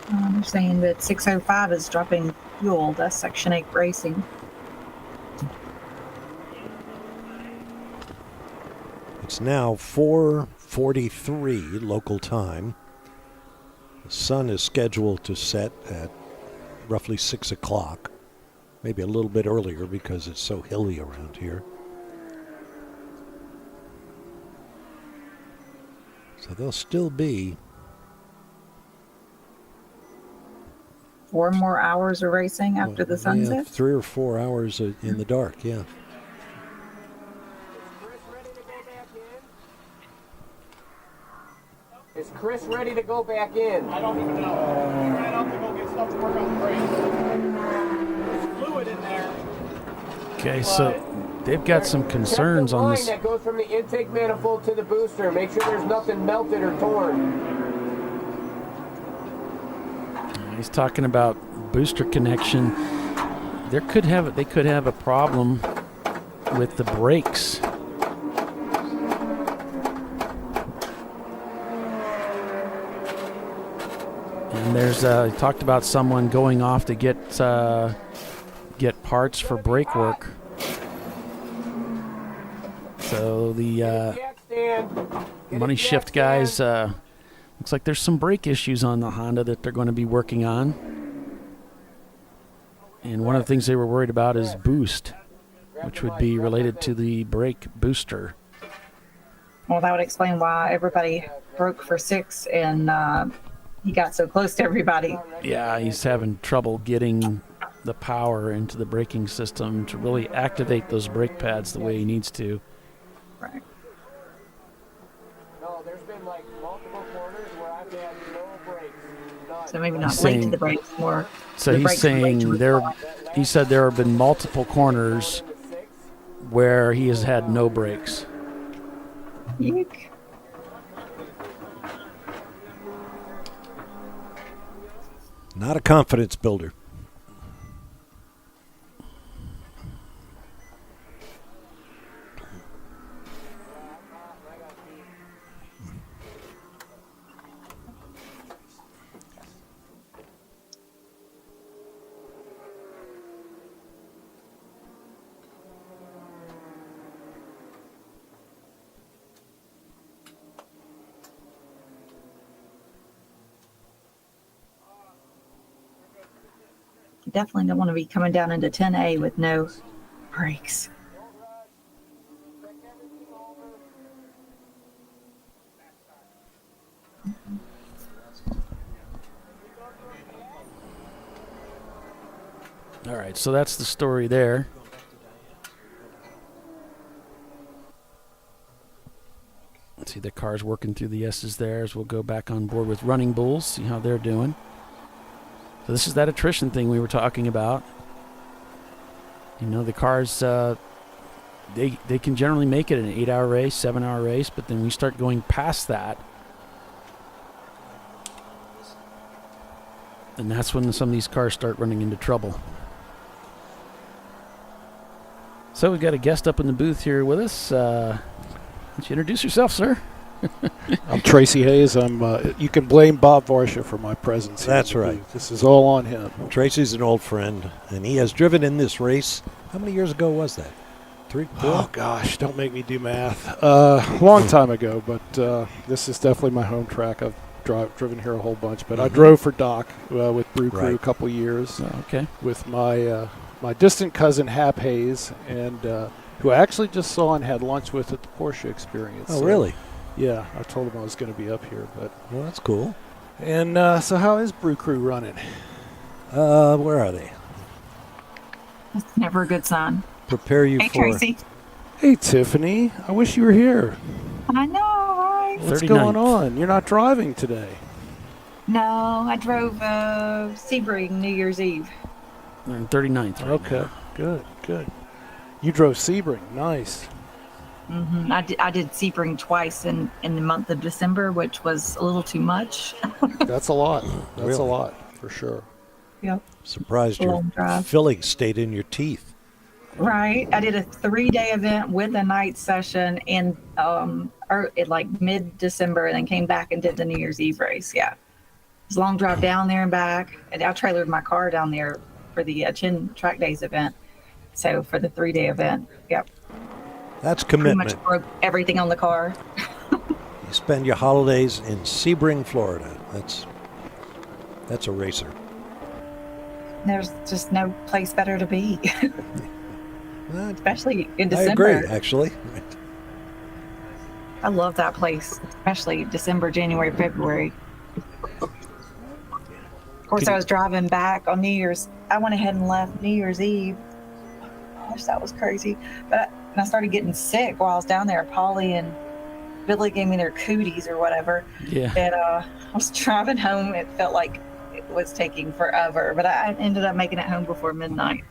They're saying that 605 is dropping fuel. That's Section 8 Racing. It's now 4:43 local time. The sun is scheduled to set at roughly 6 o'clock. Maybe a little bit earlier because it's so hilly around here. So there'll still be 4 more hours of racing after the sun yeah, sets. 3 or 4 hours in the dark, yeah. Is Chris ready to go back in? I don't even know. He ran out to go get stuff to work on the brakes. in there. Okay, so they've got some concerns check the on line this. that goes from the intake manifold to the booster. Make sure there's nothing melted or torn. He's talking about booster connection. They could have a problem with the brakes. And there's he talked about someone going off to get parts for brake work. So the money shift guys, looks like there's some brake issues on the Honda that they're going to be working on. And one of the things they were worried about is boost, which would be related to the brake booster. Well, that would explain why everybody broke for 6 and he got so close to everybody. Yeah, he's having trouble getting the power into the braking system to really activate those brake pads the way he needs to. Right. No, there's been like multiple corners where I've had no brakes. None. So maybe not He's late to saying- the brakes, more. So the he's brakes were late saying to there. respond. He said there have been multiple corners where he has had no brakes. Eek. Not a confidence builder. You definitely don't want to be coming down into 10A with no brakes. All right, so that's the story there. Let's see, the car's working through the S's there as we'll go back on board with Running Bulls, see how they're doing. So this is that attrition thing we were talking about. You know, the cars, they can generally make it an 8-hour race, 7-hour race, but then we start going past that. And that's when some of these cars start running into trouble. So we've got a guest up in the booth here with us. Why don't you introduce yourself, sir? I'm Tracy Hayes. You can blame Bob Varsha for my presence here. That's right. This is all on him. Tracy's an old friend, and he has driven in this race. How many years ago was that? 3, 4? Oh, gosh, don't make me do math. Long time ago, but this is definitely my home track. I've driven here a whole bunch, but I drove for Doc with Brew Crew a couple years. Oh, okay. With my my distant cousin Hap Hayes, and who I actually just saw and had lunch with at the Porsche Experience. Oh, really? Yeah, I told him I was going to be up here, but well, that's cool. And so, how is Brew Crew running? Where are they? That's never a good sign. Prepare you Hey, for. Tracy. Hey, Tiffany. I wish you were here. I know, right? What's going on? You're not driving today. No, I drove Sebring New Year's Eve. They're in 39th. Right Okay, now. good. You drove Sebring. Nice. Mm-hmm. I did Sebring twice in the month of December, which was a little too much. That's a lot. That's Really? a lot, for sure. Yep. Surprised your Long drive. filling stayed in your teeth. Right. I did a 3-day event with a night session in like mid-December, and then came back and did the New Year's Eve race. Yeah. It was a long drive down there and back. And I trailered my car down there for the Chin Track Days event. So for the 3-day event, yep. That's Pretty commitment. much broke everything on the car. You spend your holidays in Sebring, Florida. That's a racer. There's just no place better to be. Especially in I December. agree, actually. I love that place, especially December, January, February. Of course, I was driving back on New Year's. I went ahead and left New Year's Eve. Gosh, that was crazy. But I started getting sick while I was down there. Polly and Billy gave me their cooties or whatever. Yeah. And I was driving home. It felt like it was taking forever, but I ended up making it home before midnight.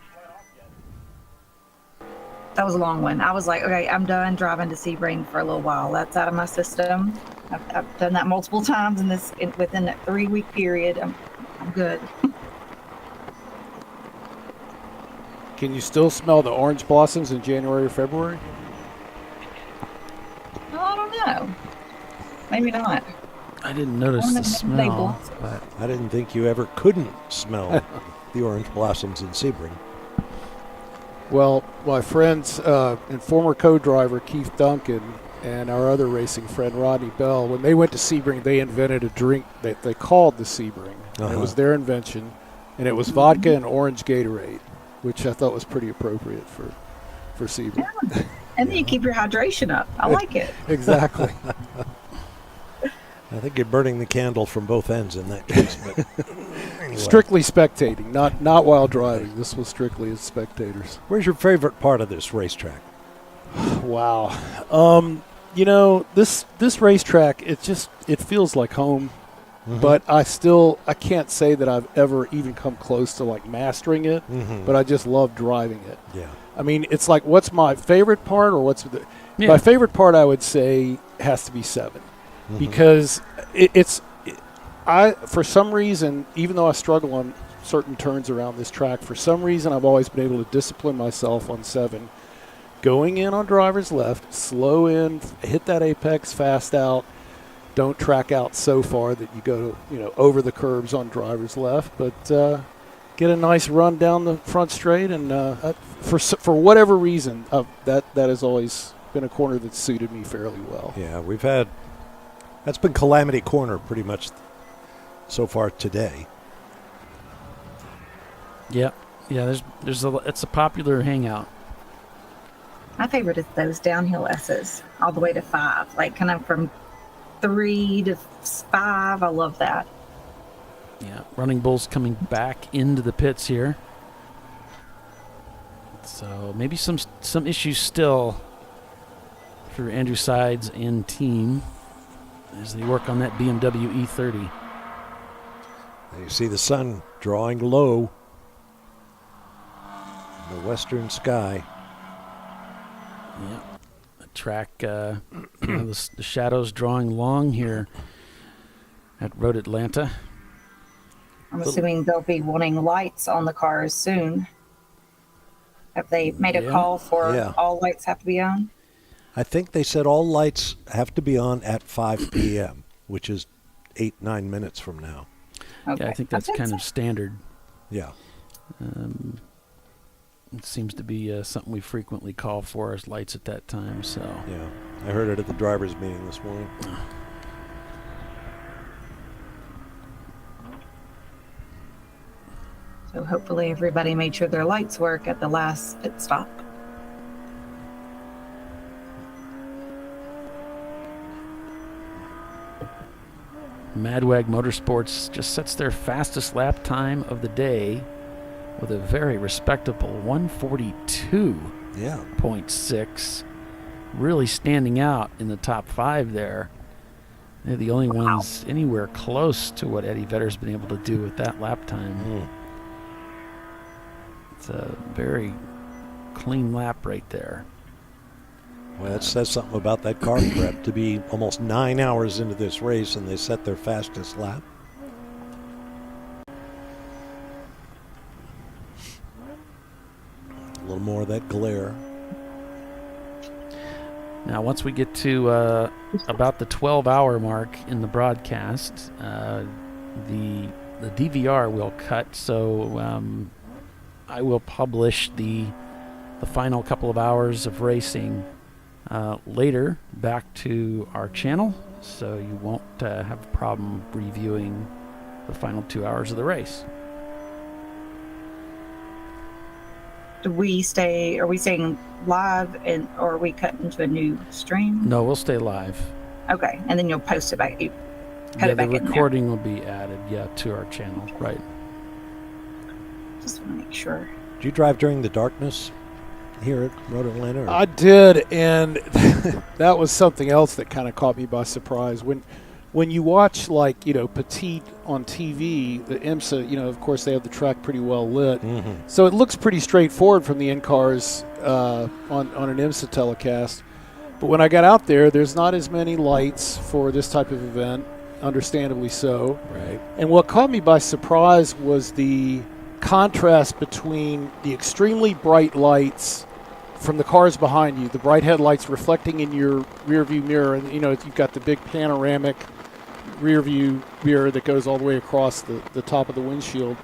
That was a long one. I was like, okay, I'm done driving to Sebring for a little while. That's out of my system. I've done that multiple times within that 3-week period. I'm good. Can you still smell the orange blossoms in January or February? Well, I don't know. Maybe not. I didn't notice the smell, but I didn't think you ever couldn't smell the orange blossoms in Sebring. Well, my friends and former co-driver Keith Duncan and our other racing friend Rodney Bell, when they went to Sebring, they invented a drink that they called the Sebring. And it was their invention, and it was vodka and orange Gatorade, which I thought was pretty appropriate for Sebring. Yeah. And then you keep your hydration up. I like it. Exactly. I think you're burning the candle from both ends in that case. But anyway. Strictly spectating, not while driving. This was strictly as spectators. Where's your favorite part of this racetrack? Wow. This racetrack, it feels like home. Mm-hmm. But I can't say that I've ever even come close to like mastering it, but I just love driving it. Yeah. I mean, it's like, what's my favorite part, or my favorite part? I would say has to be 7, because for some reason, even though I struggle on certain turns around this track, for some reason I've always been able to discipline myself on 7, going in on driver's left, slow in, hit that apex, fast out. Don't track out so far that you go, over the curbs on driver's left, but get a nice run down the front straight. And for whatever reason, that has always been a corner that's suited me fairly well. Yeah, that's been Calamity Corner pretty much so far today. Yeah. It's a popular hangout. My favorite is those downhill S's all the way to 5, like kind of from 3 to 5. I love that. Yeah, Running Bull's coming back into the pits here. So maybe some issues still for Andrew Sides and team as they work on that BMW E30. You see the sun drawing low in the western sky. Yeah. Track, the shadows drawing long here at Road Atlanta. I'm assuming they'll be wanting lights on the cars soon. Have they made a call for all lights have to be on? I think they said all lights have to be on at 5 p.m., which is 8-9 minutes from now. Okay. Yeah, I think that's kind of standard. Yeah. It seems to be something we frequently call for as lights at that time. So yeah, I heard it at the drivers' meeting this morning. So hopefully everybody made sure their lights work at the last pit stop. Madwag Motorsports just sets their fastest lap time of the day with a very respectable 142.6. Really standing out in the top 5 there. They're the only ones anywhere close to what Eddie Vedder's been able to do with that lap time. It's a very clean lap right there. Well, that says something about that car prep to be almost 9 hours into this race and they set their fastest lap. A little more of that glare. Now, once we get to about the 12-hour mark in the broadcast, the DVR will cut, so I will publish the final couple of hours of racing later back to our channel, so you won't have a problem reviewing the final 2 hours of the race. Are we staying live or are we cutting into a new stream? No, we'll stay live. Okay, and then you'll post it back. The recording will be added, to our channel, right? Just want to make sure. Did you drive during the darkness here at Road Atlanta? I did, and that was something else that kind of caught me by surprise. When when you watch, like, Petite on TV, the IMSA, of course they have the track pretty well lit. So it looks pretty straightforward from the in-cars on an IMSA telecast. But when I got out there, there's not as many lights for this type of event, understandably so. Right. And what caught me by surprise was the contrast between the extremely bright lights from the cars behind you, the bright headlights reflecting in your rear view mirror, and you've got the big panoramic rear view mirror that goes all the way across the top of the windshield,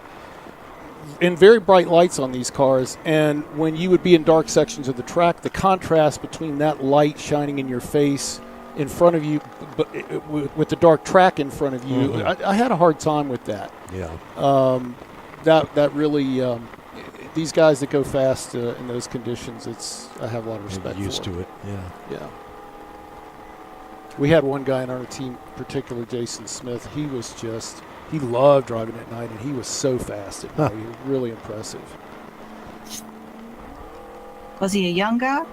and very bright lights on these cars. And when you would be in dark sections of the track, the contrast between that light shining in your face in front of you, but with the dark track in front of you, I had a hard time with that. Yeah. That really, these guys that go fast in those conditions, I have a lot of respect for. Used to it. Yeah. We had one guy on our team, particularly Jason Smith. He loved driving at night, and he was so fast at night. He was really impressive. Was he a young guy?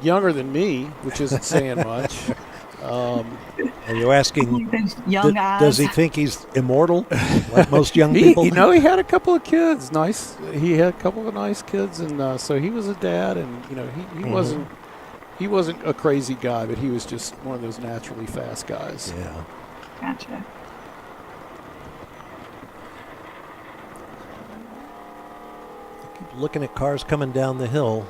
Younger than me, which isn't saying much. Are you asking, young eyes. Does he think he's immortal, like most young people? He had a couple of kids. Nice. He had a couple of nice kids, and so he was a dad, and he wasn't a crazy guy, but he was just one of those naturally fast guys. Yeah. Gotcha. Looking at cars coming down the hill.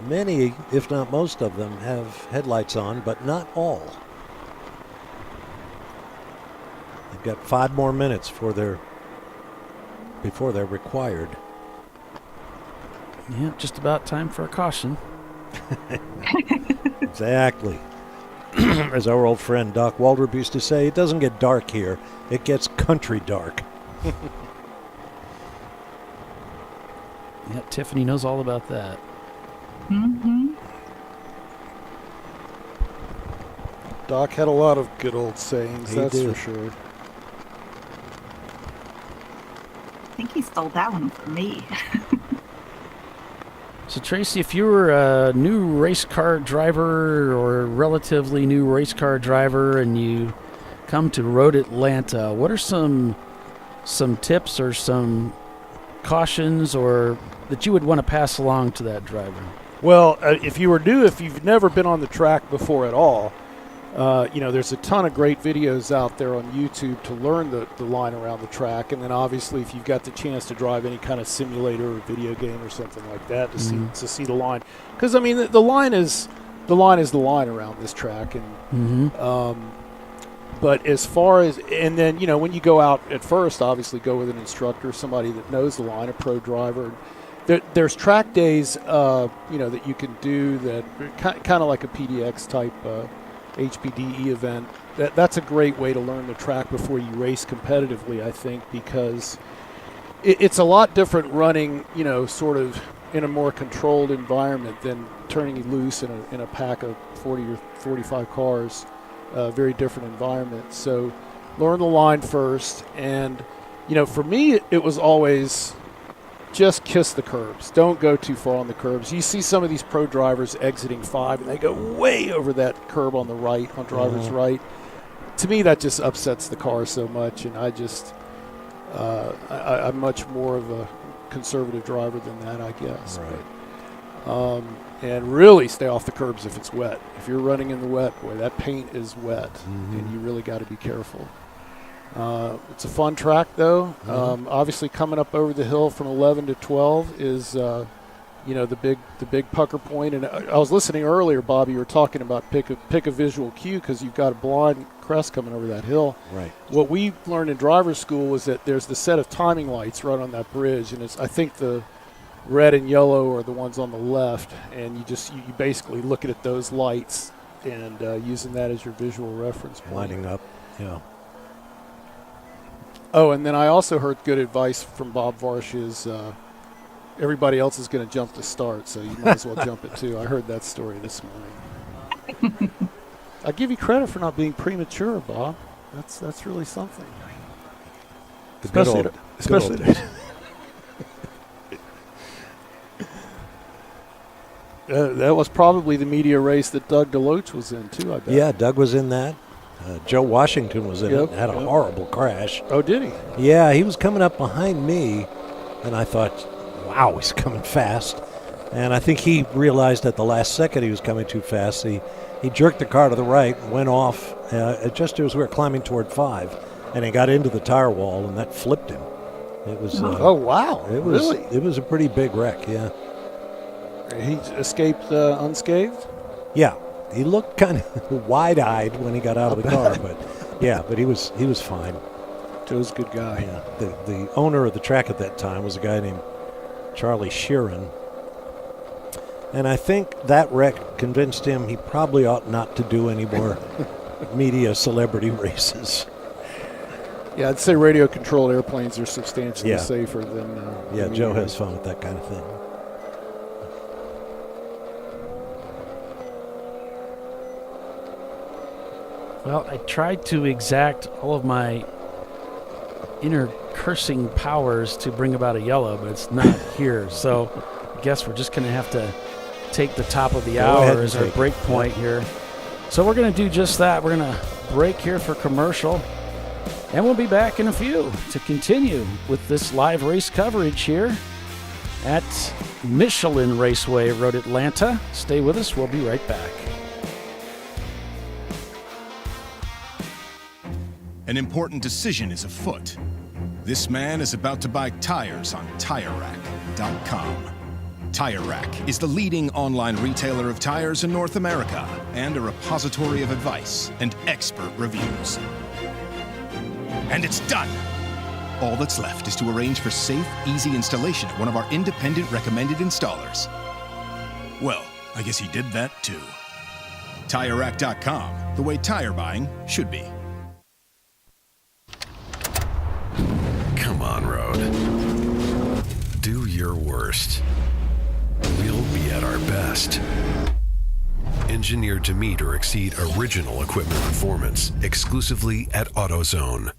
Many, if not most of them, have headlights on, but not all. They've got 5 more minutes before they're required. Yeah, just about time for a caution. Exactly. As our old friend Doc Waldrop used to say, it doesn't get dark here, it gets country dark. Yeah, Tiffany knows all about that. Doc had a lot of good old sayings, He that's did. for sure. I think he stole that one from me. So, Tracy, if you were a new race car driver or a relatively new race car driver and you come to Road Atlanta, what are some tips or some cautions or that you would want to pass along to that driver? Well, if you've never been on the track before at all, there's a ton of great videos out there on YouTube to learn the line around the track. And then obviously if you've got the chance to drive any kind of simulator or video game or something like that to see the line. Because, I mean, the line is the line around this track. And but as far as, and then, when you go out at first, obviously go with an instructor, somebody that knows the line, a pro driver. There's track days, that you can do that kind of like a PDX type HPDE event. That's a great way to learn the track before you race competitively, I think, because it's a lot different running, sort of in a more controlled environment than turning loose in a pack of 40 or 45 cars. Very different environment. So learn the line first. And, for me, it was always just kiss the curbs. Don't go too far on the curbs. You see some of these pro drivers exiting 5, and they go way over that curb on the right, on driver's right. To me, that just upsets the car so much, and I just, I'm much more of a conservative driver than that, I guess. Right. And really stay off the curbs if it's wet. If you're running in the wet, boy, that paint is wet, and you really got to be careful. It's a fun track, though. Obviously, coming up over the hill from 11 to 12 is, the big pucker point. And I was listening earlier, Bobby. You were talking about pick a visual cue because you've got a blind crest coming over that hill. Right. What we learned in driver's school was that there's the set of timing lights right on that bridge, and I think the red and yellow are the ones on the left, and you basically looking at those lights and using that as your visual reference point. Lining up, yeah. Oh, and then I also heard good advice from Bob Varsh is everybody else is going to jump to start, so you might as well jump it too. I heard that story this morning. I give you credit for not being premature, Bob. That's really something. Especially. That was probably the media race that Doug DeLoach was in, too, I bet. Yeah, Doug was in that. Joe Washington was in it. Had a horrible crash. Oh, did he? Yeah, he was coming up behind me, and I thought, wow, he's coming fast. And I think he realized at the last second he was coming too fast. He jerked the car to the right, went off just as we were climbing toward 5, and he got into the tire wall, and that flipped him. It was. Oh, wow. It was, really? It was a pretty big wreck, yeah. He escaped unscathed? Yeah. He looked kind of wide-eyed when he got out of the car, but he was fine. Joe's a good guy. Yeah. The owner of the track at that time was a guy named Charlie Sheeran. And I think that wreck convinced him he probably ought not to do any more media celebrity races. Yeah, I'd say radio-controlled airplanes are substantially safer than... Joe has fun with that kind of thing. Well, I tried to exact all of my inner cursing powers to bring about a yellow, but it's not here. So I guess we're just going to have to take the top of the hour as our break point here. So we're going to do just that. We're going to break here for commercial, and we'll be back in a few to continue with this live race coverage here at Michelin Raceway Road, Atlanta. Stay with us. We'll be right back. An important decision is afoot. This man is about to buy tires on TireRack.com. Tire Rack is the leading online retailer of tires in North America and a repository of advice and expert reviews. And it's done! All that's left is to arrange for safe, easy installation at one of our independent recommended installers. Well, I guess he did that too. TireRack.com, the way tire buying should be. Come on, Road. Do your worst. We'll be at our best. Engineered to meet or exceed original equipment performance, exclusively at AutoZone.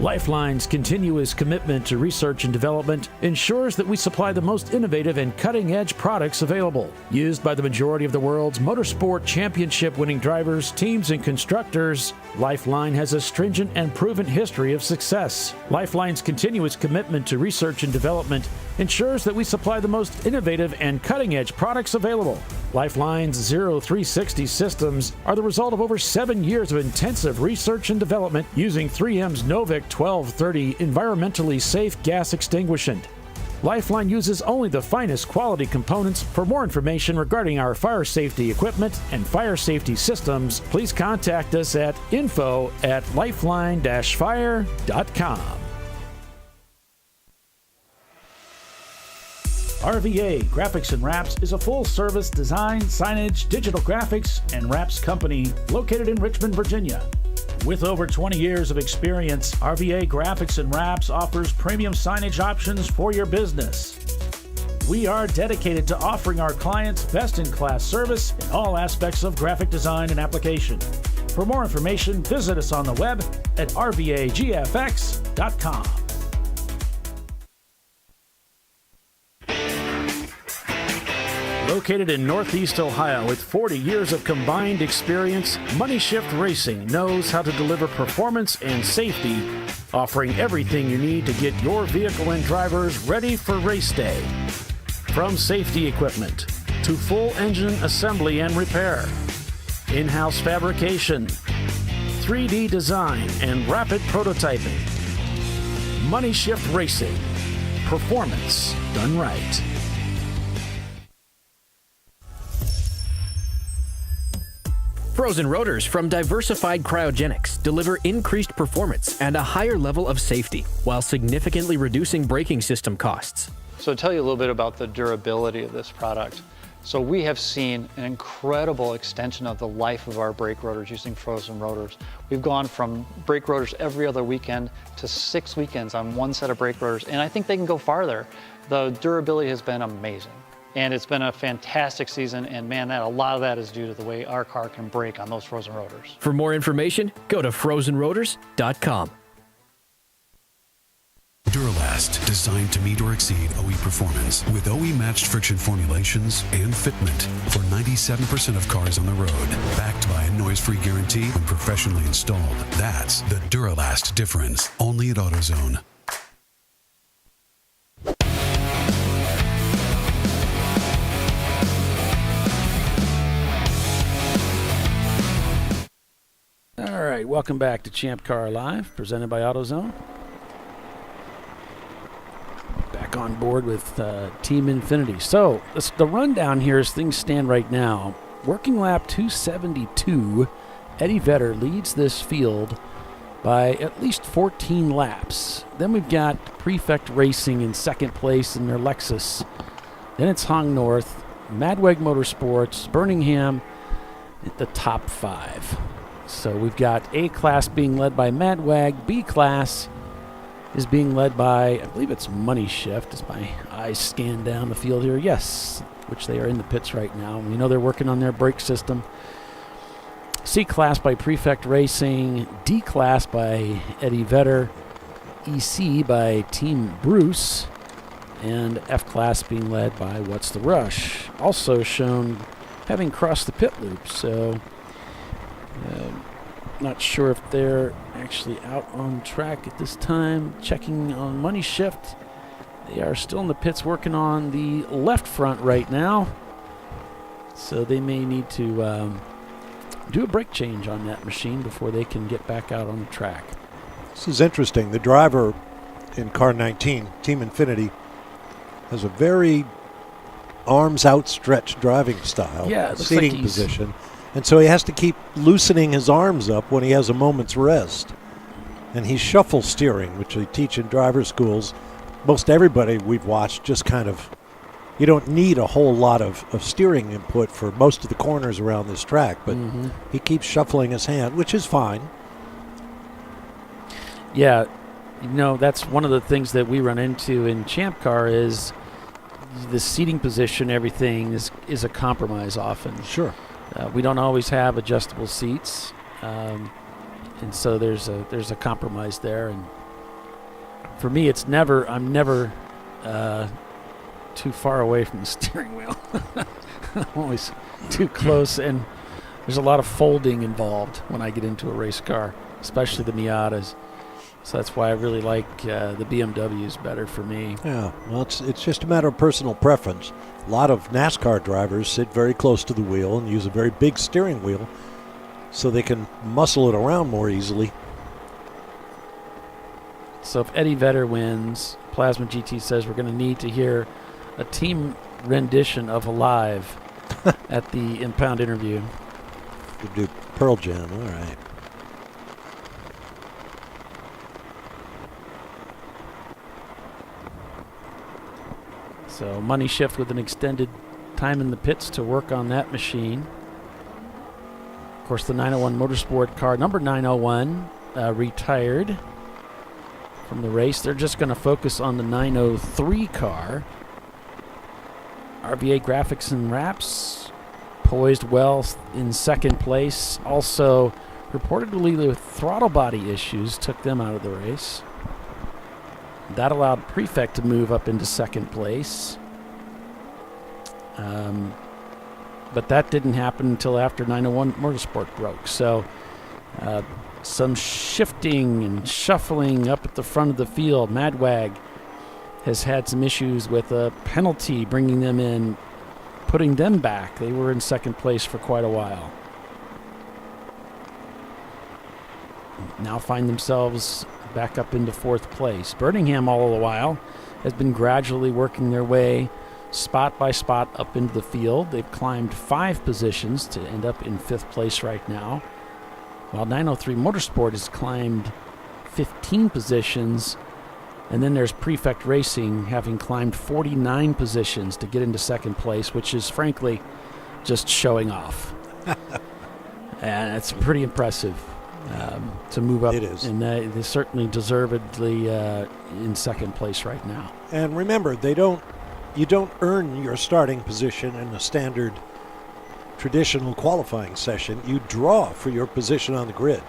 Lifeline's continuous commitment to research and development ensures that we supply the most innovative and cutting-edge products available. Used by the majority of the world's motorsport championship-winning drivers, teams, and constructors, Lifeline has a stringent and proven history of success. Lifeline's continuous commitment to research and development ensures that we supply the most innovative and cutting-edge products available. Lifeline's 0360 systems are the result of over 7 years of intensive research and development using 3M's Novik 1230 environmentally safe gas extinguishant. Lifeline uses only the finest quality components. For more information regarding our fire safety equipment and fire safety systems, please contact us at info@lifeline-fire.com. RVA Graphics and Wraps is a full-service design, signage, digital graphics, and wraps company located in Richmond, Virginia. With over 20 years of experience, RVA Graphics and Wraps offers premium signage options for your business. We are dedicated to offering our clients best-in-class service in all aspects of graphic design and application. For more information, visit us on the web at rvagfx.com. Located in Northeast Ohio with 40 years of combined experience, Money Shift Racing knows how to deliver performance and safety, offering everything you need to get your vehicle and drivers ready for race day. From safety equipment to full engine assembly and repair, in-house fabrication, 3D design, and rapid prototyping. Money Shift Racing. Performance done right. Frozen rotors from Diversified Cryogenics deliver increased performance and a higher level of safety while significantly reducing braking system costs. So to tell you a little bit about the durability of this product, So we have seen an incredible extension of the life of our brake rotors using frozen rotors. We've gone from brake rotors every other weekend to 6 weekends on one set of brake rotors, and I think they can go farther. The durability has been amazing, and it's been a fantastic season, and man, a lot of that is due to the way our car can brake on those frozen rotors. For more information, go to frozenrotors.com. Duralast, designed to meet or exceed OE performance with OE-matched friction formulations and fitment for 97% of cars on the road. Backed by a noise-free guarantee when professionally installed. That's the Duralast difference. Only at AutoZone. All right, welcome back to Champ Car Live, presented by AutoZone. Back on board with Team Infinity. So, the rundown here as things stand right now. Working lap 272, Eddie Vedder leads this field by at least 14 laps. Then we've got Prefect Racing in second place in their Lexus. Then it's Hong North, Madweg Motorsports, Birmingham at the top 5. So we've got A class being led by Madwag, B class is being led by, I believe it's Money Shift, as my eyes scan down the field here. Yes, which they are in the pits right now. We know they're working on their brake system. C class by Prefect Racing, D class by Eddie Vedder, EC by Team Bruce, and F class being led by What's the Rush. Also shown having crossed the pit loop, so not sure if they're actually out on track at this time. Checking on Money Shift. They are still in the pits working on the left front right now. So they may need to do a brake change on that machine before they can get back out on the track. This is interesting. The driver in car 19, Team Infinity, has a very arms outstretched driving style, seating position. And so he has to keep loosening his arms up when he has a moment's rest. And he's shuffle steering, which they teach in driver schools. Most everybody we've watched just kind of, you don't need a whole lot of steering input for most of the corners around this track, but he keeps shuffling his hand, which is fine. Yeah, you know, that's one of the things that we run into in Champ Car is the seating position, everything is a compromise often. Sure. We don't always have adjustable seats, and so there's a compromise there. And for me, I'm never too far away from the steering wheel. I'm always too close, and there's a lot of folding involved when I get into a race car, especially the Miatas. So that's why I really like the BMWs better for me. Yeah, well, it's just a matter of personal preference. A lot of NASCAR drivers sit very close to the wheel and use a very big steering wheel so they can muscle it around more easily. So if Eddie Vedder wins, Plasma GT says we're going to need to hear a team rendition of Alive at the Impound interview. We'll do Pearl Jam, all right. So Money Shift with an extended time in the pits to work on that machine. Of course, the 901 Motorsport car, number 901, retired from the race. They're just going to focus on the 903 car. RVA Graphics and Wraps poised well in second place. Also, reportedly with throttle body issues, took them out of the race. That allowed Prefect to move up into second place. But that didn't happen until after 901 Motorsport broke. So some shifting and shuffling up at the front of the field. Madwag has had some issues with a penalty bringing them in, putting them back. They were in second place for quite a while. Now find themselves back up into fourth place. Birmingham all the while has been gradually working their way spot by spot up into the field. They've climbed 5 positions to end up in 5th place right now, while 903 Motorsport has climbed 15 positions And then there's Prefect Racing, having climbed 49 positions to get into second place, which is frankly just showing off. And it's pretty impressive to move up. It is. And they certainly deservedly in second place right now. And remember, you don't earn your starting position in a standard traditional qualifying session. You draw for your position on the grid.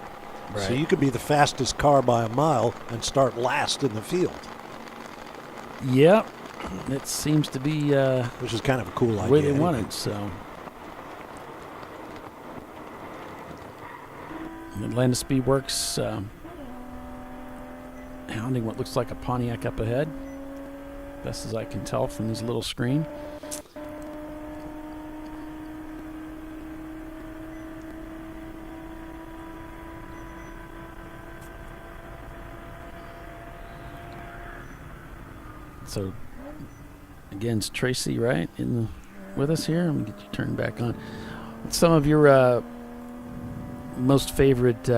Right. So you could be the fastest car by a mile and start last in the field. Yep. It seems to be which is kind of a cool idea. The way they want it, so. Atlanta Speedworks hounding what looks like a Pontiac up ahead, best as I can tell from this little screen. So, again, it's Tracy, right, with us here. Let me get you turned back on. Some of your most favorite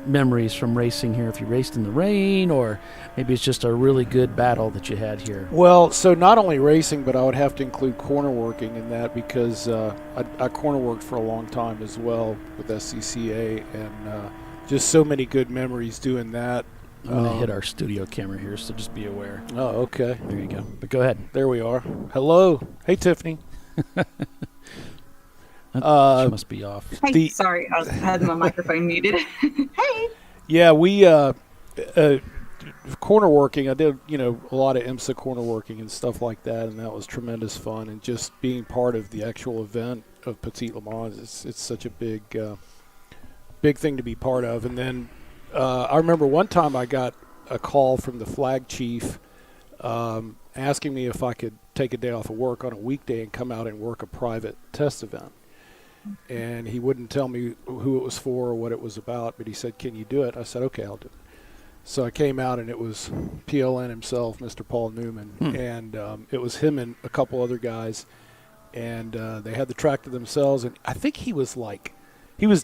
memories from racing here, if you raced in the rain, or maybe it's just a really good battle that you had here. Well, so not only racing, but I would have to include corner working in that, because I corner worked for a long time as well with SCCA, and just so many good memories doing that. I'm going to hit our studio camera here, so just be aware. Oh, okay. There you go. But go ahead. There we are. Hello. Hey, Tiffany. She must be off. Hey, sorry, I had my microphone muted. Hey. Yeah, we corner working. I did, a lot of IMSA corner working and stuff like that, and that was tremendous fun. And just being part of the actual event of Petite Le Mans, it's such a big thing to be part of. And then I remember one time I got a call from the flag chief asking me if I could take a day off of work on a weekday and come out and work a private test event. And he wouldn't tell me who it was for or what it was about, but he said, "Can you do it?" I said, "Okay, I'll do it." So I came out, and it was PLN himself, Mr. Paul Newman, and it was him and a couple other guys, and they had the track to themselves. And I think he was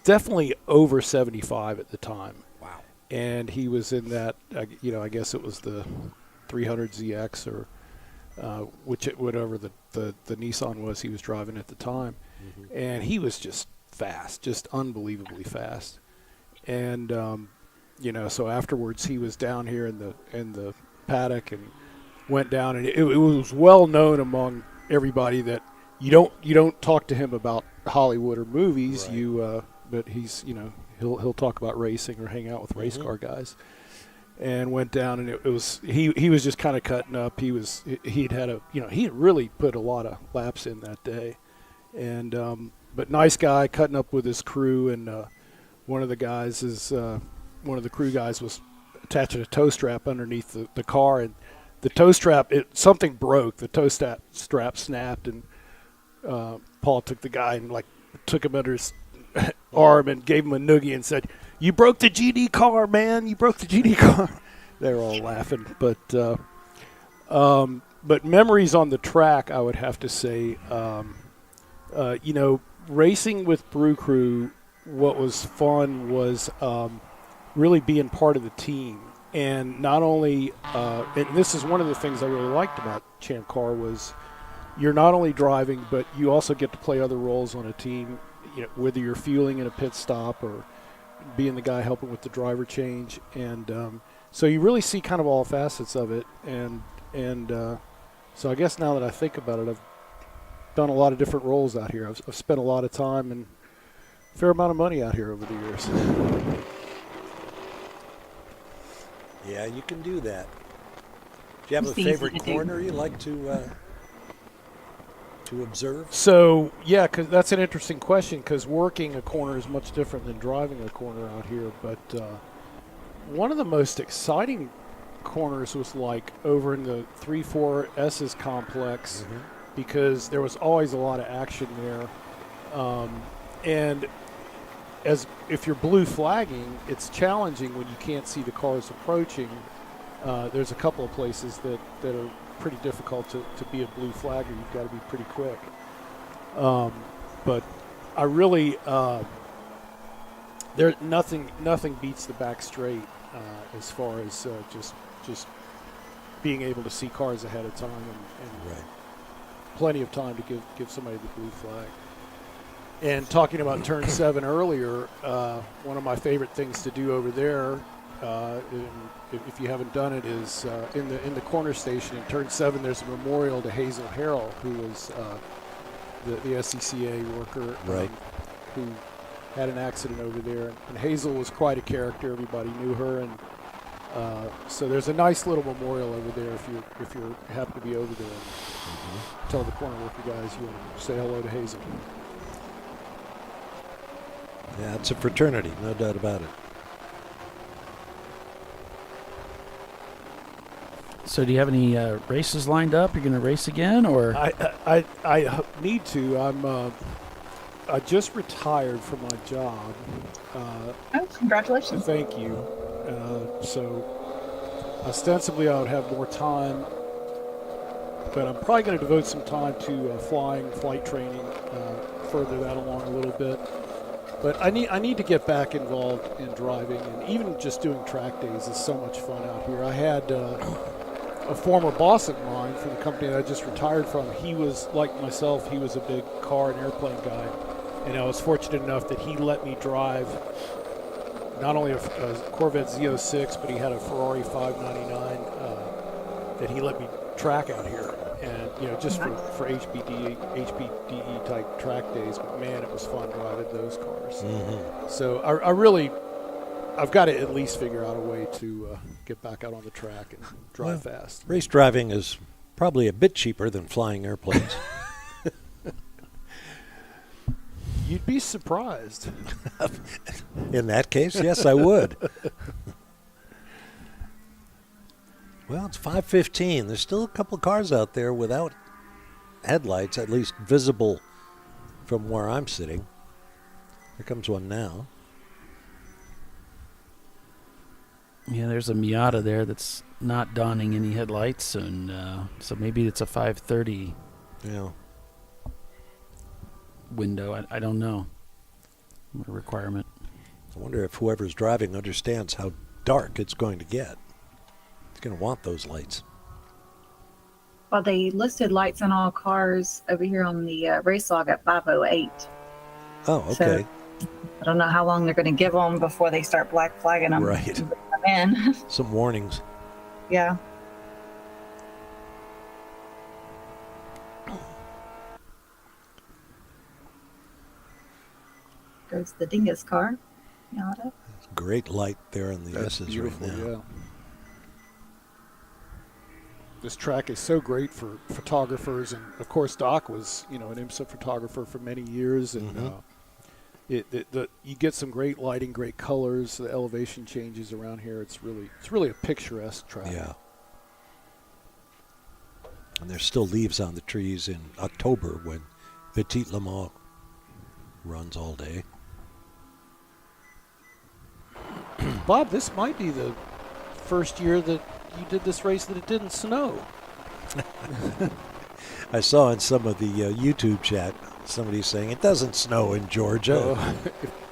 definitely over 75 at the time. Wow. And he was in that, I guess it was the 300ZX or whatever the Nissan was he was driving at the time. Mm-hmm. And he was just fast, just unbelievably fast. And, so afterwards he was down here in the paddock and went down, and it was well known among everybody that you don't talk to him about Hollywood or movies. Right. But he's, he'll talk about racing or hang out with race car guys. And went down, and it was he was just kind of cutting up. He had really put a lot of laps in that day, and but nice guy, cutting up with his crew. And one of the crew guys was attaching a tow strap underneath the car, and the tow strap something broke. The tow strap snapped, and Paul took the guy and took him under his arm and gave him a noogie and said, "You broke the GD car, man! You broke the GD car." They were all laughing, but memories on the track, I would have to say, racing with Brew Crew. What was fun was really being part of the team, and not only, and this is one of the things I really liked about Champ Car was, you're not only driving, but you also get to play other roles on a team. Whether you're fueling in a pit stop or being the guy helping with the driver change, and so you really see kind of all facets of it. And so I guess now that I think about it, I've done a lot of different roles out here. I've spent a lot of time and a fair amount of money out here over the years. Yeah, you can do that. Do you have a favorite corner you like to observe? So, yeah, because that's an interesting question, because working a corner is much different than driving a corner out here. But one of the most exciting corners was over in the 3-4S's complex, because there was always a lot of action there. And if you're blue flagging, it's challenging when you can't see the cars approaching. There's a couple of places that are pretty difficult to be a blue flagger. You've got to be pretty quick. But I really nothing beats the back straight as far as just being able to see cars ahead of time and plenty of time to give somebody the blue flag. And talking about turn 7 earlier, one of my favorite things to do over there, if you haven't done it, is in the corner station in turn 7. There's a memorial to Hazel Harrell, who was the SCCA worker, who had an accident over there. And Hazel was quite a character. Everybody knew her, and so there's a nice little memorial over there. If you happen to be over there, tell the corner worker guys you want to say hello to Hazel. Yeah, it's a fraternity, no doubt about it. So do you have any races lined up? You're going to race again, or? I need to. I just retired from my job. Oh, congratulations. Thank you. So ostensibly I would have more time, but I'm probably going to devote some time to flight training, further that along a little bit. But I need to get back involved in driving, and even just doing track days is so much fun out here. I had a former boss of mine from the company that I just retired from. He was, like myself, he was a big car and airplane guy, and I was fortunate enough that he let me drive not only a Corvette Z06, but he had a Ferrari 599 that he let me track out here. And, just for HPDE type track days, but man, it was fun driving those cars. Mm-hmm. So I've got to at least figure out a way to get back out on the track and drive fast. Race driving is probably a bit cheaper than flying airplanes. You'd be surprised. In that case, yes, I would. Well, it's 5:15. There's still a couple of cars out there without headlights, at least visible from where I'm sitting. Here comes one now. Yeah, there's a Miata there that's not donning any headlights, and so maybe it's a 5:30 window. I don't know. A requirement. I wonder if whoever's driving understands how dark it's going to get. It's going to want those lights. Well, they listed lights on all cars over here on the race log at 5:08. Oh, okay. So, I don't know how long they're going to give them before they start black flagging them. Right. In. Some warnings. Yeah. There's the Dingus car. Miata. Great light there on the That's S's beautiful, right now. Yeah. This track is so great for photographers, and of course Doc was, an IMSA photographer for many years, and you get some great lighting, great colors, the elevation changes around here. It's really a picturesque track. Yeah. And there's still leaves on the trees in October when Petit Le Mans runs all day. Bob, this might be the first year that you did this race that it didn't snow. I saw in some of the YouTube chat somebody saying it doesn't snow in Georgia.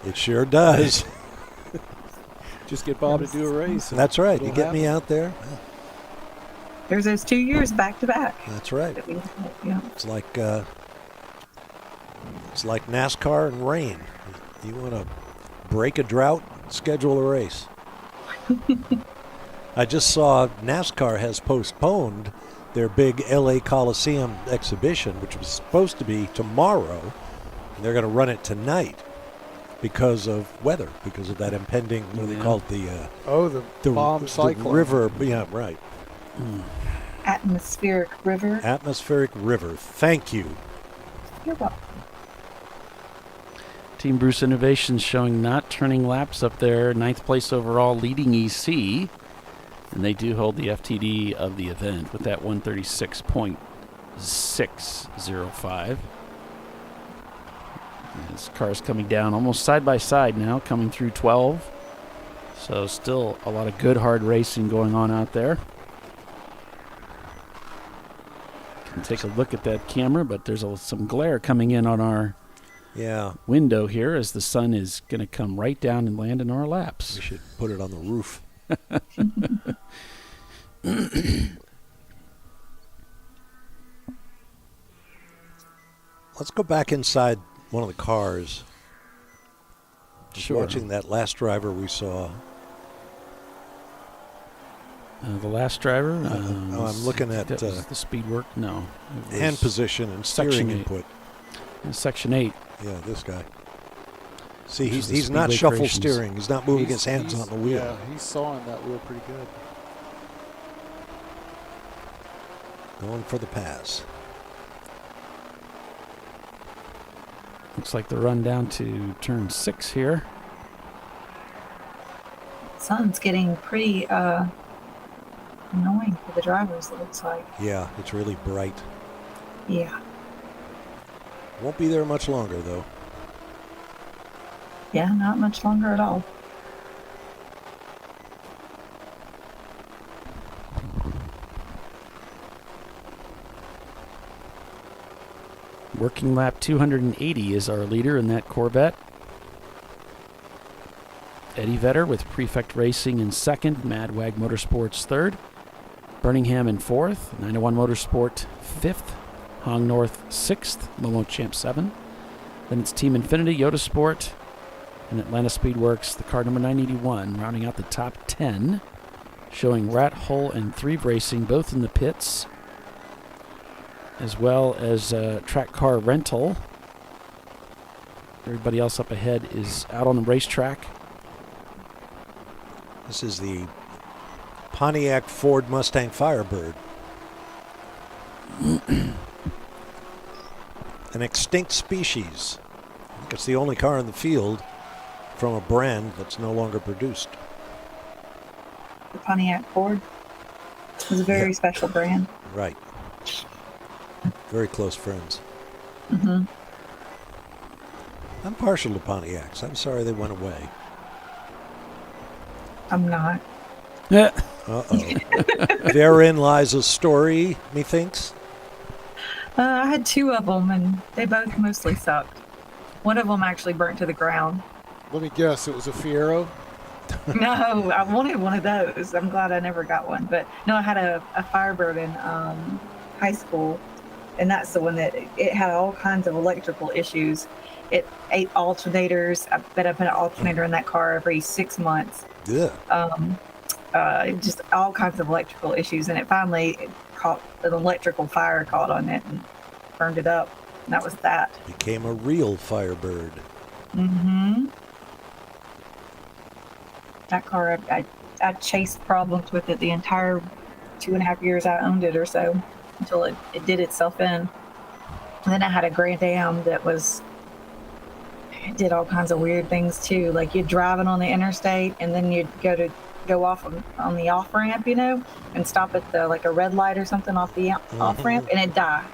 It sure does. Just get Bob to do a race. That's right. You get me out there. There's those 2 years back to back. That's right. Yeah. It's like NASCAR and rain. You want to break a drought, schedule a race. I just saw NASCAR has postponed their big LA Coliseum exhibition, which was supposed to be tomorrow, and they're going to run it tonight because of weather, because of that impending, what do they call it? The bomb cyclone. The river, yeah, right. Atmospheric river. Atmospheric river. Thank you. You're welcome. Team Bruce Innovations showing not turning laps up there. 9th place overall, leading EC. And they do hold the FTD of the event with that 136.605. This car's coming down almost side by side now, coming through 12. So still a lot of good hard racing going on out there. Can take a look at that camera, but there's some glare coming in on our window here as the sun is going to come right down and land in our laps. We should put it on the roof. Let's go back inside one of the cars. Just Sure. watching that last driver we saw. The last driver? I'm looking at that was the speed work. No. It was hand position and steering Section 8. input. Section 8. Yeah, this guy. See, Which is the he's not Speedway shuffle Creations. steering. He's not moving his hands on the wheel. Yeah, he's sawing that wheel pretty good. Going for the pass. Looks like the run down to turn 6 here. Sun's getting pretty annoying for the drivers, it looks like. Yeah, it's really bright. Yeah. Won't be there much longer, though. Yeah, not much longer at all. Working lap 280 is our leader in that Corvette. Eddie Vedder with Prefect Racing in second, Madwag Motorsports third, Birmingham in fourth, 901 Motorsport fifth, Hong North sixth, Momo Champ 7. Then it's Team Infinity, Yoda Sport, and Atlanta Speedworks, the car number 981, rounding out the top 10, showing Rat Hole and Three Racing both in the pits, as well as Track Car Rental. Everybody else up ahead is out on the racetrack. This is the Pontiac Ford Mustang Firebird. An extinct species. I think it's the only car in the field from a brand that's no longer produced. The Pontiac Ford is a very special brand. Right. Very close friends. Mm-hmm. I'm partial to Pontiacs. I'm sorry they went away. I'm not. Uh-oh. Therein lies a story, methinks. I had two of them, and they both mostly sucked. One of them actually burnt to the ground. Let me guess, it was a Fiero? No, I wanted one of those. I'm glad I never got one. But no, I had a Firebird in high school, and that's the one that it had all kinds of electrical issues. It ate alternators. I bet I put an alternator in that car every 6 months. Yeah. Just all kinds of electrical issues, and it finally caught an electrical fire caught on it and burned it up. And that was that. Became a real Firebird. Mm-hmm. That car, I chased problems with it the entire 2.5 years I owned it or so, until it did itself in. And then I had a Grand Am that it did all kinds of weird things too. Like you'd driving on the interstate, and then you'd go off on the off ramp, and stop at a red light or something off the off ramp, and it'd die.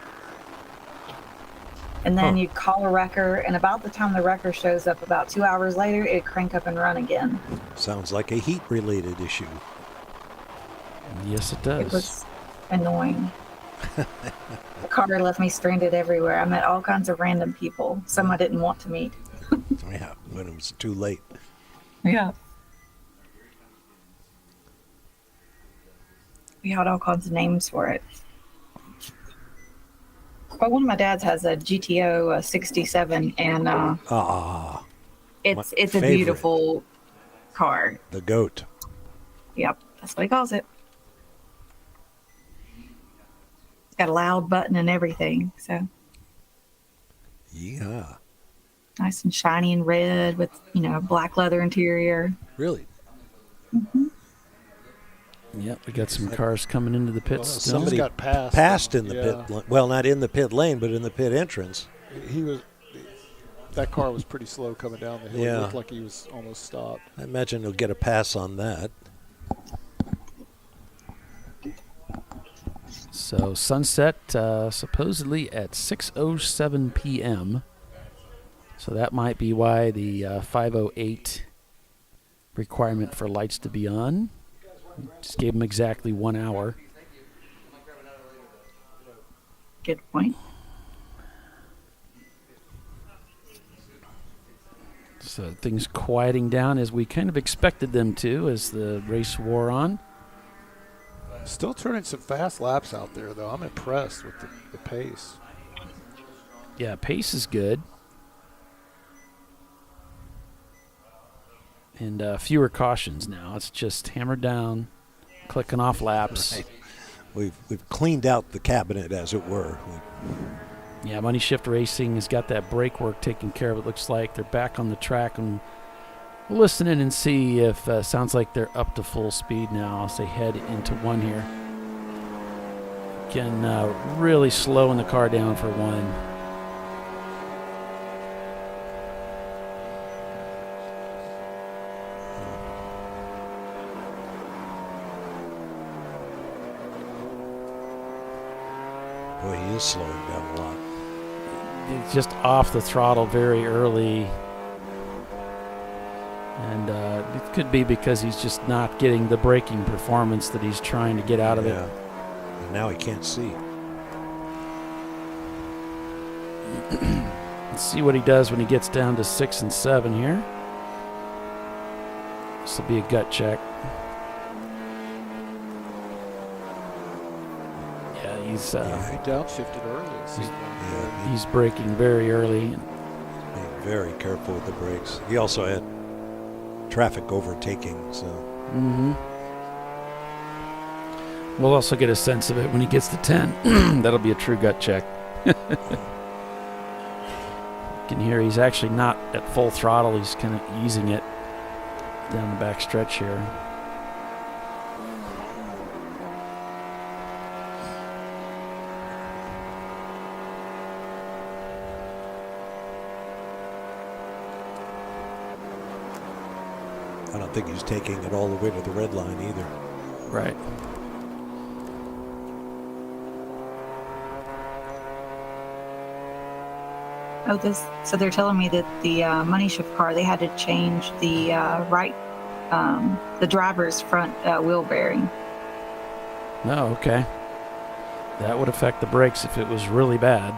And then you'd call a wrecker, and about the time the wrecker shows up, about 2 hours later, it'd crank up and run again. Sounds like a heat-related issue. Yes, it does. It was annoying. The car left me stranded everywhere. I met all kinds of random people, some I didn't want to meet. Yeah, when it was too late. Yeah. We had all kinds of names for it. But one of my dad's has a GTO 67, and it's a favorite. beautiful car. The goat. Yep, that's what he calls it. It's got a loud button and everything, so Yeah. nice and shiny and red with black leather interior. Really? Mm-hmm. Yep, we got some cars coming into the pits. still. Somebody got passed in the pit. Well, not in the pit lane, but in the pit entrance. That car was pretty slow coming down the hill. Yeah. It looked like he was almost stopped. I imagine he'll get a pass on that. So sunset supposedly at 6:07 p.m. So that might be why the 5:08 requirement for lights to be on. Just gave them exactly 1 hour. Good point. So things quieting down as we kind of expected them to as the race wore on. Still turning some fast laps out there, though. I'm impressed with the pace. Yeah, pace is good. And fewer cautions now. It's just hammered down, clicking off laps. Right. We've cleaned out the cabinet, as it were. Yeah, Money Shift Racing has got that brake work taken care of, it looks like. They're back on the track, and we'll listen in and see if sounds like they're up to full speed now as they head into one here. Again, really slowing the car down for one. Boy, he is slowing down a lot. He's just off the throttle very early. And it could be because he's just not getting the braking performance that he's trying to get out of it. And now he can't see. Let's see what he does when he gets down to 6 and 7 here. This will be a gut check. Yeah, he's he downshifted early. He's braking very early. Being very careful with the brakes. He also had traffic overtaking, so. We'll also get a sense of it when he gets to 10. That'll be a true gut check. You can hear he's actually not at full throttle. He's kind of easing it down the back stretch here. I don't think he's taking it all the way to the red line either. Right. So they're telling me that the Money Shift car, they had to change the the driver's front wheel bearing. No, okay. That would affect the brakes if it was really bad.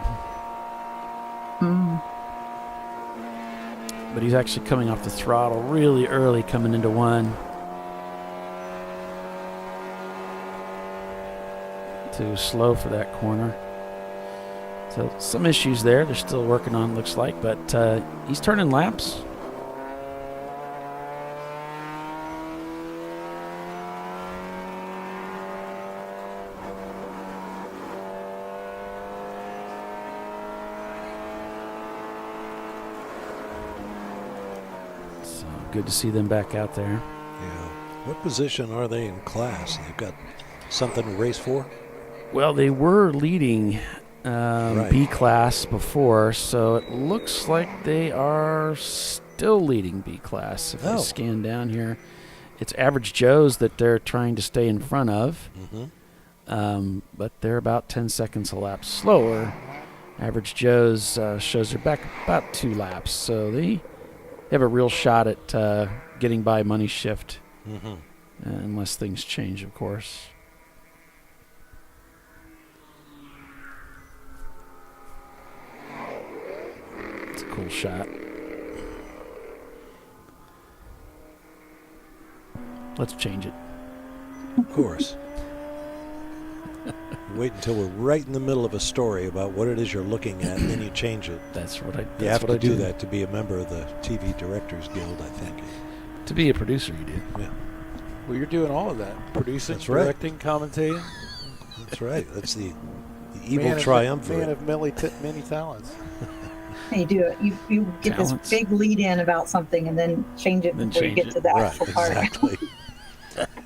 But he's actually coming off the throttle really early coming into one. Too slow for that corner. So some issues there they're still working on, looks like, but he's turning laps. So good to see them back out there. Yeah. What position are they in class? They've got something to race for? Well, they were leading Right. B class before, so it looks like they are still leading B class. If I scan down here, it's Average Joe's that they're trying to stay in front of, but they're about 10 seconds a lap slower. Average Joe's shows they're back about 2 laps, so they have a real shot at getting by Money Shift, unless things change, of course. Cool shot. Let's change it. Of course. Wait until we're right in the middle of a story about what it is you're looking at, and then you change it. That's what I do. You have to do that to be a member of the TV Directors Guild, I think. To be a producer, you do. Yeah. Well, you're doing all of that. Producing, That's right. directing, commentating. That's right. That's the evil triumvirate. Man of many talents. And you do it. You get this big lead in about something and then change it before you get to the actual part. Exactly.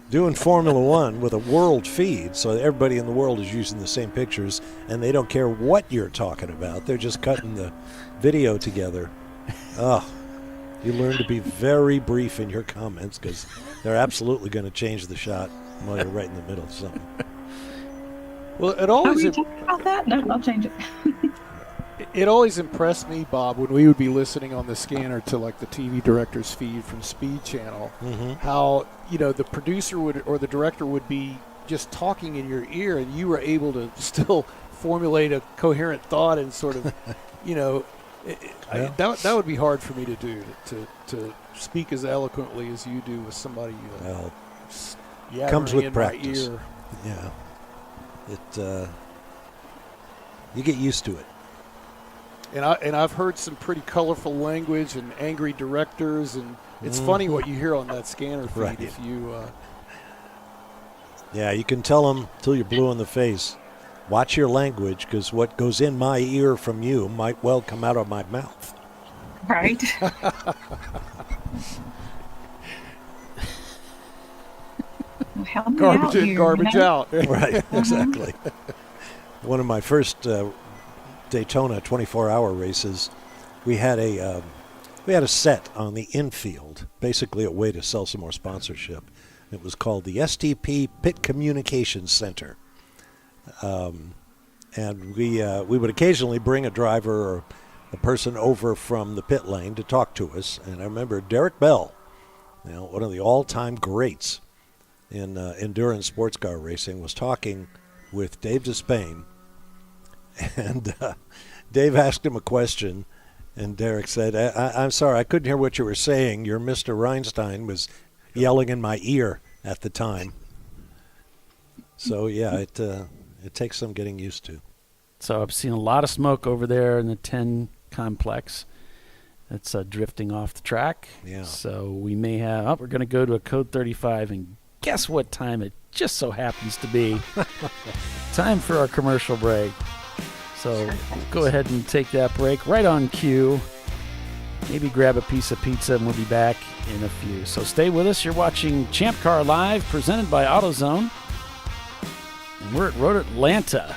Doing Formula One with a world feed, so everybody in the world is using the same pictures, and they don't care what you're talking about. They're just cutting the video together. Oh, you learn to be very brief in your comments because they're absolutely going to change the shot while you're right in the middle of something. Well, it always. Are you talking about that? No, I'll change it. It always impressed me, Bob, when we would be listening on the scanner to like the TV director's feed from Speed Channel, how, you know, the producer would or the director would be just talking in your ear and you were able to still formulate a coherent thought and sort of, you know, that would be hard for me to do, to speak as eloquently as you do with somebody comes with in practice. my ear. Yeah. You get used to it. And I've heard some pretty colorful language and angry directors, and it's funny what you hear on that scanner feed. Right. If you, yeah, you can tell them till you're blue in the face. Watch your language, because what goes in my ear from you might well come out of my mouth. Right. Help me garbage out in, here, garbage out. Right, exactly. One of my first Daytona 24-hour races, we had a set on the infield, basically a way to sell some more sponsorship. It was called the STP Pit Communications Center. And we would occasionally bring a driver or a person over from the pit lane to talk to us. And I remember Derek Bell, one of the all-time greats in endurance sports car racing, was talking with Dave Despain. And Dave asked him a question, and Derek said, I'm sorry, I couldn't hear what you were saying. Your Mr. Reinstein was yelling in my ear at the time. So, yeah, it takes some getting used to. So I've seen a lot of smoke over there in the 10 complex. It's drifting off the track. Yeah. So we may have, we're going to go to a code 35, and guess what time it just so happens to be? Time for our commercial break. So go ahead and take that break right on cue. Maybe grab a piece of pizza, and we'll be back in a few. So stay with us. You're watching Champ Car Live, presented by AutoZone. And we're at Road Atlanta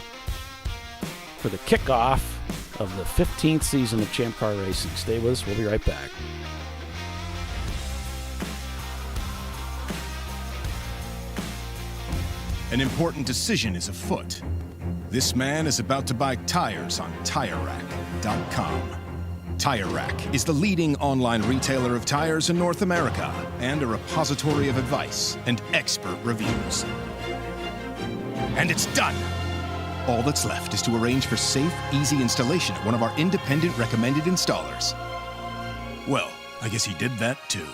for the kickoff of the 15th season of Champ Car Racing. Stay with us. We'll be right back. An important decision is afoot. This man is about to buy tires on TireRack.com. Tire Rack is the leading online retailer of tires in North America and a repository of advice and expert reviews. And it's done! All that's left is to arrange for safe, easy installation at one of our independent recommended installers. Well, I guess he did that too.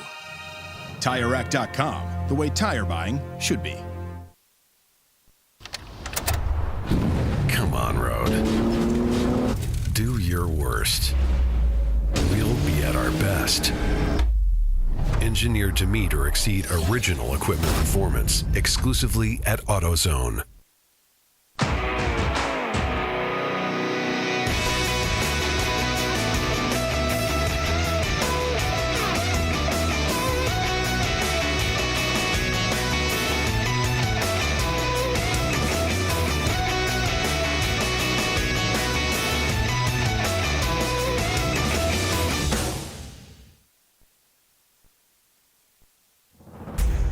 TireRack.com, the way tire buying should be. Come on, Road. Do your worst. We'll be at our best. Engineered to meet or exceed original equipment performance, exclusively at AutoZone.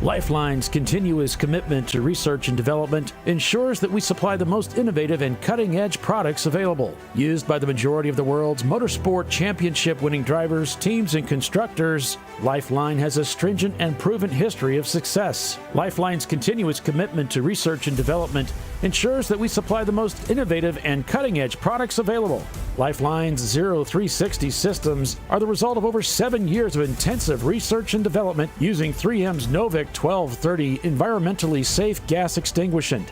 Lifeline's continuous commitment to research and development ensures that we supply the most innovative and cutting-edge products available. Used by the majority of the world's motorsport championship-winning drivers, teams, and constructors, Lifeline has a stringent and proven history of success. Lifeline's continuous commitment to research and development ensures that we supply the most innovative and cutting-edge products available. Lifeline's 0360 systems are the result of over 7 years of intensive research and development using 3M's Novik 1230 environmentally safe gas extinguishant.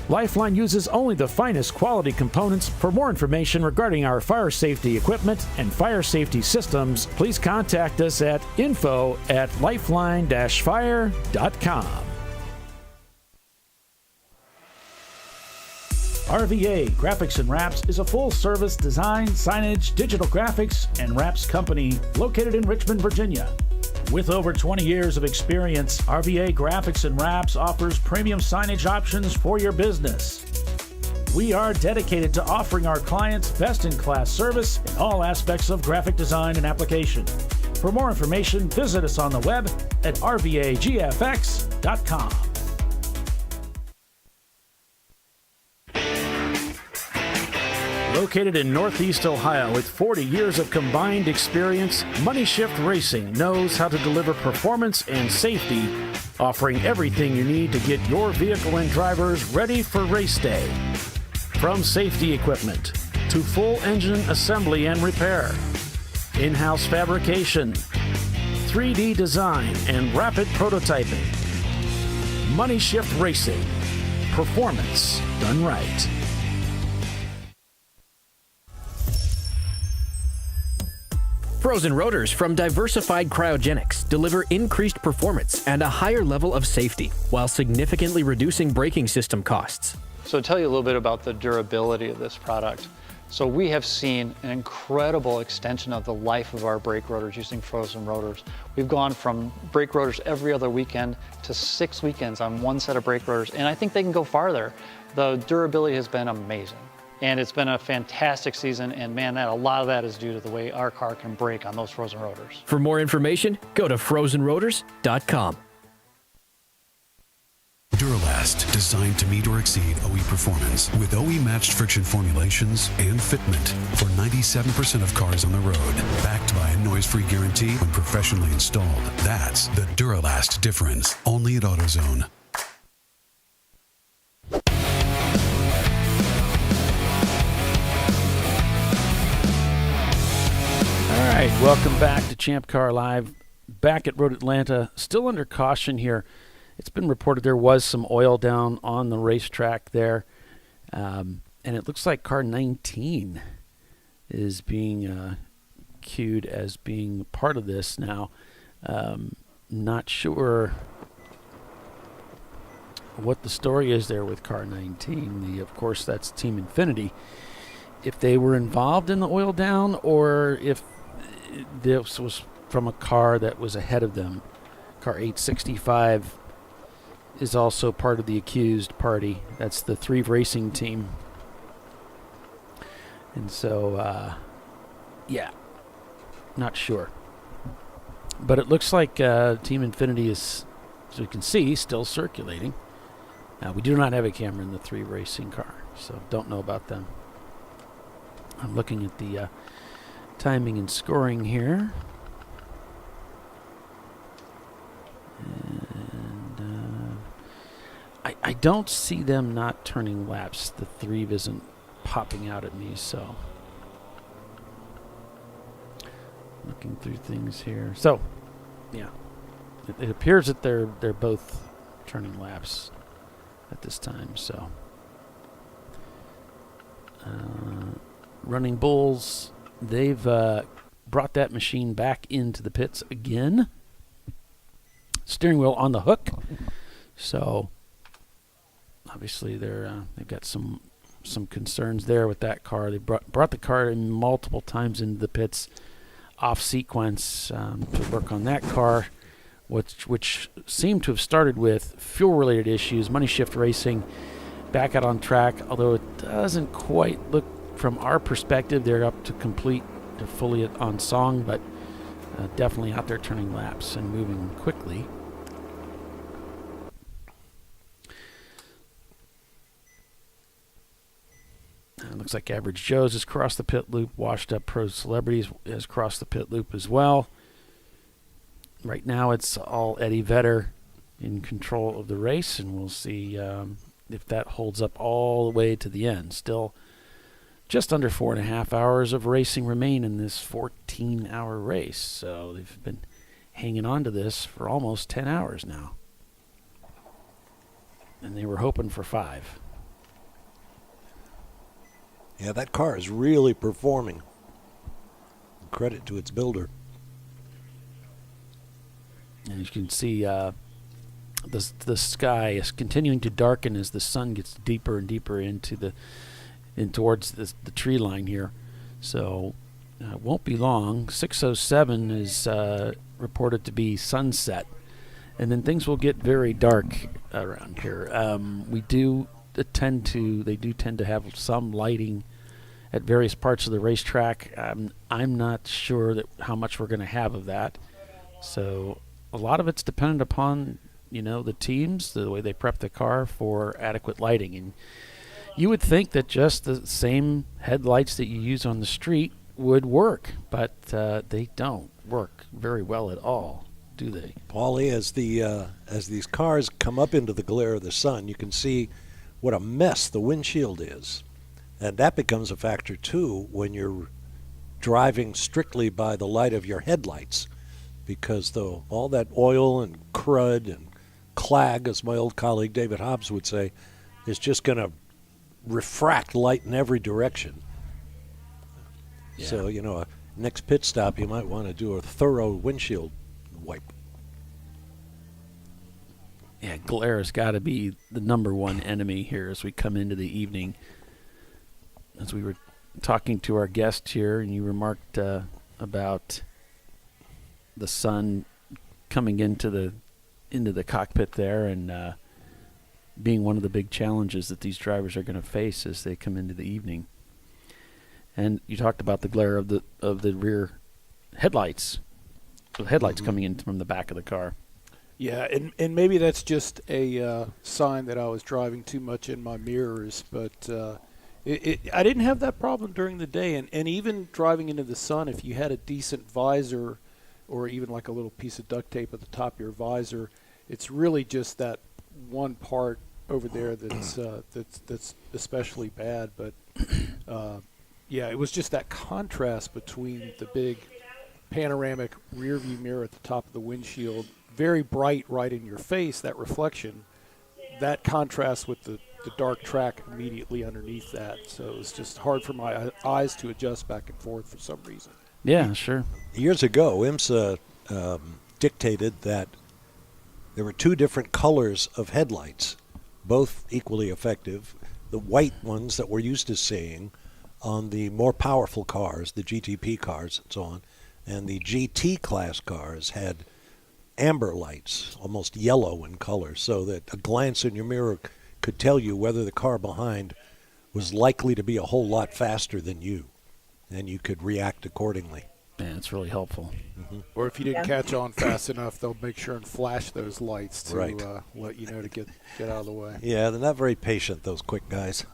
Lifeline uses only the finest quality components. For more information regarding our fire safety equipment and fire safety systems, please contact us at info@lifeline-fire.com. RVA Graphics and Wraps is a full-service design, signage, digital graphics, and wraps company located in Richmond, Virginia. With over 20 years of experience, RVA Graphics and Wraps offers premium signage options for your business. We are dedicated to offering our clients best-in-class service in all aspects of graphic design and application. For more information, visit us on the web at rvagfx.com. Located in Northeast Ohio with 40 years of combined experience, Money Shift Racing knows how to deliver performance and safety, offering everything you need to get your vehicle and drivers ready for race day. From safety equipment to full engine assembly and repair, in-house fabrication, 3D design, and rapid prototyping. Money Shift Racing. Performance done right. Frozen rotors from Diversified Cryogenics deliver increased performance and a higher level of safety while significantly reducing braking system costs. So to tell you a little bit about the durability of this product. So we have seen an incredible extension of the life of our brake rotors using frozen rotors. We've gone from brake rotors every other weekend to 6 weekends on one set of brake rotors, and I think they can go farther. The durability has been amazing. And it's been a fantastic season, and man, a lot of that is due to the way our car can brake on those frozen rotors. For more information, go to frozenrotors.com. Duralast, designed to meet or exceed OE performance with OE-matched friction formulations and fitment for 97% of cars on the road. Backed by a noise-free guarantee when professionally installed. That's the Duralast difference. Only at AutoZone. All right, welcome back to Champ Car Live. Back at Road Atlanta, still under caution here. It's been reported there was some oil down on the racetrack there. And it looks like car 19 is being queued as being part of this now. Not sure what the story is there with car 19. Of course, that's Team Infinity. If they were involved in the oil down or if this was from a car that was ahead of them. Car 865 is also part of the accused party. That's the Three Racing team. And so, yeah, not sure. But it looks like Team Infinity is, as we can see, still circulating. We do not have a camera in the Three Racing car, so don't know about them. I'm looking at the timing and scoring here. And I don't see them not turning laps. The 3 isn't popping out at me, so looking through things here. So, yeah, it appears that they're both turning laps at this time. So, Running Bulls, they've brought that machine back into the pits again. Steering wheel on the hook, so obviously they've got some concerns there with that car. They brought the car in multiple times into the pits off sequence to work on that car, which seemed to have started with fuel-related issues. Money Shift Racing back out on track, although it doesn't quite look from our perspective they're up to complete. They're fully on song, but definitely out there turning laps and moving quickly. It looks like Average Joe's has crossed the pit loop. Washed Up Pro Celebrities has crossed the pit loop as well. Right now it's all Eddie Vedder in control of the race, and we'll see if that holds up all the way to the end. Still just under 4.5 hours of racing remain in this 14-hour race. So they've been hanging on to this for almost 10 hours now. And they were hoping for 5. Yeah, that car is really performing. Credit to its builder. And you can see the sky is continuing to darken as the sun gets deeper and deeper into towards the tree line here. So it won't be long. 6:07 is reported to be sunset, and then things will get very dark around here. They do tend to have some lighting at various parts of the racetrack. I'm not sure how much we're going to have of that. So a lot of it's dependent upon the teams, the way they prep the car for adequate lighting. And you would think that just the same headlights that you use on the street would work, but they don't work very well at all, do they? Paulie, as these cars come up into the glare of the sun, you can see what a mess the windshield is. And that becomes a factor, too, when you're driving strictly by the light of your headlights, because all that oil and crud and clag, as my old colleague David Hobbs would say, is just going to refract light in every direction. Yeah. So, next pit stop, you might want to do a thorough windshield wipe. Yeah, glare has got to be the number one enemy here as we come into the evening. As we were talking to our guest here, and you remarked about the sun coming into the cockpit there, and being one of the big challenges that these drivers are going to face as they come into the evening. And you talked about the glare of the rear headlights, the headlights coming in from the back of the car. Yeah, and maybe that's just a sign that I was driving too much in my mirrors, but I didn't have that problem during the day. And even driving into the sun, if you had a decent visor or even like a little piece of duct tape at the top of your visor, it's really just that one part over there that's especially bad. But yeah, it was just that contrast between the big panoramic rear view mirror at the top of the windshield, very bright right in your face, that reflection, that contrast with the dark track immediately underneath that. So it was just hard for my eyes to adjust back and forth for some reason. Yeah, sure. Years ago, IMSA dictated that there were two different colors of headlights, both equally effective. The white ones that we're used to seeing on the more powerful cars, the GTP cars and so on, and the GT class cars had amber lights, almost yellow in color, so that a glance in your mirror could tell you whether the car behind was likely to be a whole lot faster than you, and you could react accordingly. Yeah, it's really helpful. Or if you didn't catch on fast enough, they'll make sure and flash those lights to Right. let you know to get out of the way. Yeah, they're not very patient, those quick guys.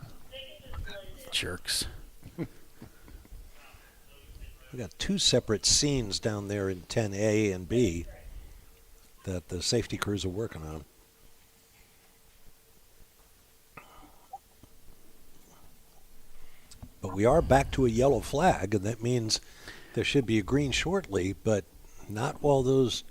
Jerks. We got two separate scenes down there in 10A and B that the safety crews are working on. But we are back to a yellow flag, and that means there should be a green shortly, but not while those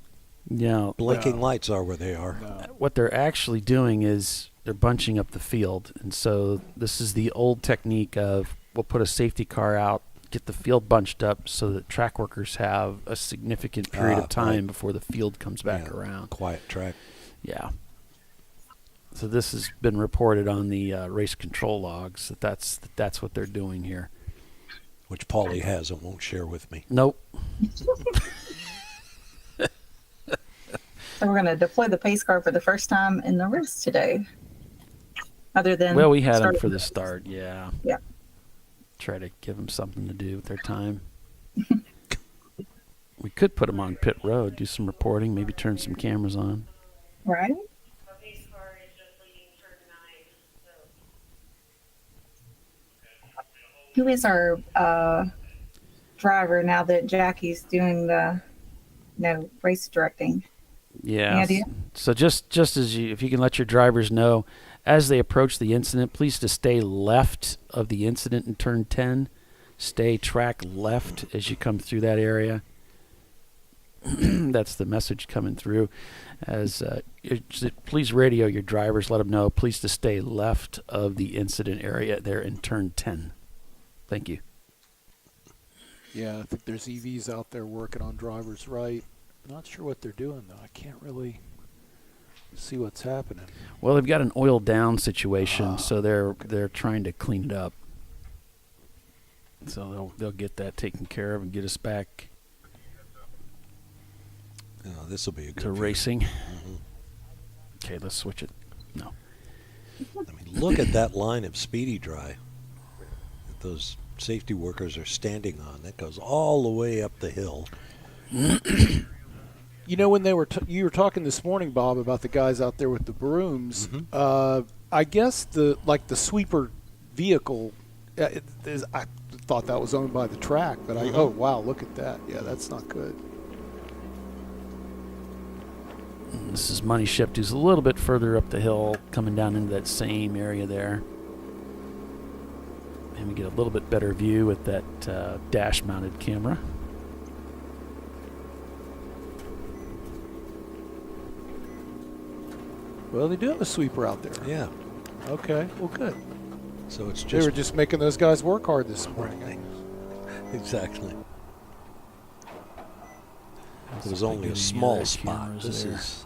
blinking lights are where they are. What they're actually doing is they're bunching up the field. And so this is the old technique of we'll put a safety car out, get the field bunched up so that track workers have a significant period of time before the field comes back around. Quiet track. Yeah. So this has been reported on the race control logs that's what they're doing here. Which Paulie has and won't share with me. Nope. So we're going to deploy the pace car for the first time in the race today. Other than we had them for the start, yeah. Yeah. Try to give them something to do with their time. We could put them on pit road, do some reporting, maybe turn some cameras on. Right. Who is our driver now that Jackie's doing the race directing? Yeah. Any idea? So just as if you can let your drivers know, as they approach the incident, please to stay left of the incident in turn 10. Stay track left as you come through that area. That's the message coming through. As please radio your drivers, let them know, please to stay left of the incident area there in turn 10. Thank you. Yeah, I think there's EVs out there working on drivers right. Not sure what they're doing, though. I can't really see what's happening. Well, they've got an oil down situation, so they're trying to clean it up. So they'll get that taken care of and get us back. This will be a good to view. Racing. Mm-hmm. Okay, let's switch it. No. I mean, look at that line of speedy dry that those safety workers are standing on. That goes all the way up the hill. You know, when they were you were talking this morning, Bob, about the guys out there with the brooms. I guess the sweeper vehicle. I thought that was owned by the track, but oh wow, look at that! Yeah, that's not good. This is Money Shift, who's a little bit further up the hill, coming down into that same area there. And we get a little bit better view with that dash-mounted camera. Well, they do have a sweeper out there. Yeah. Okay. Well, good. So it's just they were just making those guys work hard this morning. Exactly. It was only a small spot. This is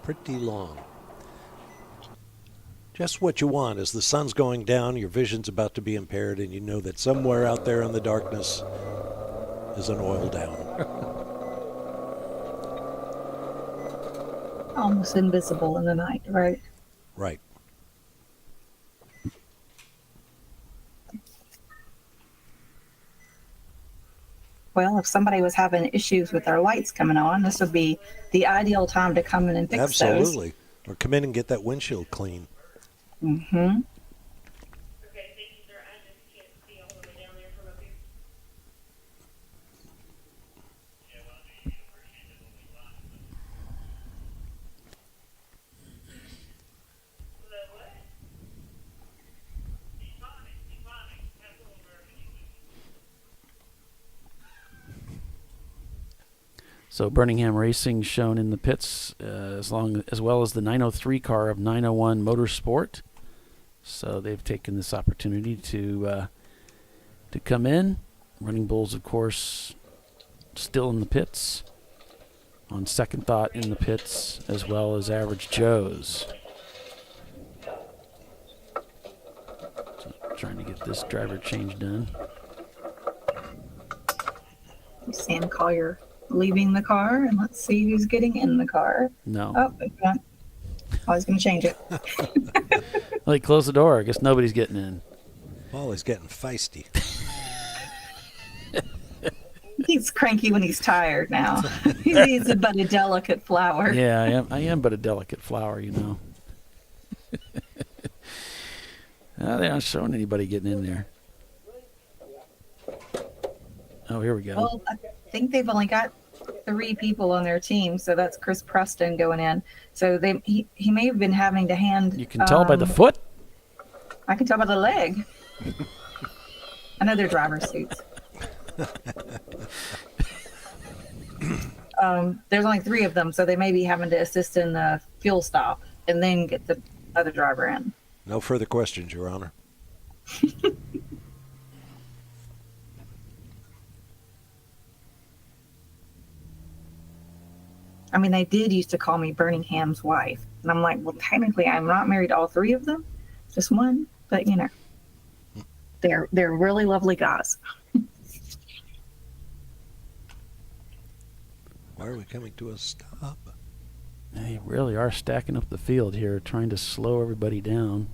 pretty long. Just what you want. As the sun's going down, your vision's about to be impaired, and you know that somewhere out there in the darkness is an oil down. Almost invisible in the night, right? Right. Well, if somebody was having issues with their lights coming on, this would be the ideal time to come in and fix those. Absolutely. Or come in and get that windshield clean. Mm-hmm. So Birmingham Racing shown in the pits, as well as the 903 car of 901 Motorsport. So they've taken this opportunity to come in. Running Bulls, of course, still in the pits. On Second Thought in the pits, as well as Average Joe's. So trying to get this driver change done. Sam Collier leaving the car, and let's see who's getting in the car. No. Oh, I was going to change it. Well, he closed the door. I guess nobody's getting in. Paul is getting feisty. He's cranky when he's tired now. He's but a delicate flower. Yeah, I am but a delicate flower, you know. They aren't showing anybody getting in there. Oh, here we go. Well, I think they've only got 3 people on their team, so that's Chris Preston going in. So he may have been having to hand. You can tell by the foot? I can tell by the leg. I know they're driver suits. There's only 3 of them, so they may be having to assist in the fuel stop and then get the other driver in. No further questions, Your Honor. I mean, they did used to call me Birmingham's wife. And I'm like, well, technically, I'm not married to all 3 of them, just one. But, you know, they're really lovely guys. Why are we coming to a stop? They really are stacking up the field here, trying to slow everybody down.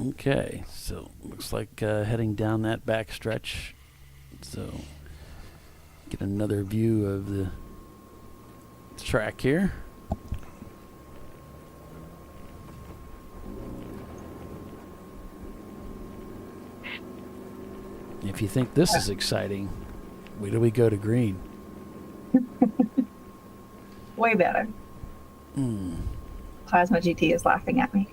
Okay, so looks like heading down that back stretch. So get another view of the track here. If you think this is exciting, wait till we go to green. Way better. Plasma GT is laughing at me.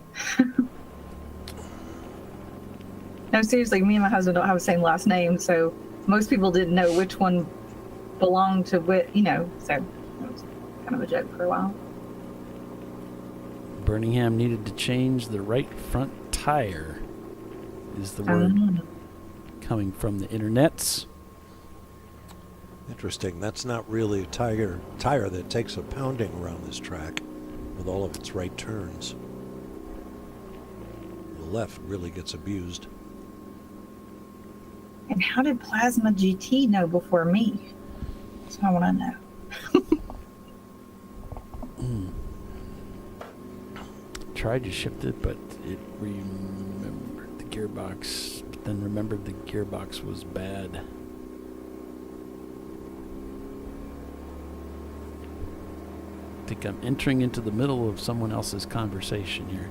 No, seriously, me and my husband don't have the same last name, so most people didn't know which one belonged to which, you know, so it was kind of a joke for a while. Birmingham needed to change the right front tire, is the word coming from the internets. Interesting. That's not really a tire that takes a pounding around this track with all of its right turns. The left really gets abused. And how did Plasma GT know before me? That's what I want to know. Tried to shift it, but it remembered the gearbox, but then remembered the gearbox was bad. I think I'm entering into the middle of someone else's conversation here.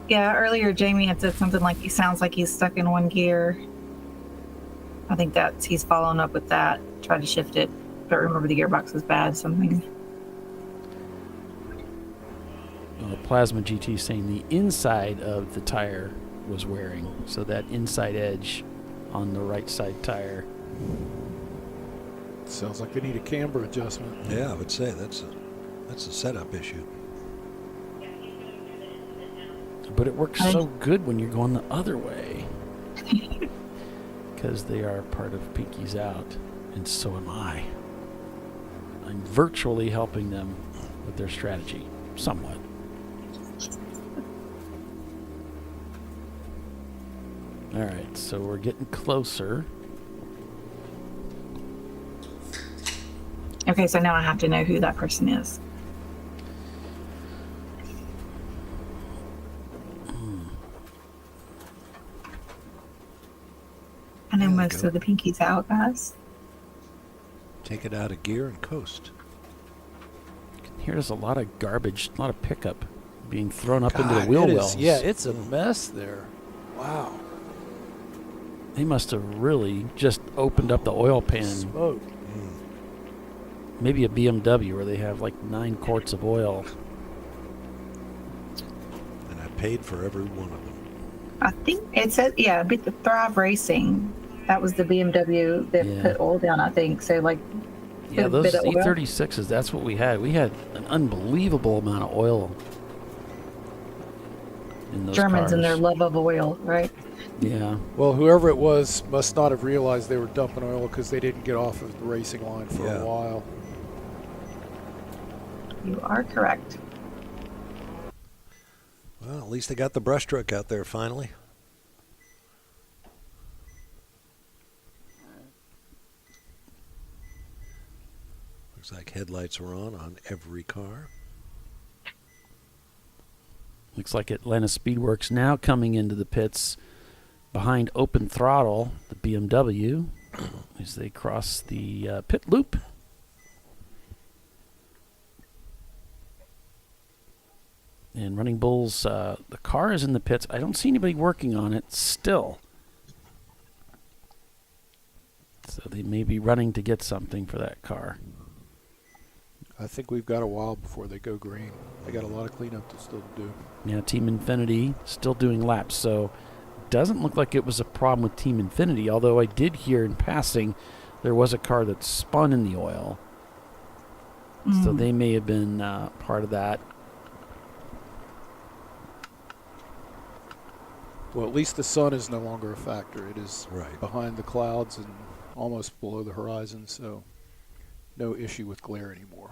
Yeah, earlier Jamie had said something like he sounds like he's stuck in one gear. I think he's following up with that. Tried to shift it, but remember the gearbox was bad, something. Plasma GT saying the inside of the tire was wearing, so that inside edge on the right side tire Sounds like they need a camber adjustment. Yeah, I would say that's a setup issue. But it works so good when you're going the other way. Because they are part of Pinky's Out, and so am I. I'm virtually helping them with their strategy, somewhat. All right, so we're getting closer. Okay, so now I have to know who that person is. I know most of the Pinkies Out guys. Take it out of gear and coast. Here's a lot of garbage, a lot of pickup being thrown up into the wheel wells. Yeah, it's a mess there. Wow. They must have really just opened up the oil pan. Smoke. Maybe a BMW where they have like 9 quarts of oil. And I paid for every one of them. I think it says, yeah, but the Thrive Racing, that was the BMW that put oil down, I think. So, like, yeah, those E36s, that's what we had. We had an unbelievable amount of oil in those Germans cars. and their love of oil, right? Yeah. Well, whoever it was must not have realized they were dumping oil because they didn't get off of the racing line for a while. You are correct. Well, at least they got the brush truck out there finally. Looks like headlights are on every car. Looks like Atlanta Speedworks now coming into the pits behind Open Throttle, the BMW, as they cross the pit loop. And Running Bulls, the car is in the pits. I don't see anybody working on it still. So they may be running to get something for that car. I think we've got a while before they go green. They got a lot of cleanup to still do. Yeah, Team Infinity still doing laps. So doesn't look like it was a problem with Team Infinity, although I did hear in passing there was a car that spun in the oil. So they may have been part of that. Well, at least the sun is no longer a factor. It is behind the clouds and almost below the horizon, so no issue with glare anymore.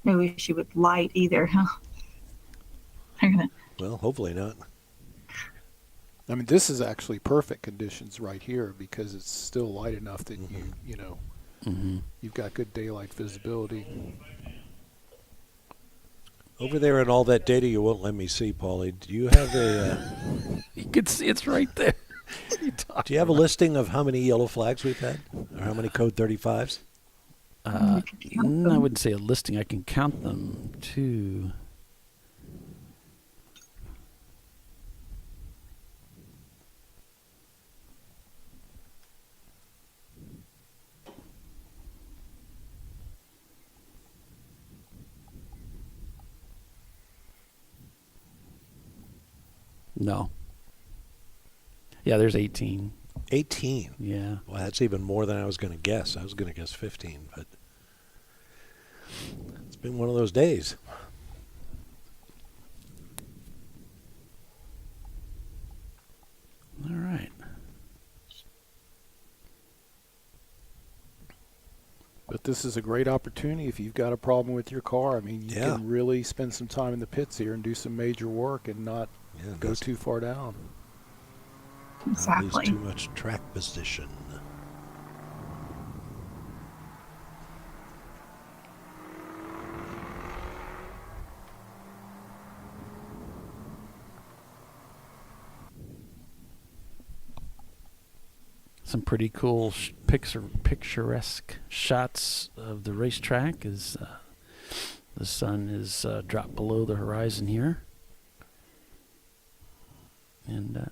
No issue with light either, huh? Well, hopefully not. I mean, this is actually perfect conditions right here because it's still light enough that you've got good daylight visibility. Over there in all that data you won't let me see, Paulie, do you have a... You can see it's right there. Do you have a listing of how many yellow flags we've had? Or how many code 35s? I wouldn't say a listing. I can count them, too. No. Yeah, there's 18. 18? Yeah. Well, that's even more than I was going to guess. I was going to guess 15, but it's been one of those days. All right. But this is a great opportunity if you've got a problem with your car. I mean, you can really spend some time in the pits here and do some major work and not go too far down. Exactly. Not lose too much track position. Some pretty cool picturesque shots of the racetrack as the sun is dropped below the horizon here. And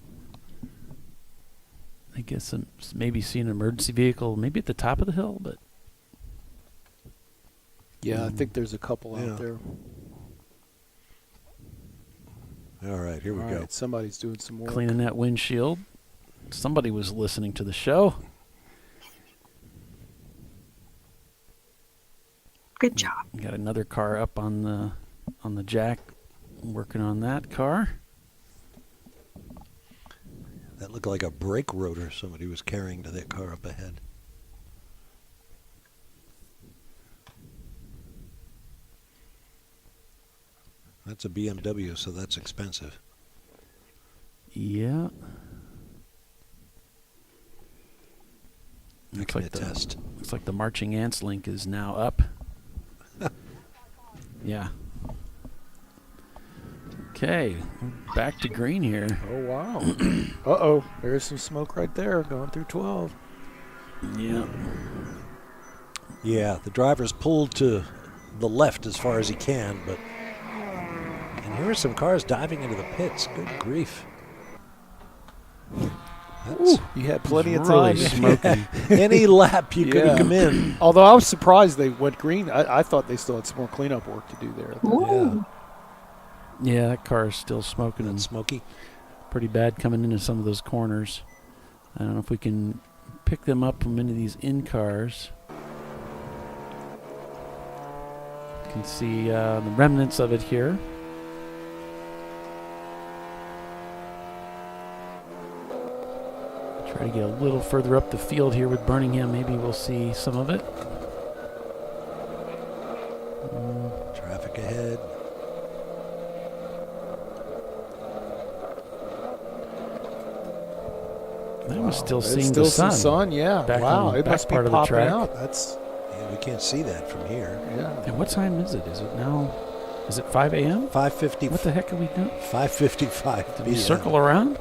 I guess maybe see an emergency vehicle maybe at the top of the hill, but... Yeah, I think there's a couple out there. All right, here we go. Somebody's doing some work. Cleaning that windshield. Somebody was listening to the show. Good job. We got another car up on the jack, working on that car. That looked like a brake rotor somebody was carrying to that car up ahead. That's a BMW, so that's expensive. Yeah. Looks like the Marching Ants link is now up. Yeah. Okay, back to green here. Oh, wow. Uh-oh, there's some smoke right there going through 12. Yeah. Yeah, the driver's pulled to the left as far as he can, but... And here are some cars diving into the pits. Good grief. You had plenty of really time. smoking. Any lap you could have come in. Although I was surprised they went green. I thought they still had some more cleanup work to do there. Yeah, that car is still smoking and smoky. Pretty bad coming into some of those corners. I don't know if we can pick them up from any of these in cars. You can see the remnants of it here. Try to get a little further up the field here with Birmingham. Maybe we'll see some of it. Traffic ahead. I was still There's seeing still the sun. some sun, yeah. Back Wow, on the it back must be part of the popping track. out. That's Yeah, we can't see that from here. yeah. And what time is it? Is it now? Is it 5 a.m.? 5:50. What the heck are we doing? 5:55. Did we circle around?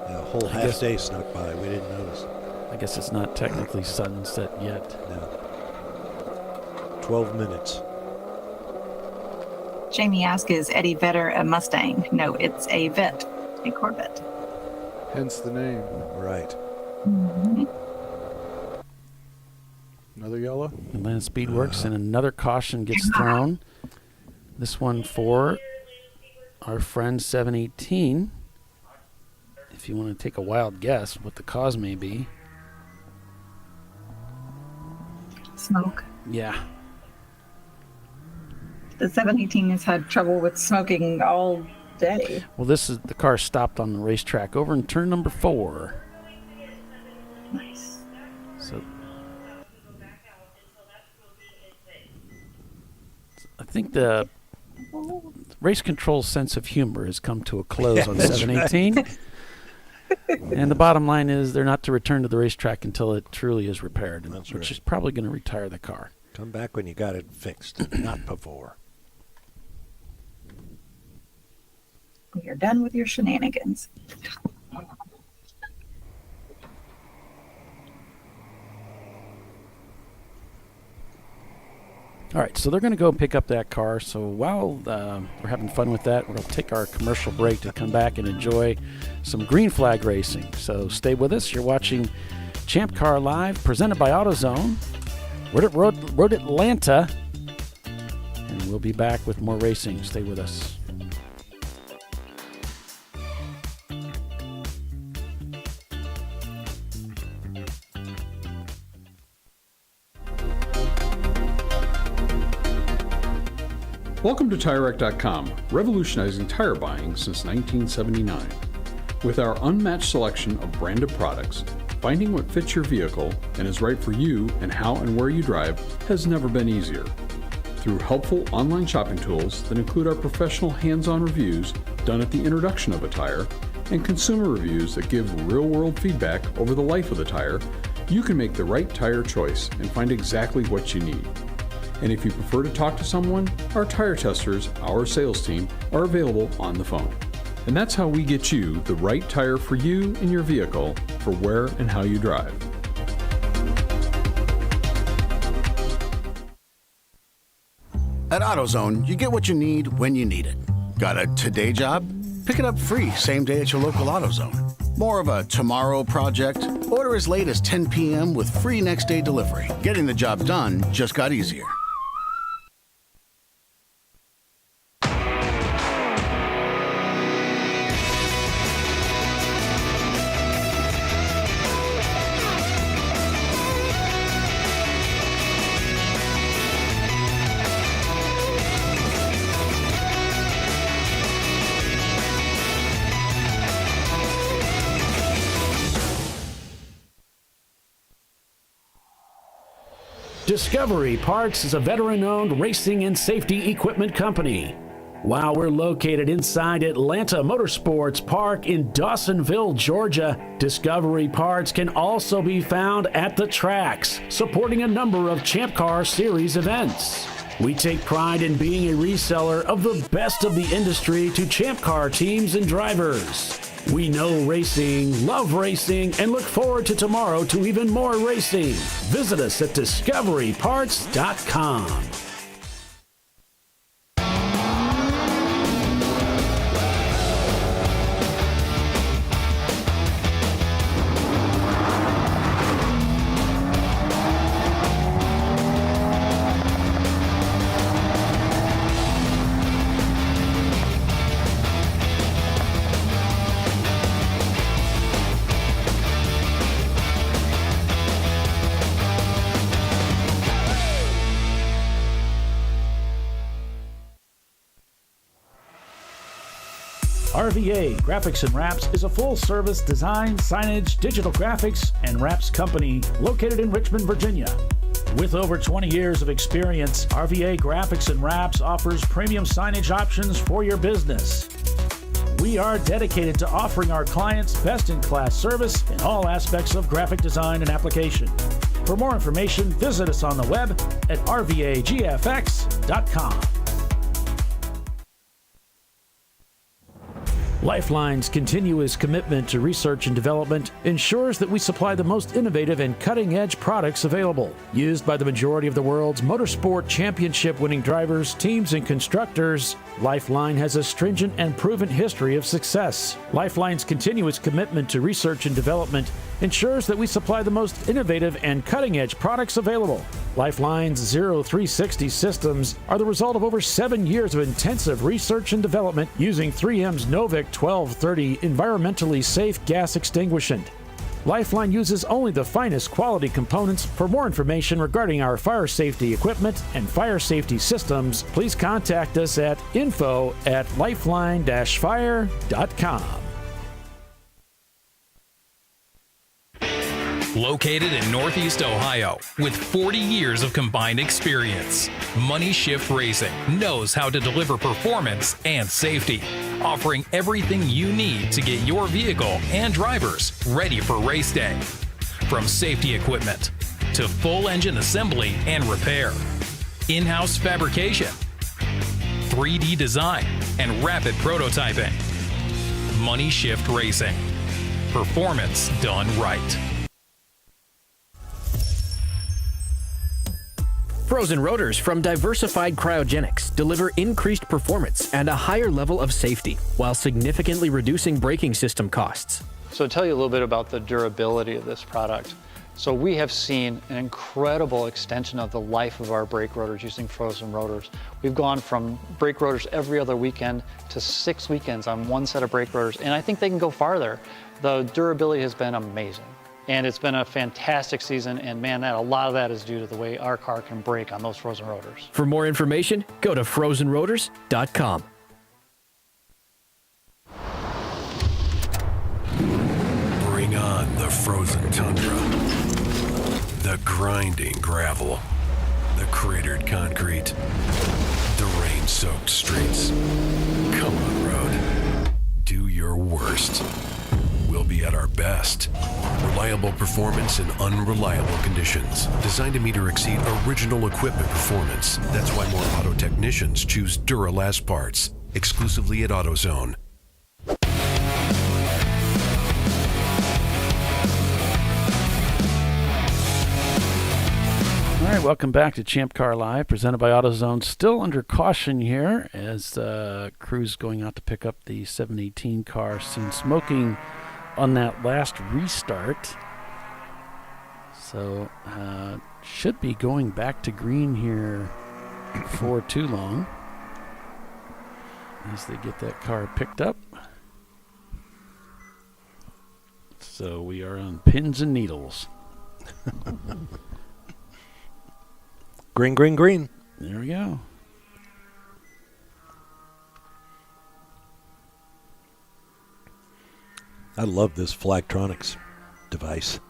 A whole half day snuck by. We didn't notice. I guess it's not technically sunset yet. No. 12 minutes. Jamie asked, is Eddie Vedder a Mustang? No, it's a Vet, a Corvette. Hence the name. Right. Another yellow. Atlanta Speed Works, and another caution gets thrown. This one for our friend 718. If you want to take a wild guess what the cause may be. Smoke. Yeah. The 718 has had trouble with smoking all day. Well, this is the car stopped on the racetrack over in turn number 4. Nice. So I think the race control's sense of humor has come to a close on 718. Right. And the bottom line is they're not to return to the racetrack until it truly is repaired, which is probably going to retire the car. Come back when you got it fixed, not before. We are done with your shenanigans. All right, so they're going to go pick up that car. So while we're having fun with that, we're going to take our commercial break to come back and enjoy some green flag racing. So stay with us. You're watching Champ Car Live, presented by AutoZone. We're at Road Atlanta, and we'll be back with more racing. Stay with us. Welcome to TireRack.com, revolutionizing tire buying since 1979. With our unmatched selection of branded products, finding what fits your vehicle and is right for you and how and where you drive has never been easier. Through helpful online shopping tools that include our professional hands-on reviews done at the introduction of a tire and consumer reviews that give real-world feedback over the life of the tire, you can make the right tire choice and find exactly what you need. And if you prefer to talk to someone, our tire testers, our sales team, are available on the phone. And that's how we get you the right tire for you and your vehicle for where and how you drive. At AutoZone, you get what you need when you need it. Got a today job? Pick it up free same day at your local AutoZone. More of a tomorrow project? Order as late as 10 p.m. with free next day delivery. Getting the job done just got easier. Discovery Parts is a veteran-owned racing and safety equipment company. While we're located inside Atlanta Motorsports Park in Dawsonville, Georgia, Discovery Parts can also be found at the tracks, supporting a number of Champ Car Series events. We take pride in being a reseller of the best of the industry to Champ Car teams and drivers. We know racing, love racing, and look forward to tomorrow to even more racing. Visit us at discoveryparts.com. RVA Graphics and Wraps is a full-service design, signage, digital graphics, and wraps company located in Richmond, Virginia. With over 20 years of experience, RVA Graphics and Wraps offers premium signage options for your business. We are dedicated to offering our clients best-in-class service in all aspects of graphic design and application. For more information, visit us on the web at rvagfx.com. Lifeline's continuous commitment to research and development ensures that we supply the most innovative and cutting-edge products available, used by the majority of the world's motorsport championship-winning drivers, teams, and constructors. Lifeline has a stringent and proven history of success. Lifeline's continuous commitment to research and development ensures that we supply the most innovative and cutting-edge products available. Lifeline's 0360 systems are the result of over 7 years of intensive research and development using 3M's Novik 1230 environmentally safe gas extinguishant. Lifeline uses only the finest quality components. For more information regarding our fire safety equipment and fire safety systems, please contact us at info@lifeline-fire.com. Located in Northeast Ohio, with 40 years of combined experience, Money Shift Racing knows how to deliver performance and safety, offering everything you need to get your vehicle and drivers ready for race day. From safety equipment to full engine assembly and repair, in-house fabrication, 3D design, and rapid prototyping. Money Shift Racing. Performance done right. Frozen rotors from Diversified Cryogenics deliver increased performance and a higher level of safety while significantly reducing braking system costs. So to tell you a little bit about the durability of this product. So we have seen an incredible extension of the life of our brake rotors using frozen rotors. We've gone from brake rotors every other weekend to 6 weekends on one set of brake rotors, and I think they can go farther. The durability has been amazing. And it's been a fantastic season, and man, a lot of that is due to the way our car can brake on those frozen rotors. For more information, go to frozenrotors.com. Bring on the frozen tundra, the grinding gravel, the cratered concrete, the rain-soaked streets. Come on, road. Do your worst. We'll be at our best. Reliable performance in unreliable conditions. Designed to meet or exceed original equipment performance. That's why more auto technicians choose Duralast parts. Exclusively at AutoZone. All right, welcome back to Champ Car Live, presented by AutoZone. Still under caution here as crews going out to pick up the 718 car. Seen smoking on that last restart. So should be going back to green here for too long as they get that car picked up. So we are on pins and needles. Green, green, green. There we go. I love this Flagtronics device.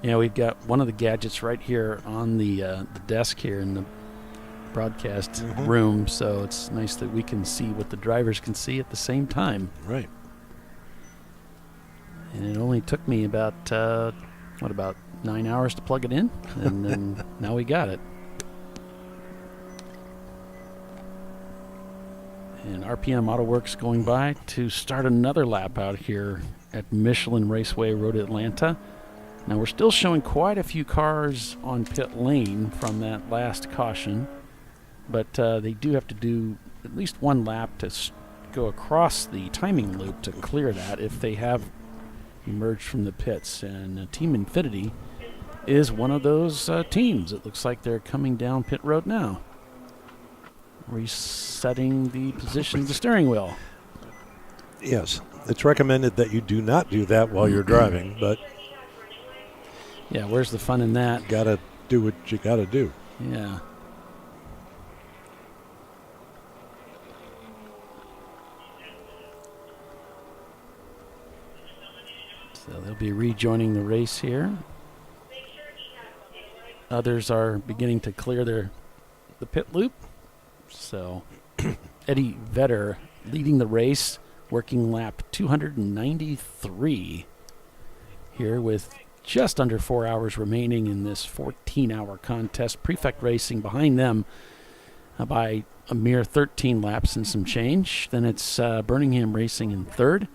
Yeah, we've got one of the gadgets right here on the desk here in the broadcast room, so it's nice that we can see what the drivers can see at the same time. Right. And it only took me about 9 hours to plug it in, and then now we got it. And RPM Auto Works going by to start another lap out here at Michelin Raceway Road, Atlanta. Now we're still showing quite a few cars on pit lane from that last caution, but they do have to do at least one lap to go across the timing loop to clear that if they have emerged from the pits. And Team Infinity is one of those teams. It looks like they're coming down pit road now, resetting the position of the steering wheel. Yes, it's recommended that you do not do that while you're driving, but yeah, where's the fun in that? Gotta do what you gotta do. Yeah. So they'll be rejoining the race here. Others are beginning to clear the pit loop. So Eddie Vedder leading the race, working lap 293 here with just under 4 hours remaining in this 14-hour contest. Prefect Racing behind them by a mere 13 laps and some change. Then it's Birmingham Racing in third,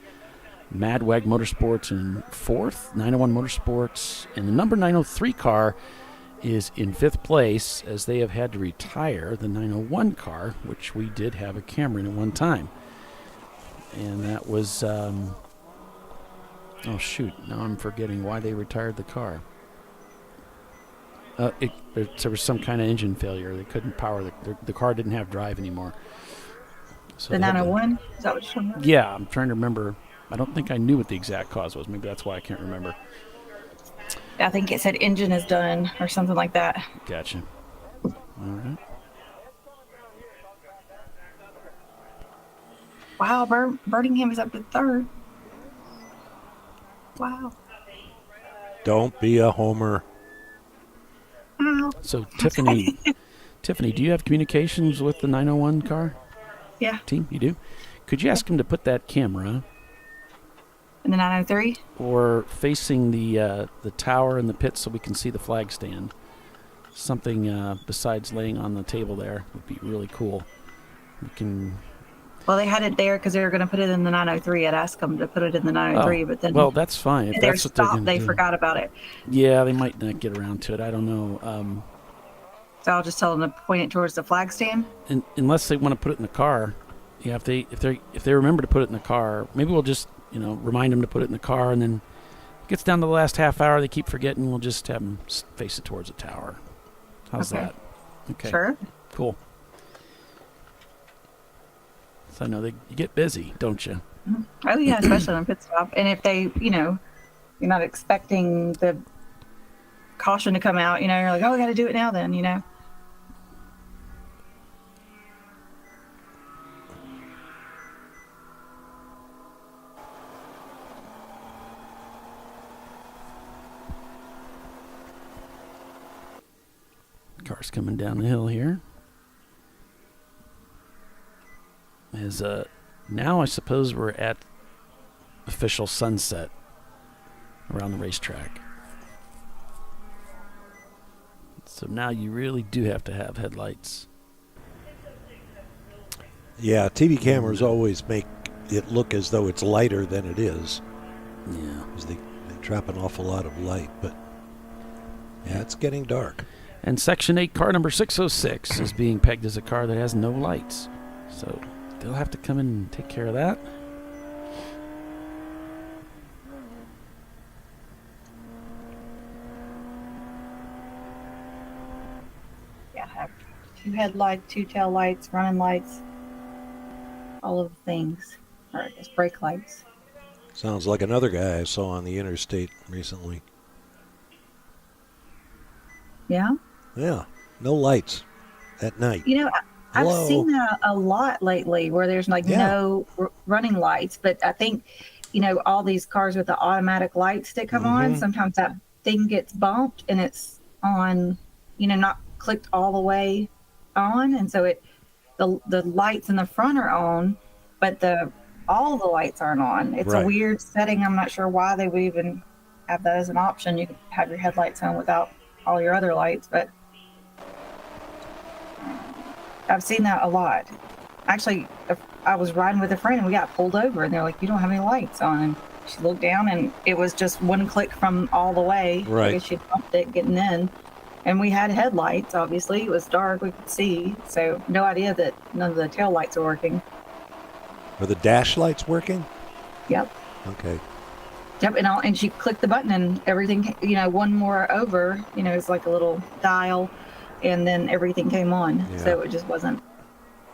Madwag Motorsports in fourth, 901 Motorsports, and the number 903 car is in fifth place, as they have had to retire the 901 car, which we did have a Cameron at one time. And that was, oh shoot, now I'm forgetting why they retired the car. There was some kind of engine failure. They couldn't power, the car didn't have drive anymore. So the 901? Is that what you're talking about? Yeah, I'm trying to remember. I don't think I knew what the exact cause was. Maybe that's why I can't remember. I think it said engine is done or something like that. Gotcha. All right. Wow, Birmingham is up to third. Wow. Don't be a homer. Ow. So Tiffany, do you have communications with the 901 car? Yeah. Team, you do? Could you ask him to put that camera in the 903 or facing the tower in the pit so we can see the flag stand? Something besides laying on the table there would be really cool. We can. Well, they had it there because they were going to put it in the 903. I'd asked them to put it in the 903, but then that's fine. If they're that's what they're stopped, they do. forgot about it. Yeah, they might not get around to it. I don't know. So I'll just tell them to point it towards the flag stand. And unless they want to put it in the car, yeah. If they remember to put it in the car, maybe we'll just remind them to put it in the car, and then it gets down to the last half hour, they keep forgetting. We'll just have them face it towards the tower. How's that? Okay. Sure. Cool. So I know you get busy, don't you? Oh yeah, especially on pit stop. And if they, you're not expecting the caution to come out, you're like, oh, we got to do it now then, Car's coming down the hill here. Now I suppose we're at official sunset around the racetrack. So now you really do have to have headlights. Yeah, TV cameras always make it look as though it's lighter than it is. Yeah. Because they trap an awful lot of light, but yeah, it's getting dark. And Section 8 car number 606 is being pegged as a car that has no lights. So they'll have to come in and take care of that. Yeah, have 2 headlights, 2 tail lights, running lights, all of the things. Or I guess brake lights. Sounds like another guy I saw on the interstate recently. Yeah? Yeah, no lights at night. I've Hello? seen that a lot lately where there's no running lights, but I think, all these cars with the automatic lights that come on, sometimes that thing gets bumped and it's on, not clicked all the way on, and so the lights in the front are on, but all the lights aren't on. It's Right. a weird setting. I'm not sure why they would even have that as an option. You could have your headlights on without all your other lights, but I've seen that a lot. Actually, I was riding with a friend and we got pulled over, and they're like, "You don't have any lights on." And she looked down and it was just one click from all the way. Right. I guess she bumped it getting in. And we had headlights, obviously. It was dark, we could see. So no idea that none of the tail lights are working. Are the dash lights working? Yep. Okay. Yep, and she clicked the button and everything, one more over, it's like a little dial, and then everything came on. Yeah. So it just wasn't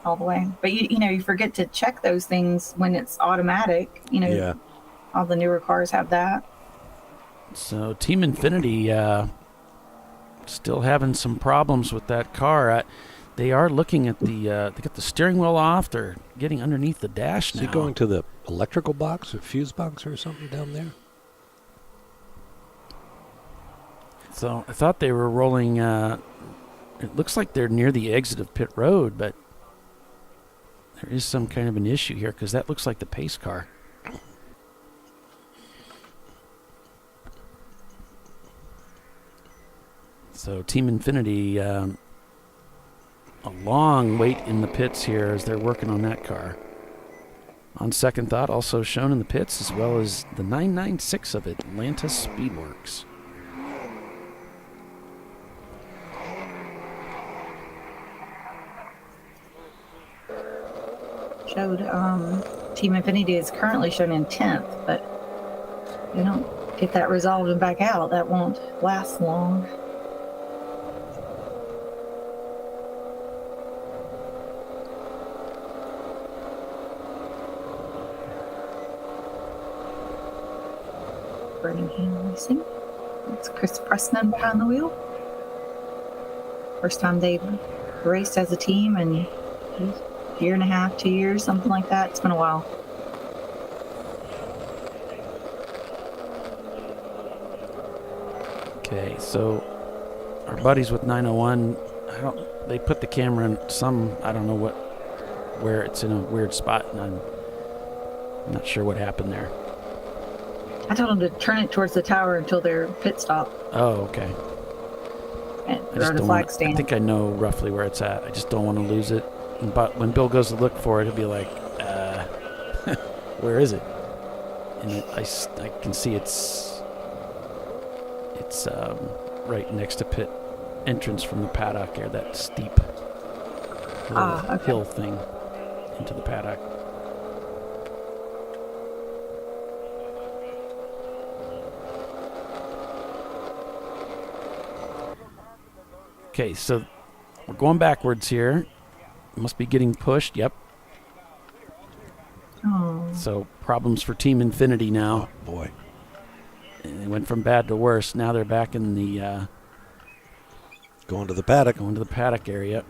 all the way. But you forget to check those things when it's automatic. Yeah. All the newer cars have that. So Team Infinity still having some problems with that car. They are looking at they got the steering wheel off. They're getting underneath the dash now. Is he going to the electrical box or fuse box or something down there? So I thought they were rolling. It looks like they're near the exit of pit road, but there is some kind of an issue here because that looks like the pace car. So Team Infinity, a long wait in the pits here as they're working on that car. On second thought, also shown in the pits, as well as the 996 of Atlanta Speedworks. Showed Team Infinity is currently shown in 10th, but you don't get that resolved and back out. That won't last long. Birmingham Racing. It's Chris Preston behind the wheel. First time they've raced as a team in a year and a half, 2 years, something like that. It's been a while. Okay, so our buddies with 901, they put the camera in I don't know where it's in a weird spot, and I'm not sure what happened there. I told them to turn it towards the tower until their pit stop. Oh, okay. And throw the flag stand. I think I know roughly where it's at. I just don't want to lose it. But when Bill goes to look for it, he'll be like, where is it? And I can see it's right next to pit entrance from the paddock here, that steep hill thing into the paddock. Okay, so we're going backwards here. Must be getting pushed. Yep. Oh. So problems for Team Infinity now. Oh, boy. And they went from bad to worse. Now they're back in the... going to the paddock. Going to the paddock area.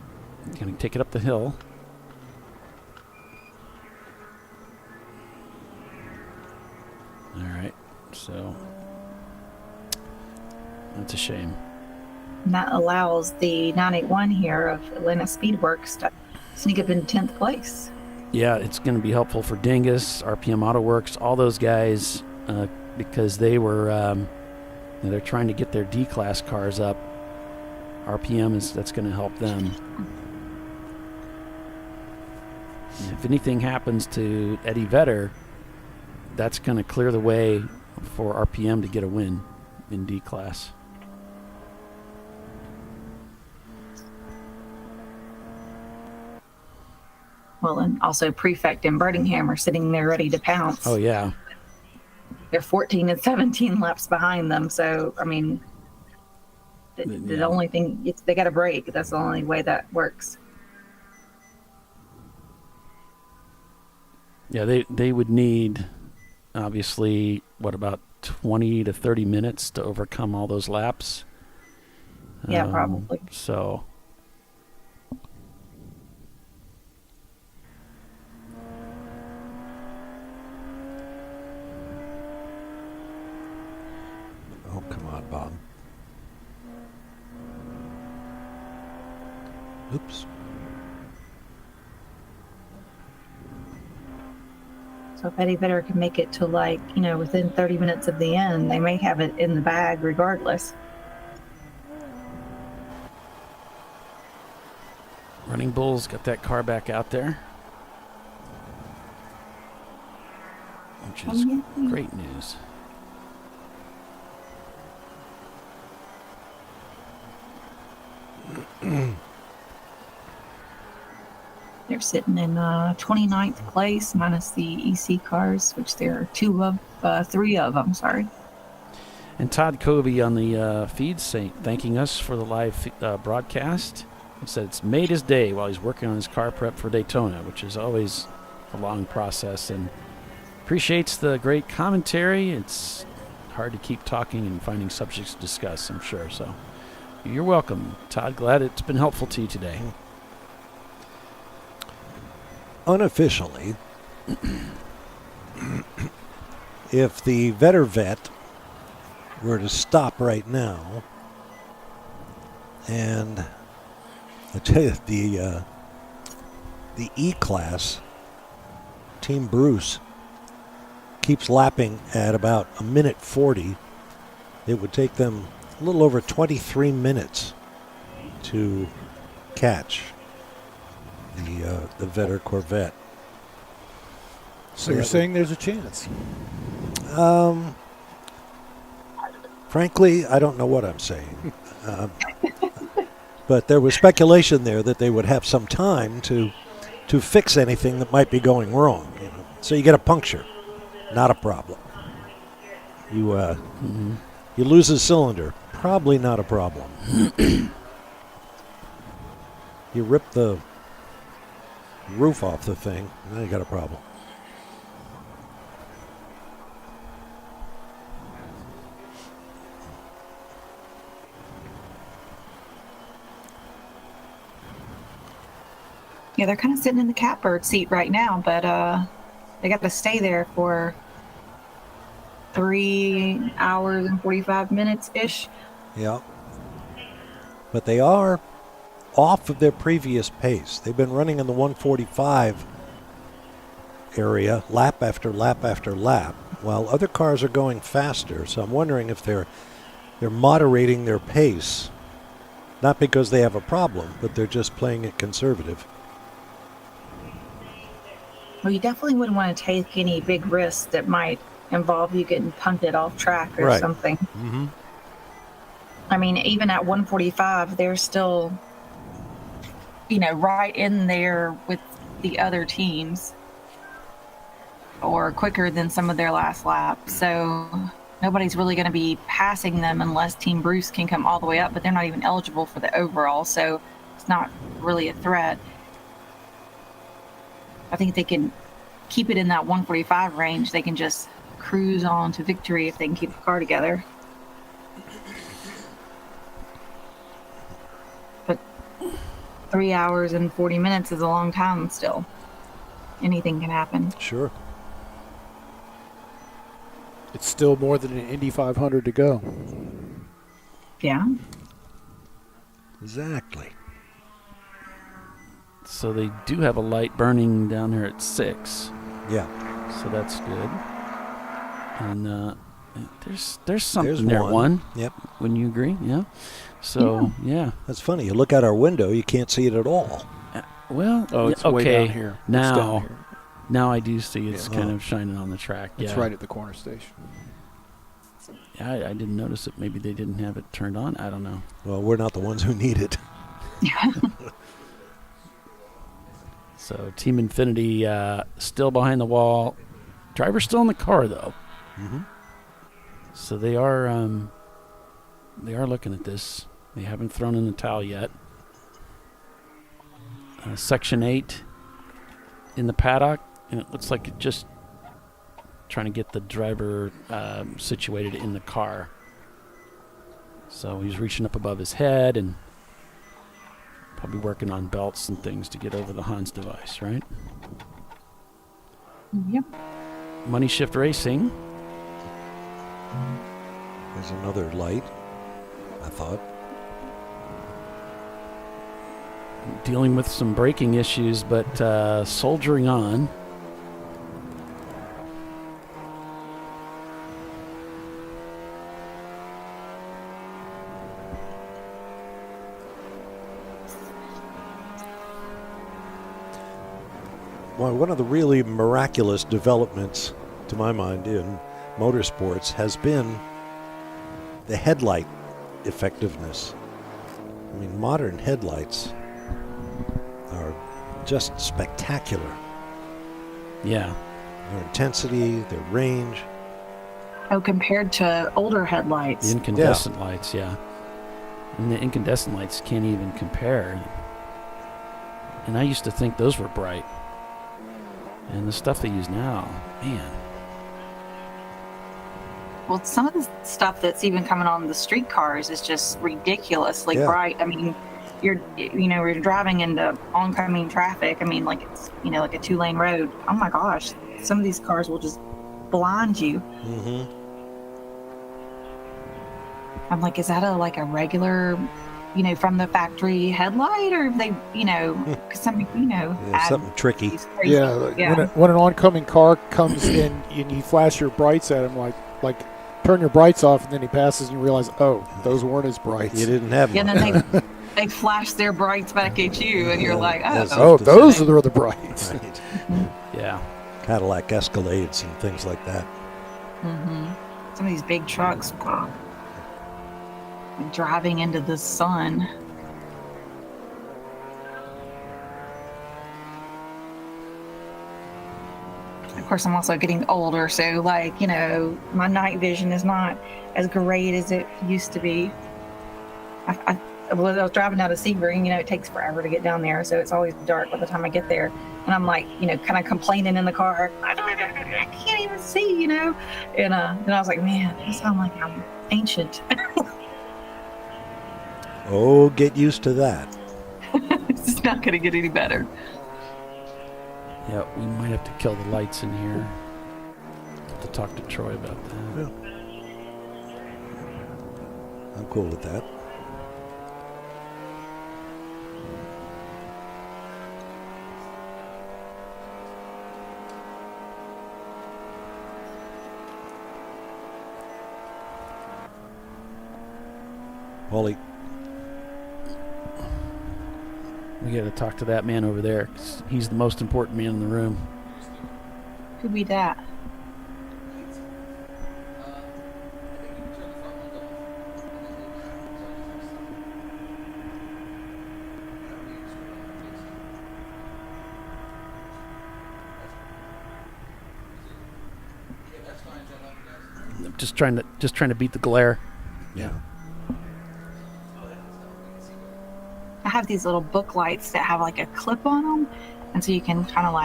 Going to take it up the hill. All right. So that's a shame. And that allows the 981 here of Atlanta Speedworks to sneak up in 10th place. Yeah, it's going to be helpful for Dingus, RPM AutoWorks, all those guys, because they were they're trying to get their D-class cars up. RPM that's going to help them. And if anything happens to Eddie Vedder, that's going to clear the way for RPM to get a win in D-class. Well, and also Prefect and Birmingham are sitting there ready to pounce. Oh, yeah. They're 14 and 17 laps behind them. So, I mean, the only thing, they got a break. That's the only way that works. Yeah, they would need, obviously, about 20 to 30 minutes to overcome all those laps? Yeah, probably. So... Oh, come on, Bob. Oops. So if Eddie Vedder can make it to within 30 minutes of the end, they may have it in the bag regardless. Running Bulls got that car back out there, which is great news. They're sitting in 29th place minus the EC cars, which there are three of them, sorry. And Todd Covey on the feed thanking us for the live broadcast. He said it's made his day while he's working on his car prep for Daytona, which is always a long process, and appreciates the great commentary. It's hard to keep talking and finding subjects to discuss, I'm sure. So you're welcome, Todd. Glad it's been helpful to you today. Unofficially, if the Vetter vet were to stop right now, and I tell you, the E-Class, Team Bruce, keeps lapping at about a minute 40. It would take them a little over 23 minutes to catch the Vetter Corvette. So you're saying there's a chance? Frankly, I don't know what I'm saying. But there was speculation there that they would have some time to fix anything that might be going wrong. So you get a puncture, not a problem. You lose a cylinder, probably not a problem. You rip the roof off the thing, now you got a problem. Yeah, they're kind of sitting in the catbird seat right now, but they got to stay there for 3 hours and 45 minutes-ish. Yeah. But they are off of their previous pace. They've been running in the 145 area lap after lap after lap, while other cars are going faster. So I'm wondering if they're moderating their pace, not because they have a problem, but they're just playing it conservative. Well, you definitely wouldn't want to take any big risks that might involve you getting punted off track or something. Mm-hmm. I mean, even at 145, they're still, right in there with the other teams or quicker than some of their last laps. So nobody's really going to be passing them unless Team Bruce can come all the way up, but they're not even eligible for the overall, so it's not really a threat. I think they can keep it in that 145 range. They can just cruise on to victory if they can keep the car together. But 3 hours and 40 minutes is a long time still. Anything can happen. Sure. It's still more than an Indy 500 to go. Yeah. Exactly. So they do have a light burning down there at 6. Yeah. So that's good. And there's something There's there. One. Yep. Wouldn't you agree? Yeah. So, yeah. That's funny. You look out our window, you can't see it at all. Well, it's okay. way down here. It's down here. Now I do see it's kind of shining on the track. It's right at the corner station. Yeah, I didn't notice it. Maybe they didn't have it turned on. I don't know. Well, we're not the ones who need it. So Team Infinity still behind the wall. Driver's still in the car, though. Mm-hmm. So they are looking at this. They haven't thrown in the towel yet. Section 8 in the paddock, and it looks like it just trying to get the driver situated in the car. So he's reaching up above his head and probably working on belts and things to get over the Hans device, right? Yep. Money Shift Racing. There's another light, I thought. dealing with some braking issues, but soldiering on. Well, one of the really miraculous developments, to my mind, in motorsports has been the headlight effectiveness. I mean, modern headlights are just spectacular. Yeah. Their intensity, their range. Oh, compared to older headlights. The incandescent lights, yeah. And the incandescent lights can't even compare. And I used to think those were bright. And the stuff they use now, man. Well, some of the stuff that's even coming on the street cars is just ridiculously bright. I mean, you're driving into oncoming traffic. I mean, like it's, like a 2-lane road. Oh my gosh, some of these cars will just blind you. Mm-hmm. I'm like, is that a regular, from the factory headlight, or they, because some, something tricky. Yeah. When an oncoming car comes in and you flash your brights at him, like turn your brights off, and then he passes and you realize, oh, those weren't his brights. You didn't have them. them. And then they flash their brights back at you, and you're like, those are the brights. Right. Yeah. Cadillac Escalades and things like that. Mm-hmm. Some of these big trucks driving into the sun. Of course, I'm also getting older, so my night vision is not as great as it used to be. I was driving out of Sebring, it takes forever to get down there, so it's always dark by the time I get there. And I'm kind of complaining in the car, I can't even see, And then I was like, man, I sound like I'm ancient. Oh, get used to that. It's not going to get any better. Yeah, we might have to kill the lights in here. Have to talk to Troy about that. Yeah. I'm cool with that. Wally. We got to talk to that man over there, 'cause he's the most important man in the room. Who'd be that? I'm just trying to beat the glare. Yeah. I have these little book lights that have a clip on them, and so you can kind of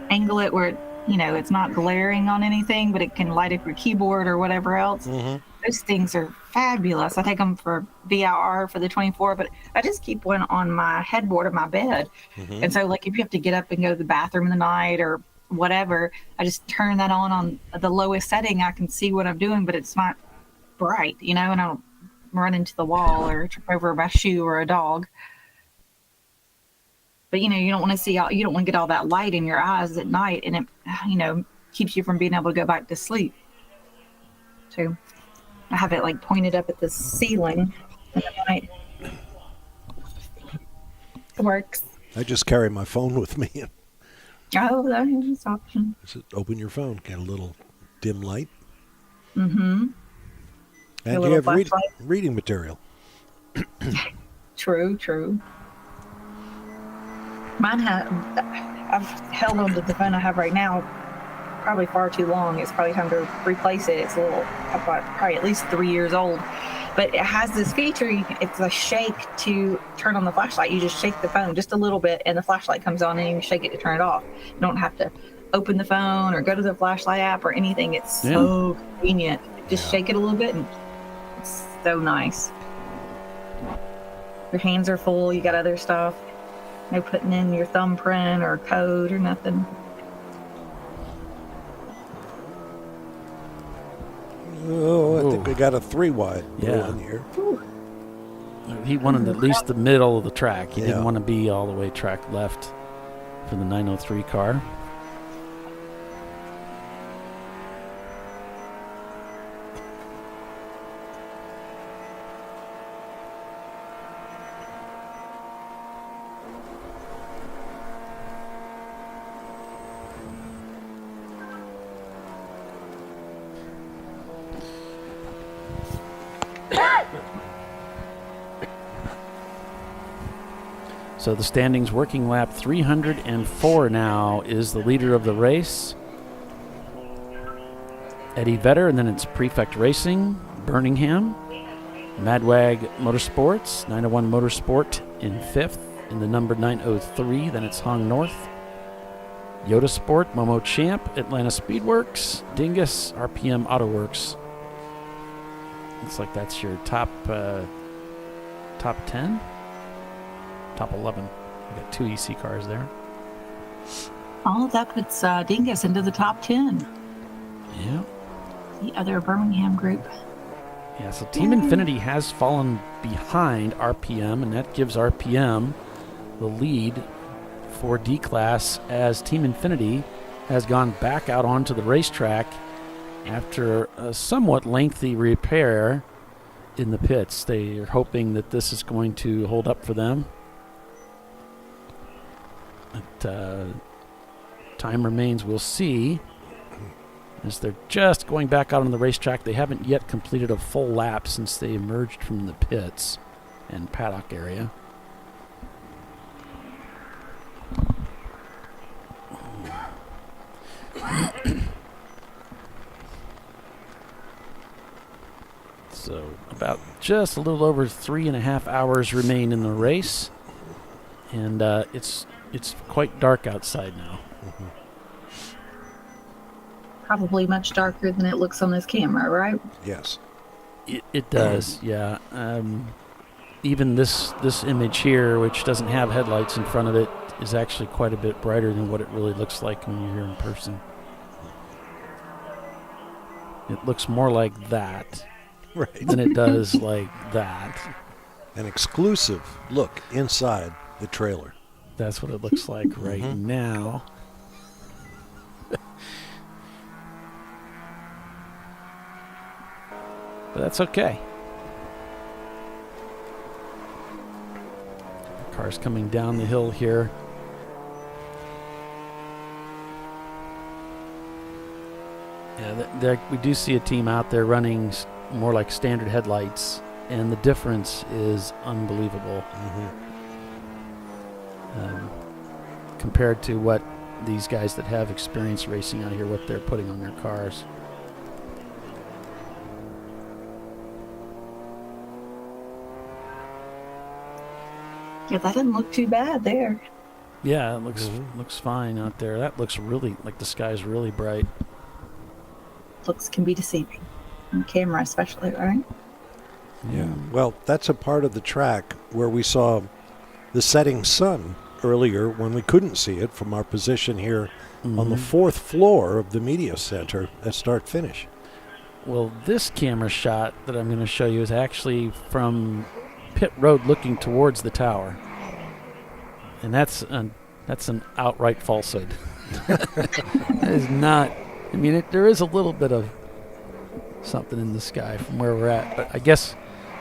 angle it where it's not glaring on anything, but it can light up your keyboard or whatever else. Mm-hmm. Those things are fabulous. I take them for VIR for the 24, but I just keep one on my headboard of my bed. Mm-hmm. And so if you have to get up and go to the bathroom in the night or whatever, I just turn that on the lowest setting. I can see what I'm doing, but it's not bright, and I don't run into the wall or trip over my shoe or a dog. But you don't want to you don't want to get all that light in your eyes at night, and it keeps you from being able to go back to sleep. So I have it pointed up at the ceiling in the night. It works. I just carry my phone with me. Oh, that is an option. Just open your phone, get a little dim light. Mm-hmm. And you have reading material. True. I've held on to the phone I have right now probably far too long. It's probably time to replace it. It's probably at least 3 years old. But it has this feature, it's a shake to turn on the flashlight. You just shake the phone just a little bit and the flashlight comes on, and you shake it to turn it off. You don't have to open the phone or go to the flashlight app or anything. It's so convenient. Just shake it a little bit, and it's so nice. Your hands are full, you got other stuff. No putting in your thumbprint or code or nothing. Oh, I think we got a 3-wide Yeah. in here. Ooh. He wanted at least the middle of the track. He didn't want to be all the way track left for the 903 car. So the standings, working lap 304 now is the leader of the race. Eddie Vedder, and then it's Prefect Racing, Birmingham. Madwag Motorsports, 901 Motorsport in 5th in the number 903. Then it's Hong North. Yoda Sport, Momo Champ, Atlanta Speedworks, Dingus, RPM Autoworks. Looks like that's your top 10? Top 11. We got 2 EC cars there. Oh, that puts Dingus into the top 10. Yeah. The other Birmingham group. Yeah, so Team Infinity has fallen behind RPM, and that gives RPM the lead for D-Class as Team Infinity has gone back out onto the racetrack after a somewhat lengthy repair in the pits. They are hoping that this is going to hold up for them. But, time remains, we'll see. As they're just going back out on the racetrack, they haven't yet completed a full lap since they emerged from the pits and paddock area. So about just a little over 3.5 hours remain in the race, and it's quite dark outside now. Mm-hmm. Probably much darker than it looks on this camera, right? Yes. It does, yeah. Even this image here, which doesn't have headlights in front of it, is actually quite a bit brighter than what it really looks like when you're here in person. It looks more like that than it does like that. An exclusive look inside the trailer. That's what it looks like right now. But that's okay. The car's coming down the hill here. Yeah, we do see a team out there running more like standard headlights, and the difference is unbelievable. Compared to what these guys that have experience racing out here, what they're putting on their cars. Yeah, that didn't look too bad there. Yeah, it looks fine out there. That looks really like the sky's really bright. Looks can be deceiving on camera, especially, right? Yeah. Well, that's a part of the track where we saw the setting sun earlier when we couldn't see it from our position here on the 4th floor of the media center at start finish. Well, this camera shot that I'm going to show you is actually from pit road looking towards the tower, and that's an outright falsehood. That is not. I mean, there is a little bit of something in the sky from where we're at, but I guess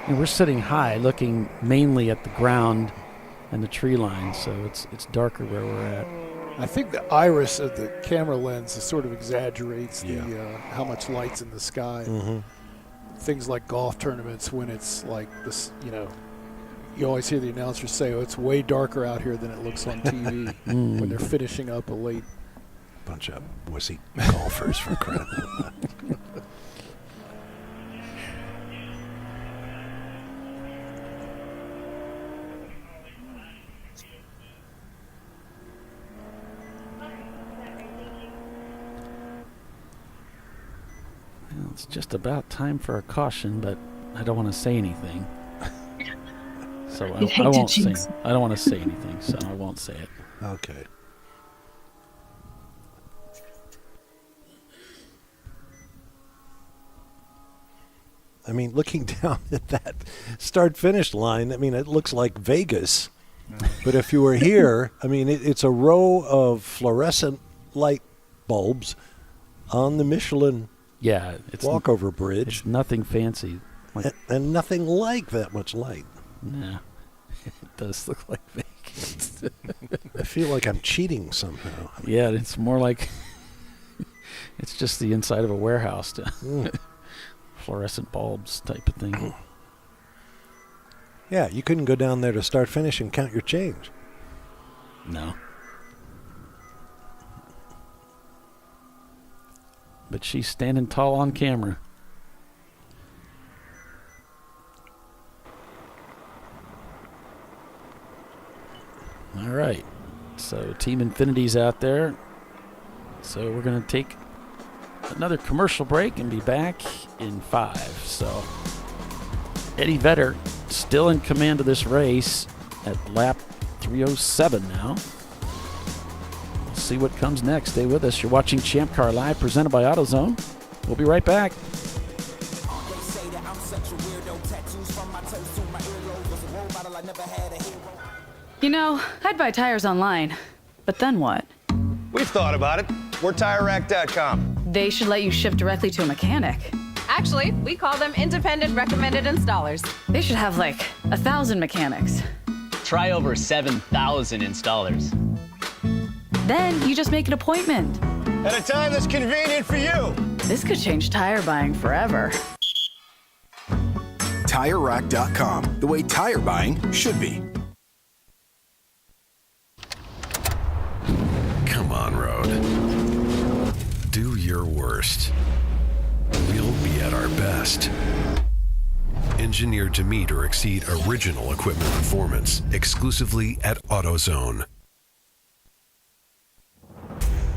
we're sitting high, looking mainly at the ground and the tree line, so it's darker where we're at. I think the iris of the camera lens sort of exaggerates the how much light's in the sky. Things like golf tournaments, when it's like this, you always hear the announcers say, "Oh, it's way darker out here than it looks on TV." When they're finishing up a late. Bunch of wussy golfers for crying out loud. Well, it's just about time for a caution, but I don't want to say anything. So I won't say. I don't want to say anything, so I won't say it. Okay. I mean, looking down at that start-finish line, I mean, it looks like Vegas. But if you were here, I mean, it's a row of fluorescent light bulbs on the Michelin walkover bridge. It's nothing fancy. And nothing like that much light. Yeah, it does look like Vegas. I feel like I'm cheating somehow. Yeah, it's more like it's just the inside of a warehouse. Fluorescent bulbs type of thing. Yeah, you couldn't go down there to start finish and count your change. No. But she's standing tall on camera. All right. So Team Infinity's out there. So we're going to take another commercial break and be back in 5. So Eddie Vedder still in command of this race at lap 307 now. We'll see what comes next. Stay with us. You're watching Champ Car Live, presented by AutoZone. We'll be right back. You know, I'd buy tires online, but then what? We've thought about it. We're TireRack.com. They should let you ship directly to a mechanic. Actually, we call them independent recommended installers. They should have like 1,000 mechanics. Try over 7,000 installers. Then you just make an appointment. At a time that's convenient for you. This could change tire buying forever. TireRack.com, the way tire buying should be. Come on, Road. Do your worst. We'll be at our best. Engineered to meet or exceed original equipment performance, exclusively at AutoZone.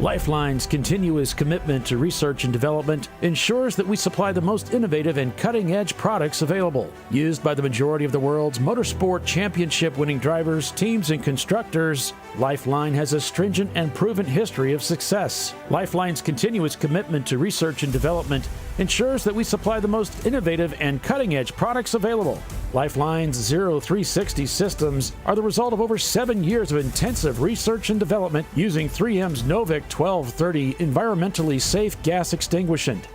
Lifeline's continuous commitment to research and development ensures that we supply the most innovative and cutting-edge products available. Used by the majority of the world's motorsport championship-winning drivers, teams, and constructors, Lifeline has a stringent and proven history of success. Lifeline's continuous commitment to research and development ensures that we supply the most innovative and cutting-edge products available. Lifeline's 0360 systems are the result of over 7 years of intensive research and development using 3M's Novik 1230 environmentally safe gas extinguishant.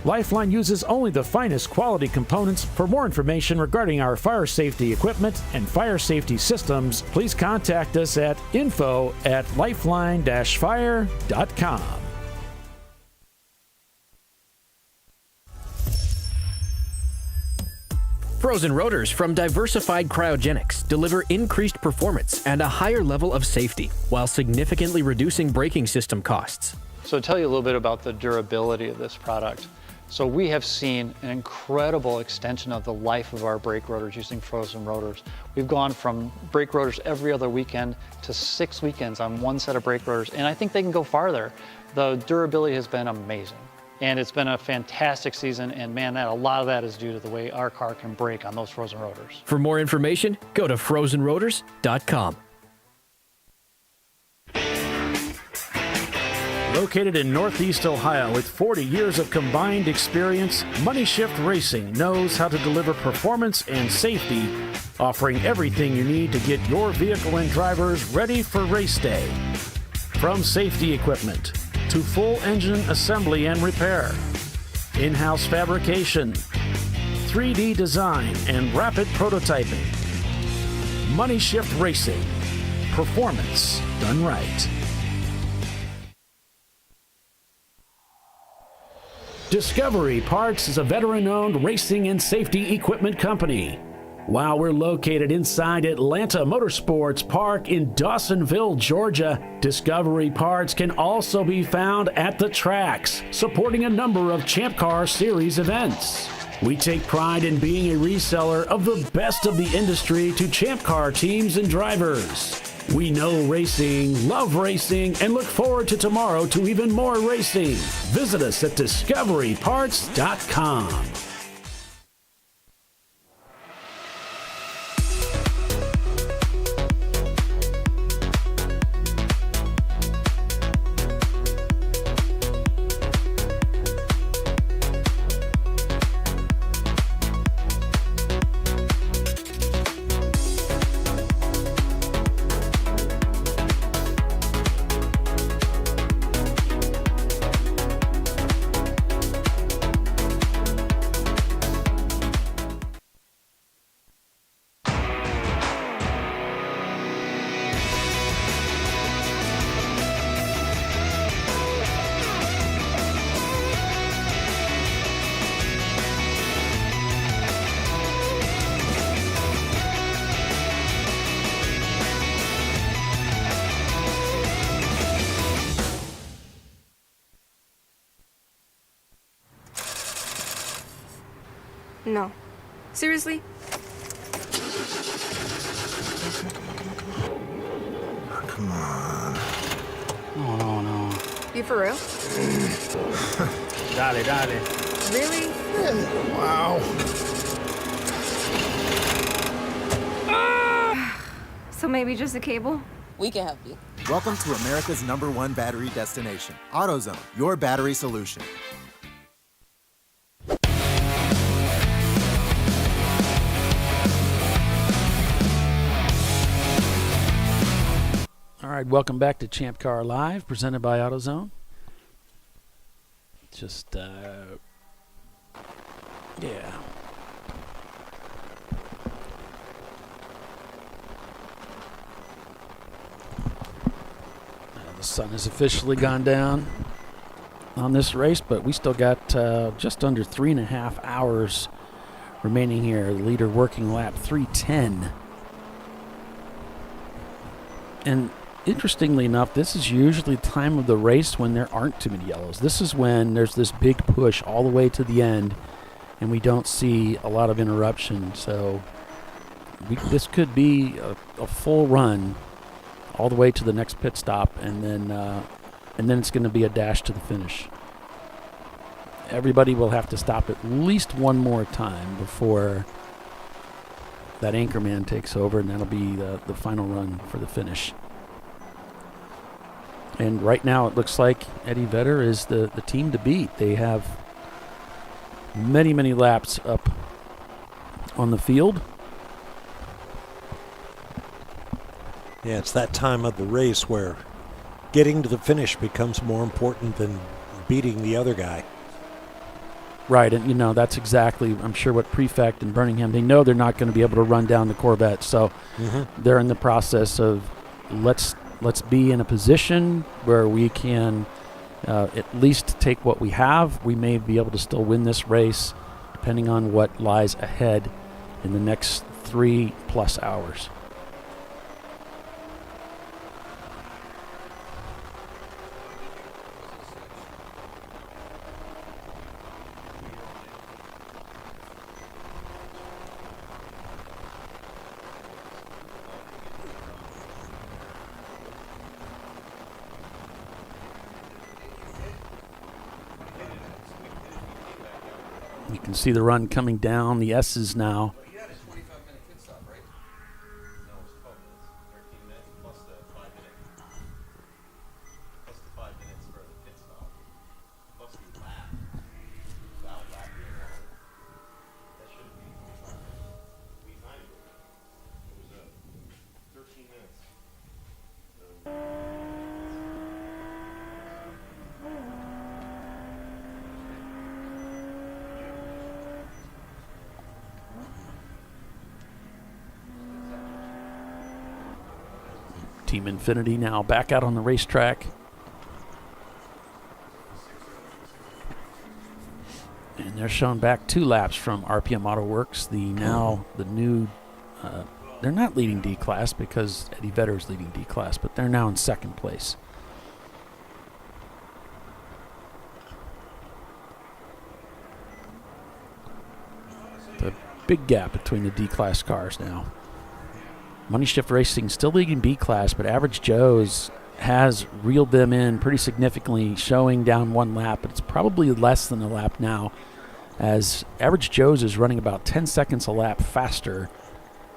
Lifeline uses only the finest quality components. For more information regarding our fire safety equipment and fire safety systems, please contact us at info@lifeline-fire.com. Frozen rotors from Diversified Cryogenics deliver increased performance and a higher level of safety while significantly reducing braking system costs. So to tell you a little bit about the durability of this product. So we have seen an incredible extension of the life of our brake rotors using frozen rotors. We've gone from brake rotors every other weekend to 6 weekends on one set of brake rotors, and I think they can go farther. The durability has been amazing. And it's been a fantastic season, and man, a lot of that is due to the way our car can brake on those frozen rotors. For more information, go to frozenrotors.com. Located in Northeast Ohio with 40 years of combined experience, Money Shift Racing knows how to deliver performance and safety, offering everything you need to get your vehicle and drivers ready for race day. From safety equipment to full engine assembly and repair, in-house fabrication, 3D design, and rapid prototyping. Money Shift Racing. Performance done right. Discovery Parts is a veteran-owned racing and safety equipment company. While we're located inside Atlanta Motorsports Park in Dawsonville, Georgia, Discovery Parts can also be found at the tracks, supporting a number of Champ Car Series events. We take pride in being a reseller of the best of the industry to Champ Car teams and drivers. We know racing, love racing, and look forward to tomorrow to even more racing. Visit us at discoveryparts.com. No. Seriously? Come on. No. You for real? Dale. Really? Wow. So maybe just a cable? We can help you. Welcome to America's #1 battery destination. AutoZone, your battery solution. All right, welcome back to Champ Car Live, presented by AutoZone. Just, yeah. The sun has officially gone down on this race, but we still got just under 3.5 hours remaining here. The leader working lap 3:10. And interestingly enough, this is usually the time of the race when there aren't too many yellows. This is when there's this big push all the way to the end, and we don't see a lot of interruption. So this could be a full run all the way to the next pit stop, and then it's going to be a dash to the finish. Everybody will have to stop at least one more time before that anchor man takes over, and that'll be the final run for the finish. And right now it looks like Eddie Vedder is the team to beat. They have many laps up on the field. Yeah, it's that time of the race where getting to the finish becomes more important than beating the other guy. Right, and that's exactly, I'm sure, what Prefect and Birmingham, they know they're not going to be able to run down the Corvette, so they're in the process of let's be in a position where we can at least take what we have. We may be able to still win this race depending on what lies ahead in the next 3+ hours. You can see the run coming down, the S's now. Team Infinity now back out on the racetrack. And they're shown back 2 laps from RPM Auto Works. The new, they're not leading D-Class because Eddie Vedder is leading D-Class, but they're now in second place. The big gap between the D-Class cars now. Money Shift Racing still leading B-Class, but Average Joe's has reeled them in pretty significantly, showing down 1 lap, but it's probably less than a lap now, as Average Joe's is running about 10 seconds a lap faster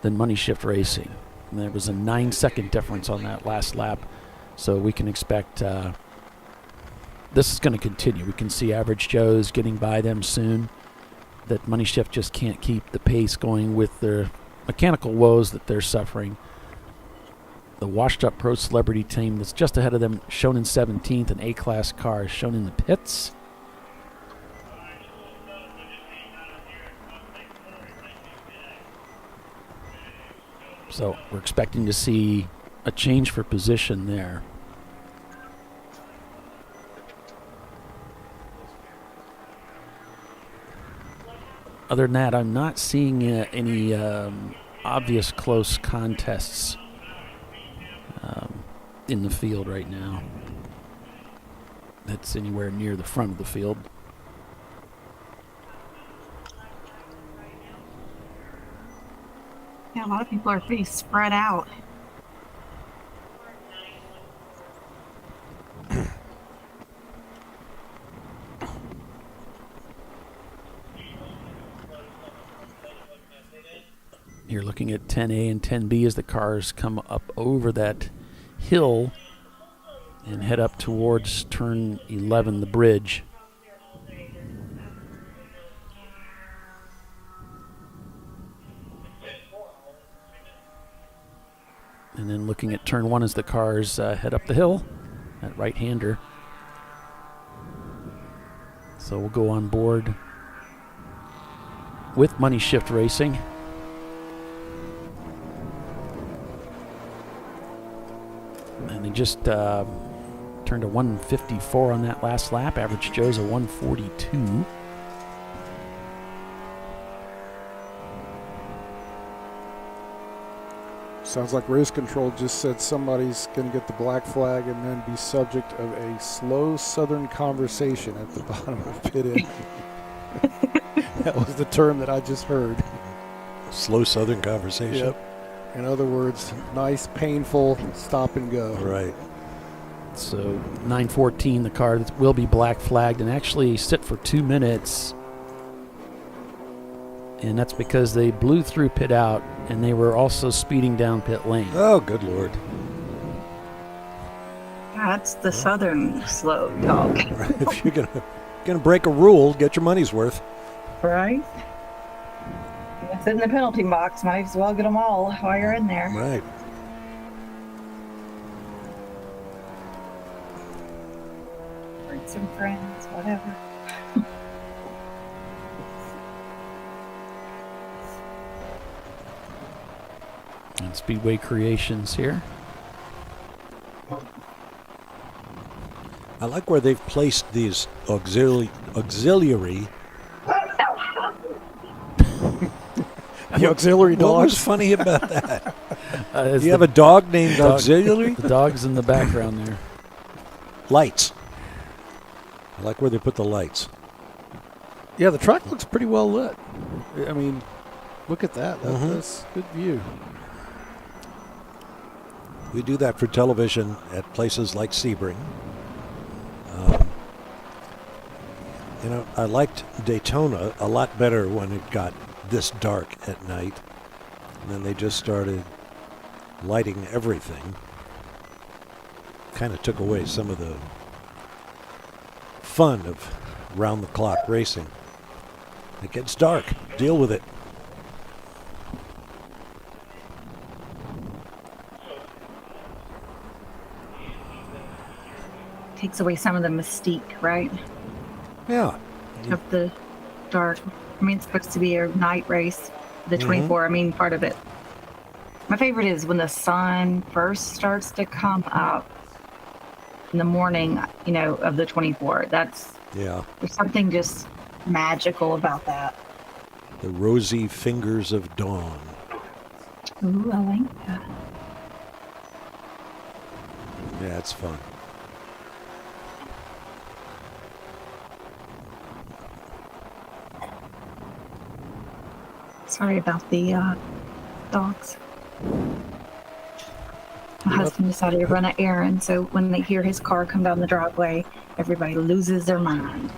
than Money Shift Racing. And there was a 9-second difference on that last lap, so we can expect this is going to continue. We can see Average Joe's getting by them soon, that Money Shift just can't keep the pace going with their mechanical woes that they're suffering. The washed-up Pro Celebrity team that's just ahead of them, shown in 17th, an A-Class car is shown in the pits. So we're expecting to see a change for position there. Other than that, I'm not seeing any obvious close contests in the field right now that's anywhere near the front of the field. a lot of people are pretty spread out. You're looking at 10A and 10B as the cars come up over that hill and head up towards turn 11, the bridge. And then looking at turn 1 as the cars head up the hill, that right-hander. So we'll go on board with Money Shift Racing. And they just turned a 154 on that last lap. Average Joe's a 142. Sounds like race control just said somebody's going to get the black flag and then be subject of a slow southern conversation at the bottom of pit end. That was the term that I just heard. Slow southern conversation. Yep. In other words, nice, painful stop and go. Right. So 914, the car that will be black flagged and actually sit for 2 minutes. And that's because they blew through pit out and they were also speeding down pit lane. Oh, good Lord. That's the southern slow dog. Right. If you're gonna break a rule, get your money's worth. Right? Sit in the penalty box. Might as well get them all while you're in there. Right. Bring some friends, whatever. And Speedway Creations here. I like where they've placed these auxiliary. The auxiliary dogs. What was funny about that? Do you have a dog named auxiliary? The dog's in the background there. Lights. I like where they put the lights. Yeah, the track looks pretty well lit. I mean, look at that. That's good view. We do that for television at places like Sebring. You know, I liked Daytona a lot better when it got this dark at night. And then they just started lighting everything. Kind of took away some of the fun of round-the-clock racing. It gets dark. Deal with it. Takes away some of the mystique, right? Yeah. Of the dark. I mean, it's supposed to be a night race, the 24. I mean, part of it. My favorite is when the sun first starts to come up in the morning, you know, of the 24. There's something just magical about that. The rosy fingers of dawn. Ooh, I like that. Yeah, it's fun. Sorry about the dogs. My husband decided to run an errand, so when they hear his car come down the driveway, everybody loses their mind.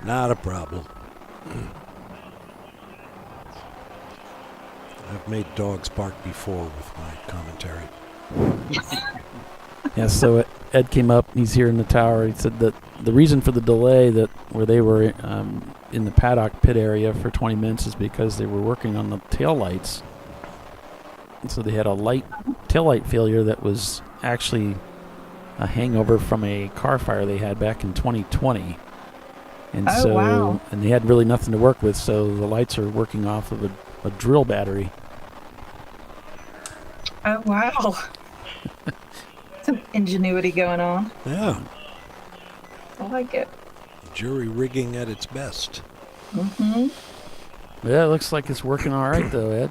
Not a problem. I've made dogs bark before with my commentary. Yeah, so Ed came up. He's here in the tower. He said that the reason for the delay where they were in the paddock pit area for 20 minutes is because they were working on the taillights. And so they had a taillight failure that was actually a hangover from a car fire they had back in 2020. And and they had really nothing to work with, so the lights are working off of a drill battery. Oh, wow. Some ingenuity going on. Yeah. I like it. Jury rigging at its best. Mm-hmm. Yeah, it looks like it's working all right, though, Ed.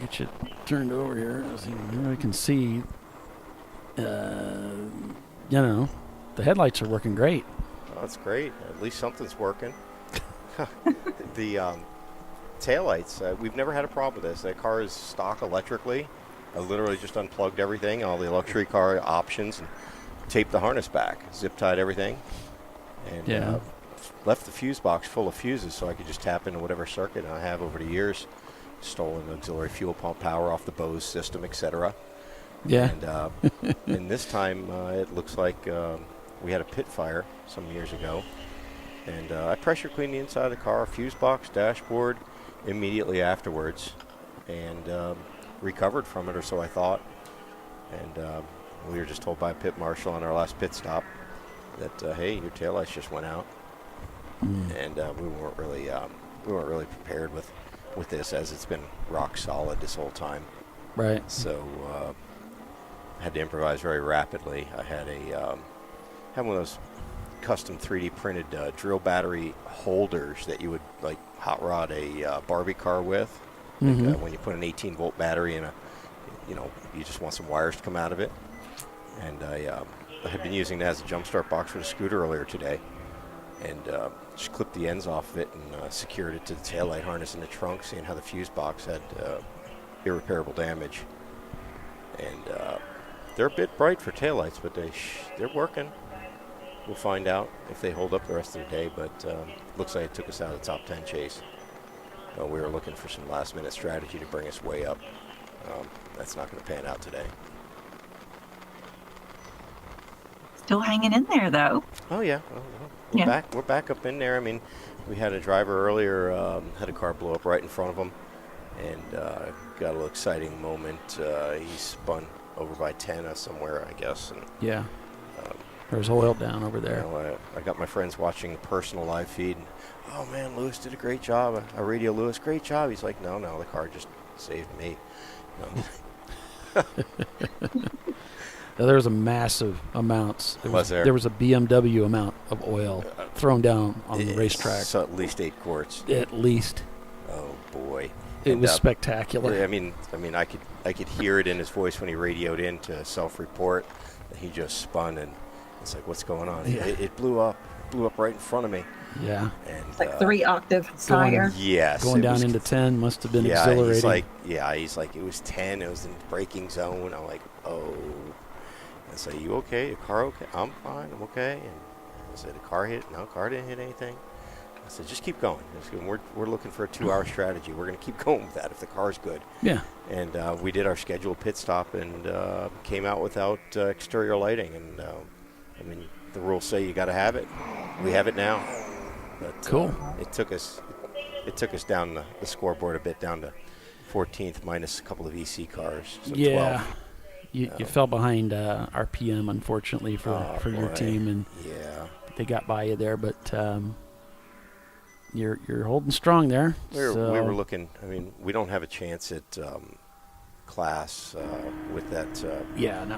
Get you turned over here so you really can see. You know, the headlights are working great. Oh, that's great. At least something's working. The taillights, we've never had a problem with this. That car is stock electrically. I literally just unplugged everything, all the luxury car options, and taped the harness back, zip tied everything, and left the fuse box full of fuses so I could just tap into whatever circuit I have over the years. Stolen auxiliary fuel pump power off the Bose system, etc. Yeah. And this time it looks like we had a pit fire some years ago, and I pressure cleaned the inside of the car, fuse box, dashboard, immediately afterwards, and recovered from it, or so I thought. And we were just told by a pit marshal on our last pit stop that hey, your taillights just went out, and we weren't really prepared with this, as it's been rock solid this whole time. Right. So I had to improvise very rapidly. I had had one of those custom 3D printed drill battery holders that you would like hot rod a Barbie car with. Like, when you put an 18-volt battery in you just want some wires to come out of it. And I had been using that as a jump start box for the scooter earlier today, and just clipped the ends off of it and secured it to the taillight harness in the trunk, seeing how the fuse box had irreparable damage. And they're a bit bright for taillights, but they're working. We'll find out if they hold up the rest of the day, but looks like it took us out of the top 10 chase. We were looking for some last-minute strategy to bring us way up. That's not going to pan out today. Still hanging in there, though. Oh, yeah. We're back up in there. I mean, we had a driver earlier, had a car blow up right in front of him, and got a little exciting moment. He spun over by Tana somewhere, I guess. And, yeah. There's oil down over there. I got my friends watching the personal live feed. And, oh, man, Lewis did a great job. I radio Lewis, great job. He's like, no, the car just saved me. There was a massive amounts. Was there? There was a BMW amount of oil thrown down on the racetrack. So at least 8 quarts. At least. Oh boy. It was spectacular. I mean, I could hear it in his voice when he radioed in to self-report. He just spun, and it's like, what's going on? Yeah. It blew up right in front of me. Yeah. And It's like 3 octaves higher. Yes. Going down into 10 must have been exhilarating. He's like, it was 10. It was in the braking zone. I'm like, oh. I said, you okay? Your car okay? I'm fine. I'm okay. And I said, the car hit? No, car didn't hit anything. I said, just keep going. We're looking for a 2-hour strategy. We're going to keep going with that if the car's good. Yeah. And we did our scheduled pit stop and came out without exterior lighting. And I mean, the rules say you got to have it. We have it now. But cool. It took us down the scoreboard a bit, down to 14th minus a couple of EC cars. So yeah. 12. You fell behind RPM, unfortunately, for your team, and they got by you there. But you're holding strong there. We were looking. I mean, we don't have a chance at class with that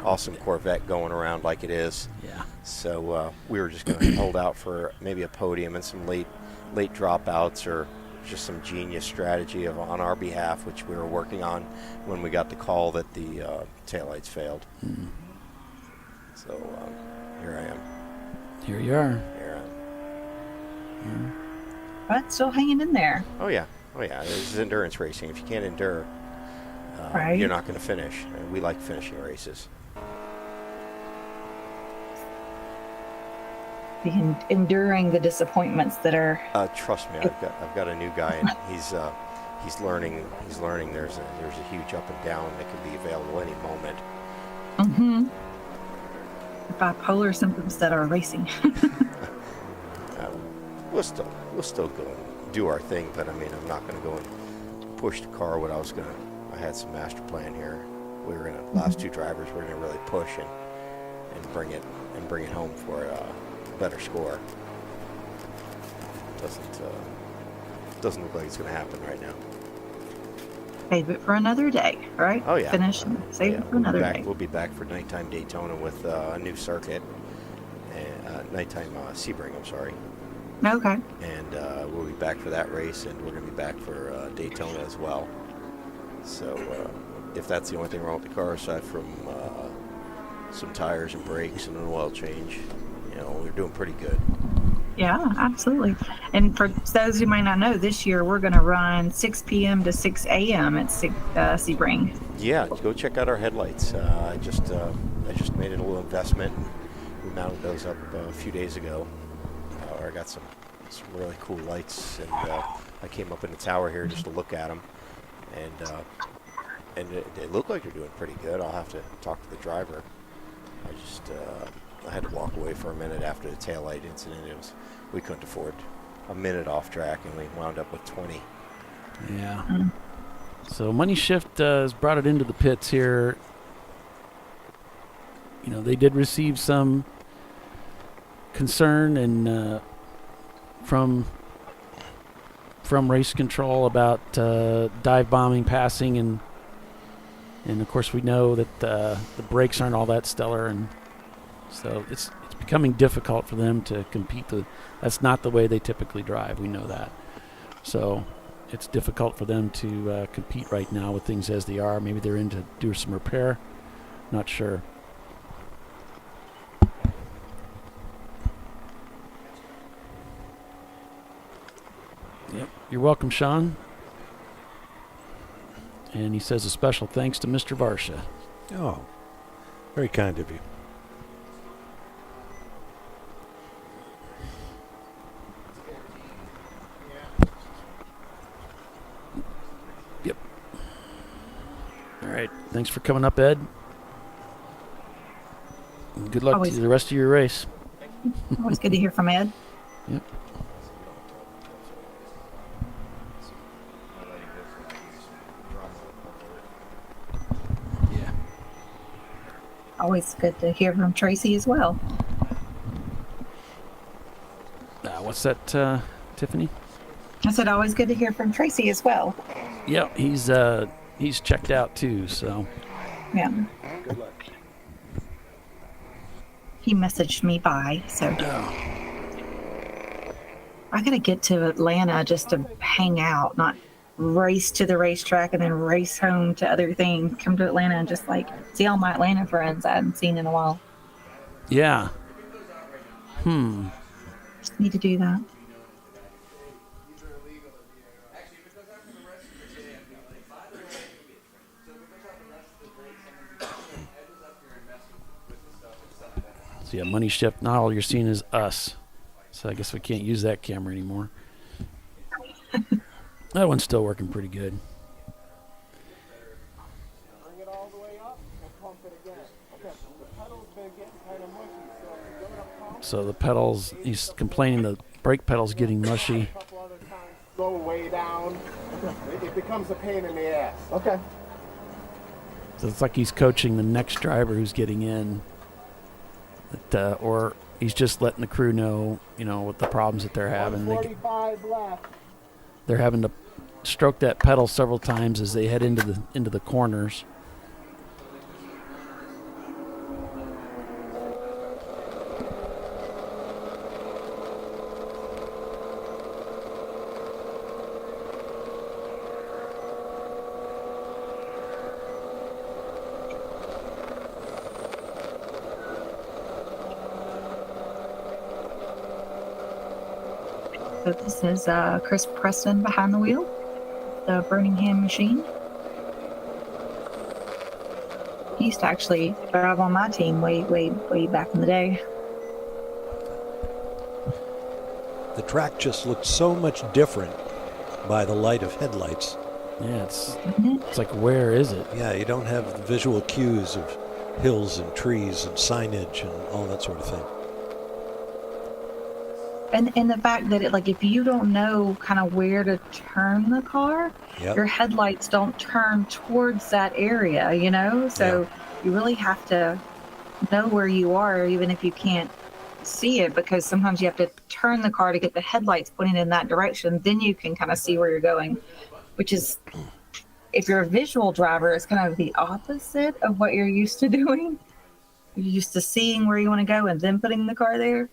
awesome Corvette going around like it is. Yeah. So we were just going to hold out for maybe a podium and some late dropouts, or just some genius strategy on our behalf, which we were working on when we got the call that the taillights failed. Mm. So here I am. Here you are. Here I am. But still hanging in there. Oh yeah. This is endurance racing. If you can't endure, right, you're not going to finish. And we like finishing races. Enduring the disappointments that are. Trust me, I've got a new guy, and he's learning. There's a huge up and down that can be available any moment. Mm-hmm. Bipolar symptoms that are racing. We'll still go and do our thing, but I mean, I'm not going to go and push the car. I had some master plan here. We were gonna last 2 drivers. We're gonna really push and bring it home for a better score. Doesn't look like it's going to happen right now. Save it for another day, right? Oh yeah. Finish and save it for another day. We'll be back for nighttime Daytona with a new circuit, and nighttime Sebring. I'm sorry. Okay. And we'll be back for that race, and we're going to be back for Daytona as well. So if that's the only thing wrong with the car, aside from some tires and brakes and an oil change, we're doing pretty good. Yeah, absolutely. And for those who might not know, this year we're going to run 6 p.m. to 6 a.m. at Sebring. Yeah, go check out our headlights. I just made it a little investment. We mounted those up a few days ago. I got some really cool lights, and I came up in the tower here just to look at them, and it looked like they're doing pretty good. I'll have to talk to the driver. I had to walk away for a minute after the taillight incident. We couldn't afford a minute off track, and we wound up with 20. Yeah. So Money Shift has brought it into the pits here. You know, they did receive some concern and from race control about dive bombing, passing, and of course we know that the brakes aren't all that stellar, and so it's becoming difficult for them to compete. That's not the way they typically drive. We know that. So it's difficult for them to compete right now with things as they are. Maybe they're in to do some repair. Not sure. Yep. You're welcome, Sean. And he says a special thanks to Mr. Varsha. Oh, very kind of you. Yep. All right. Thanks for coming up, Ed. And good luck to the rest of your race. Always good to hear from Ed. Yep. Always good to hear from Tracy as well. What's that, Tiffany? I said always good to hear from Tracy as well. Yeah, he's checked out too, so. Yeah. He messaged me by, so. I gotta get to Atlanta just to hang out, not race to the racetrack and then race home to other things. Come to Atlanta and just see all my Atlanta friends I hadn't seen in a while. Yeah. Just need to do that. So yeah, Money Shift, not all you're seeing is us. So I guess we can't use that camera anymore. That one's still working pretty good. Bring it all the way up and pump it again. Okay, the pedal's been getting kind of mushy, so if you go to pump. So the pedals, he's complaining the brake pedal's getting mushy. A couple other times, slow way down. It becomes a pain in the ass. Okay. So it's like he's coaching the next driver who's getting in. That, or he's just letting the crew know, what the problems that they're having. 45 left. They're having to stroke that pedal several times as they head into the corners. So this is Chris Preston behind the wheel, the Birmingham machine. He used to actually drive on my team way back in the day. The track just looks so much different by the light of headlights. Yeah, it's like, where is it? Yeah, you don't have the visual cues of hills and trees and signage and all that sort of thing. And the fact that if you don't know kind of where to turn the car, your headlights don't turn towards that area, So you really have to know where you are, even if you can't see it, because sometimes you have to turn the car to get the headlights pointing in that direction. Then you can kind of see where you're going, which is, if you're a visual driver, it's kind of the opposite of what you're used to doing. You're used to seeing where you want to go and then putting the car there.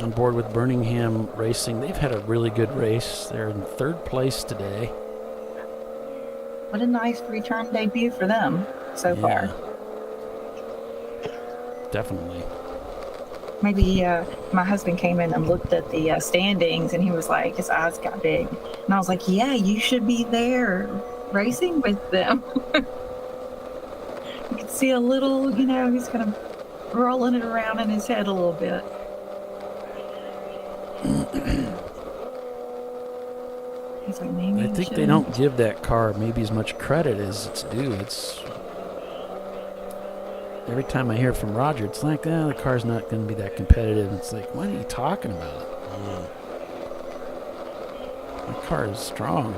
on board with Birmingham Racing. They've had a really good race. They're in 3rd place today. What a nice return debut for them so far. Definitely. Maybe my husband came in and looked at the standings, and he was like, his eyes got big. And I was like, yeah, you should be there racing with them. You could see a little, he's kind of rolling it around in his head a little bit. He's like, maybe I think they don't give that car maybe as much credit as it's due. Every time I hear from Roger, it's like, the car's not going to be that competitive. It's like, what are you talking about? The car is strong.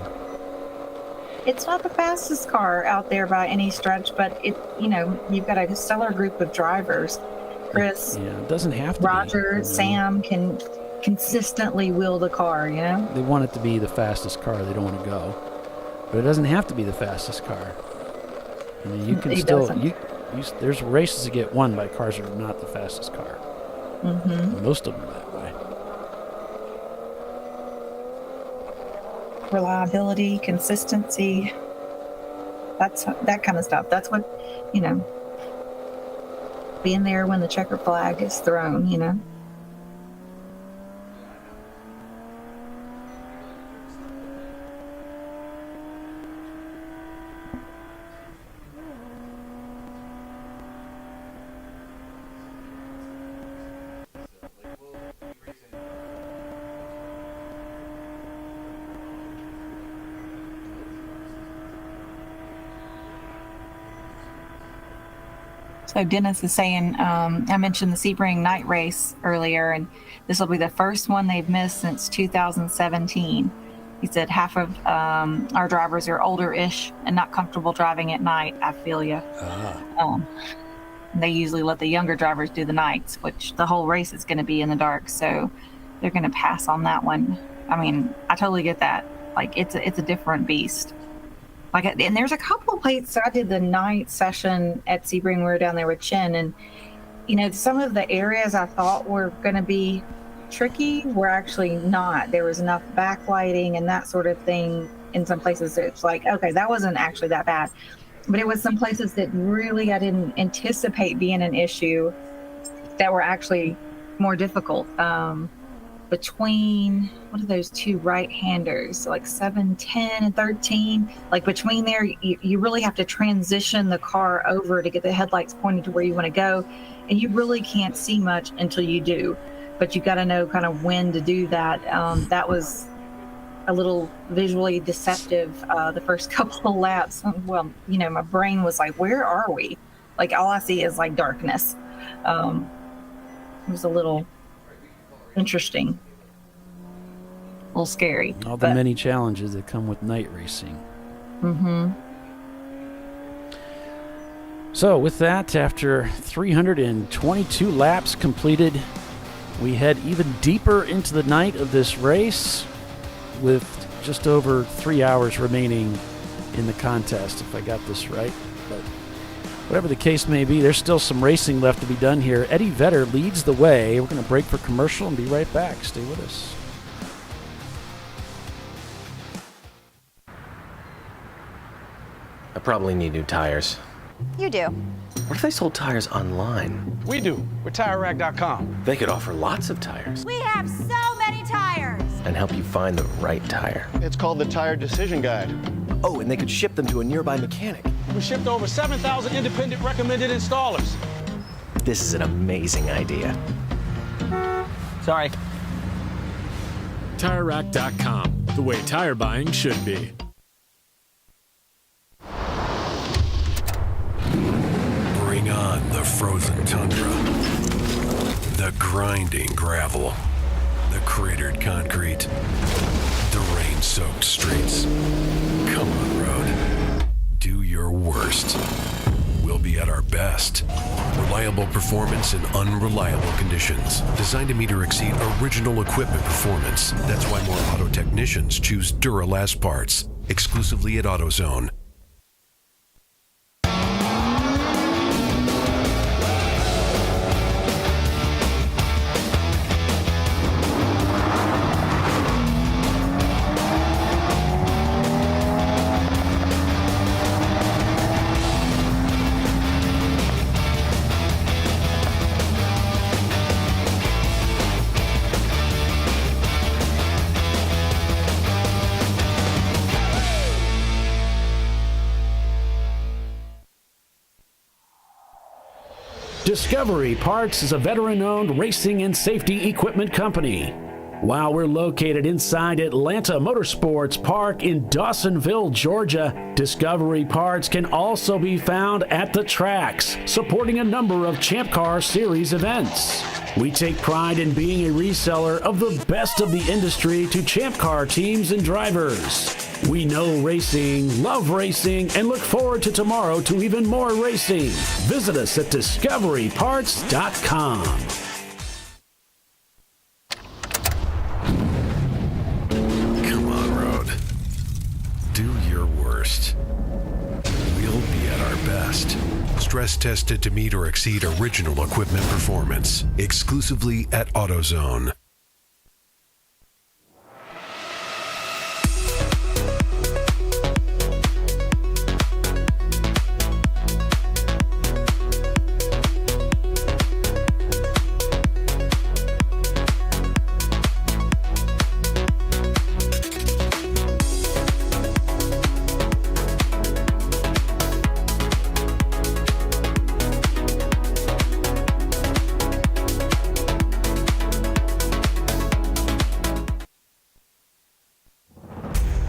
It's not the fastest car out there by any stretch, but you've got a stellar group of drivers. Chris, it doesn't have to Roger, be. Sam can consistently wheel the car, They want it to be the fastest car. They don't want to go. But it doesn't have to be the fastest car. I mean, you can there's races that get won by cars that are not the fastest car. Mm-hmm. Most of them are that way. Reliability, consistency, that kind of stuff. That's what, being there when the checker flag is thrown, So Dennis is saying, I mentioned the Sebring night race earlier, and this will be the first one they've missed since 2017. He said half of our drivers are older-ish and not comfortable driving at night. I feel you. They usually let the younger drivers do the nights, which the whole race is going to be in the dark, so they're going to pass on that one. I mean, I totally get that. Like, it's a different beast. And there's a couple of places. So I did the night session at Sebring. We were down there with Chin, and some of the areas I thought were going to be tricky were actually not. There was enough backlighting and that sort of thing in some places. It's like, okay, that wasn't actually that bad, but it was some places that really I didn't anticipate being an issue that were actually more difficult. Between, what are those two right-handers, like 7, 10, and 13? Like between there, you really have to transition the car over to get the headlights pointed to where you want to go. And you really can't see much until you do. But you got to know kind of when to do that. That was a little visually deceptive the first couple of laps. Well, my brain was like, where are we? Like, all I see is like darkness. It was a little interesting, a little scary. All the many challenges that come with night racing. Mm-hmm. So with that, after 322 laps completed, we head even deeper into the night of this race with just over 3 hours remaining in the contest, if I got this right. But whatever the case may be, there's still some racing left to be done here. Eddie Vedder leads the way. We're going to break for commercial and be right back. Stay with us. I probably need new tires. You do. What if they sold tires online? We do. We're TireRack.com. They could offer lots of tires We have so many tires. and help you find the right tire. It's called the Tire Decision Guide. Oh, and they could ship them to a nearby mechanic. We shipped over 7,000 independent recommended installers. This is an amazing idea. Sorry. TireRack.com, the way tire buying should be. Bring on the frozen tundra, the grinding gravel, the cratered concrete, the rain-soaked streets. Come on, road. Do your worst. We'll be at our best. Reliable performance in unreliable conditions. Designed to meet or exceed original equipment performance. That's why more auto technicians choose Duralast parts. Exclusively at AutoZone. Discovery Parts is a veteran-owned racing and safety equipment company. While we're located inside Atlanta Motorsports Park in Dawsonville, Georgia, Discovery Parts can also be found at the tracks, supporting a number of Champ Car Series events. We take pride in being a reseller of the best of the industry to Champ Car teams and drivers. We know racing, love racing, and look forward to tomorrow to even more racing. Visit us at discoveryparts.com. Do your worst. We'll be at our best. Stress tested to meet or exceed original equipment performance. Exclusively at AutoZone.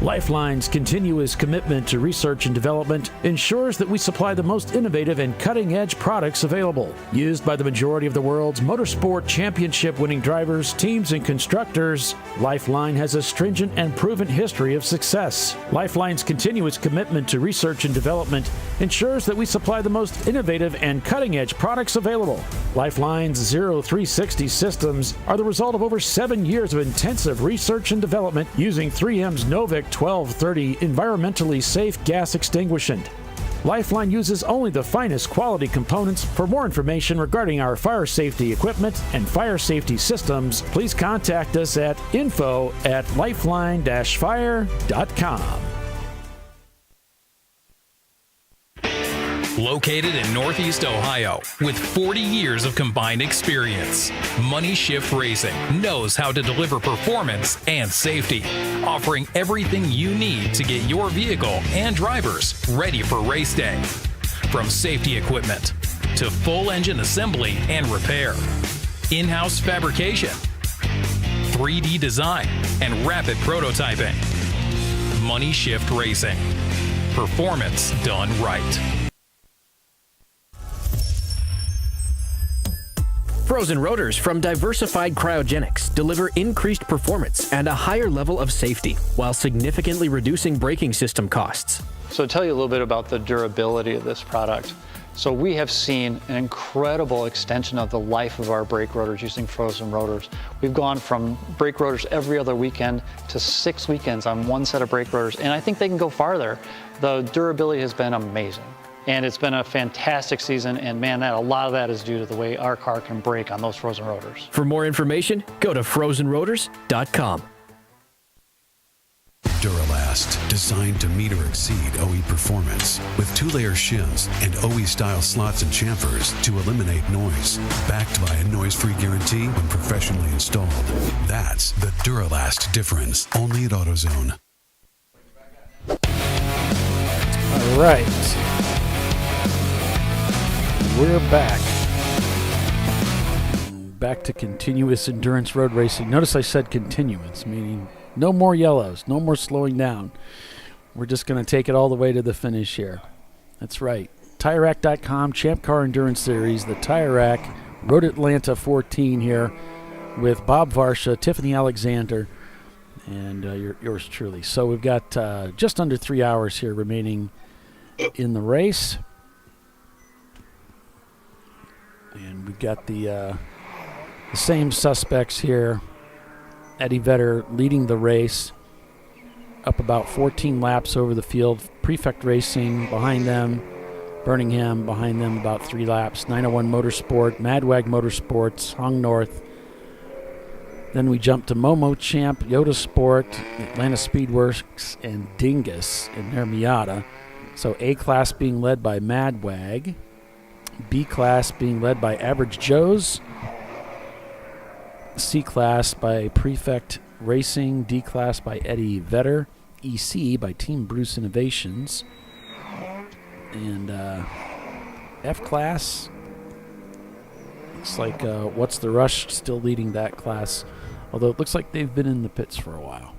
Lifeline's continuous commitment to research and development ensures that we supply the most innovative and cutting-edge products available. Used by the majority of the world's motorsport championship-winning drivers, teams, and constructors, Lifeline has a stringent and proven history of success. Lifeline's continuous commitment to research and development ensures that we supply the most innovative and cutting-edge products available. Lifeline's 0360 systems are the result of over 7 years of intensive research and development using 3M's Novik 1230 environmentally safe gas extinguishant. Lifeline uses only the finest quality components. For more information regarding our fire safety equipment and fire safety systems, please contact us at info@lifeline-fire.com. Located in Northeast Ohio with 40 years of combined experience, Money Shift Racing knows how to deliver performance and safety, offering everything you need to get your vehicle and drivers ready for race day. From safety equipment to full engine assembly and repair, in-house fabrication, 3D design, and rapid prototyping. Money Shift Racing. Performance done right. Frozen rotors from Diversified Cryogenics deliver increased performance and a higher level of safety while significantly reducing braking system costs. So to tell you a little bit about the durability of this product. So we have seen an incredible extension of the life of our brake rotors using frozen rotors. We've gone from brake rotors every other weekend to 6 weekends on one set of brake rotors, and I think they can go farther. The durability has been amazing. And it's been a fantastic season, and man, a lot of that is due to the way our car can brake on those frozen rotors. For more information, go to frozenrotors.com. Duralast, designed to meet or exceed OE performance, with 2-layer shims and OE-style slots and chamfers to eliminate noise, backed by a noise-free guarantee when professionally installed. That's the Duralast difference, only at AutoZone. All right. We're back. Back to continuous endurance road racing. Notice I said continuous, meaning no more yellows, no more slowing down. We're just going to take it all the way to the finish here. That's right. TireRack.com, Champ Car Endurance Series, the Tire Rack, Road Atlanta 14 here with Bob Varsha, Tiffany Alexander, and yours truly. So we've got just under 3 hours here remaining in the race. And we've got the same suspects here. Eddie Vedder leading the race, up about 14 laps over the field. Prefect Racing behind them. Birmingham behind them about 3 laps. 901 Motorsport, Madwag Motorsports, Hong North. Then we jump to Momo Champ, Yoda Sport, Atlanta Speedworks, and Dingus in their Miata. So A-Class being led by Madwag. B-Class being led by Average Joe's. C-Class by Prefect Racing. D-Class by Eddie Vedder. EC by Team Bruce Innovations. And F-Class Looks like What's the Rush still leading that class, although it looks like they've been in the pits for a while.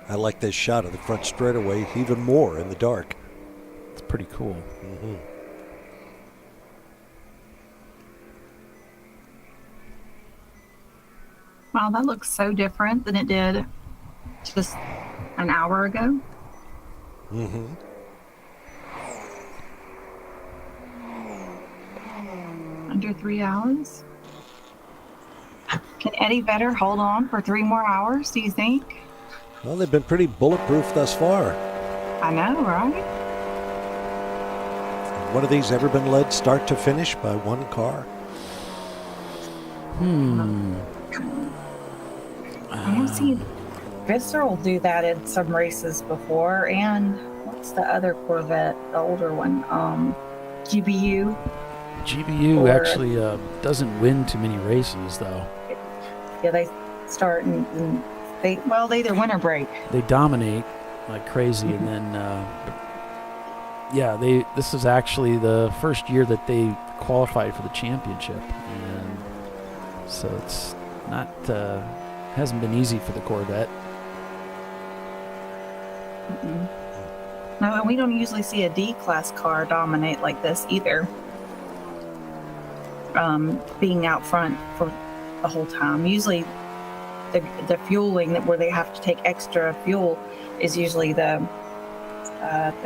I like this shot of the front straightaway even more in the dark. It's pretty cool. Mm-hmm. Wow, that looks so different than it did just an hour ago. Mm-hmm. Under 3 hours. Can Eddie Vedder hold on for 3 more hours, do you think? Well, they've been pretty bulletproof thus far. I know, right? One of these ever been led start to finish by one car? I've seen Visceral do that in some races before, and what's the other Corvette, the older one? GBU. GBU actually doesn't win too many races, though. Yeah, they start and they either win or break. They dominate like crazy, and then this is actually the first year that they qualified for the championship, and so it's not hasn't been easy for the Corvette. Mm-mm. No, and we don't usually see a D-class car dominate like this either. Being out front for the whole time. Usually the fueling where they have to take extra fuel is usually the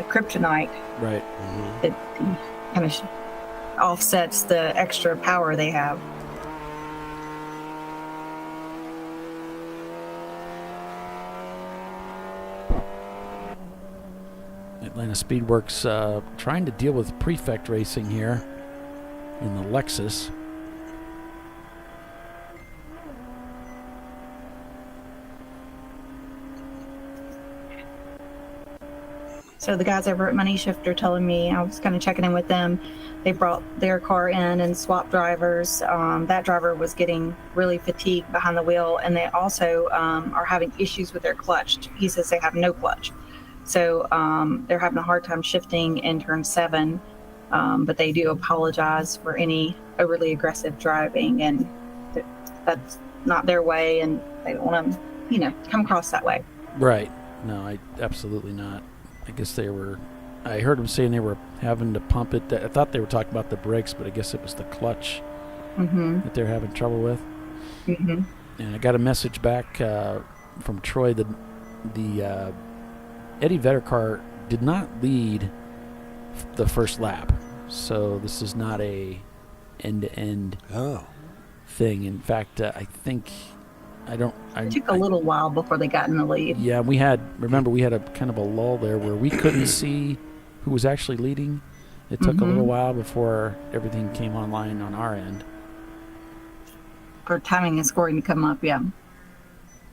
kryptonite. Right. Mm-hmm. That kind of offsets the extra power they have. Atlanta Speedworks trying to deal with prefect racing here in the Lexus. So the guys over at Money Shifter telling me, I was kind of checking in with them, they brought their car in and swapped drivers. That driver was getting really fatigued behind the wheel, and they also are having issues with their clutch. He says they have no clutch. So they're having a hard time shifting in turn 7, but they do apologize for any overly aggressive driving, and that's not their way, and they don't want to, come across that way. Right. No, absolutely not. I guess I heard them saying they were having to pump it. I thought they were talking about the brakes, but I guess it was the clutch that they're having trouble with. Mm-hmm. And I got a message back from Troy that the Eddie Vedder car did not lead the first lap, so this is not a end-to-end thing. In fact, I think it took a little while before they got in the lead. Yeah, we had a kind of a lull there where we couldn't see who was actually leading. It took a little while before everything came online on our end. For timing and scoring to come up, yeah.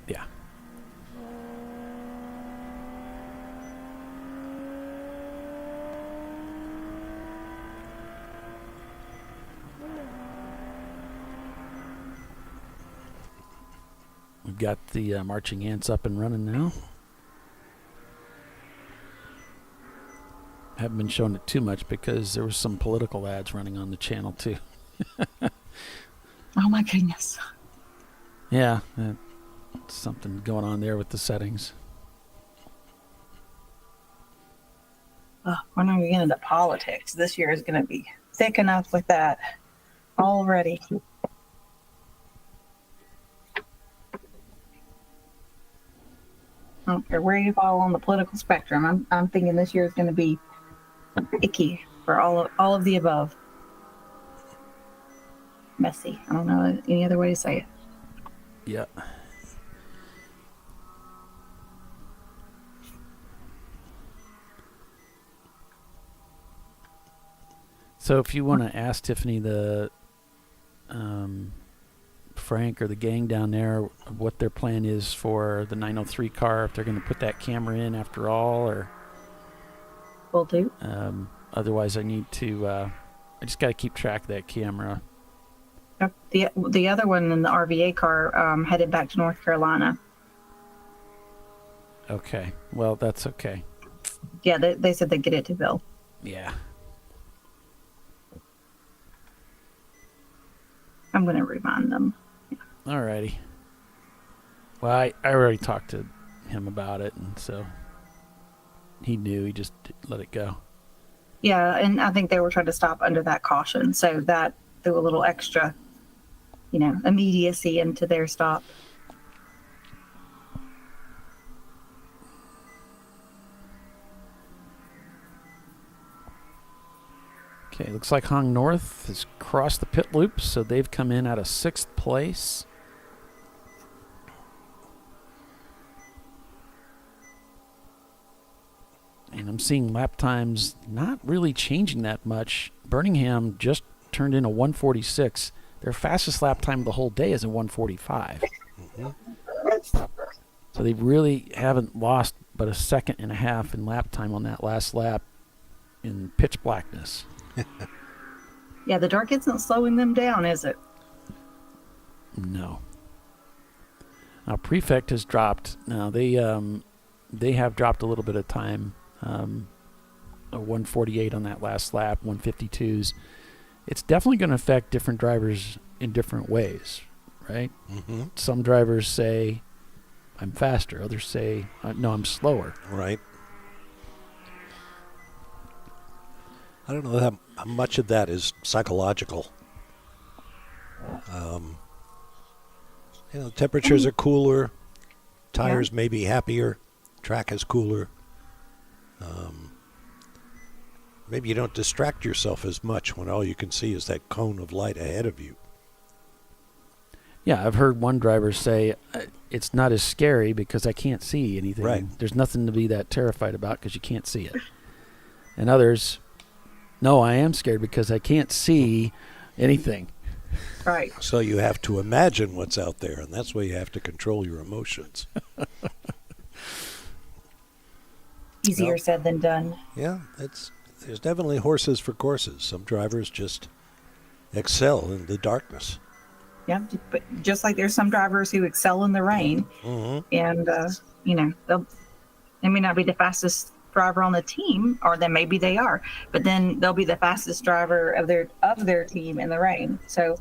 Yeah. We've got the marching ants up and running now. Haven't been showing it too much because there was some political ads running on the channel too. Oh my goodness. Yeah, something going on there with the settings. We're not going to get into politics. This year is going to be thick enough with that already. I don't care where you fall on the political spectrum. I'm thinking this year is going to be icky for all of the above. Messy. I don't know any other way to say it. Yeah. So if you want to ask Tiffany, the Frank or the gang down there, what their plan is for the 903 car, if they're going to put that camera in after all, or will do. Otherwise, I need to. I just got to keep track of that camera. The other one in the RVA car headed back to North Carolina. Okay. Well, that's okay. Yeah, they said they'd get it to Bill. Yeah. I'm going to remind them. Alrighty. Well, I already talked to him about it, and so he knew. He just let it go. Yeah, and I think they were trying to stop under that caution, so that threw a little extra, immediacy into their stop. Okay, looks like Hong North has crossed the pit loop, so they've come in at a 6th place. And I'm seeing lap times not really changing that much. Birmingham just turned in a 146. Their fastest lap time of the whole day is a 145. So they really haven't lost but a second and a half in lap time on that last lap in pitch blackness. Yeah, the dark isn't slowing them down, is it? No. Now Prefect has dropped. Now they have dropped a little bit of time. A 148 on that last lap, 152s. It's definitely going to affect different drivers in different ways, right? Mm-hmm. Some drivers say, I'm faster. Others say, no, I'm slower. Right. I don't know how much of that is psychological. Temperatures are cooler, tires may be happier, track is cooler. Maybe you don't distract yourself as much when all you can see is that cone of light ahead of you. Yeah, I've heard one driver say, it's not as scary because I can't see anything. Right. There's nothing to be that terrified about because you can't see it. And others, no, I am scared because I can't see anything. Right. So you have to imagine what's out there, and that's why you have to control your emotions. Easier said than done. Yeah, there's definitely horses for courses. Some drivers just excel in the darkness. Yeah, but just like there's some drivers who excel in the rain, and they may not be the fastest driver on the team, or then maybe they are, but then they'll be the fastest driver of their team in the rain. So,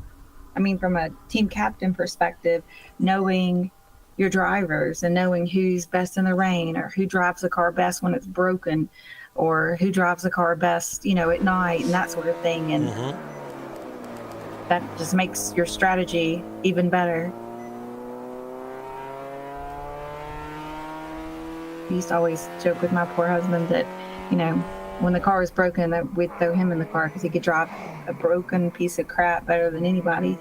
I mean, from a team captain perspective, knowing your drivers and knowing who's best in the rain, or who drives the car best when it's broken, or who drives the car best, at night, and that sort of thing, and that just makes your strategy even better. I used to always joke with my poor husband that, when the car was broken, that we'd throw him in the car because he could drive a broken piece of crap better than anybody.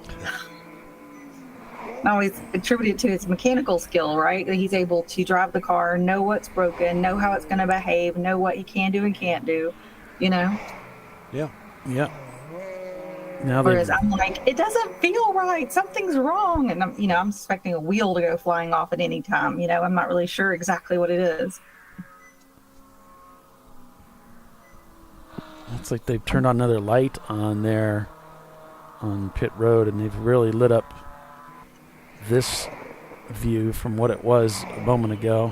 I always attribute it to his mechanical skill, right? That he's able to drive the car, know what's broken, know how it's going to behave, know what he can do and can't do, Yeah. Yeah. Now whereas I'm like, it doesn't feel right. Something's wrong. And I'm expecting a wheel to go flying off at any time. I'm not really sure exactly what it is. It's like they've turned on another light on pit road, and they've really lit up this view from what it was a moment ago.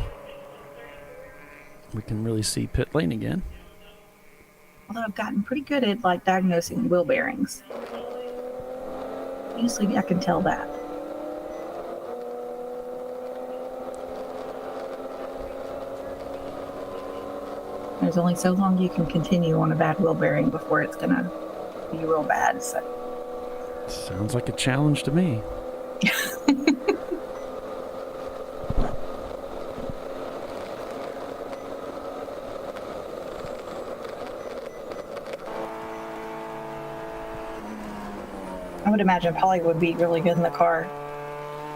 We can really see pit lane again. Although I've gotten pretty good at diagnosing wheel bearings. Usually I can tell that. There's only so long you can continue on a bad wheel bearing before it's gonna be real bad. So sounds like a challenge to me. I would imagine Polly would be really good in the car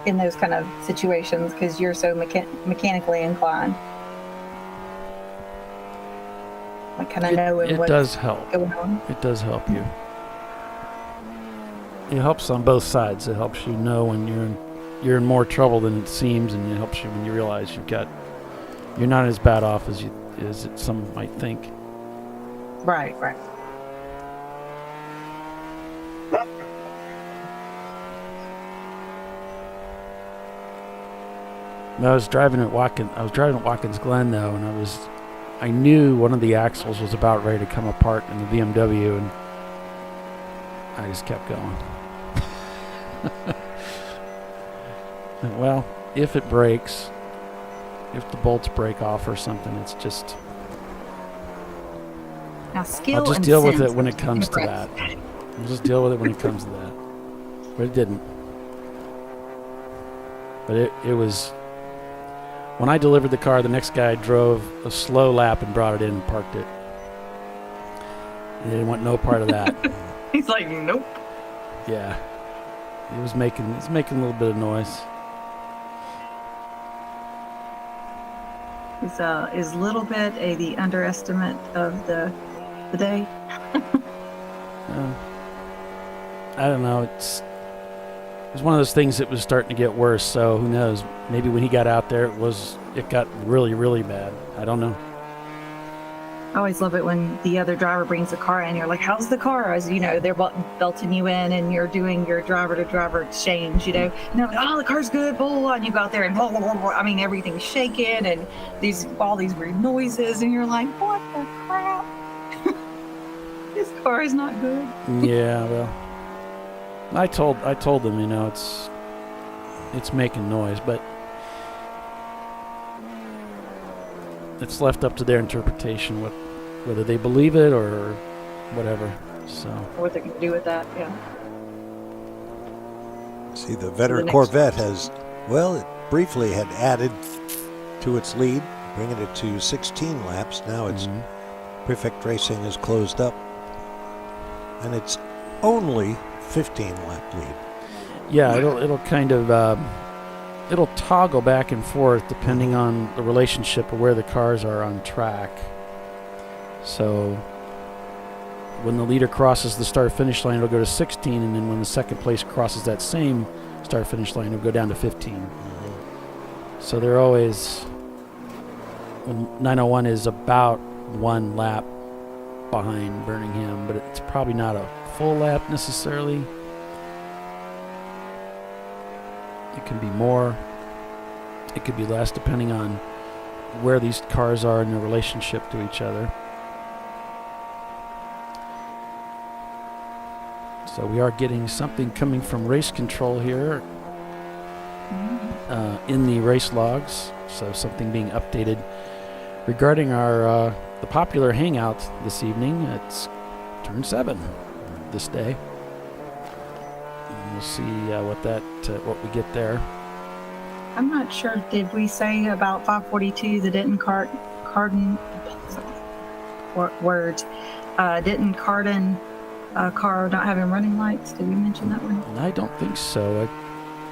in those kind of situations because you're so mechanically inclined. I kind of know it what's does help. going on. It does help you. It helps on both sides. It helps you know when you're in more trouble than it seems, and it helps you when you realize you're not as bad off as some might think. Right. I was driving at Watkins Glen though, and I knew one of the axles was about ready to come apart in the BMW, and I just kept going. Well, if it breaks, if the bolts break off or something, it's just... Now, skill I'll just and deal with sense it when it comes to that. I'll just deal with it when it comes to that. But it didn't. But it was... When I delivered the car, the next guy drove a slow lap and brought it in and parked it. He didn't want no part of that. He's like, nope. Yeah. He was making a little bit of noise. Is little bit the underestimate of the day? I don't know. It was one of those things that was starting to get worse. So who knows? Maybe when he got out there, it got really, really bad. I don't know. I always love it when the other driver brings the car in. You're like, "How's the car?" As you know, they're belting you in, and you're doing your driver-to-driver exchange. You know, and they're like, "Oh, the car's good," blah blah blah. And you go out there and blah blah blah, blah. I mean, everything's shaking and all these weird noises, and you're like, "What the crap? This car is not good." Yeah, well, I told them, you know, it's making noise, but it's left up to their interpretation whether they believe it or whatever. So What they're going to do with that, yeah. See, the veteran Corvette it briefly had added to its lead, bringing it to 16 laps. Now it's Perfect Racing is closed up, and it's only 15-lap lead. yeah, it'll kind of it'll toggle back and forth depending on the relationship of where the cars are on track. So when the leader crosses the start-finish line, it'll go to 16, and then when the second place crosses that same start-finish line, it'll go down to 15. So they're always... When 901 is about 1 lap behind Birmingham, but it's probably not a full lap necessarily. It can be more, it could be less, depending on where these cars are in their relationship to each other. So we are getting something coming from race control here in the race logs. So something being updated regarding our the popular hangout this evening. It's turn 7 this day. We'll see what we get there. I'm not sure. Did we say about 542 the Denton Cardin car not having running lights? Did we mention that one? I don't think so.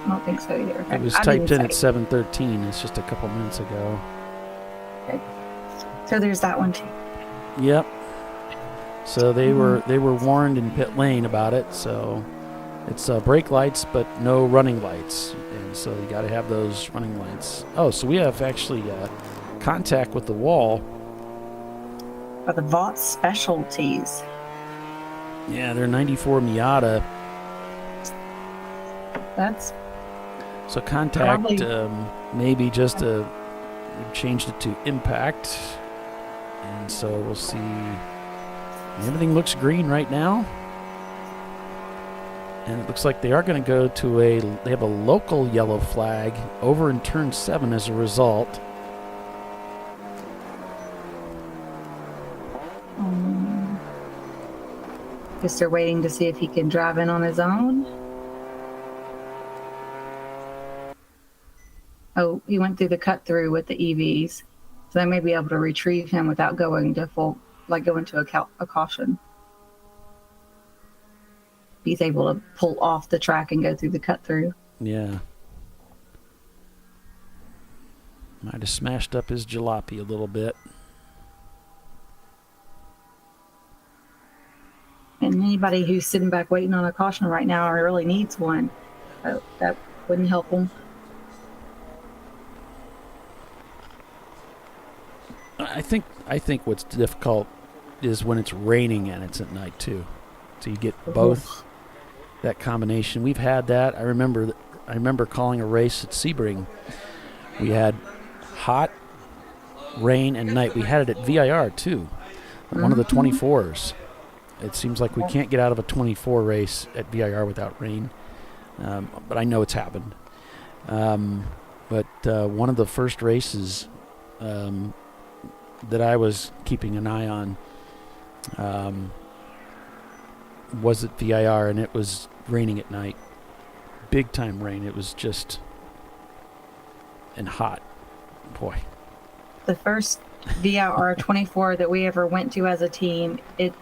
I don't think so either. Okay. It was typed in at 7:13. It's just a couple minutes ago. Okay. So there's that one too. Yep. So they were warned in pit lane about it. So it's brake lights, but no running lights, and so you got to have those running lights. Oh, so we have actually contact with the wall. By the Vought Specialties. Yeah, they're 94 Miata. That's so contact. Maybe just changed it to impact, and so we'll see. Everything looks green right now. And it looks like they are going to go to they have a local yellow flag over in turn 7 as a result. Guess they're waiting to see if he can drive in on his own. Oh, he went through the cut through with the EVs. So they may be able to retrieve him without going to a caution. He's able to pull off the track and go through the cut through. Yeah. Might have smashed up his jalopy a little bit. And anybody who's sitting back waiting on a caution right now or really needs one, that wouldn't help them. I think what's difficult is when it's raining and it's at night too. So you get both. That combination. We've had that. I remember calling a race at Sebring. We had hot rain and night. We had it at VIR too, one of the 24s. It seems like we can't get out of a 24 race at VIR without rain, but I know it's happened. But one of the first races that I was keeping an eye on was at VIR, and it was raining at night. Big time rain. It was just and hot. Boy. The first VIR 24 that we ever went to as a team, and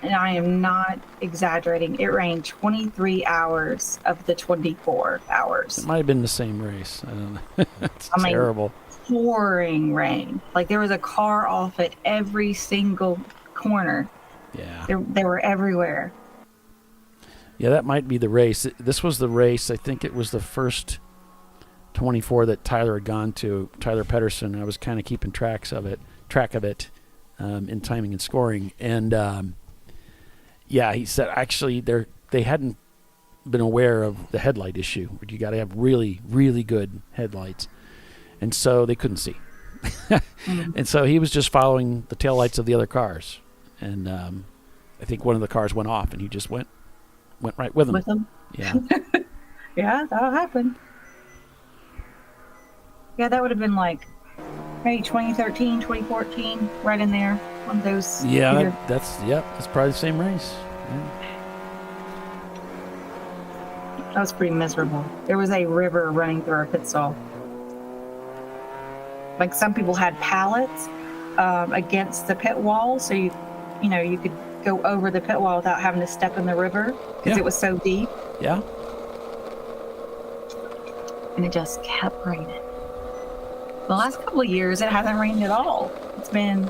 I am not exaggerating, it rained 23 hours of the 24 hours. It might have been the same race. I don't know. It's terrible. Pouring rain. Like there was a car off at every single corner. Yeah. They were everywhere. Yeah, that might be the race. This was the race. I think it was the first 24 that Tyler had gone to, Tyler Pedersen. I was kind of keeping track of it in timing and scoring. And yeah, he said actually they hadn't been aware of the headlight issue. You got to have really, really good headlights. And so they couldn't see. And so he was just following the taillights of the other cars. And I think one of the cars went off, and he just went right with them. With them? Yeah. Yeah, that'll happen. Yeah, that would have been like maybe 2013, 2014, right in there. One of those. Yeah, that's probably the same race. Yeah. That was pretty miserable. There was a river running through our pit stall. Like some people had pallets against the pit wall, so you could go over the pit wall without having to step in the river because it was so deep. Yeah. And it just kept raining. The last couple of years, it hasn't rained at all. It's been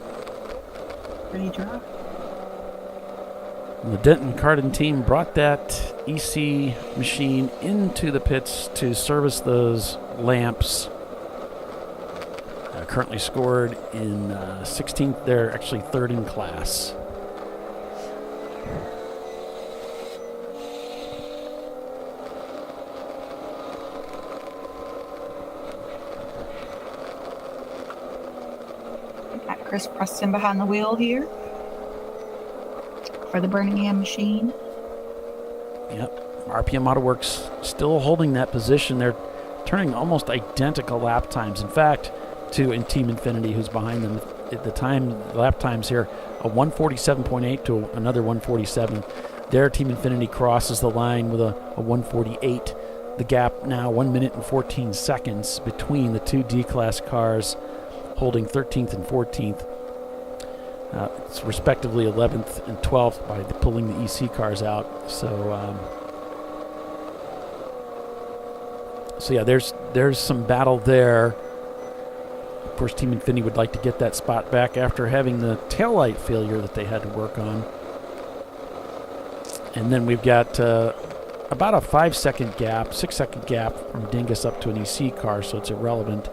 pretty dry. The Denton Cardin team brought that EC machine into the pits to service those lamps. Currently scored in 16th. They're actually third in class. Got Chris Preston behind the wheel here for the Birmingham machine. Yep. RPM Auto Works still holding that position. They're turning almost identical lap times. In fact, to Team Infinity, who's behind them at the time, lap times here, a 147.8 to another 147. Their Team Infinity crosses the line with a 148. The gap now 1 minute and 14 seconds between the two D-Class cars, holding 13th and 14th. It's respectively 11th and 12th by pulling the EC cars out. So yeah, there's some battle there. Of course, Team Infinity would like to get that spot back after having the taillight failure that they had to work on. And then we've got about a 6-second gap from Dingus up to an EC car, so it's irrelevant.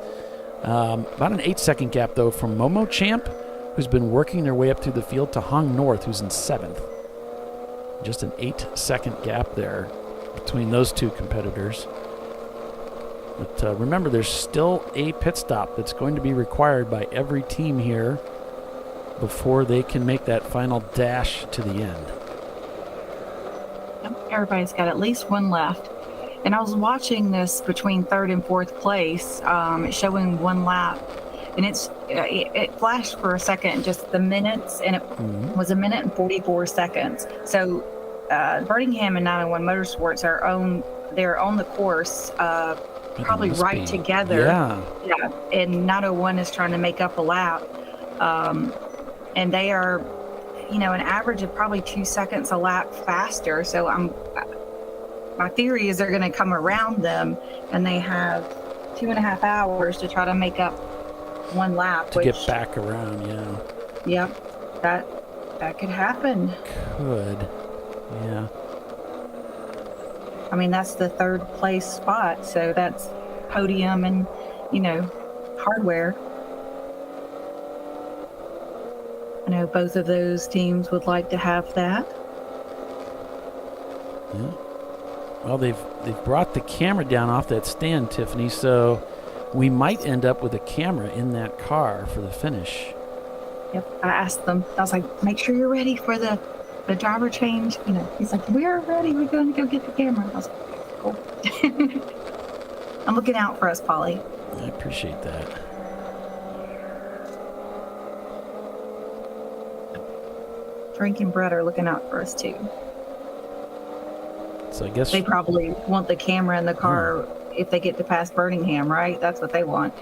About an 8-second gap, though, from Momo Champ, who's been working their way up through the field, to Hung North, who's in 7th. Just an 8-second gap there between those two competitors. But remember, there's still a pit stop that's going to be required by every team here before they can make that final dash to the end. Everybody's got at least one left. And I was watching this between 3rd and 4th place, showing one lap. And it flashed for a second, just the minutes, and it was 1 minute and 44 seconds. So Birmingham and 901 Motorsports they're on the course, probably right together. Yeah. And 901 is trying to make up a lap. And they are, an average of probably 2 seconds a lap faster. So my theory is they're going to come around them, and they have 2.5 hours to try to make up one lap. To get back around, yeah. Yep. That could happen. Could. Yeah. I mean, that's the 3rd place spot, so that's podium and, hardware. I know both of those teams would like to have that. Yeah. Well, they've brought the camera down off that stand, Tiffany, so we might end up with a camera in that car for the finish. Yep. I asked them. I was like, make sure you're ready for the driver change. You know, he's like, we're ready. We're going to go get the camera. I was like, cool. I'm looking out for us, Polly. I appreciate that. Frank and Brett are looking out for us too. So I guess they probably want the camera in the car if they get to pass Birmingham, right? That's what they want.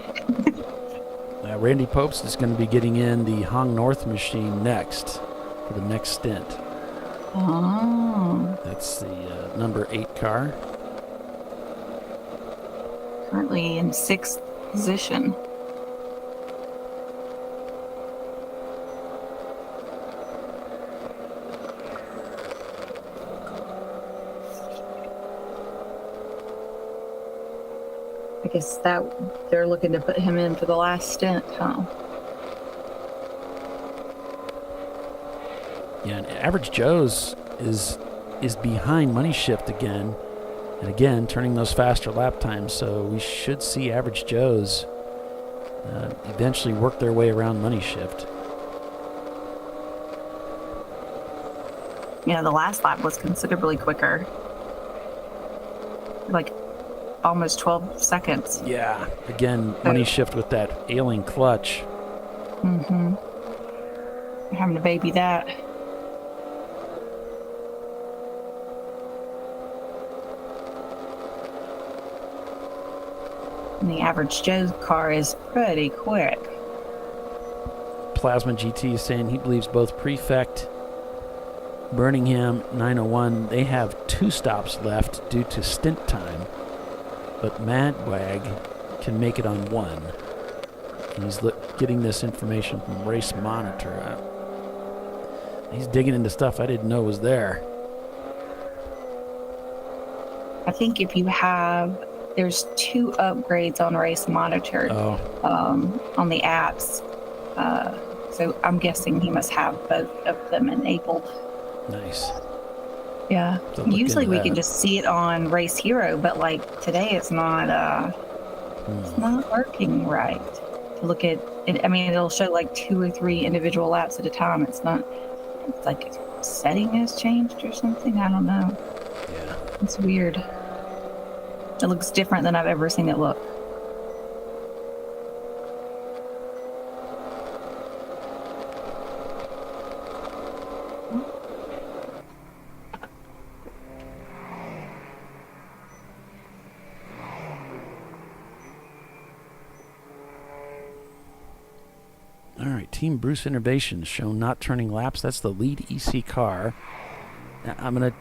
Randy Popes is going to be getting in the Hong North machine next for the next stint. Oh. That's the number 8 car. Currently in 6th position. I guess that they're looking to put him in for the last stint, huh? Yeah, and Average Joe's is behind Money Shift again, and again turning those faster lap times. So we should see Average Joe's eventually work their way around Money Shift. You know, the last lap was considerably quicker, like almost 12 seconds. Yeah, again, Money Shift with that ailing clutch. Mm-hmm. We're having to baby that. And the Average Joe's car is pretty quick. Plasma GT is saying he believes both Prefect, Birmingham 901, they have 2 stops left due to stint time, but Madwag can make it on 1. He's getting this information from Race Monitor. He's digging into stuff I didn't know was there. I think if you have, there's 2 upgrades on Race Monitor on the apps. So I'm guessing he must have both of them enabled. Nice. Yeah. Usually we can just see it on Race Hero, but like today it's not working right. To look at it, I mean, it'll show like 2 or 3 individual laps at a time. It's like a setting has changed or something. I don't know. Yeah. It's weird. It looks different than I've ever seen it look. All right, Team Bruce Innovations shown not turning laps. That's the lead EC car. Now, I'm gonna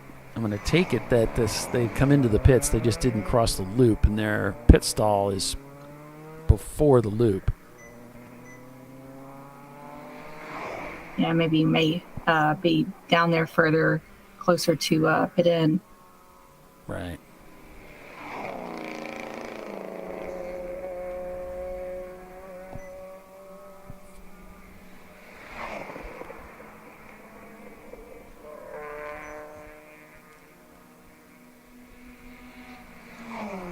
take it that they come into the pits. They just didn't cross the loop, and their pit stall is before the loop. Yeah, maybe you may be down there further, closer to pit in. Right.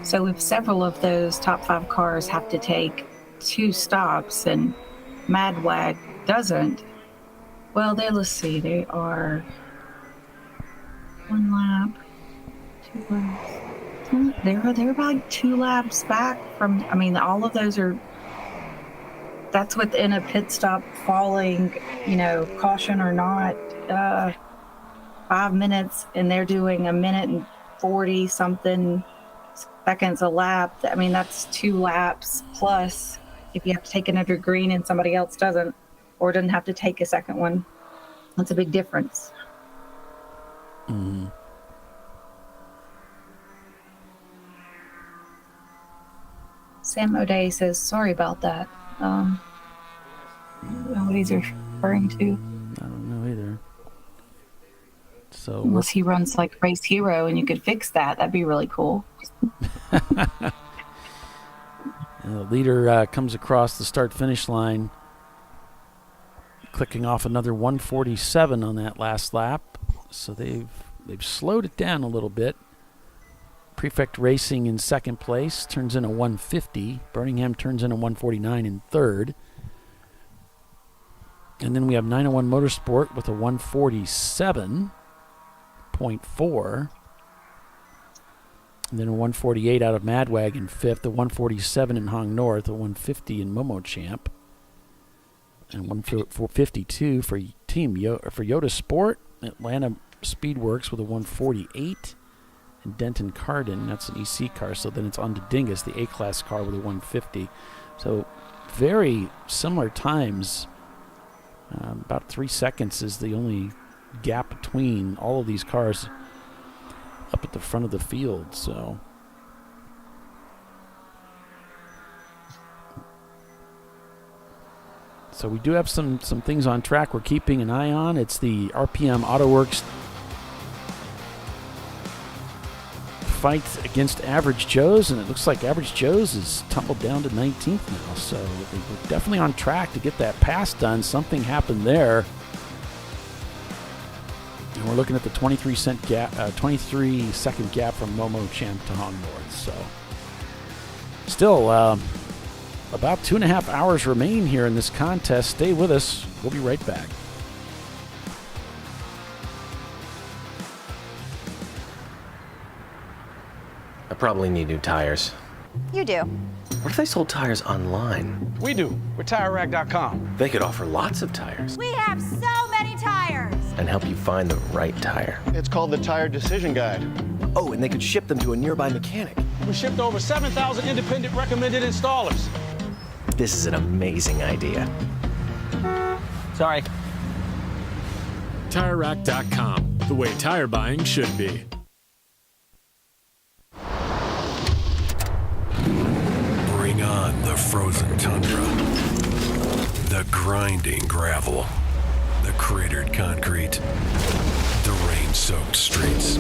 So if several of those top 5 cars have to take 2 stops and Madwag doesn't, well, let's see, they are 1 lap, 2 laps. They're about 2 laps back from, I mean, all of those are, that's within a pit stop falling, caution or not, 5 minutes, and they're doing 1 minute and 40 something seconds a lap. I mean, that's 2 laps plus if you have to take another green and somebody else doesn't, or doesn't have to take a second one. That's a big difference. Mm-hmm. Sam O'Day says, sorry about that. I don't know what he's referring to. I don't know either. So unless he runs like Race Hero and you could fix that, that'd be really cool. The leader comes across the start-finish line, clicking off another 147 on that last lap. So they've slowed it down a little bit. Prefect Racing in second place turns in a 150. Birmingham turns in a 149 in third. And then we have 901 Motorsport with a 147.4. And then a 148 out of Madwag in fifth, a 147 in Hong North, a 150 in Momo Champ, and 152 for for Yoda Sport. Atlanta Speedworks with a 148, and Denton Cardin, that's an EC car. So then it's on to Dingus, the A-Class car, with a 150. So very similar times. About 3 seconds is the only gap between all of these cars up at the front of the field. So we do have some things on track we're keeping an eye on. It's the RPM AutoWorks fight against Average Joe's, and it looks like Average Joe's is tumbled down to 19th now. So we're definitely on track to get that pass done. Something happened there. And we're looking at the 23-second gap from Momo Champ to Hong North. So still about 2.5 hours remain here in this contest. Stay with us. We'll be right back. I probably need new tires. You do. What if they sold tires online? We do. We're TireRack.com. They could offer lots of tires We have so many tires. and help you find the right tire. It's called the Tire Decision Guide. Oh, and they could ship them to a nearby mechanic. We shipped over 7,000 independent recommended installers. This is an amazing idea. Sorry. TireRack.com, the way tire buying should be. Bring on the frozen tundra, the grinding gravel, the cratered concrete, the rain-soaked streets.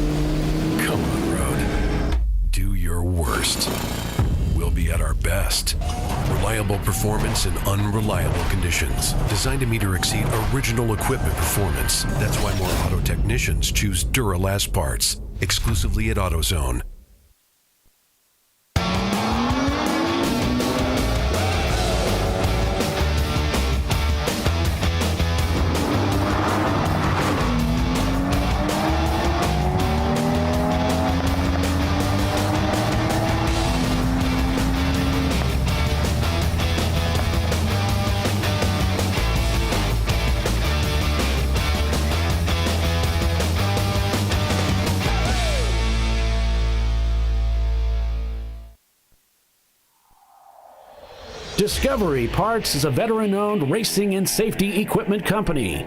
Come on, road. Do your worst. We'll be at our best. Reliable performance in unreliable conditions. Designed to meet or exceed original equipment performance. That's why more auto technicians choose Duralast parts. Exclusively at AutoZone. Discovery Parts is a veteran-owned racing and safety equipment company.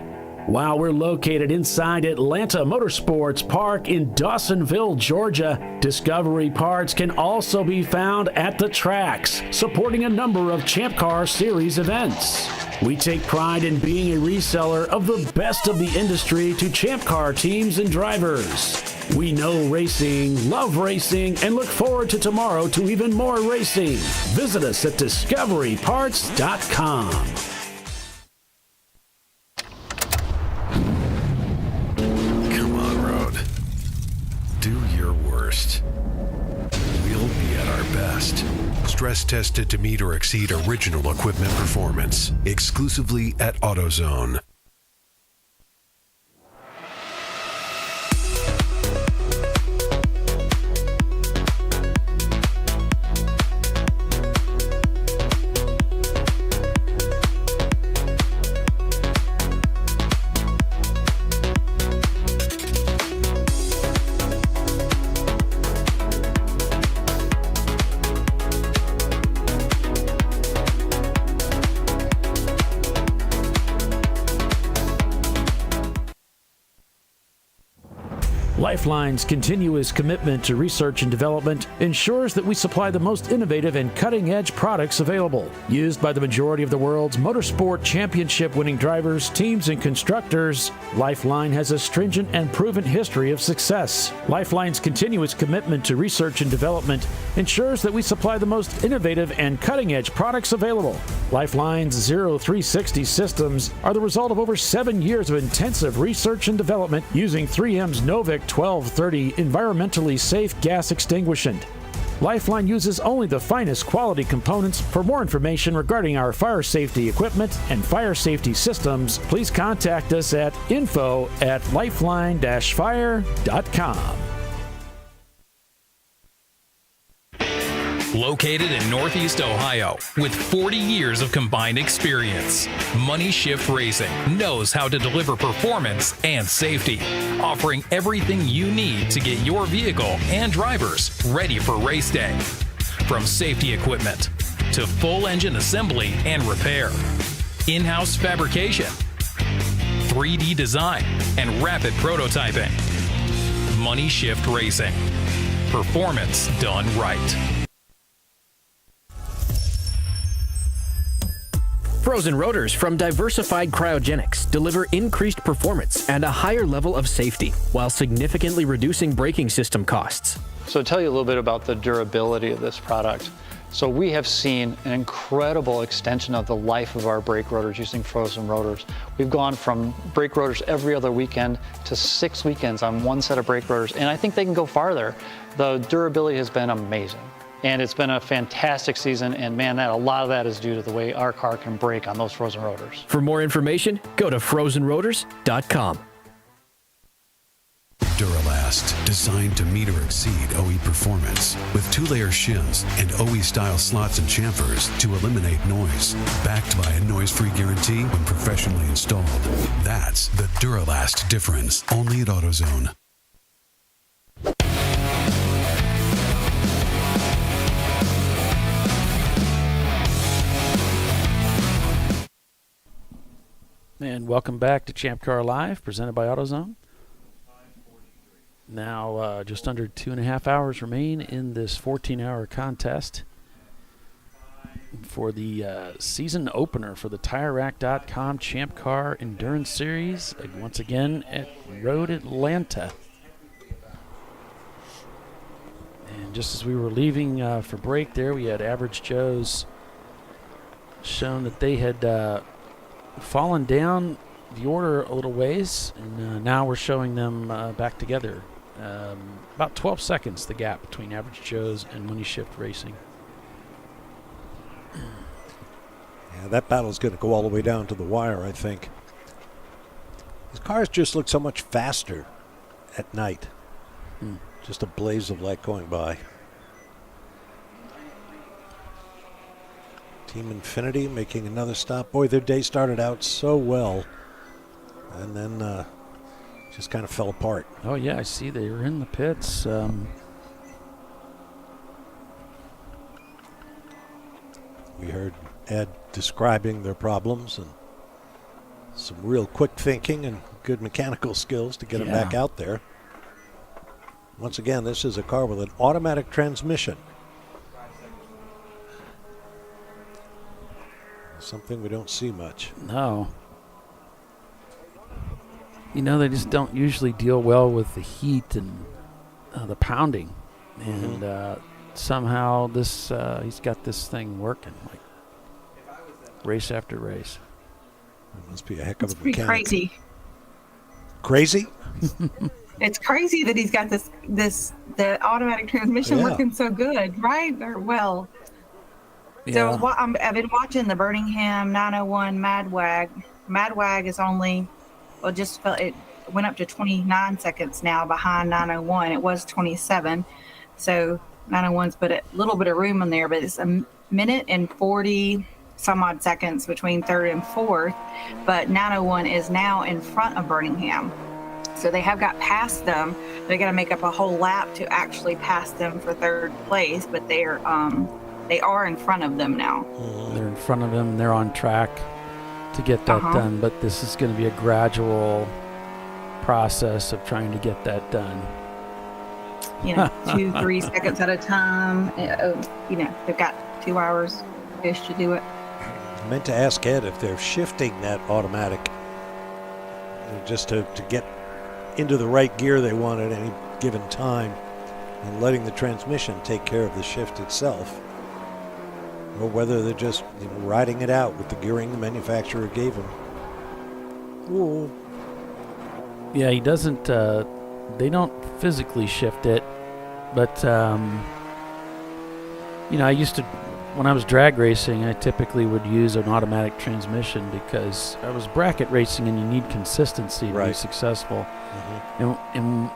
While we're located inside Atlanta Motorsports Park in Dawsonville, Georgia, Discovery Parts can also be found at the tracks, supporting a number of Champ Car Series events. We take pride in being a reseller of the best of the industry to Champ Car teams and drivers. We know racing, love racing, and look forward to tomorrow to even more racing. Visit us at discoveryparts.com. Come on, road. Do your worst. We'll be at our best. Stress tested to meet or exceed original equipment performance. Exclusively at AutoZone. Lifeline's continuous commitment to research and development ensures that we supply the most innovative and cutting-edge products available. Used by the majority of the world's motorsport championship-winning drivers, teams, and constructors, Lifeline has a stringent and proven history of success. Lifeline's continuous commitment to research and development ensures that we supply the most innovative and cutting-edge products available. Lifeline's Zero 360 systems are the result of over 7 years of intensive research and development using 3M's Novik 1230 environmentally safe gas extinguishant. Lifeline uses only the finest quality components. For more information regarding our fire safety equipment and fire safety systems, please contact us at info@lifeline-fire.com. Located in Northeast Ohio with 40 years of combined experience, Money Shift Racing knows how to deliver performance and safety, offering everything you need to get your vehicle and drivers ready for race day. From safety equipment to full engine assembly and repair, in-house fabrication, 3D design, and rapid prototyping. Money Shift Racing. Performance done right. Frozen rotors from Diversified Cryogenics deliver increased performance and a higher level of safety while significantly reducing braking system costs. So to tell you a little bit about the durability of this product. So we have seen an incredible extension of the life of our brake rotors using frozen rotors. We've gone from brake rotors every other weekend to 6 weekends on one set of brake rotors, and I think they can go farther. The durability has been amazing. And it's been a fantastic season, and man, a lot of that is due to the way our car can brake on those frozen rotors. For more information, go to frozenrotors.com. Duralast, designed to meet or exceed OE performance, with 2-layer shims and OE-style slots and chamfers to eliminate noise, backed by a noise-free guarantee when professionally installed. That's the Duralast difference, only at AutoZone. And welcome back to ChampCar.Live, presented by AutoZone. Now, just under 2.5 hours remain in this 14-hour contest for the season opener for the TireRack.com Champ Car Endurance Series, once again at Road Atlanta. And just as we were leaving for break there, we had Average Joe's shown that they had fallen down the order a little ways, and now we're showing them back together. About 12 seconds, the gap between Average Joe's and Money Shift Racing. Yeah, that battle's going to go all the way down to the wire, I think. These cars just look so much faster at night. Just a blaze of light going by. Team Infinity making another stop. Boy, their day started out so well, and then just kind of fell apart. Oh, yeah, I see they were in the pits. We heard Ed describing their problems and some real quick thinking and good mechanical skills to get them back out there. Once again, this is a car with an automatic transmission. Something we don't see much. No. You know, they just don't usually deal well with the heat and the pounding. And somehow this he's got this thing working, like race after race. It must be a heck of a pretty mechanic. crazy. Crazy? It's crazy that he's got the automatic transmission working so good, right? Or well. Yeah. So I've been watching the Birmingham 901 Madwag. Madwag is only, it went up to 29 seconds now behind 901. It was 27. So 901's put a little bit of room in there, but it's a minute and 40 some odd seconds between third and fourth. But 901 is now in front of Birmingham. So they have got past them. They got to make up a whole lap to actually pass them for third place, but they are in front of them now. They're in front of them. They're on track to get that done, but this is going to be a gradual process of trying to get that done. 2-3 seconds at a time. They've got 2 hours-ish to do it. I meant to ask Ed if they're shifting that automatic just to get into the right gear they want at any given time and letting the transmission take care of the shift itself. or whether they're just riding it out with the gearing the manufacturer gave them. Whoa. Yeah, he doesn't. They don't physically shift it, but I used to, when I was drag racing, I typically would use an automatic transmission because I was bracket racing and you need consistency to be successful. And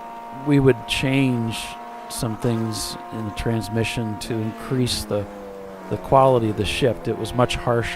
we would change some things in the transmission to increase the quality of the shift. It was much